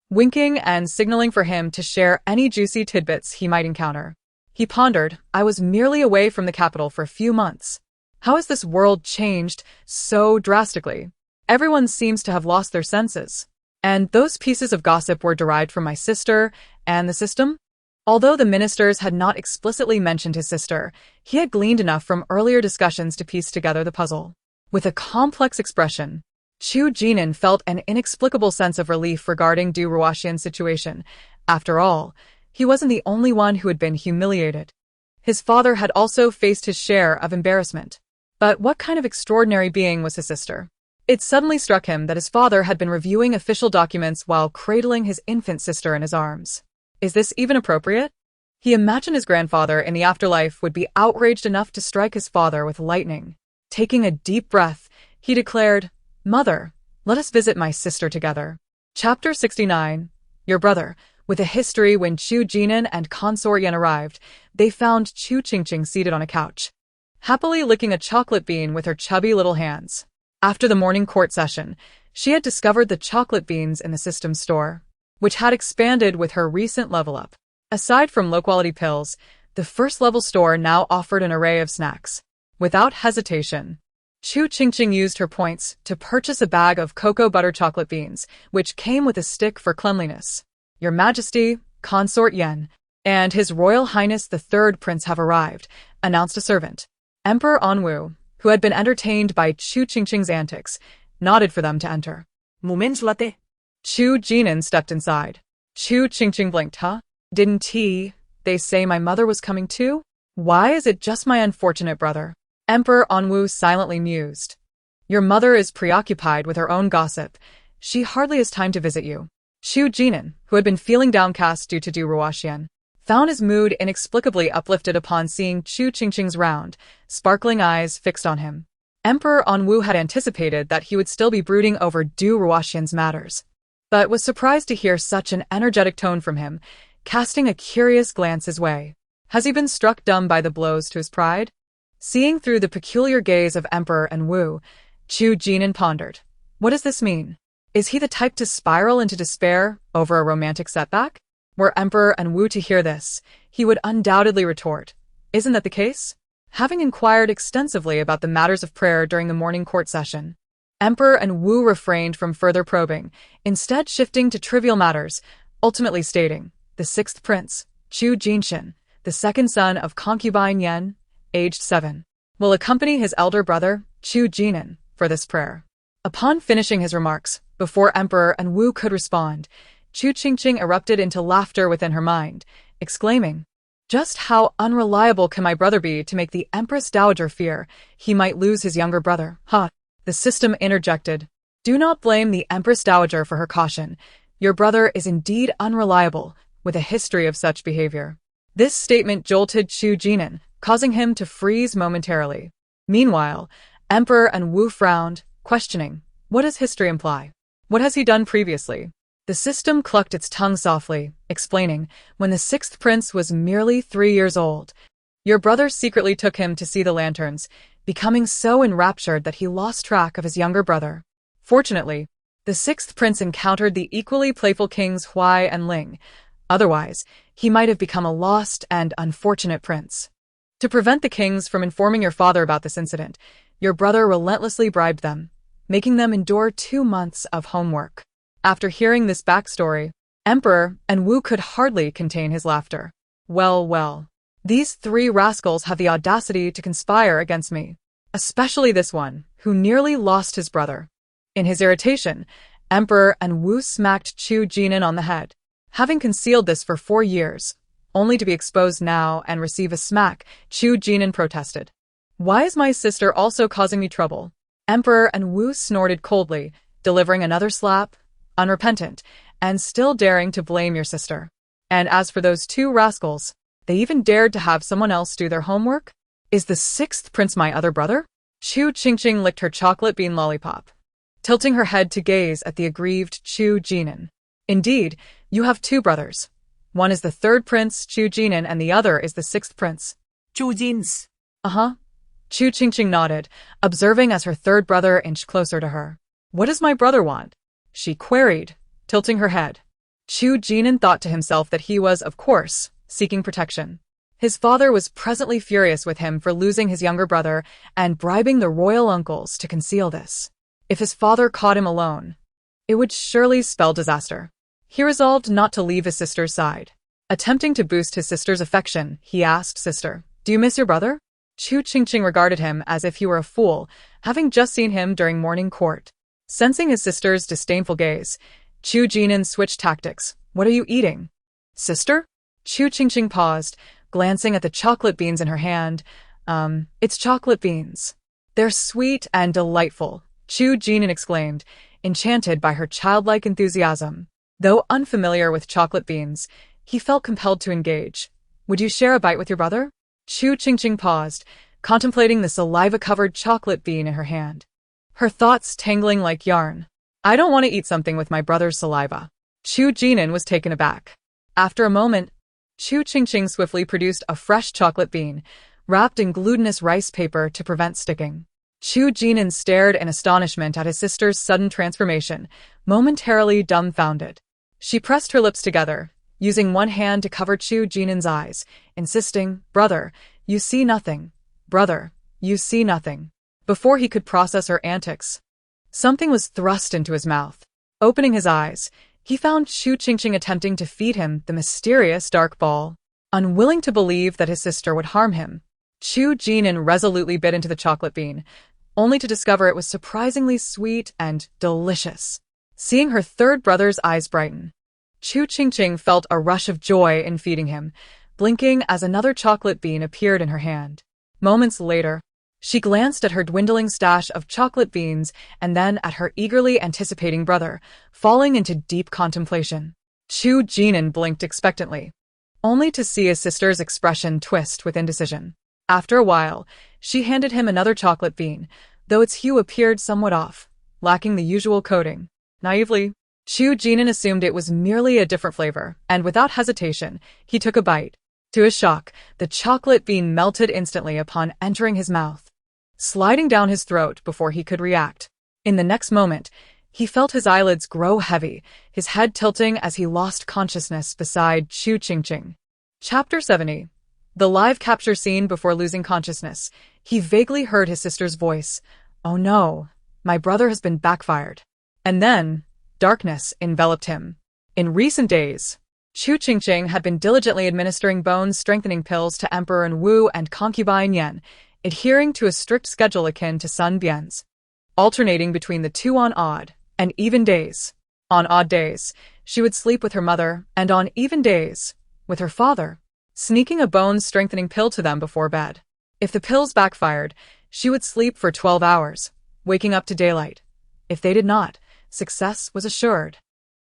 winking and signaling for him to share any juicy tidbits he might encounter. He pondered, "I was merely away from the capital for a few months. How has this world changed so drastically? Everyone seems to have lost their senses. And those pieces of gossip were derived from my sister and the system?" Although the ministers had not explicitly mentioned his sister, he had gleaned enough from earlier discussions to piece together the puzzle. With a complex expression, Chu Jinan felt an inexplicable sense of relief regarding Du Ruoxian's situation. After all, he wasn't the only one who had been humiliated. His father had also faced his share of embarrassment. But what kind of extraordinary being was his sister? It suddenly struck him that his father had been reviewing official documents while cradling his infant sister in his arms. Is this even appropriate? He imagined his grandfather in the afterlife would be outraged enough to strike his father with lightning. Taking a deep breath, he declared, "Mother, let us visit my sister together." Chapter 69. Your brother. With a history. When Chu Jinan and consort Yan arrived, they found Chu Qingqing seated on a couch, happily licking a chocolate bean with her chubby little hands. After the morning court session, she had discovered the chocolate beans in the system store, which had expanded with her recent level up. Aside from low-quality pills, the first-level store now offered an array of snacks. Without hesitation, Chu Qingqing used her points to purchase a bag of cocoa butter chocolate beans, which came with a stick for cleanliness. "Your Majesty, Consort Yan, and His Royal Highness the Third Prince have arrived," announced a servant. Emperor Anwu, who had been entertained by Chu Qingqing's antics, nodded for them to enter. Moments latte. Chu Jinan stepped inside. Chu Qingqing blinked. "Huh? Didn't they say my mother was coming too? Why is it just my unfortunate brother?" Emperor Anwu silently mused. "Your mother is preoccupied with her own gossip. She hardly has time to visit you." Chu Jinan, who had been feeling downcast due to Du Ruoxian, found his mood inexplicably uplifted upon seeing Chu Qingqing's round, sparkling eyes fixed on him. Emperor Anwu had anticipated that he would still be brooding over Du Ruoxian's matters, but was surprised to hear such an energetic tone from him, casting a curious glance his way. Has he been struck dumb by the blows to his pride? Seeing through the peculiar gaze of Emperor Anwu, Chu Jinan pondered. What does this mean? Is he the type to spiral into despair over a romantic setback? Were Emperor Anwu to hear this, he would undoubtedly retort, "Isn't that the case?" Having inquired extensively about the matters of prayer during the morning court session, Emperor Anwu refrained from further probing, instead shifting to trivial matters, ultimately stating, "The sixth prince, Chu Qingqing, the second son of Concubine Yan, aged 7, will accompany his elder brother, Chu Jinan, for this prayer." Upon finishing his remarks, before Emperor Anwu could respond, Chu Qingqing erupted into laughter within her mind, exclaiming, "Just how unreliable can my brother be to make the Empress Dowager fear he might lose his younger brother?" "Ha!" The system interjected. "Do not blame the Empress Dowager for her caution. Your brother is indeed unreliable, with a history of such behavior." This statement jolted Chu Jinan, causing him to freeze momentarily. Meanwhile, Emperor Anwu frowned, questioning, what does history imply? What has he done previously? The system clucked its tongue softly, explaining, when the sixth prince was merely 3 years old, your brother secretly took him to see the lanterns, becoming so enraptured that he lost track of his younger brother. Fortunately, The sixth prince encountered the equally playful kings Huai and Ling. Otherwise, he might have become a lost and unfortunate prince. To prevent the kings from informing your father about this incident, your brother relentlessly bribed them, making them endure 2 months of homework. After hearing this backstory, Emperor and Wu could hardly contain his laughter. Well, these 3 rascals have the audacity to conspire against me, especially this one, who nearly lost his brother. In his irritation, Emperor and Wu smacked Chu Qingqing on the head. Having concealed this for 4 years, only to be exposed now and receive a smack, Chu Qingqing protested. Why is my sister also causing me trouble? Emperor and Wu snorted coldly, delivering another slap, unrepentant, and still daring to blame your sister. And as for those 2 rascals, they even dared to have someone else do their homework? Is the 6th prince my other brother? Chu Qingqing licked her chocolate bean lollipop, tilting her head to gaze at the aggrieved Chu Qingqing. Indeed, you have 2 brothers. One is the 3rd prince, Chu Qingqing, and the other is the 6th prince. Chu Jin's. Uh-huh. Chu Qingqing nodded, observing as her 3rd brother inched closer to her. What does my brother want? She queried, tilting her head. Chu Qingqing thought to himself that he was, of course, seeking protection. His father was presently furious with him for losing his younger brother and bribing the royal uncles to conceal this. If his father caught him alone, it would surely spell disaster. He resolved not to leave his sister's side. Attempting to boost his sister's affection, he asked, Sister, do you miss your brother? Chu Qingqing regarded him as if he were a fool, having just seen him during morning court. Sensing his sister's disdainful gaze, Chu Qingqing switched tactics. What are you eating? Sister? Chu Qingqing paused, glancing at the chocolate beans in her hand. It's chocolate beans. They're sweet and delightful, Chu Qingqing exclaimed, enchanted by her childlike enthusiasm. Though unfamiliar with chocolate beans, he felt compelled to engage. Would you share a bite with your brother? Chu Qingqing paused, contemplating the saliva-covered chocolate bean in her hand. Her thoughts tangling like yarn. I don't want to eat something with my brother's saliva. Chu Qingqing was taken aback. After a moment, Chu Qingqing swiftly produced a fresh chocolate bean, wrapped in glutinous rice paper to prevent sticking. Chu Qingqing stared in astonishment at his sister's sudden transformation, momentarily dumbfounded. She pressed her lips together, using one hand to cover Chu Qingqing's eyes, insisting, Brother, you see nothing. Brother, you see nothing. Before he could process her antics, something was thrust into his mouth. Opening his eyes, he found Chu Qingqing attempting to feed him the mysterious dark ball. Unwilling to believe that his sister would harm him, Chu Qingqing resolutely bit into the chocolate bean, only to discover it was surprisingly sweet and delicious. Seeing her 3rd brother's eyes brighten, Chu Qingqing felt a rush of joy in feeding him, blinking as another chocolate bean appeared in her hand. Moments later, she glanced at her dwindling stash of chocolate beans and then at her eagerly anticipating brother, falling into deep contemplation. Chu Qingqing blinked expectantly, only to see his sister's expression twist with indecision. After a while, she handed him another chocolate bean, though its hue appeared somewhat off, lacking the usual coating. Naively, Chu Qingqing assumed it was merely a different flavor, and without hesitation, he took a bite. To his shock, the chocolate bean melted instantly upon entering his mouth, sliding down his throat before he could react. In the next moment, he felt his eyelids grow heavy, his head tilting as he lost consciousness beside Chu Qingqing. Chapter 70. The live capture scene before losing consciousness. He vaguely heard his sister's voice. Oh no, my brother has been backfired. And then, darkness enveloped him. In recent days, Chu Qingqing had been diligently administering bone-strengthening pills to Emperor Wu and Concubine Yen, adhering to a strict schedule akin to Sun Bian's, alternating between the 2 on odd and even days. On odd days, she would sleep with her mother, and on even days, with her father, sneaking a bone-strengthening pill to them before bed. If the pills backfired, she would sleep for 12 hours, waking up to daylight. If they did not, success was assured.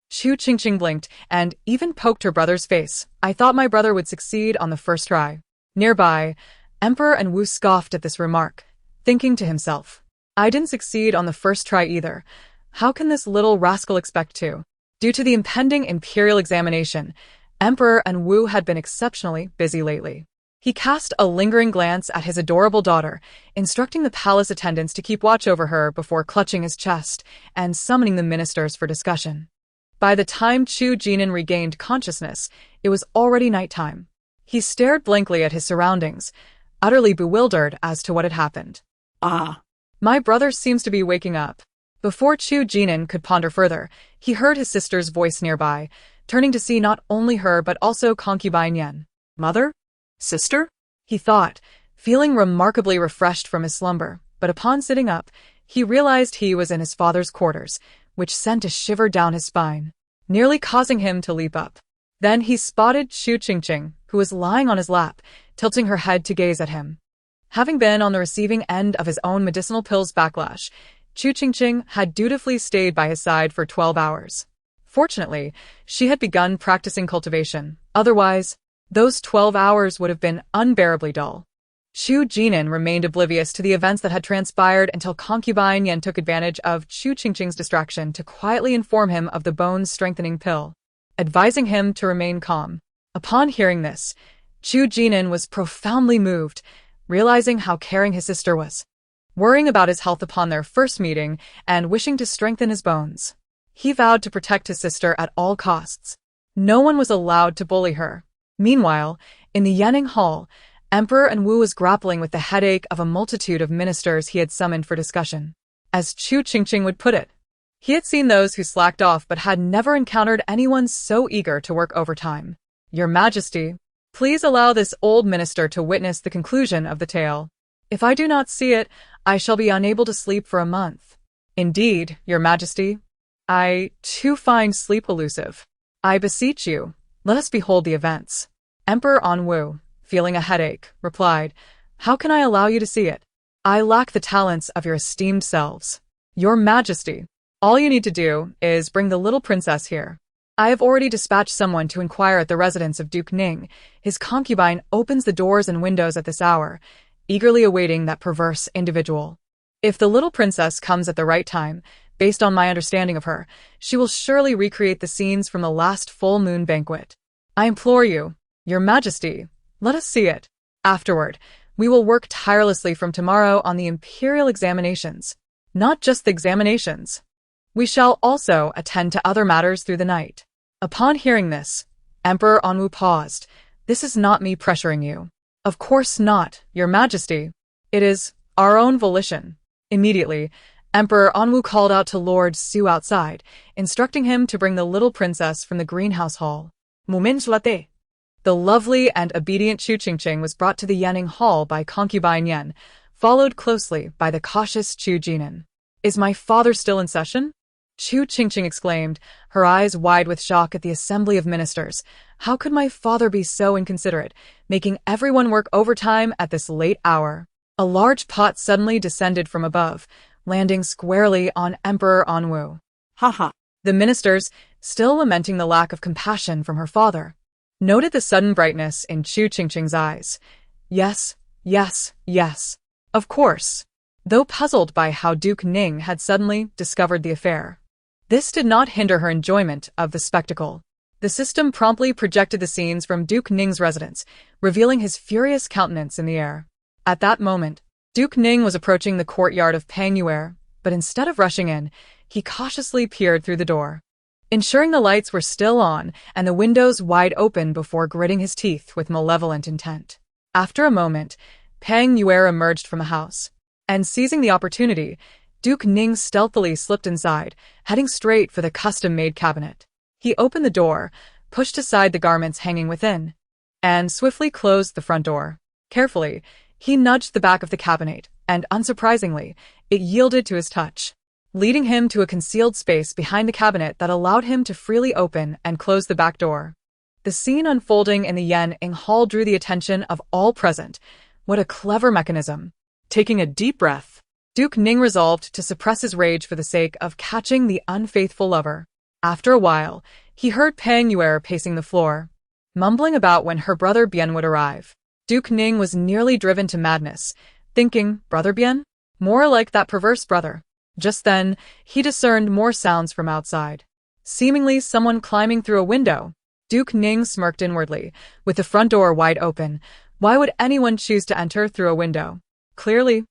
Chu Qingqing blinked and even poked her brother's face. I thought my brother would succeed on the first try. Nearby, Emperor Wu scoffed at this remark, thinking to himself, I didn't succeed on the first try either. How can this little rascal expect to? Due to the impending imperial examination, Emperor Wu had been exceptionally busy lately. He cast a lingering glance at his adorable daughter, instructing the palace attendants to keep watch over her before clutching his chest and summoning the ministers for discussion. By the time Chu Qingqing regained consciousness, it was already nighttime. He stared blankly at his surroundings, utterly bewildered as to what had happened. Ah, My brother seems to be waking up. Before Chu Qingqing could ponder further, he heard his sister's voice nearby, turning to see not only her but also Concubine Yen. mother? Sister? He thought, feeling remarkably refreshed from his slumber, but upon sitting up, he realized he was in his father's quarters, which sent a shiver down his spine, nearly causing him to leap up. Then he spotted Chu Qingqing, who was lying on his lap, tilting her head to gaze at him. Having been on the receiving end of his own medicinal pills backlash, Chu Qingqing had dutifully stayed by his side for 12 hours. Fortunately, she had begun practicing cultivation. Otherwise, those 12 hours would have been unbearably dull. Chu Qingqing remained oblivious to the events that had transpired until Concubine Yen took advantage of Chu Qingqing's distraction to quietly inform him of the bone-strengthening pill, advising him to remain calm. Upon hearing this, Chu Qingqing was profoundly moved, realizing how caring his sister was. Worrying about his health upon their first meeting and wishing to strengthen his bones, he vowed to protect his sister at all costs. No one was allowed to bully her. Meanwhile, in the Yanning Hall, Emperor Anwu was grappling with the headache of a multitude of ministers he had summoned for discussion. As Chu Qingqing would put it, he had seen those who slacked off but had never encountered anyone so eager to work overtime. Your Majesty, please allow this old minister to witness the conclusion of the tale. If I do not see it, I shall be unable to sleep for a month. Indeed, Your Majesty, I, too, find sleep elusive. I beseech you, let us behold the events. Emperor Anwu, feeling a headache, replied, How can I allow you to see it? I lack the talents of your esteemed selves. Your Majesty, all you need to do is bring the little princess here. I have already dispatched someone to inquire at the residence of Duke Ning. His concubine opens the doors and windows at this hour, eagerly awaiting that perverse individual. If the little princess comes at the right time, based on my understanding of her, she will surely recreate the scenes from the last full moon banquet. I implore you, Your Majesty, let us see it. Afterward, we will work tirelessly from tomorrow on the imperial examinations. Not just the examinations. We shall also attend to other matters through the night. Upon hearing this, Emperor Anwu paused. This is not me pressuring you. Of course not, Your Majesty. It is our own volition. Immediately, Emperor Anwu called out to Lord Su outside, instructing him to bring the little princess from the greenhouse hall. The lovely and obedient Chu Qingqing was brought to the Yanning Hall by Concubine Yen, followed closely by the cautious Chu Qingqing. Is my father still in session? Chu Qingqing exclaimed, her eyes wide with shock at the assembly of ministers. How could my father be so inconsiderate, making everyone work overtime at this late hour? A large pot suddenly descended from above, landing squarely on Emperor Anwu. Ha. The ministers, still lamenting the lack of compassion from her father, noted the sudden brightness in Chu Qingqing's eyes. Yes. Of course. Though puzzled by how Duke Ning had suddenly discovered the affair, this did not hinder her enjoyment of the spectacle. The system promptly projected the scenes from Duke Ning's residence, revealing his furious countenance in the air. At that moment, Duke Ning was approaching the courtyard of Pangyuer, but instead of rushing in, he cautiously peered through the door, ensuring the lights were still on and the windows wide open before gritting his teeth with malevolent intent. After a moment, Pangyuer emerged from the house, and seizing the opportunity, Duke Ning stealthily slipped inside, heading straight for the custom-made cabinet. He opened the door, pushed aside the garments hanging within, and swiftly closed the front door. Carefully, he nudged the back of the cabinet, and unsurprisingly, it yielded to his touch, leading him to a concealed space behind the cabinet that allowed him to freely open and close the back door. The scene unfolding in the Yanning Hall drew the attention of all present. What a clever mechanism. Taking a deep breath, Duke Ning resolved to suppress his rage for the sake of catching the unfaithful lover. After a while, he heard Pangyuer pacing the floor, mumbling about when her brother Bien would arrive. Duke Ning was nearly driven to madness, thinking, Brother Bien? More like that perverse brother. Just then, he discerned more sounds from outside. Seemingly someone climbing through a window. Duke Ning smirked inwardly, with the front door wide open, Why would anyone choose to enter through a window? Clearly,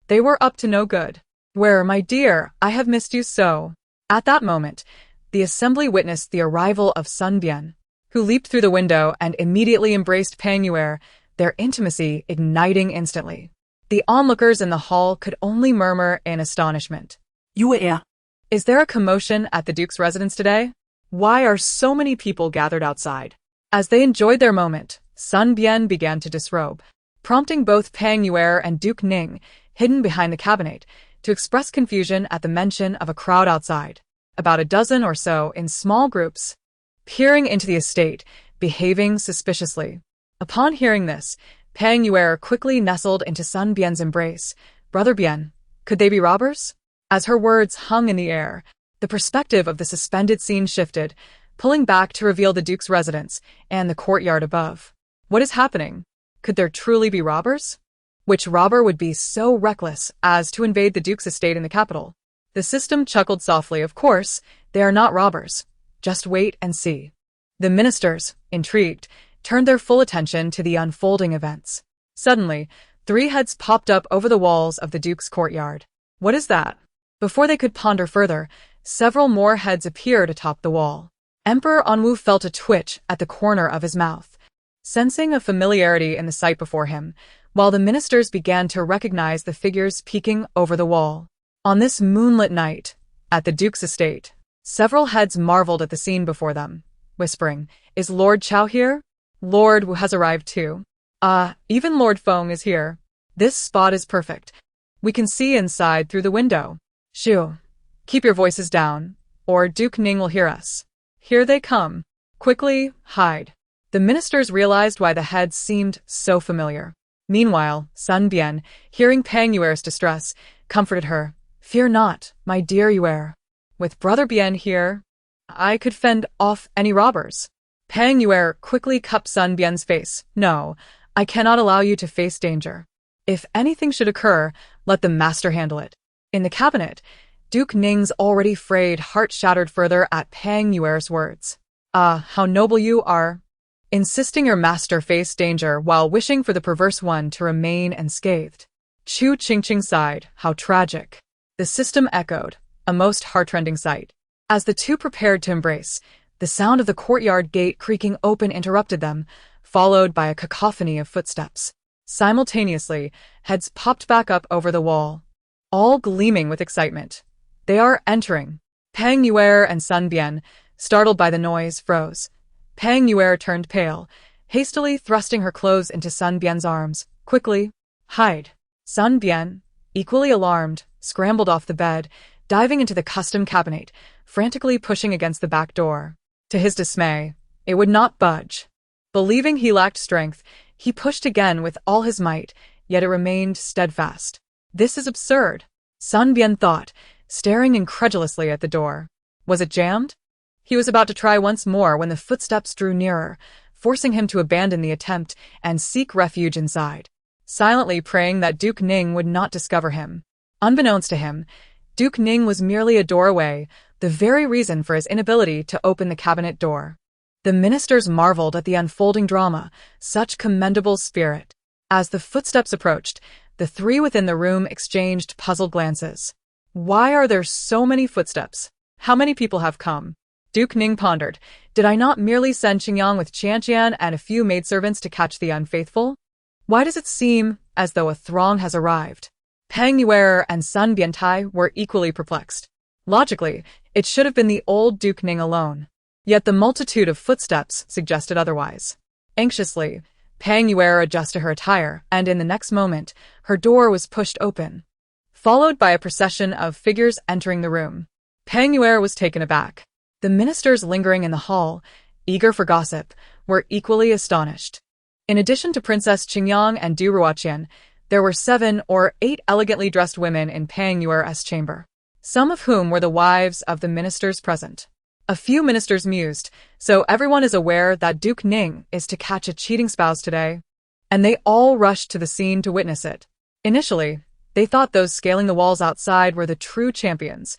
they were up to no good. Where, my dear, I have missed you so. At that moment, the assembly witnessed the arrival of Sun Bian, who leaped through the window and immediately embraced Pang Yue, their intimacy igniting instantly. The onlookers in the hall could only murmur in astonishment. Yue. Is there a commotion at the Duke's residence today? Why are so many people gathered outside? As they enjoyed their moment, Sun Bian began to disrobe, prompting both Pang Yue and Duke Ning, hidden behind the cabinet, to express confusion at the mention of a crowd outside, about a dozen or so in small groups, peering into the estate, behaving suspiciously. Upon hearing this, Pang Yue quickly nestled into Sun Bian's embrace. Brother Bian, could they be robbers? As her words hung in the air, the perspective of the suspended scene shifted, pulling back to reveal the Duke's residence and the courtyard above. What is happening? Could there truly be robbers? Which robber would be so reckless as to invade the Duke's estate in the capital? The system chuckled softly. Of course, they are not robbers. Just wait and see. The ministers, intrigued, turned their full attention to the unfolding events. Suddenly, 3 heads popped up over the walls of the Duke's courtyard. What is that? Before they could ponder further, several more heads appeared atop the wall. Emperor Anwu felt a twitch at the corner of his mouth, sensing a familiarity in the sight before him, while the ministers began to recognize the figures peeking over the wall. On this moonlit night, at the Duke's estate, several heads marveled at the scene before them, whispering, "Is Lord Chao here? Lord Wu has arrived too. Even Lord Feng is here. This spot is perfect. We can see inside through the window. Shu, keep your voices down, or Duke Ning will hear us. Here they come. Quickly, hide." The ministers realized why the heads seemed so familiar. Meanwhile, Sun Bian, hearing Pang Yue's distress, comforted her. "Fear not, my dear Yue. With Brother Bian here, I could fend off any robbers." Pang Yue quickly cupped Sun Bian's face. "No, I cannot allow you to face danger. If anything should occur, let the master handle it." In the cabinet, Duke Ning's already frayed heart shattered further at Pang Yue's words. How noble you are, insisting your master face danger while wishing for the perverse one to remain unscathed. Chu Qingqing sighed. How tragic. The system echoed, a most heartrending sight. As the two prepared to embrace, the sound of the courtyard gate creaking open interrupted them, followed by a cacophony of footsteps. Simultaneously, heads popped back up over the wall, all gleaming with excitement. They are entering. Pang Yue and Sun Bian, startled by the noise, froze. Pang Yue turned pale, hastily thrusting her clothes into Sun Bian's arms. "Quickly, hide." Sun Bian, equally alarmed, scrambled off the bed, diving into the custom cabinet, frantically pushing against the back door. To his dismay, it would not budge. Believing he lacked strength, he pushed again with all his might, yet it remained steadfast. This is absurd, Sun Bian thought, staring incredulously at the door. Was it jammed? He was about to try once more when the footsteps drew nearer, forcing him to abandon the attempt and seek refuge inside, silently praying that Duke Ning would not discover him. Unbeknownst to him, Duke Ning was merely a doorway, the very reason for his inability to open the cabinet door. The ministers marveled at the unfolding drama, such commendable spirit. As the footsteps approached, the 3 within the room exchanged puzzled glances. Why are there so many footsteps? How many people have come? Duke Ning pondered. Did I not merely send Qingyang with Qianqian and a few maidservants to catch the unfaithful? Why does it seem as though a throng has arrived? Pang Yue and Sun Biantai were equally perplexed. Logically, it should have been the old Duke Ning alone. Yet the multitude of footsteps suggested otherwise. Anxiously, Pang Yue adjusted her attire, and in the next moment, her door was pushed open, followed by a procession of figures entering the room. Pang Yue was taken aback. The ministers lingering in the hall, eager for gossip, were equally astonished. In addition to Princess Qingyang and Du Ruoqian, there were 7 or 8 elegantly dressed women in Pang Yue's chamber, some of whom were the wives of the ministers present. A few ministers mused, so everyone is aware that Duke Ning is to catch a cheating spouse today, and they all rushed to the scene to witness it. Initially, they thought those scaling the walls outside were the true champions,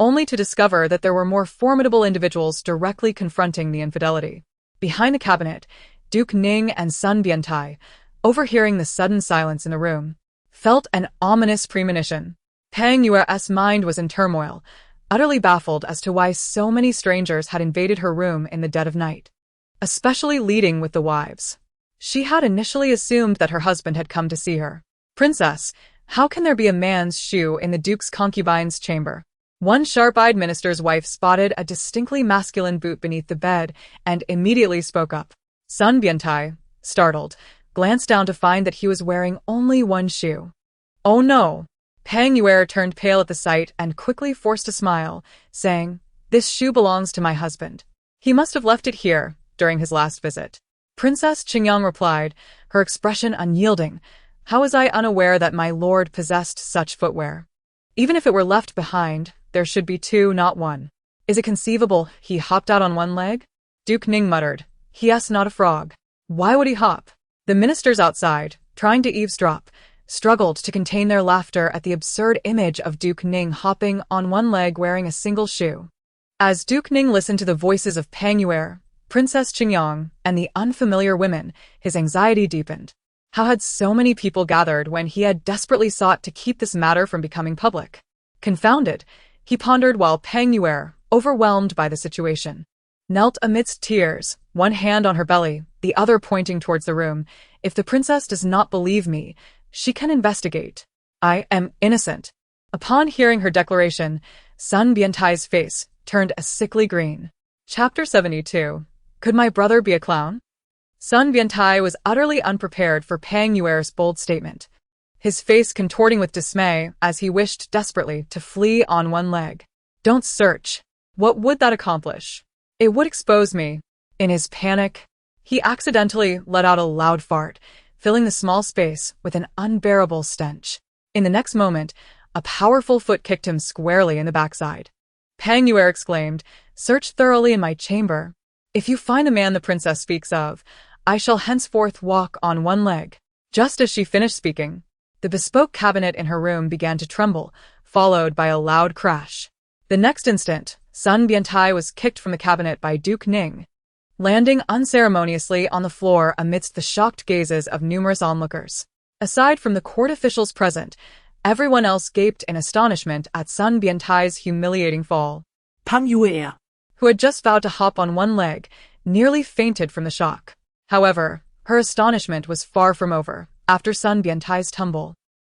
only to discover that there were more formidable individuals directly confronting the infidelity. Behind the cabinet, Duke Ning and Sun Biantai, overhearing the sudden silence in the room, felt an ominous premonition. Pang Yue's mind was in turmoil, utterly baffled as to why so many strangers had invaded her room in the dead of night, especially leading with the wives. She had initially assumed that her husband had come to see her. Princess, how can there be a man's shoe in the Duke's concubine's chamber? One sharp-eyed minister's wife spotted a distinctly masculine boot beneath the bed and immediately spoke up. Sun Biantai, startled, glanced down to find that he was wearing only one shoe. Oh no! Pang Yue turned pale at the sight and quickly forced a smile, saying, "This shoe belongs to my husband. He must have left it here during his last visit." Princess Qingqing replied, her expression unyielding. "How was I unaware that my lord possessed such footwear? Even if it were left behind, there should be two, not one. Is it conceivable he hopped out on one leg?" Duke Ning muttered, "He's not a frog. Why would he hop?" The ministers outside, trying to eavesdrop, struggled to contain their laughter at the absurd image of Duke Ning hopping on one leg wearing a single shoe. As Duke Ning listened to the voices of Pang Yue, Princess Qingqing, and the unfamiliar women, his anxiety deepened. How had so many people gathered when he had desperately sought to keep this matter from becoming public? Confounded, he pondered while Pang Yue, overwhelmed by the situation, knelt amidst tears, one hand on her belly, the other pointing towards the room. "If the princess does not believe me, she can investigate. I am innocent." Upon hearing her declaration, Sun Biantai's face turned a sickly green. Chapter 72. Could my brother be a clown? Sun Biantai was utterly unprepared for Pang Yue's bold statement, his face contorting with dismay as he wished desperately to flee on one leg. "Don't search. What would that accomplish? It would expose me." In his panic, he accidentally let out a loud fart, filling the small space with an unbearable stench. In the next moment, a powerful foot kicked him squarely in the backside. Pang Yue exclaimed, "Search thoroughly in my chamber. If you find the man the princess speaks of, I shall henceforth walk on one leg." Just as she finished speaking, the bespoke cabinet in her room began to tremble, followed by a loud crash. The next instant, Sun Biantai was kicked from the cabinet by Duke Ning, landing unceremoniously on the floor amidst the shocked gazes of numerous onlookers. Aside from the court officials present, everyone else gaped in astonishment at Sun Biantai's humiliating fall. Pang Yue, who had just vowed to hop on one leg, nearly fainted from the shock. However, her astonishment was far from over. After Sun Biantai's tumble,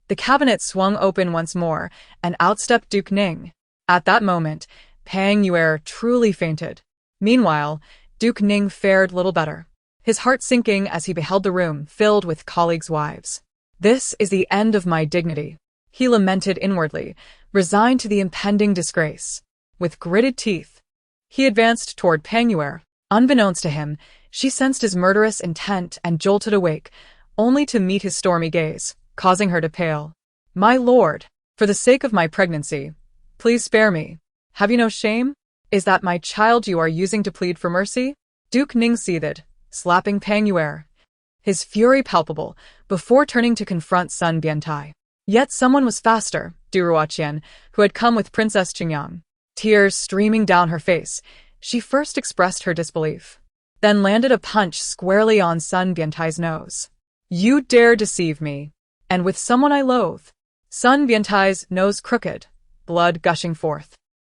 the cabinet swung open once more, and out stepped Duke Ning. At that moment, Pang Yue truly fainted. Meanwhile, Duke Ning fared little better, his heart sinking as he beheld the room filled with colleagues' wives. "This is the end of my dignity," he lamented inwardly, resigned to the impending disgrace. With gritted teeth, he advanced toward Pang Yue. Unbeknownst to him, she sensed his murderous intent and jolted awake, only to meet his stormy gaze, causing her to pale. "My lord, for the sake of my pregnancy, please spare me. Have you no shame? Is that my child you are using to plead for mercy?" Duke Ning seethed, slapping Pang Yue, his fury palpable, before turning to confront Sun Biantai. Yet someone was faster, Du Ruoqian, who had come with Princess Qingqing. Tears streaming down her face, she first expressed her disbelief, then landed a punch squarely on Sun Biantai's nose. "You dare deceive me, and with someone I loathe." Sun Biantai's nose crooked, blood gushing forth.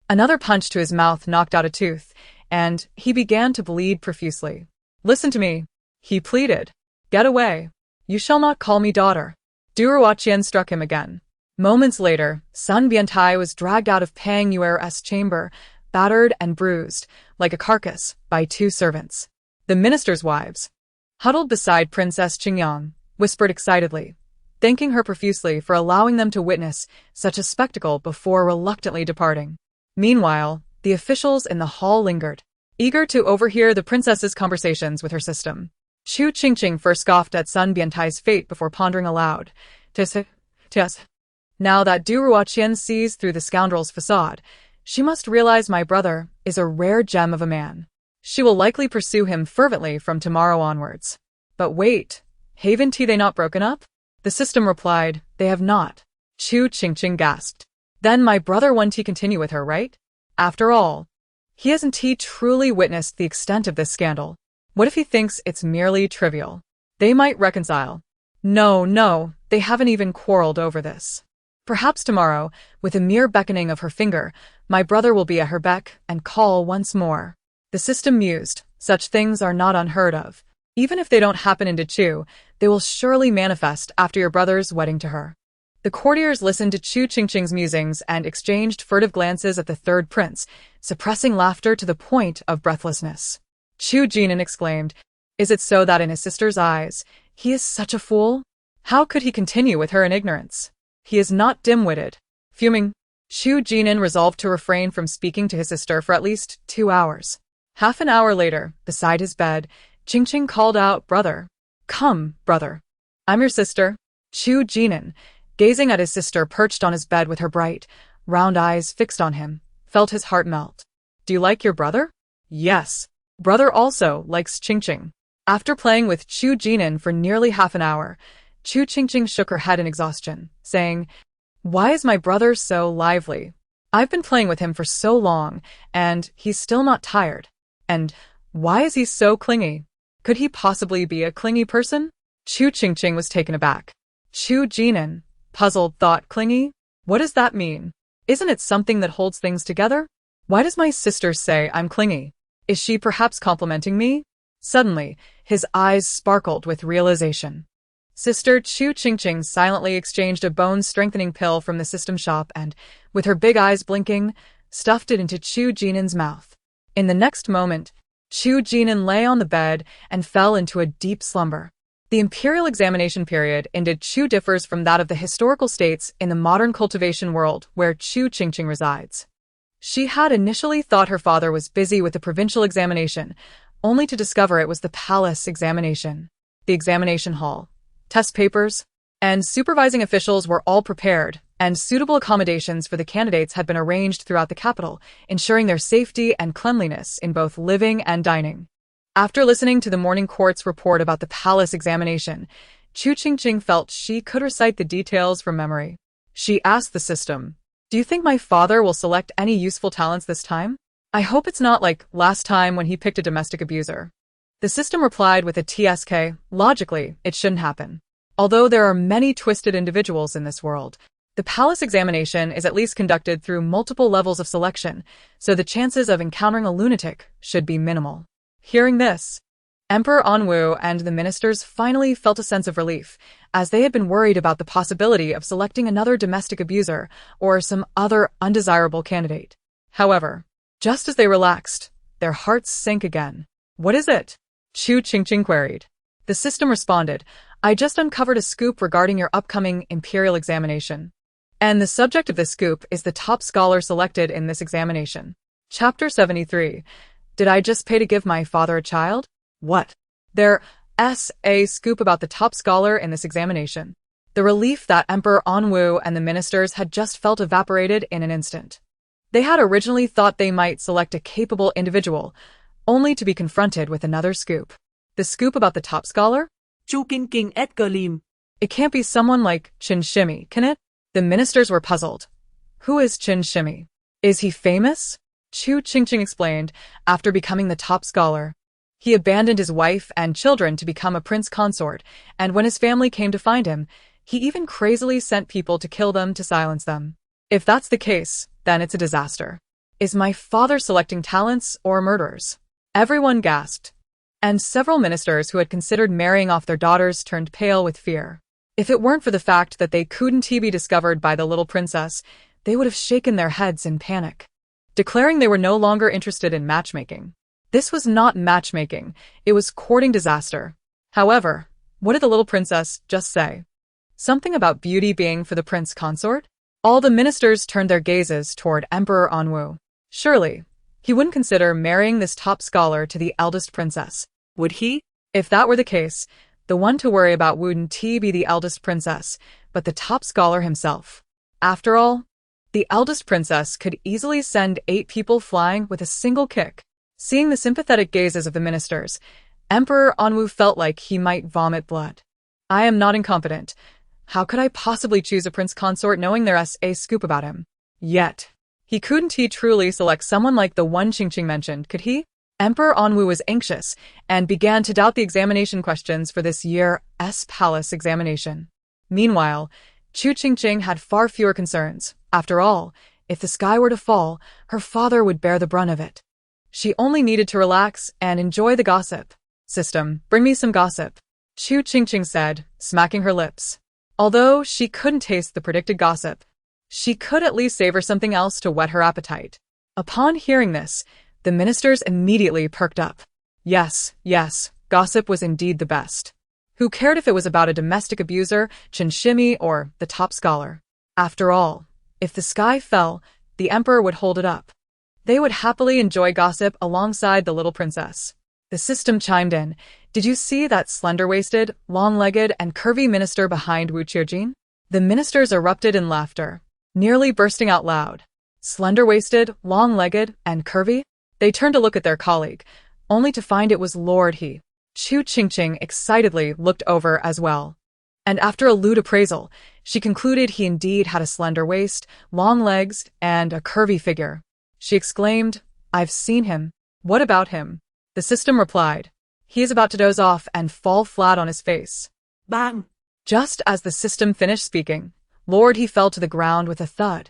Another punch to his mouth knocked out a tooth, and he began to bleed profusely. "Listen to me," he pleaded. "Get away. You shall not call me daughter." Du Ruoqian struck him again. Moments later, Sun Biantai was dragged out of Pang Yue's chamber, battered and bruised, like a carcass, by two servants. The minister's wives, huddled beside Princess Qingqing, whispered excitedly, thanking her profusely for allowing them to witness such a spectacle before reluctantly departing. Meanwhile, the officials in the hall lingered, eager to overhear the princess's conversations with her system. Chu Qingqing first scoffed at Sun Biantai's fate before pondering aloud. Tis. Now that Du Ruoqian sees through the scoundrel's facade, she must realize my brother is a rare gem of a man. She will likely pursue him fervently from tomorrow onwards. But wait, haven't they not broken up? The system replied, "They have not." Chu Qingqing gasped. "Then my brother won't continue with her, right? After all, hasn't he truly witnessed the extent of this scandal? What if he thinks it's merely trivial? They might reconcile." No, they haven't even quarreled over this. Perhaps tomorrow, with a mere beckoning of her finger, my brother will be at her beck and call once more. The system mused, such things are not unheard of. Even if they don't happen in Chu, they will surely manifest after your brother's wedding to her. The courtiers listened to Chu Qingqing's musings and exchanged furtive glances at the third prince, suppressing laughter to the point of breathlessness. Chu Jingnan exclaimed, "Is it so that in his sister's eyes, he is such a fool? How could he continue with her in ignorance? He is not dim-witted." Fuming, Chu Jingnan resolved to refrain from speaking to his sister for at least 2 hours. Half an hour later, beside his bed, Qingqing called out, "Brother. Come, brother. I'm your sister." Chu Jingnan, gazing at his sister perched on his bed with her bright, round eyes fixed on him, felt his heart melt. "Do you like your brother?" "Yes." Brother also likes Qingqing. After playing with Chu Jingnan for nearly half an hour, Chu Qingqing shook her head in exhaustion, saying, "Why is my brother so lively? I've been playing with him for so long, and he's still not tired. And why is he so clingy? Could he possibly be a clingy person?" Chu Qingqing was taken aback. Chu Jingnan, puzzled, thought, "Clingy? What does that mean? Isn't it something that holds things together? Why does my sister say I'm clingy? Is she perhaps complimenting me?" Suddenly, his eyes sparkled with realization. Sister Chu Qingqing silently exchanged a bone-strengthening pill from the system shop and, with her big eyes blinking, stuffed it into Chu Jinnan's mouth. In the next moment, Chu Jingnan lay on the bed and fell into a deep slumber. The imperial examination period in Chu differs from that of the historical states in the modern cultivation world where Chu Qingqing resides. She had initially thought her father was busy with the provincial examination, only to discover it was the palace examination. The examination hall, test papers, and supervising officials were all prepared, and suitable accommodations for the candidates had been arranged throughout the capital, ensuring their safety and cleanliness in both living and dining. After listening to the morning court's report about the palace examination, Chu Qingqing felt she could recite the details from memory. She asked the system, "Do you think my father will select any useful talents this time? I hope it's not like last time when he picked a domestic abuser." The system replied with a TSK, "Logically, it shouldn't happen. Although there are many twisted individuals in this world, the palace examination is at least conducted through multiple levels of selection, so the chances of encountering a lunatic should be minimal." Hearing this, Emperor Anwu and the ministers finally felt a sense of relief, as they had been worried about the possibility of selecting another domestic abuser or some other undesirable candidate. However, just as they relaxed, their hearts sank again. "What is it?" Chu Qingqing queried. The system responded, "I just uncovered a scoop regarding your upcoming imperial examination. And the subject of this scoop is the top scholar selected in this examination." Chapter 73. Did I just pay to give my father a child? What? There's a scoop about the top scholar in this examination. The relief that Emperor Anwu and the ministers had just felt evaporated in an instant. They had originally thought they might select a capable individual, only to be confronted with another scoop. The scoop about the top scholar? Chu Qingqing Edgar Lim. It can't be someone like Qin Shimi, can it? The ministers were puzzled. Who is Qin Shimi? Is he famous? Chu Qingqing explained, after becoming the top scholar. He abandoned his wife and children to become a prince consort, and when his family came to find him, he even crazily sent people to kill them to silence them. If that's the case, then it's a disaster. Is my father selecting talents or murderers? Everyone gasped, and several ministers who had considered marrying off their daughters turned pale with fear. If it weren't for the fact that they couldn't be discovered by the little princess, they would have shaken their heads in panic, declaring they were no longer interested in matchmaking. This was not matchmaking, it was courting disaster. However, what did the little princess just say? Something about beauty being for the prince consort? All the ministers turned their gazes toward Emperor Anwu. Surely, he wouldn't consider marrying this top scholar to the eldest princess, would he? If that were the case, the one to worry about wouldn't be the eldest princess, but the top scholar himself. After all, the eldest princess could easily send 8 people flying with a single kick. Seeing the sympathetic gazes of the ministers, Emperor Anwu felt like he might vomit blood. I am not incompetent. How could I possibly choose a prince consort knowing there's a scoop about him? Yet, he couldn't truly select someone like the one Qingqing mentioned, could he? Emperor Anwu was anxious and began to doubt the examination questions for this year's palace examination. Meanwhile, Chu Qingqing had far fewer concerns. After all, if the sky were to fall, her father would bear the brunt of it. She only needed to relax and enjoy the gossip. "System, bring me some gossip," Chu Qingqing said, smacking her lips. Although she couldn't taste the predicted gossip, she could at least savor something else to whet her appetite. Upon hearing this, the ministers immediately perked up. Yes, gossip was indeed the best. Who cared if it was about a domestic abuser, Chinshimi, or the top scholar? After all, if the sky fell, the emperor would hold it up. They would happily enjoy gossip alongside the little princess. The system chimed in. "Did you see that slender-waisted, long-legged, and curvy minister behind Wu Qiujin?" The ministers erupted in laughter, nearly bursting out loud. Slender-waisted, long-legged, and curvy? They turned to look at their colleague, only to find it was Lord He. Chu Qingqing excitedly looked over as well. And after a lewd appraisal, she concluded he indeed had a slender waist, long legs, and a curvy figure. She exclaimed, "I've seen him." "What about him?" The system replied, "He is about to doze off and fall flat on his face." Bang! Just as the system finished speaking, Lord He fell to the ground with a thud,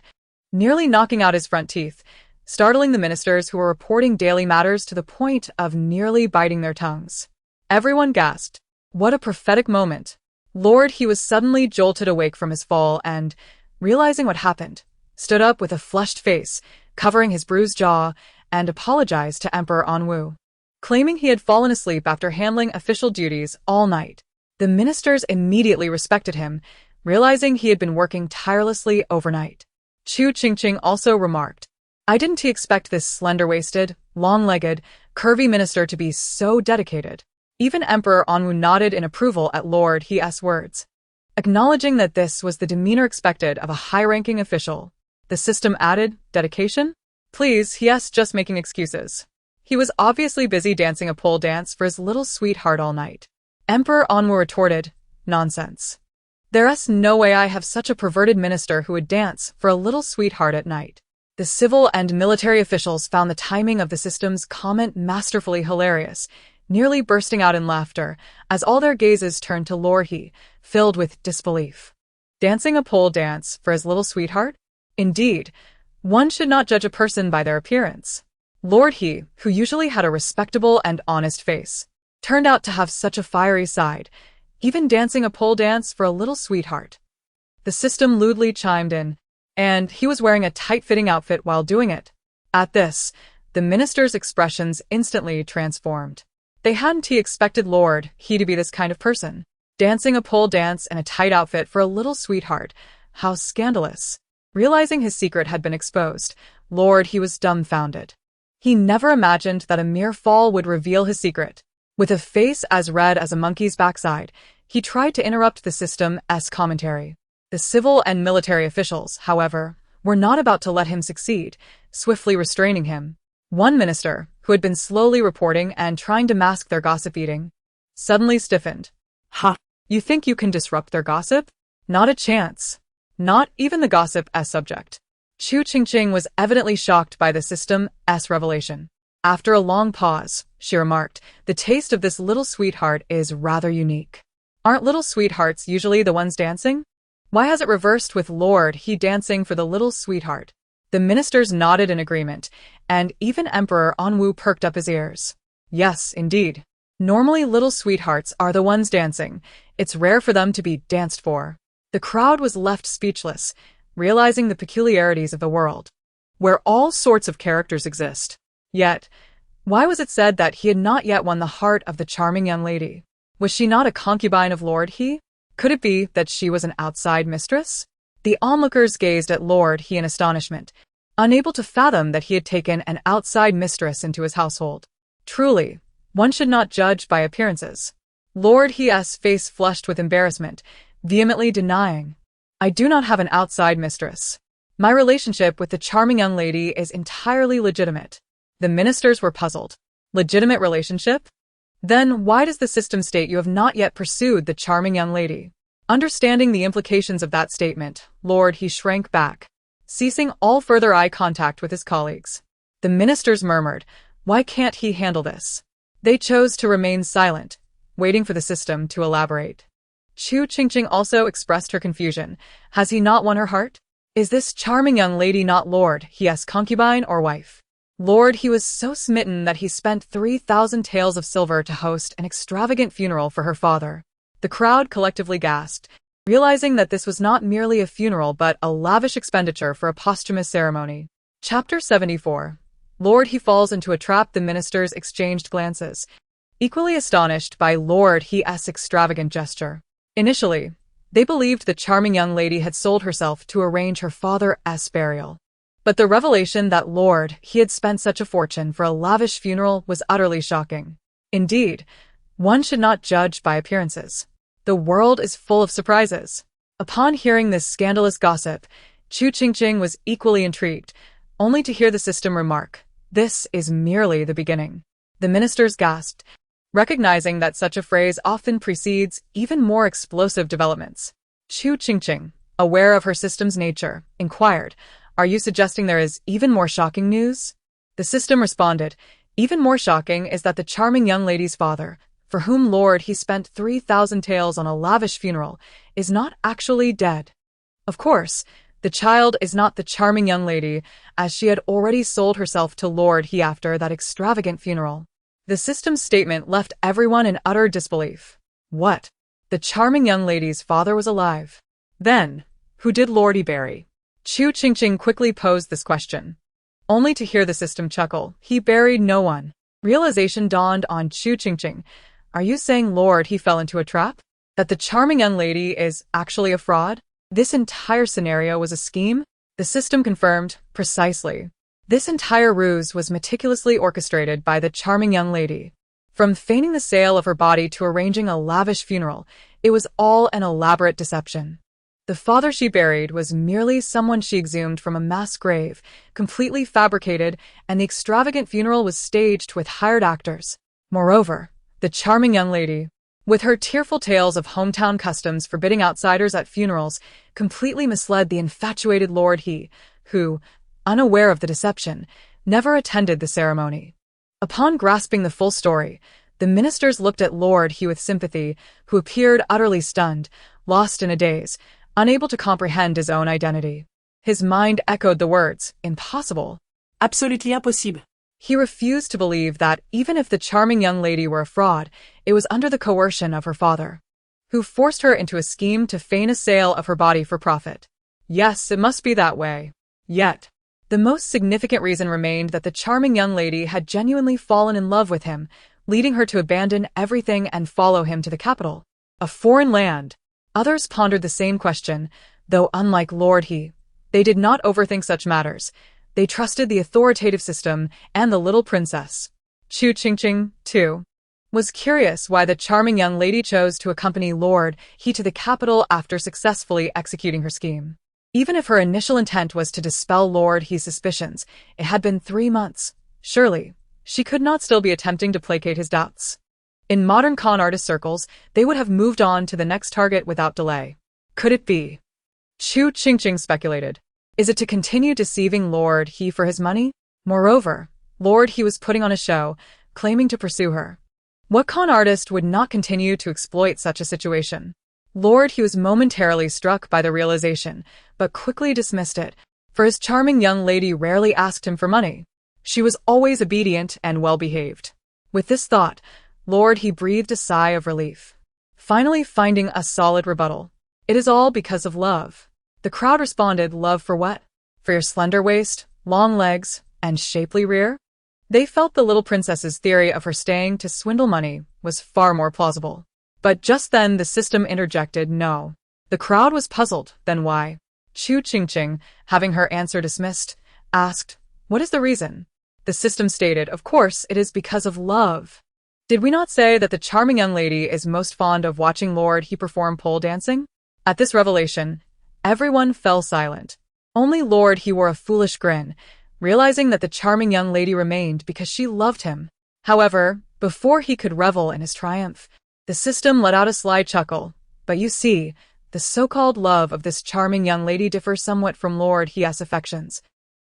nearly knocking out his front teeth, startling the ministers who were reporting daily matters to the point of nearly biting their tongues. Everyone gasped. What a prophetic moment. Lord He was suddenly jolted awake from his fall and, realizing what happened, stood up with a flushed face, covering his bruised jaw, and apologized to Emperor Anwu, claiming he had fallen asleep after handling official duties all night. The ministers immediately respected him, realizing he had been working tirelessly overnight. Chu Qingqing also remarked, "Didn't he expect this slender-waisted, long-legged, curvy minister to be so dedicated?" Even Emperor Anwu nodded in approval at Lord He's words, acknowledging that this was the demeanor expected of a high-ranking official. The system added, "Dedication? Please, he's just making excuses. He was obviously busy dancing a pole dance for his little sweetheart all night." Emperor Anwu retorted, "Nonsense. There's no way I have such a perverted minister who would dance for a little sweetheart at night." The civil and military officials found the timing of the system's comment masterfully hilarious, nearly bursting out in laughter as all their gazes turned to Lord He, filled with disbelief. Dancing a pole dance for his little sweetheart? Indeed, one should not judge a person by their appearance. Lord He, who usually had a respectable and honest face, turned out to have such a fiery side, even dancing a pole dance for a little sweetheart. The system lewdly chimed in, and he was wearing a tight-fitting outfit while doing it. At this, the minister's expressions instantly transformed. They hadn't expected Lord He to be this kind of person. Dancing a pole dance in a tight outfit for a little sweetheart. How scandalous. Realizing his secret had been exposed, Lord He was dumbfounded. He never imagined that a mere fall would reveal his secret. With a face as red as a monkey's backside, he tried to interrupt the system's commentary. The civil and military officials, however, were not about to let him succeed, swiftly restraining him. One minister, who had been slowly reporting and trying to mask their gossip eating, suddenly stiffened. "Ha! You think you can disrupt their gossip? Not a chance. Not even the gossip's subject." Chu Qingqing was evidently shocked by the system's revelation. After a long pause, she remarked, "The taste of this little sweetheart is rather unique. Aren't little sweethearts usually the ones dancing? Why has it reversed with Lord He dancing for the little sweetheart?" The ministers nodded in agreement, and even Emperor Anwu perked up his ears. Yes, indeed. Normally little sweethearts are the ones dancing. It's rare for them to be danced for. The crowd was left speechless, realizing the peculiarities of the world, where all sorts of characters exist. Yet, why was it said that he had not yet won the heart of the charming young lady? Was she not a concubine of Lord He? Could it be that she was an outside mistress? The onlookers gazed at Lord He in astonishment, unable to fathom that he had taken an outside mistress into his household. Truly, one should not judge by appearances. Lord He's face flushed with embarrassment, vehemently denying, "I do not have an outside mistress. My relationship with the charming young lady is entirely legitimate." The ministers were puzzled. Legitimate relationship? Then why does the system state you have not yet pursued the charming young lady? Understanding the implications of that statement, Lord He shrank back, ceasing all further eye contact with his colleagues. The ministers murmured, Why can't he handle this? They chose to remain silent, waiting for the system to elaborate. Chu Qingqing also expressed her confusion. Has he not won her heart? Is this charming young lady not lord, he asked, concubine or wife? Lord, he was so smitten that he spent 3,000 taels of silver to host an extravagant funeral for her father. The crowd collectively gasped, realizing that this was not merely a funeral but a lavish expenditure for a posthumous ceremony. Chapter 74. Lord, he falls into a trap. The ministers exchanged glances, equally astonished by Lord He's extravagant gesture. Initially, they believed the charming young lady had sold herself to arrange her father's burial. But the revelation that Lord he had spent such a fortune for a lavish funeral was utterly shocking. Indeed, one should not judge by appearances. The world is full of surprises. Upon hearing this scandalous gossip, Chu Qingqing was equally intrigued, only to hear the system remark, "This is merely the beginning." The ministers gasped, recognizing that such a phrase often precedes even more explosive developments. Chu Qingqing, aware of her system's nature, inquired, "Are you suggesting there is even more shocking news?" The system responded, "Even more shocking is that the charming young lady's father, for whom Lord he spent 3,000 taels on a lavish funeral, is not actually dead. Of course, the child is not the charming young lady, as she had already sold herself to Lord he after that extravagant funeral." The system's statement left everyone in utter disbelief. What? The charming young lady's father was alive? Then, who did Lord he bury? Chu Qingqing quickly posed this question, only to hear the system chuckle. "He buried no one." Realization dawned on Chu Qingqing. Are you saying Lord he fell into a trap? That the charming young lady is actually a fraud? This entire scenario was a scheme? The system confirmed, precisely. This entire ruse was meticulously orchestrated by the charming young lady. From feigning the sale of her body to arranging a lavish funeral, it was all an elaborate deception. The father she buried was merely someone she exhumed from a mass grave, completely fabricated, and the extravagant funeral was staged with hired actors. Moreover, the charming young lady, with her tearful tales of hometown customs forbidding outsiders at funerals, completely misled the infatuated Lord he, who, unaware of the deception, never attended the ceremony. Upon grasping the full story, the ministers looked at Lord he with sympathy, who appeared utterly stunned, lost in a daze, unable to comprehend his own identity. His mind echoed the words, "Impossible." Absolutely impossible. He refused to believe that, even if the charming young lady were a fraud, it was under the coercion of her father, who forced her into a scheme to feign a sale of her body for profit. Yes, it must be that way. Yet, the most significant reason remained that the charming young lady had genuinely fallen in love with him, leading her to abandon everything and follow him to the capital, a foreign land. Others pondered the same question, though unlike Lord he, they did not overthink such matters. They trusted the authoritative system and the little princess. Chu Qingqing, too, was curious why the charming young lady chose to accompany Lord he to the capital after successfully executing her scheme. Even if her initial intent was to dispel Lord he's suspicions, it had been 3 months. Surely, she could not still be attempting to placate his doubts. In modern con artist circles, they would have moved on to the next target without delay. Could it be? Chu Qingqing speculated. Is it to continue deceiving Lord he for his money? Moreover, Lord he was putting on a show, claiming to pursue her. What con artist would not continue to exploit such a situation? Lord he was momentarily struck by the realization, but quickly dismissed it, for his charming young lady rarely asked him for money. She was always obedient and well-behaved. With this thought, Lord he breathed a sigh of relief, finally finding a solid rebuttal. It is all because of love. The crowd responded, love for what? For your slender waist, long legs, and shapely rear? They felt the little princess's theory of her staying to swindle money was far more plausible. But just then the system interjected, no. The crowd was puzzled, then why? Chu Qingqing, having her answer dismissed, asked, what is the reason? The system stated, of course, it is because of love. Did we not say that the charming young lady is most fond of watching Lord he perform pole dancing? At this revelation, everyone fell silent. Only Lord he wore a foolish grin, realizing that the charming young lady remained because she loved him. However, before he could revel in his triumph, the system let out a sly chuckle. But you see, the so-called love of this charming young lady differs somewhat from Lord he's affections.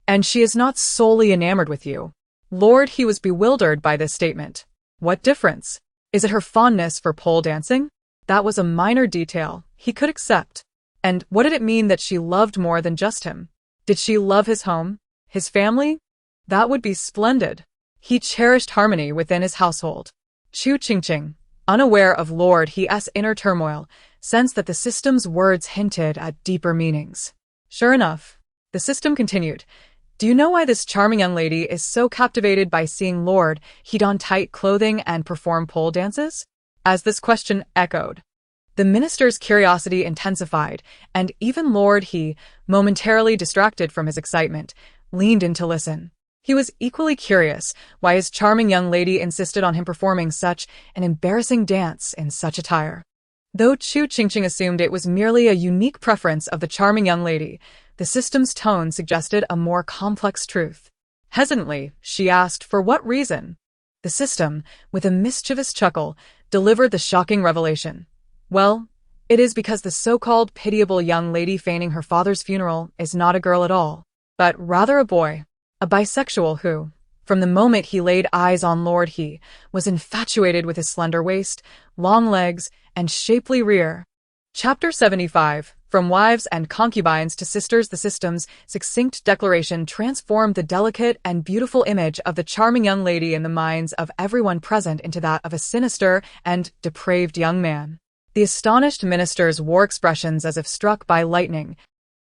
And she is not solely enamored with you. Lord He was bewildered by this statement. What difference? Is it her fondness for pole dancing? That was a minor detail he could accept. And what did it mean that she loved more than just him? Did she love his home? His family? That would be splendid. He cherished harmony within his household. Chu Qingqing, unaware of Lord He's inner turmoil, sensed that the system's words hinted at deeper meanings. Sure enough, the system continued. Do you know why this charming young lady is so captivated by seeing Lord He don tight clothing and perform pole dances? As this question echoed, the minister's curiosity intensified, and even Lord He, momentarily distracted from his excitement, leaned in to listen. He was equally curious why his charming young lady insisted on him performing such an embarrassing dance in such attire. Though Chu Qingqing assumed it was merely a unique preference of the charming young lady, the system's tone suggested a more complex truth. Hesitantly, she asked for what reason. The system, with a mischievous chuckle, delivered the shocking revelation. Well, it is because the so-called pitiable young lady feigning her father's funeral is not a girl at all, but rather a boy, a bisexual who, from the moment he laid eyes on Lord He, was infatuated with his slender waist, long legs, and shapely rear. Chapter 75. From wives and concubines to sisters. The system's succinct declaration transformed the delicate and beautiful image of the charming young lady in the minds of everyone present into that of a sinister and depraved young man. The astonished ministers wore expressions as if struck by lightning,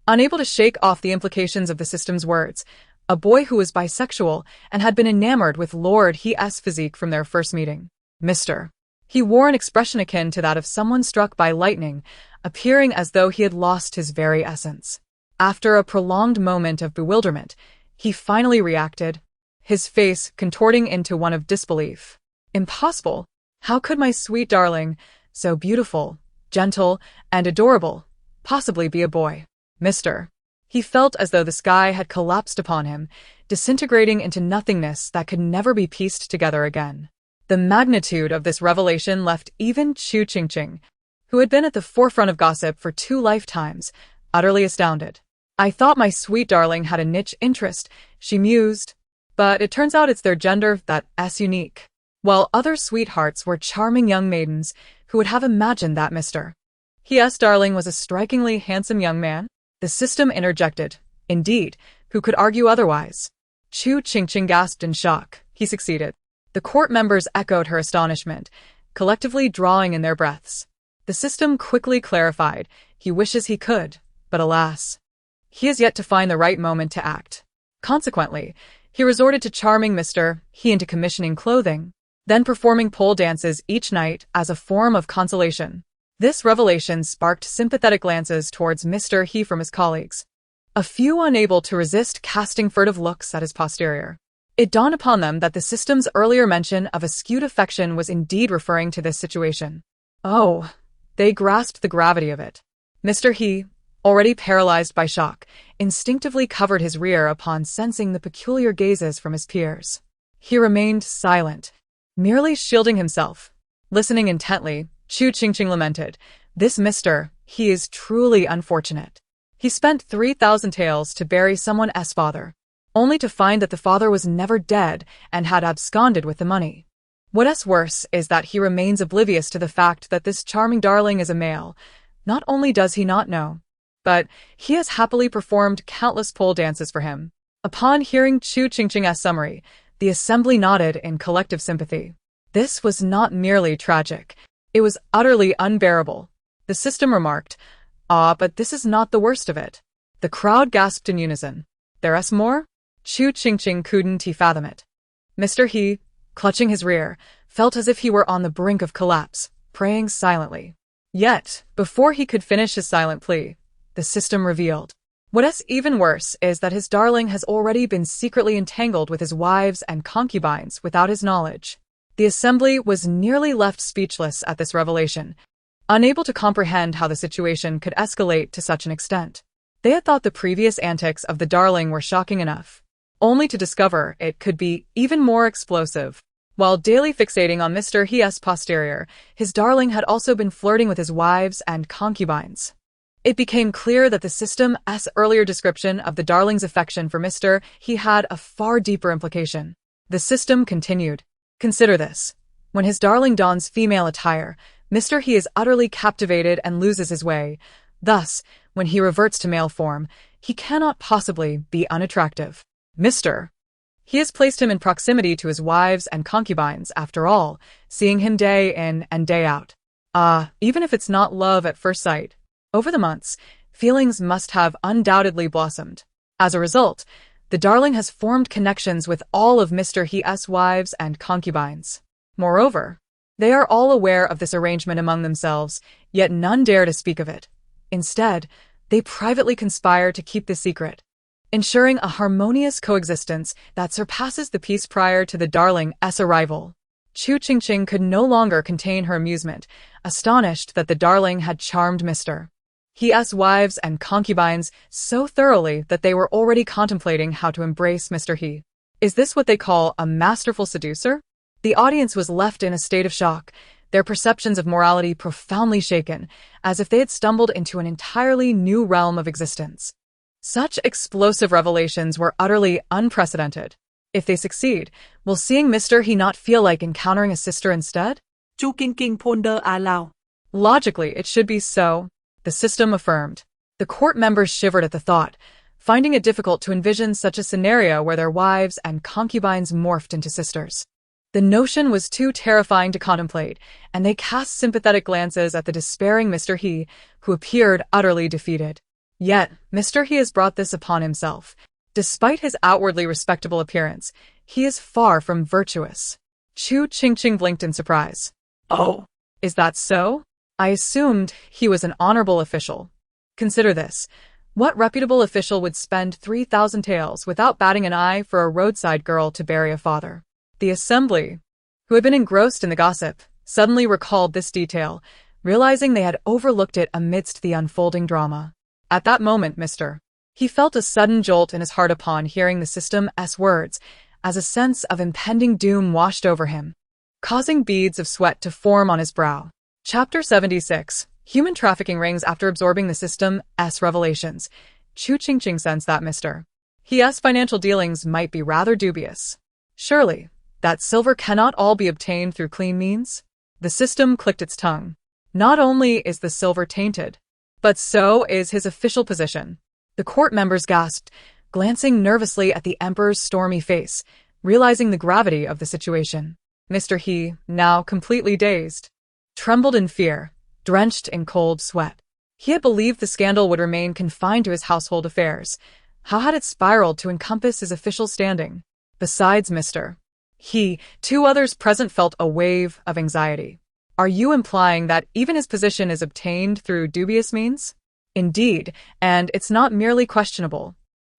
unable to shake off the implications of the system's words. A boy who was bisexual and had been enamored with Lord He's physique from their first meeting. Mr. He wore an expression akin to that of someone struck by lightning, appearing as though he had lost his very essence. After a prolonged moment of bewilderment, he finally reacted, his face contorting into one of disbelief. Impossible! How could my sweet darling, so beautiful, gentle, and adorable, possibly be a boy? Mr. He felt as though the sky had collapsed upon him, disintegrating into nothingness that could never be pieced together again. The magnitude of this revelation left even Chu Qingqing, who had been at the forefront of gossip for 2 lifetimes, utterly astounded. I thought my sweet darling had a niche interest, she mused, but it turns out it's their gender that's unique. While other sweethearts were charming young maidens who would have imagined that Mr. He's darling was a strikingly handsome young man, the system interjected. Indeed, who could argue otherwise? Chu Qingqing gasped in shock. He succeeded. The court members echoed her astonishment, collectively drawing in their breaths. The system quickly clarified. He wishes he could, but alas, he has yet to find the right moment to act. Consequently, he resorted to charming Mr. He into commissioning clothing, then performing pole dances each night as a form of consolation. This revelation sparked sympathetic glances towards Mr. He from his colleagues, a few unable to resist casting furtive looks at his posterior. It dawned upon them that the system's earlier mention of a skewed affection was indeed referring to this situation. Oh, they grasped the gravity of it. Mr. He, already paralyzed by shock, instinctively covered his rear upon sensing the peculiar gazes from his peers. He remained silent, merely shielding himself. Listening intently, Chu Qingqing lamented, "This Mr. He is truly unfortunate. He spent 3,000 taels to bury someone's father, only to find that the father was never dead and had absconded with the money. What's worse is that he remains oblivious to the fact that this charming darling is a male. Not only does he not know, but he has happily performed countless pole dances for him." Upon hearing Chu Qingqing's summary, the assembly nodded in collective sympathy. This was not merely tragic. It was utterly unbearable. The system remarked, "Ah, but this is not the worst of it." The crowd gasped in unison. "There's more?" Chu Qingqing couldn't fathom it. Mr. He, clutching his rear, felt as if he were on the brink of collapse, praying silently. Yet, before he could finish his silent plea, the system revealed. What's even worse is that his darling has already been secretly entangled with his wives and concubines without his knowledge. The assembly was nearly left speechless at this revelation, unable to comprehend how the situation could escalate to such an extent. They had thought the previous antics of the darling were shocking enough, only to discover it could be even more explosive. While daily fixating on Mr. He's posterior, his darling had also been flirting with his wives and concubines. It became clear that the system's earlier description of the darling's affection for Mr. He had a far deeper implication. The system continued. Consider this. When his darling dons female attire, Mr. He is utterly captivated and loses his way. Thus, when he reverts to male form, he cannot possibly be unattractive. Mr. He has placed him in proximity to his wives and concubines, after all, seeing him day in and day out. Even if it's not love at first sight, over the months, feelings must have undoubtedly blossomed. As a result, the darling has formed connections with all of Mr. He's wives and concubines. Moreover, they are all aware of this arrangement among themselves, yet none dare to speak of it. Instead, they privately conspire to keep the secret, ensuring a harmonious coexistence that surpasses the peace prior to the darling's arrival. Chu Qingqing could no longer contain her amusement, astonished that the darling had charmed Mr. He's wives and concubines so thoroughly that they were already contemplating how to embrace Mr. He. Is this what they call a masterful seducer? The audience was left in a state of shock, their perceptions of morality profoundly shaken, as if they had stumbled into an entirely new realm of existence. Such explosive revelations were utterly unprecedented. If they succeed, will seeing Mr. He not feel like encountering a sister instead? Chu Qingqing ponder aloud. Logically, it should be so, the system affirmed. The court members shivered at the thought, finding it difficult to envision such a scenario where their wives and concubines morphed into sisters. The notion was too terrifying to contemplate, and they cast sympathetic glances at the despairing Mr. He, who appeared utterly defeated. Yet, Mr. He has brought this upon himself. Despite his outwardly respectable appearance, he is far from virtuous. Chu Qingqing blinked in surprise. Oh, is that so? I assumed he was an honorable official. Consider this. What reputable official would spend 3,000 taels without batting an eye for a roadside girl to bury a father? The assembly, who had been engrossed in the gossip, suddenly recalled this detail, realizing they had overlooked it amidst the unfolding drama. At that moment, He felt a sudden jolt in his heart upon hearing the system's words, as a sense of impending doom washed over him, causing beads of sweat to form on his brow. Chapter 76. Human trafficking rings. After absorbing the system's revelations, Chu Qingqing sensed that Mr. He's financial dealings might be rather dubious. Surely, that silver cannot all be obtained through clean means? The system clicked its tongue. Not only is the silver tainted, but so is his official position. The court members gasped, glancing nervously at the emperor's stormy face, realizing the gravity of the situation. Mr. He, now completely dazed, trembled in fear, drenched in cold sweat. He had believed the scandal would remain confined to his household affairs. How had it spiraled to encompass his official standing? Besides Mr. He, two others present felt a wave of anxiety. Are you implying that even his position is obtained through dubious means? Indeed, and it's not merely questionable.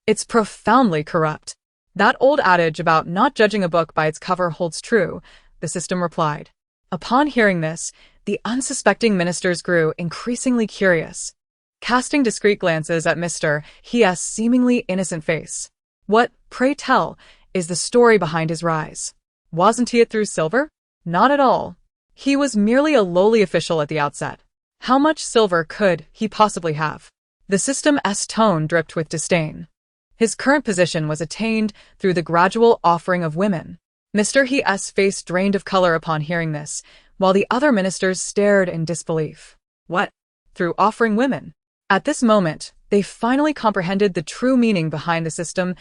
It's profoundly corrupt. That old adage about not judging a book by its cover holds true, the system replied. Upon hearing this, the unsuspecting ministers grew increasingly curious, casting discreet glances at Mr. He's seemingly innocent face. What, pray tell, is the story behind his rise? Wasn't he it through silver? Not at all. He was merely a lowly official at the outset. How much silver could he possibly have? The system's tone dripped with disdain. His current position was attained through the gradual offering of women. Mr. He's face drained of color upon hearing this, while the other ministers stared in disbelief. What? Through offering women? At this moment, they finally comprehended the true meaning behind the system's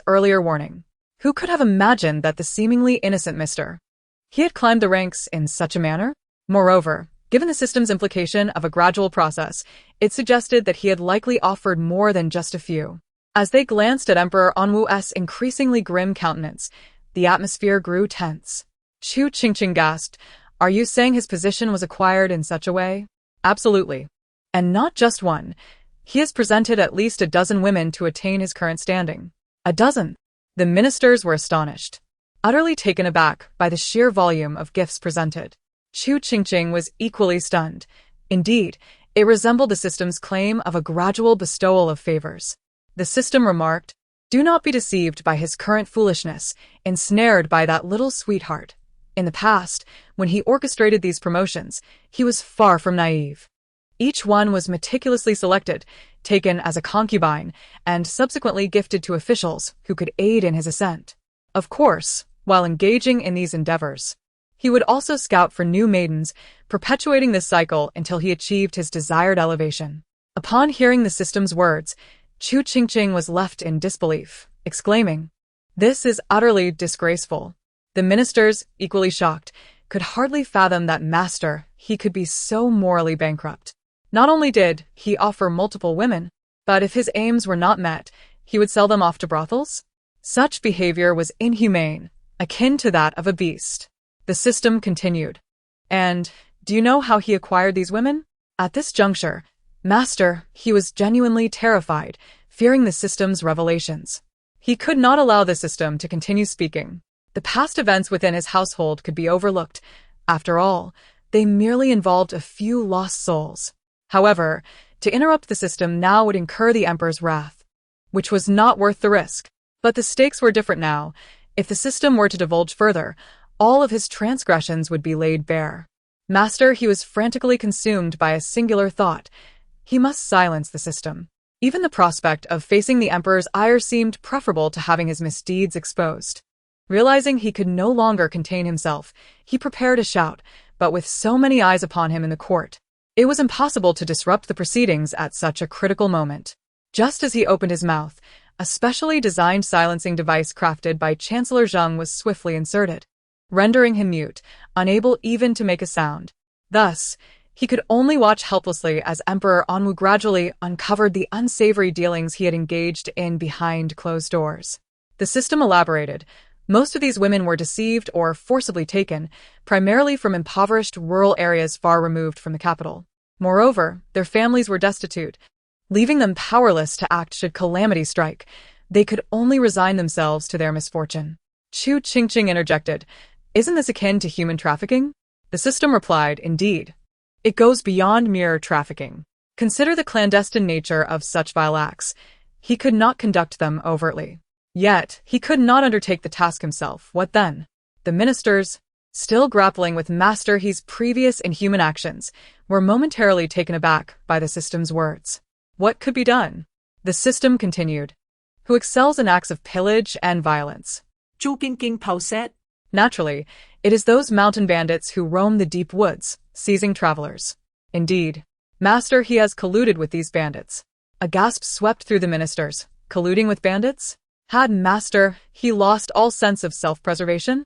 earlier warning. Who could have imagined that the seemingly innocent Mr. He had climbed the ranks in such a manner? Moreover, given the system's implication of a gradual process, it suggested that he had likely offered more than just a few. As they glanced at Emperor Anwu's increasingly grim countenance, the atmosphere grew tense. Chu Qingqing gasped, Are you saying his position was acquired in such a way? Absolutely. And not just one. He has presented at least a dozen women to attain his current standing. A dozen? The ministers were astonished, utterly taken aback by the sheer volume of gifts presented. Chu Qingqing was equally stunned. Indeed, it resembled the system's claim of a gradual bestowal of favors. The system remarked, Do not be deceived by his current foolishness, ensnared by that little sweetheart. In the past, when he orchestrated these promotions, he was far from naive. Each one was meticulously selected, taken as a concubine, and subsequently gifted to officials who could aid in his ascent. Of course, While engaging in these endeavors, he would also scout for new maidens, perpetuating this cycle until he achieved his desired elevation. Upon hearing the system's words, Chu Qingqing was left in disbelief, exclaiming, "This is utterly disgraceful." The ministers, equally shocked, could hardly fathom that master, he could be so morally bankrupt. Not only did he offer multiple women, but if his aims were not met, he would sell them off to brothels? Such behavior was inhumane, akin to that of a beast. The system continued. And do you know how he acquired these women? At this juncture, master, he was genuinely terrified, fearing the system's revelations. He could not allow the system to continue speaking. The past events within his household could be overlooked. After all, they merely involved a few lost souls. However, to interrupt the system now would incur the emperor's wrath, which was not worth the risk. But the stakes were different now. If the system were to divulge further, all of his transgressions would be laid bare. Master, he was frantically consumed by a singular thought. He must silence the system. Even the prospect of facing the emperor's ire seemed preferable to having his misdeeds exposed. Realizing he could no longer contain himself, he prepared a shout, but with so many eyes upon him in the court, it was impossible to disrupt the proceedings at such a critical moment. Just as he opened his mouth, a specially designed silencing device crafted by Chancellor Zheng was swiftly inserted, rendering him mute, unable even to make a sound. Thus, he could only watch helplessly as Emperor Anwu gradually uncovered the unsavory dealings he had engaged in behind closed doors. The system elaborated. Most of these women were deceived or forcibly taken, primarily from impoverished rural areas far removed from the capital. Moreover, their families were destitute, leaving them powerless to act should calamity strike. They could only resign themselves to their misfortune. Chu Qingqing interjected, "Isn't this akin to human trafficking?" The system replied, "Indeed. It goes beyond mere trafficking. Consider the clandestine nature of such vile acts. He could not conduct them overtly. Yet, he could not undertake the task himself. What then?" The ministers, still grappling with Master He's previous inhuman actions, were momentarily taken aback by the system's words. What could be done? The system continued. Who excels in acts of pillage and violence? Chu Qingqing said. Naturally, it is those mountain bandits who roam the deep woods, seizing travelers. Indeed, Master He has colluded with these bandits. A gasp swept through the ministers. Colluding with bandits? Had Master He lost all sense of self-preservation?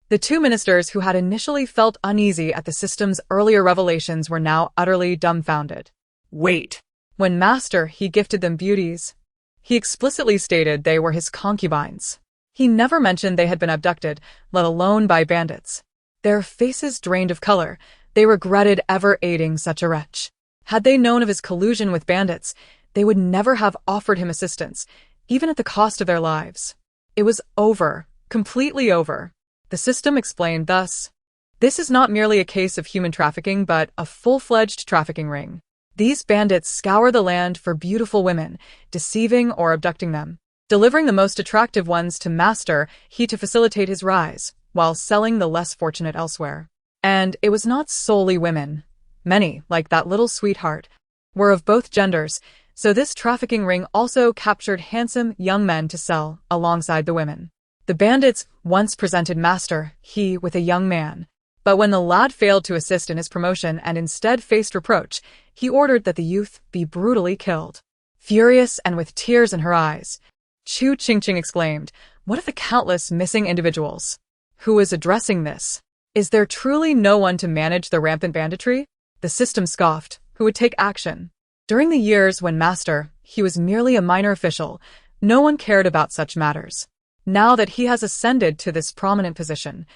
The two ministers who had initially felt uneasy at the system's earlier revelations were now utterly dumbfounded. Wait. When Master He gifted them beauties, he explicitly stated they were his concubines. He never mentioned they had been abducted, let alone by bandits. Their faces drained of color. They regretted ever aiding such a wretch. Had they known of his collusion with bandits, they would never have offered him assistance, even at the cost of their lives. It was over, completely over. The system explained thus. This is not merely a case of human trafficking, but a full-fledged trafficking ring. These bandits scour the land for beautiful women, deceiving or abducting them, delivering the most attractive ones to Master He to facilitate his rise, while selling the less fortunate elsewhere. And it was not solely women. Many, like that little sweetheart, were of both genders, so this trafficking ring also captured handsome young men to sell alongside the women. The bandits once presented Master He with a young man, but when the lad failed to assist in his promotion and instead faced reproach, he ordered that the youth be brutally killed. Furious and with tears in her eyes, Chu Qingqing exclaimed, "What of the countless missing individuals? Who is addressing this? Is there truly no one to manage the rampant banditry?" The system scoffed. Who would take action? During the years when Master He was merely a minor official, no one cared about such matters. Now that he has ascended to this prominent position,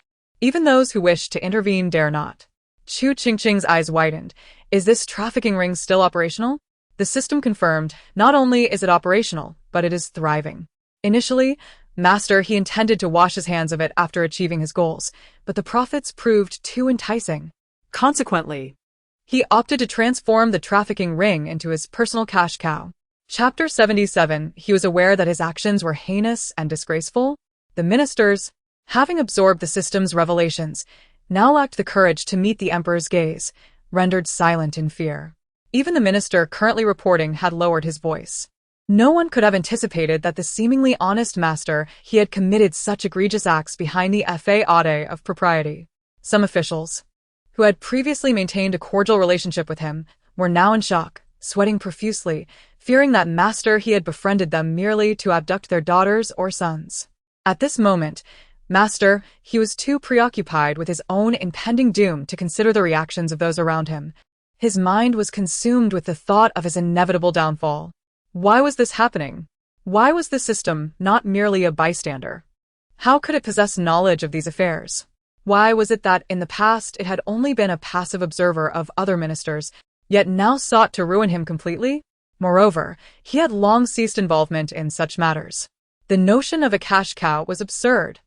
even those who wish to intervene dare not. Chu Qingqing's eyes widened. Is this trafficking ring still operational? The system confirmed, not only is it operational, but it is thriving. Initially, Master He intended to wash his hands of it after achieving his goals, but the profits proved too enticing. Consequently, he opted to transform the trafficking ring into his personal cash cow. Chapter 77. He was aware that his actions were heinous and disgraceful. The ministers, having absorbed the system's revelations, now lacked the courage to meet the emperor's gaze, rendered silent in fear. Even the minister currently reporting had lowered his voice. No one could have anticipated that the seemingly honest master he had committed such egregious acts behind the facade of propriety. Some officials, who had previously maintained a cordial relationship with him, were now in shock, sweating profusely, fearing that master he had befriended them merely to abduct their daughters or sons. At this moment, master, he was too preoccupied with his own impending doom to consider the reactions of those around him. His mind was consumed with the thought of his inevitable downfall. Why was this happening? Why was the system not merely a bystander? How could it possess knowledge of these affairs? Why was it that in the past it had only been a passive observer of other ministers, yet now sought to ruin him completely? Moreover, he had long ceased involvement in such matters. The notion of a cash cow was absurd.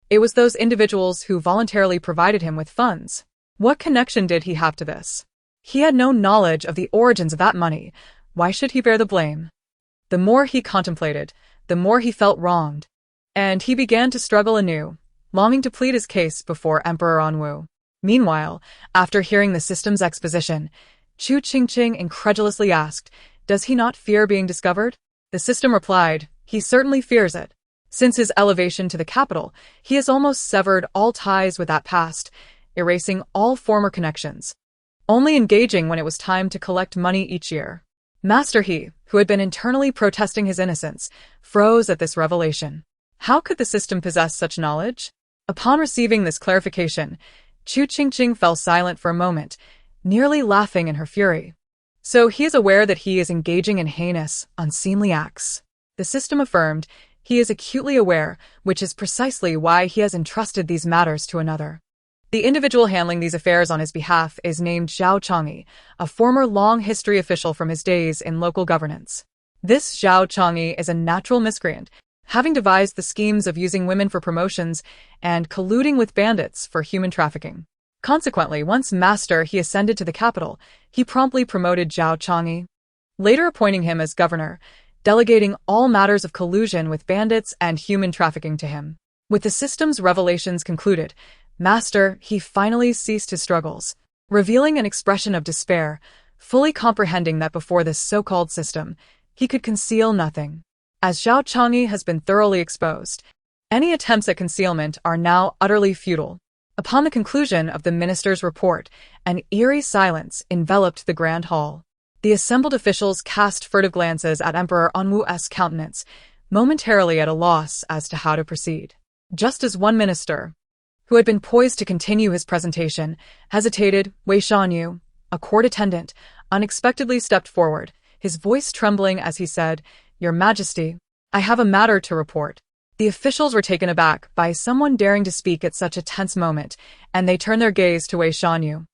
It was those individuals who voluntarily provided him with funds. What connection did he have to this? He had no knowledge of the origins of that money. Why should he bear the blame? The more he contemplated, the more he felt wronged, and he began to struggle anew, longing to plead his case before Emperor Anwu. Meanwhile, after hearing the system's exposition, Chu Qingqing incredulously asked, "Does he not fear being discovered?" The system replied, "He certainly fears it. Since his elevation to the capital, he has almost severed all ties with that past, erasing all former connections, only engaging when it was time to collect money each year." Master He, who had been internally protesting his innocence, froze at this revelation. How could the system possess such knowledge? Upon receiving this clarification, Chu Qingqing fell silent for a moment, nearly laughing in her fury. So he is aware that he is engaging in heinous, unseemly acts. The system affirmed, he is acutely aware, which is precisely why he has entrusted these matters to another. The individual handling these affairs on his behalf is named Zhao Changyi, a former long-history official from his days in local governance. This Zhao Changyi is a natural miscreant, having devised the schemes of using women for promotions and colluding with bandits for human trafficking. Consequently, once master he ascended to the capital, he promptly promoted Zhao Changyi, later appointing him as governor, delegating all matters of collusion with bandits and human trafficking to him. With the system's revelations concluded, master he finally ceased his struggles, revealing an expression of despair, fully comprehending that before this so-called system, he could conceal nothing. As Zhao Changyi has been thoroughly exposed, any attempts at concealment are now utterly futile. Upon the conclusion of the minister's report, an eerie silence enveloped the grand hall. The assembled officials cast furtive glances at Emperor Anwu's countenance, momentarily at a loss as to how to proceed. Just as one minister, who had been poised to continue his presentation, hesitated, Wei Shanyu, a court attendant, unexpectedly stepped forward, his voice trembling as he said, "Your Majesty, I have a matter to report." The officials were taken aback by someone daring to speak at such a tense moment, and they turned their gaze to Wei Shanyu,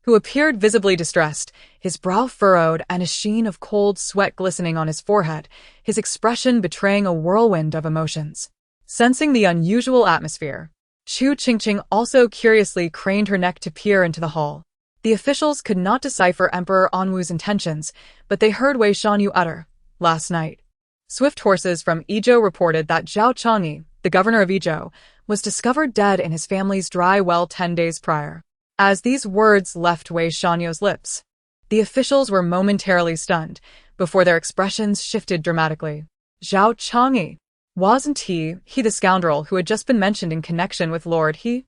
who appeared visibly distressed, his brow furrowed and a sheen of cold sweat glistening on his forehead, his expression betraying a whirlwind of emotions. Sensing the unusual atmosphere, Chu Qingqing also curiously craned her neck to peer into the hall. The officials could not decipher Emperor Anwu's intentions, but they heard Wei Shanyu utter, "Last night, swift horses from Izhou reported that Zhao Changyi, the governor of Izhou, was discovered dead in his family's dry well 10 days prior." As these words left Wei Shanyu's lips, the officials were momentarily stunned, before their expressions shifted dramatically. Zhao Changyi, wasn't he the scoundrel who had just been mentioned in connection with Lord He?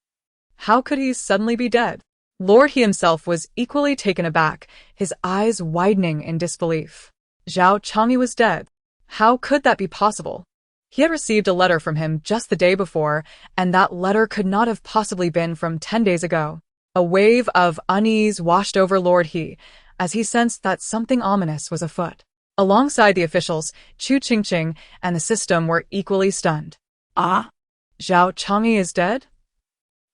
How could he suddenly be dead? Lord He himself was equally taken aback, his eyes widening in disbelief. Zhao Changyi was dead. How could that be possible? He had received a letter from him just the day before, and that letter could not have possibly been from 10 days ago. A wave of unease washed over Lord He, as he sensed that something ominous was afoot. Alongside the officials, Chu Qingqing and the system were equally stunned. Ah? Zhao Changyi is dead?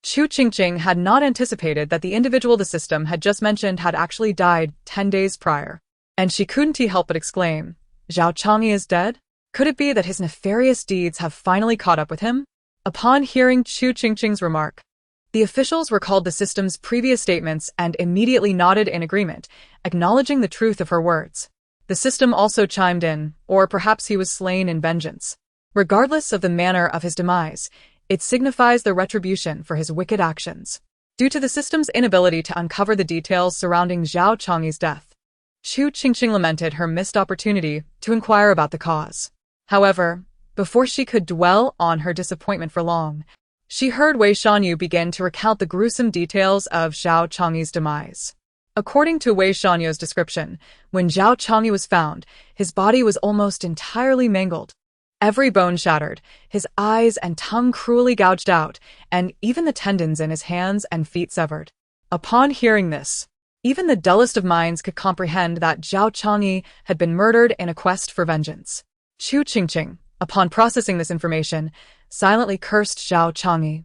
Chu Qingqing had not anticipated that the individual the system had just mentioned had actually died 10 days prior, and she couldn't help but exclaim, "Zhao Changyi is dead? Could it be that his nefarious deeds have finally caught up with him?" Upon hearing Chu Qingqing's remark, the officials recalled the system's previous statements and immediately nodded in agreement, acknowledging the truth of her words. The system also chimed in, or perhaps he was slain in vengeance. Regardless of the manner of his demise, it signifies the retribution for his wicked actions. Due to the system's inability to uncover the details surrounding Zhao Changyi's death, Chu Qingqing lamented her missed opportunity to inquire about the cause. However, before she could dwell on her disappointment for long, she heard Wei Shanyu begin to recount the gruesome details of Zhao Changyi's demise. According to Wei Shanyu's description, when Zhao Changyi was found, his body was almost entirely mangled. Every bone shattered, his eyes and tongue cruelly gouged out, and even the tendons in his hands and feet severed. Upon hearing this, even the dullest of minds could comprehend that Zhao Changyi had been murdered in a quest for vengeance. Chu Qingqing, upon processing this information, silently cursed Zhao Changyi,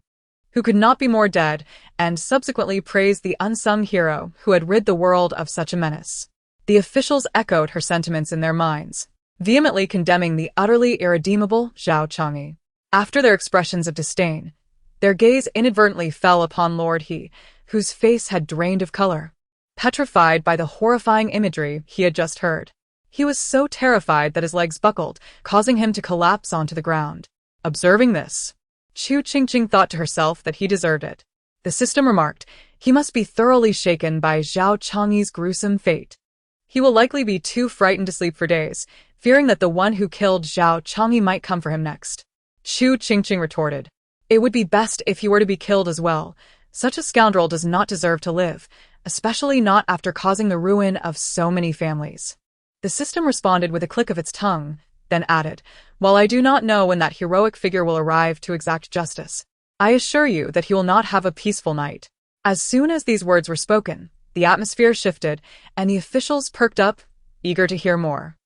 who could not be more dead, and subsequently praised the unsung hero who had rid the world of such a menace. The officials echoed her sentiments in their minds, vehemently condemning the utterly irredeemable Zhao Changyi. After their expressions of disdain, their gaze inadvertently fell upon Lord He, whose face had drained of color. Petrified by the horrifying imagery he had just heard, he was so terrified that his legs buckled, causing him to collapse onto the ground. Observing this, Chu Qingqing thought to herself that he deserved it. The system remarked, he must be thoroughly shaken by Zhao Changyi's gruesome fate. He will likely be too frightened to sleep for days, fearing that the one who killed Zhao Changyi might come for him next. Chu Qingqing retorted, it would be best if he were to be killed as well. Such a scoundrel does not deserve to live, especially not after causing the ruin of so many families. The system responded with a click of its tongue, then added, while I do not know when that heroic figure will arrive to exact justice, I assure you that he will not have a peaceful night. As soon as these words were spoken, the atmosphere shifted, and the officials perked up, eager to hear more.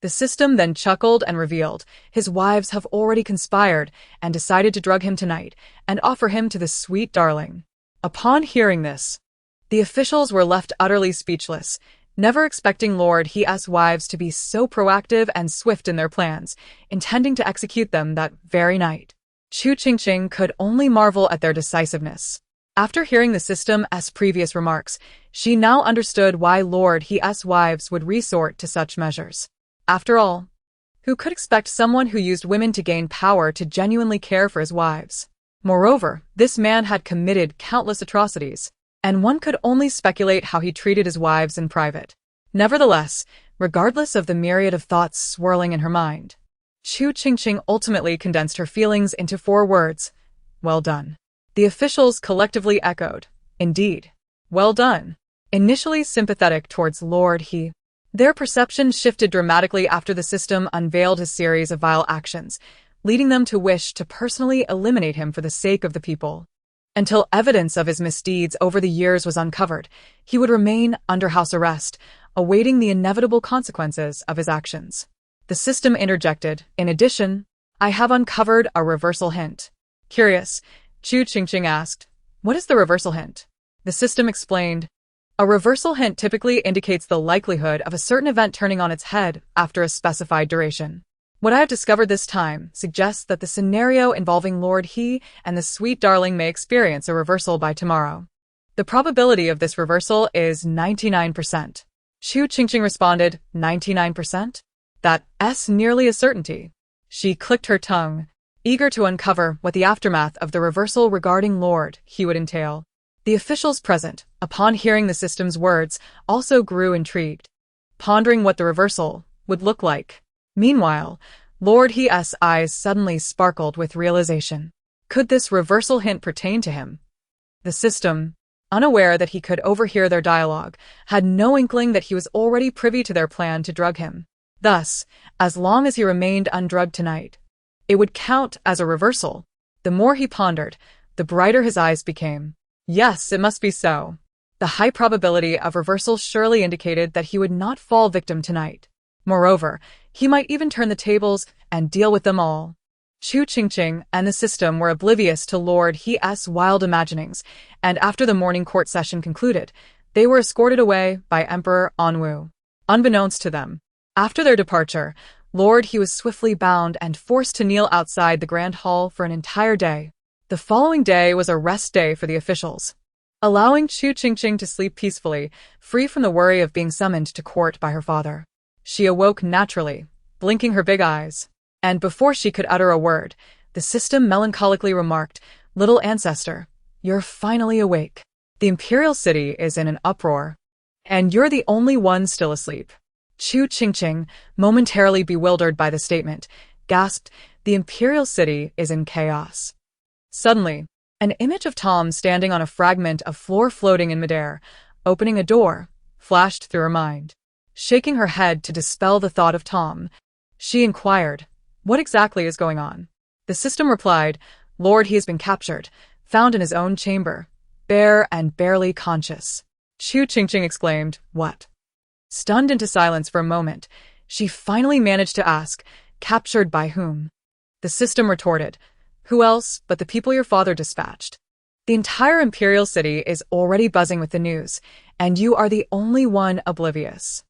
The system then chuckled and revealed, his wives have already conspired and decided to drug him tonight and offer him to the sweet darling. Upon hearing this, the officials were left utterly speechless, never expecting Lord He's wives to be so proactive and swift in their plans, intending to execute them that very night. Chu Qingqing could only marvel at their decisiveness. After hearing the system's previous remarks, she now understood why Lord He's wives would resort to such measures. After all, who could expect someone who used women to gain power to genuinely care for his wives? Moreover, this man had committed countless atrocities, and one could only speculate how he treated his wives in private. Nevertheless, regardless of the myriad of thoughts swirling in her mind, Chu Qingqing ultimately condensed her feelings into 4 words: well done. The officials collectively echoed, indeed, well done. Initially sympathetic towards Lord He, their perception shifted dramatically after the system unveiled his series of vile actions, leading them to wish to personally eliminate him for the sake of the people. Until evidence of his misdeeds over the years was uncovered, he would remain under house arrest, awaiting the inevitable consequences of his actions. The system interjected, in addition, I have uncovered a reversal hint. Curious, Chu Qingqing asked, what is the reversal hint? The system explained, a reversal hint typically indicates the likelihood of a certain event turning on its head after a specified duration. What I have discovered this time suggests that the scenario involving Lord He and the sweet darling may experience a reversal by tomorrow. The probability of this reversal is 99%. Chu Qingqing responded, 99%? That's nearly a certainty. She clicked her tongue, eager to uncover what the aftermath of the reversal regarding Lord He would entail. The officials present, upon hearing the system's words, also grew intrigued, pondering what the reversal would look like. Meanwhile, Lord He's eyes suddenly sparkled with realization. Could this reversal hint pertain to him? The system, unaware that he could overhear their dialogue, had no inkling that he was already privy to their plan to drug him. Thus, as long as he remained undrugged tonight, it would count as a reversal. The more he pondered, the brighter his eyes became. Yes, it must be so. The high probability of reversal surely indicated that he would not fall victim tonight. Moreover, he might even turn the tables and deal with them all. Chu Qingqing and the system were oblivious to Lord He's wild imaginings, and after the morning court session concluded, they were escorted away by Emperor Anwu. Unbeknownst to them, after their departure, Lord He was swiftly bound and forced to kneel outside the grand hall for an entire day. The following day was a rest day for the officials, allowing Chu Qingqing to sleep peacefully, free from the worry of being summoned to court by her father. She awoke naturally, blinking her big eyes, and before she could utter a word, the system melancholically remarked, little ancestor, you're finally awake. The imperial city is in an uproar. And you're the only one still asleep. Chu Qingqing, momentarily bewildered by the statement, gasped, "The imperial city is in chaos." Suddenly, an image of Tom standing on a fragment of floor floating in midair, opening a door, flashed through her mind. Shaking her head to dispel the thought of Tom, she inquired, "What exactly is going on?" The system replied, "Lord, he has been captured, found in his own chamber, bare and barely conscious." Chu Qingqing exclaimed, "What?" Stunned into silence for a moment, she finally managed to ask, "Captured by whom?" The system retorted, "Who else but the people your father dispatched? The entire imperial city is already buzzing with the news, and you are the only one oblivious."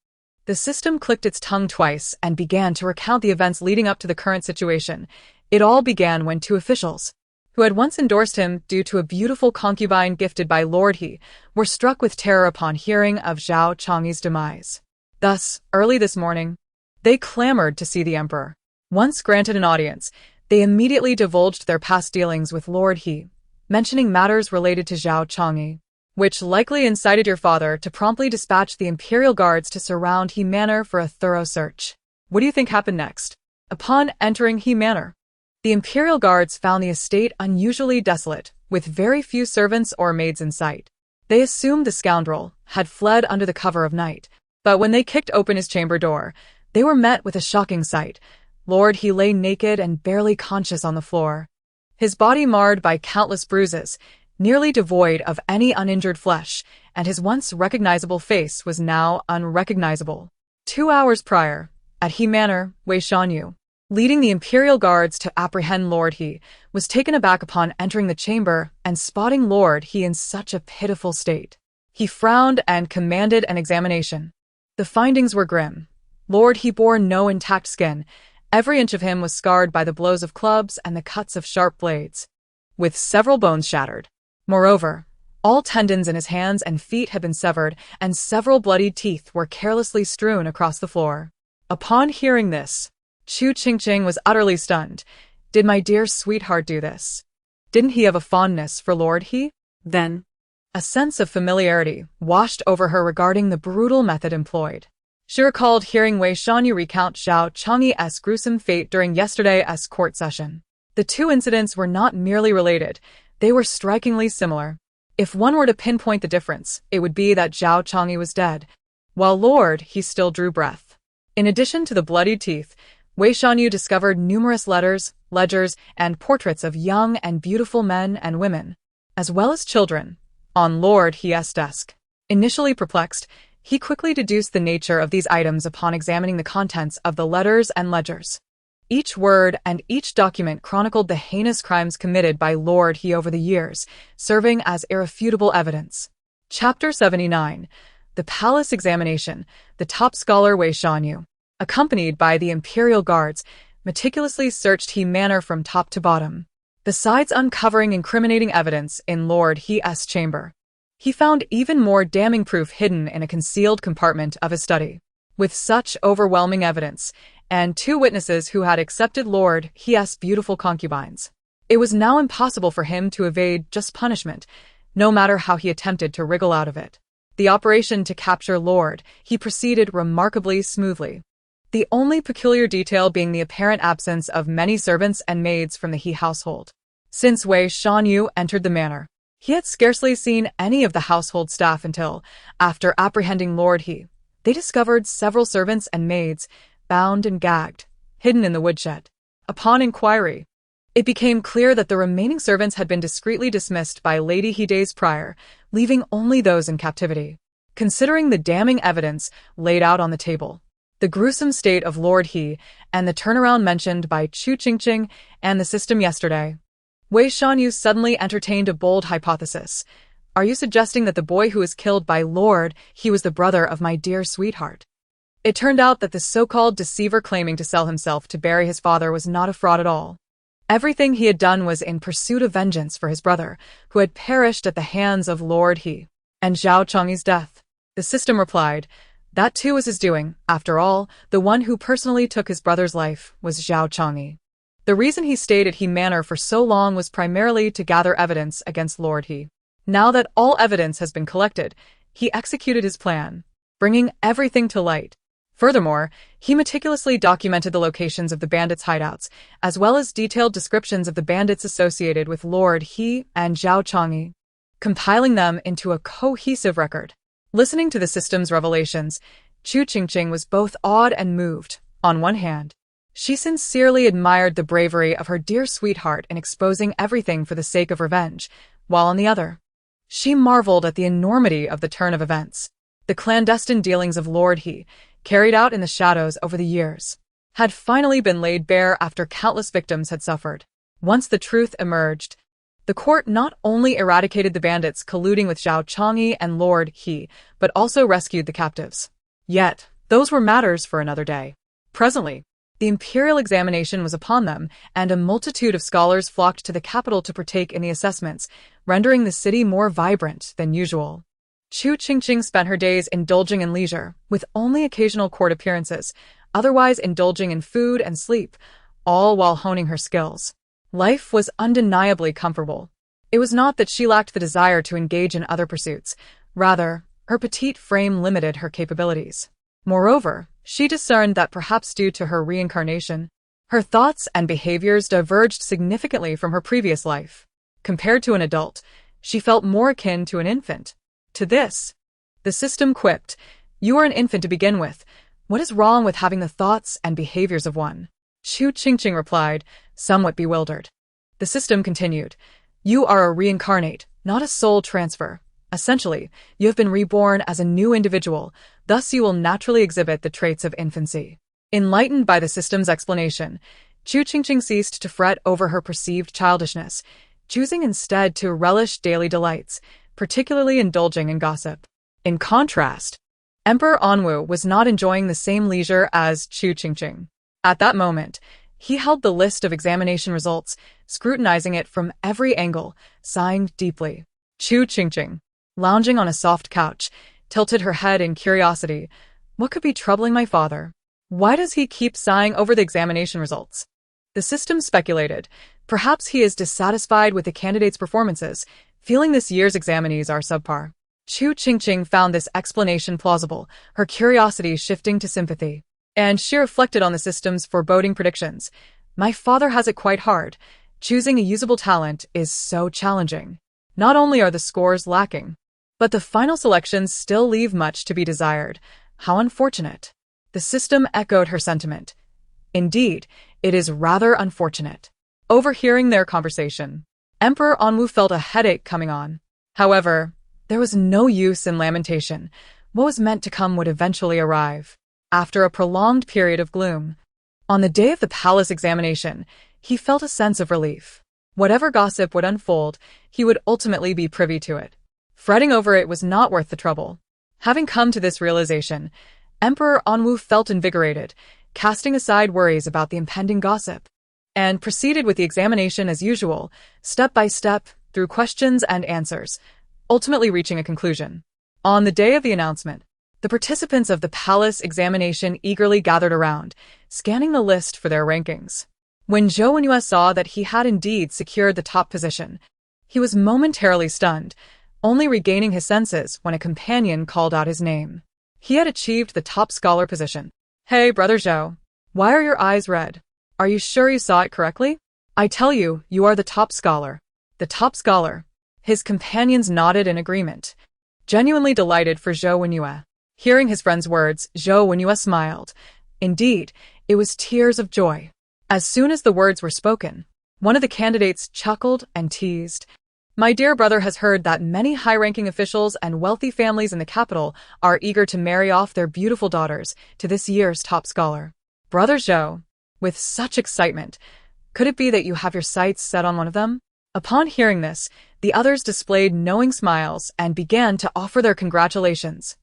The system clicked its tongue twice and began to recount the events leading up to the current situation. It all began when two officials, who had once endorsed him due to a beautiful concubine gifted by Lord He, were struck with terror upon hearing of Zhao Changyi's demise. Thus, early this morning, they clamored to see the emperor. Once granted an audience, they immediately divulged their past dealings with Lord He, mentioning matters related to Zhao Changyi, which likely incited your father to promptly dispatch the imperial guards to surround He Manor for a thorough search. What do you think happened next? Upon entering He Manor, the imperial guards found the estate unusually desolate, with very few servants or maids in sight. They assumed the scoundrel had fled under the cover of night, but when they kicked open his chamber door, they were met with a shocking sight. Lord He lay naked and barely conscious on the floor, his body marred by countless bruises, nearly devoid of any uninjured flesh, and his once recognizable face was now unrecognizable. 2 hours prior, at He Manor, Wei Shanyu, leading the imperial guards to apprehend Lord He, was taken aback upon entering the chamber and spotting Lord He in such a pitiful state. He frowned and commanded an examination. The findings were grim. Lord He bore no intact skin. Every inch of him was scarred by the blows of clubs and the cuts of sharp blades, with several bones shattered. Moreover, all tendons in his hands and feet had been severed, and several bloodied teeth were carelessly strewn across the floor. Upon hearing this, Chu Qingqing was utterly stunned. Did my dear sweetheart do this? Didn't he have a fondness for Lord He? Then, a sense of familiarity washed over her regarding the brutal method employed. She recalled hearing Wei Shanyu recount Zhao Changyi's gruesome fate during yesterday's court session. The two incidents were not merely related, they were strikingly similar. If one were to pinpoint the difference, it would be that Zhao Changyi was dead, while Lord He still drew breath. In addition to the bloodied teeth, Wei Shanyu discovered numerous letters, ledgers, and portraits of young and beautiful men and women, as well as children, on Lord He's desk. Initially perplexed, he quickly deduced the nature of these items upon examining the contents of the letters and ledgers. Each word and each document chronicled the heinous crimes committed by Lord He over the years, serving as irrefutable evidence. Chapter 79. The Palace Examination. The top scholar Wei Shanyu, accompanied by the imperial guards, meticulously searched He Manor from top to bottom. Besides uncovering incriminating evidence in Lord He's chamber, he found even more damning proof hidden in a concealed compartment of his study. With such overwhelming evidence, and 2 witnesses who had accepted Lord He's beautiful concubines, it was now impossible for him to evade just punishment, no matter how he attempted to wriggle out of it. The operation to capture Lord He proceeded remarkably smoothly, the only peculiar detail being the apparent absence of many servants and maids from the He household. Since Wei Shanyu entered the manor, he had scarcely seen any of the household staff until, after apprehending Lord He, they discovered several servants and maids, bound and gagged, hidden in the woodshed. Upon inquiry, it became clear that the remaining servants had been discreetly dismissed by Lady He days prior, leaving only those in captivity. Considering the damning evidence laid out on the table, the gruesome state of Lord He, and the turnaround mentioned by Chu Qingqing and the system yesterday, Wei Shanyu suddenly entertained a bold hypothesis. Are you suggesting that the boy who was killed by Lord He was the brother of my dear sweetheart? It turned out that the so-called deceiver claiming to sell himself to bury his father was not a fraud at all. Everything he had done was in pursuit of vengeance for his brother, who had perished at the hands of Lord He, and Zhao Changyi's death. The system replied, that too was his doing. After all, the one who personally took his brother's life was Zhao Changyi. The reason he stayed at He Manor for so long was primarily to gather evidence against Lord He. Now that all evidence has been collected, He executed his plan, bringing everything to light. Furthermore, he meticulously documented the locations of the bandits' hideouts, as well as detailed descriptions of the bandits associated with Lord He and Zhao Chang'e, compiling them into a cohesive record. Listening to the system's revelations, Chu Qingqing was both awed and moved. On one hand, she sincerely admired the bravery of her dear sweetheart in exposing everything for the sake of revenge, while on the other, she marveled at the enormity of the turn of events. The clandestine dealings of Lord He, carried out in the shadows over the years, had finally been laid bare after countless victims had suffered. Once the truth emerged, the court not only eradicated the bandits colluding with Zhao Chang'e and Lord He, but also rescued the captives. Yet, those were matters for another day. Presently, the imperial examination was upon them, and a multitude of scholars flocked to the capital to partake in the assessments, rendering the city more vibrant than usual. Chu Qingqing spent her days indulging in leisure, with only occasional court appearances, otherwise indulging in food and sleep, all while honing her skills. Life was undeniably comfortable. It was not that she lacked the desire to engage in other pursuits. Rather, her petite frame limited her capabilities. Moreover, she discerned that perhaps due to her reincarnation, her thoughts and behaviors diverged significantly from her previous life. Compared to an adult, she felt more akin to an infant. To this, the system quipped, "You are an infant to begin with. What is wrong with having the thoughts and behaviors of one?" Chu Qingqing replied, somewhat bewildered. The system continued, "You are a reincarnate, not a soul transfer. Essentially, you have been reborn as a new individual, thus you will naturally exhibit the traits of infancy." Enlightened by the system's explanation, Chu Qingqing ceased to fret over her perceived childishness, choosing instead to relish daily delights, particularly indulging in gossip. In contrast, Emperor Anwu was not enjoying the same leisure as Chu Qingqing. At that moment, he held the list of examination results, scrutinizing it from every angle, sighing deeply. Chu Qingqing, lounging on a soft couch, tilted her head in curiosity. What could be troubling my father? Why does he keep sighing over the examination results? The system speculated. Perhaps he is dissatisfied with the candidates' performances, feeling this year's examinees are subpar. Chu Qingqing found this explanation plausible, her curiosity shifting to sympathy. And she reflected on the system's foreboding predictions. My father has it quite hard. Choosing a usable talent is so challenging. Not only are the scores lacking, but the final selections still leave much to be desired. How unfortunate. The system echoed her sentiment. Indeed, it is rather unfortunate. Overhearing their conversation, Emperor Anwu felt a headache coming on. However, there was no use in lamentation. What was meant to come would eventually arrive. After a prolonged period of gloom, on the day of the palace examination, he felt a sense of relief. Whatever gossip would unfold, he would ultimately be privy to it. Fretting over it was not worth the trouble. Having come to this realization, Emperor Anwu felt invigorated, casting aside worries about the impending gossip, and proceeded with the examination as usual, step by step, through questions and answers, ultimately reaching a conclusion. On the day of the announcement, the participants of the palace examination eagerly gathered around, scanning the list for their rankings. When Zhou Wenyu saw that he had indeed secured the top position, he was momentarily stunned, only regaining his senses when a companion called out his name. He had achieved the top scholar position. "Hey, Brother Zhou, why are your eyes red? Are you sure you saw it correctly? I tell you, you are the top scholar." The top scholar. His companions nodded in agreement, genuinely delighted for Zhou Wenyu. Hearing his friend's words, Zhou Wenyu smiled. Indeed, it was tears of joy. As soon as the words were spoken, one of the candidates chuckled and teased. "My dear brother has heard that many high-ranking officials and wealthy families in the capital are eager to marry off their beautiful daughters to this year's top scholar. Brother Zhou, with such excitement, could it be that you have your sights set on one of them?" Upon hearing this, the others displayed knowing smiles and began to offer their congratulations.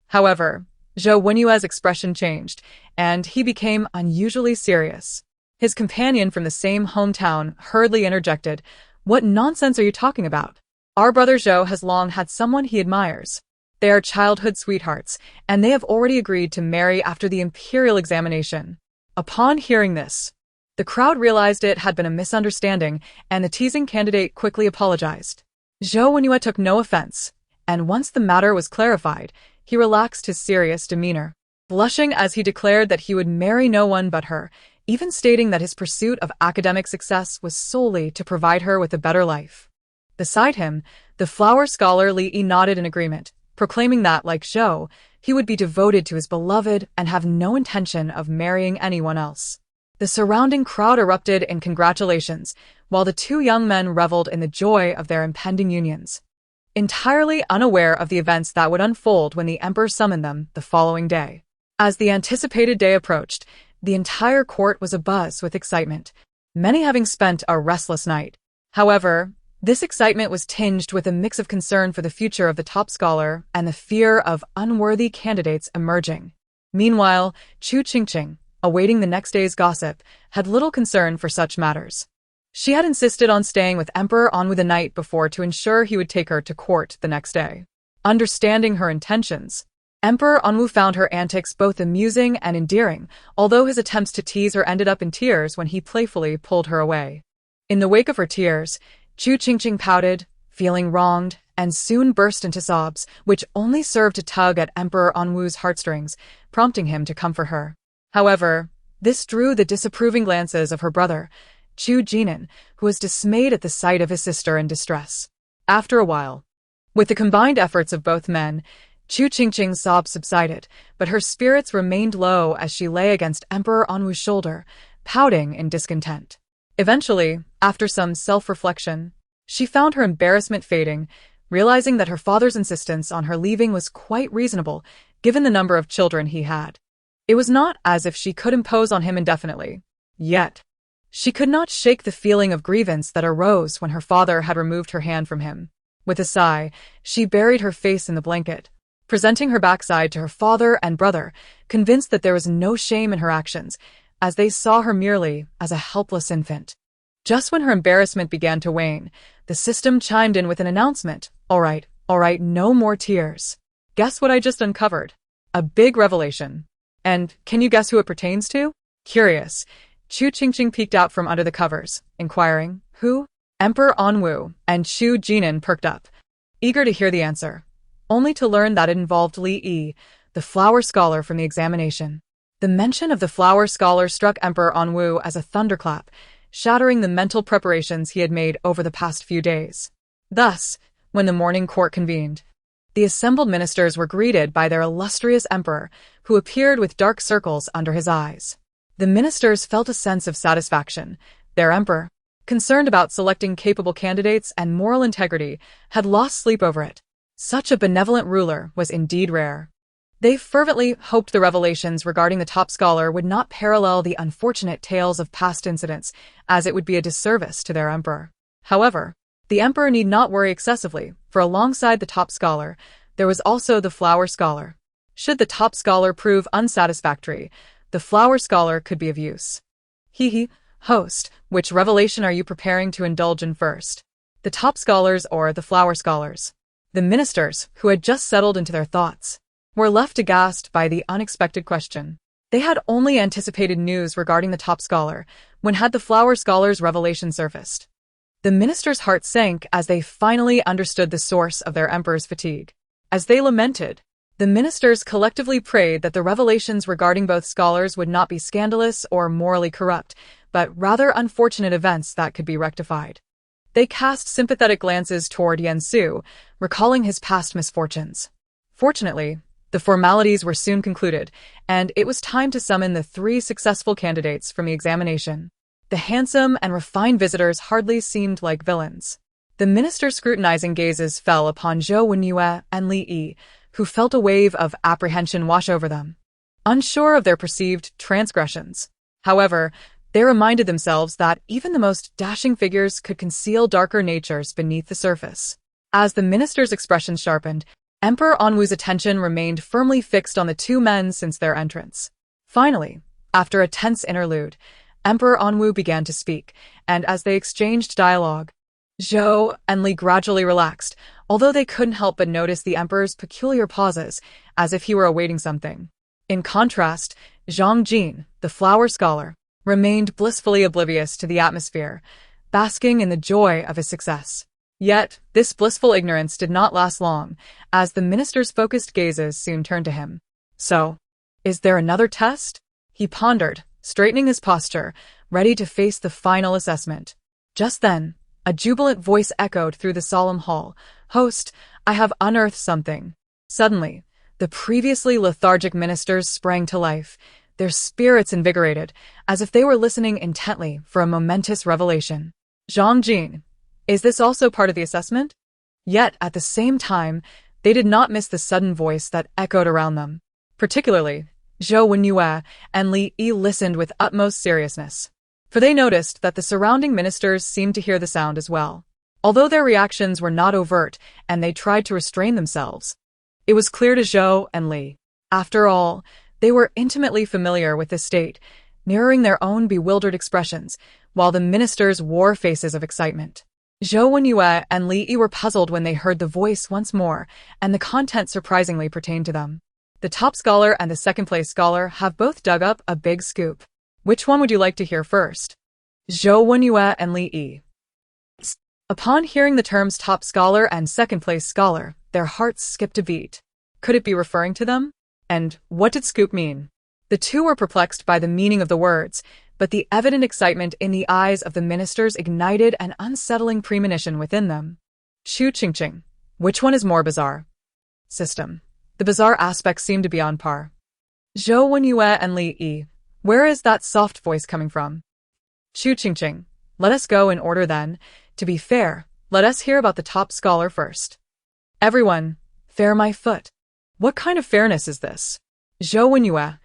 However, Zhou Wenyu's expression changed, and he became unusually serious. His companion from the same hometown hurriedly interjected, "What nonsense are you talking about? Our brother Zhou has long had someone he admires. They are childhood sweethearts, and they have already agreed to marry after the imperial examination." Upon hearing this, the crowd realized it had been a misunderstanding, and the teasing candidate quickly apologized. Zhou Wenyu took no offense, and once the matter was clarified, he relaxed his serious demeanor, blushing as he declared that he would marry no one but her, even stating that his pursuit of academic success was solely to provide her with a better life. Beside him, the flower scholar Li Yi nodded in agreement, proclaiming that, like Zhou, he would be devoted to his beloved and have no intention of marrying anyone else. The surrounding crowd erupted in congratulations, while the two young men reveled in the joy of their impending unions, entirely unaware of the events that would unfold when the emperor summoned them the following day. As the anticipated day approached, the entire court was abuzz with excitement, many having spent a restless night. However, this excitement was tinged with a mix of concern for the future of the top scholar and the fear of unworthy candidates emerging. Meanwhile, Chu Qingqing, awaiting the next day's gossip, had little concern for such matters. She had insisted on staying with Emperor Anwu the night before to ensure he would take her to court the next day. Understanding her intentions, Emperor Anwu found her antics both amusing and endearing, although his attempts to tease her ended up in tears when he playfully pulled her away. In the wake of her tears, Chu Qingqing pouted, feeling wronged, and soon burst into sobs, which only served to tug at Emperor Anwu's heartstrings, prompting him to comfort her. However, this drew the disapproving glances of her brother, Chu Qingqing, who was dismayed at the sight of his sister in distress. After a while, with the combined efforts of both men, Chu Qingqing's sobs subsided, but her spirits remained low as she lay against Emperor Anwu's shoulder, pouting in discontent. Eventually, after some self-reflection, she found her embarrassment fading, realizing that her father's insistence on her leaving was quite reasonable, given the number of children he had. It was not as if she could impose on him indefinitely. Yet, she could not shake the feeling of grievance that arose when her father had removed her hand from him. With a sigh, she buried her face in the blanket, presenting her backside to her father and brother, convinced that there was no shame in her actions, as they saw her merely as a helpless infant. Just when her embarrassment began to wane, the system chimed in with an announcement. All right, no more tears. Guess what I just uncovered? A big revelation. And can you guess who it pertains to? Curious, Chu Qingqing peeked out from under the covers, inquiring, who? Emperor Anwu and Chu Qingqing perked up, eager to hear the answer, only to learn that it involved Li Yi, the flower scholar from the examination. The mention of the flower scholar struck Emperor Anwu as a thunderclap, shattering the mental preparations he had made over the past few days. Thus, when the morning court convened, the assembled ministers were greeted by their illustrious emperor, who appeared with dark circles under his eyes. The ministers felt a sense of satisfaction. Their emperor, concerned about selecting capable candidates and moral integrity, had lost sleep over it. Such a benevolent ruler was indeed rare. They fervently hoped the revelations regarding the top scholar would not parallel the unfortunate tales of past incidents, as it would be a disservice to their emperor. However, the emperor need not worry excessively, for alongside the top scholar, there was also the flower scholar. Should the top scholar prove unsatisfactory, the flower scholar could be of use. Host, which revelation are you preparing to indulge in first? The top scholars or the flower scholars? The ministers, who had just settled into their thoughts, were left aghast by the unexpected question. They had only anticipated news regarding the top scholar when had the flower scholar's revelation surfaced. The ministers' hearts sank as they finally understood the source of their emperor's fatigue. As they lamented, the ministers collectively prayed that the revelations regarding both scholars would not be scandalous or morally corrupt, but rather unfortunate events that could be rectified. They cast sympathetic glances toward Yan Su, recalling his past misfortunes. Fortunately, the formalities were soon concluded, and it was time to summon the 3 successful candidates from the examination. The handsome and refined visitors hardly seemed like villains. The minister's scrutinizing gazes fell upon Zhou Wenyue and Li Yi, who felt a wave of apprehension wash over them, unsure of their perceived transgressions. However, they reminded themselves that even the most dashing figures could conceal darker natures beneath the surface. As the minister's expression sharpened, Emperor Anwu's attention remained firmly fixed on the 2 men since their entrance. Finally, after a tense interlude, Emperor Anwu began to speak, and as they exchanged dialogue, Zhou and Li gradually relaxed, although they couldn't help but notice the emperor's peculiar pauses, as if he were awaiting something. In contrast, Zhang Jin, the flower scholar, remained blissfully oblivious to the atmosphere, basking in the joy of his success. Yet, this blissful ignorance did not last long, as the minister's focused gazes soon turned to him. So, is there another test? He pondered, straightening his posture, ready to face the final assessment. Just then, a jubilant voice echoed through the solemn hall. "Host, I have unearthed something." Suddenly, the previously lethargic ministers sprang to life, their spirits invigorated, as if they were listening intently for a momentous revelation. "Zhang Jin, is this also part of the assessment?" Yet, at the same time, they did not miss the sudden voice that echoed around them. Particularly, Zhou Wenyue and Li Yi listened with utmost seriousness, for they noticed that the surrounding ministers seemed to hear the sound as well. Although their reactions were not overt and they tried to restrain themselves, it was clear to Zhou and Li. After all, they were intimately familiar with this state, mirroring their own bewildered expressions, while the ministers wore faces of excitement. Zhou Wenyue and Li Yi were puzzled when they heard the voice once more, and the content surprisingly pertained to them. The top scholar and the second-place scholar have both dug up a big scoop. Which one would you like to hear first? Zhou Wenyue and Li Yi. Upon hearing the terms top scholar and second-place scholar, their hearts skipped a beat. Could it be referring to them? And what did scoop mean? The two were perplexed by the meaning of the words, but the evident excitement in the eyes of the ministers ignited an unsettling premonition within them. Chu Qingqing. Which one is more bizarre? System. The bizarre aspects seem to be on par. Zhou Wenyue and Li Yi. Where is that soft voice coming from? Chu Qingqing. Let us go in order then. To be fair, let us hear about the top scholar first. Everyone, fair my foot. What kind of fairness is this? Zhou Wenyue.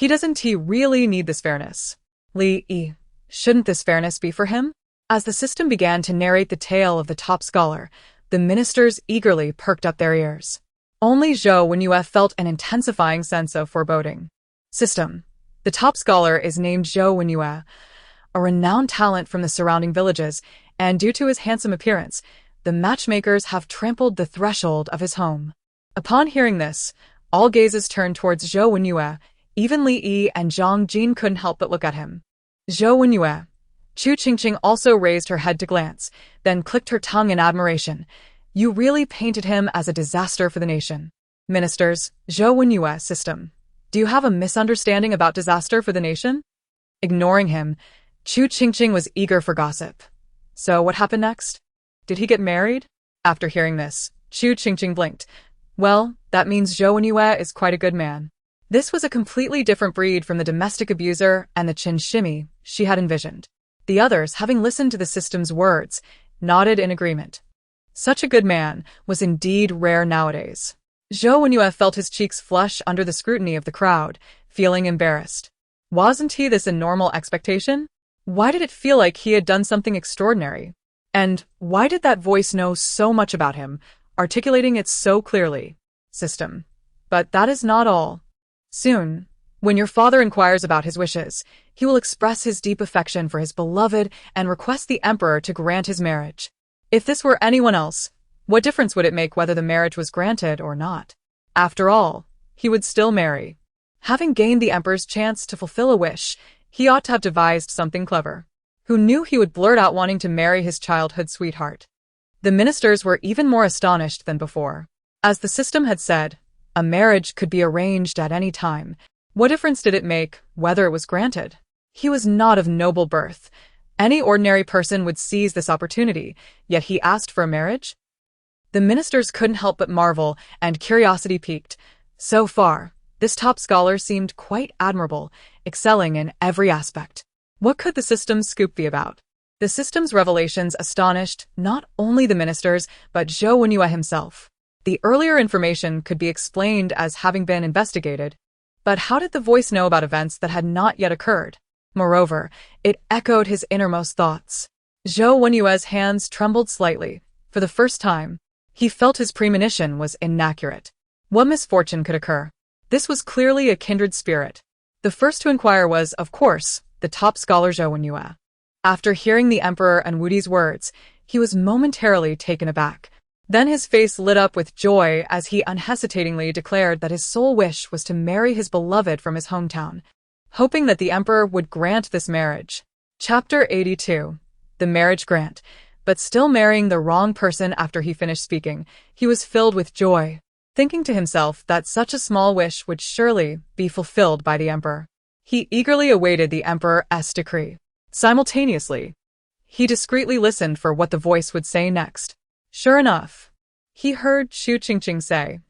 Doesn't he really need this fairness? Li Yi. Shouldn't this fairness be for him? As the system began to narrate the tale of the top scholar, the ministers eagerly perked up their ears. Only Zhou Wenyue felt an intensifying sense of foreboding. System. The top scholar is named Zhou Wenyue, a renowned talent from the surrounding villages, and due to his handsome appearance, the matchmakers have trampled the threshold of his home. Upon hearing this, all gazes turned towards Zhou Wenyue. Even Li Yi and Zhang Jin couldn't help but look at him. Zhou Wenyue. Chu Qingqing also raised her head to glance, then clicked her tongue in admiration. You really painted him as a disaster for the nation. Ministers, Zhou Wenyue, system. Do you have a misunderstanding about disaster for the nation? Ignoring him, Chu Qingqing was eager for gossip. So what happened next? Did he get married? After hearing this, Chu Qingqing blinked. Well, that means Zhou Wenyue is quite a good man. This was a completely different breed from the domestic abuser and the chin shimmy she had envisioned. The others, having listened to the system's words, nodded in agreement. Such a good man was indeed rare nowadays. Zhou Wenyue felt his cheeks flush under the scrutiny of the crowd, feeling embarrassed. Wasn't he this a normal expectation? Why did it feel like he had done something extraordinary? And why did that voice know so much about him, articulating it so clearly? System. But that is not all. Soon, when your father inquires about his wishes, he will express his deep affection for his beloved and request the emperor to grant his marriage. If this were anyone else, what difference would it make whether the marriage was granted or not? After all, he would still marry. Having gained the emperor's chance to fulfill a wish, he ought to have devised something clever. Who knew he would blurt out wanting to marry his childhood sweetheart? The ministers were even more astonished than before. As the system had said, a marriage could be arranged at any time. What difference did it make whether it was granted? He was not of noble birth. Any ordinary person would seize this opportunity, yet he asked for a marriage? The ministers couldn't help but marvel, and curiosity piqued. So far, this top scholar seemed quite admirable, excelling in every aspect. What could the system's scoop be about? The system's revelations astonished not only the ministers, but Zhou Wenyue himself. The earlier information could be explained as having been investigated, but how did the voice know about events that had not yet occurred? Moreover, it echoed his innermost thoughts. Zhou Wenyue's hands trembled slightly. For the first time, he felt his premonition was inaccurate. What misfortune could occur? This was clearly a kindred spirit. The first to inquire was, of course, the top scholar Zhou Wenyue. After hearing the emperor and Wudi's words, he was momentarily taken aback. Then his face lit up with joy as he unhesitatingly declared that his sole wish was to marry his beloved from his hometown, hoping that the emperor would grant this marriage. Chapter 82. The Marriage Grant. but still marrying the wrong person after he finished speaking, he was filled with joy, thinking to himself that such a small wish would surely be fulfilled by the emperor. He eagerly awaited the emperor's decree. Simultaneously, he discreetly listened for what the voice would say next. Sure enough, he heard Chu Qingqing say,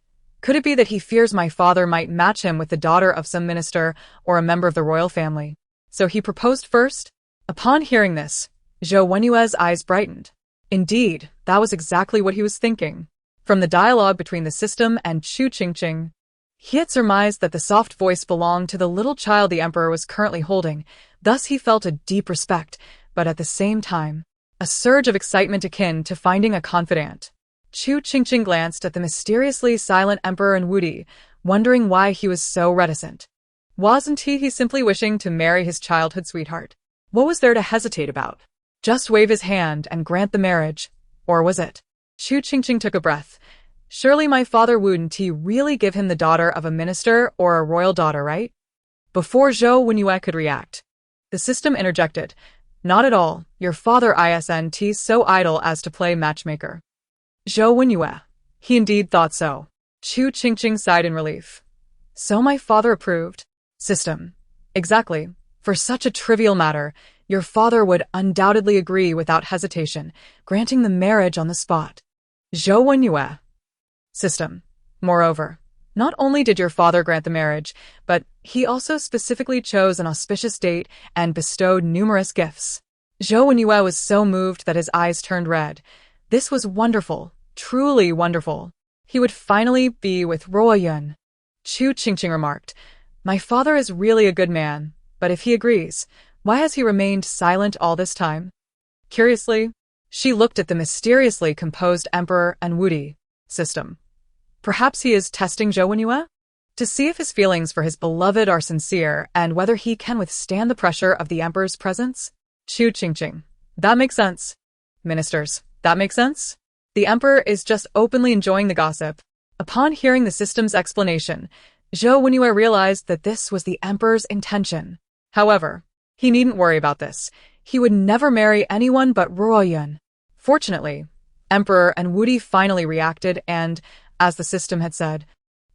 "Could it be that he fears my father might match him with the daughter of some minister or a member of the royal family? So he proposed first?" Upon hearing this, Zhou Wenyue's eyes brightened. Indeed, that was exactly what he was thinking. From the dialogue between the system and Chu Qingqing, he had surmised that the soft voice belonged to the little child the emperor was currently holding. Thus he felt a deep respect, but at the same time, a surge of excitement akin to finding a confidant. Chu Qingqing glanced at the mysteriously silent emperor and Wudi, wondering why he was so reticent. Wasn't he simply wishing to marry his childhood sweetheart? What was there to hesitate about? Just wave his hand and grant the marriage, or was it? Chu Qingqing took a breath. Surely my father wouldn't he really give him the daughter of a minister or a royal daughter, right? Before Zhou Wenyue could react, the system interjected. Not at all, your father isn't so idle as to play matchmaker. Zhou Wenyue. He indeed thought so. Chu Qingqing sighed in relief. So my father approved? System. Exactly. For such a trivial matter, your father would undoubtedly agree without hesitation, granting the marriage on the spot. Zhou Wenyue. System. Moreover, not only did your father grant the marriage, but he also specifically chose an auspicious date and bestowed numerous gifts. Zhou Wenyue was so moved that his eyes turned red. This was wonderful, truly wonderful. He would finally be with Ruoyun. Chu Qingqing remarked, my father is really a good man, but if he agrees, why has he remained silent all this time? Curiously, she looked at the mysteriously composed emperor and Wudi. System. Perhaps he is testing Zhou Wenyue? To see if his feelings for his beloved are sincere and whether he can withstand the pressure of the emperor's presence? Chu Qingqing. That makes sense. Ministers. That makes sense? The emperor is just openly enjoying the gossip. Upon hearing the system's explanation, Zhou Wenyue realized that this was the emperor's intention. However, he needn't worry about this. He would never marry anyone but Ruoyun. Fortunately, Emperor and Wudi finally reacted and, as the system had said,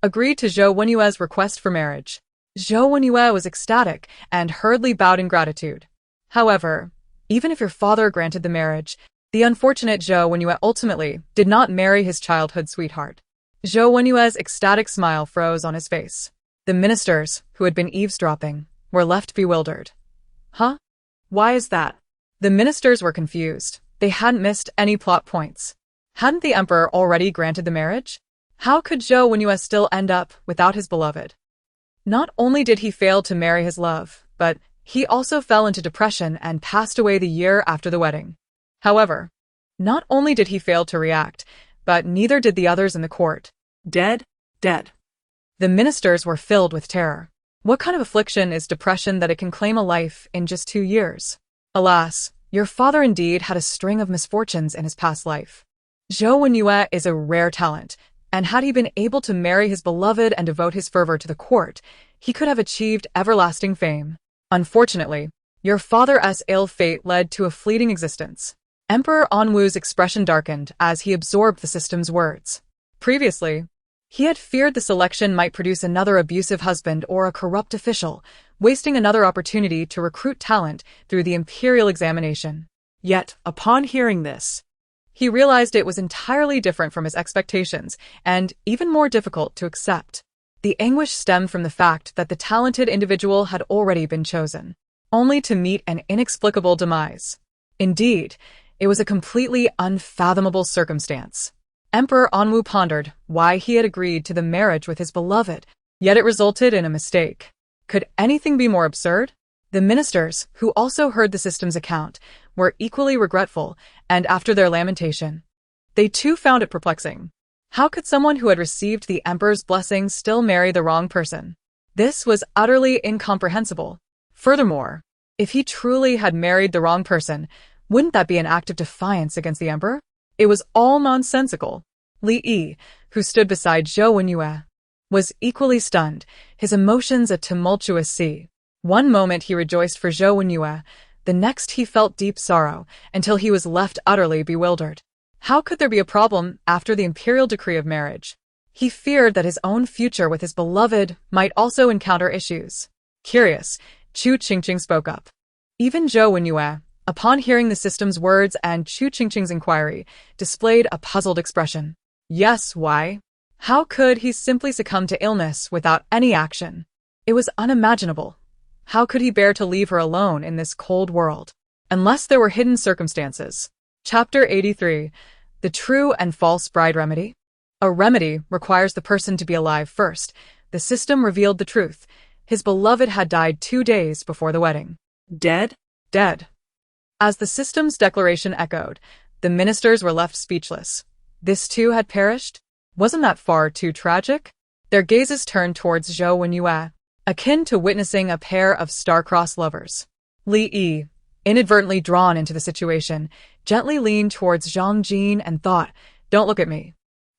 agreed to Zhou Wenyue's request for marriage. Zhou Wenyue was ecstatic and hurriedly bowed in gratitude. However, even if your father granted the marriage, the unfortunate Zhou Wenyue ultimately did not marry his childhood sweetheart. Zhou Wenyue's ecstatic smile froze on his face. The ministers, who had been eavesdropping, were left bewildered. Huh? Why is that? The ministers were confused. They hadn't missed any plot points. Hadn't the emperor already granted the marriage? How could Zhou Wenyue still end up without his beloved? Not only did he fail to marry his love, but he also fell into depression and passed away the year after the wedding. However, not only did he fail to react, but neither did the others in the court. Dead? Dead. The ministers were filled with terror. What kind of affliction is depression that it can claim a life in just 2 years? Alas, your father indeed had a string of misfortunes in his past life. Zhou Wenyue is a rare talent, and had he been able to marry his beloved and devote his fervor to the court, he could have achieved everlasting fame. Unfortunately, your father's ill fate led to a fleeting existence. Emperor Anwu's expression darkened as he absorbed the system's words. Previously, he had feared the selection might produce another abusive husband or a corrupt official, wasting another opportunity to recruit talent through the imperial examination. Yet, upon hearing this, he realized it was entirely different from his expectations and even more difficult to accept. The anguish stemmed from the fact that the talented individual had already been chosen, only to meet an inexplicable demise. Indeed, it was a completely unfathomable circumstance. Emperor Anwu pondered why he had agreed to the marriage with his beloved, yet it resulted in a mistake. Could anything be more absurd? The ministers, who also heard the system's account, were equally regretful, and after their lamentation, they too found it perplexing. How could someone who had received the emperor's blessing still marry the wrong person? This was utterly incomprehensible. Furthermore, if he truly had married the wrong person, wouldn't that be an act of defiance against the emperor? It was all nonsensical. Li Yi, who stood beside Zhou Wenyue, was equally stunned, his emotions a tumultuous sea. One moment he rejoiced for Zhou Wenyue, The next he felt deep sorrow, until he was left utterly bewildered. How could there be a problem after the imperial decree of marriage? He feared that his own future with his beloved might also encounter issues. Curious, Chu Qingqing spoke up. Even Zhou Wenyue, upon hearing the system's words and Chu Qingqing's inquiry, displayed a puzzled expression. Yes, why? How could he simply succumb to illness without any action? It was unimaginable. How could he bear to leave her alone in this cold world? Unless there were hidden circumstances. Chapter 83. The True and False Bride Remedy. A remedy requires the person to be alive first. The system revealed the truth. His beloved had died 2 days before the wedding. Dead? Dead. As the system's declaration echoed, the ministers were left speechless. This too had perished? Wasn't that far too tragic? Their gazes turned towards Zhou Wenyue, akin to witnessing a pair of star-crossed lovers. Li Yi, inadvertently drawn into the situation, gently leaned towards Zhang Jin and thought, "Don't look at me.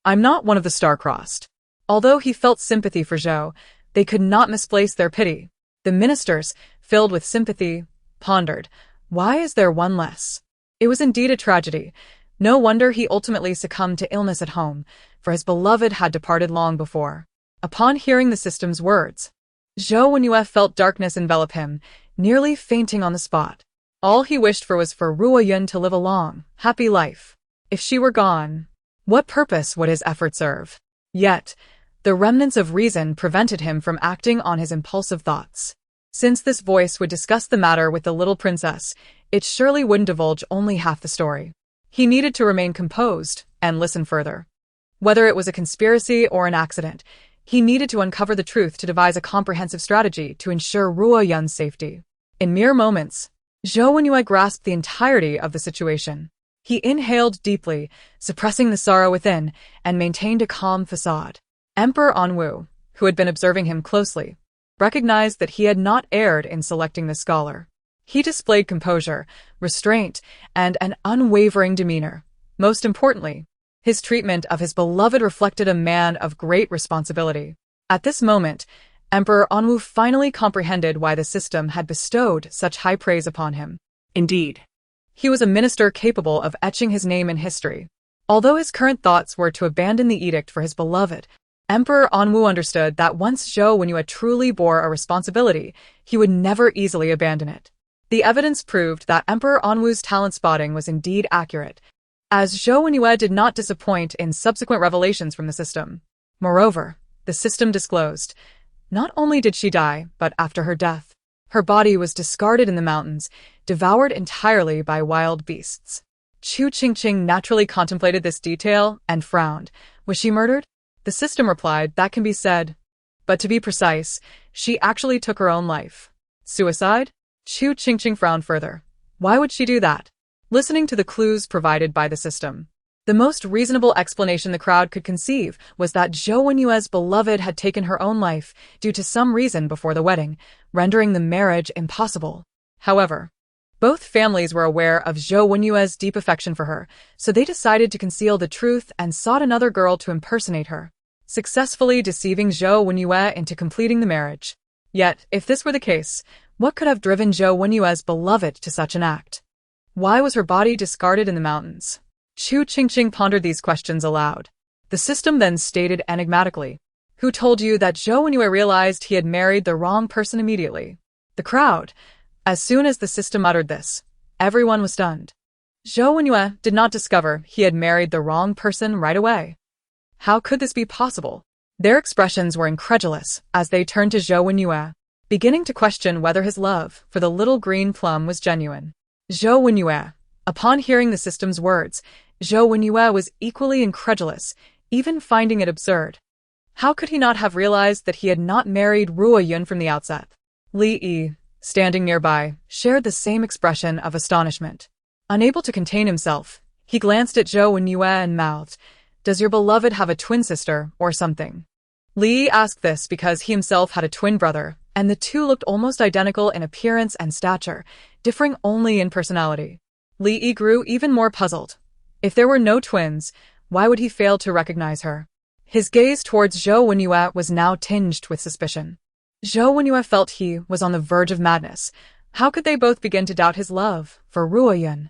I'm not one of the star-crossed." Although he felt sympathy for Zhou, they could not misplace their pity. The ministers, filled with sympathy, pondered, why is there one less? It was indeed a tragedy. No wonder he ultimately succumbed to illness at home, for his beloved had departed long before. Upon hearing the system's words, Zhou Wenyue felt darkness envelop him, nearly fainting on the spot. All he wished for was for Ruo Yun to live a long, happy life. If she were gone, what purpose would his effort serve? Yet, the remnants of reason prevented him from acting on his impulsive thoughts. Since this voice would discuss the matter with the little princess, it surely wouldn't divulge only half the story. He needed to remain composed and listen further. Whether it was a conspiracy or an accident, he needed to uncover the truth to devise a comprehensive strategy to ensure Ruo Yun's safety. In mere moments, Zhou Wenyue grasped the entirety of the situation. He inhaled deeply, suppressing the sorrow within, and maintained a calm facade. Emperor Anwu, who had been observing him closely, recognized that he had not erred in selecting the scholar. He displayed composure, restraint, and an unwavering demeanor. Most importantly, his treatment of his beloved reflected a man of great responsibility. At this moment, Emperor Anwu finally comprehended why the system had bestowed such high praise upon him. Indeed. He was a minister capable of etching his name in history. Although his current thoughts were to abandon the edict for his beloved, Emperor Anwu understood that once Zhou Wenyue truly bore a responsibility, he would never easily abandon it. The evidence proved that Emperor Anwu's talent spotting was indeed accurate, as Zhou Wenyue did not disappoint in subsequent revelations from the system. Moreover, the system disclosed, not only did she die, but after her death, her body was discarded in the mountains, devoured entirely by wild beasts. Chu Qingqing naturally contemplated this detail and frowned. Was she murdered? The system replied, that can be said. But to be precise, she actually took her own life. Suicide? Chu Qingqing frowned further. Why would she do that? Listening to the clues provided by the system, the most reasonable explanation the crowd could conceive was that Zhou Wenyue's beloved had taken her own life due to some reason before the wedding, rendering the marriage impossible. However, both families were aware of Zhou Wenyue's deep affection for her, so they decided to conceal the truth and sought another girl to impersonate her, successfully deceiving Zhou Wenyue into completing the marriage. Yet, if this were the case, what could have driven Zhou Wenyue's beloved to such an act? Why was her body discarded in the mountains? Chu Qingqing pondered these questions aloud. The system then stated enigmatically, "Who told you that Zhou Wenyue realized he had married the wrong person immediately?" The crowd. As soon as the system uttered this, everyone was stunned. Zhou Wenyue did not discover he had married the wrong person right away. How could this be possible? Their expressions were incredulous as they turned to Zhou Wenyue, beginning to question whether his love for the little green plum was genuine. Zhou Wenyue. Upon hearing the system's words, Zhou Wenyue was equally incredulous, even finding it absurd. How could he not have realized that he had not married Ruo Yun from the outset? Li Yi, standing nearby, shared the same expression of astonishment. Unable to contain himself, he glanced at Zhou Wenyue and mouthed, "Does your beloved have a twin sister or something?" Li Yi asked this because he himself had a twin brother, and the two looked almost identical in appearance and stature, differing only in personality. Li Yi grew even more puzzled. If there were no twins, why would he fail to recognize her? His gaze towards Zhou Wenyue was now tinged with suspicion. Zhou Wenyue felt he was on the verge of madness. How could they both begin to doubt his love for Ruoyun?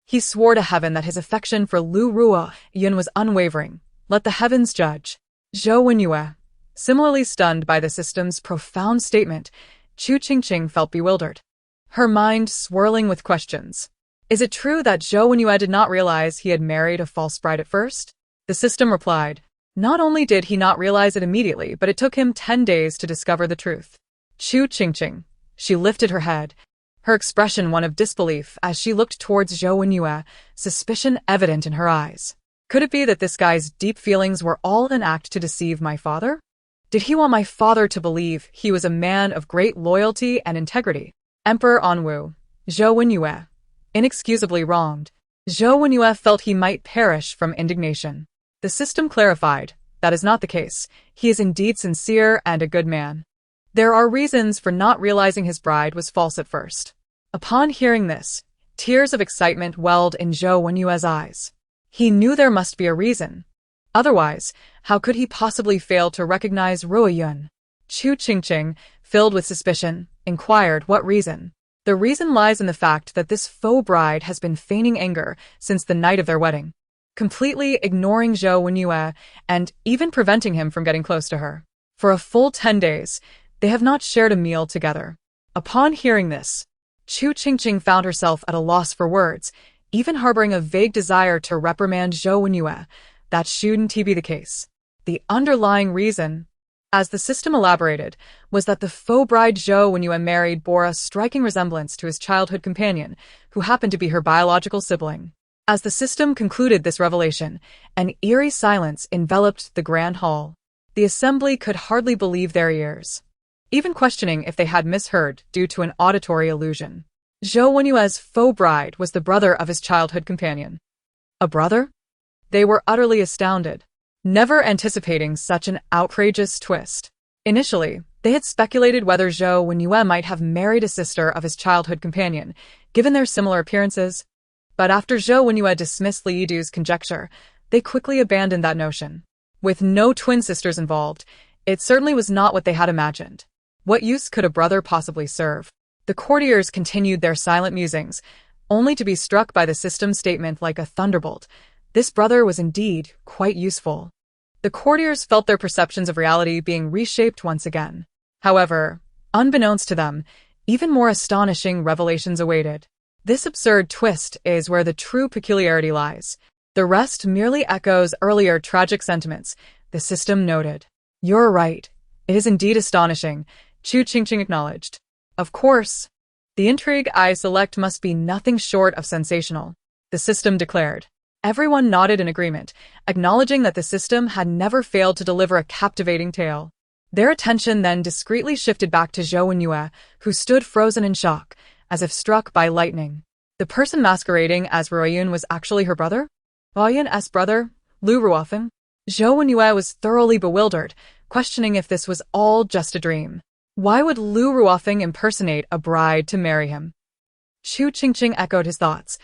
He swore to heaven that his affection for Lu Ruoyun was unwavering. Let the heavens judge. Zhou Wenyue. Similarly stunned by the system's profound statement, Chu Qingqing felt bewildered, her mind swirling with questions. Is it true that Zhou Wenyue did not realize he had married a false bride at first? The system replied, not only did he not realize it immediately, but it took him 10 days to discover the truth. Chu Qingqing. She lifted her head, her expression one of disbelief as she looked towards Zhou Wenyue, suspicion evident in her eyes. Could it be that this guy's deep feelings were all an act to deceive my father? Did he want my father to believe he was a man of great loyalty and integrity? Emperor Anwu. Zhou Wenyue. Inexcusably wronged. Zhou Wenyue felt he might perish from indignation. The system clarified, that is not the case. He is indeed sincere and a good man. There are reasons for not realizing his bride was false at first. Upon hearing this, tears of excitement welled in Zhou Wenyue's eyes. He knew there must be a reason. Otherwise, how could he possibly fail to recognize Ruoyun? Chu Qingqing, filled with suspicion, inquired what reason. The reason lies in the fact that this faux bride has been feigning anger since the night of their wedding, completely ignoring Zhou Wenyue and even preventing him from getting close to her. For a full 10 days, they have not shared a meal together. Upon hearing this, Chu Qingqing found herself at a loss for words, even harboring a vague desire to reprimand Zhou Wenyue. That shouldn't be the case. The underlying reason, as the system elaborated, was that the faux bride Zhou Wenyue married bore a striking resemblance to his childhood companion, who happened to be her biological sibling. As the system concluded this revelation, an eerie silence enveloped the grand hall. The assembly could hardly believe their ears, even questioning if they had misheard due to an auditory illusion. Zhou Wenyue's faux bride was the brother of his childhood companion. A brother? They were utterly astounded, never anticipating such an outrageous twist. Initially, they had speculated whether Zhou Wenyue might have married a sister of his childhood companion, given their similar appearances. But after Zhou Wenyue dismissed Li Yidu's conjecture, they quickly abandoned that notion. With no twin sisters involved, it certainly was not what they had imagined. What use could a brother possibly serve? The courtiers continued their silent musings, only to be struck by the system's statement like a thunderbolt. This brother was indeed quite useful. The courtiers felt their perceptions of reality being reshaped once again. However, unbeknownst to them, even more astonishing revelations awaited. This absurd twist is where the true peculiarity lies. The rest merely echoes earlier tragic sentiments, the system noted. You're right. It is indeed astonishing, Chu Qingqing acknowledged. Of course, the intrigue I select must be nothing short of sensational, the system declared. Everyone nodded in agreement, acknowledging that the system had never failed to deliver a captivating tale. Their attention then discreetly shifted back to Zhou Wenyue, who stood frozen in shock, as if struck by lightning. The person masquerading as Ruoyun was actually her brother? Ruoyun's brother, Lu Ruofeng? Zhou Wenyue was thoroughly bewildered, questioning if this was all just a dream. Why would Lu Ruofeng impersonate a bride to marry him? Chu Qingqing echoed his thoughts.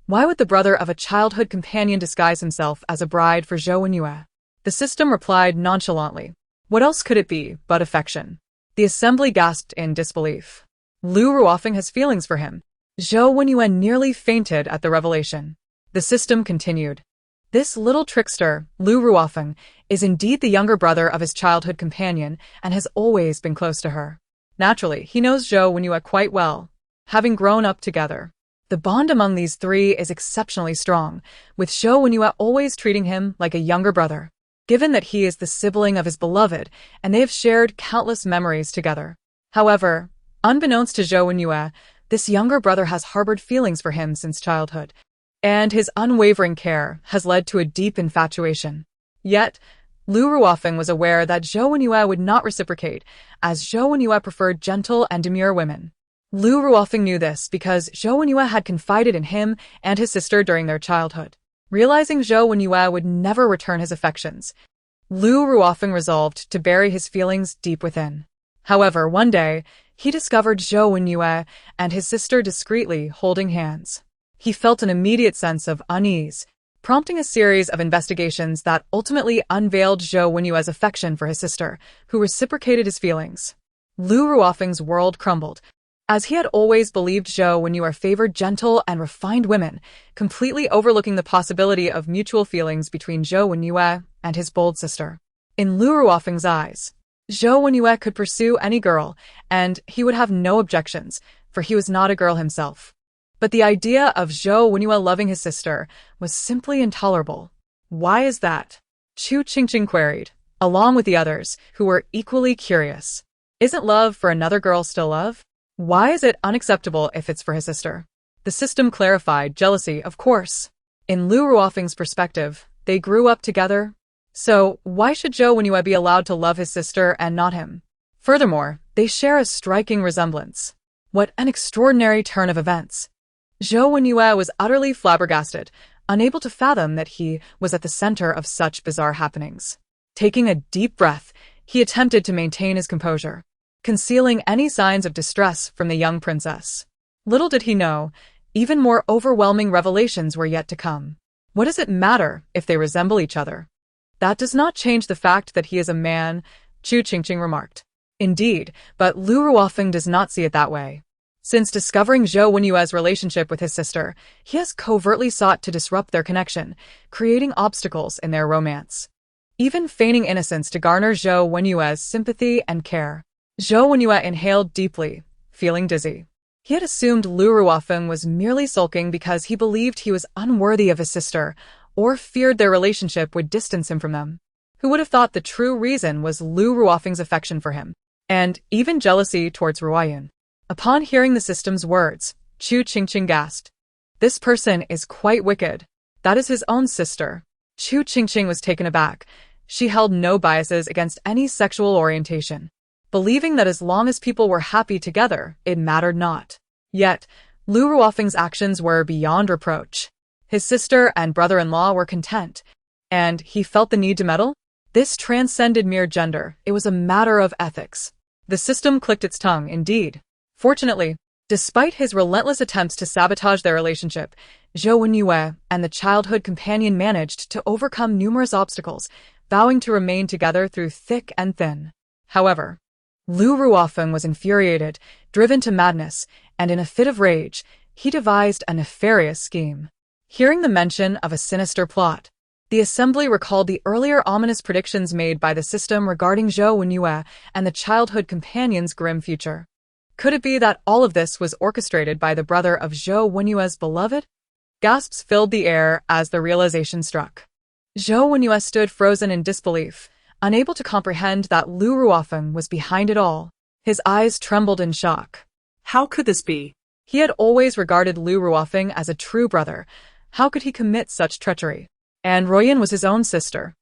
Why would the brother of a childhood companion disguise himself as a bride for Zhou Wenyue? The system replied nonchalantly. What else could it be but affection? The assembly gasped in disbelief. Lu Ruofeng has feelings for him. Zhou Wenyue nearly fainted at the revelation. The system continued. This little trickster, Lu Ruofeng, is indeed the younger brother of his childhood companion and has always been close to her. Naturally, he knows Zhou Wenyue quite well, having grown up together. The bond among these three is exceptionally strong, with Zhou Wenyue always treating him like a younger brother, given that he is the sibling of his beloved and they have shared countless memories together. However, unbeknownst to Zhou Wenyue, this younger brother has harbored feelings for him since childhood, and his unwavering care has led to a deep infatuation. Yet, Lu Ruofeng was aware that Zhou Wenyue would not reciprocate, as Zhou Wenyue preferred gentle and demure women. Lu Ruofeng knew this because Zhou Wenyue had confided in him and his sister during their childhood. Realizing Zhou Wenyue would never return his affections, Lu Ruofeng resolved to bury his feelings deep within. However, one day, he discovered Zhou Wenyue and his sister discreetly holding hands. He felt an immediate sense of unease, prompting a series of investigations that ultimately unveiled Zhou Wenyue's affection for his sister, who reciprocated his feelings. Lu Ruofeng's world crumbled, as he had always believed Zhou Wenyue favored gentle and refined women, completely overlooking the possibility of mutual feelings between Zhou Wenyue and his bold sister. In Lu Ruofeng's eyes, Zhou Wenyue could pursue any girl, and he would have no objections, for he was not a girl himself. But the idea of Zhou Wenyue loving his sister was simply intolerable. Why is that? Chu Qingqing queried, along with the others, who were equally curious. Isn't love for another girl still love? Why is it unacceptable if it's for his sister? The system clarified jealousy, of course. In Lu Ruofeng's perspective, they grew up together. So, why should Zhou Wenyue be allowed to love his sister and not him? Furthermore, they share a striking resemblance. What an extraordinary turn of events. Zhou Wenyue was utterly flabbergasted, unable to fathom that he was at the center of such bizarre happenings. Taking a deep breath, he attempted to maintain his composure, concealing any signs of distress from the young princess. Little did he know, even more overwhelming revelations were yet to come. What does it matter if they resemble each other? That does not change the fact that he is a man, Chu Qingqing remarked. Indeed, but Lu Ruofeng does not see it that way. Since discovering Zhou Wenyue's relationship with his sister, he has covertly sought to disrupt their connection, creating obstacles in their romance, even feigning innocence to garner Zhou Wenyue's sympathy and care. Zhou Wenyue inhaled deeply, feeling dizzy. He had assumed Lu Ruofeng was merely sulking because he believed he was unworthy of his sister, or feared their relationship would distance him from them. Who would have thought the true reason was Lu Ruofeng's affection for him, and even jealousy towards Ruoyun? Upon hearing the system's words, Chu Qingqing gasped. This person is quite wicked. That is his own sister. Chu Qingqing was taken aback. She held no biases against any sexual orientation, believing that as long as people were happy together, it mattered not. Yet, Lu Ruofeng's actions were beyond reproach. His sister and brother-in-law were content, and he felt the need to meddle? This transcended mere gender. It was a matter of ethics. The system clicked its tongue, indeed. Fortunately, despite his relentless attempts to sabotage their relationship, Zhou Wenyue and the childhood companion managed to overcome numerous obstacles, vowing to remain together through thick and thin. However, Lu Ruofeng was infuriated, driven to madness, and in a fit of rage, he devised a nefarious scheme. Hearing the mention of a sinister plot, the assembly recalled the earlier ominous predictions made by the system regarding Zhou Wenyue and the childhood companion's grim future. Could it be that all of this was orchestrated by the brother of Zhou Wenyue's beloved? Gasps filled the air as the realization struck. Zhou Wenyue stood frozen in disbelief, unable to comprehend that Lu Ruofeng was behind it all. His eyes trembled in shock. How could this be? He had always regarded Lu Ruofeng as a true brother. How could he commit such treachery? And Ruoyun was his own sister.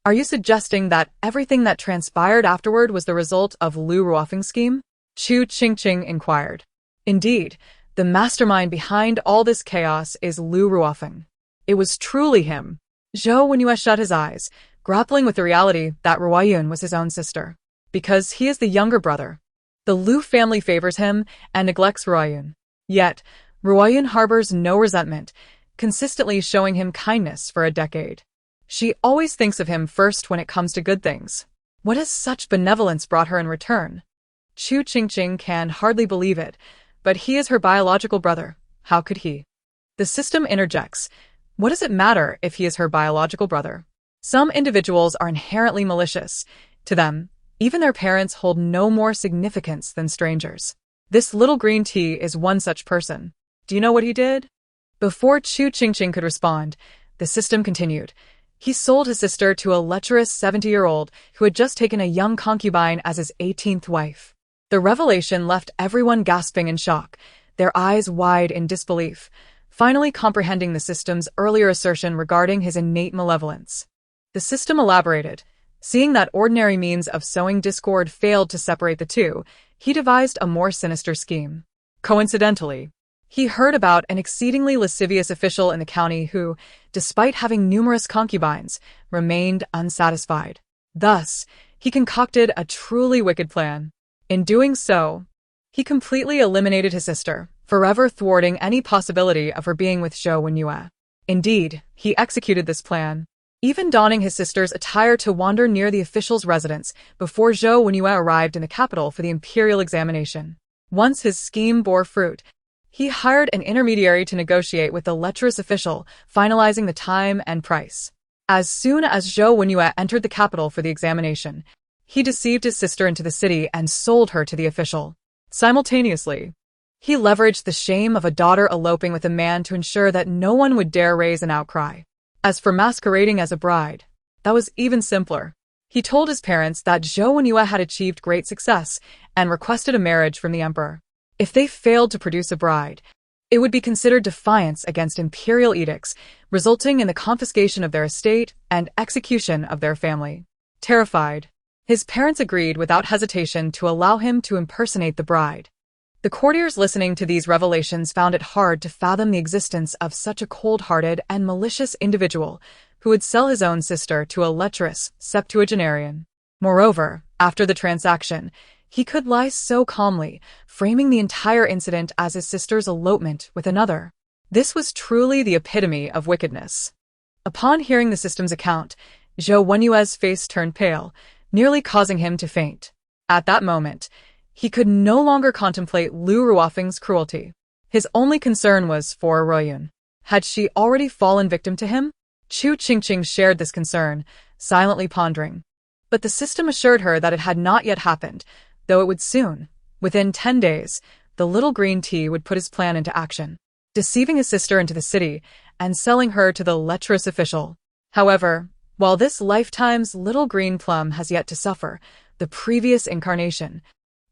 Are you suggesting that everything that transpired afterward was the result of Lu Ruofeng's scheme? Chu Qingqing inquired. Indeed, the mastermind behind all this chaos is Lu Ruofeng. It was truly him. Zhou Wenyue shut his eyes, grappling with the reality that Ruoyun was his own sister. Because he is the younger brother, the Lu family favors him and neglects Ruoyun. Yet, Ruoyun harbors no resentment, consistently showing him kindness for a decade. She always thinks of him first when it comes to good things. What has such benevolence brought her in return? Chu Qingqing can hardly believe it, but he is her biological brother. How could he? The system interjects. What does it matter if he is her biological brother? Some individuals are inherently malicious. To them, even their parents hold no more significance than strangers. This little green tea is one such person. Do you know what he did? Before Chu Qingqing could respond, the system continued. He sold his sister to a lecherous 70-year-old who had just taken a young concubine as his 18th wife. The revelation left everyone gasping in shock, their eyes wide in disbelief, finally comprehending the system's earlier assertion regarding his innate malevolence. The system elaborated. Seeing that ordinary means of sowing discord failed to separate the two, he devised a more sinister scheme. Coincidentally, he heard about an exceedingly lascivious official in the county who, despite having numerous concubines, remained unsatisfied. Thus, he concocted a truly wicked plan. In doing so, he completely eliminated his sister, forever thwarting any possibility of her being with Zhou Wenyue. Indeed, he executed this plan, even donning his sister's attire to wander near the official's residence before Zhou Wenyue arrived in the capital for the imperial examination. Once his scheme bore fruit, he hired an intermediary to negotiate with the lecherous official, finalizing the time and price. As soon as Zhou Wenyue entered the capital for the examination, he deceived his sister into the city and sold her to the official. Simultaneously, he leveraged the shame of a daughter eloping with a man to ensure that no one would dare raise an outcry. As for masquerading as a bride, that was even simpler. He told his parents that Zhou Wenyue had achieved great success and requested a marriage from the emperor. If they failed to produce a bride, it would be considered defiance against imperial edicts, resulting in the confiscation of their estate and execution of their family. Terrified, his parents agreed without hesitation to allow him to impersonate the bride. The courtiers listening to these revelations found it hard to fathom the existence of such a cold-hearted and malicious individual who would sell his own sister to a lecherous septuagenarian. Moreover, after the transaction, he could lie so calmly, framing the entire incident as his sister's elopement with another. This was truly the epitome of wickedness. Upon hearing the system's account, Zhou Wenyue's face turned pale, nearly causing him to faint. At that moment, he could no longer contemplate Lu Ruofeng's cruelty. His only concern was for Ruoyun. Had she already fallen victim to him? Chu Qingqing shared this concern, silently pondering. But the system assured her that it had not yet happened, though it would soon. Within 10 days, the little green tea would put his plan into action, deceiving his sister into the city and selling her to the lecherous official. However, while this lifetime's little green plum has yet to suffer, the previous incarnation,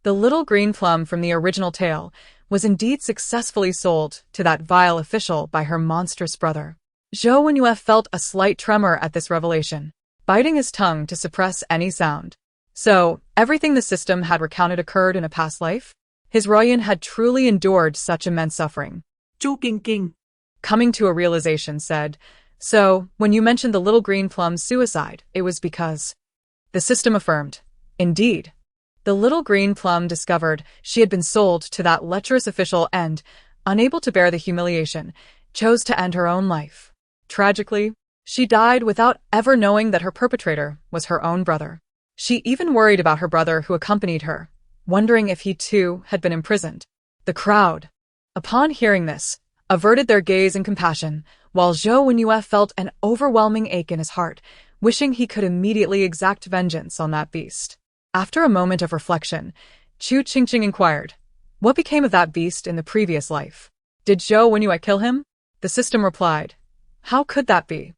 the little green plum from the original tale, was indeed successfully sold to that vile official by her monstrous brother. Zhou Wenyue felt a slight tremor at this revelation, biting his tongue to suppress any sound. So, everything the system had recounted occurred in a past life? His Ruoyun had truly endured such immense suffering. Chu Qingqing, coming to a realization, said, "So, when you mentioned the little green plum's suicide, it was because..." The system affirmed, "Indeed. The little green plum discovered she had been sold to that lecherous official and, unable to bear the humiliation, chose to end her own life. Tragically, she died without ever knowing that her perpetrator was her own brother. She even worried about her brother who accompanied her, wondering if he too had been imprisoned." The crowd, upon hearing this, averted their gaze in compassion, while Zhou Wenyue felt an overwhelming ache in his heart, wishing he could immediately exact vengeance on that beast. After a moment of reflection, Chu Qingqing inquired, "What became of that beast in the previous life? Did Zhou Wenyue kill him?" The system replied, "How could that be?"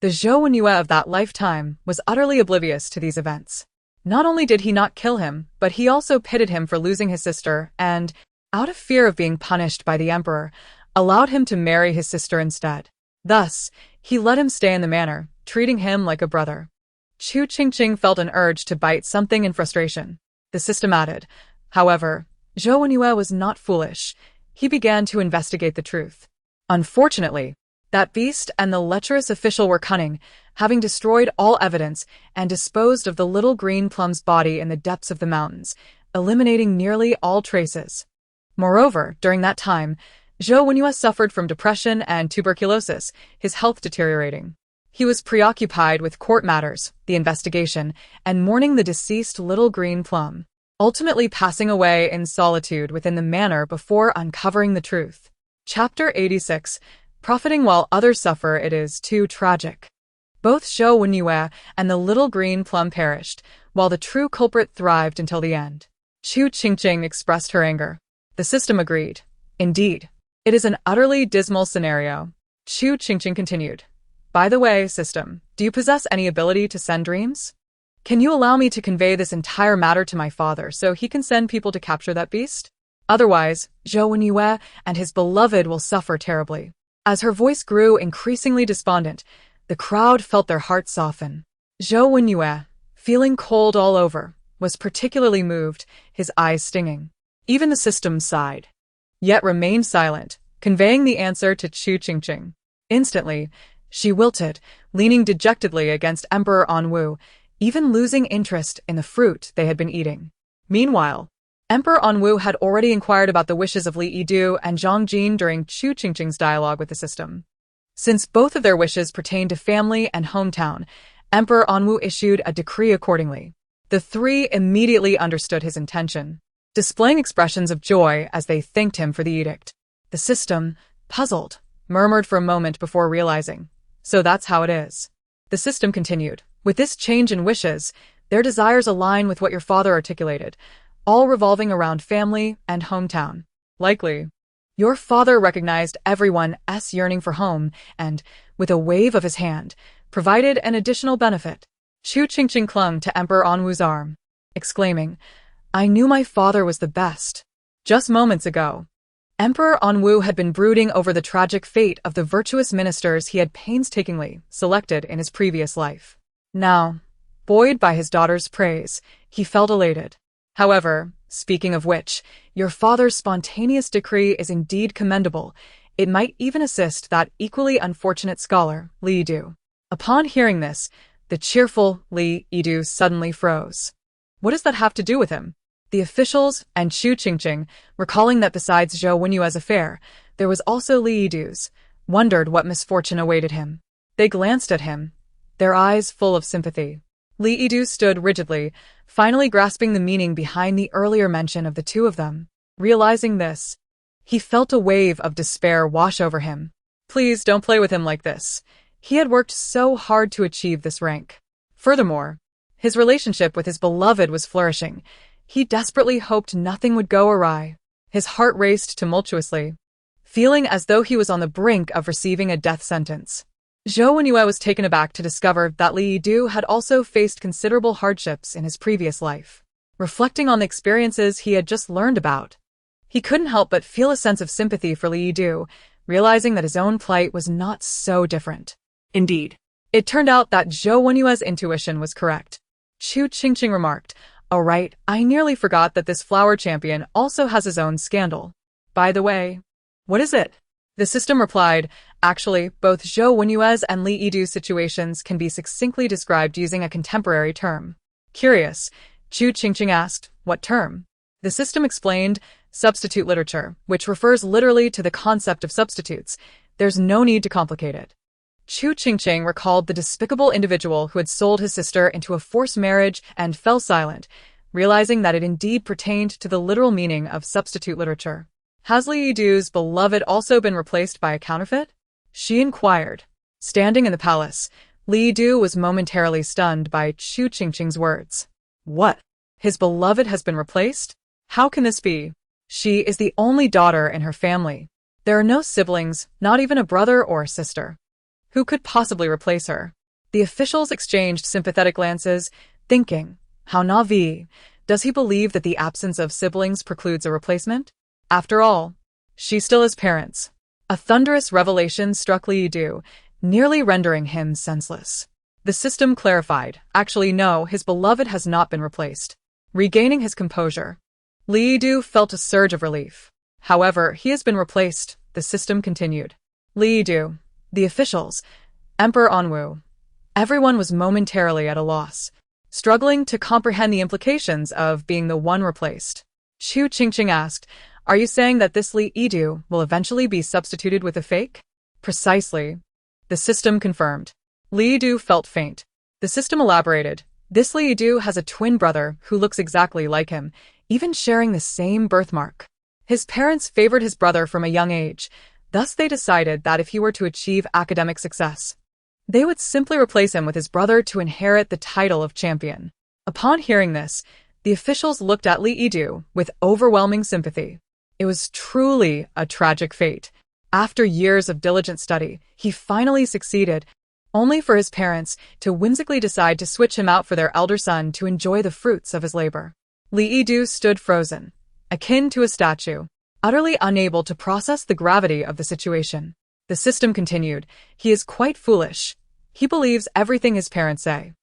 The Zhou Wenyue of that lifetime was utterly oblivious to these events. Not only did he not kill him, but he also pitted him for losing his sister and, out of fear of being punished by the emperor, allowed him to marry his sister instead. Thus, he let him stay in the manor, treating him like a brother. Chu Qingqing felt an urge to bite something in frustration. The system added, "However, Zhou Wenyue was not foolish. He began to investigate the truth. Unfortunately, that beast and the lecherous official were cunning, having destroyed all evidence and disposed of the little green plum's body in the depths of the mountains, eliminating nearly all traces. Moreover, during that time, Zhou Wenyue suffered from depression and tuberculosis, his health deteriorating. He was preoccupied with court matters, the investigation, and mourning the deceased little green plum, ultimately passing away in solitude within the manor before uncovering the truth." Chapter 86. Profiting while others suffer. It is too tragic. Both Zhou Wenyue and the little green plum perished, while the true culprit thrived until the end. Chu Qingqing expressed her anger. The system agreed. "Indeed, it is an utterly dismal scenario." Chu Qingqing continued, "By the way, system, do you possess any ability to send dreams? Can you allow me to convey this entire matter to my father so he can send people to capture that beast? Otherwise, Zhou Wenyue and his beloved will suffer terribly." As her voice grew increasingly despondent, the crowd felt their hearts soften. Zhou Wenyue, feeling cold all over, was particularly moved, his eyes stinging. Even the system sighed, yet remained silent, conveying the answer to Chu Qingqing. Instantly, she wilted, leaning dejectedly against Emperor Anwu, even losing interest in the fruit they had been eating. Meanwhile, Emperor Anwu had already inquired about the wishes of Li Yidu and Zhang Jin during Chu Qingqing's dialogue with the system. Since both of their wishes pertained to family and hometown, Emperor Anwu issued a decree accordingly. The three immediately understood his intention. displaying expressions of joy as they thanked him for the edict. The system, puzzled, murmured for a moment before realizing, "So that's how it is." The system continued, "With this change in wishes, their desires align with what your father articulated, all revolving around family and hometown. Likely, your father recognized everyone's yearning for home and, with a wave of his hand, provided an additional benefit." Chu Qingqing clung to Emperor Anwu's arm, exclaiming, "I knew my father was the best." Just moments ago, Emperor Anwu had been brooding over the tragic fate of the virtuous ministers he had painstakingly selected in his previous life. Now, buoyed by his daughter's praise, he felt elated. However, speaking of which, your father's spontaneous decree is indeed commendable. It might even assist that equally unfortunate scholar, Li Du. Upon hearing this, the cheerful Li Du suddenly froze. What does that have to do with him? The officials and Chu Qingqing, recalling that besides Zhou Wenyue's affair, there was also Li Du's, wondered what misfortune awaited him. They glanced at him, their eyes full of sympathy. Li Du stood rigidly, finally grasping the meaning behind the earlier mention of the two of them. Realizing this, he felt a wave of despair wash over him. Please don't play with him like this. He had worked so hard to achieve this rank. Furthermore, his relationship with his beloved was flourishing. He desperately hoped nothing would go awry. His heart raced tumultuously, feeling as though he was on the brink of receiving a death sentence. Zhou Wenyue was taken aback to discover that Li Du had also faced considerable hardships in his previous life. Reflecting on the experiences he had just learned about, he couldn't help but feel a sense of sympathy for Li Du, realizing that his own plight was not so different. Indeed. It turned out that Zhou Wenyue's intuition was correct. Chu Qingqing remarked, "Oh right, I nearly forgot that this flower champion also has his own scandal. By the way, what is it?" The system replied, "Actually, both Zhou Wenyue's and Li Du's situations can be succinctly described using a contemporary term." Curious, Chu Qingqing asked, "What term?" The system explained, "Substitute literature, which refers literally to the concept of substitutes. There's no need to complicate it." Chu Qingqing recalled the despicable individual who had sold his sister into a forced marriage and fell silent, realizing that it indeed pertained to the literal meaning of substitute literature. "Has Li Du's beloved also been replaced by a counterfeit?" she inquired. Standing in the palace, Li Du was momentarily stunned by Chu Qingqing's words. What? His beloved has been replaced? How can this be? She is the only daughter in her family. There are no siblings, not even a brother or a sister. Who could possibly replace her? The officials exchanged sympathetic glances, thinking, how naive. Does he believe that the absence of siblings precludes a replacement? After all, she still has parents. A thunderous revelation struck Li Du, nearly rendering him senseless. The system clarified, actually no, his beloved has not been replaced. Regaining his composure, Li Du felt a surge of relief. However, he has been replaced, the system continued. Li Du, the officials, Emperor Anwu. Everyone was momentarily at a loss, struggling to comprehend the implications of being the one replaced. Chu Qingqing asked, "Are you saying that this Li Du will eventually be substituted with a fake?" Precisely. The system confirmed. Li Du felt faint. The system elaborated. This Li Du has a twin brother who looks exactly like him, even sharing the same birthmark. His parents favored his brother from a young age. Thus they decided that if he were to achieve academic success, they would simply replace him with his brother to inherit the title of champion. Upon hearing this, the officials looked at Li Du with overwhelming sympathy. It was truly a tragic fate. After years of diligent study, he finally succeeded, only for his parents to whimsically decide to switch him out for their elder son to enjoy the fruits of his labor. Li Du stood frozen, akin to a statue, utterly unable to process the gravity of the situation. The system continued, he is quite foolish. He believes everything his parents say.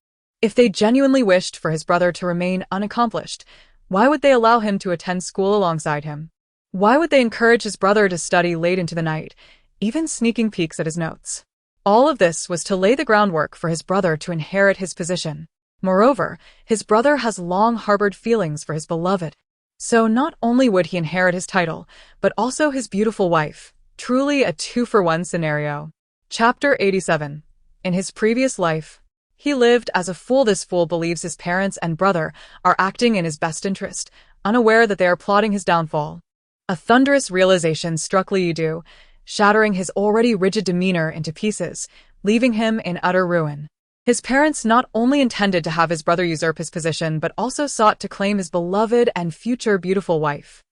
If they genuinely wished for his brother to remain unaccomplished, why would they allow him to attend school alongside him? Why would they encourage his brother to study late into the night, even sneaking peeks at his notes? All of this was to lay the groundwork for his brother to inherit his position. Moreover, his brother has long harbored feelings for his beloved. So not only would he inherit his title, but also his beautiful wife. Truly a two-for-one scenario. Chapter 87. In his previous life, he lived as a fool. This fool believes his parents and brother are acting in his best interest, unaware that they are plotting his downfall. A thunderous realization struck Li Yidu, shattering his already rigid demeanor into pieces, leaving him in utter ruin. His parents not only intended to have his brother usurp his position, but also sought to claim his beloved and future beautiful wife.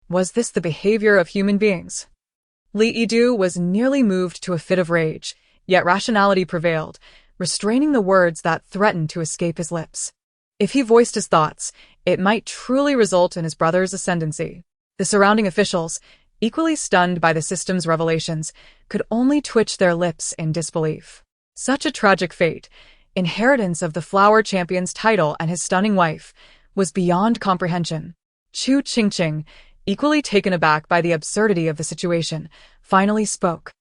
Was this the behavior of human beings? Li Yidu was nearly moved to a fit of rage, yet rationality prevailed, restraining the words that threatened to escape his lips. If he voiced his thoughts, it might truly result in his brother's ascendancy. The surrounding officials, equally stunned by the system's revelations, could only twitch their lips in disbelief. Such a tragic fate, inheritance of the flower champion's title and his stunning wife, was beyond comprehension. Chu Qingqing, equally taken aback by the absurdity of the situation, finally spoke.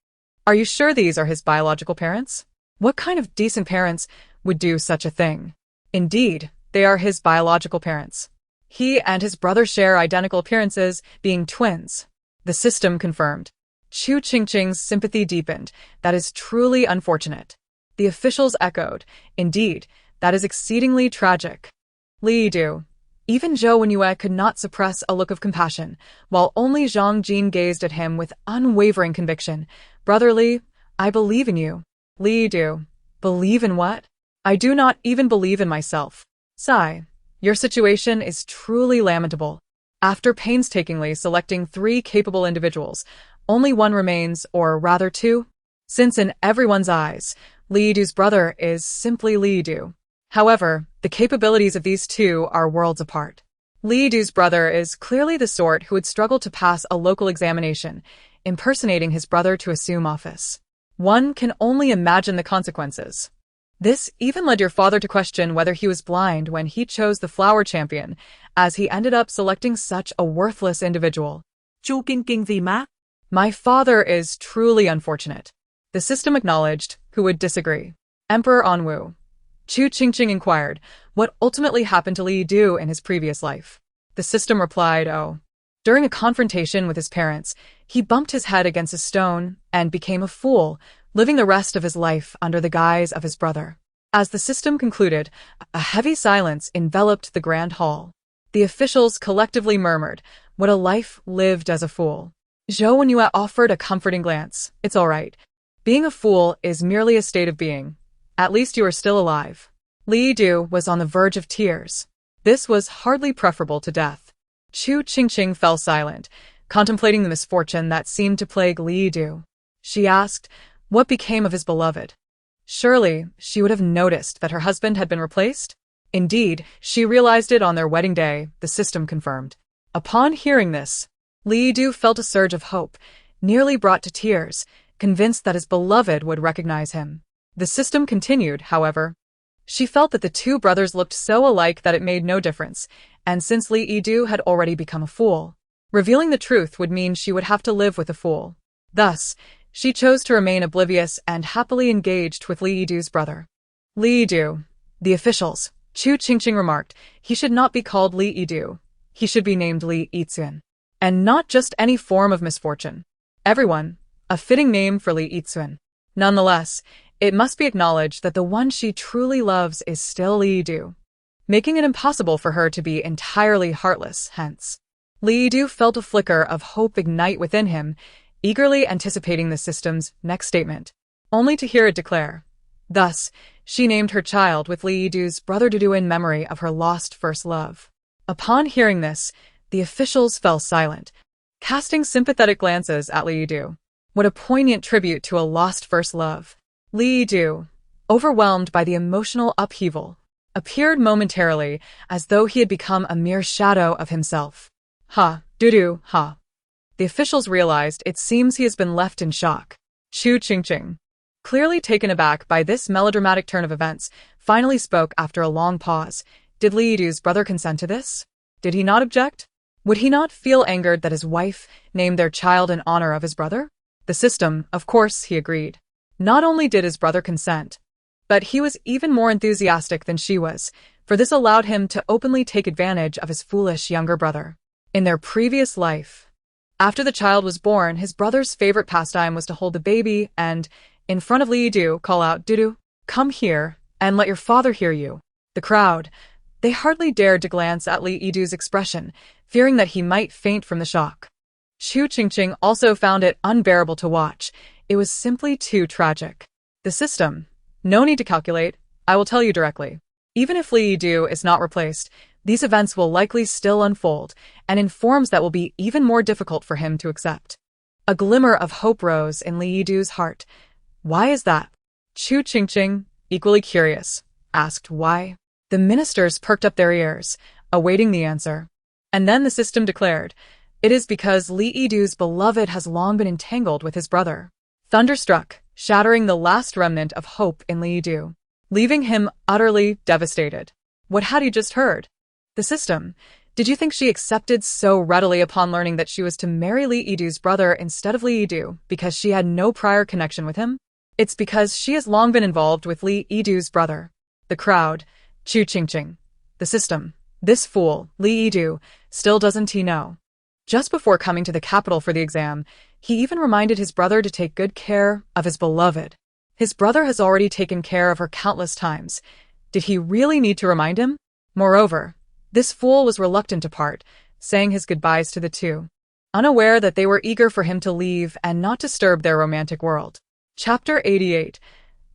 "Are you sure these are his biological parents? What kind of decent parents would do such a thing?" "Indeed, they are his biological parents. He and his brother share identical appearances, being twins," the system confirmed. Chu Qingqing's sympathy deepened. "That is truly unfortunate." The officials echoed. "Indeed, that is exceedingly tragic." Li Yidu. Even Zhou Wenyue could not suppress a look of compassion, while only Zhang Jin gazed at him with unwavering conviction. "Brother Li, I believe in you." Li Yidu. "Believe in what? I do not even believe in myself." Sigh. "Your situation is truly lamentable." After painstakingly selecting 3 capable individuals, only one remains, or rather 2, since in everyone's eyes, Li Yidu's brother is simply Li Yidu. However, the capabilities of these 2 are worlds apart. Li Yidu's brother is clearly the sort who would struggle to pass a local examination, impersonating his brother to assume office. One can only imagine the consequences. This even led your father to question whether he was blind when he chose the flower champion, as he ended up selecting such a worthless individual. Chu Qingqing the ma? My father is truly unfortunate. The system acknowledged. Who would disagree? Emperor Anwu. Chu Qingqing inquired, what ultimately happened to Li Yidu in his previous life? The system replied, "Oh. During a confrontation with his parents, he bumped his head against a stone and became a fool, living the rest of his life under the guise of his brother." As the system concluded, a heavy silence enveloped the grand hall. The officials collectively murmured, "What a life lived as a fool." Zhou Wenyue offered a comforting glance. "It's all right. Being a fool is merely a state of being. At least you are still alive." Li Yidu was on the verge of tears. This was hardly preferable to death. Chu Qingqing fell silent, contemplating the misfortune that seemed to plague Li Yidu. She asked, what became of his beloved? Surely, she would have noticed that her husband had been replaced? Indeed, she realized it on their wedding day, the system confirmed. Upon hearing this, Li Yidu felt a surge of hope, nearly brought to tears, convinced that his beloved would recognize him. The system continued, however. She felt that the 2 brothers looked so alike that it made no difference, and since Li Yidu had already become a fool, revealing the truth would mean she would have to live with a fool. Thus, she chose to remain oblivious and happily engaged with Li Yidu's brother. Li Yidu. The officials. Chu Qingqing remarked, he should not be called Li Yidu. He should be named Li Yitsun. And not just any form of misfortune. Everyone. A fitting name for Li Yitsun. Nonetheless, it must be acknowledged that the one she truly loves is still Li Yidu, making it impossible for her to be entirely heartless, hence. Li Yidu felt a flicker of hope ignite within him, eagerly anticipating the system's next statement, only to hear it declare. Thus, she named her child with Li Yidu's brother Dudu in memory of her lost first love. Upon hearing this, the officials fell silent, casting sympathetic glances at Li Yidu. What a poignant tribute to a lost first love. Li Yidu, overwhelmed by the emotional upheaval, appeared momentarily as though he had become a mere shadow of himself. Ha, Dudu, ha. The officials realized it seems he has been left in shock. Chu Qingqing, clearly taken aback by this melodramatic turn of events, finally spoke after a long pause. Did Li Yidu's brother consent to this? Did he not object? Would he not feel angered that his wife named their child in honor of his brother? The system, of course, he agreed. Not only did his brother consent, but he was even more enthusiastic than she was, for this allowed him to openly take advantage of his foolish younger brother. In their previous life, after the child was born, his brother's favorite pastime was to hold the baby and, in front of Li Yidu, call out, "Dudu, come here, and let your father hear you." The crowd, They hardly dared to glance at Li Yidu's expression, fearing that he might faint from the shock. Chu Qingqing also found it unbearable to watch. It was simply too tragic. The system. No need to calculate. I will tell you directly. Even if Li Yidu is not replaced, these events will likely still unfold, and in forms that will be even more difficult for him to accept. A glimmer of hope rose in Li Yidu's heart. Why is that? Chu Qingqing, equally curious, asked why. The ministers perked up their ears, awaiting the answer. And then the system declared, it is because Li Yidu's beloved has long been entangled with his brother. Thunderstruck, shattering the last remnant of hope in Li Yidu, leaving him utterly devastated. What had he just heard? The system. Did you think she accepted so readily upon learning that she was to marry Li Yidu's brother instead of Li Yidu because she had no prior connection with him? It's because she has long been involved with Li Yidu's brother. The crowd. Chu Qingqing. The system. This fool, Li Yidu, still doesn't he know? Just before coming to the capital for the exam, he even reminded his brother to take good care of his beloved. His brother has already taken care of her countless times. Did he really need to remind him? Moreover, this fool was reluctant to part, saying his goodbyes to the two, unaware that they were eager for him to leave and not disturb their romantic world. Chapter 88.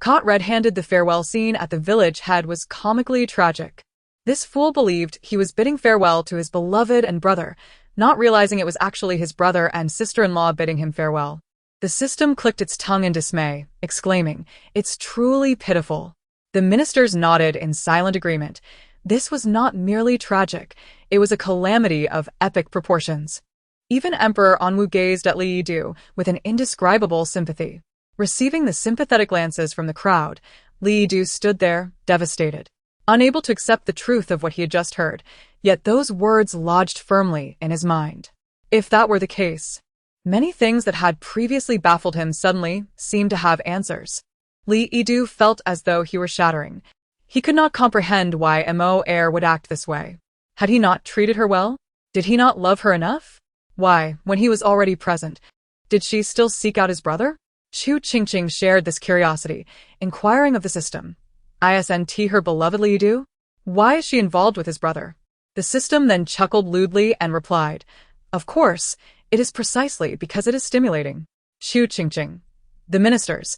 Caught red-handed. The farewell scene at the village head was comically tragic. This fool believed he was bidding farewell to his beloved and brother, not realizing it was actually his brother and sister-in-law bidding him farewell. The system clicked its tongue in dismay, exclaiming, "It's truly pitiful." The ministers nodded in silent agreement. This was not merely tragic, it was a calamity of epic proportions. Even Emperor Anwu gazed at Li Yidu with an indescribable sympathy. Receiving the sympathetic glances from the crowd, Li Yidu stood there, devastated, unable to accept the truth of what he had just heard, yet those words lodged firmly in his mind. If that were the case, many things that had previously baffled him suddenly seemed to have answers. Li Yidu felt as though he were shattering. He could not comprehend why Mo heir would act this way. Had he not treated her well? Did he not love her enough? Why, when he was already present, did she still seek out his brother? Chu Qingqing shared this curiosity, inquiring of the system. Isn't her beloved Li Yidu? Why is she involved with his brother? The system then chuckled lewdly and replied, "Of course, it is precisely because it is stimulating." Chu Qingqing. The ministers.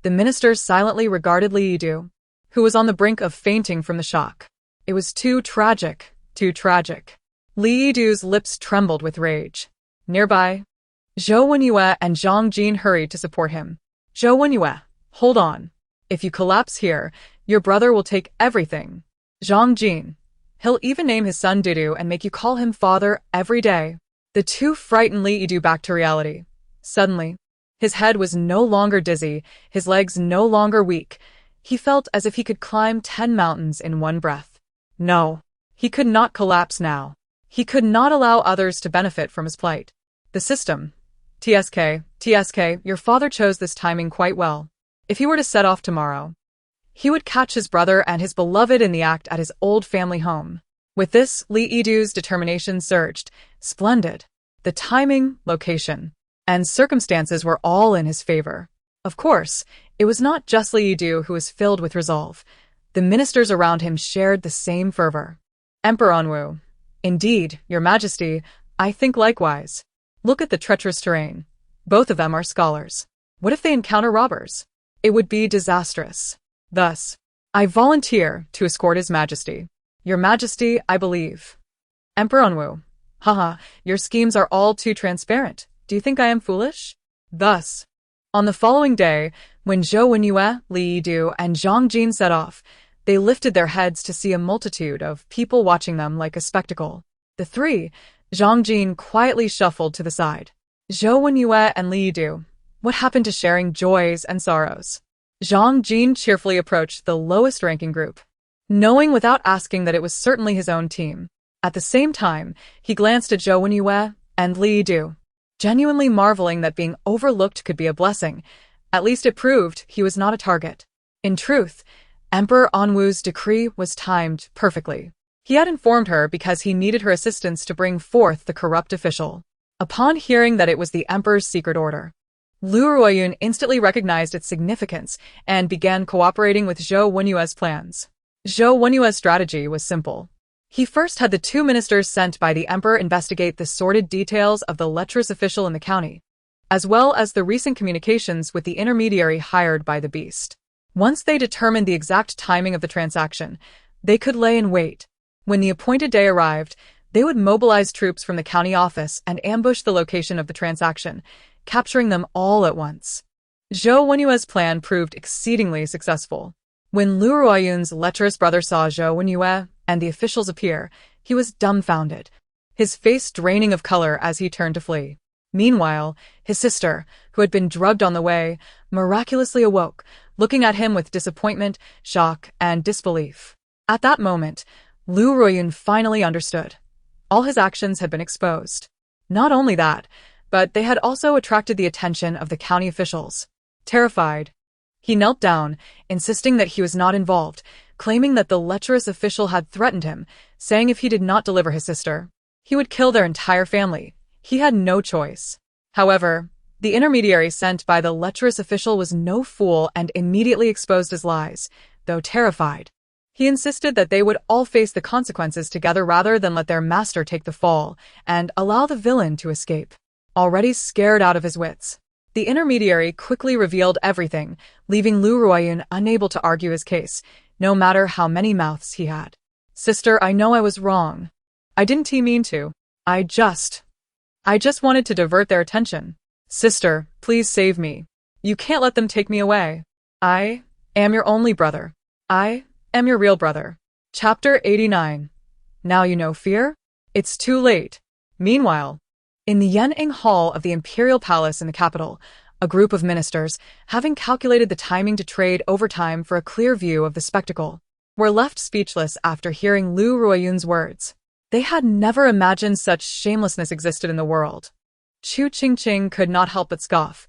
The ministers silently regarded Li Yidu, who was on the brink of fainting from the shock. It was too tragic, too tragic. Li Yidu's lips trembled with rage. Nearby, Zhou Wenyue and Zhang Jin hurried to support him. Zhou Wenyue, hold on. If you collapse here, your brother will take everything. Zhang Jin. He'll even name his son Dudu and make you call him father every day. The two frightened Li Yidu back to reality. Suddenly, his head was no longer dizzy, his legs no longer weak. He felt as if he could climb 10 mountains in one breath. No, he could not collapse now. He could not allow others to benefit from his plight. The system. TSK, your father chose this timing quite well. If he were to set off tomorrow, he would catch his brother and his beloved in the act at his old family home. With this, Li Yidu's determination surged. Splendid. The timing, location, and circumstances were all in his favor. Of course, it was not just Li Yidu who was filled with resolve. The ministers around him shared the same fervor. Emperor Anwu. Indeed, your majesty, I think likewise. Look at the treacherous terrain. Both of them are scholars. What if they encounter robbers? It would be disastrous. Thus, I volunteer to escort His Majesty. Your Majesty, I believe. Emperor Anwu. Haha, your schemes are all too transparent. Do you think I am foolish? Thus, on the following day, when Zhou Wenyue, Li Yidu, and Zhang Jin set off, they lifted their heads to see a multitude of people watching them like a spectacle. The three, Zhang Jin quietly shuffled to the side. Zhou Wenyue and Li Yidu. What happened to sharing joys and sorrows? Zhang Jin cheerfully approached the lowest-ranking group, knowing without asking that it was certainly his own team. At the same time, he glanced at Zhou Wenyue and Li Yidu, genuinely marveling that being overlooked could be a blessing. At least it proved he was not a target. In truth, Emperor Anwu's decree was timed perfectly. He had informed her because he needed her assistance to bring forth the corrupt official. Upon hearing that it was the Emperor's secret order, Lu Ruoyun instantly recognized its significance and began cooperating with Zhou Wenyue's plans. Zhou Wenyue's strategy was simple. He first had the two ministers sent by the emperor investigate the sordid details of the lecherous official in the county, as well as the recent communications with the intermediary hired by the beast. Once they determined the exact timing of the transaction, they could lay in wait. When the appointed day arrived, they would mobilize troops from the county office and ambush the location of the transaction, capturing them all at once. Zhou Wenyue's plan proved exceedingly successful. When Lu Ruoyun's lecherous brother saw Zhou Wenyue and the officials appear, he was dumbfounded, his face draining of color as he turned to flee. Meanwhile, his sister, who had been drugged on the way, miraculously awoke, looking at him with disappointment, shock, and disbelief. At that moment, Lu Ruoyun finally understood. All his actions had been exposed. Not only that, but they had also attracted the attention of the county officials. Terrified, he knelt down, insisting that he was not involved, claiming that the lecherous official had threatened him, saying if he did not deliver his sister, he would kill their entire family. He had no choice. However, the intermediary sent by the lecherous official was no fool and immediately exposed his lies, though terrified. He insisted that they would all face the consequences together rather than let their master take the fall and allow the villain to escape. Already scared out of his wits, the intermediary quickly revealed everything, leaving Lu Ruoyun unable to argue his case, no matter how many mouths he had. Sister, I know I was wrong. I didn't mean to. I just wanted to divert their attention. Sister, please save me. You can't let them take me away. I am your only brother. I am your real brother. Chapter 89. Now you know fear? It's too late. Meanwhile, in the Yan'ing Hall of the Imperial Palace in the capital, a group of ministers, having calculated the timing to trade overtime for a clear view of the spectacle, were left speechless after hearing Lu Ruoyun's words. They had never imagined such shamelessness existed in the world. Chu Qingqing could not help but scoff.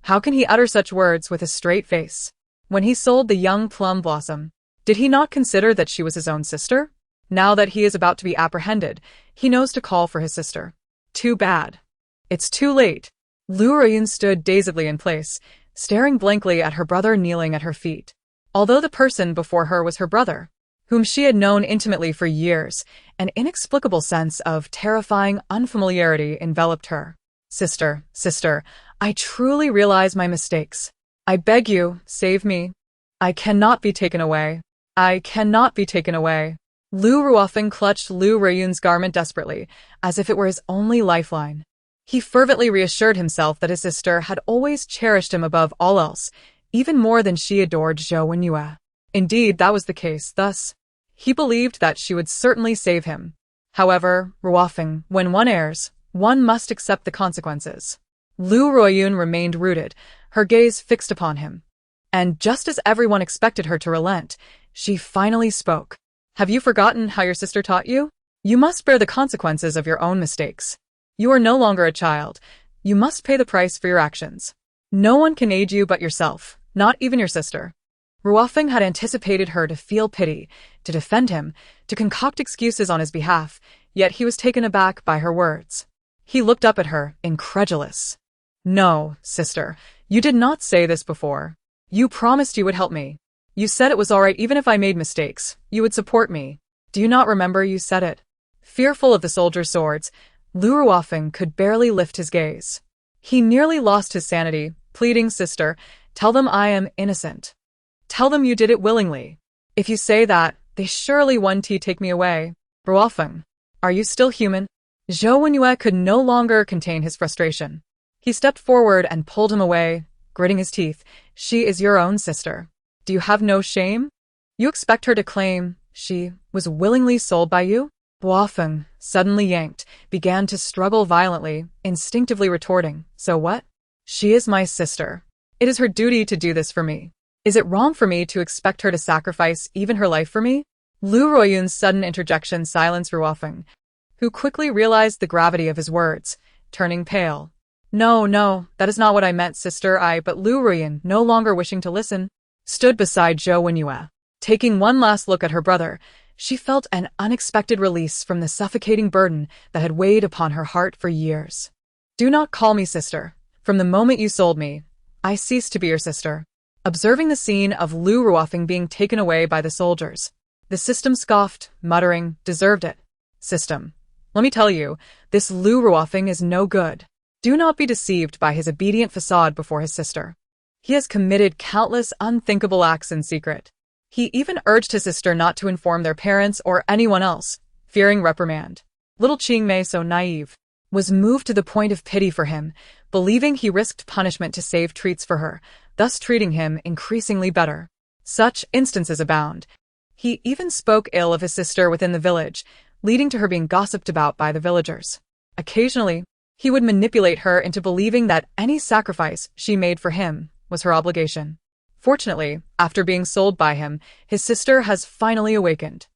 How can he utter such words with a straight face? When he sold the young plum blossom, did he not consider that she was his own sister? Now that he is about to be apprehended, he knows to call for his sister. Too bad. It's too late. Lu Ruoyun stood dazedly in place, staring blankly at her brother kneeling at her feet. Although the person before her was her brother, whom she had known intimately for years, an inexplicable sense of terrifying unfamiliarity enveloped her. Sister, I truly realize my mistakes. I beg you, save me. I cannot be taken away. I cannot be taken away. Lu Ruofeng clutched Lu Ruoyun's garment desperately, as if it were his only lifeline. He fervently reassured himself that his sister had always cherished him above all else, even more than she adored Zhou Wenyue. Indeed, that was the case, thus, he believed that she would certainly save him. However, Ruofeng, when one errs, one must accept the consequences. Lu Ruoyun remained rooted, her gaze fixed upon him. And just as everyone expected her to relent, she finally spoke. Have you forgotten how your sister taught you? You must bear the consequences of your own mistakes. You are no longer a child. You must pay the price for your actions. No one can aid you but yourself, not even your sister. Ruofeng had anticipated her to feel pity, to defend him, to concoct excuses on his behalf, yet he was taken aback by her words. He looked up at her, incredulous. No, sister, you did not say this before. You promised you would help me. You said it was all right even if I made mistakes. You would support me. Do you not remember you said it? Fearful of the soldiers' swords, Lu Ruofeng could barely lift his gaze. He nearly lost his sanity, pleading, Sister, tell them I am innocent. Tell them you did it willingly. If you say that, they surely won't take me away. Ruofeng, are you still human? Zhou Wenyue could no longer contain his frustration. He stepped forward and pulled him away, gritting his teeth. She is your own sister. Do you have no shame? You expect her to claim she was willingly sold by you? Ruofeng, suddenly yanked, began to struggle violently, instinctively retorting, so what? She is my sister. It is her duty to do this for me. Is it wrong for me to expect her to sacrifice even her life for me? Lu Ruoyun's sudden interjection silenced Ruofeng, who quickly realized the gravity of his words, turning pale. No, that is not what I meant, sister. But Lu Ruoyun, no longer wishing to listen, stood beside Zhou Wenyue. Taking one last look at her brother, she felt an unexpected release from the suffocating burden that had weighed upon her heart for years. Do not call me sister. From the moment you sold me, I ceased to be your sister. Observing the scene of Lu Ruofeng being taken away by the soldiers, The system scoffed, muttering, "Deserved it. System. Let me tell you, this Lu Ruofeng is no good. Do not be deceived by his obedient facade before his sister. He has committed countless unthinkable acts in secret. He even urged his sister not to inform their parents or anyone else, fearing reprimand. Little Qingmei, so naive, was moved to the point of pity for him, believing he risked punishment to save treats for her, thus treating him increasingly better. Such instances abound. He even spoke ill of his sister within the village, leading to her being gossiped about by the villagers. Occasionally, he would manipulate her into believing that any sacrifice she made for him was her obligation. Fortunately, after being sold by him, his sister has finally awakened.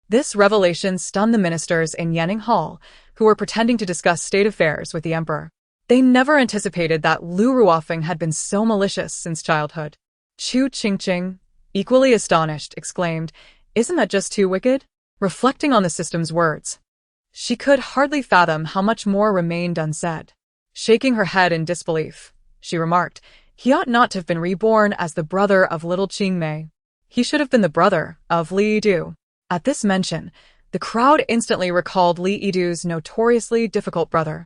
This revelation stunned the ministers in Yanning Hall, who were pretending to discuss state affairs with the emperor. They never anticipated that Lu Ruofeng had been so malicious since childhood. Chu Qingqing, equally astonished, exclaimed, "Isn't that just too wicked?" Reflecting on the system's words, she could hardly fathom how much more remained unsaid. Shaking her head in disbelief, she remarked, "He ought not to have been reborn as the brother of little Qingmei. He should have been the brother of Li Yidu." At this mention, the crowd instantly recalled Li Yidu's notoriously difficult brother.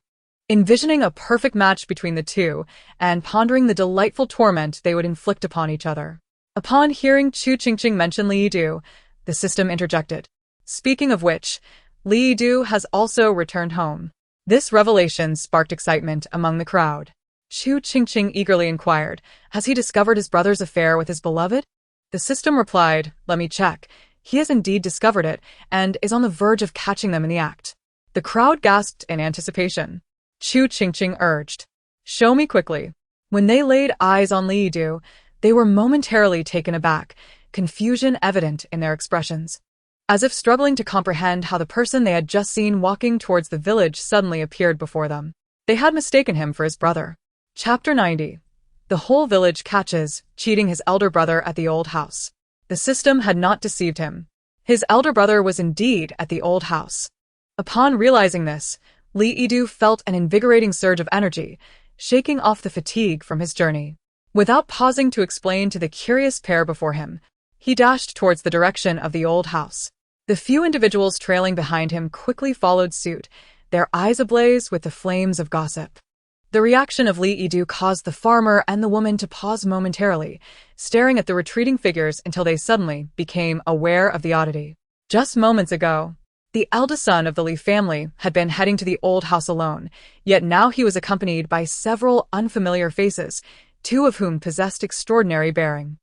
Envisioning a perfect match between the two, and pondering the delightful torment they would inflict upon each other. Upon hearing Chu Qingqing mention Li Yidu, the system interjected. "Speaking of which, Li Yidu has also returned home." This revelation sparked excitement among the crowd. Chu Qingqing eagerly inquired, "Has he discovered his brother's affair with his beloved?" The system replied, "Let me check. He has indeed discovered it, and is on the verge of catching them in the act." The crowd gasped in anticipation. Chu Qingqing urged, "Show me quickly." When they laid eyes on Li Yidu, they were momentarily taken aback, confusion evident in their expressions. As if struggling to comprehend how the person they had just seen walking towards the village suddenly appeared before them. They had mistaken him for his brother. Chapter 90. The whole village catches cheating his elder brother at the old house. The system had not deceived him. His elder brother was indeed at the old house. Upon realizing this, Li Yidu felt an invigorating surge of energy, shaking off the fatigue from his journey. Without pausing to explain to the curious pair before him, he dashed towards the direction of the old house. The few individuals trailing behind him quickly followed suit, their eyes ablaze with the flames of gossip. The reaction of Li Yidu caused the farmer and the woman to pause momentarily, staring at the retreating figures until they suddenly became aware of the oddity. Just moments ago, the eldest son of the Li family had been heading to the old house alone, yet now he was accompanied by several unfamiliar faces, two of whom possessed extraordinary bearing.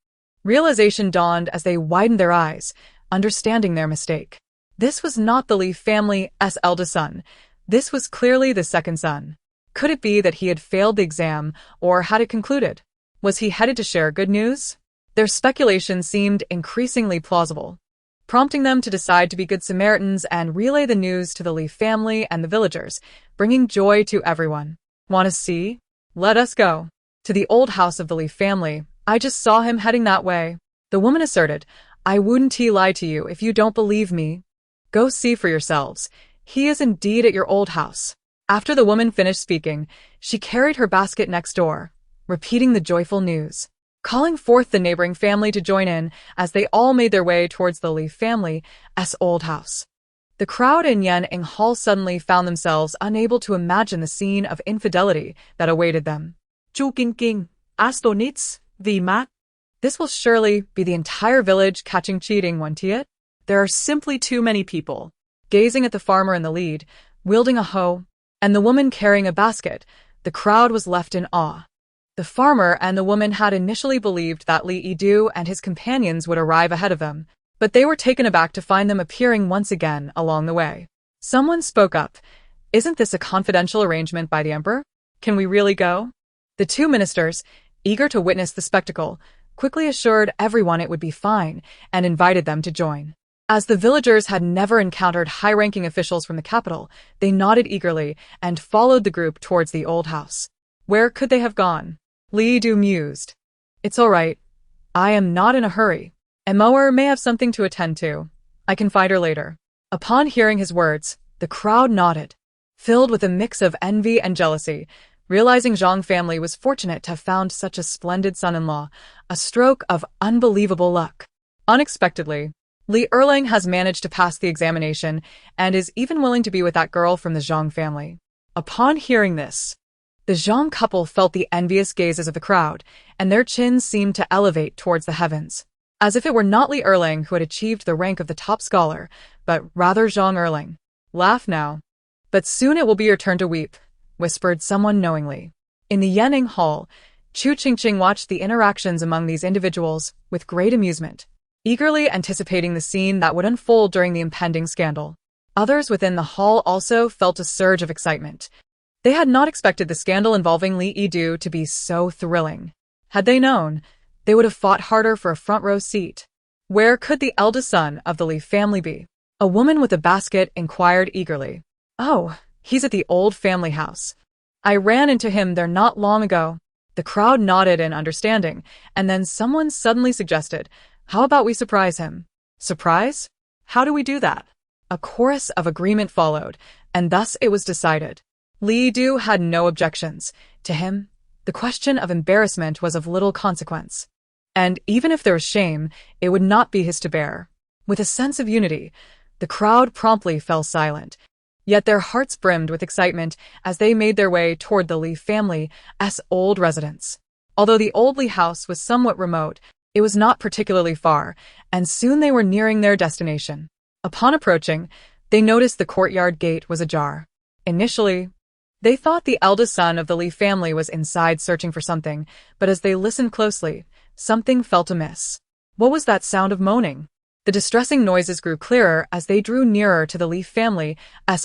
Realization dawned as they widened their eyes, understanding their mistake. This was not the Li family's eldest son. This was clearly the second son. Could it be that he had failed the exam, or had it concluded? Was he headed to share good news? Their speculation seemed increasingly plausible, prompting them to decide to be good Samaritans and relay the news to the Li family and the villagers, bringing joy to everyone. "Want to see? Let us go to the old house of the Li family. I just saw him heading that way," the woman asserted. "I wouldn't lie to you if you don't believe me. Go see for yourselves. He is indeed at your old house." After the woman finished speaking, she carried her basket next door, repeating the joyful news, calling forth the neighboring family to join in as they all made their way towards the Li family's old house. The crowd in Yanning Hall suddenly found themselves unable to imagine the scene of infidelity that awaited them. Chu Qingqing, Astonitz, the Mat. This will surely be the entire village catching cheating, won't it? There are simply too many people. Gazing at the farmer in the lead, wielding a hoe, and the woman carrying a basket, the crowd was left in awe. The farmer and the woman had initially believed that Li Yidu and his companions would arrive ahead of them, but they were taken aback to find them appearing once again along the way. Someone spoke up. "Isn't this a confidential arrangement by the emperor? Can we really go?" The two ministers, eager to witness the spectacle, quickly assured everyone it would be fine and invited them to join. As the villagers had never encountered high-ranking officials from the capital, they nodded eagerly and followed the group towards the old house. Where could they have gone? Li Yidu mused. "It's all right. I am not in a hurry. Emoer may have something to attend to. I can find her later." Upon hearing his words, the crowd nodded, filled with a mix of envy and jealousy, realizing Zhang family was fortunate to have found such a splendid son-in-law, a stroke of unbelievable luck. Unexpectedly, Li Erlang has managed to pass the examination and is even willing to be with that girl from the Zhang family. Upon hearing this, the Zhang couple felt the envious gazes of the crowd, and their chins seemed to elevate towards the heavens, as if it were not Li Erlang who had achieved the rank of the top scholar, but rather Zhang Erlang. Laugh now. But soon it will be your turn to weep, whispered someone knowingly. In the Yanning Hall, Chu Qingqing watched the interactions among these individuals with great amusement, eagerly anticipating the scene that would unfold during the impending scandal. Others within the hall also felt a surge of excitement. They had not expected the scandal involving Li Yidu to be so thrilling. Had they known, they would have fought harder for a front-row seat. Where could the eldest son of the Li family be? A woman with a basket inquired eagerly. Oh, he's at the old family house. I ran into him there not long ago. The crowd nodded in understanding, and then someone suddenly suggested, how about we surprise him? Surprise? How do we do that? A chorus of agreement followed, and thus it was decided. Li Du had no objections. To him, the question of embarrassment was of little consequence. And even if there was shame, it would not be his to bear. With a sense of unity, the crowd promptly fell silent. Yet their hearts brimmed with excitement as they made their way toward the Li family's old residence. Although the old Li house was somewhat remote, it was not particularly far, and soon they were nearing their destination. Upon approaching, they noticed the courtyard gate was ajar. Initially, they thought the eldest son of the Li family was inside searching for something, but as they listened closely, something felt amiss. What was that sound of moaning? The distressing noises grew clearer as they drew nearer to the Li family's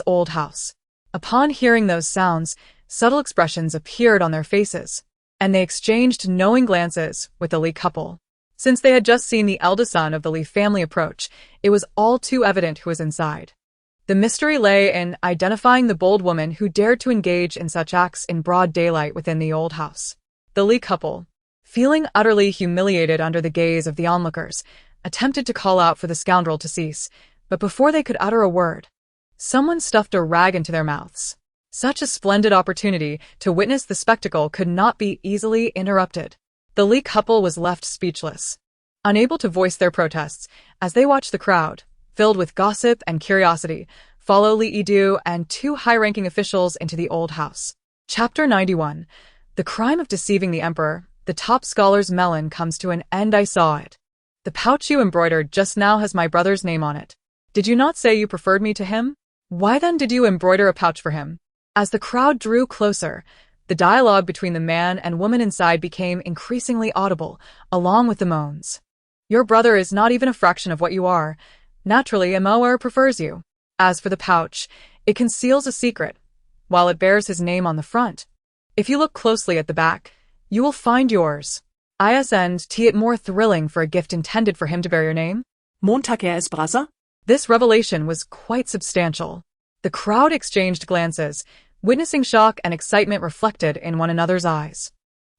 old house. Upon hearing those sounds, subtle expressions appeared on their faces, and they exchanged knowing glances with the Li couple. Since they had just seen the eldest son of the Li family approach, it was all too evident who was inside. The mystery lay in identifying the bold woman who dared to engage in such acts in broad daylight within the old house. The Li couple, feeling utterly humiliated under the gaze of the onlookers, attempted to call out for the scoundrel to cease, but before they could utter a word, someone stuffed a rag into their mouths. Such a splendid opportunity to witness the spectacle could not be easily interrupted. The Li couple was left speechless, unable to voice their protests, as they watched the crowd, filled with gossip and curiosity, follow Li Yidu and two high-ranking officials into the old house. Chapter 91. The crime of deceiving the emperor. The top scholar's melon comes to an end. I saw it. The pouch you embroidered just now has my brother's name on it. Did you not say you preferred me to him? Why then did you embroider a pouch for him? As the crowd drew closer, the dialogue between the man and woman inside became increasingly audible, along with the moans. Your brother is not even a fraction of what you are. Naturally, Emoer prefers you. As for the pouch, it conceals a secret, while it bears his name on the front. If you look closely at the back, you will find yours. Isn't it more thrilling for a gift intended for him to bear your name? Montag es brother? This revelation was quite substantial. The crowd exchanged glances, witnessing shock and excitement reflected in one another's eyes.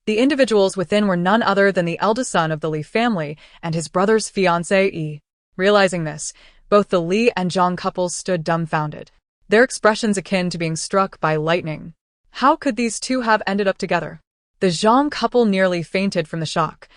The individuals within were none other than the eldest son of the Li family and his brother's fiancée. Realizing this, both the Li and Zhang couples stood dumbfounded, their expressions akin to being struck by lightning. How could these two have ended up together? The Zhang couple nearly fainted from the shock,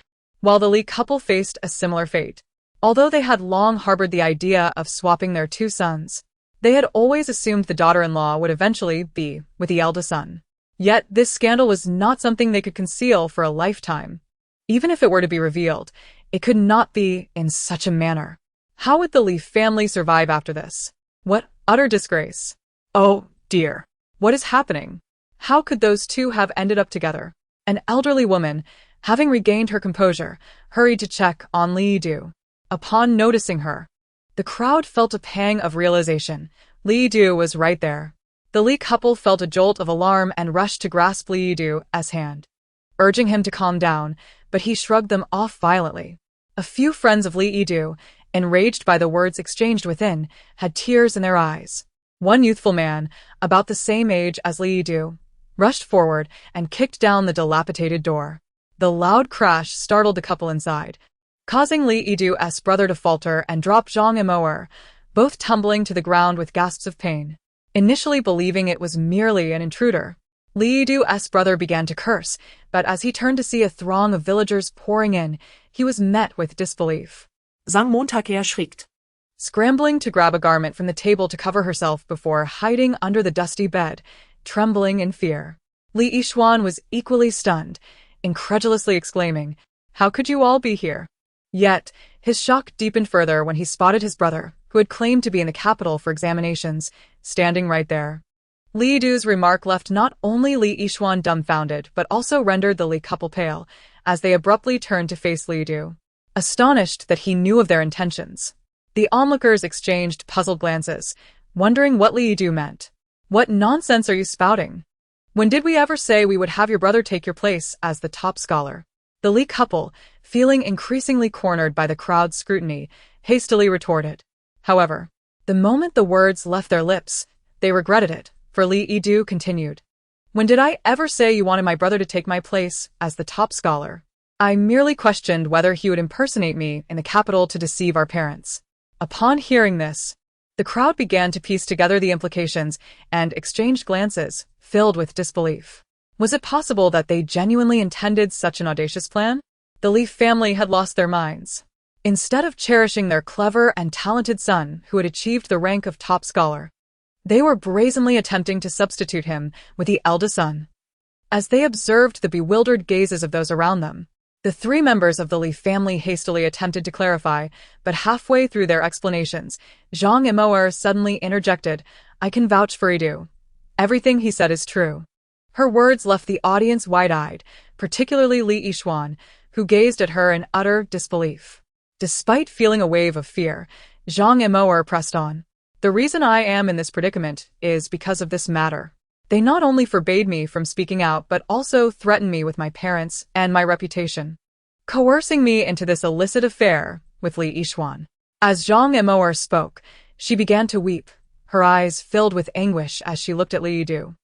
while the Li couple faced a similar fate. Although they had long harbored the idea of swapping their two sons, they had always assumed the daughter-in-law would eventually be with the eldest son. Yet this scandal was not something they could conceal for a lifetime. Even if it were to be revealed, it could not be in such a manner. How would the Li family survive after this? What utter disgrace! Oh, dear. What is happening? How could those two have ended up together? An elderly woman, having regained her composure, hurried to check on Li Du. Upon noticing her, the crowd felt a pang of realization. Li Du was right there. The Li couple felt a jolt of alarm and rushed to grasp Li Du's hand, urging him to calm down, but he shrugged them off violently. A few friends of Li Du, enraged by the words exchanged within, had tears in their eyes. One youthful man, about the same age as Li Du, rushed forward and kicked down the dilapidated door. The loud crash startled the couple inside, causing Li Yidu's brother to falter and drop Zhang Emoer, both tumbling to the ground with gasps of pain. Initially believing it was merely an intruder, Li Yidu's brother began to curse, but as he turned to see a throng of villagers pouring in, he was met with disbelief. Sang Montag erschrickt. scrambling to grab a garment from the table to cover herself before hiding under the dusty bed, trembling in fear. Li Yixuan was equally stunned, incredulously exclaiming, "How could you all be here?" Yet, his shock deepened further when he spotted his brother, who had claimed to be in the capital for examinations, standing right there. Li Du's remark left not only Li Yixuan dumbfounded but also rendered the Li couple pale, as they abruptly turned to face Li Du, astonished that he knew of their intentions. The onlookers exchanged puzzled glances, wondering what Li Du meant. "What nonsense are you spouting? When did we ever say we would have your brother take your place as the top scholar?" The Li couple, feeling increasingly cornered by the crowd's scrutiny, hastily retorted. However, the moment the words left their lips, they regretted it, for Li Yidu continued. "When did I ever say you wanted my brother to take my place as the top scholar? I merely questioned whether he would impersonate me in the capital to deceive our parents." Upon hearing this, the crowd began to piece together the implications and exchanged glances, filled with disbelief. Was it possible that they genuinely intended such an audacious plan? The Li family had lost their minds. Instead of cherishing their clever and talented son who had achieved the rank of top scholar, they were brazenly attempting to substitute him with the eldest son. As they observed the bewildered gazes of those around them, the three members of the Li family hastily attempted to clarify, but halfway through their explanations, Zhang Yimou'er suddenly interjected, "I can vouch for Yidu. Everything he said is true." Her words left the audience wide-eyed, particularly Li Yixuan, who gazed at her in utter disbelief. Despite feeling a wave of fear, Zhang Yimou'er pressed on. "The reason I am in this predicament is because of this matter. They not only forbade me from speaking out but also threatened me with my parents and my reputation, coercing me into this illicit affair with Li Yixuan." As Zhang Yimou'er spoke, she began to weep, her eyes filled with anguish as she looked at Li Yidu.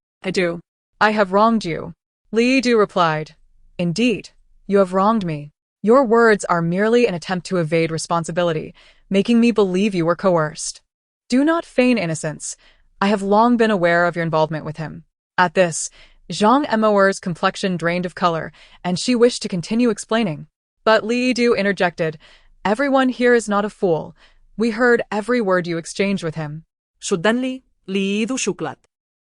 I have wronged you." Li Yidu replied, "Indeed, you have wronged me. Your words are merely an attempt to evade responsibility, making me believe you were coerced. Do not feign innocence. I have long been aware of your involvement with him." At this, Zhang Yimou'er's complexion drained of color, and she wished to continue explaining. But Li Yidu interjected, "Everyone here is not a fool. We heard every word you exchanged with him." Suddenly, Li Du shuklat.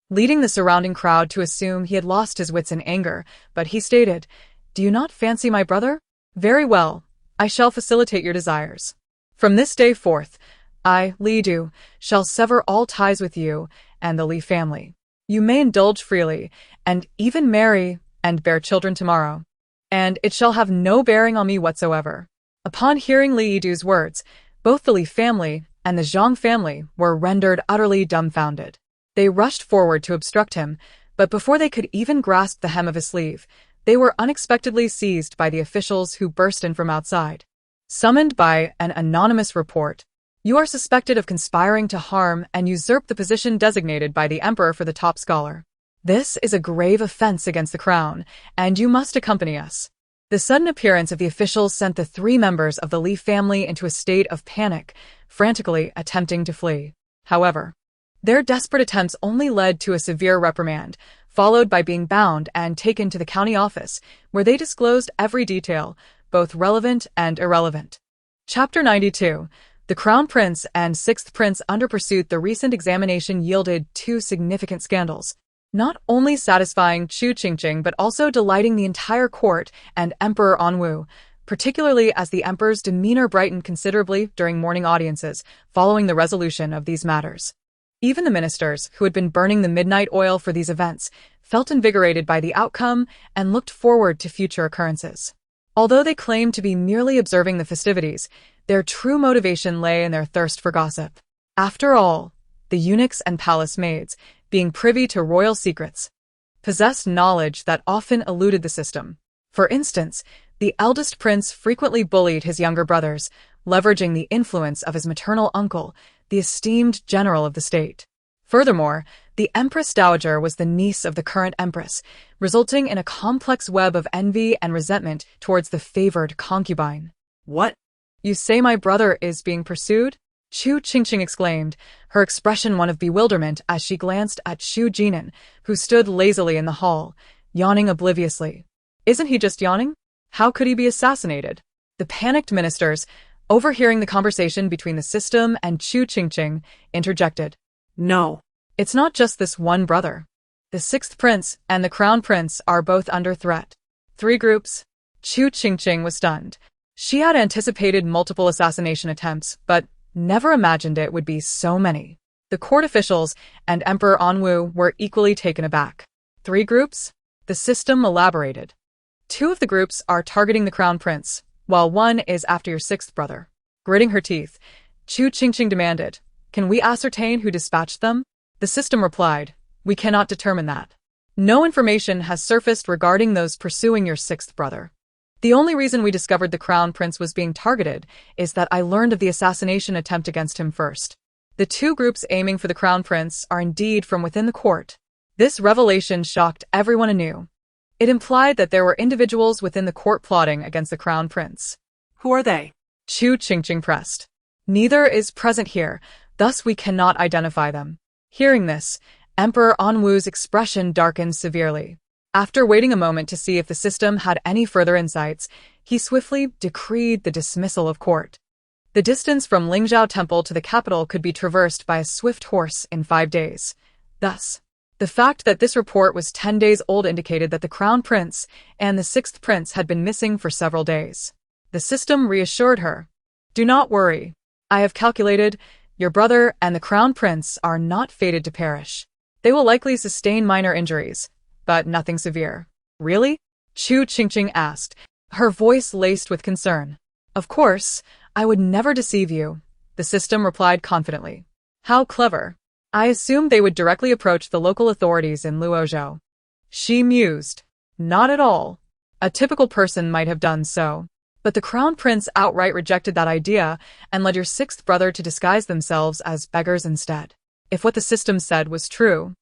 Leading the surrounding crowd to assume he had lost his wits in anger, but he stated, "Do you not fancy my brother? Very well, I shall facilitate your desires. From this day forth, I, Li Du, shall sever all ties with you and the Li family. You may indulge freely, and even marry and bear children tomorrow, and it shall have no bearing on me whatsoever." Upon hearing Li Yidu's words, both the Li family and the Zhang family were rendered utterly dumbfounded. They rushed forward to obstruct him, but before they could even grasp the hem of his sleeve, they were unexpectedly seized by the officials who burst in from outside. Summoned by an anonymous report, "You are suspected of conspiring to harm and usurp the position designated by the emperor for the top scholar. This is a grave offense against the crown, and you must accompany us." The sudden appearance of the officials sent the three members of the Li family into a state of panic, frantically attempting to flee. However, their desperate attempts only led to a severe reprimand, followed by being bound and taken to the county office, where they disclosed every detail, both relevant and irrelevant. Chapter 92. The Crown Prince and Sixth Prince under pursuit. The recent examination yielded two significant scandals, not only satisfying Chu Qingqing but also delighting the entire court and Emperor Anwu, particularly as the emperor's demeanor brightened considerably during morning audiences following the resolution of these matters. Even the ministers, who had been burning the midnight oil for these events, felt invigorated by the outcome and looked forward to future occurrences. Although they claimed to be merely observing the festivities, their true motivation lay in their thirst for gossip. After all, the eunuchs and palace maids, being privy to royal secrets, possessed knowledge that often eluded the system. For instance, the eldest prince frequently bullied his younger brothers, leveraging the influence of his maternal uncle, the esteemed general of the state. Furthermore, the Empress Dowager was the niece of the current empress, resulting in a complex web of envy and resentment towards the favored concubine. "What? You say my brother is being pursued?" Chu Qingqing exclaimed, her expression one of bewilderment as she glanced at Xu Jinan, who stood lazily in the hall, yawning obliviously. "Isn't he just yawning? How could he be assassinated?" The panicked ministers, Overhearing the conversation between the system and Chu Qingqing, interjected. No. It's not just this one brother. The sixth prince and the crown prince are both under threat. 3 groups. Chu Qingqing was stunned. She had anticipated multiple assassination attempts, but never imagined it would be so many. The court officials and Emperor Anwu were equally taken aback. 3 groups? The system elaborated. 2 of the groups are targeting the crown prince, while 1 is after your 6th brother. Gritting her teeth, Chu Qingqing demanded, "Can we ascertain who dispatched them?" The system replied, "We cannot determine that. No information has surfaced regarding those pursuing your 6th brother. The only reason we discovered the crown prince was being targeted is that I learned of the assassination attempt against him first. The 2 groups aiming for the crown prince are indeed from within the court." This revelation shocked everyone anew. It implied that there were individuals within the court plotting against the crown prince. Who are they? Chu Qingqing pressed. "Neither is present here, thus we cannot identify them." Hearing this, Emperor Anwu's expression darkened severely. After waiting a moment to see if the system had any further insights, he swiftly decreed the dismissal of court. The distance from Lingzhou Temple to the capital could be traversed by a swift horse in 5 days. Thus, the fact that this report was 10 days old indicated that the crown prince and the 6th prince had been missing for several days. The system reassured her. "Do not worry. I have calculated, your brother and the crown prince are not fated to perish. They will likely sustain minor injuries, but nothing severe." "Really?" Chu Qingqing asked, her voice laced with concern. "Of course, I would never deceive you," the system replied confidently. "How clever. I assumed they would directly approach the local authorities in Luozhou." She mused. Not at all. A typical person might have done so. But the crown prince outright rejected that idea and led your 6th brother to disguise themselves as beggars instead. If what the system said was true,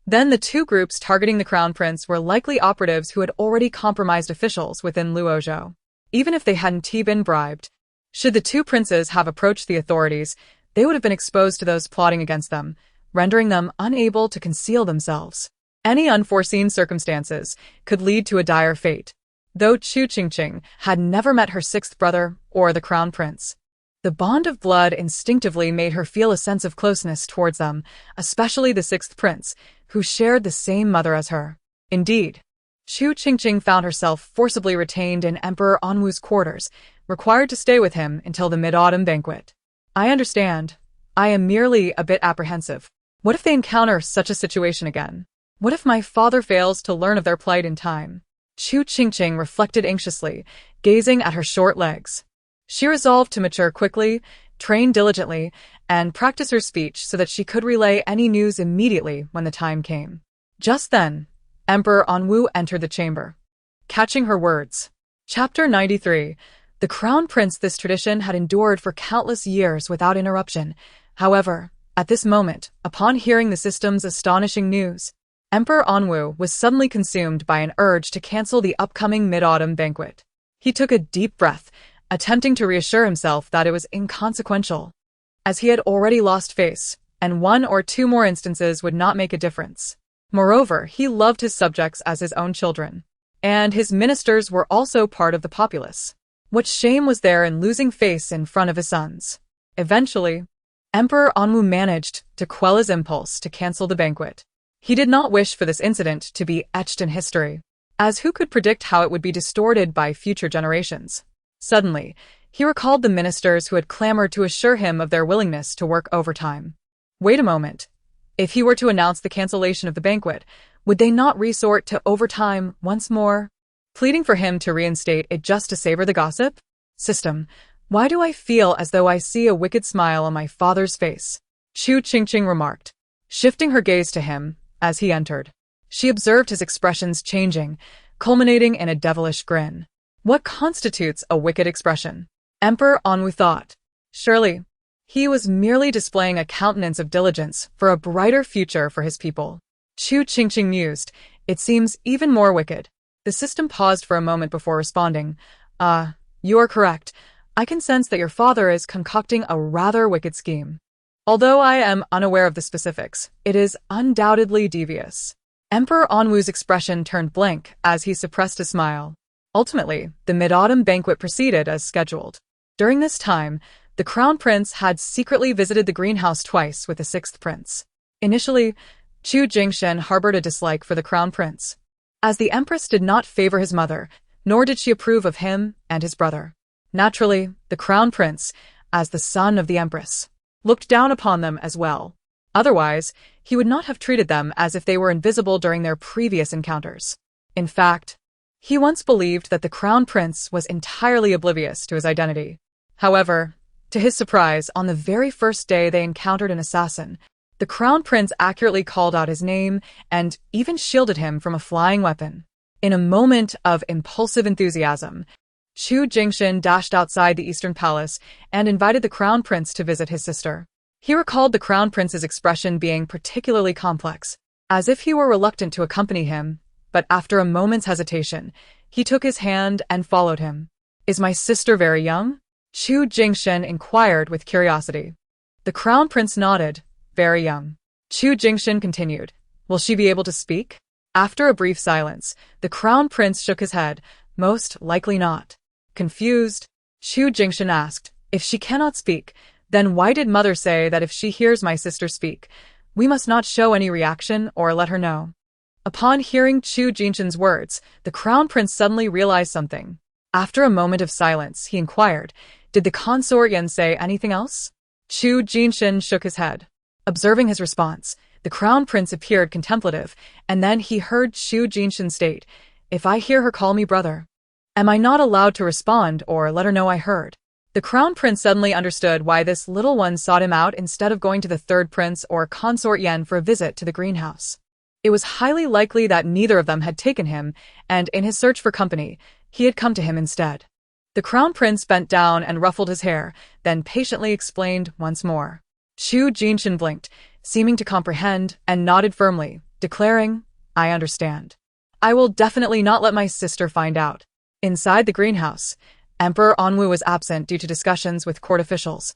then the 2 groups targeting the crown prince were likely operatives who had already compromised officials within Luozhou. Even if they hadn't been bribed, should the 2 princes have approached the authorities, they would have been exposed to those plotting against them, rendering them unable to conceal themselves. Any unforeseen circumstances could lead to a dire fate. Though Chu Qingqing had never met her 6th brother or the crown prince, the bond of blood instinctively made her feel a sense of closeness towards them, especially the 6th prince, who shared the same mother as her. Indeed, Chu Qingqing found herself forcibly retained in Emperor Anwu's quarters, required to stay with him until the mid-autumn banquet. "I understand. I am merely a bit apprehensive. What if they encounter such a situation again? What if my father fails to learn of their plight in time?" Chu Qingqing reflected anxiously, gazing at her short legs. She resolved to mature quickly, train diligently, and practice her speech so that she could relay any news immediately when the time came. Just then, Emperor Anwu entered the chamber. Catching her words. Chapter 93. The crown prince. This tradition had endured for countless years without interruption. However, at this moment, upon hearing the system's astonishing news, Emperor Anwu was suddenly consumed by an urge to cancel the upcoming mid-autumn banquet. He took a deep breath, attempting to reassure himself that it was inconsequential, as he had already lost face, and 1 or 2 more instances would not make a difference. Moreover, he loved his subjects as his own children, and his ministers were also part of the populace. What shame was there in losing face in front of his sons? Eventually, Emperor Anwu managed to quell his impulse to cancel the banquet. He did not wish for this incident to be etched in history, as who could predict how it would be distorted by future generations. Suddenly, he recalled the ministers who had clamored to assure him of their willingness to work overtime. Wait a moment. If he were to announce the cancellation of the banquet, would they not resort to overtime once more, pleading for him to reinstate it just to savor the gossip? System, why do I feel as though I see a wicked smile on my father's face? Chu Qingqing remarked, shifting her gaze to him as he entered. She observed his expressions changing, culminating in a devilish grin. What constitutes a wicked expression? Emperor Anwu thought. Surely, he was merely displaying a countenance of diligence for a brighter future for his people. Chu Qingqing mused, it seems even more wicked. The system paused for a moment before responding. You are correct. I can sense that your father is concocting a rather wicked scheme. Although I am unaware of the specifics, it is undoubtedly devious. Emperor Anwu's expression turned blank as he suppressed a smile. Ultimately, the mid-autumn banquet proceeded as scheduled. During this time, the crown prince had secretly visited the greenhouse twice with the sixth prince. Initially, Chu Qingqing harbored a dislike for the crown prince, as the empress did not favor his mother, nor did she approve of him and his brother. Naturally, the crown prince, as the son of the empress, looked down upon them as well. Otherwise, he would not have treated them as if they were invisible during their previous encounters. In fact, he once believed that the crown prince was entirely oblivious to his identity. However, to his surprise, on the very first day they encountered an assassin, the crown prince accurately called out his name and even shielded him from a flying weapon. In a moment of impulsive enthusiasm, Chu Qingqing dashed outside the Eastern Palace and invited the crown prince to visit his sister. He recalled the crown prince's expression being particularly complex, as if he were reluctant to accompany him, but after a moment's hesitation, he took his hand and followed him. "Is my sister very young?" Chu Qingqing inquired with curiosity. The crown prince nodded. "Very young." Chu Qingqing continued. "Will she be able to speak?" After a brief silence, the crown prince shook his head. "Most likely not." Confused, Chu Qingqing asked, "If she cannot speak, then why did mother say that if she hears my sister speak, we must not show any reaction or let her know?" Upon hearing Chu Qingqing's words, the crown prince suddenly realized something. After a moment of silence, he inquired, "Did the consort Yan say anything else?" Chu Qingqing shook his head. Observing his response, the crown prince appeared contemplative, and then he heard Chu Qingqing state, "If I hear her call me brother, am I not allowed to respond or let her know I heard?" The crown prince suddenly understood why this little one sought him out instead of going to the third prince or consort Yan for a visit to the greenhouse. It was highly likely that neither of them had taken him, and in his search for company, he had come to him instead. The crown prince bent down and ruffled his hair, then patiently explained once more. Chu Qingqing blinked, seeming to comprehend, and nodded firmly, declaring, "I understand. I will definitely not let my sister find out." Inside the greenhouse, Emperor Anwu was absent due to discussions with court officials,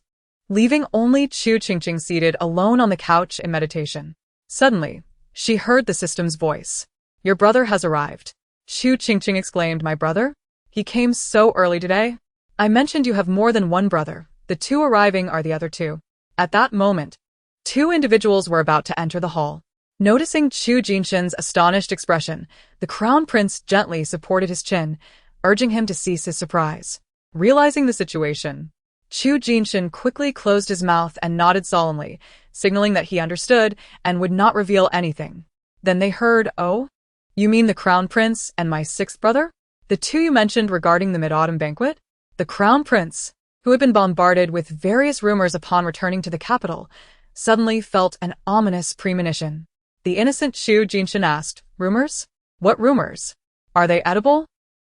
leaving only Chu Qingqing seated alone on the couch in meditation. Suddenly, she heard the system's voice. "Your brother has arrived." Chu Qingqing exclaimed, "My brother? He came so early today? I mentioned you have more than one brother. The two arriving are the other two." At that moment, two individuals were about to enter the hall. Noticing Chu Qingqing's astonished expression, the crown prince gently supported his chin, urging him to cease his surprise. Realizing the situation, Chu Qingqing quickly closed his mouth and nodded solemnly, signaling that he understood and would not reveal anything. Then they heard, "Oh? You mean the crown prince and my sixth brother? The two you mentioned regarding the mid-autumn banquet?" The crown prince, who had been bombarded with various rumors upon returning to the capital, suddenly felt an ominous premonition. The innocent Chu Qingqing asked, "Rumors? What rumors? Are they edible?"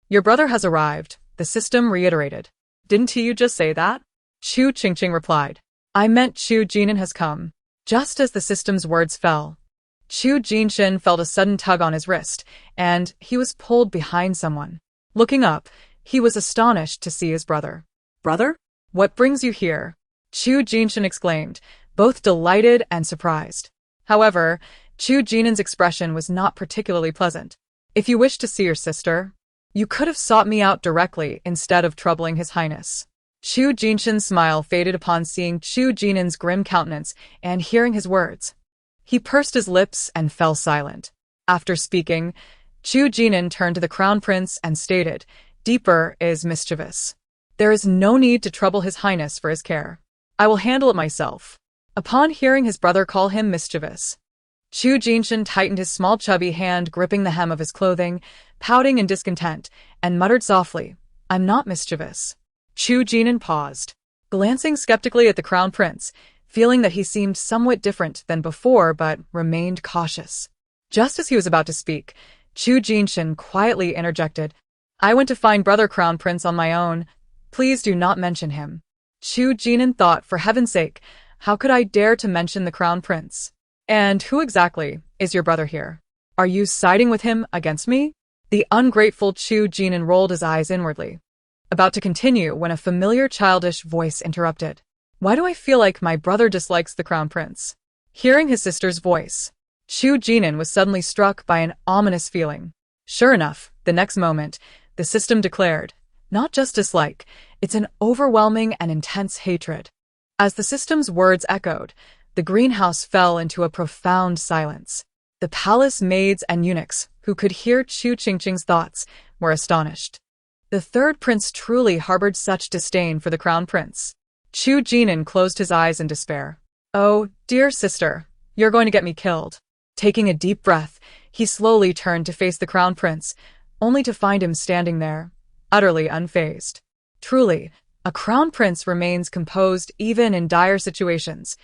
"Your brother has arrived," the system reiterated. "Didn't you just say that?" Chu Qingqing replied. "I meant Chu Jinin has come." Just as the system's words fell, Chu Qingqing felt a sudden tug on his wrist, and he was pulled behind someone. Looking up, he was astonished to see his brother. "Brother? What brings you here?" Chu Qingqing exclaimed, both delighted and surprised. However, Chu Jinin's expression was not particularly pleasant. "If you wish to see your sister, you could have sought me out directly instead of troubling His Highness." Chu Qingqing's smile faded upon seeing Chu Jinin's grim countenance and hearing his words. He pursed his lips and fell silent. After speaking, Chu Jinin turned to the crown prince and stated, "Deeper is mischievous. There is no need to trouble His Highness for his care. I will handle it myself." Upon hearing his brother call him mischievous, Chu Qingqing tightened his small chubby hand gripping the hem of his clothing, pouting in discontent, and muttered softly, "I'm not mischievous." Chu Jinin paused, glancing skeptically at the crown prince, feeling that he seemed somewhat different than before but remained cautious. Just as he was about to speak, Chu Qingqing quietly interjected, "I went to find brother crown prince on my own. Please do not mention him." Chu Jinin thought, for heaven's sake, how could I dare to mention the crown prince? "And who exactly is your brother here? Are you siding with him against me?" The ungrateful Chu Jinin rolled his eyes inwardly, about to continue when a familiar childish voice interrupted. "Why do I feel like my brother dislikes the crown prince?" Hearing his sister's voice, Chu Jinin was suddenly struck by an ominous feeling. Sure enough, the next moment, the system declared, "Not just dislike, It's an overwhelming and intense hatred. As the system's words echoed, the greenhouse fell into a profound silence. The palace maids and eunuchs, who could hear Chu Qingqing's thoughts, were astonished. The third prince truly harbored such disdain for the crown prince. Chu Qingqing closed his eyes in despair. "Oh, dear sister, you're going to get me killed." Taking a deep breath, he slowly turned to face the crown prince, only to find him standing there, utterly unfazed. Truly, a crown prince remains composed even in dire situations.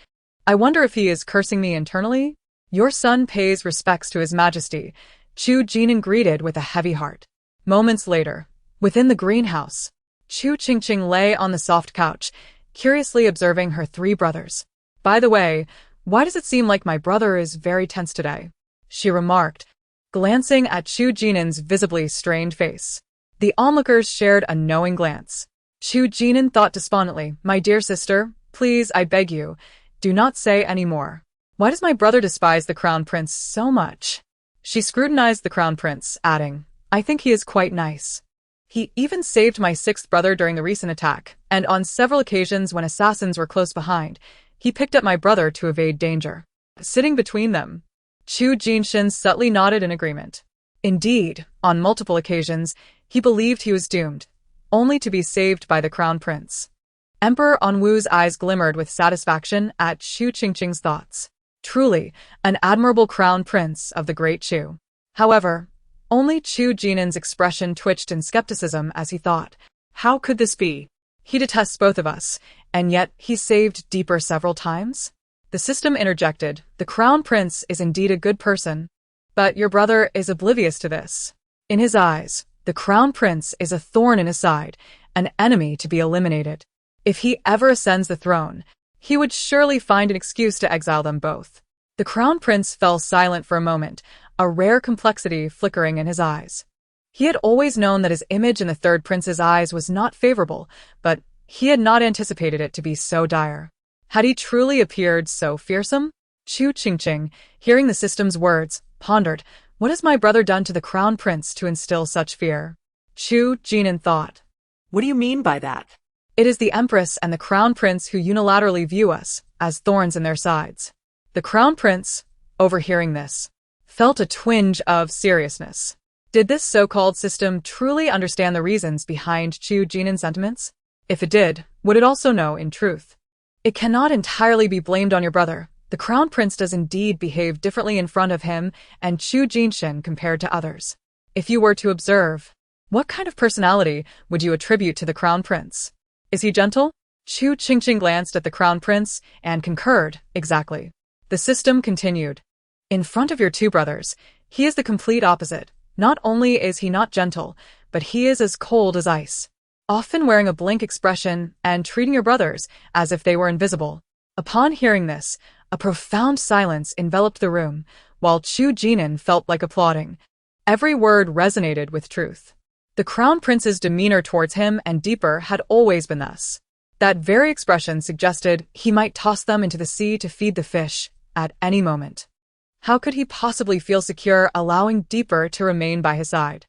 I wonder if he is cursing me internally? "Your son pays respects to his majesty," Chu Qingqing greeted with a heavy heart. Moments later, within the greenhouse, Chu Qingqing lay on the soft couch, curiously observing her three brothers. "By the way, why does it seem like my brother is very tense today?" she remarked, glancing at Chu Qingqing's visibly strained face. The onlookers shared a knowing glance. Chu Qingqing thought despondently, "My dear sister, please, I beg you, do not say any more. Why does my brother despise the crown prince so much?" She scrutinized the crown prince, adding, "I think he is quite nice. He even saved my sixth brother during the recent attack, and on several occasions when assassins were close behind, he picked up my brother to evade danger." Sitting between them, Chu Qingqing subtly nodded in agreement. Indeed, on multiple occasions, he believed he was doomed, only to be saved by the crown prince. Emperor Anwu's eyes glimmered with satisfaction at Chu Qingqing's thoughts. Truly, an admirable crown prince of the great Chu. However, only Chu Qingqing's expression twitched in skepticism as he thought, "How could this be? He detests both of us, and yet he saved Deeper several times?" The system interjected, "The crown prince is indeed a good person, but your brother is oblivious to this. In his eyes, the crown prince is a thorn in his side, an enemy to be eliminated. If he ever ascends the throne, he would surely find an excuse to exile them both." The crown prince fell silent for a moment, a rare complexity flickering in his eyes. He had always known that his image in the third prince's eyes was not favorable, but he had not anticipated it to be so dire. Had he truly appeared so fearsome? Chu Qingqing, hearing the system's words, pondered, "What has my brother done to the crown prince to instill such fear?" Chu Qingqing thought, What do you mean by that? "It is the empress and the crown prince who unilaterally view us as thorns in their sides." The crown prince, overhearing this, felt a twinge of seriousness. Did this so-called system truly understand the reasons behind Chu Qingqing's sentiments? If it did, would it also know in truth? "It cannot entirely be blamed on your brother. The crown prince does indeed behave differently in front of him and Chu Qingqing compared to others. If you were to observe, what kind of personality would you attribute to the crown prince? Is he gentle?" Chu Qingqing glanced at the crown prince and concurred, "Exactly." The system continued, "In front of your two brothers, he is the complete opposite. Not only is he not gentle, but he is as cold as ice, often wearing a blank expression and treating your brothers as if they were invisible." Upon hearing this, a profound silence enveloped the room, while Chu Qingqing felt like applauding. Every word resonated with truth. The crown prince's demeanor towards him and Deeper had always been thus. That very expression suggested he might toss them into the sea to feed the fish at any moment. How could he possibly feel secure allowing Deeper to remain by his side?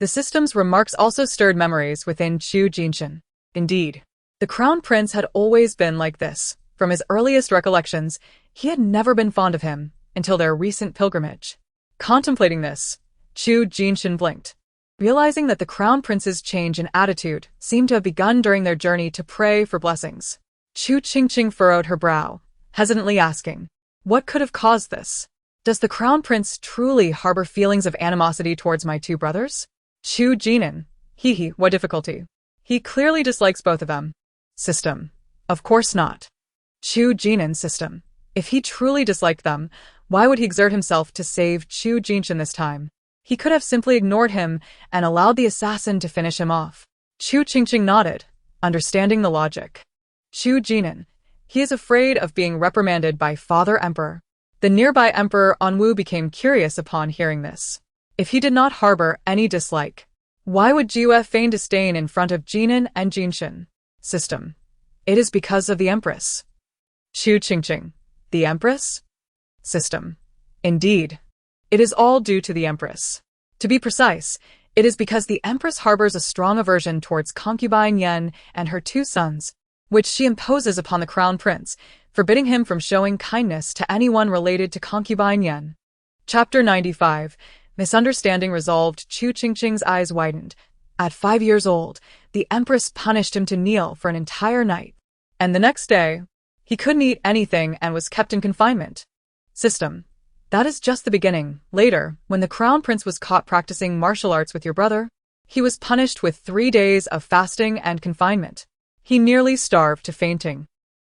The system's remarks also stirred memories within Chu Qingqing. Indeed, the crown prince had always been like this. From his earliest recollections, he had never been fond of him until their recent pilgrimage. Contemplating this, Chu Qingqing blinked, realizing that the crown prince's change in attitude seemed to have begun during their journey to pray for blessings. Chu Qingqing furrowed her brow, hesitantly asking, "What could have caused this? Does the crown prince truly harbor feelings of animosity towards my two brothers?" Chu Qingqing, what difficulty? He clearly dislikes both of them. System, of course not. Chu Qingqing system. If he truly disliked them, why would he exert himself to save Chu Qingqing this time? He could have simply ignored him and allowed the assassin to finish him off. Chu Qingqing nodded, understanding the logic. Chu Qingqing, he is afraid of being reprimanded by Father Emperor. The nearby Emperor Anwu became curious upon hearing this. If he did not harbor any dislike, why would Jiue feign disdain in front of Qingqing and Qingqing? System. It is because of the empress. Chu Qingqing. The empress? System. Indeed. It is all due to the empress. To be precise, It is because the empress harbors a strong aversion towards concubine Yen and her 2 sons, which she imposes upon the crown prince, forbidding him from showing kindness to anyone related to concubine Yen. Chapter 95. Misunderstanding resolved. Chu Qingqing's eyes widened. At 5 years old, the empress punished him to kneel for an entire night. And the next day, he couldn't eat anything and was kept in confinement. System. That is just the beginning. Later, when the crown prince was caught practicing martial arts with your brother, he was punished with 3 days of fasting and confinement. He nearly starved to fainting.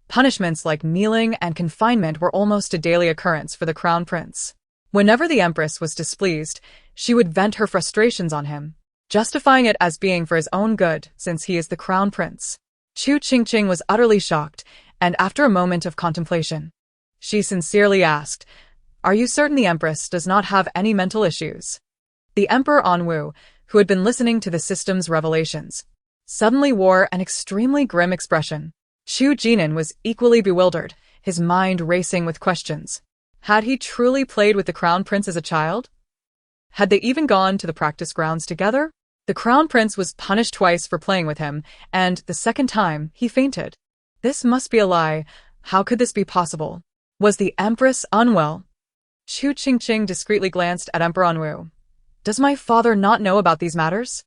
Punishments like kneeling and confinement were almost a daily occurrence for the crown prince. Whenever the empress was displeased, she would vent her frustrations on him, justifying it as being for his own good since he is the crown prince. Chu Qingqing was utterly shocked, and after a moment of contemplation, she sincerely asked, "Are you certain the empress does not have any mental issues?" The Emperor Anwu, who had been listening to the system's revelations, suddenly wore an extremely grim expression. Chu Jinan was equally bewildered, his mind racing with questions. Had he truly played with the crown prince as a child? Had they even gone to the practice grounds together? The crown prince was punished twice for playing with him, and the second time he fainted. This must be a lie. How could this be possible? Was the empress unwell? Chu Qingqing discreetly glanced at Emperor Anwu. Does my father not know about these matters?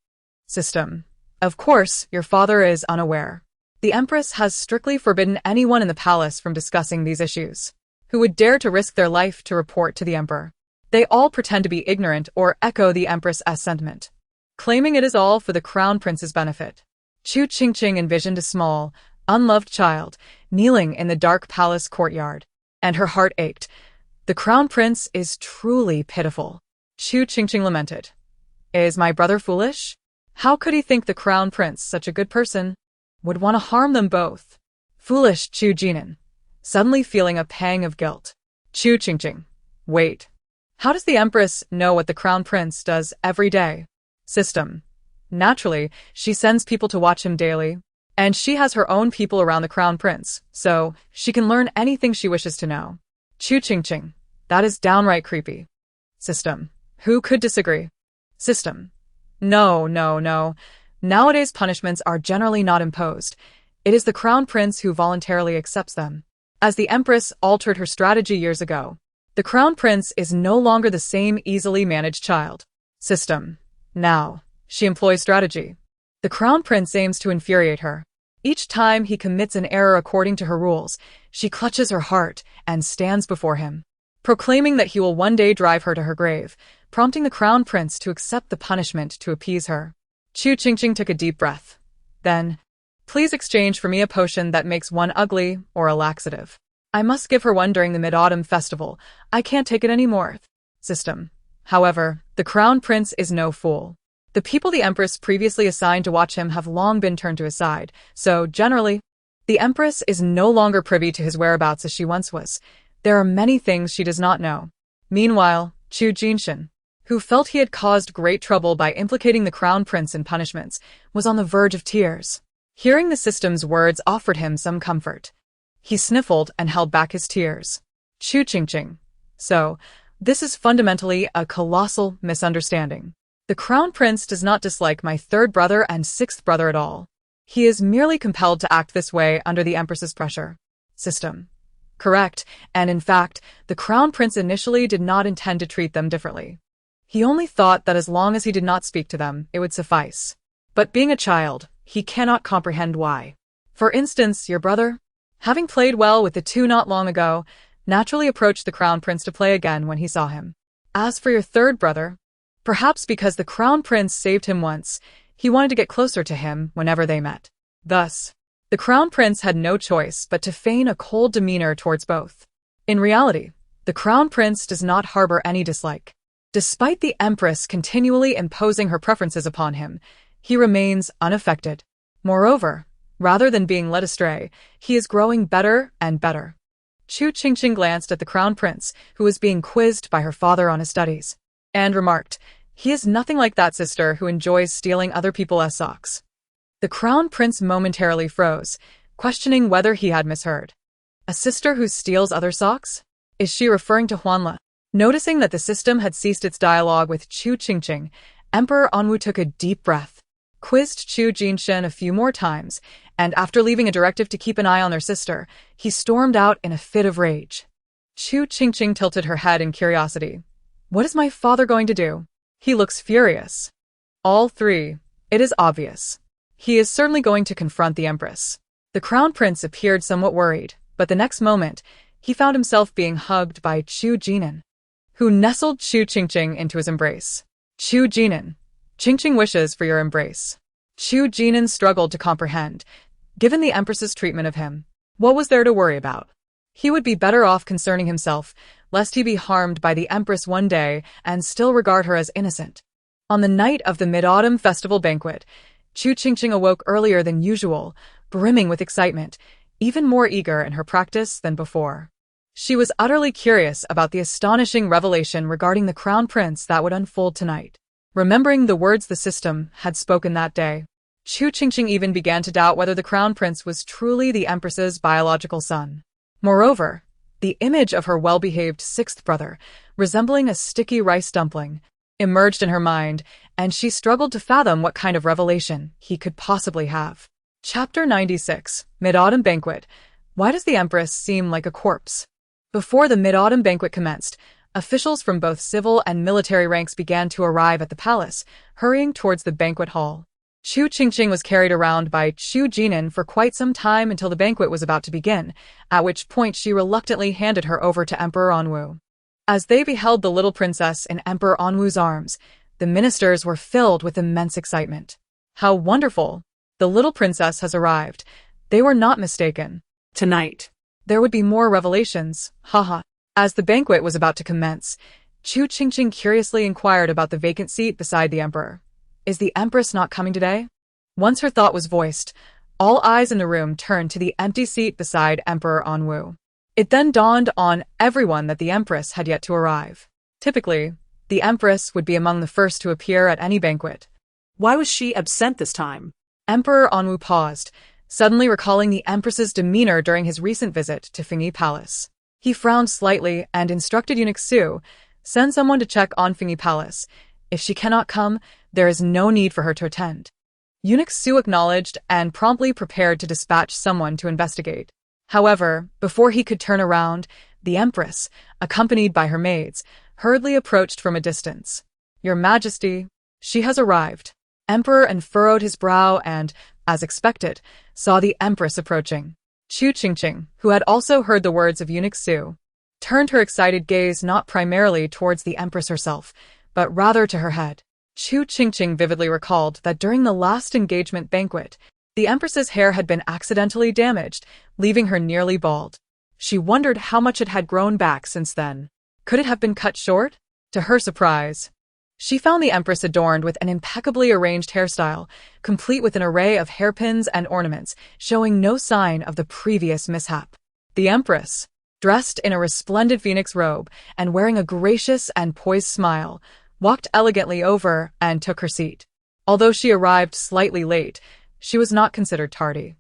System. Of course, your father is unaware. The empress has strictly forbidden anyone in the palace from discussing these issues, who would dare to risk their life to report to the emperor. They all pretend to be ignorant or echo the empress's sentiment, claiming it is all for the crown prince's benefit. Chu Qingqing envisioned a small, unloved child kneeling in the dark palace courtyard, and her heart ached. The crown prince is truly pitiful. Chu Qingqing lamented. Is my brother foolish? How could he think the crown prince, such a good person, would want to harm them both? Foolish Chu Jinan, suddenly feeling a pang of guilt. Chu Qingqing. Wait. How does the empress know what the crown prince does every day? System. Naturally, she sends people to watch him daily, and she has her own people around the crown prince, so she can learn anything she wishes to know. Chu Qingqing. That is downright creepy. System. Who could disagree? System. No. Nowadays punishments are generally not imposed. It is the crown prince who voluntarily accepts them. As the empress altered her strategy years ago, the crown prince is no longer the same easily managed child. System. Now, she employs strategy. The crown prince aims to infuriate her. Each time he commits an error according to her rules, she clutches her heart and stands before him, proclaiming that he will one day drive her to her grave, prompting the crown prince to accept the punishment to appease her. Chu Qingqing took a deep breath. Then, please exchange for me a potion that makes one ugly or a laxative. I must give her one during the Mid-Autumn Festival. I can't take it anymore. System. However, the crown prince is no fool. The people the empress previously assigned to watch him have long been turned to his side, so generally, the empress is no longer privy to his whereabouts as she once was. There are many things she does not know. Meanwhile, Chu Jinshan, who felt he had caused great trouble by implicating the crown prince in punishments, was on the verge of tears. Hearing the system's words offered him some comfort. He sniffled and held back his tears. Chu Qingqing. So, this is fundamentally a colossal misunderstanding. The crown prince does not dislike my 3rd brother and 6th brother at all. He is merely compelled to act this way under the empress's pressure. System. Correct, and in fact, the crown prince initially did not intend to treat them differently. He only thought that as long as he did not speak to them, it would suffice. But being a child, he cannot comprehend why. For instance, your brother, having played well with the 2 not long ago, naturally approached the crown prince to play again when he saw him. As for your 3rd brother, perhaps because the crown prince saved him once, he wanted to get closer to him whenever they met. Thus, the crown prince had no choice but to feign a cold demeanor towards both. In reality, the crown prince does not harbor any dislike. Despite the empress continually imposing her preferences upon him, he remains unaffected. Moreover, rather than being led astray, he is growing better and better. Chu Qingqing glanced at the crown prince, who was being quizzed by her father on his studies, and remarked, he is nothing like that sister who enjoys stealing other people's socks. The crown prince momentarily froze, questioning whether he had misheard. A sister who steals other socks? Is she referring to Huanla? Noticing that the system had ceased its dialogue with Chu Qingqing, Emperor Anwu took a deep breath, quizzed Chu Qingqing a few more times, and after leaving a directive to keep an eye on their sister, he stormed out in a fit of rage. Chu Qingqing tilted her head in curiosity. What is my father going to do? He looks furious. All three. It is obvious. He is certainly going to confront the empress. The crown prince appeared somewhat worried, but the next moment, he found himself being hugged by Chu Qingqing, who nestled Chu Qingqing into his embrace. Chu Qingqing. Qingqing wishes for your embrace. Chu Qingqing struggled to comprehend. Given the empress's treatment of him, what was there to worry about? He would be better off concerning himself, lest he be harmed by the empress one day and still regard her as innocent. On the night of the Mid-Autumn Festival banquet, Chu Qingqing awoke earlier than usual, brimming with excitement, even more eager in her practice than before. She was utterly curious about the astonishing revelation regarding the crown prince that would unfold tonight. Remembering the words the system had spoken that day, Chu Qingqing even began to doubt whether the crown prince was truly the empress's biological son. Moreover, the image of her well-behaved sixth brother, resembling a sticky rice dumpling, emerged in her mind, and she struggled to fathom what kind of revelation he could possibly have. Chapter 96, Mid-Autumn Banquet. Why does the empress seem like a corpse? Before the Mid-Autumn Banquet commenced, officials from both civil and military ranks began to arrive at the palace, hurrying towards the banquet hall. Chu Qingqing was carried around by Chu Qingqing for quite some time until the banquet was about to begin, at which point she reluctantly handed her over to Emperor Anwu. As they beheld the little princess in Emperor Anwu's arms, the ministers were filled with immense excitement. How wonderful! The little princess has arrived. They were not mistaken. Tonight, there would be more revelations, haha. As the banquet was about to commence, Chu Qingqing curiously inquired about the vacant seat beside the emperor. Is the empress not coming today? Once her thought was voiced, all eyes in the room turned to the empty seat beside Emperor Anwu. It then dawned on everyone that the empress had yet to arrive. Typically, the empress would be among the first to appear at any banquet. Why was she absent this time? Emperor Anwu paused, suddenly recalling the empress's demeanor during his recent visit to Fingyi Palace. He frowned slightly and instructed eunuch Su, send someone to check on Fingyi Palace. If she cannot come, there is no need for her to attend. Eunuch Su acknowledged and promptly prepared to dispatch someone to investigate. However, before he could turn around, the empress, accompanied by her maids, hurriedly approached from a distance. Your Majesty, she has arrived. Emperor unfurrowed his brow and, as expected, saw the empress approaching. Chu Qingqing, who had also heard the words of eunuch Su, turned her excited gaze not primarily towards the empress herself, but rather to her head. Chu Qingqing vividly recalled that during the last engagement banquet, the empress's hair had been accidentally damaged, leaving her nearly bald. She wondered how much it had grown back since then. Could it have been cut short? To her surprise, she found the empress adorned with an impeccably arranged hairstyle, complete with an array of hairpins and ornaments, showing no sign of the previous mishap. The empress, dressed in a resplendent phoenix robe and wearing a gracious and poised smile, walked elegantly over and took her seat. Although she arrived slightly late, she was not considered tardy.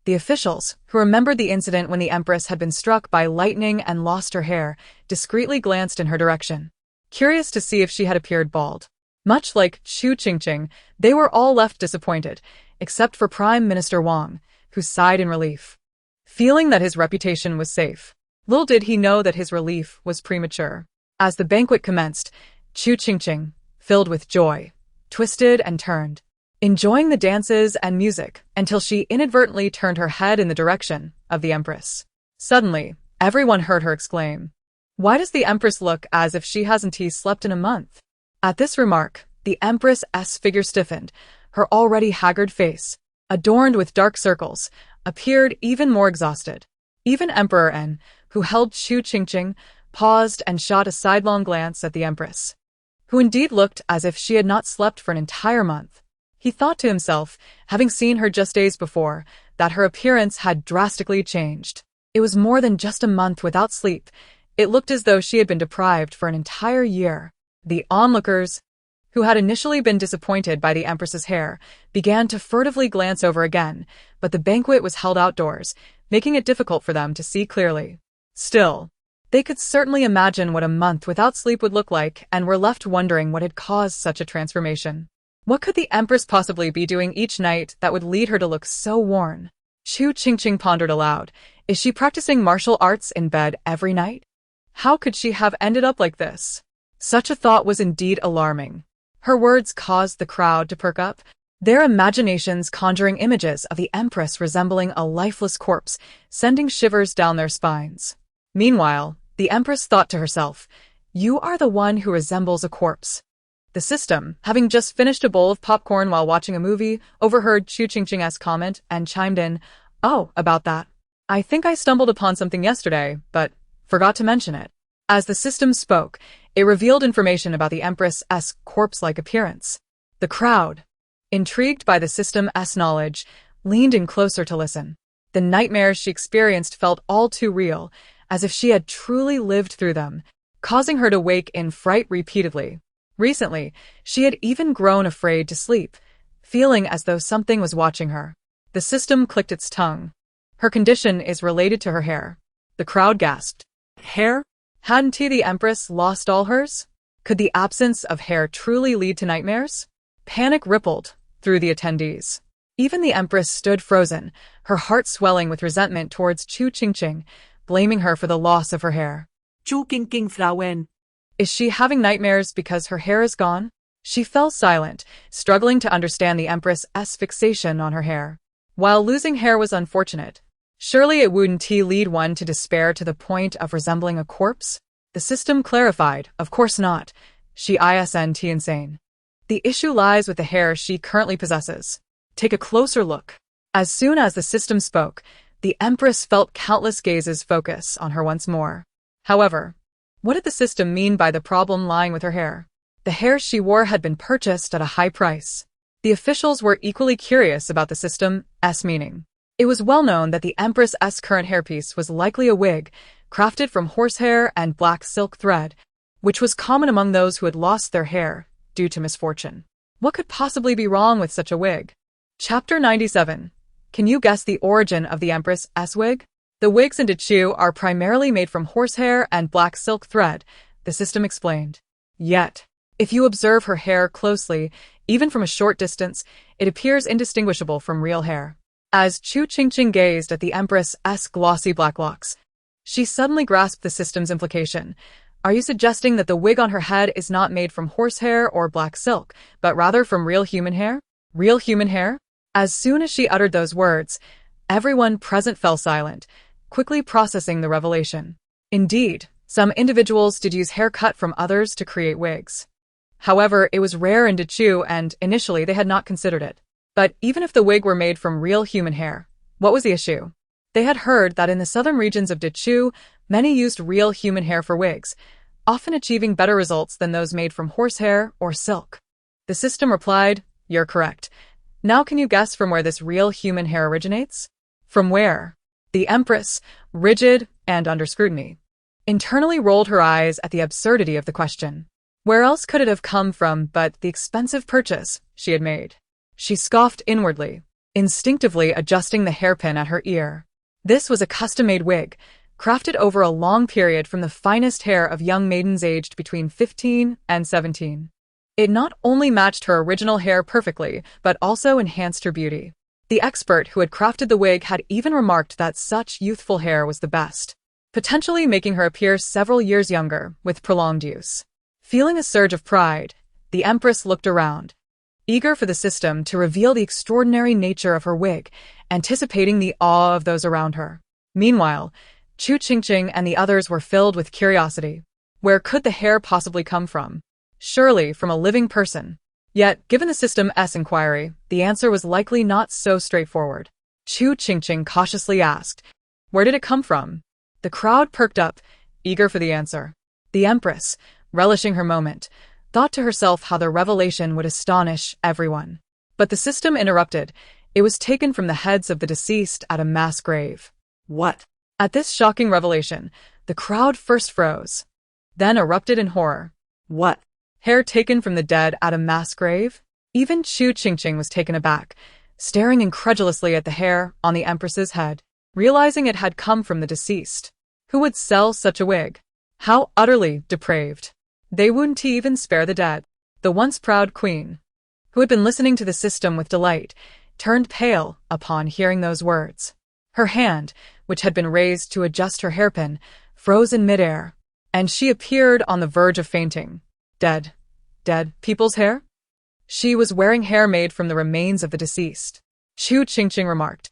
The officials, who remembered the incident when the empress had been struck by lightning and lost her hair, discreetly glanced in her direction, curious to see if she had appeared bald. Much like Chu Qingqing, they were all left disappointed, except for Prime Minister Wang, who sighed in relief. Feeling that his reputation was safe, little did he know that his relief was premature. As the banquet commenced, Chu Qingqing, filled with joy, twisted and turned, enjoying the dances and music until she inadvertently turned her head in the direction of the empress. Suddenly, everyone heard her exclaim, "Why does the empress look as if she hasn't slept in a month?" At this remark, the empress's figure stiffened. Her already haggard face, adorned with dark circles, appeared even more exhausted. Even Emperor N, who held Chu Qingqing, paused and shot a sidelong glance at the empress, who indeed looked as if she had not slept for an entire month. He thought to himself, having seen her just days before, that her appearance had drastically changed. It was more than just a month without sleep. It looked as though she had been deprived for an entire year. The onlookers, who had initially been disappointed by the empress's hair, began to furtively glance over again, but the banquet was held outdoors, making it difficult for them to see clearly. Still, They could certainly imagine what a month without sleep would look like and were left wondering what had caused such a transformation. What could the empress possibly be doing each night that would lead her to look so worn? Chu Qingqing pondered aloud. Is she practicing martial arts in bed every night? How could she have ended up like this? Such a thought was indeed alarming. Her words caused the crowd to perk up, their imaginations conjuring images of the empress resembling a lifeless corpse, sending shivers down their spines. Meanwhile, the empress thought to herself, "You are the one who resembles a corpse." The system, having just finished a bowl of popcorn while watching a movie, overheard Chu Qingqing's comment and chimed in, "Oh, about that. I think I stumbled upon something yesterday, but forgot to mention it." As the system spoke, it revealed information about the empress's corpse-like appearance. The crowd, intrigued by the system's knowledge, leaned in closer to listen. The nightmares she experienced felt all too real, as if she had truly lived through them, causing her to wake in fright repeatedly. Recently, she had even grown afraid to sleep, feeling as though something was watching her. The system clicked its tongue. "Her condition is related to her hair." The crowd gasped. Hair? Hadn't the empress lost all hers? Could the absence of hair truly lead to nightmares? Panic rippled through the attendees. Even the empress stood frozen, her heart swelling with resentment towards Chu Qingqing, blaming her for the loss of her hair. Chu Qingqing Frauen. Is she having nightmares because her hair is gone? She fell silent, struggling to understand the empress's fixation on her hair. While losing hair was unfortunate, surely it wouldn't lead one to despair to the point of resembling a corpse? The system clarified, of course not. She isn't insane. The issue lies with the hair she currently possesses. Take a closer look. As soon as the system spoke, the empress felt countless gazes focus on her once more. However, what did the system mean by the problem lying with her hair? The hair she wore had been purchased at a high price. The officials were equally curious about the system's meaning. It was well known that the empress's current hairpiece was likely a wig, crafted from horsehair and black silk thread, which was common among those who had lost their hair due to misfortune. What could possibly be wrong with such a wig? Chapter 97. Can you guess the origin of the empress's wig? The wigs in Chu are primarily made from horsehair and black silk thread, the system explained. Yet, if you observe her hair closely, even from a short distance, it appears indistinguishable from real hair. As Chu Qingqing gazed at the empress's glossy black locks, she suddenly grasped the system's implication. Are you suggesting that the wig on her head is not made from horsehair or black silk, but rather from real human hair? Real human hair? As soon as she uttered those words, everyone present fell silent, quickly processing the revelation. Indeed, some individuals did use hair cut from others to create wigs. However, it was rare in Chu and initially they had not considered it. But even if the wig were made from real human hair, what was the issue? They had heard that in the southern regions of Chu, many used real human hair for wigs, often achieving better results than those made from horsehair or silk. The system replied, "You're correct. Now can you guess from where this real human hair originates?" From where? The empress, rigid and under scrutiny, internally rolled her eyes at the absurdity of the question. Where else could it have come from but the expensive purchase she had made? She scoffed inwardly, instinctively adjusting the hairpin at her ear. This was a custom-made wig, crafted over a long period from the finest hair of young maidens aged between 15 and 17. It not only matched her original hair perfectly, but also enhanced her beauty. The expert who had crafted the wig had even remarked that such youthful hair was the best, potentially making her appear several years younger with prolonged use. Feeling a surge of pride, the empress looked around, eager for the system to reveal the extraordinary nature of her wig, anticipating the awe of those around her. Meanwhile, Chu Qingqing and the others were filled with curiosity. Where could the hair possibly come from? Surely from a living person. Yet, given the system's inquiry, the answer was likely not so straightforward. Chu Qingqing cautiously asked, "Where did it come from?" The crowd perked up, eager for the answer. The empress, relishing her moment, thought to herself how the revelation would astonish everyone. But the system interrupted. It was taken from the heads of the deceased at a mass grave. What? At this shocking revelation, the crowd first froze, then erupted in horror. What? Hair taken from the dead at a mass grave? Even Chu Qingqing was taken aback, staring incredulously at the hair on the empress's head, realizing it had come from the deceased. Who would sell such a wig? How utterly depraved. They wouldn't even spare the dead. The once proud queen, who had been listening to the system with delight, turned pale upon hearing those words. Her hand, which had been raised to adjust her hairpin, froze in midair, and she appeared on the verge of fainting. Dead people's hair? She was wearing hair made from the remains of the deceased. Chu Qingqing remarked.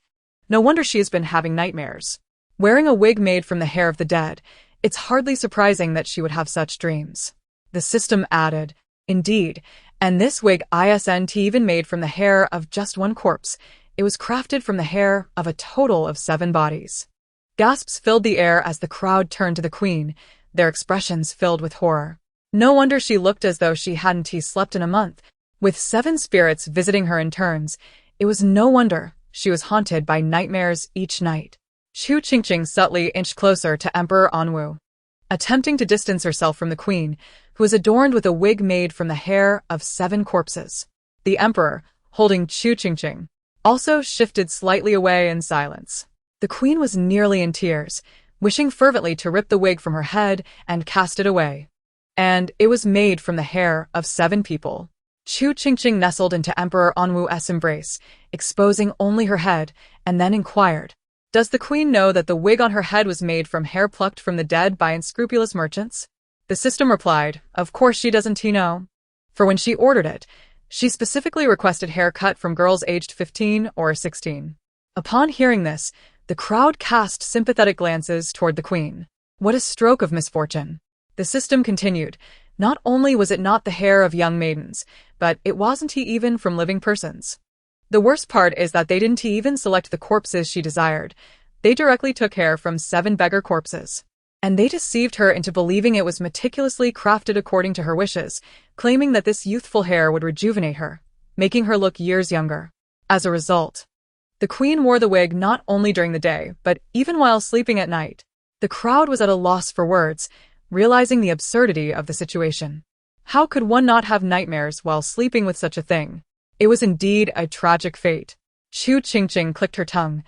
No wonder she has been having nightmares. Wearing a wig made from the hair of the dead, it's hardly surprising that she would have such dreams. The system added, indeed, and this wig isn't even made from the hair of just one corpse. It was crafted from the hair of a total of 7 bodies. Gasps filled the air as the crowd turned to the queen, their expressions filled with horror. No wonder she looked as though she hadn't slept in a month. With 7 spirits visiting her in turns, it was no wonder she was haunted by nightmares each night. Chu Qingqing subtly inched closer to Emperor Anwu, attempting to distance herself from the queen, who was adorned with a wig made from the hair of 7 corpses. The emperor, holding Chu Qingqing, also shifted slightly away in silence. The queen was nearly in tears, wishing fervently to rip the wig from her head and cast it away. And it was made from the hair of 7 people. Chu Qingqing nestled into Emperor Anwu's embrace, exposing only her head, and then inquired, "Does the queen know that the wig on her head was made from hair plucked from the dead by unscrupulous merchants?" The system replied, "Of course she doesn't know. For when she ordered it, she specifically requested hair cut from girls aged 15 or 16. Upon hearing this, the crowd cast sympathetic glances toward the queen. What a stroke of misfortune. The system continued. Not only was it not the hair of young maidens, but it wasn't even from living persons. The worst part is that they didn't even select the corpses she desired. They directly took hair from 7 beggar corpses. And they deceived her into believing it was meticulously crafted according to her wishes, claiming that this youthful hair would rejuvenate her, making her look years younger. As a result, the queen wore the wig not only during the day, but even while sleeping at night. The crowd was at a loss for words, realizing the absurdity of the situation. How could one not have nightmares while sleeping with such a thing? It was indeed a tragic fate. Chu Qingqing clicked her tongue,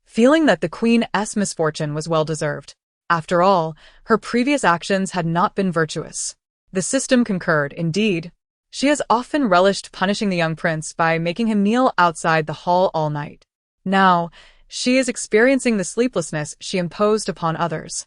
feeling that the queen's misfortune was well-deserved. After all, her previous actions had not been virtuous. The system concurred, indeed. She has often relished punishing the young prince by making him kneel outside the hall all night. Now, she is experiencing the sleeplessness she imposed upon others.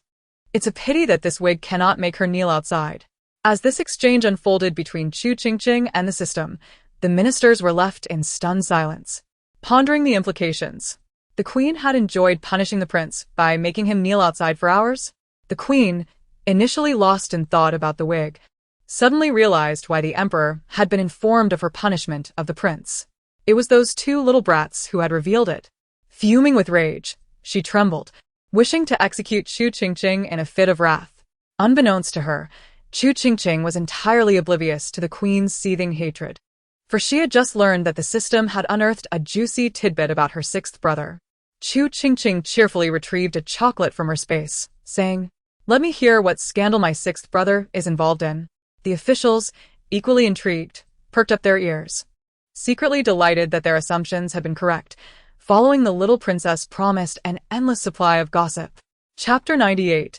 It's a pity that this wig cannot make her kneel outside. As this exchange unfolded between Chu Qingqing and the system, the ministers were left in stunned silence, pondering the implications. The queen had enjoyed punishing the prince by making him kneel outside for hours. The queen, initially lost in thought about the wig, suddenly realized why the emperor had been informed of her punishment of the prince. It was those 2 little brats who had revealed it. Fuming with rage, she trembled, wishing to execute Chu Qingqing in a fit of wrath. Unbeknownst to her, Chu Qingqing was entirely oblivious to the queen's seething hatred, for she had just learned that the system had unearthed a juicy tidbit about her 6th brother. Chu Qingqing cheerfully retrieved a chocolate from her space, saying, "Let me hear what scandal my 6th brother is involved in." The officials, equally intrigued, perked up their ears, secretly delighted that their assumptions had been correct. Following the little princess promised an endless supply of gossip. Chapter 98.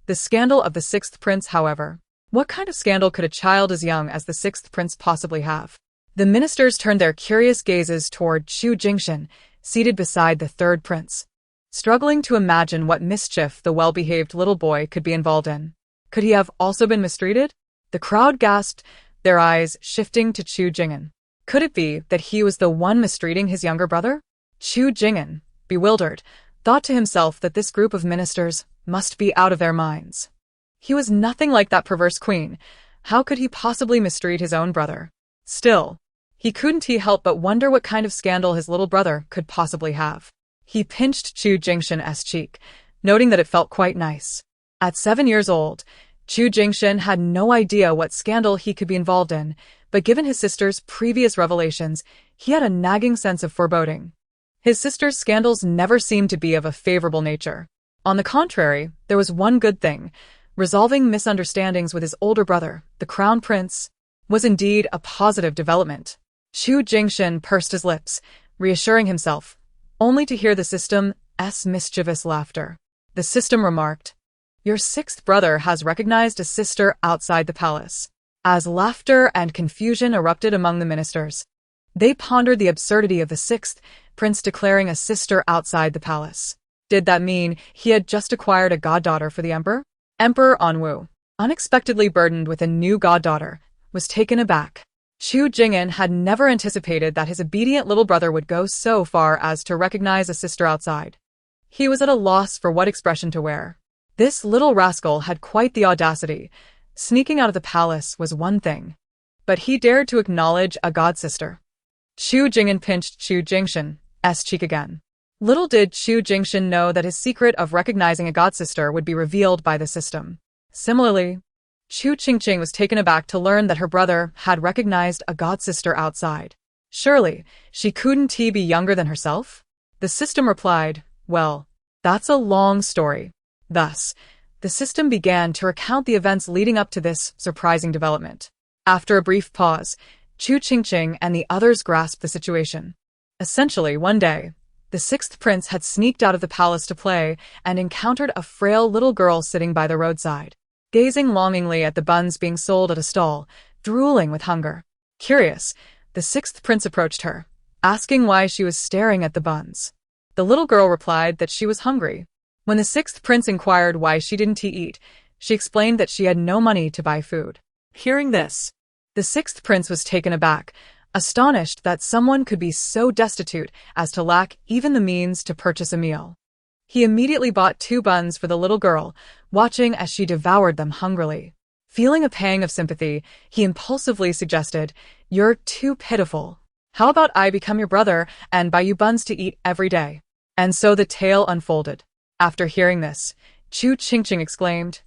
The Scandal of the 6th Prince. However, what kind of scandal could a child as young as the 6th Prince possibly have? The ministers turned their curious gazes toward Chu Qingqing, seated beside the 3rd prince, struggling to imagine what mischief the well-behaved little boy could be involved in. Could he have also been mistreated? The crowd gasped, their eyes shifting to Chu Qingqing. Could it be that he was the one mistreating his younger brother? Chu Qingqing, bewildered, thought to himself that this group of ministers must be out of their minds. He was nothing like that perverse queen. How could he possibly mistreat his own brother? Still, he couldn't help but wonder what kind of scandal his little brother could possibly have. He pinched Chu Qingqing's cheek, noting that it felt quite nice. At 7 years old, Chu Qingqing had no idea what scandal he could be involved in, but given his sister's previous revelations, he had a nagging sense of foreboding. His sister's scandals never seemed to be of a favorable nature. On the contrary, there was one good thing. Resolving misunderstandings with his older brother, the crown prince, was indeed a positive development. Chu Qingqing pursed his lips, reassuring himself, only to hear the system's mischievous laughter. The system remarked, Your sixth brother has recognized a sister outside the palace. As laughter and confusion erupted among the ministers, they pondered the absurdity of the sixth prince declaring a sister outside the palace. Did that mean he had just acquired a goddaughter for the emperor? Emperor Anwu, unexpectedly burdened with a new goddaughter, was taken aback. Chu Qingqing had never anticipated that his obedient little brother would go so far as to recognize a sister outside. He was at a loss for what expression to wear. This little rascal had quite the audacity. Sneaking out of the palace was one thing, but he dared to acknowledge a godsister. Chu Qingqing pinched Chu Qingqing's cheek again. Little did Chu Qingqing know that his secret of recognizing a godsister would be revealed by the system. Similarly, Chu Qingqing was taken aback to learn that her brother had recognized a godsister outside. Surely, she couldn't be younger than herself? The system replied, well, that's a long story. Thus, the system began to recount the events leading up to this surprising development. After a brief pause, Chu Qingqing and the others grasped the situation. Essentially, one day, the sixth prince had sneaked out of the palace to play and encountered a frail little girl sitting by the roadside, gazing longingly at the buns being sold at a stall, drooling with hunger. Curious, the sixth prince approached her, asking why she was staring at the buns. The little girl replied that she was hungry. When the sixth prince inquired why she didn't eat, she explained that she had no money to buy food. Hearing this, the sixth prince was taken aback, astonished that someone could be so destitute as to lack even the means to purchase a meal. He immediately bought 2 buns for the little girl, watching as she devoured them hungrily. Feeling a pang of sympathy, he impulsively suggested, "You're too pitiful. How about I become your brother and buy you buns to eat every day?" And so the tale unfolded. After hearing this, Chu Qingqing exclaimed,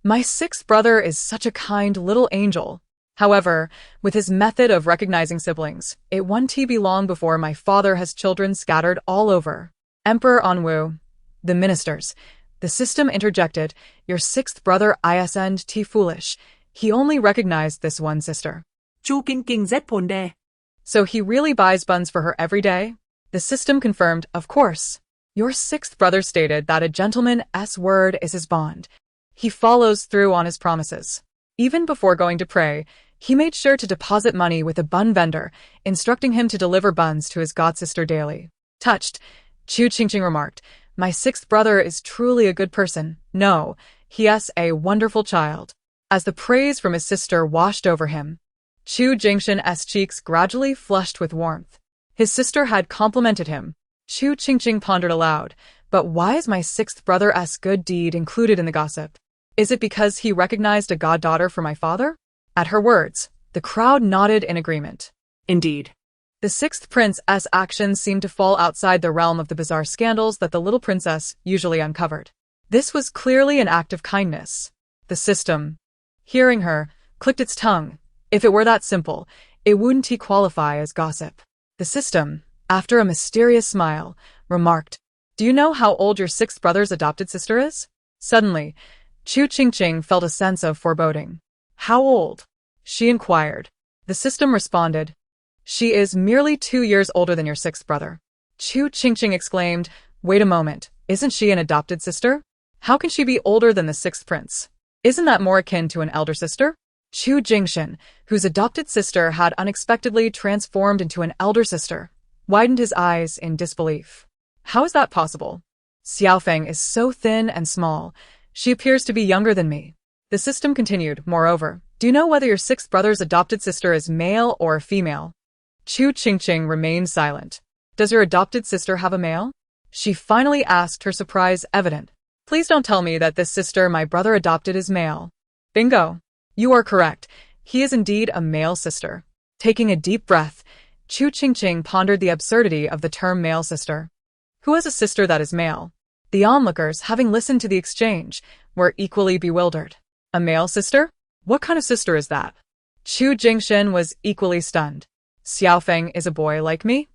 "My sixth brother is such a kind little angel." However, with his method of recognizing siblings, it won't be long before my father has children scattered all over. Emperor Anwu, the ministers, the system interjected, "Your sixth brother isn't foolish. He only recognized this one sister." Chu Qingqing rất phồn đề. So he really buys buns for her every day? The system confirmed, "Of course. Your sixth brother stated that a gentleman's word is his bond. He follows through on his promises. Even before going to pray, he made sure to deposit money with a bun vendor, instructing him to deliver buns to his godsister daily." Touched, Chu Qingqing remarked, "My sixth brother is truly a good person. No, he is a wonderful child." As the praise from his sister washed over him, Chu Qingqing's cheeks gradually flushed with warmth. His sister had complimented him. Chu Qingqing pondered aloud, but why is my sixth brother's good deed included in the gossip? Is it because he recognized a goddaughter for my father? At her words, the crowd nodded in agreement. Indeed. The sixth prince's actions seemed to fall outside the realm of the bizarre scandals that the little princess usually uncovered. This was clearly an act of kindness. The system, hearing her, clicked its tongue. If it were that simple, it wouldn't qualify as gossip. The system, after a mysterious smile, remarked, "Do you know how old your sixth brother's adopted sister is?" Suddenly, Chu Qingqing felt a sense of foreboding. "How old?" she inquired. The system responded, "She is merely 2 years older than your sixth brother." Chu Qingqing exclaimed, "Wait a moment, isn't she an adopted sister? How can she be older than the sixth prince? Isn't that more akin to an elder sister?" Chu Qingqing, whose adopted sister had unexpectedly transformed into an elder sister, widened his eyes in disbelief. "How is that possible? Xiaofeng is so thin and small. She appears to be younger than me." The system continued, "Moreover, do you know whether your sixth brother's adopted sister is male or female?" Chu Qingqing remained silent. "Does your adopted sister have a male?" she finally asked, her surprise evident. "Please don't tell me that this sister my brother adopted is male." "Bingo. You are correct. He is indeed a male sister." Taking a deep breath, Chu Qingqing pondered the absurdity of the term male sister. Who has a sister that is male? The onlookers, having listened to the exchange, were equally bewildered. A male sister? What kind of sister is that? Chu Qingqing was equally stunned. "Xiaofeng is a boy like me?"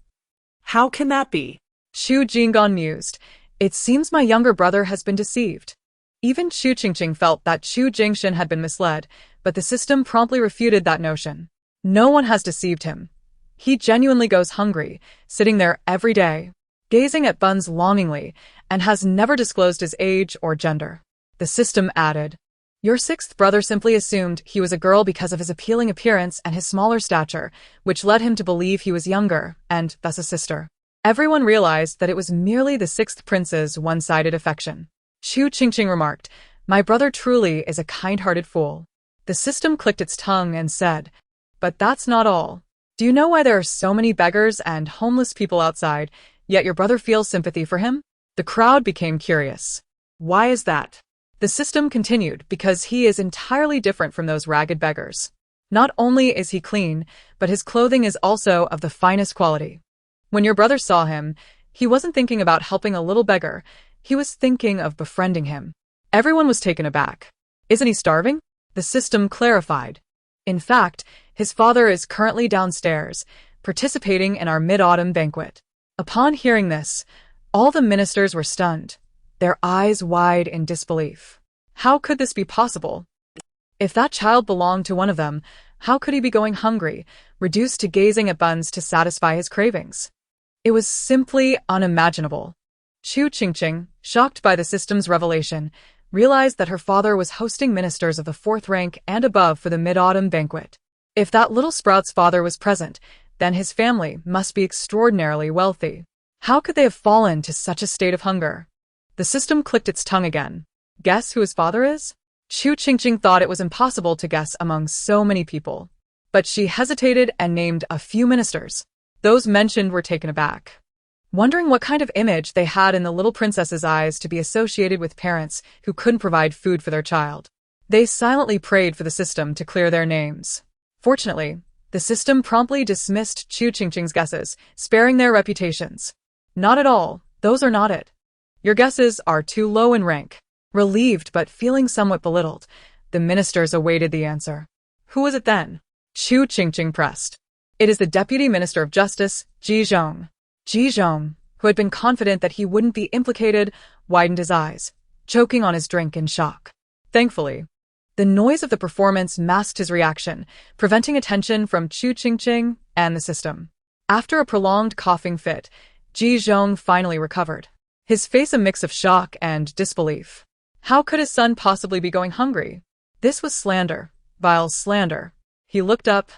How can that be? Chu Qingqing mused. "It seems my younger brother has been deceived." Even Chu Qingqing felt that Chu Qingqing had been misled, but the system promptly refuted that notion. No one has deceived him. He genuinely goes hungry, sitting there every day, gazing at buns longingly, and has never disclosed his age or gender. The system added. Your sixth brother simply assumed he was a girl because of his appealing appearance and his smaller stature, which led him to believe he was younger, and thus a sister. Everyone realized that it was merely the sixth prince's one-sided affection. Chu Qingqing remarked, My brother truly is a kind-hearted fool. The system clicked its tongue and said, But that's not all. Do you know why there are so many beggars and homeless people outside, yet your brother feels sympathy for him? The crowd became curious. Why is that? The system continued, because he is entirely different from those ragged beggars. Not only is he clean, but his clothing is also of the finest quality. When your brother saw him, he wasn't thinking about helping a little beggar, he was thinking of befriending him. Everyone was taken aback. Isn't he starving? The system clarified. In fact, his father is currently downstairs, participating in our mid-autumn banquet. Upon hearing this, all the ministers were stunned, their eyes wide in disbelief. How could this be possible? If that child belonged to one of them, how could he be going hungry, reduced to gazing at buns to satisfy his cravings? It was simply unimaginable. Chu Qingqing, shocked by the system's revelation, realized that her father was hosting ministers of the fourth rank and above for the mid-autumn banquet. If that little sprout's father was present, then his family must be extraordinarily wealthy. How could they have fallen to such a state of hunger? The system clicked its tongue again. Guess who his father is? Chu Qingqing thought it was impossible to guess among so many people. But she hesitated and named a few ministers. Those mentioned were taken aback, wondering what kind of image they had in the little princess's eyes to be associated with parents who couldn't provide food for their child. They silently prayed for the system to clear their names. Fortunately, the system promptly dismissed Chu Qingqing's guesses, sparing their reputations. Not at all, those are not it. Your guesses are too low in rank. Relieved but feeling somewhat belittled, the ministers awaited the answer. Who was it then? Chu Qingqing pressed. It is the Deputy Minister of Justice, Ji Zhong. Ji Zhong, who had been confident that he wouldn't be implicated, widened his eyes, choking on his drink in shock. Thankfully, the noise of the performance masked his reaction, preventing attention from Chu Qingqing and the system. After a prolonged coughing fit, Ji Zhong finally recovered, his face a mix of shock and disbelief. How could his son possibly be going hungry? This was slander, vile slander. He looked up,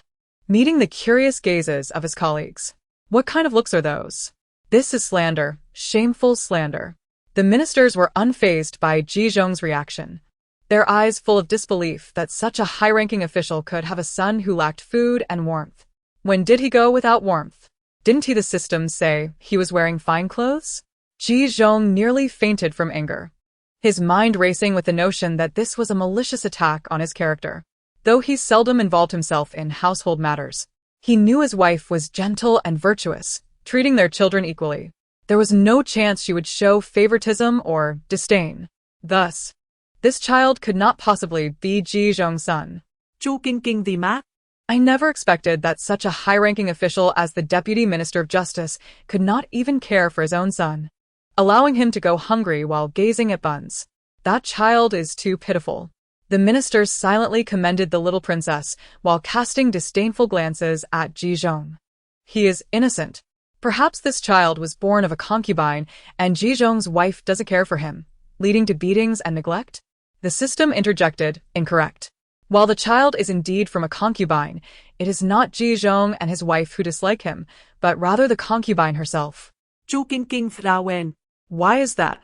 meeting the curious gazes of his colleagues. What kind of looks are those? This is slander, shameful slander. The ministers were unfazed by Ji Zhong's reaction, their eyes full of disbelief that such a high-ranking official could have a son who lacked food and warmth. When did he go without warmth? Didn't he, the system, say he was wearing fine clothes? Ji Zhong nearly fainted from anger, his mind racing with the notion that this was a malicious attack on his character. Though he seldom involved himself in household matters, he knew his wife was gentle and virtuous, treating their children equally. There was no chance she would show favoritism or disdain. Thus, this child could not possibly be Ji Zhong's son. Chu Qingqing the Mac? I never expected that such a high-ranking official as the Deputy Minister of Justice could not even care for his own son, allowing him to go hungry while gazing at buns. That child is too pitiful. The ministers silently commended the little princess while casting disdainful glances at Ji Zhong. He is innocent. Perhaps this child was born of a concubine and Ji Zhong's wife doesn't care for him, leading to beatings and neglect? The system interjected, incorrect. While the child is indeed from a concubine, it is not Ji Zhong and his wife who dislike him, but rather the concubine herself. Chu Qingqing Frauen. Why is that?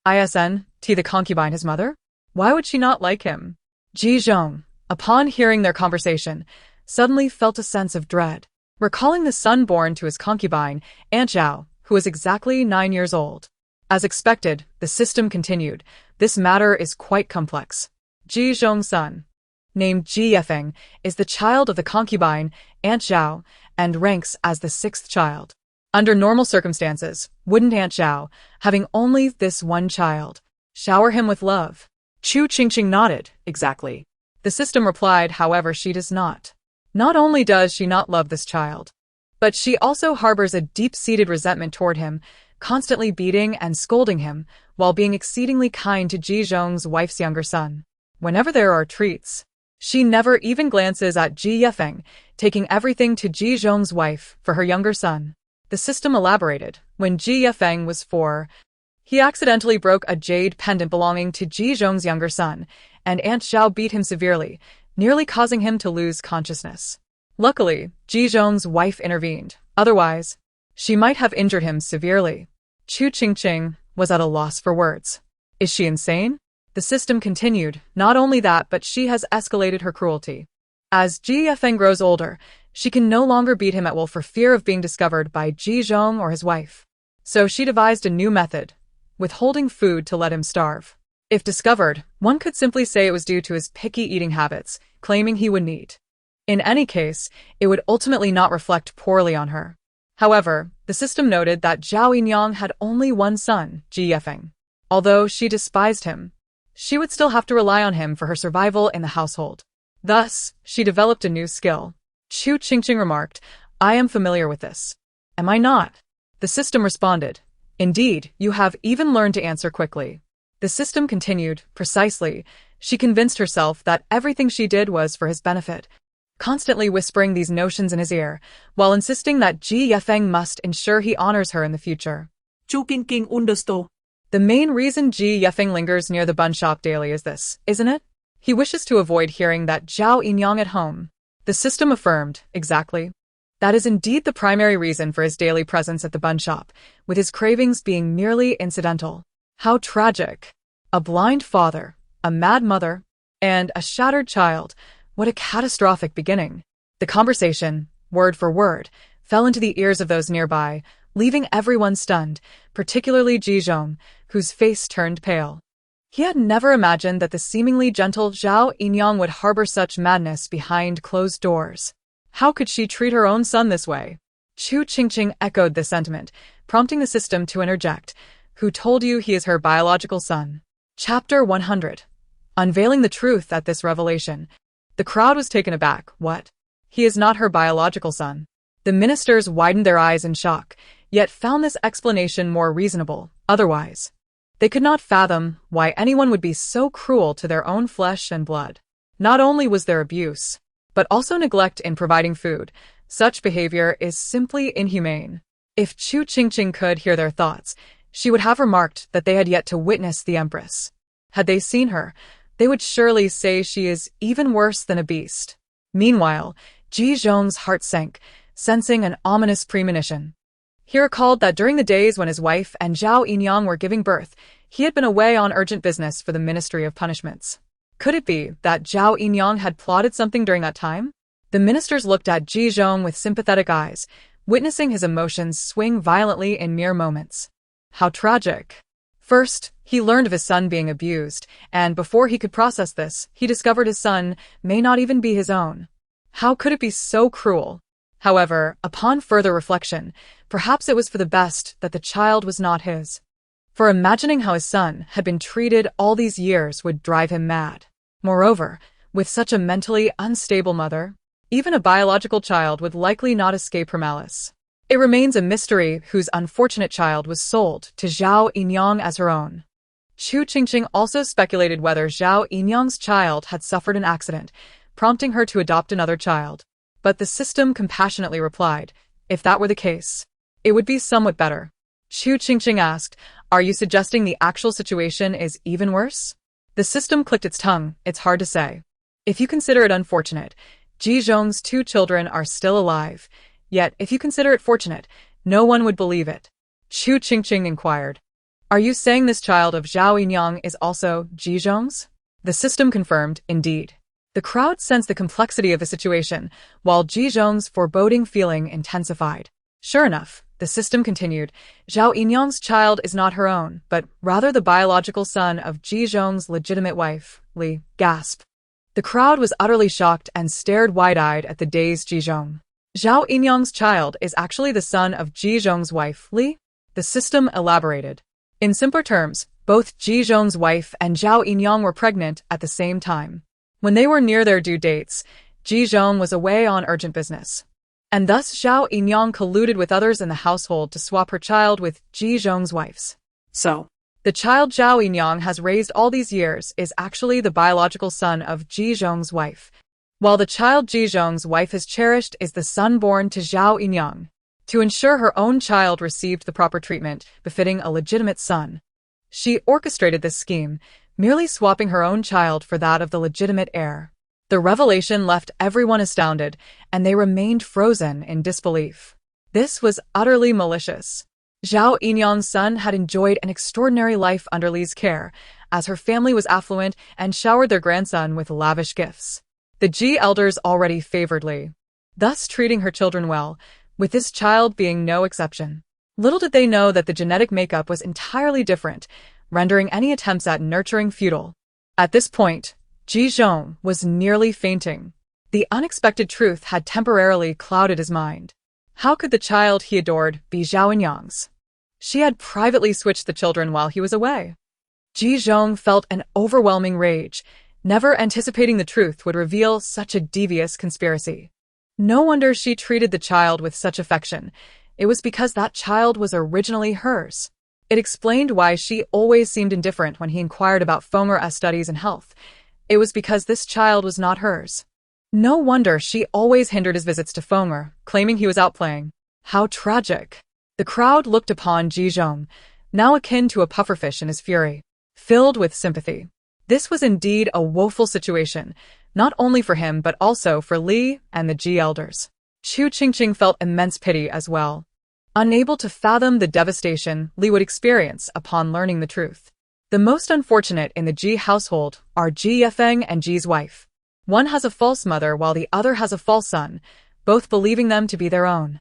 Isn't the concubine his mother? Why would she not like him? Ji Zhong, upon hearing their conversation, suddenly felt a sense of dread, recalling the son born to his concubine, Aunt Zhao, who was exactly 9 years old. As expected, the system continued, this matter is quite complex. Ji Zhong's son, named Ji Yefeng, is the child of the concubine, Aunt Zhao, and ranks as the sixth child. Under normal circumstances, wouldn't Aunt Zhao, having only this one child, shower him with love? Chu Qingqing nodded, exactly. The system replied, however, she does not. Not only does she not love this child, but she also harbors a deep-seated resentment toward him, constantly beating and scolding him, while being exceedingly kind to Ji Zhong's wife's younger son. Whenever there are treats, she never even glances at Ji Yefeng, taking everything to Ji Zhong's wife for her younger son. The system elaborated, when Ji Yefeng was 4, He accidentally broke a jade pendant belonging to Ji Zhong's younger son, and Aunt Zhao beat him severely, nearly causing him to lose consciousness. Luckily, Ji Zhong's wife intervened. Otherwise, she might have injured him severely. Chu Qingqing was at a loss for words. Is she insane? The system continued. Not only that, but she has escalated her cruelty. As Ji Yifeng grows older, she can no longer beat him at will for fear of being discovered by Ji Zhong or his wife. So she devised a new method, withholding food to let him starve. If discovered, one could simply say it was due to his picky eating habits, claiming he wouldn't eat. In any case, it would ultimately not reflect poorly on her. However, the system noted that Zhao Yinyang had only one son, Ji Yifeng. Although she despised him, she would still have to rely on him for her survival in the household. Thus, she developed a new skill. Chu Qingqing remarked, "I am familiar with this." "Am I not?" The system responded, "Indeed, you have even learned to answer quickly." The system continued, "Precisely, she convinced herself that everything she did was for his benefit, constantly whispering these notions in his ear, while insisting that Ji Yifeng must ensure he honors her in the future." Chu Qingqing understood. The main reason Ji Yifeng lingers near the bun shop daily is this, isn't it? He wishes to avoid hearing that Zhao Yinyang at home. The system affirmed, exactly. That is indeed the primary reason for his daily presence at the bun shop, with his cravings being merely incidental. How tragic. A blind father, a mad mother, and a shattered child. What a catastrophic beginning. The conversation, word for word, fell into the ears of those nearby, leaving everyone stunned, particularly Ji Zhong, whose face turned pale. He had never imagined that the seemingly gentle Zhao Yinyang would harbor such madness behind closed doors. How could she treat her own son this way? Chu Qingqing echoed the sentiment, prompting the system to interject. Who told you he is her biological son? Chapter 100. Unveiling the truth at this revelation. The crowd was taken aback. What? He is not her biological son. The ministers widened their eyes in shock, yet found this explanation more reasonable. Otherwise, they could not fathom why anyone would be so cruel to their own flesh and blood. Not only was there abuse, but also neglect in providing food. Such behavior is simply inhumane. If Chu Qingqing could hear their thoughts, she would have remarked that they had yet to witness the empress. Had they seen her, they would surely say she is even worse than a beast. Meanwhile, Ji Zhong's heart sank, sensing an ominous premonition. He recalled that during the days when his wife and Zhao Yinyang were giving birth, he had been away on urgent business for the Ministry of Punishments. Could it be that Zhao Yinyang had plotted something during that time? The ministers looked at Ji Zhong with sympathetic eyes, witnessing his emotions swing violently in mere moments. How tragic. First, he learned of his son being abused, and before he could process this, he discovered his son may not even be his own. How could it be so cruel? However, upon further reflection, perhaps it was for the best that the child was not his. For imagining how his son had been treated all these years would drive him mad. Moreover, with such a mentally unstable mother, even a biological child would likely not escape her malice. It remains a mystery whose unfortunate child was sold to Zhao Yinyang as her own. Chu Qingqing also speculated whether Zhao Yinyang's child had suffered an accident, prompting her to adopt another child. But the system compassionately replied, if that were the case, it would be somewhat better. Chu Qingqing asked, are you suggesting the actual situation is even worse? The system clicked its tongue. It's hard to say. If you consider it unfortunate, Ji Zhong's 2 children are still alive. Yet, if you consider it fortunate, no one would believe it. Chu Qingqing inquired, are you saying this child of Zhao Yinyang is also Ji Zhong's? The system confirmed, indeed. The crowd sensed the complexity of the situation, while Ji Zhong's foreboding feeling intensified. Sure enough, the system continued, Zhao Yinyang's child is not her own, but rather the biological son of Ji Zhong's legitimate wife, Li. Gasp. The crowd was utterly shocked and stared wide-eyed at the dazed Ji Zhong. Zhao Yinyang's child is actually the son of Ji Zhong's wife, Li? The system elaborated. In simpler terms, both Ji Zhong's wife and Zhao Yinyang were pregnant at the same time. When they were near their due dates, Ji Zhong was away on urgent business. And thus Zhao Yinyang colluded with others in the household to swap her child with Ji Zhong's wife's. So, the child Zhao Yinyang has raised all these years is actually the biological son of Ji Zhong's wife, while the child Ji Zhong's wife has cherished is the son born to Zhao Yinyang. To ensure her own child received the proper treatment befitting a legitimate son, She orchestrated this scheme, merely swapping her own child for that of the legitimate heir. The revelation left everyone astounded, and they remained frozen in disbelief. This was utterly malicious. Zhao Yinyang's son had enjoyed an extraordinary life under Li's care, as her family was affluent and showered their grandson with lavish gifts. The Ji elders already favored Li, thus treating her children well, with this child being no exception. Little did they know that the genetic makeup was entirely different, rendering any attempts at nurturing futile. At this point, Ji Zhong was nearly fainting. The unexpected truth had temporarily clouded his mind. How could the child he adored be Zhao Yinyang's? She had privately switched the children while he was away. Ji Zhong felt an overwhelming rage, never anticipating the truth would reveal such a devious conspiracy. No wonder she treated the child with such affection. It was because that child was originally hers. It explained why she always seemed indifferent when he inquired about Feng'er's studies and health. It was because this child was not hers. No wonder she always hindered his visits to Feng'er, claiming he was out playing. How tragic. The crowd looked upon Ji Zhong, now akin to a pufferfish in his fury, filled with sympathy. This was indeed a woeful situation, not only for him but also for Li and the Ji elders. Chu Qingqing felt immense pity as well. Unable to fathom the devastation Li would experience upon learning the truth. The most unfortunate in the Ji household are Ji Yefeng and Ji's wife. One has a false mother while the other has a false son, both believing them to be their own.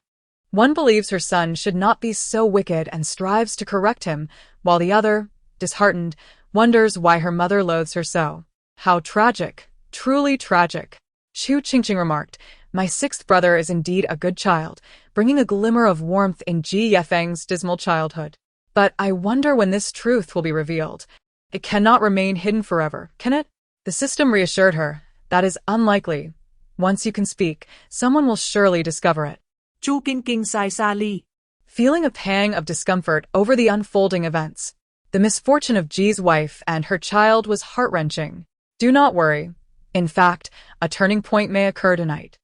One believes her son should not be so wicked and strives to correct him, while the other, disheartened, wonders why her mother loathes her so. How tragic, truly tragic. Chu Qingqing remarked, "My sixth brother is indeed a good child, bringing a glimmer of warmth in Ji Yefeng's dismal childhood. But I wonder when this truth will be revealed. It cannot remain hidden forever, can it?" The system reassured her. "That is unlikely. Once you can speak, someone will surely discover it." Chu Qingqing sai sa Li. Feeling a pang of discomfort over the unfolding events, the misfortune of Ji's wife and her child was heart-wrenching. "Do not worry. In fact, a turning point may occur tonight."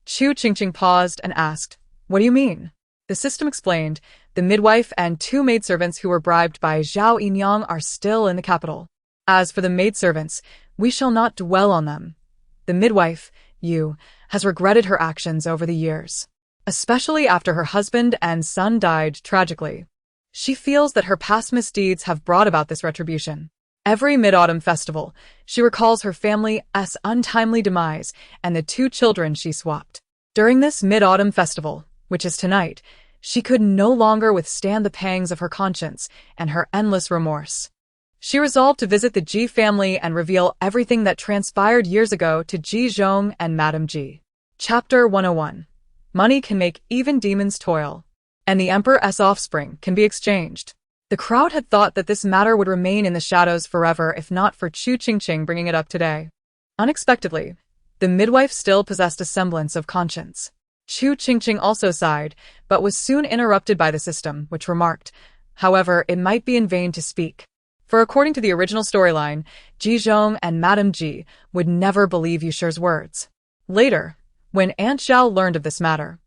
Chu Qingqing paused and asked, "What do you mean?" The system explained, "The midwife and 2 maidservants who were bribed by Zhao Yinyang are still in the capital. As for the maidservants, we shall not dwell on them. The midwife, Yu, has regretted her actions over the years, especially after her husband and son died tragically. She feels that her past misdeeds have brought about this retribution. Every Mid-Autumn festival, she recalls her family's untimely demise and the 2 children she swapped. During this Mid-Autumn festival, which is tonight, she could no longer withstand the pangs of her conscience and her endless remorse. She resolved to visit the Ji family and reveal everything that transpired years ago to Ji Zhong and Madame Ji. Chapter 101. Money can make even demons toil, and the emperor's offspring can be exchanged. The crowd had thought that this matter would remain in the shadows forever if not for Chu Qingqing bringing it up today. Unexpectedly, the midwife still possessed a semblance of conscience. Chu Qingqing also sighed, but was soon interrupted by the system, which remarked, "However, it might be in vain to speak. For according to the original storyline, Ji Zhong and Madame Ji would never believe Yusher's words." Later, when Aunt Zhao learned of this matter,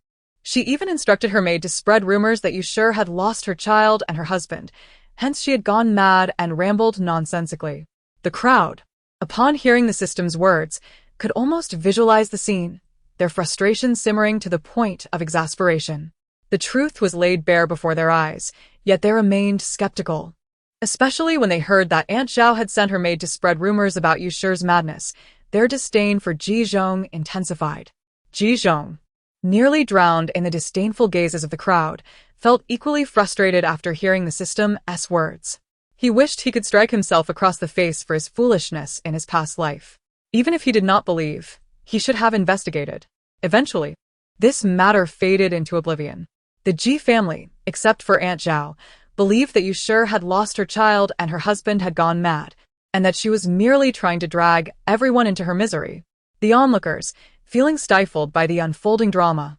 she even instructed her maid to spread rumors that Yusher had lost her child and her husband, hence she had gone mad and rambled nonsensically. The crowd, upon hearing the system's words, could almost visualize the scene, their frustration simmering to the point of exasperation. The truth was laid bare before their eyes, yet they remained skeptical. Especially when they heard that Aunt Zhao had sent her maid to spread rumors about Yusher's madness, their disdain for Ji Zhong intensified. Ji Zhong, nearly drowned in the disdainful gazes of the crowd, felt equally frustrated after hearing the system's words. He wished he could strike himself across the face for his foolishness in his past life. Even if he did not believe, he should have investigated. Eventually, this matter faded into oblivion. The Ji family, except for Aunt Zhao, believed that Yusher had lost her child and her husband had gone mad, and that she was merely trying to drag everyone into her misery. The onlookers, feeling stifled by the unfolding drama,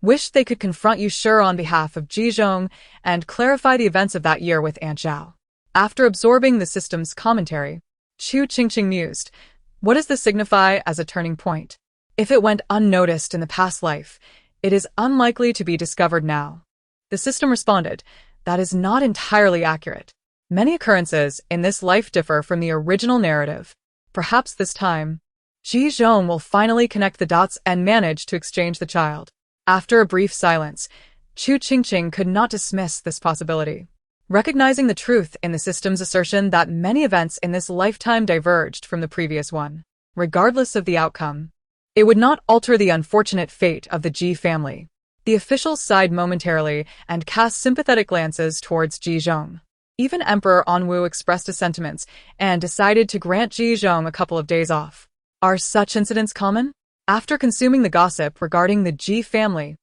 wished they could confront Yusher on behalf of Ji Zhong and clarify the events of that year with Aunt Zhao. After absorbing the system's commentary, Chu Qingqing mused, "What does this signify as a turning point? If it went unnoticed in the past life, it is unlikely to be discovered now." The system responded, "That is not entirely accurate. Many occurrences in this life differ from the original narrative. Perhaps this time, Ji Zhong will finally connect the dots and manage to exchange the child. After a brief silence, Chu Qingqing could not dismiss this possibility. Recognizing the truth in the system's assertion that many events in this lifetime diverged from the previous one, regardless of the outcome, it would not alter the unfortunate fate of the Ji family. The officials sighed momentarily and cast sympathetic glances towards Ji Zhong. Even Emperor Anwu expressed his sentiments and decided to grant Ji Zhong a couple of days off. Are such incidents common? After consuming the gossip regarding the Ji family,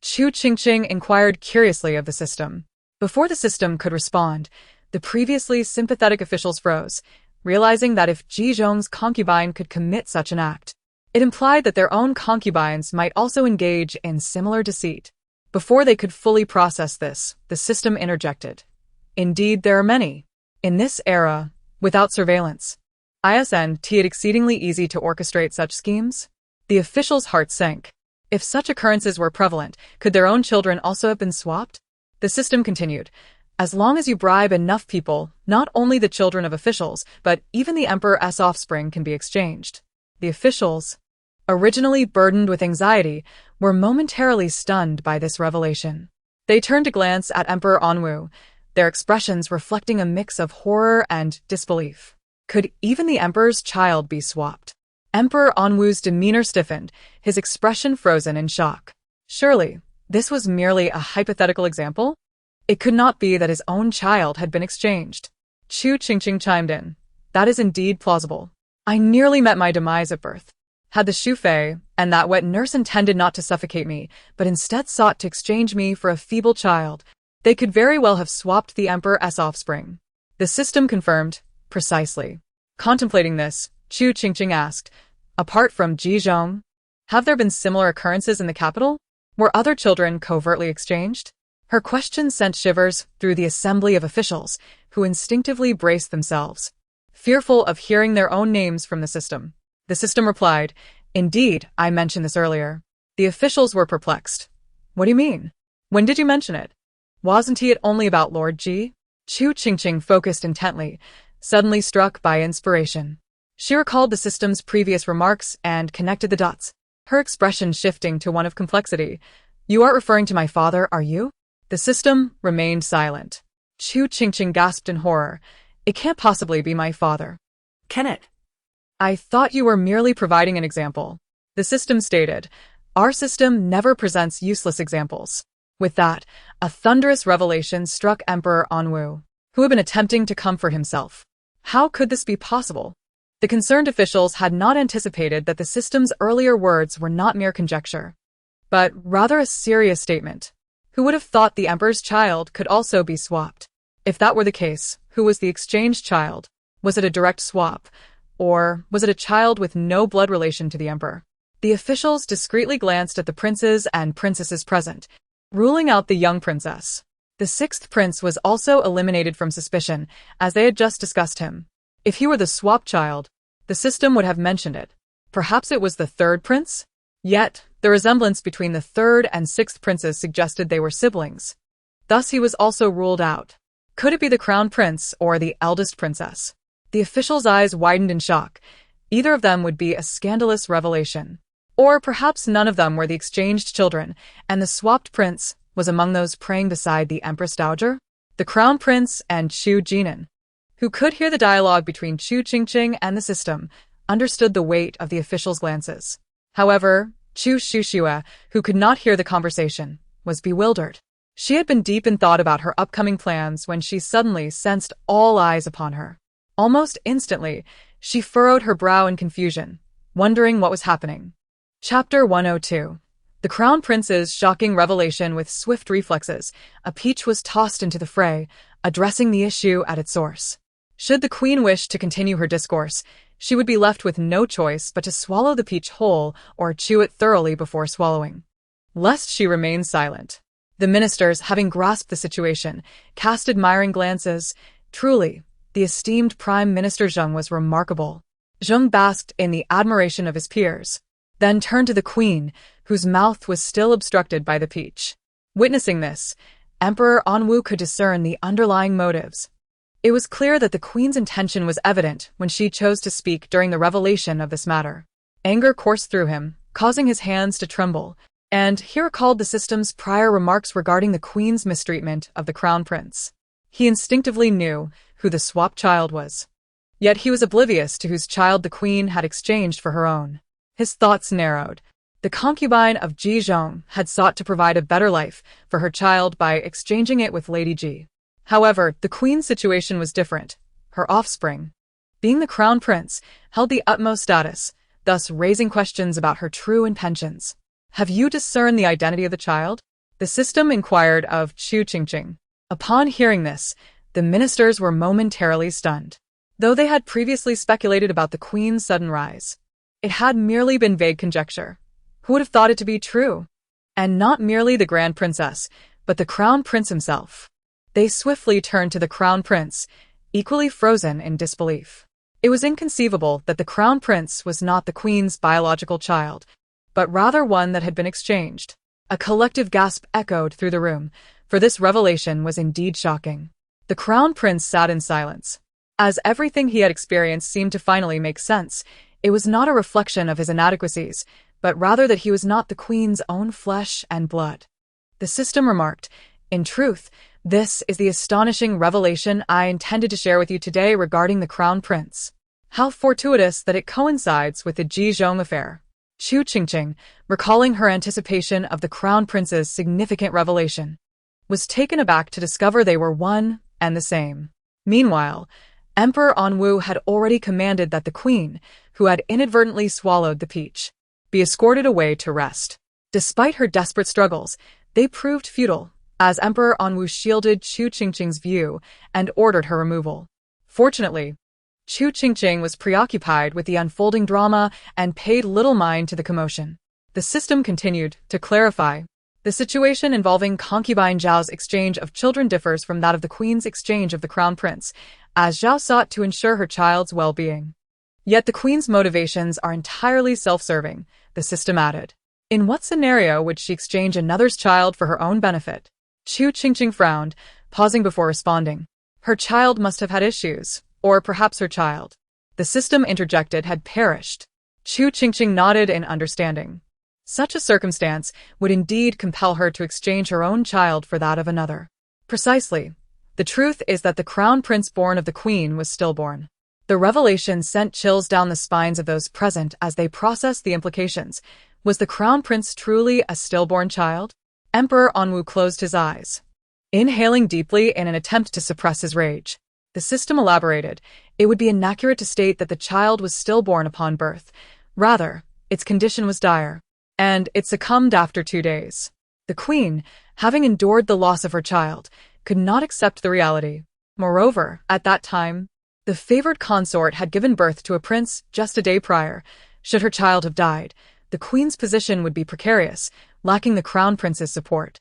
Chu Qingqing inquired curiously of the system. Before the system could respond, the previously sympathetic officials froze, realizing that if Ji Zhong's concubine could commit such an act, it implied that their own concubines might also engage in similar deceit. Before they could fully process this, the system interjected. Indeed, there are many. In this era, without surveillance, isn't it exceedingly easy to orchestrate such schemes? The officials' hearts sank. If such occurrences were prevalent, could their own children also have been swapped? The system continued. As long as you bribe enough people, not only the children of officials, but even the emperor's offspring can be exchanged. The officials, originally burdened with anxiety, were momentarily stunned by this revelation. They turned to glance at Emperor Anwu, their expressions reflecting a mix of horror and disbelief. Could even the emperor's child be swapped? Emperor Anwu's demeanor stiffened, his expression frozen in shock. Surely, this was merely a hypothetical example? It could not be that his own child had been exchanged. Chu Qingqing chimed in. That is indeed plausible. I nearly met my demise at birth. Had the Shu Fei and that wet nurse intended not to suffocate me, but instead sought to exchange me for a feeble child, they could very well have swapped the emperor's offspring. The system confirmed, precisely. Contemplating this, Chu Qingqing asked, apart from Ji Zhong, have there been similar occurrences in the capital? Were other children covertly exchanged? Her question sent shivers through the assembly of officials, who instinctively braced themselves, fearful of hearing their own names from the system. The system replied, Indeed, I mentioned this earlier. The officials were perplexed. What do you mean? When did you mention it? Wasn't it only about Lord Ji? Chu Qingqing focused intently, suddenly struck by inspiration. She recalled the system's previous remarks and connected the dots, her expression shifting to one of complexity. You aren't referring to my father, are you? The system remained silent. Chu Qingqing gasped in horror. It can't possibly be my father. Can it? I thought you were merely providing an example. The system stated, Our system never presents useless examples. With that, a thunderous revelation struck Emperor Anwu, who had been attempting to comfort himself. How could this be possible? The concerned officials had not anticipated that the system's earlier words were not mere conjecture, but rather a serious statement. Who would have thought the emperor's child could also be swapped? If that were the case, who was the exchanged child? Was it a direct swap, or was it a child with no blood relation to the emperor? The officials discreetly glanced at the princes and princesses present, ruling out the young princess. The sixth prince was also eliminated from suspicion, as they had just discussed him. If he were the swap child, the system would have mentioned it. Perhaps it was the third prince? Yet, the resemblance between the third and sixth princes suggested they were siblings. Thus he was also ruled out. Could it be the crown prince or the eldest princess? The official's eyes widened in shock. Either of them would be a scandalous revelation. Or perhaps none of them were the exchanged children, and the swapped prince was among those praying beside the Empress Dowager? The crown prince and Chu Jinan, who could hear the dialogue between Chu Qingqing and the system, understood the weight of the officials' glances. However, Chu Shushua, who could not hear the conversation, was bewildered. She had been deep in thought about her upcoming plans when she suddenly sensed all eyes upon her. Almost instantly, she furrowed her brow in confusion, wondering what was happening. Chapter 102. The Crown Prince's shocking revelation. With swift reflexes, a peach was tossed into the fray, addressing the issue at its source. Should the queen wish to continue her discourse, she would be left with no choice but to swallow the peach whole or chew it thoroughly before swallowing, lest she remain silent. The ministers, having grasped the situation, cast admiring glances. Truly, the esteemed Prime Minister Zheng was remarkable. Zheng basked in the admiration of his peers, then turned to the queen, whose mouth was still obstructed by the peach. Witnessing this, Emperor Anwu could discern the underlying motives. It was clear that the queen's intention was evident when she chose to speak during the revelation of this matter. Anger coursed through him, causing his hands to tremble, and he recalled the system's prior remarks regarding the queen's mistreatment of the crown prince. He instinctively knew who the swap child was. Yet he was oblivious to whose child the queen had exchanged for her own. His thoughts narrowed. The concubine of Ji Zhong had sought to provide a better life for her child by exchanging it with Lady Ji. However, the queen's situation was different. Her offspring, being the crown prince, held the utmost status, thus raising questions about her true intentions. "Have you discerned the identity of the child?" the system inquired of Chu Qingqing. Upon hearing this, the ministers were momentarily stunned. Though they had previously speculated about the queen's sudden rise, it had merely been vague conjecture. Who would have thought it to be true? And not merely the grand princess, but the crown prince himself. They swiftly turned to the crown prince, equally frozen in disbelief. It was inconceivable that the crown prince was not the queen's biological child, but rather one that had been exchanged. A collective gasp echoed through the room, for this revelation was indeed shocking. The crown prince sat in silence. As everything he had experienced seemed to finally make sense, it was not a reflection of his inadequacies, but rather that he was not the queen's own flesh and blood. The system remarked, "In truth, this is the astonishing revelation I intended to share with you today regarding the crown prince. How fortuitous that it coincides with the Ji Zhong affair." Chu Qingqing, recalling her anticipation of the crown prince's significant revelation, was taken aback to discover they were one and the same. Meanwhile, Emperor Anwu had already commanded that the queen, who had inadvertently swallowed the peach, be escorted away to rest. Despite her desperate struggles, they proved futile, as Emperor Anwu shielded Chu Qingqing's view and ordered her removal. Fortunately, Chu Qingqing was preoccupied with the unfolding drama and paid little mind to the commotion. The system continued to clarify. The situation involving concubine Zhao's exchange of children differs from that of the queen's exchange of the crown prince, as Zhao sought to ensure her child's well-being. Yet the queen's motivations are entirely self-serving, the system added. In what scenario would she exchange another's child for her own benefit? Chu Qingqing frowned, pausing before responding. Her child must have had issues, or perhaps her child, the system interjected, had perished. Chu Qingqing nodded in understanding. Such a circumstance would indeed compel her to exchange her own child for that of another. Precisely. The truth is that the crown prince born of the queen was stillborn. The revelation sent chills down the spines of those present as they processed the implications. Was the crown prince truly a stillborn child? Emperor Anwu closed his eyes, inhaling deeply in an attempt to suppress his rage. The system elaborated. It would be inaccurate to state that the child was stillborn upon birth. Rather, its condition was dire, and it succumbed after 2 days. The queen, having endured the loss of her child, could not accept the reality. Moreover, at that time, the favored consort had given birth to a prince just a day prior. Should her child have died, the queen's position would be precarious, lacking the crown prince's support.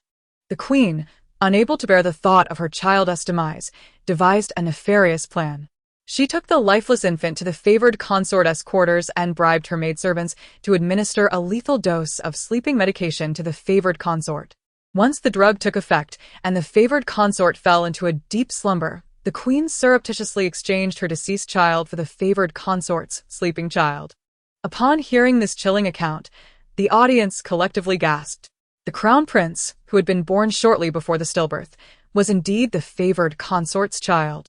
The queen, unable to bear the thought of her child's demise, devised a nefarious plan. She took the lifeless infant to the favored consort's quarters and bribed her maidservants to administer a lethal dose of sleeping medication to the favored consort. Once the drug took effect and the favored consort fell into a deep slumber, the queen surreptitiously exchanged her deceased child for the favored consort's sleeping child. Upon hearing this chilling account, the audience collectively gasped. The crown prince, who had been born shortly before the stillbirth, was indeed the favored consort's child.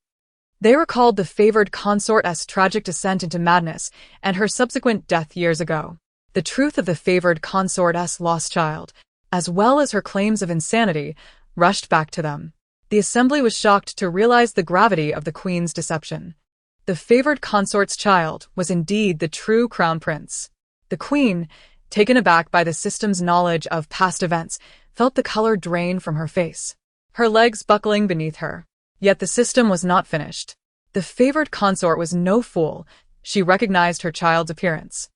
They recalled the favored consort's tragic descent into madness and her subsequent death years ago. The truth of the favored consort's lost child, as well as her claims of insanity, rushed back to them. The assembly was shocked to realize the gravity of the queen's deception. The favored consort's child was indeed the true crown prince. The queen, taken aback by the system's knowledge of past events, felt the color drain from her face, her legs buckling beneath her. Yet the system was not finished. The favored consort was no fool. She recognized her child's appearance.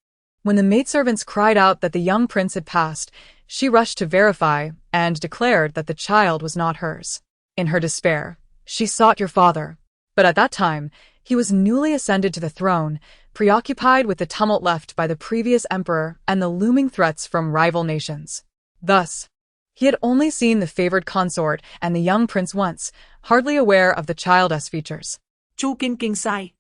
When the maidservants cried out that the young prince had passed, she rushed to verify and declared that the child was not hers. In her despair, she sought your father. But at that time, he was newly ascended to the throne, preoccupied with the tumult left by the previous emperor and the looming threats from rival nations. Thus, he had only seen the favored consort and the young prince once, hardly aware of the child's features. Chu Qingqing sighed.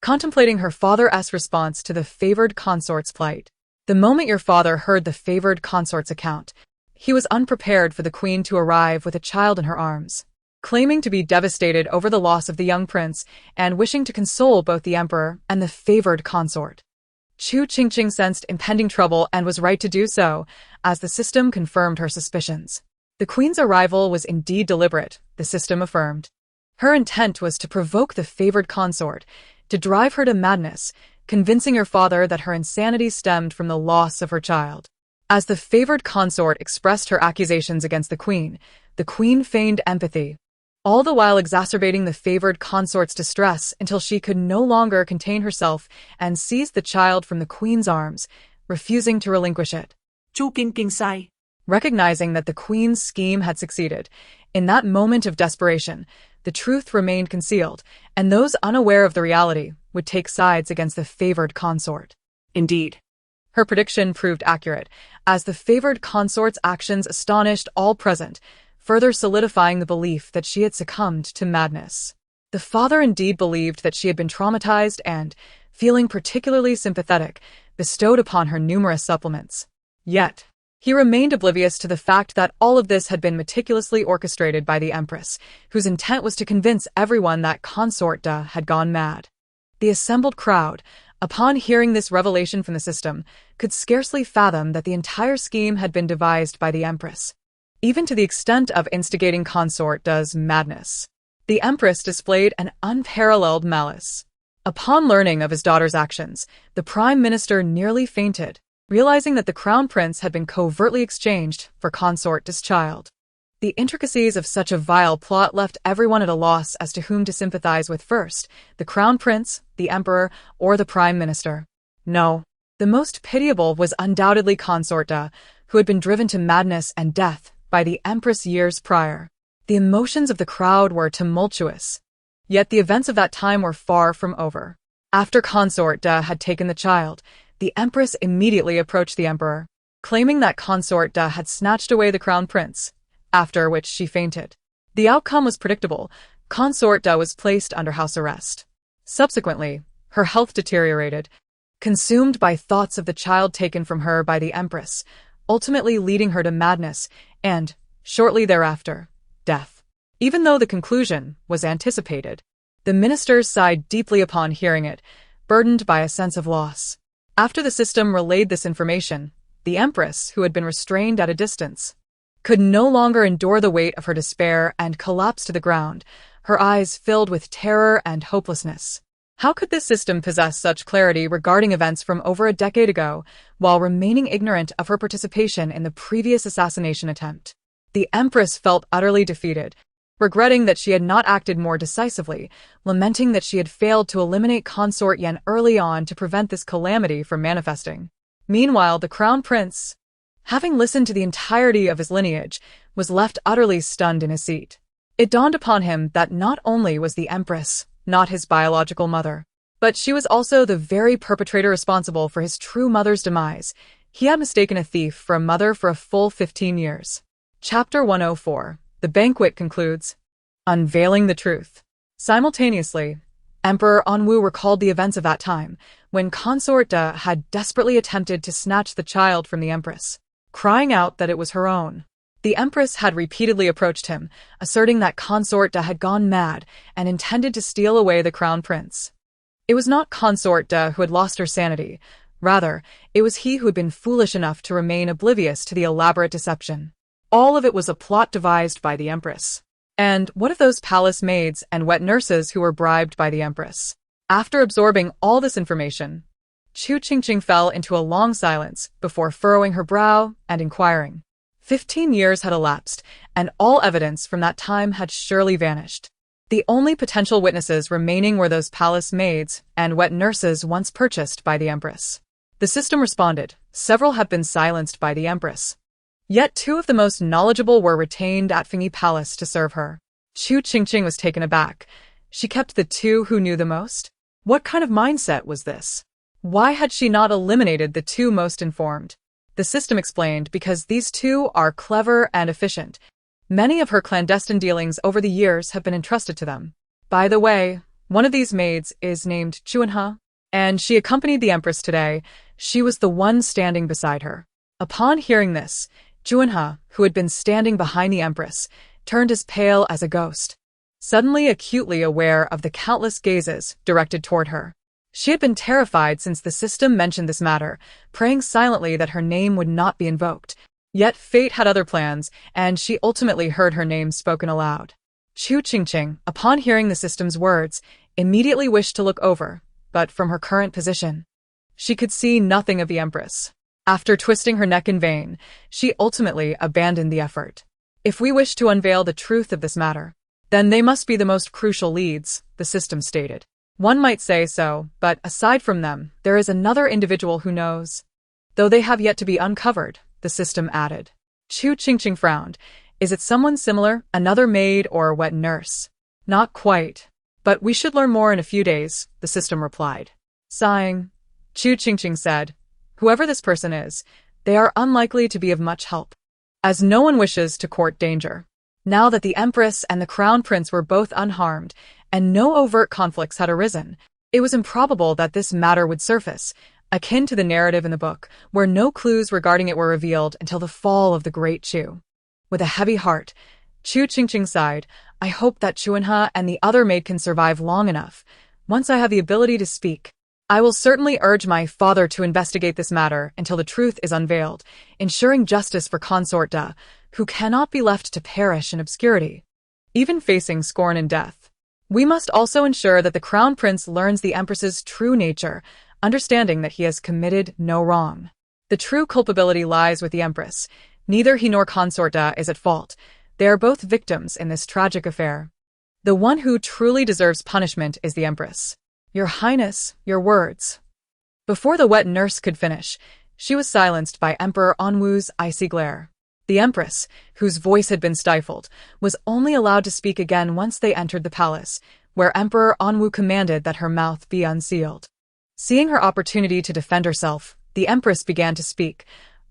Contemplating her father's response to the favored consort's plight. The moment your father heard the favored consort's account, he was unprepared for the queen to arrive with a child in her arms. Claiming to be devastated over the loss of the young prince and wishing to console both the emperor and the favored consort, Chu Qingqing sensed impending trouble and was right to do so, as the system confirmed her suspicions. The queen's arrival was indeed deliberate, the system affirmed. Her intent was to provoke the favored consort, to drive her to madness, convincing her father that her insanity stemmed from the loss of her child. As the favored consort expressed her accusations against the queen feigned empathy, all the while exacerbating the favored consort's distress until she could no longer contain herself and seized the child from the queen's arms, refusing to relinquish it. Chu Qingqing sighed. Recognizing that the queen's scheme had succeeded, in that moment of desperation, the truth remained concealed, and those unaware of the reality would take sides against the favored consort. Indeed, her prediction proved accurate, as the favored consort's actions astonished all present, further solidifying the belief that she had succumbed to madness. The father indeed believed that she had been traumatized and, feeling particularly sympathetic, bestowed upon her numerous supplements. Yet, he remained oblivious to the fact that all of this had been meticulously orchestrated by the empress, whose intent was to convince everyone that Consort Da had gone mad. The assembled crowd, upon hearing this revelation from the system, could scarcely fathom that the entire scheme had been devised by the empress, even to the extent of instigating Consort Da's madness. The empress displayed an unparalleled malice. Upon learning of his daughter's actions, the prime minister nearly fainted, realizing that the crown prince had been covertly exchanged for Consort Da's child. The intricacies of such a vile plot left everyone at a loss as to whom to sympathize with first, the crown prince, the emperor, or the prime minister. No, the most pitiable was undoubtedly Consort Da, who had been driven to madness and death by the empress years prior. The emotions of the crowd were tumultuous. Yet the events of that time were far from over. After Consort Da had taken the child, the empress immediately approached the emperor, claiming that Consort Da had snatched away the crown prince, after which she fainted. The outcome was predictable. Consort Da was placed under house arrest. Subsequently, her health deteriorated, consumed by thoughts of the child taken from her by the empress, ultimately leading her to madness and, shortly thereafter, death. Even though the conclusion was anticipated, the ministers sighed deeply upon hearing it, burdened by a sense of loss. After the system relayed this information, the empress, who had been restrained at a distance, could no longer endure the weight of her despair and collapsed to the ground, her eyes filled with terror and hopelessness. How could this system possess such clarity regarding events from over a decade ago, while remaining ignorant of her participation in the previous assassination attempt? The empress felt utterly defeated, regretting that she had not acted more decisively, lamenting that she had failed to eliminate Consort Yen early on to prevent this calamity from manifesting. Meanwhile, the crown prince, having listened to the entirety of his lineage, was left utterly stunned in his seat. It dawned upon him that not only was the empress not his biological mother, but she was also the very perpetrator responsible for his true mother's demise. He had mistaken a thief for a mother for a full 15 years. Chapter 104. The banquet concludes. Unveiling the truth. Simultaneously, Emperor Anwu recalled the events of that time, when Consort Da had desperately attempted to snatch the child from the empress, crying out that it was her own. The empress had repeatedly approached him, asserting that Consort Da had gone mad and intended to steal away the crown prince. It was not Consort Da who had lost her sanity. Rather, it was he who had been foolish enough to remain oblivious to the elaborate deception. All of it was a plot devised by the empress. And what of those palace maids and wet nurses who were bribed by the empress? After absorbing all this information, Chu Qingqing fell into a long silence before furrowing her brow and inquiring. 15 years had elapsed, and all evidence from that time had surely vanished. The only potential witnesses remaining were those palace maids and wet nurses once purchased by the empress. The system responded. Several have been silenced by the empress. Yet 2 of the most knowledgeable were retained at Fingyi Palace to serve her. Chu Qingqing was taken aback. She kept the 2 who knew the most? What kind of mindset was this? Why had she not eliminated the 2 most informed? The system explained because these 2 are clever and efficient. Many of her clandestine dealings over the years have been entrusted to them. By the way, One of these maids is named Chuanha, and she accompanied the empress today. She was the one standing beside her. Upon hearing this, Chuanha, who had been standing behind the empress, turned as pale as a ghost, suddenly acutely aware of the countless gazes directed toward her. She had been terrified since the system mentioned this matter, praying silently that her name would not be invoked. Yet fate had other plans, and she ultimately heard her name spoken aloud. Chu Qingqing, upon hearing the system's words, immediately wished to look over, but from her current position, she could see nothing of the empress. After twisting her neck in vain, she ultimately abandoned the effort. If we wish to unveil the truth of this matter, then they must be the most crucial leads, the system stated. One might say so, but aside from them, there is another individual who knows. Though they have yet to be uncovered, the system added. Chu Qingqing frowned. Is it someone similar, another maid or wet nurse? Not quite. But we should learn more in a few days, the system replied. Sighing, Chu Qingqing said, whoever this person is, they are unlikely to be of much help, as no one wishes to court danger. Now that the empress and the crown prince were both unharmed, and no overt conflicts had arisen, it was improbable that this matter would surface, akin to the narrative in the book, where no clues regarding it were revealed until the fall of the great Chu. With a heavy heart, Chu Qingqing sighed, I hope that Chuanha and the other maid can survive long enough. Once I have the ability to speak, I will certainly urge my father to investigate this matter until the truth is unveiled, ensuring justice for Consort Da, who cannot be left to perish in obscurity, even facing scorn and death. We must also ensure that the crown prince learns the empress's true nature, understanding that he has committed no wrong. The true culpability lies with the empress. Neither he nor Consort Da is at fault. They are both victims in this tragic affair. The one who truly deserves punishment is the empress. Your Highness, your words. Before the wet nurse could finish, she was silenced by Emperor Anwu's icy glare. The empress, whose voice had been stifled, was only allowed to speak again once they entered the palace, where Emperor Anwu commanded that her mouth be unsealed. Seeing her opportunity to defend herself, the empress began to speak,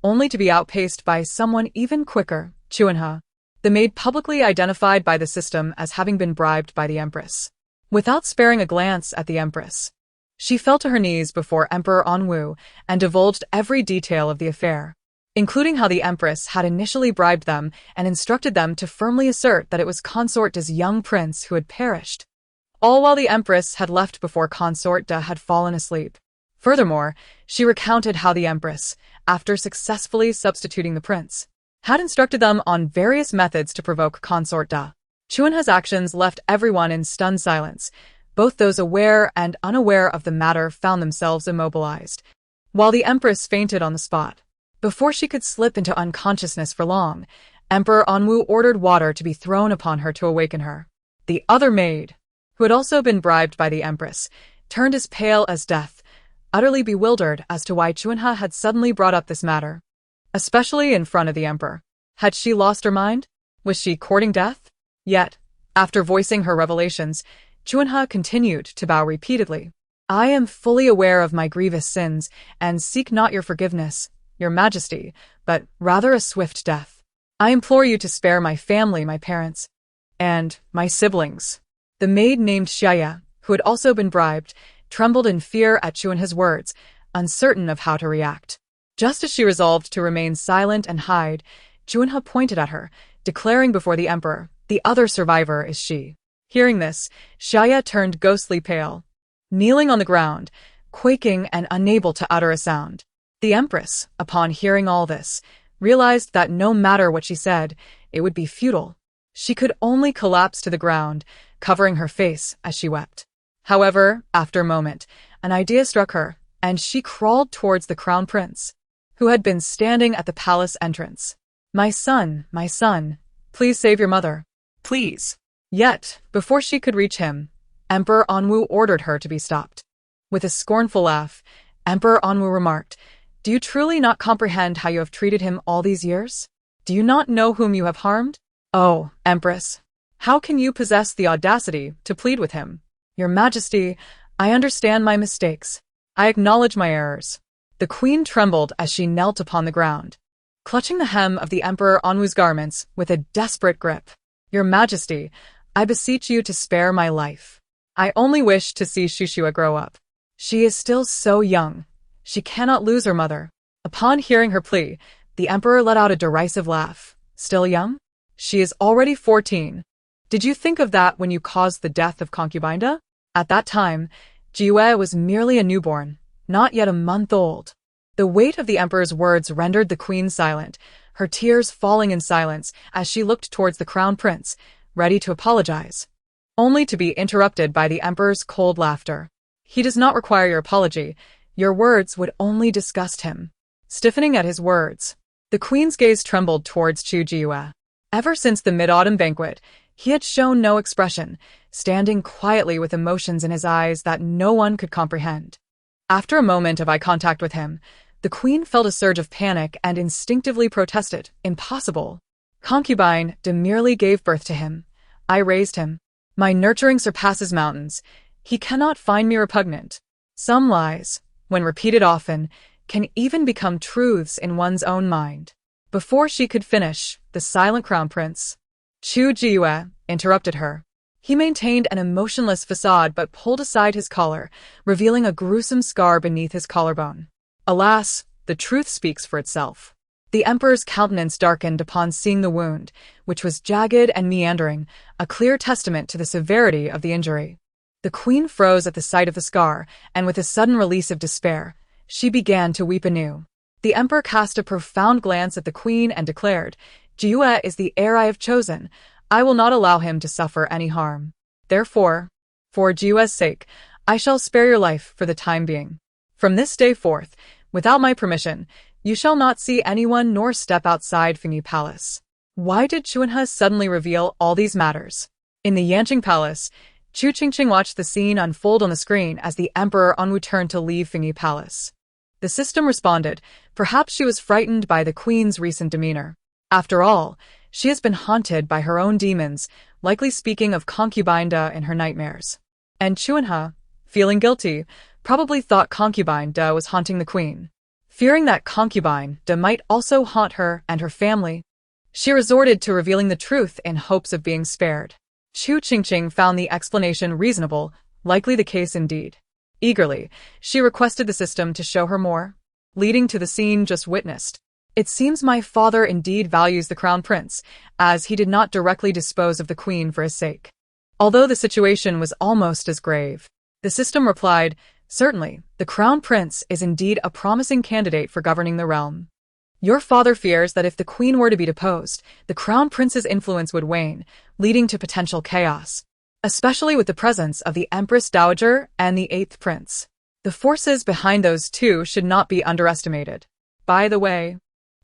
only to be outpaced by someone even quicker, Chuanha, the maid publicly identified by the system as having been bribed by the empress. Without sparing a glance at the empress, she fell to her knees before Emperor Anwu and divulged every detail of the affair, including how the empress had initially bribed them and instructed them to firmly assert that it was Consort Da's young prince who had perished, all while the empress had left before Consort Da had fallen asleep. Furthermore, she recounted how the empress, after successfully substituting the prince, had instructed them on various methods to provoke Consort Da. Chuanha's actions left everyone in stunned silence. Both those aware and unaware of the matter found themselves immobilized, while the empress fainted on the spot. Before she could slip into unconsciousness for long, Emperor Anwu ordered water to be thrown upon her to awaken her. The other maid, who had also been bribed by the empress, turned as pale as death, utterly bewildered as to why Chuanha had suddenly brought up this matter, especially in front of the emperor. Had she lost her mind? Was she courting death? Yet, after voicing her revelations, Chuanha continued to bow repeatedly. I am fully aware of my grievous sins, and seek not your forgiveness, your majesty, but rather a swift death. I implore you to spare my family, my parents, and my siblings. The maid named Xiaya, who had also been bribed, trembled in fear at Chuanha's words, uncertain of how to react. Just as she resolved to remain silent and hide, Chuanha pointed at her, declaring before the emperor, the other survivor is she. Hearing this, Xiaya turned ghostly pale, kneeling on the ground, quaking and unable to utter a sound. The empress, upon hearing all this, realized that no matter what she said, it would be futile. She could only collapse to the ground, covering her face as she wept. However, after a moment, an idea struck her, and she crawled towards the crown prince, who had been standing at the palace entrance. My son, please save your mother. Please. Yet, before she could reach him, Emperor Anwu ordered her to be stopped. With a scornful laugh, Emperor Anwu remarked, Do you truly not comprehend how you have treated him all these years? Do you not know whom you have harmed? Oh, Empress, how can you possess the audacity to plead with him? Your Majesty, I understand my mistakes. I acknowledge my errors. The queen trembled as she knelt upon the ground, clutching the hem of the Emperor Anwu's garments with a desperate grip. Your Majesty, I beseech you to spare my life. I only wish to see Shushua grow up. She is still so young. She cannot lose her mother. Upon hearing her plea, the emperor let out a derisive laugh. Still young? She is already 14. Did you think of that when you caused the death of Concubine Shu? At that time, Jiwei was merely a newborn, not yet a month old. The weight of the emperor's words rendered the queen silent, her tears falling in silence as she looked towards the crown prince, ready to apologize, only to be interrupted by the emperor's cold laughter. He does not require your apology. Your words would only disgust him. Stiffening at his words, the queen's gaze trembled towards Chu Jiwei. Ever since the mid-autumn banquet, he had shown no expression, standing quietly with emotions in his eyes that no one could comprehend. After a moment of eye contact with him, the queen felt a surge of panic and instinctively protested. Impossible. Concubine Shu merely gave birth to him. I raised him. My nurturing surpasses mountains. He cannot find me repugnant. Some lies, when repeated often, can even become truths in one's own mind. Before she could finish, the silent crown prince, Chu Jiwei, interrupted her. He maintained an emotionless facade but pulled aside his collar, revealing a gruesome scar beneath his collarbone. Alas, the truth speaks for itself. The emperor's countenance darkened upon seeing the wound, which was jagged and meandering, a clear testament to the severity of the injury. The queen froze at the sight of the scar, and with a sudden release of despair, she began to weep anew. The emperor cast a profound glance at the queen and declared, Jiwei is the heir I have chosen. I will not allow him to suffer any harm. Therefore, for Jiwei's sake, I shall spare your life for the time being. From this day forth, without my permission, you shall not see anyone nor step outside Fengyi Palace. Why did Chuanhe suddenly reveal all these matters? In the Yanqing Palace, Chu Qingqing watched the scene unfold on the screen as the emperor en route turned to leave Fengyi Palace. The system responded, perhaps she was frightened by the queen's recent demeanor. After all, she has been haunted by her own demons, likely speaking of Concubine Shu in her nightmares. And Chuanhe, feeling guilty, probably thought Concubine Shu was haunting the queen. Fearing that Concubine Shu might also haunt her and her family, she resorted to revealing the truth in hopes of being spared. Chu Qingqing found the explanation reasonable, likely the case indeed. Eagerly, she requested the system to show her more, leading to the scene just witnessed. It seems my father indeed values the crown prince, as he did not directly dispose of the queen for his sake. Although the situation was almost as grave, the system replied, certainly, the crown prince is indeed a promising candidate for governing the realm. Your father fears that if the queen were to be deposed, the crown prince's influence would wane, leading to potential chaos, especially with the presence of the Empress Dowager and the 8th prince. The forces behind those two should not be underestimated. By the way,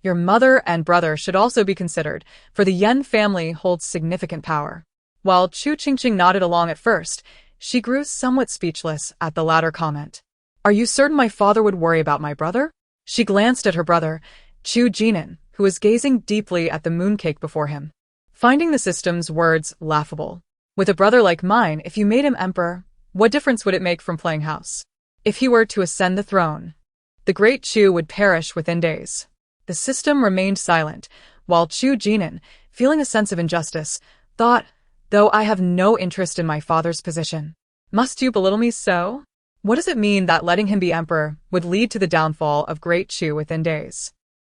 your mother and brother should also be considered, for the Yan family holds significant power. While Chu Qingqing nodded along at first, she grew somewhat speechless at the latter comment. Are you certain my father would worry about my brother? She glanced at her brother, Chu Jinan, who was gazing deeply at the mooncake before him, finding the system's words laughable. With a brother like mine, if you made him emperor, what difference would it make from playing house? If he were to ascend the throne, the great Chu would perish within days. The system remained silent, while Chu Jinan, feeling a sense of injustice, thought, though I have no interest in my father's position. Must you belittle me so? What does it mean that letting him be emperor would lead to the downfall of great Chu within days?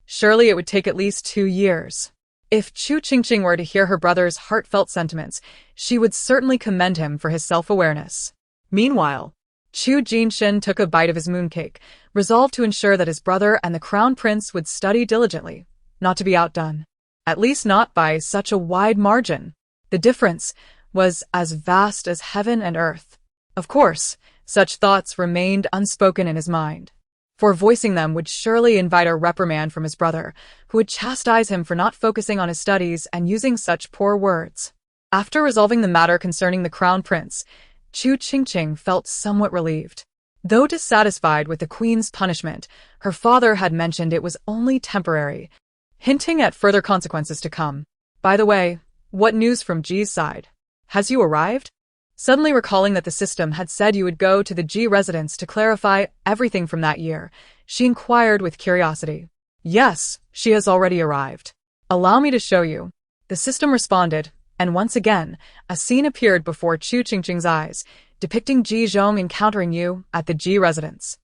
Surely it would take at least 2 years. If Chu Qingqing were to hear her brother's heartfelt sentiments, she would certainly commend him for his self-awareness. Meanwhile, Chu Jinshin took a bite of his mooncake, resolved to ensure that his brother and the crown prince would study diligently, not to be outdone. At least not by such a wide margin. The difference was as vast as heaven and earth. Of course, such thoughts remained unspoken in his mind, for voicing them would surely invite a reprimand from his brother, who would chastise him for not focusing on his studies and using such poor words. After resolving the matter concerning the crown prince, Chu Qingqing felt somewhat relieved. Though dissatisfied with the queen's punishment, her father had mentioned it was only temporary, hinting at further consequences to come. By the way, what news from Ji's side? Has you arrived? Suddenly recalling that the system had said you would go to the Ji residence to clarify everything from that year, she inquired with curiosity. Yes, she has already arrived. Allow me to show you. The system responded, and once again, a scene appeared before Chu Qingqing's eyes. depicting Ji Zhong encountering you at the Ji residence.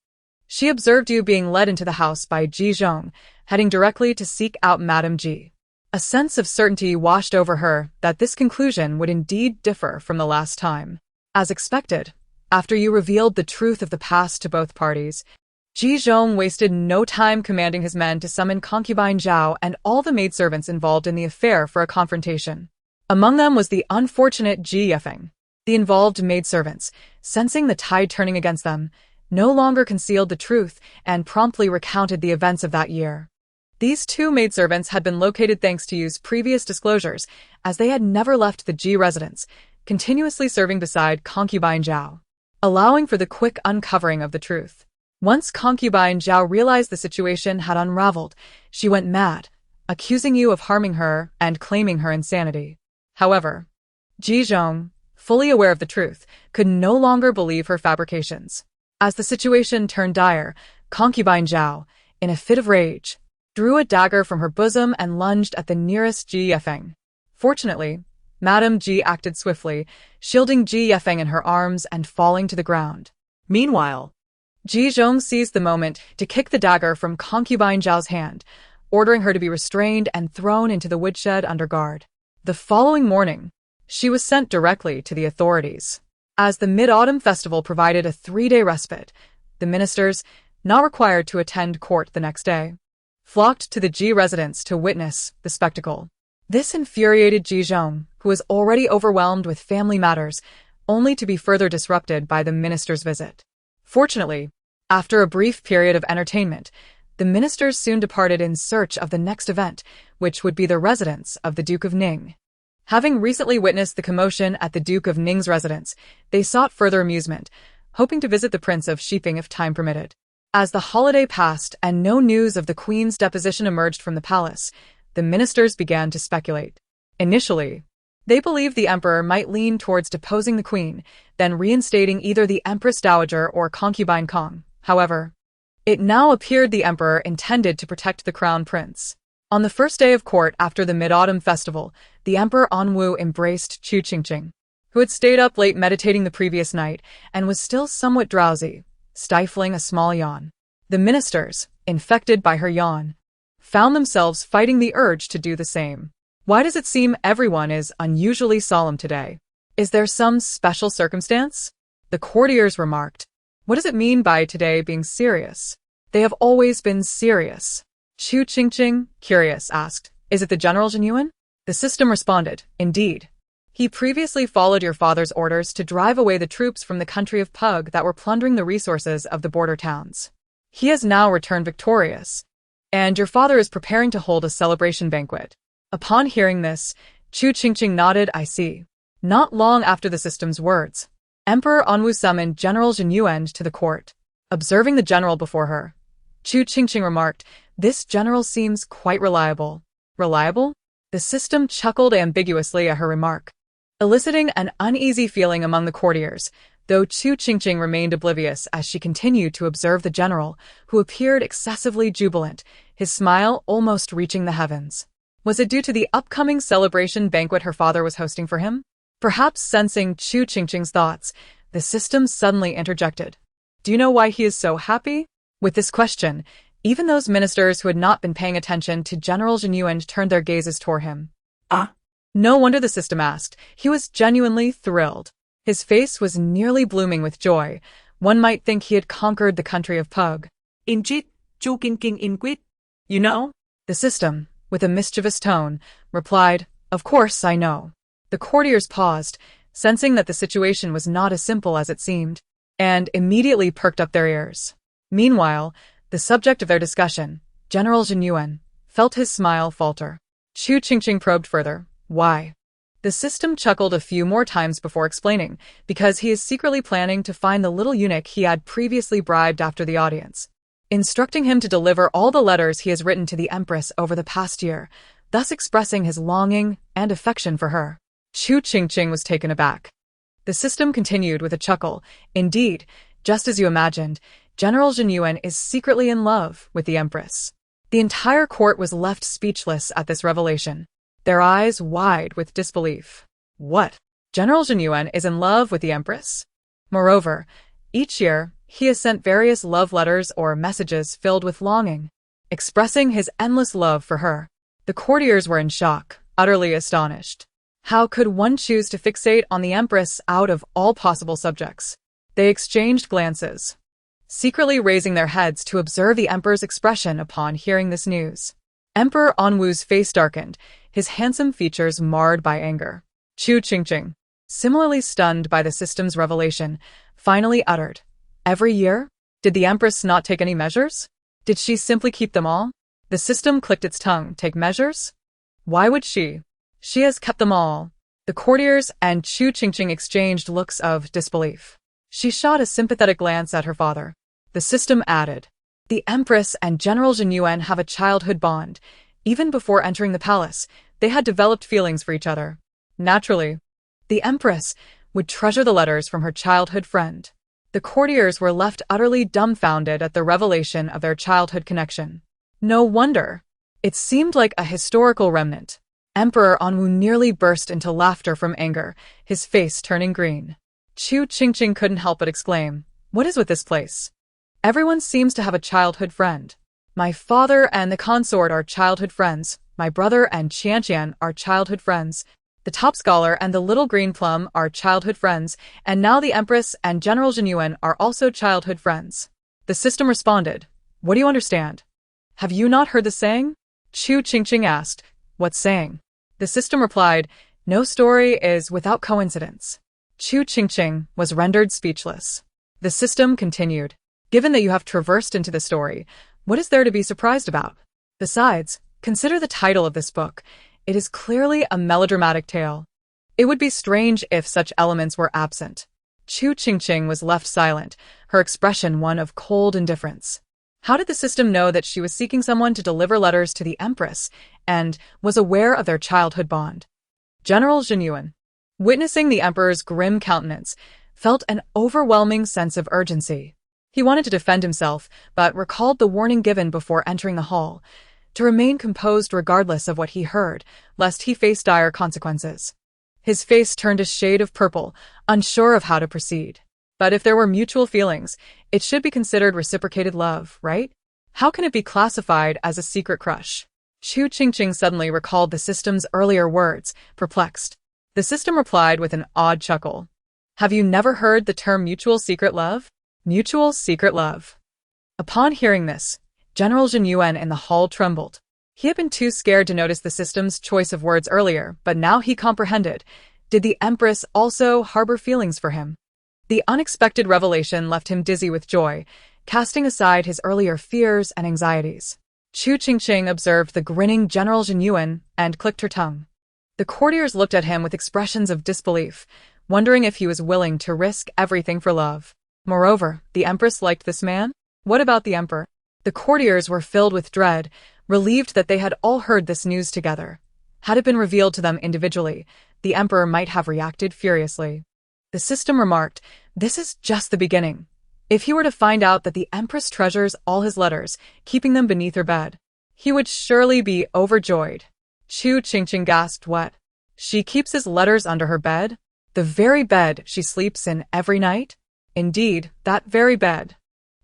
She observed you being led into the house by Ji Zhong, heading directly to seek out Madame Ji. A sense of certainty washed over her that this conclusion would indeed differ from the last time. As expected, after you revealed the truth of the past to both parties, Ji Zhong wasted no time commanding his men to summon Concubine Zhao and all the maidservants involved in the affair for a confrontation. Among them was the unfortunate Ji Yefeng. The involved maidservants, sensing the tide turning against them, no longer concealed the truth and promptly recounted the events of that year. These two maidservants had been located thanks to Yu's previous disclosures, as they had never left the Ji residence, continuously serving beside Concubine Zhao, allowing for the quick uncovering of the truth. Once Concubine Zhao realized the situation had unraveled, she went mad, accusing you of harming her and claiming her insanity. However, Ji Zhong, fully aware of the truth, could no longer believe her fabrications. As the situation turned dire, Concubine Zhao, in a fit of rage, drew a dagger from her bosom and lunged at the nearest Ji Yefeng. Fortunately, Madame Ji acted swiftly, shielding Ji Yefeng in her arms and falling to the ground. Meanwhile, Ji Zhong seized the moment to kick the dagger from Concubine Zhao's hand, ordering her to be restrained and thrown into the woodshed under guard. The following morning, she was sent directly to the authorities. As the Mid-Autumn Festival provided a 3-day respite, the ministers, not required to attend court the next day, flocked to the Ji residence to witness the spectacle. This infuriated Ji Zhong, who was already overwhelmed with family matters, only to be further disrupted by the minister's visit. Fortunately, after a brief period of entertainment, the ministers soon departed in search of the next event, which would be the residence of the Duke of Ning. Having recently witnessed the commotion at the Duke of Ning's residence, they sought further amusement, hoping to visit the Prince of Shiping if time permitted. As the holiday passed and no news of the Queen's deposition emerged from the palace, the ministers began to speculate. Initially, they believed the emperor might lean towards deposing the queen, then reinstating either the Empress Dowager or Concubine Kong. However, it now appeared the emperor intended to protect the crown prince. On the first day of court after the Mid-Autumn Festival, the Emperor Anwu embraced Chu Qingqing, who had stayed up late meditating the previous night and was still somewhat drowsy, stifling a small yawn. The ministers, infected by her yawn, found themselves fighting the urge to do the same. Why does it seem everyone is unusually solemn today? Is there some special circumstance? The courtiers remarked. What does it mean by today being serious? They have always been serious. Chu Qingqing, curious, asked, Is it the General Jinyuan? The system responded, Indeed. He previously followed your father's orders to drive away the troops from the country of Pug that were plundering the resources of the border towns. He has now returned victorious, and your father is preparing to hold a celebration banquet. Upon hearing this, Chu Qingqing nodded, I see. Not long after the system's words, Emperor Anwu summoned General Jinyuan to the court. Observing the general before her, Chu Qingqing remarked, This general seems quite reliable. Reliable? The system chuckled ambiguously at her remark, eliciting an uneasy feeling among the courtiers, though Chu Qingqing remained oblivious as she continued to observe the general, who appeared excessively jubilant, his smile almost reaching the heavens. Was it due to the upcoming celebration banquet her father was hosting for him? Perhaps sensing Chu Qingqing's thoughts, the system suddenly interjected. Do you know why he is so happy? With this question, even those ministers who had not been paying attention to General Jinyuan turned their gazes toward him. No wonder, the system asked. He was genuinely thrilled. His face was nearly blooming with joy. One might think he had conquered the country of Pug. Indeed, Chu Qingqing inquit. You know? The system, with a mischievous tone, replied, Of course I know. The courtiers paused, sensing that the situation was not as simple as it seemed, and immediately perked up their ears. Meanwhile, the subject of their discussion, General Jinyuan, felt his smile falter. Chu Qingqing probed further. Why? The system chuckled a few more times before explaining, because he is secretly planning to find the little eunuch he had previously bribed after the audience, instructing him to deliver all the letters he has written to the empress over the past year, thus expressing his longing and affection for her. Chu Qingqing was taken aback. The system continued with a chuckle. Indeed, just as you imagined, General Jinyuan is secretly in love with the empress. The entire court was left speechless at this revelation, their eyes wide with disbelief. What? General Jinyuan is in love with the empress? Moreover, each year, he has sent various love letters or messages filled with longing, expressing his endless love for her. The courtiers were in shock, utterly astonished. How could one choose to fixate on the empress out of all possible subjects? They exchanged glances, secretly raising their heads to observe the emperor's expression upon hearing this news. Emperor Anwu's face darkened, his handsome features marred by anger. Chu Qingqing, similarly stunned by the system's revelation, finally uttered, "Every year? Did the empress not take any measures? Did she simply keep them all?" The system clicked its tongue. Take measures? Why would she? She has kept them all. The courtiers and Chu Qingqing exchanged looks of disbelief. She shot a sympathetic glance at her father. The system added, "The empress and General Jinyuan have a childhood bond. Even before entering the palace, they had developed feelings for each other. Naturally, the empress would treasure the letters from her childhood friend." The courtiers were left utterly dumbfounded at the revelation of their childhood connection. No wonder. It seemed like a historical remnant. Emperor Anwu nearly burst into laughter from anger, his face turning green. Chu Qingqing couldn't help but exclaim, "What is with this place? Everyone seems to have a childhood friend. My father and the consort are childhood friends. My brother and Qianqian are childhood friends. The top scholar and the little green plum are childhood friends, and now the empress and General Jinyuan are also childhood friends." The system responded, "What do you understand? Have you not heard the saying?" Chu Qingqing asked, "What saying?" The system replied, "No story is without coincidence." Chu Qingqing was rendered speechless. The system continued, "Given that you have traversed into the story, what is there to be surprised about? Besides, consider the title of this book. It is clearly a melodramatic tale. It would be strange if such elements were absent." Chu Qingqing was left silent, her expression one of cold indifference. How did the system know that she was seeking someone to deliver letters to the empress and was aware of their childhood bond? General Jinyuan, witnessing the emperor's grim countenance, felt an overwhelming sense of urgency. He wanted to defend himself, but recalled the warning given before entering the hall, to remain composed regardless of what he heard, lest he face dire consequences. His face turned a shade of purple, unsure of how to proceed. But if there were mutual feelings, it should be considered reciprocated love, right? How can it be classified as a secret crush? Chu Qingqing suddenly recalled the system's earlier words, perplexed. The system replied with an odd chuckle. "Have you never heard the term mutual secret love? Mutual secret love." Upon hearing this, General Jinyuan in the hall trembled. He had been too scared to notice the system's choice of words earlier, but now he comprehended. Did the empress also harbor feelings for him? The unexpected revelation left him dizzy with joy, casting aside his earlier fears and anxieties. Chu Qingqing observed the grinning General Jinyuan and clicked her tongue. The courtiers looked at him with expressions of disbelief, wondering if he was willing to risk everything for love. Moreover, the empress liked this man? What about the emperor? The courtiers were filled with dread, relieved that they had all heard this news together. Had it been revealed to them individually, the emperor might have reacted furiously. The system remarked, "This is just the beginning. If he were to find out that the empress treasures all his letters, keeping them beneath her bed, he would surely be overjoyed." Chu Qingqing gasped, "What? She keeps his letters under her bed? The very bed she sleeps in every night?" "Indeed, that very bed."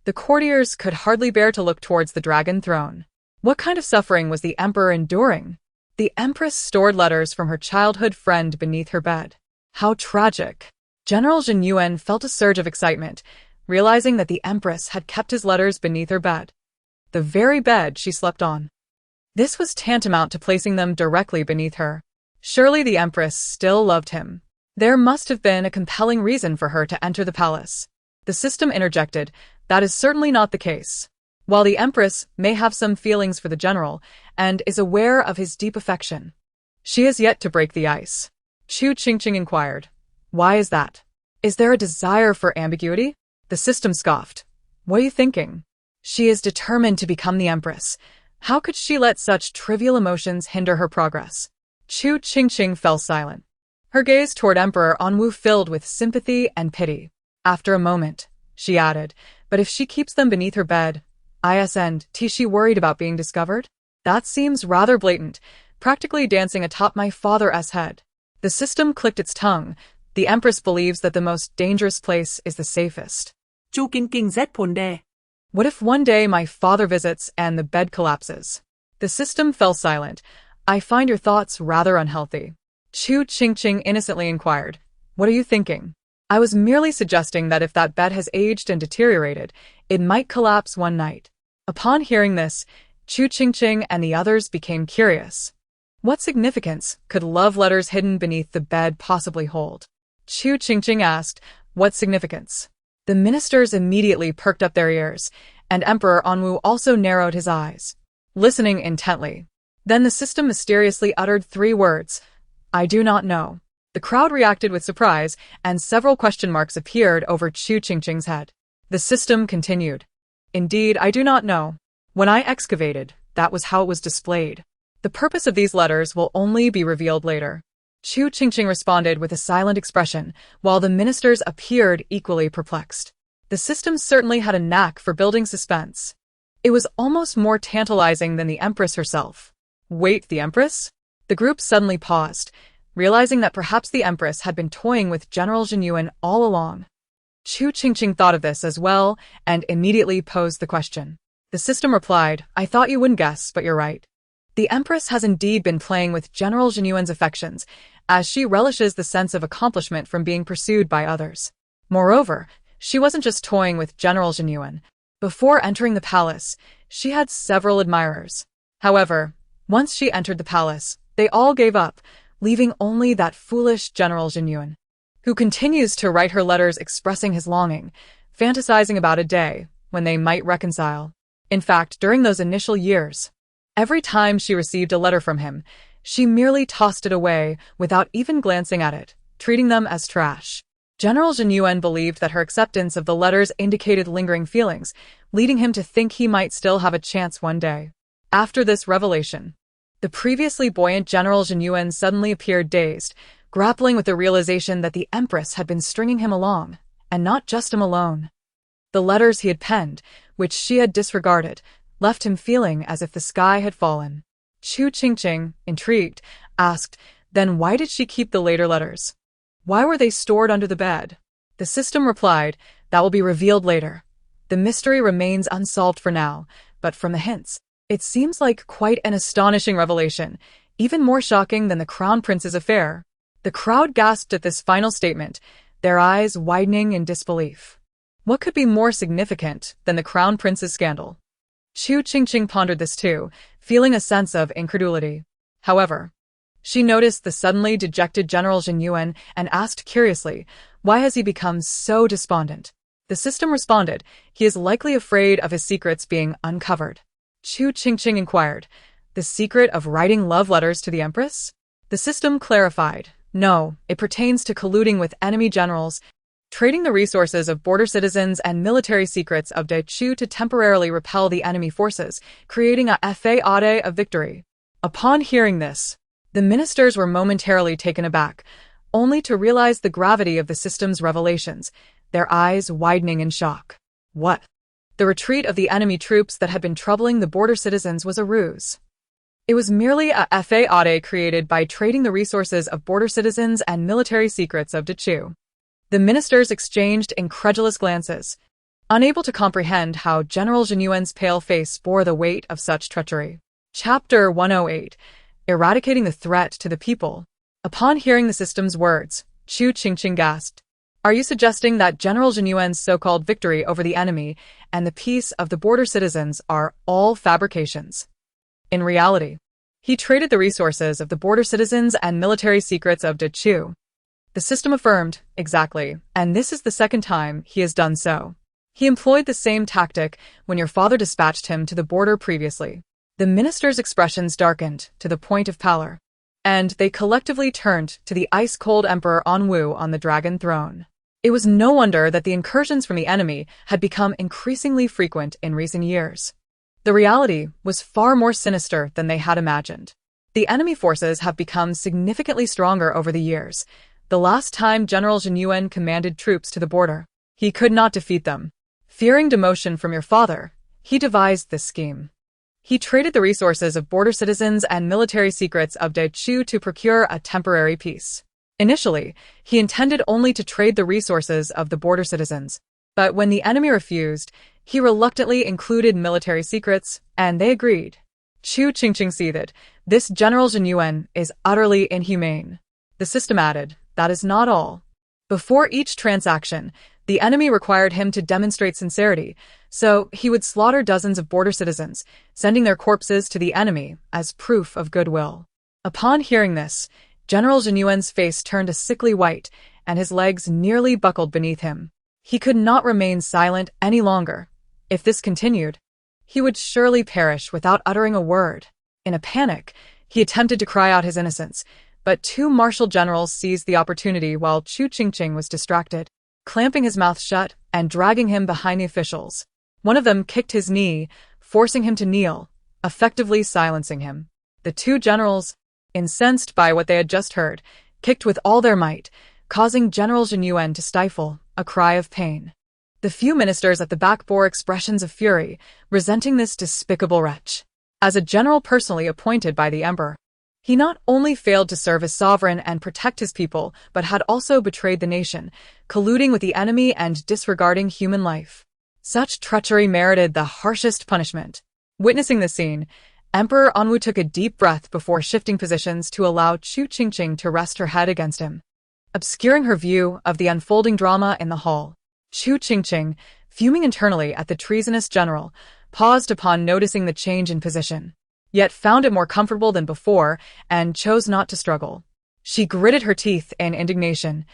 The courtiers could hardly bear to look towards the dragon throne. What kind of suffering was the emperor enduring? The empress stored letters from her childhood friend beneath her bed. How tragic. General Jinyuan felt a surge of excitement, realizing that the empress had kept his letters beneath her bed. The very bed she slept on. This was tantamount to placing them directly beneath her. Surely the empress still loved him. There must have been a compelling reason for her to enter the palace. The system interjected, "That is certainly not the case. While the empress may have some feelings for the general and is aware of his deep affection, she has yet to break the ice." Chu Qingqing inquired, "Why is that? Is there a desire for ambiguity?" The system scoffed. "What are you thinking? She is determined to become the empress. How could she let such trivial emotions hinder her progress?" Chu Qingqing fell silent. Her gaze toward Emperor Anwu filled with sympathy and pity. After a moment, she added, "But if she keeps them beneath her bed, isn't she worried about being discovered? That seems rather blatant, practically dancing atop my father's head." The system clicked its tongue, The empress believes that the most dangerous place is the safest. Chu Qingqing Z phồn đề. What if one day my father visits and the bed collapses? The system fell silent. I find your thoughts rather unhealthy. Chu Qingqing innocently inquired. What are you thinking? I was merely suggesting that if that bed has aged and deteriorated, it might collapse one night. Upon hearing this, Chu Qingqing and the others became curious. What significance could love letters hidden beneath the bed possibly hold? Chu Qingqing asked, what significance? The ministers immediately perked up their ears, and Emperor Anwu also narrowed his eyes, listening intently. Then the system mysteriously uttered 3 words. I do not know. The crowd reacted with surprise, and several question marks appeared over Chu Qingqing's head. The system continued. Indeed, I do not know. When I excavated, that was how it was displayed. The purpose of these letters will only be revealed later. Chu Qingqing responded with a silent expression, while the ministers appeared equally perplexed. The system certainly had a knack for building suspense. It was almost more tantalizing than the empress herself. Wait, the empress? The group suddenly paused, realizing that perhaps the empress had been toying with General Jinyuan all along. Chu Qingqing thought of this as well and immediately posed the question. The system replied, I thought you wouldn't guess, but you're right. The empress has indeed been playing with General Jinyuan's affections, as she relishes the sense of accomplishment from being pursued by others. Moreover, she wasn't just toying with General Jinyuan. Before entering the palace, she had several admirers. However, once she entered the palace, they all gave up, leaving only that foolish General Jinyuan, who continues to write her letters expressing his longing, fantasizing about a day when they might reconcile. In fact, during those initial years, every time she received a letter from him, she merely tossed it away without even glancing at it, treating them as trash. General Jinyuan believed that her acceptance of the letters indicated lingering feelings, leading him to think he might still have a chance one day. After this revelation, the previously buoyant General Jinyuan suddenly appeared dazed, grappling with the realization that the empress had been stringing him along, and not just him alone. The letters he had penned, which she had disregarded, left him feeling as if the sky had fallen. Chu Qingqing, intrigued, asked, then why did she keep the later letters? Why were they stored under the bed? The system replied, that will be revealed later. The mystery remains unsolved for now, but from the hints, it seems like quite an astonishing revelation, even more shocking than the crown prince's affair. The crowd gasped at this final statement, their eyes widening in disbelief. What could be more significant than the crown prince's scandal? Chu Qingqing pondered this too, feeling a sense of incredulity. However, she noticed the suddenly dejected General Jinyuan and asked curiously, why has he become so despondent? The system responded, he is likely afraid of his secrets being uncovered. Chu Qingqing inquired, the secret of writing love letters to the empress? The system clarified, no, it pertains to colluding with enemy generals, trading the resources of border citizens and military secrets of De Chu to temporarily repel the enemy forces, creating a fade of victory. Upon hearing this, the ministers were momentarily taken aback, only to realize the gravity of the system's revelations, their eyes widening in shock. What? The retreat of the enemy troops that had been troubling the border citizens was a ruse. It was merely a fade created by trading the resources of border citizens and military secrets of De Chu. The ministers exchanged incredulous glances, unable to comprehend how General Jinyuan's pale face bore the weight of such treachery. Chapter 108. Eradicating the threat to the people. Upon hearing the system's words, Chu Qingqing gasped. Are you suggesting that General Jinyuan's so-called victory over the enemy and the peace of the border citizens are all fabrications? In reality, he traded the resources of the border citizens and military secrets of De Chu. The system affirmed, exactly, and this is the second time he has done so. He employed the same tactic when your father dispatched him to the border previously. The ministers' expressions darkened to the point of pallor, and they collectively turned to the ice-cold Emperor Anwu on the dragon throne. It was no wonder that the incursions from the enemy had become increasingly frequent in recent years. The reality was far more sinister than they had imagined. The enemy forces have become significantly stronger over the years. The last time General Jinyuan commanded troops to the border, he could not defeat them. Fearing demotion from your father, he devised this scheme. He traded the resources of border citizens and military secrets of De Chu to procure a temporary peace. Initially, he intended only to trade the resources of the border citizens, but when the enemy refused, he reluctantly included military secrets, and they agreed. Chu Qingqing seethed. This General Zhen Yuan is utterly inhumane. The system added, that is not all. Before each transaction, the enemy required him to demonstrate sincerity, so he would slaughter dozens of border citizens, sending their corpses to the enemy as proof of goodwill. Upon hearing this, General Zhen Yuan's face turned a sickly white, and his legs nearly buckled beneath him. He could not remain silent any longer. If this continued, he would surely perish without uttering a word. In a panic, he attempted to cry out his innocence, but two martial generals seized the opportunity while Chu Qingqing was distracted, clamping his mouth shut and dragging him behind the officials. One of them kicked his knee, forcing him to kneel, effectively silencing him. The two generals, incensed by what they had just heard, kicked with all their might, causing General Zhen Yuan to stifle a cry of pain. The few ministers at the back bore expressions of fury, resenting this despicable wretch. As a general personally appointed by the emperor, he not only failed to serve his sovereign and protect his people, but had also betrayed the nation, colluding with the enemy and disregarding human life. Such treachery merited the harshest punishment. Witnessing the scene, Emperor Anwu took a deep breath before shifting positions to allow Chu Qingqing to rest her head against him, obscuring her view of the unfolding drama in the hall. Chu Qingqing, fuming internally at the treasonous general, paused upon noticing the change in position, yet found it more comfortable than before and chose not to struggle. She gritted her teeth in indignation,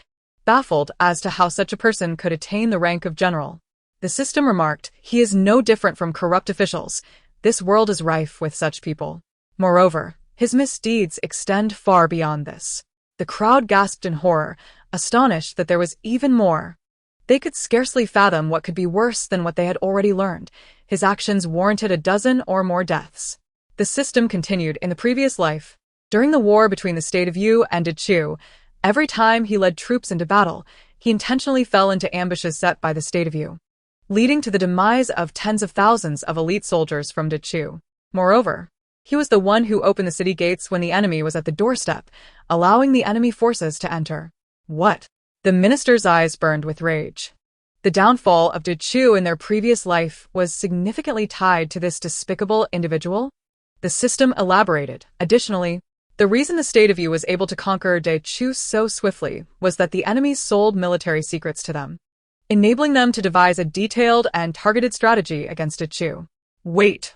baffled as to how such a person could attain the rank of general. The system remarked, he is no different from corrupt officials. This world is rife with such people. Moreover, his misdeeds extend far beyond this. The crowd gasped in horror, astonished that there was even more. They could scarcely fathom what could be worse than what they had already learned. His actions warranted a dozen or more deaths. The system continued in the previous life. During the war between the state of Yu and Chu, every time he led troops into battle, he intentionally fell into ambushes set by the state of Yu, leading to the demise of tens of thousands of elite soldiers from Chu. Moreover, he was the one who opened the city gates when the enemy was at the doorstep, allowing the enemy forces to enter. What? The minister's eyes burned with rage. The downfall of Chu in their previous life was significantly tied to this despicable individual. The system elaborated. Additionally, the reason the state of Yu was able to conquer Chu so swiftly was that the enemies sold military secrets to them, enabling them to devise a detailed and targeted strategy against Chu. Wait.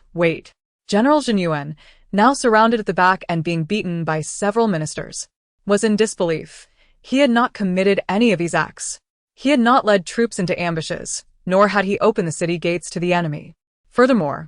General Zhen Yuan, now surrounded at the back and being beaten by several ministers, was in disbelief. He had not committed any of these acts. He had not led troops into ambushes, nor had he opened the city gates to the enemy. Furthermore,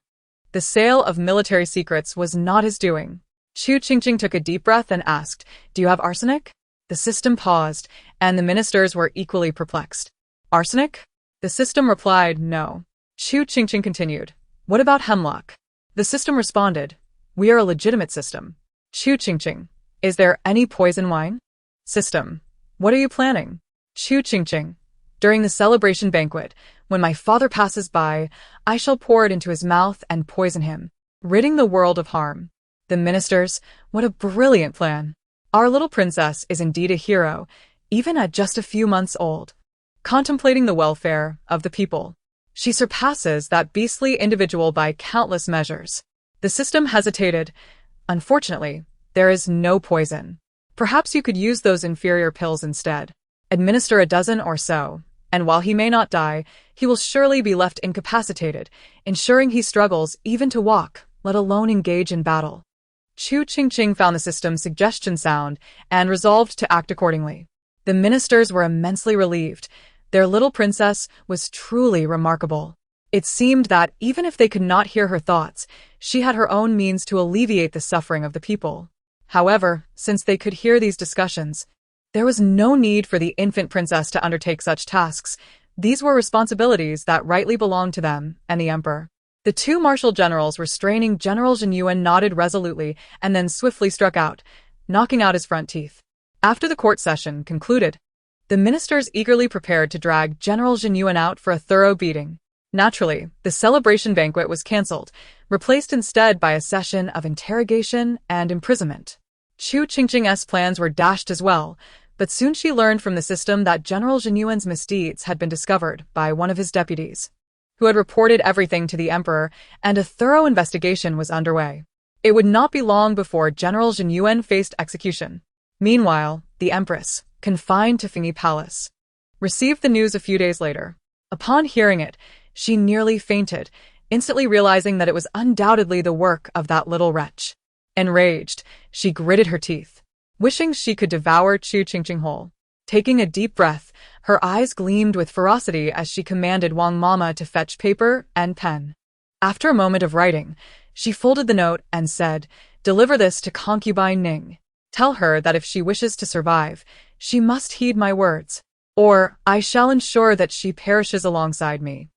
the sale of military secrets was not his doing. Chu Qingqing took a deep breath and asked, "Do you have arsenic?" The system paused, and the ministers were equally perplexed. Arsenic? The system replied, no. Chu Qingqing continued, "What about hemlock?" The system responded, "We are a legitimate system." Chu Qingqing, "Is there any poison wine?" System, "What are you planning?" Chu Qingqing, "During the celebration banquet, when my father passes by, I shall pour it into his mouth and poison him, ridding the world of harm." The ministers, "What a brilliant plan. Our little princess is indeed a hero, even at just a few months old. Contemplating the welfare of the people, she surpasses that beastly individual by countless measures." The system hesitated. "Unfortunately, there is no poison. Perhaps you could use those inferior pills instead. Administer a dozen or so, and while he may not die, he will surely be left incapacitated, ensuring he struggles even to walk, let alone engage in battle." Chu Qingqing found the system's suggestion sound and resolved to act accordingly. The ministers were immensely relieved. Their little princess was truly remarkable. It seemed that even if they could not hear her thoughts, she had her own means to alleviate the suffering of the people. However, since they could hear these discussions, there was no need for the infant princess to undertake such tasks. These were responsibilities that rightly belonged to them and the emperor. The two martial generals restraining General Zhen Yuan nodded resolutely and then swiftly struck out, knocking out his front teeth. After the court session concluded, the ministers eagerly prepared to drag General Zhen Yuan out for a thorough beating. Naturally, the celebration banquet was cancelled, replaced instead by a session of interrogation and imprisonment. Chu Qingqing's plans were dashed as well, But soon she learned from the system that General Jinyuan's misdeeds had been discovered by one of his deputies, who had reported everything to the emperor, and a thorough investigation was underway. It would not be long before General Jinyuan faced execution. Meanwhile, the empress, confined to Fingi Palace, received the news a few days later. Upon hearing it, she nearly fainted, instantly realizing that it was undoubtedly the work of that little wretch. Enraged, she gritted her teeth, wishing she could devour Chu Qingqing whole. Taking a deep breath, her eyes gleamed with ferocity as she commanded Wang Mama to fetch paper and pen. After a moment of writing, she folded the note and said, "Deliver this to Concubine Ning. Tell her that if she wishes to survive, she must heed my words, or I shall ensure that she perishes alongside me."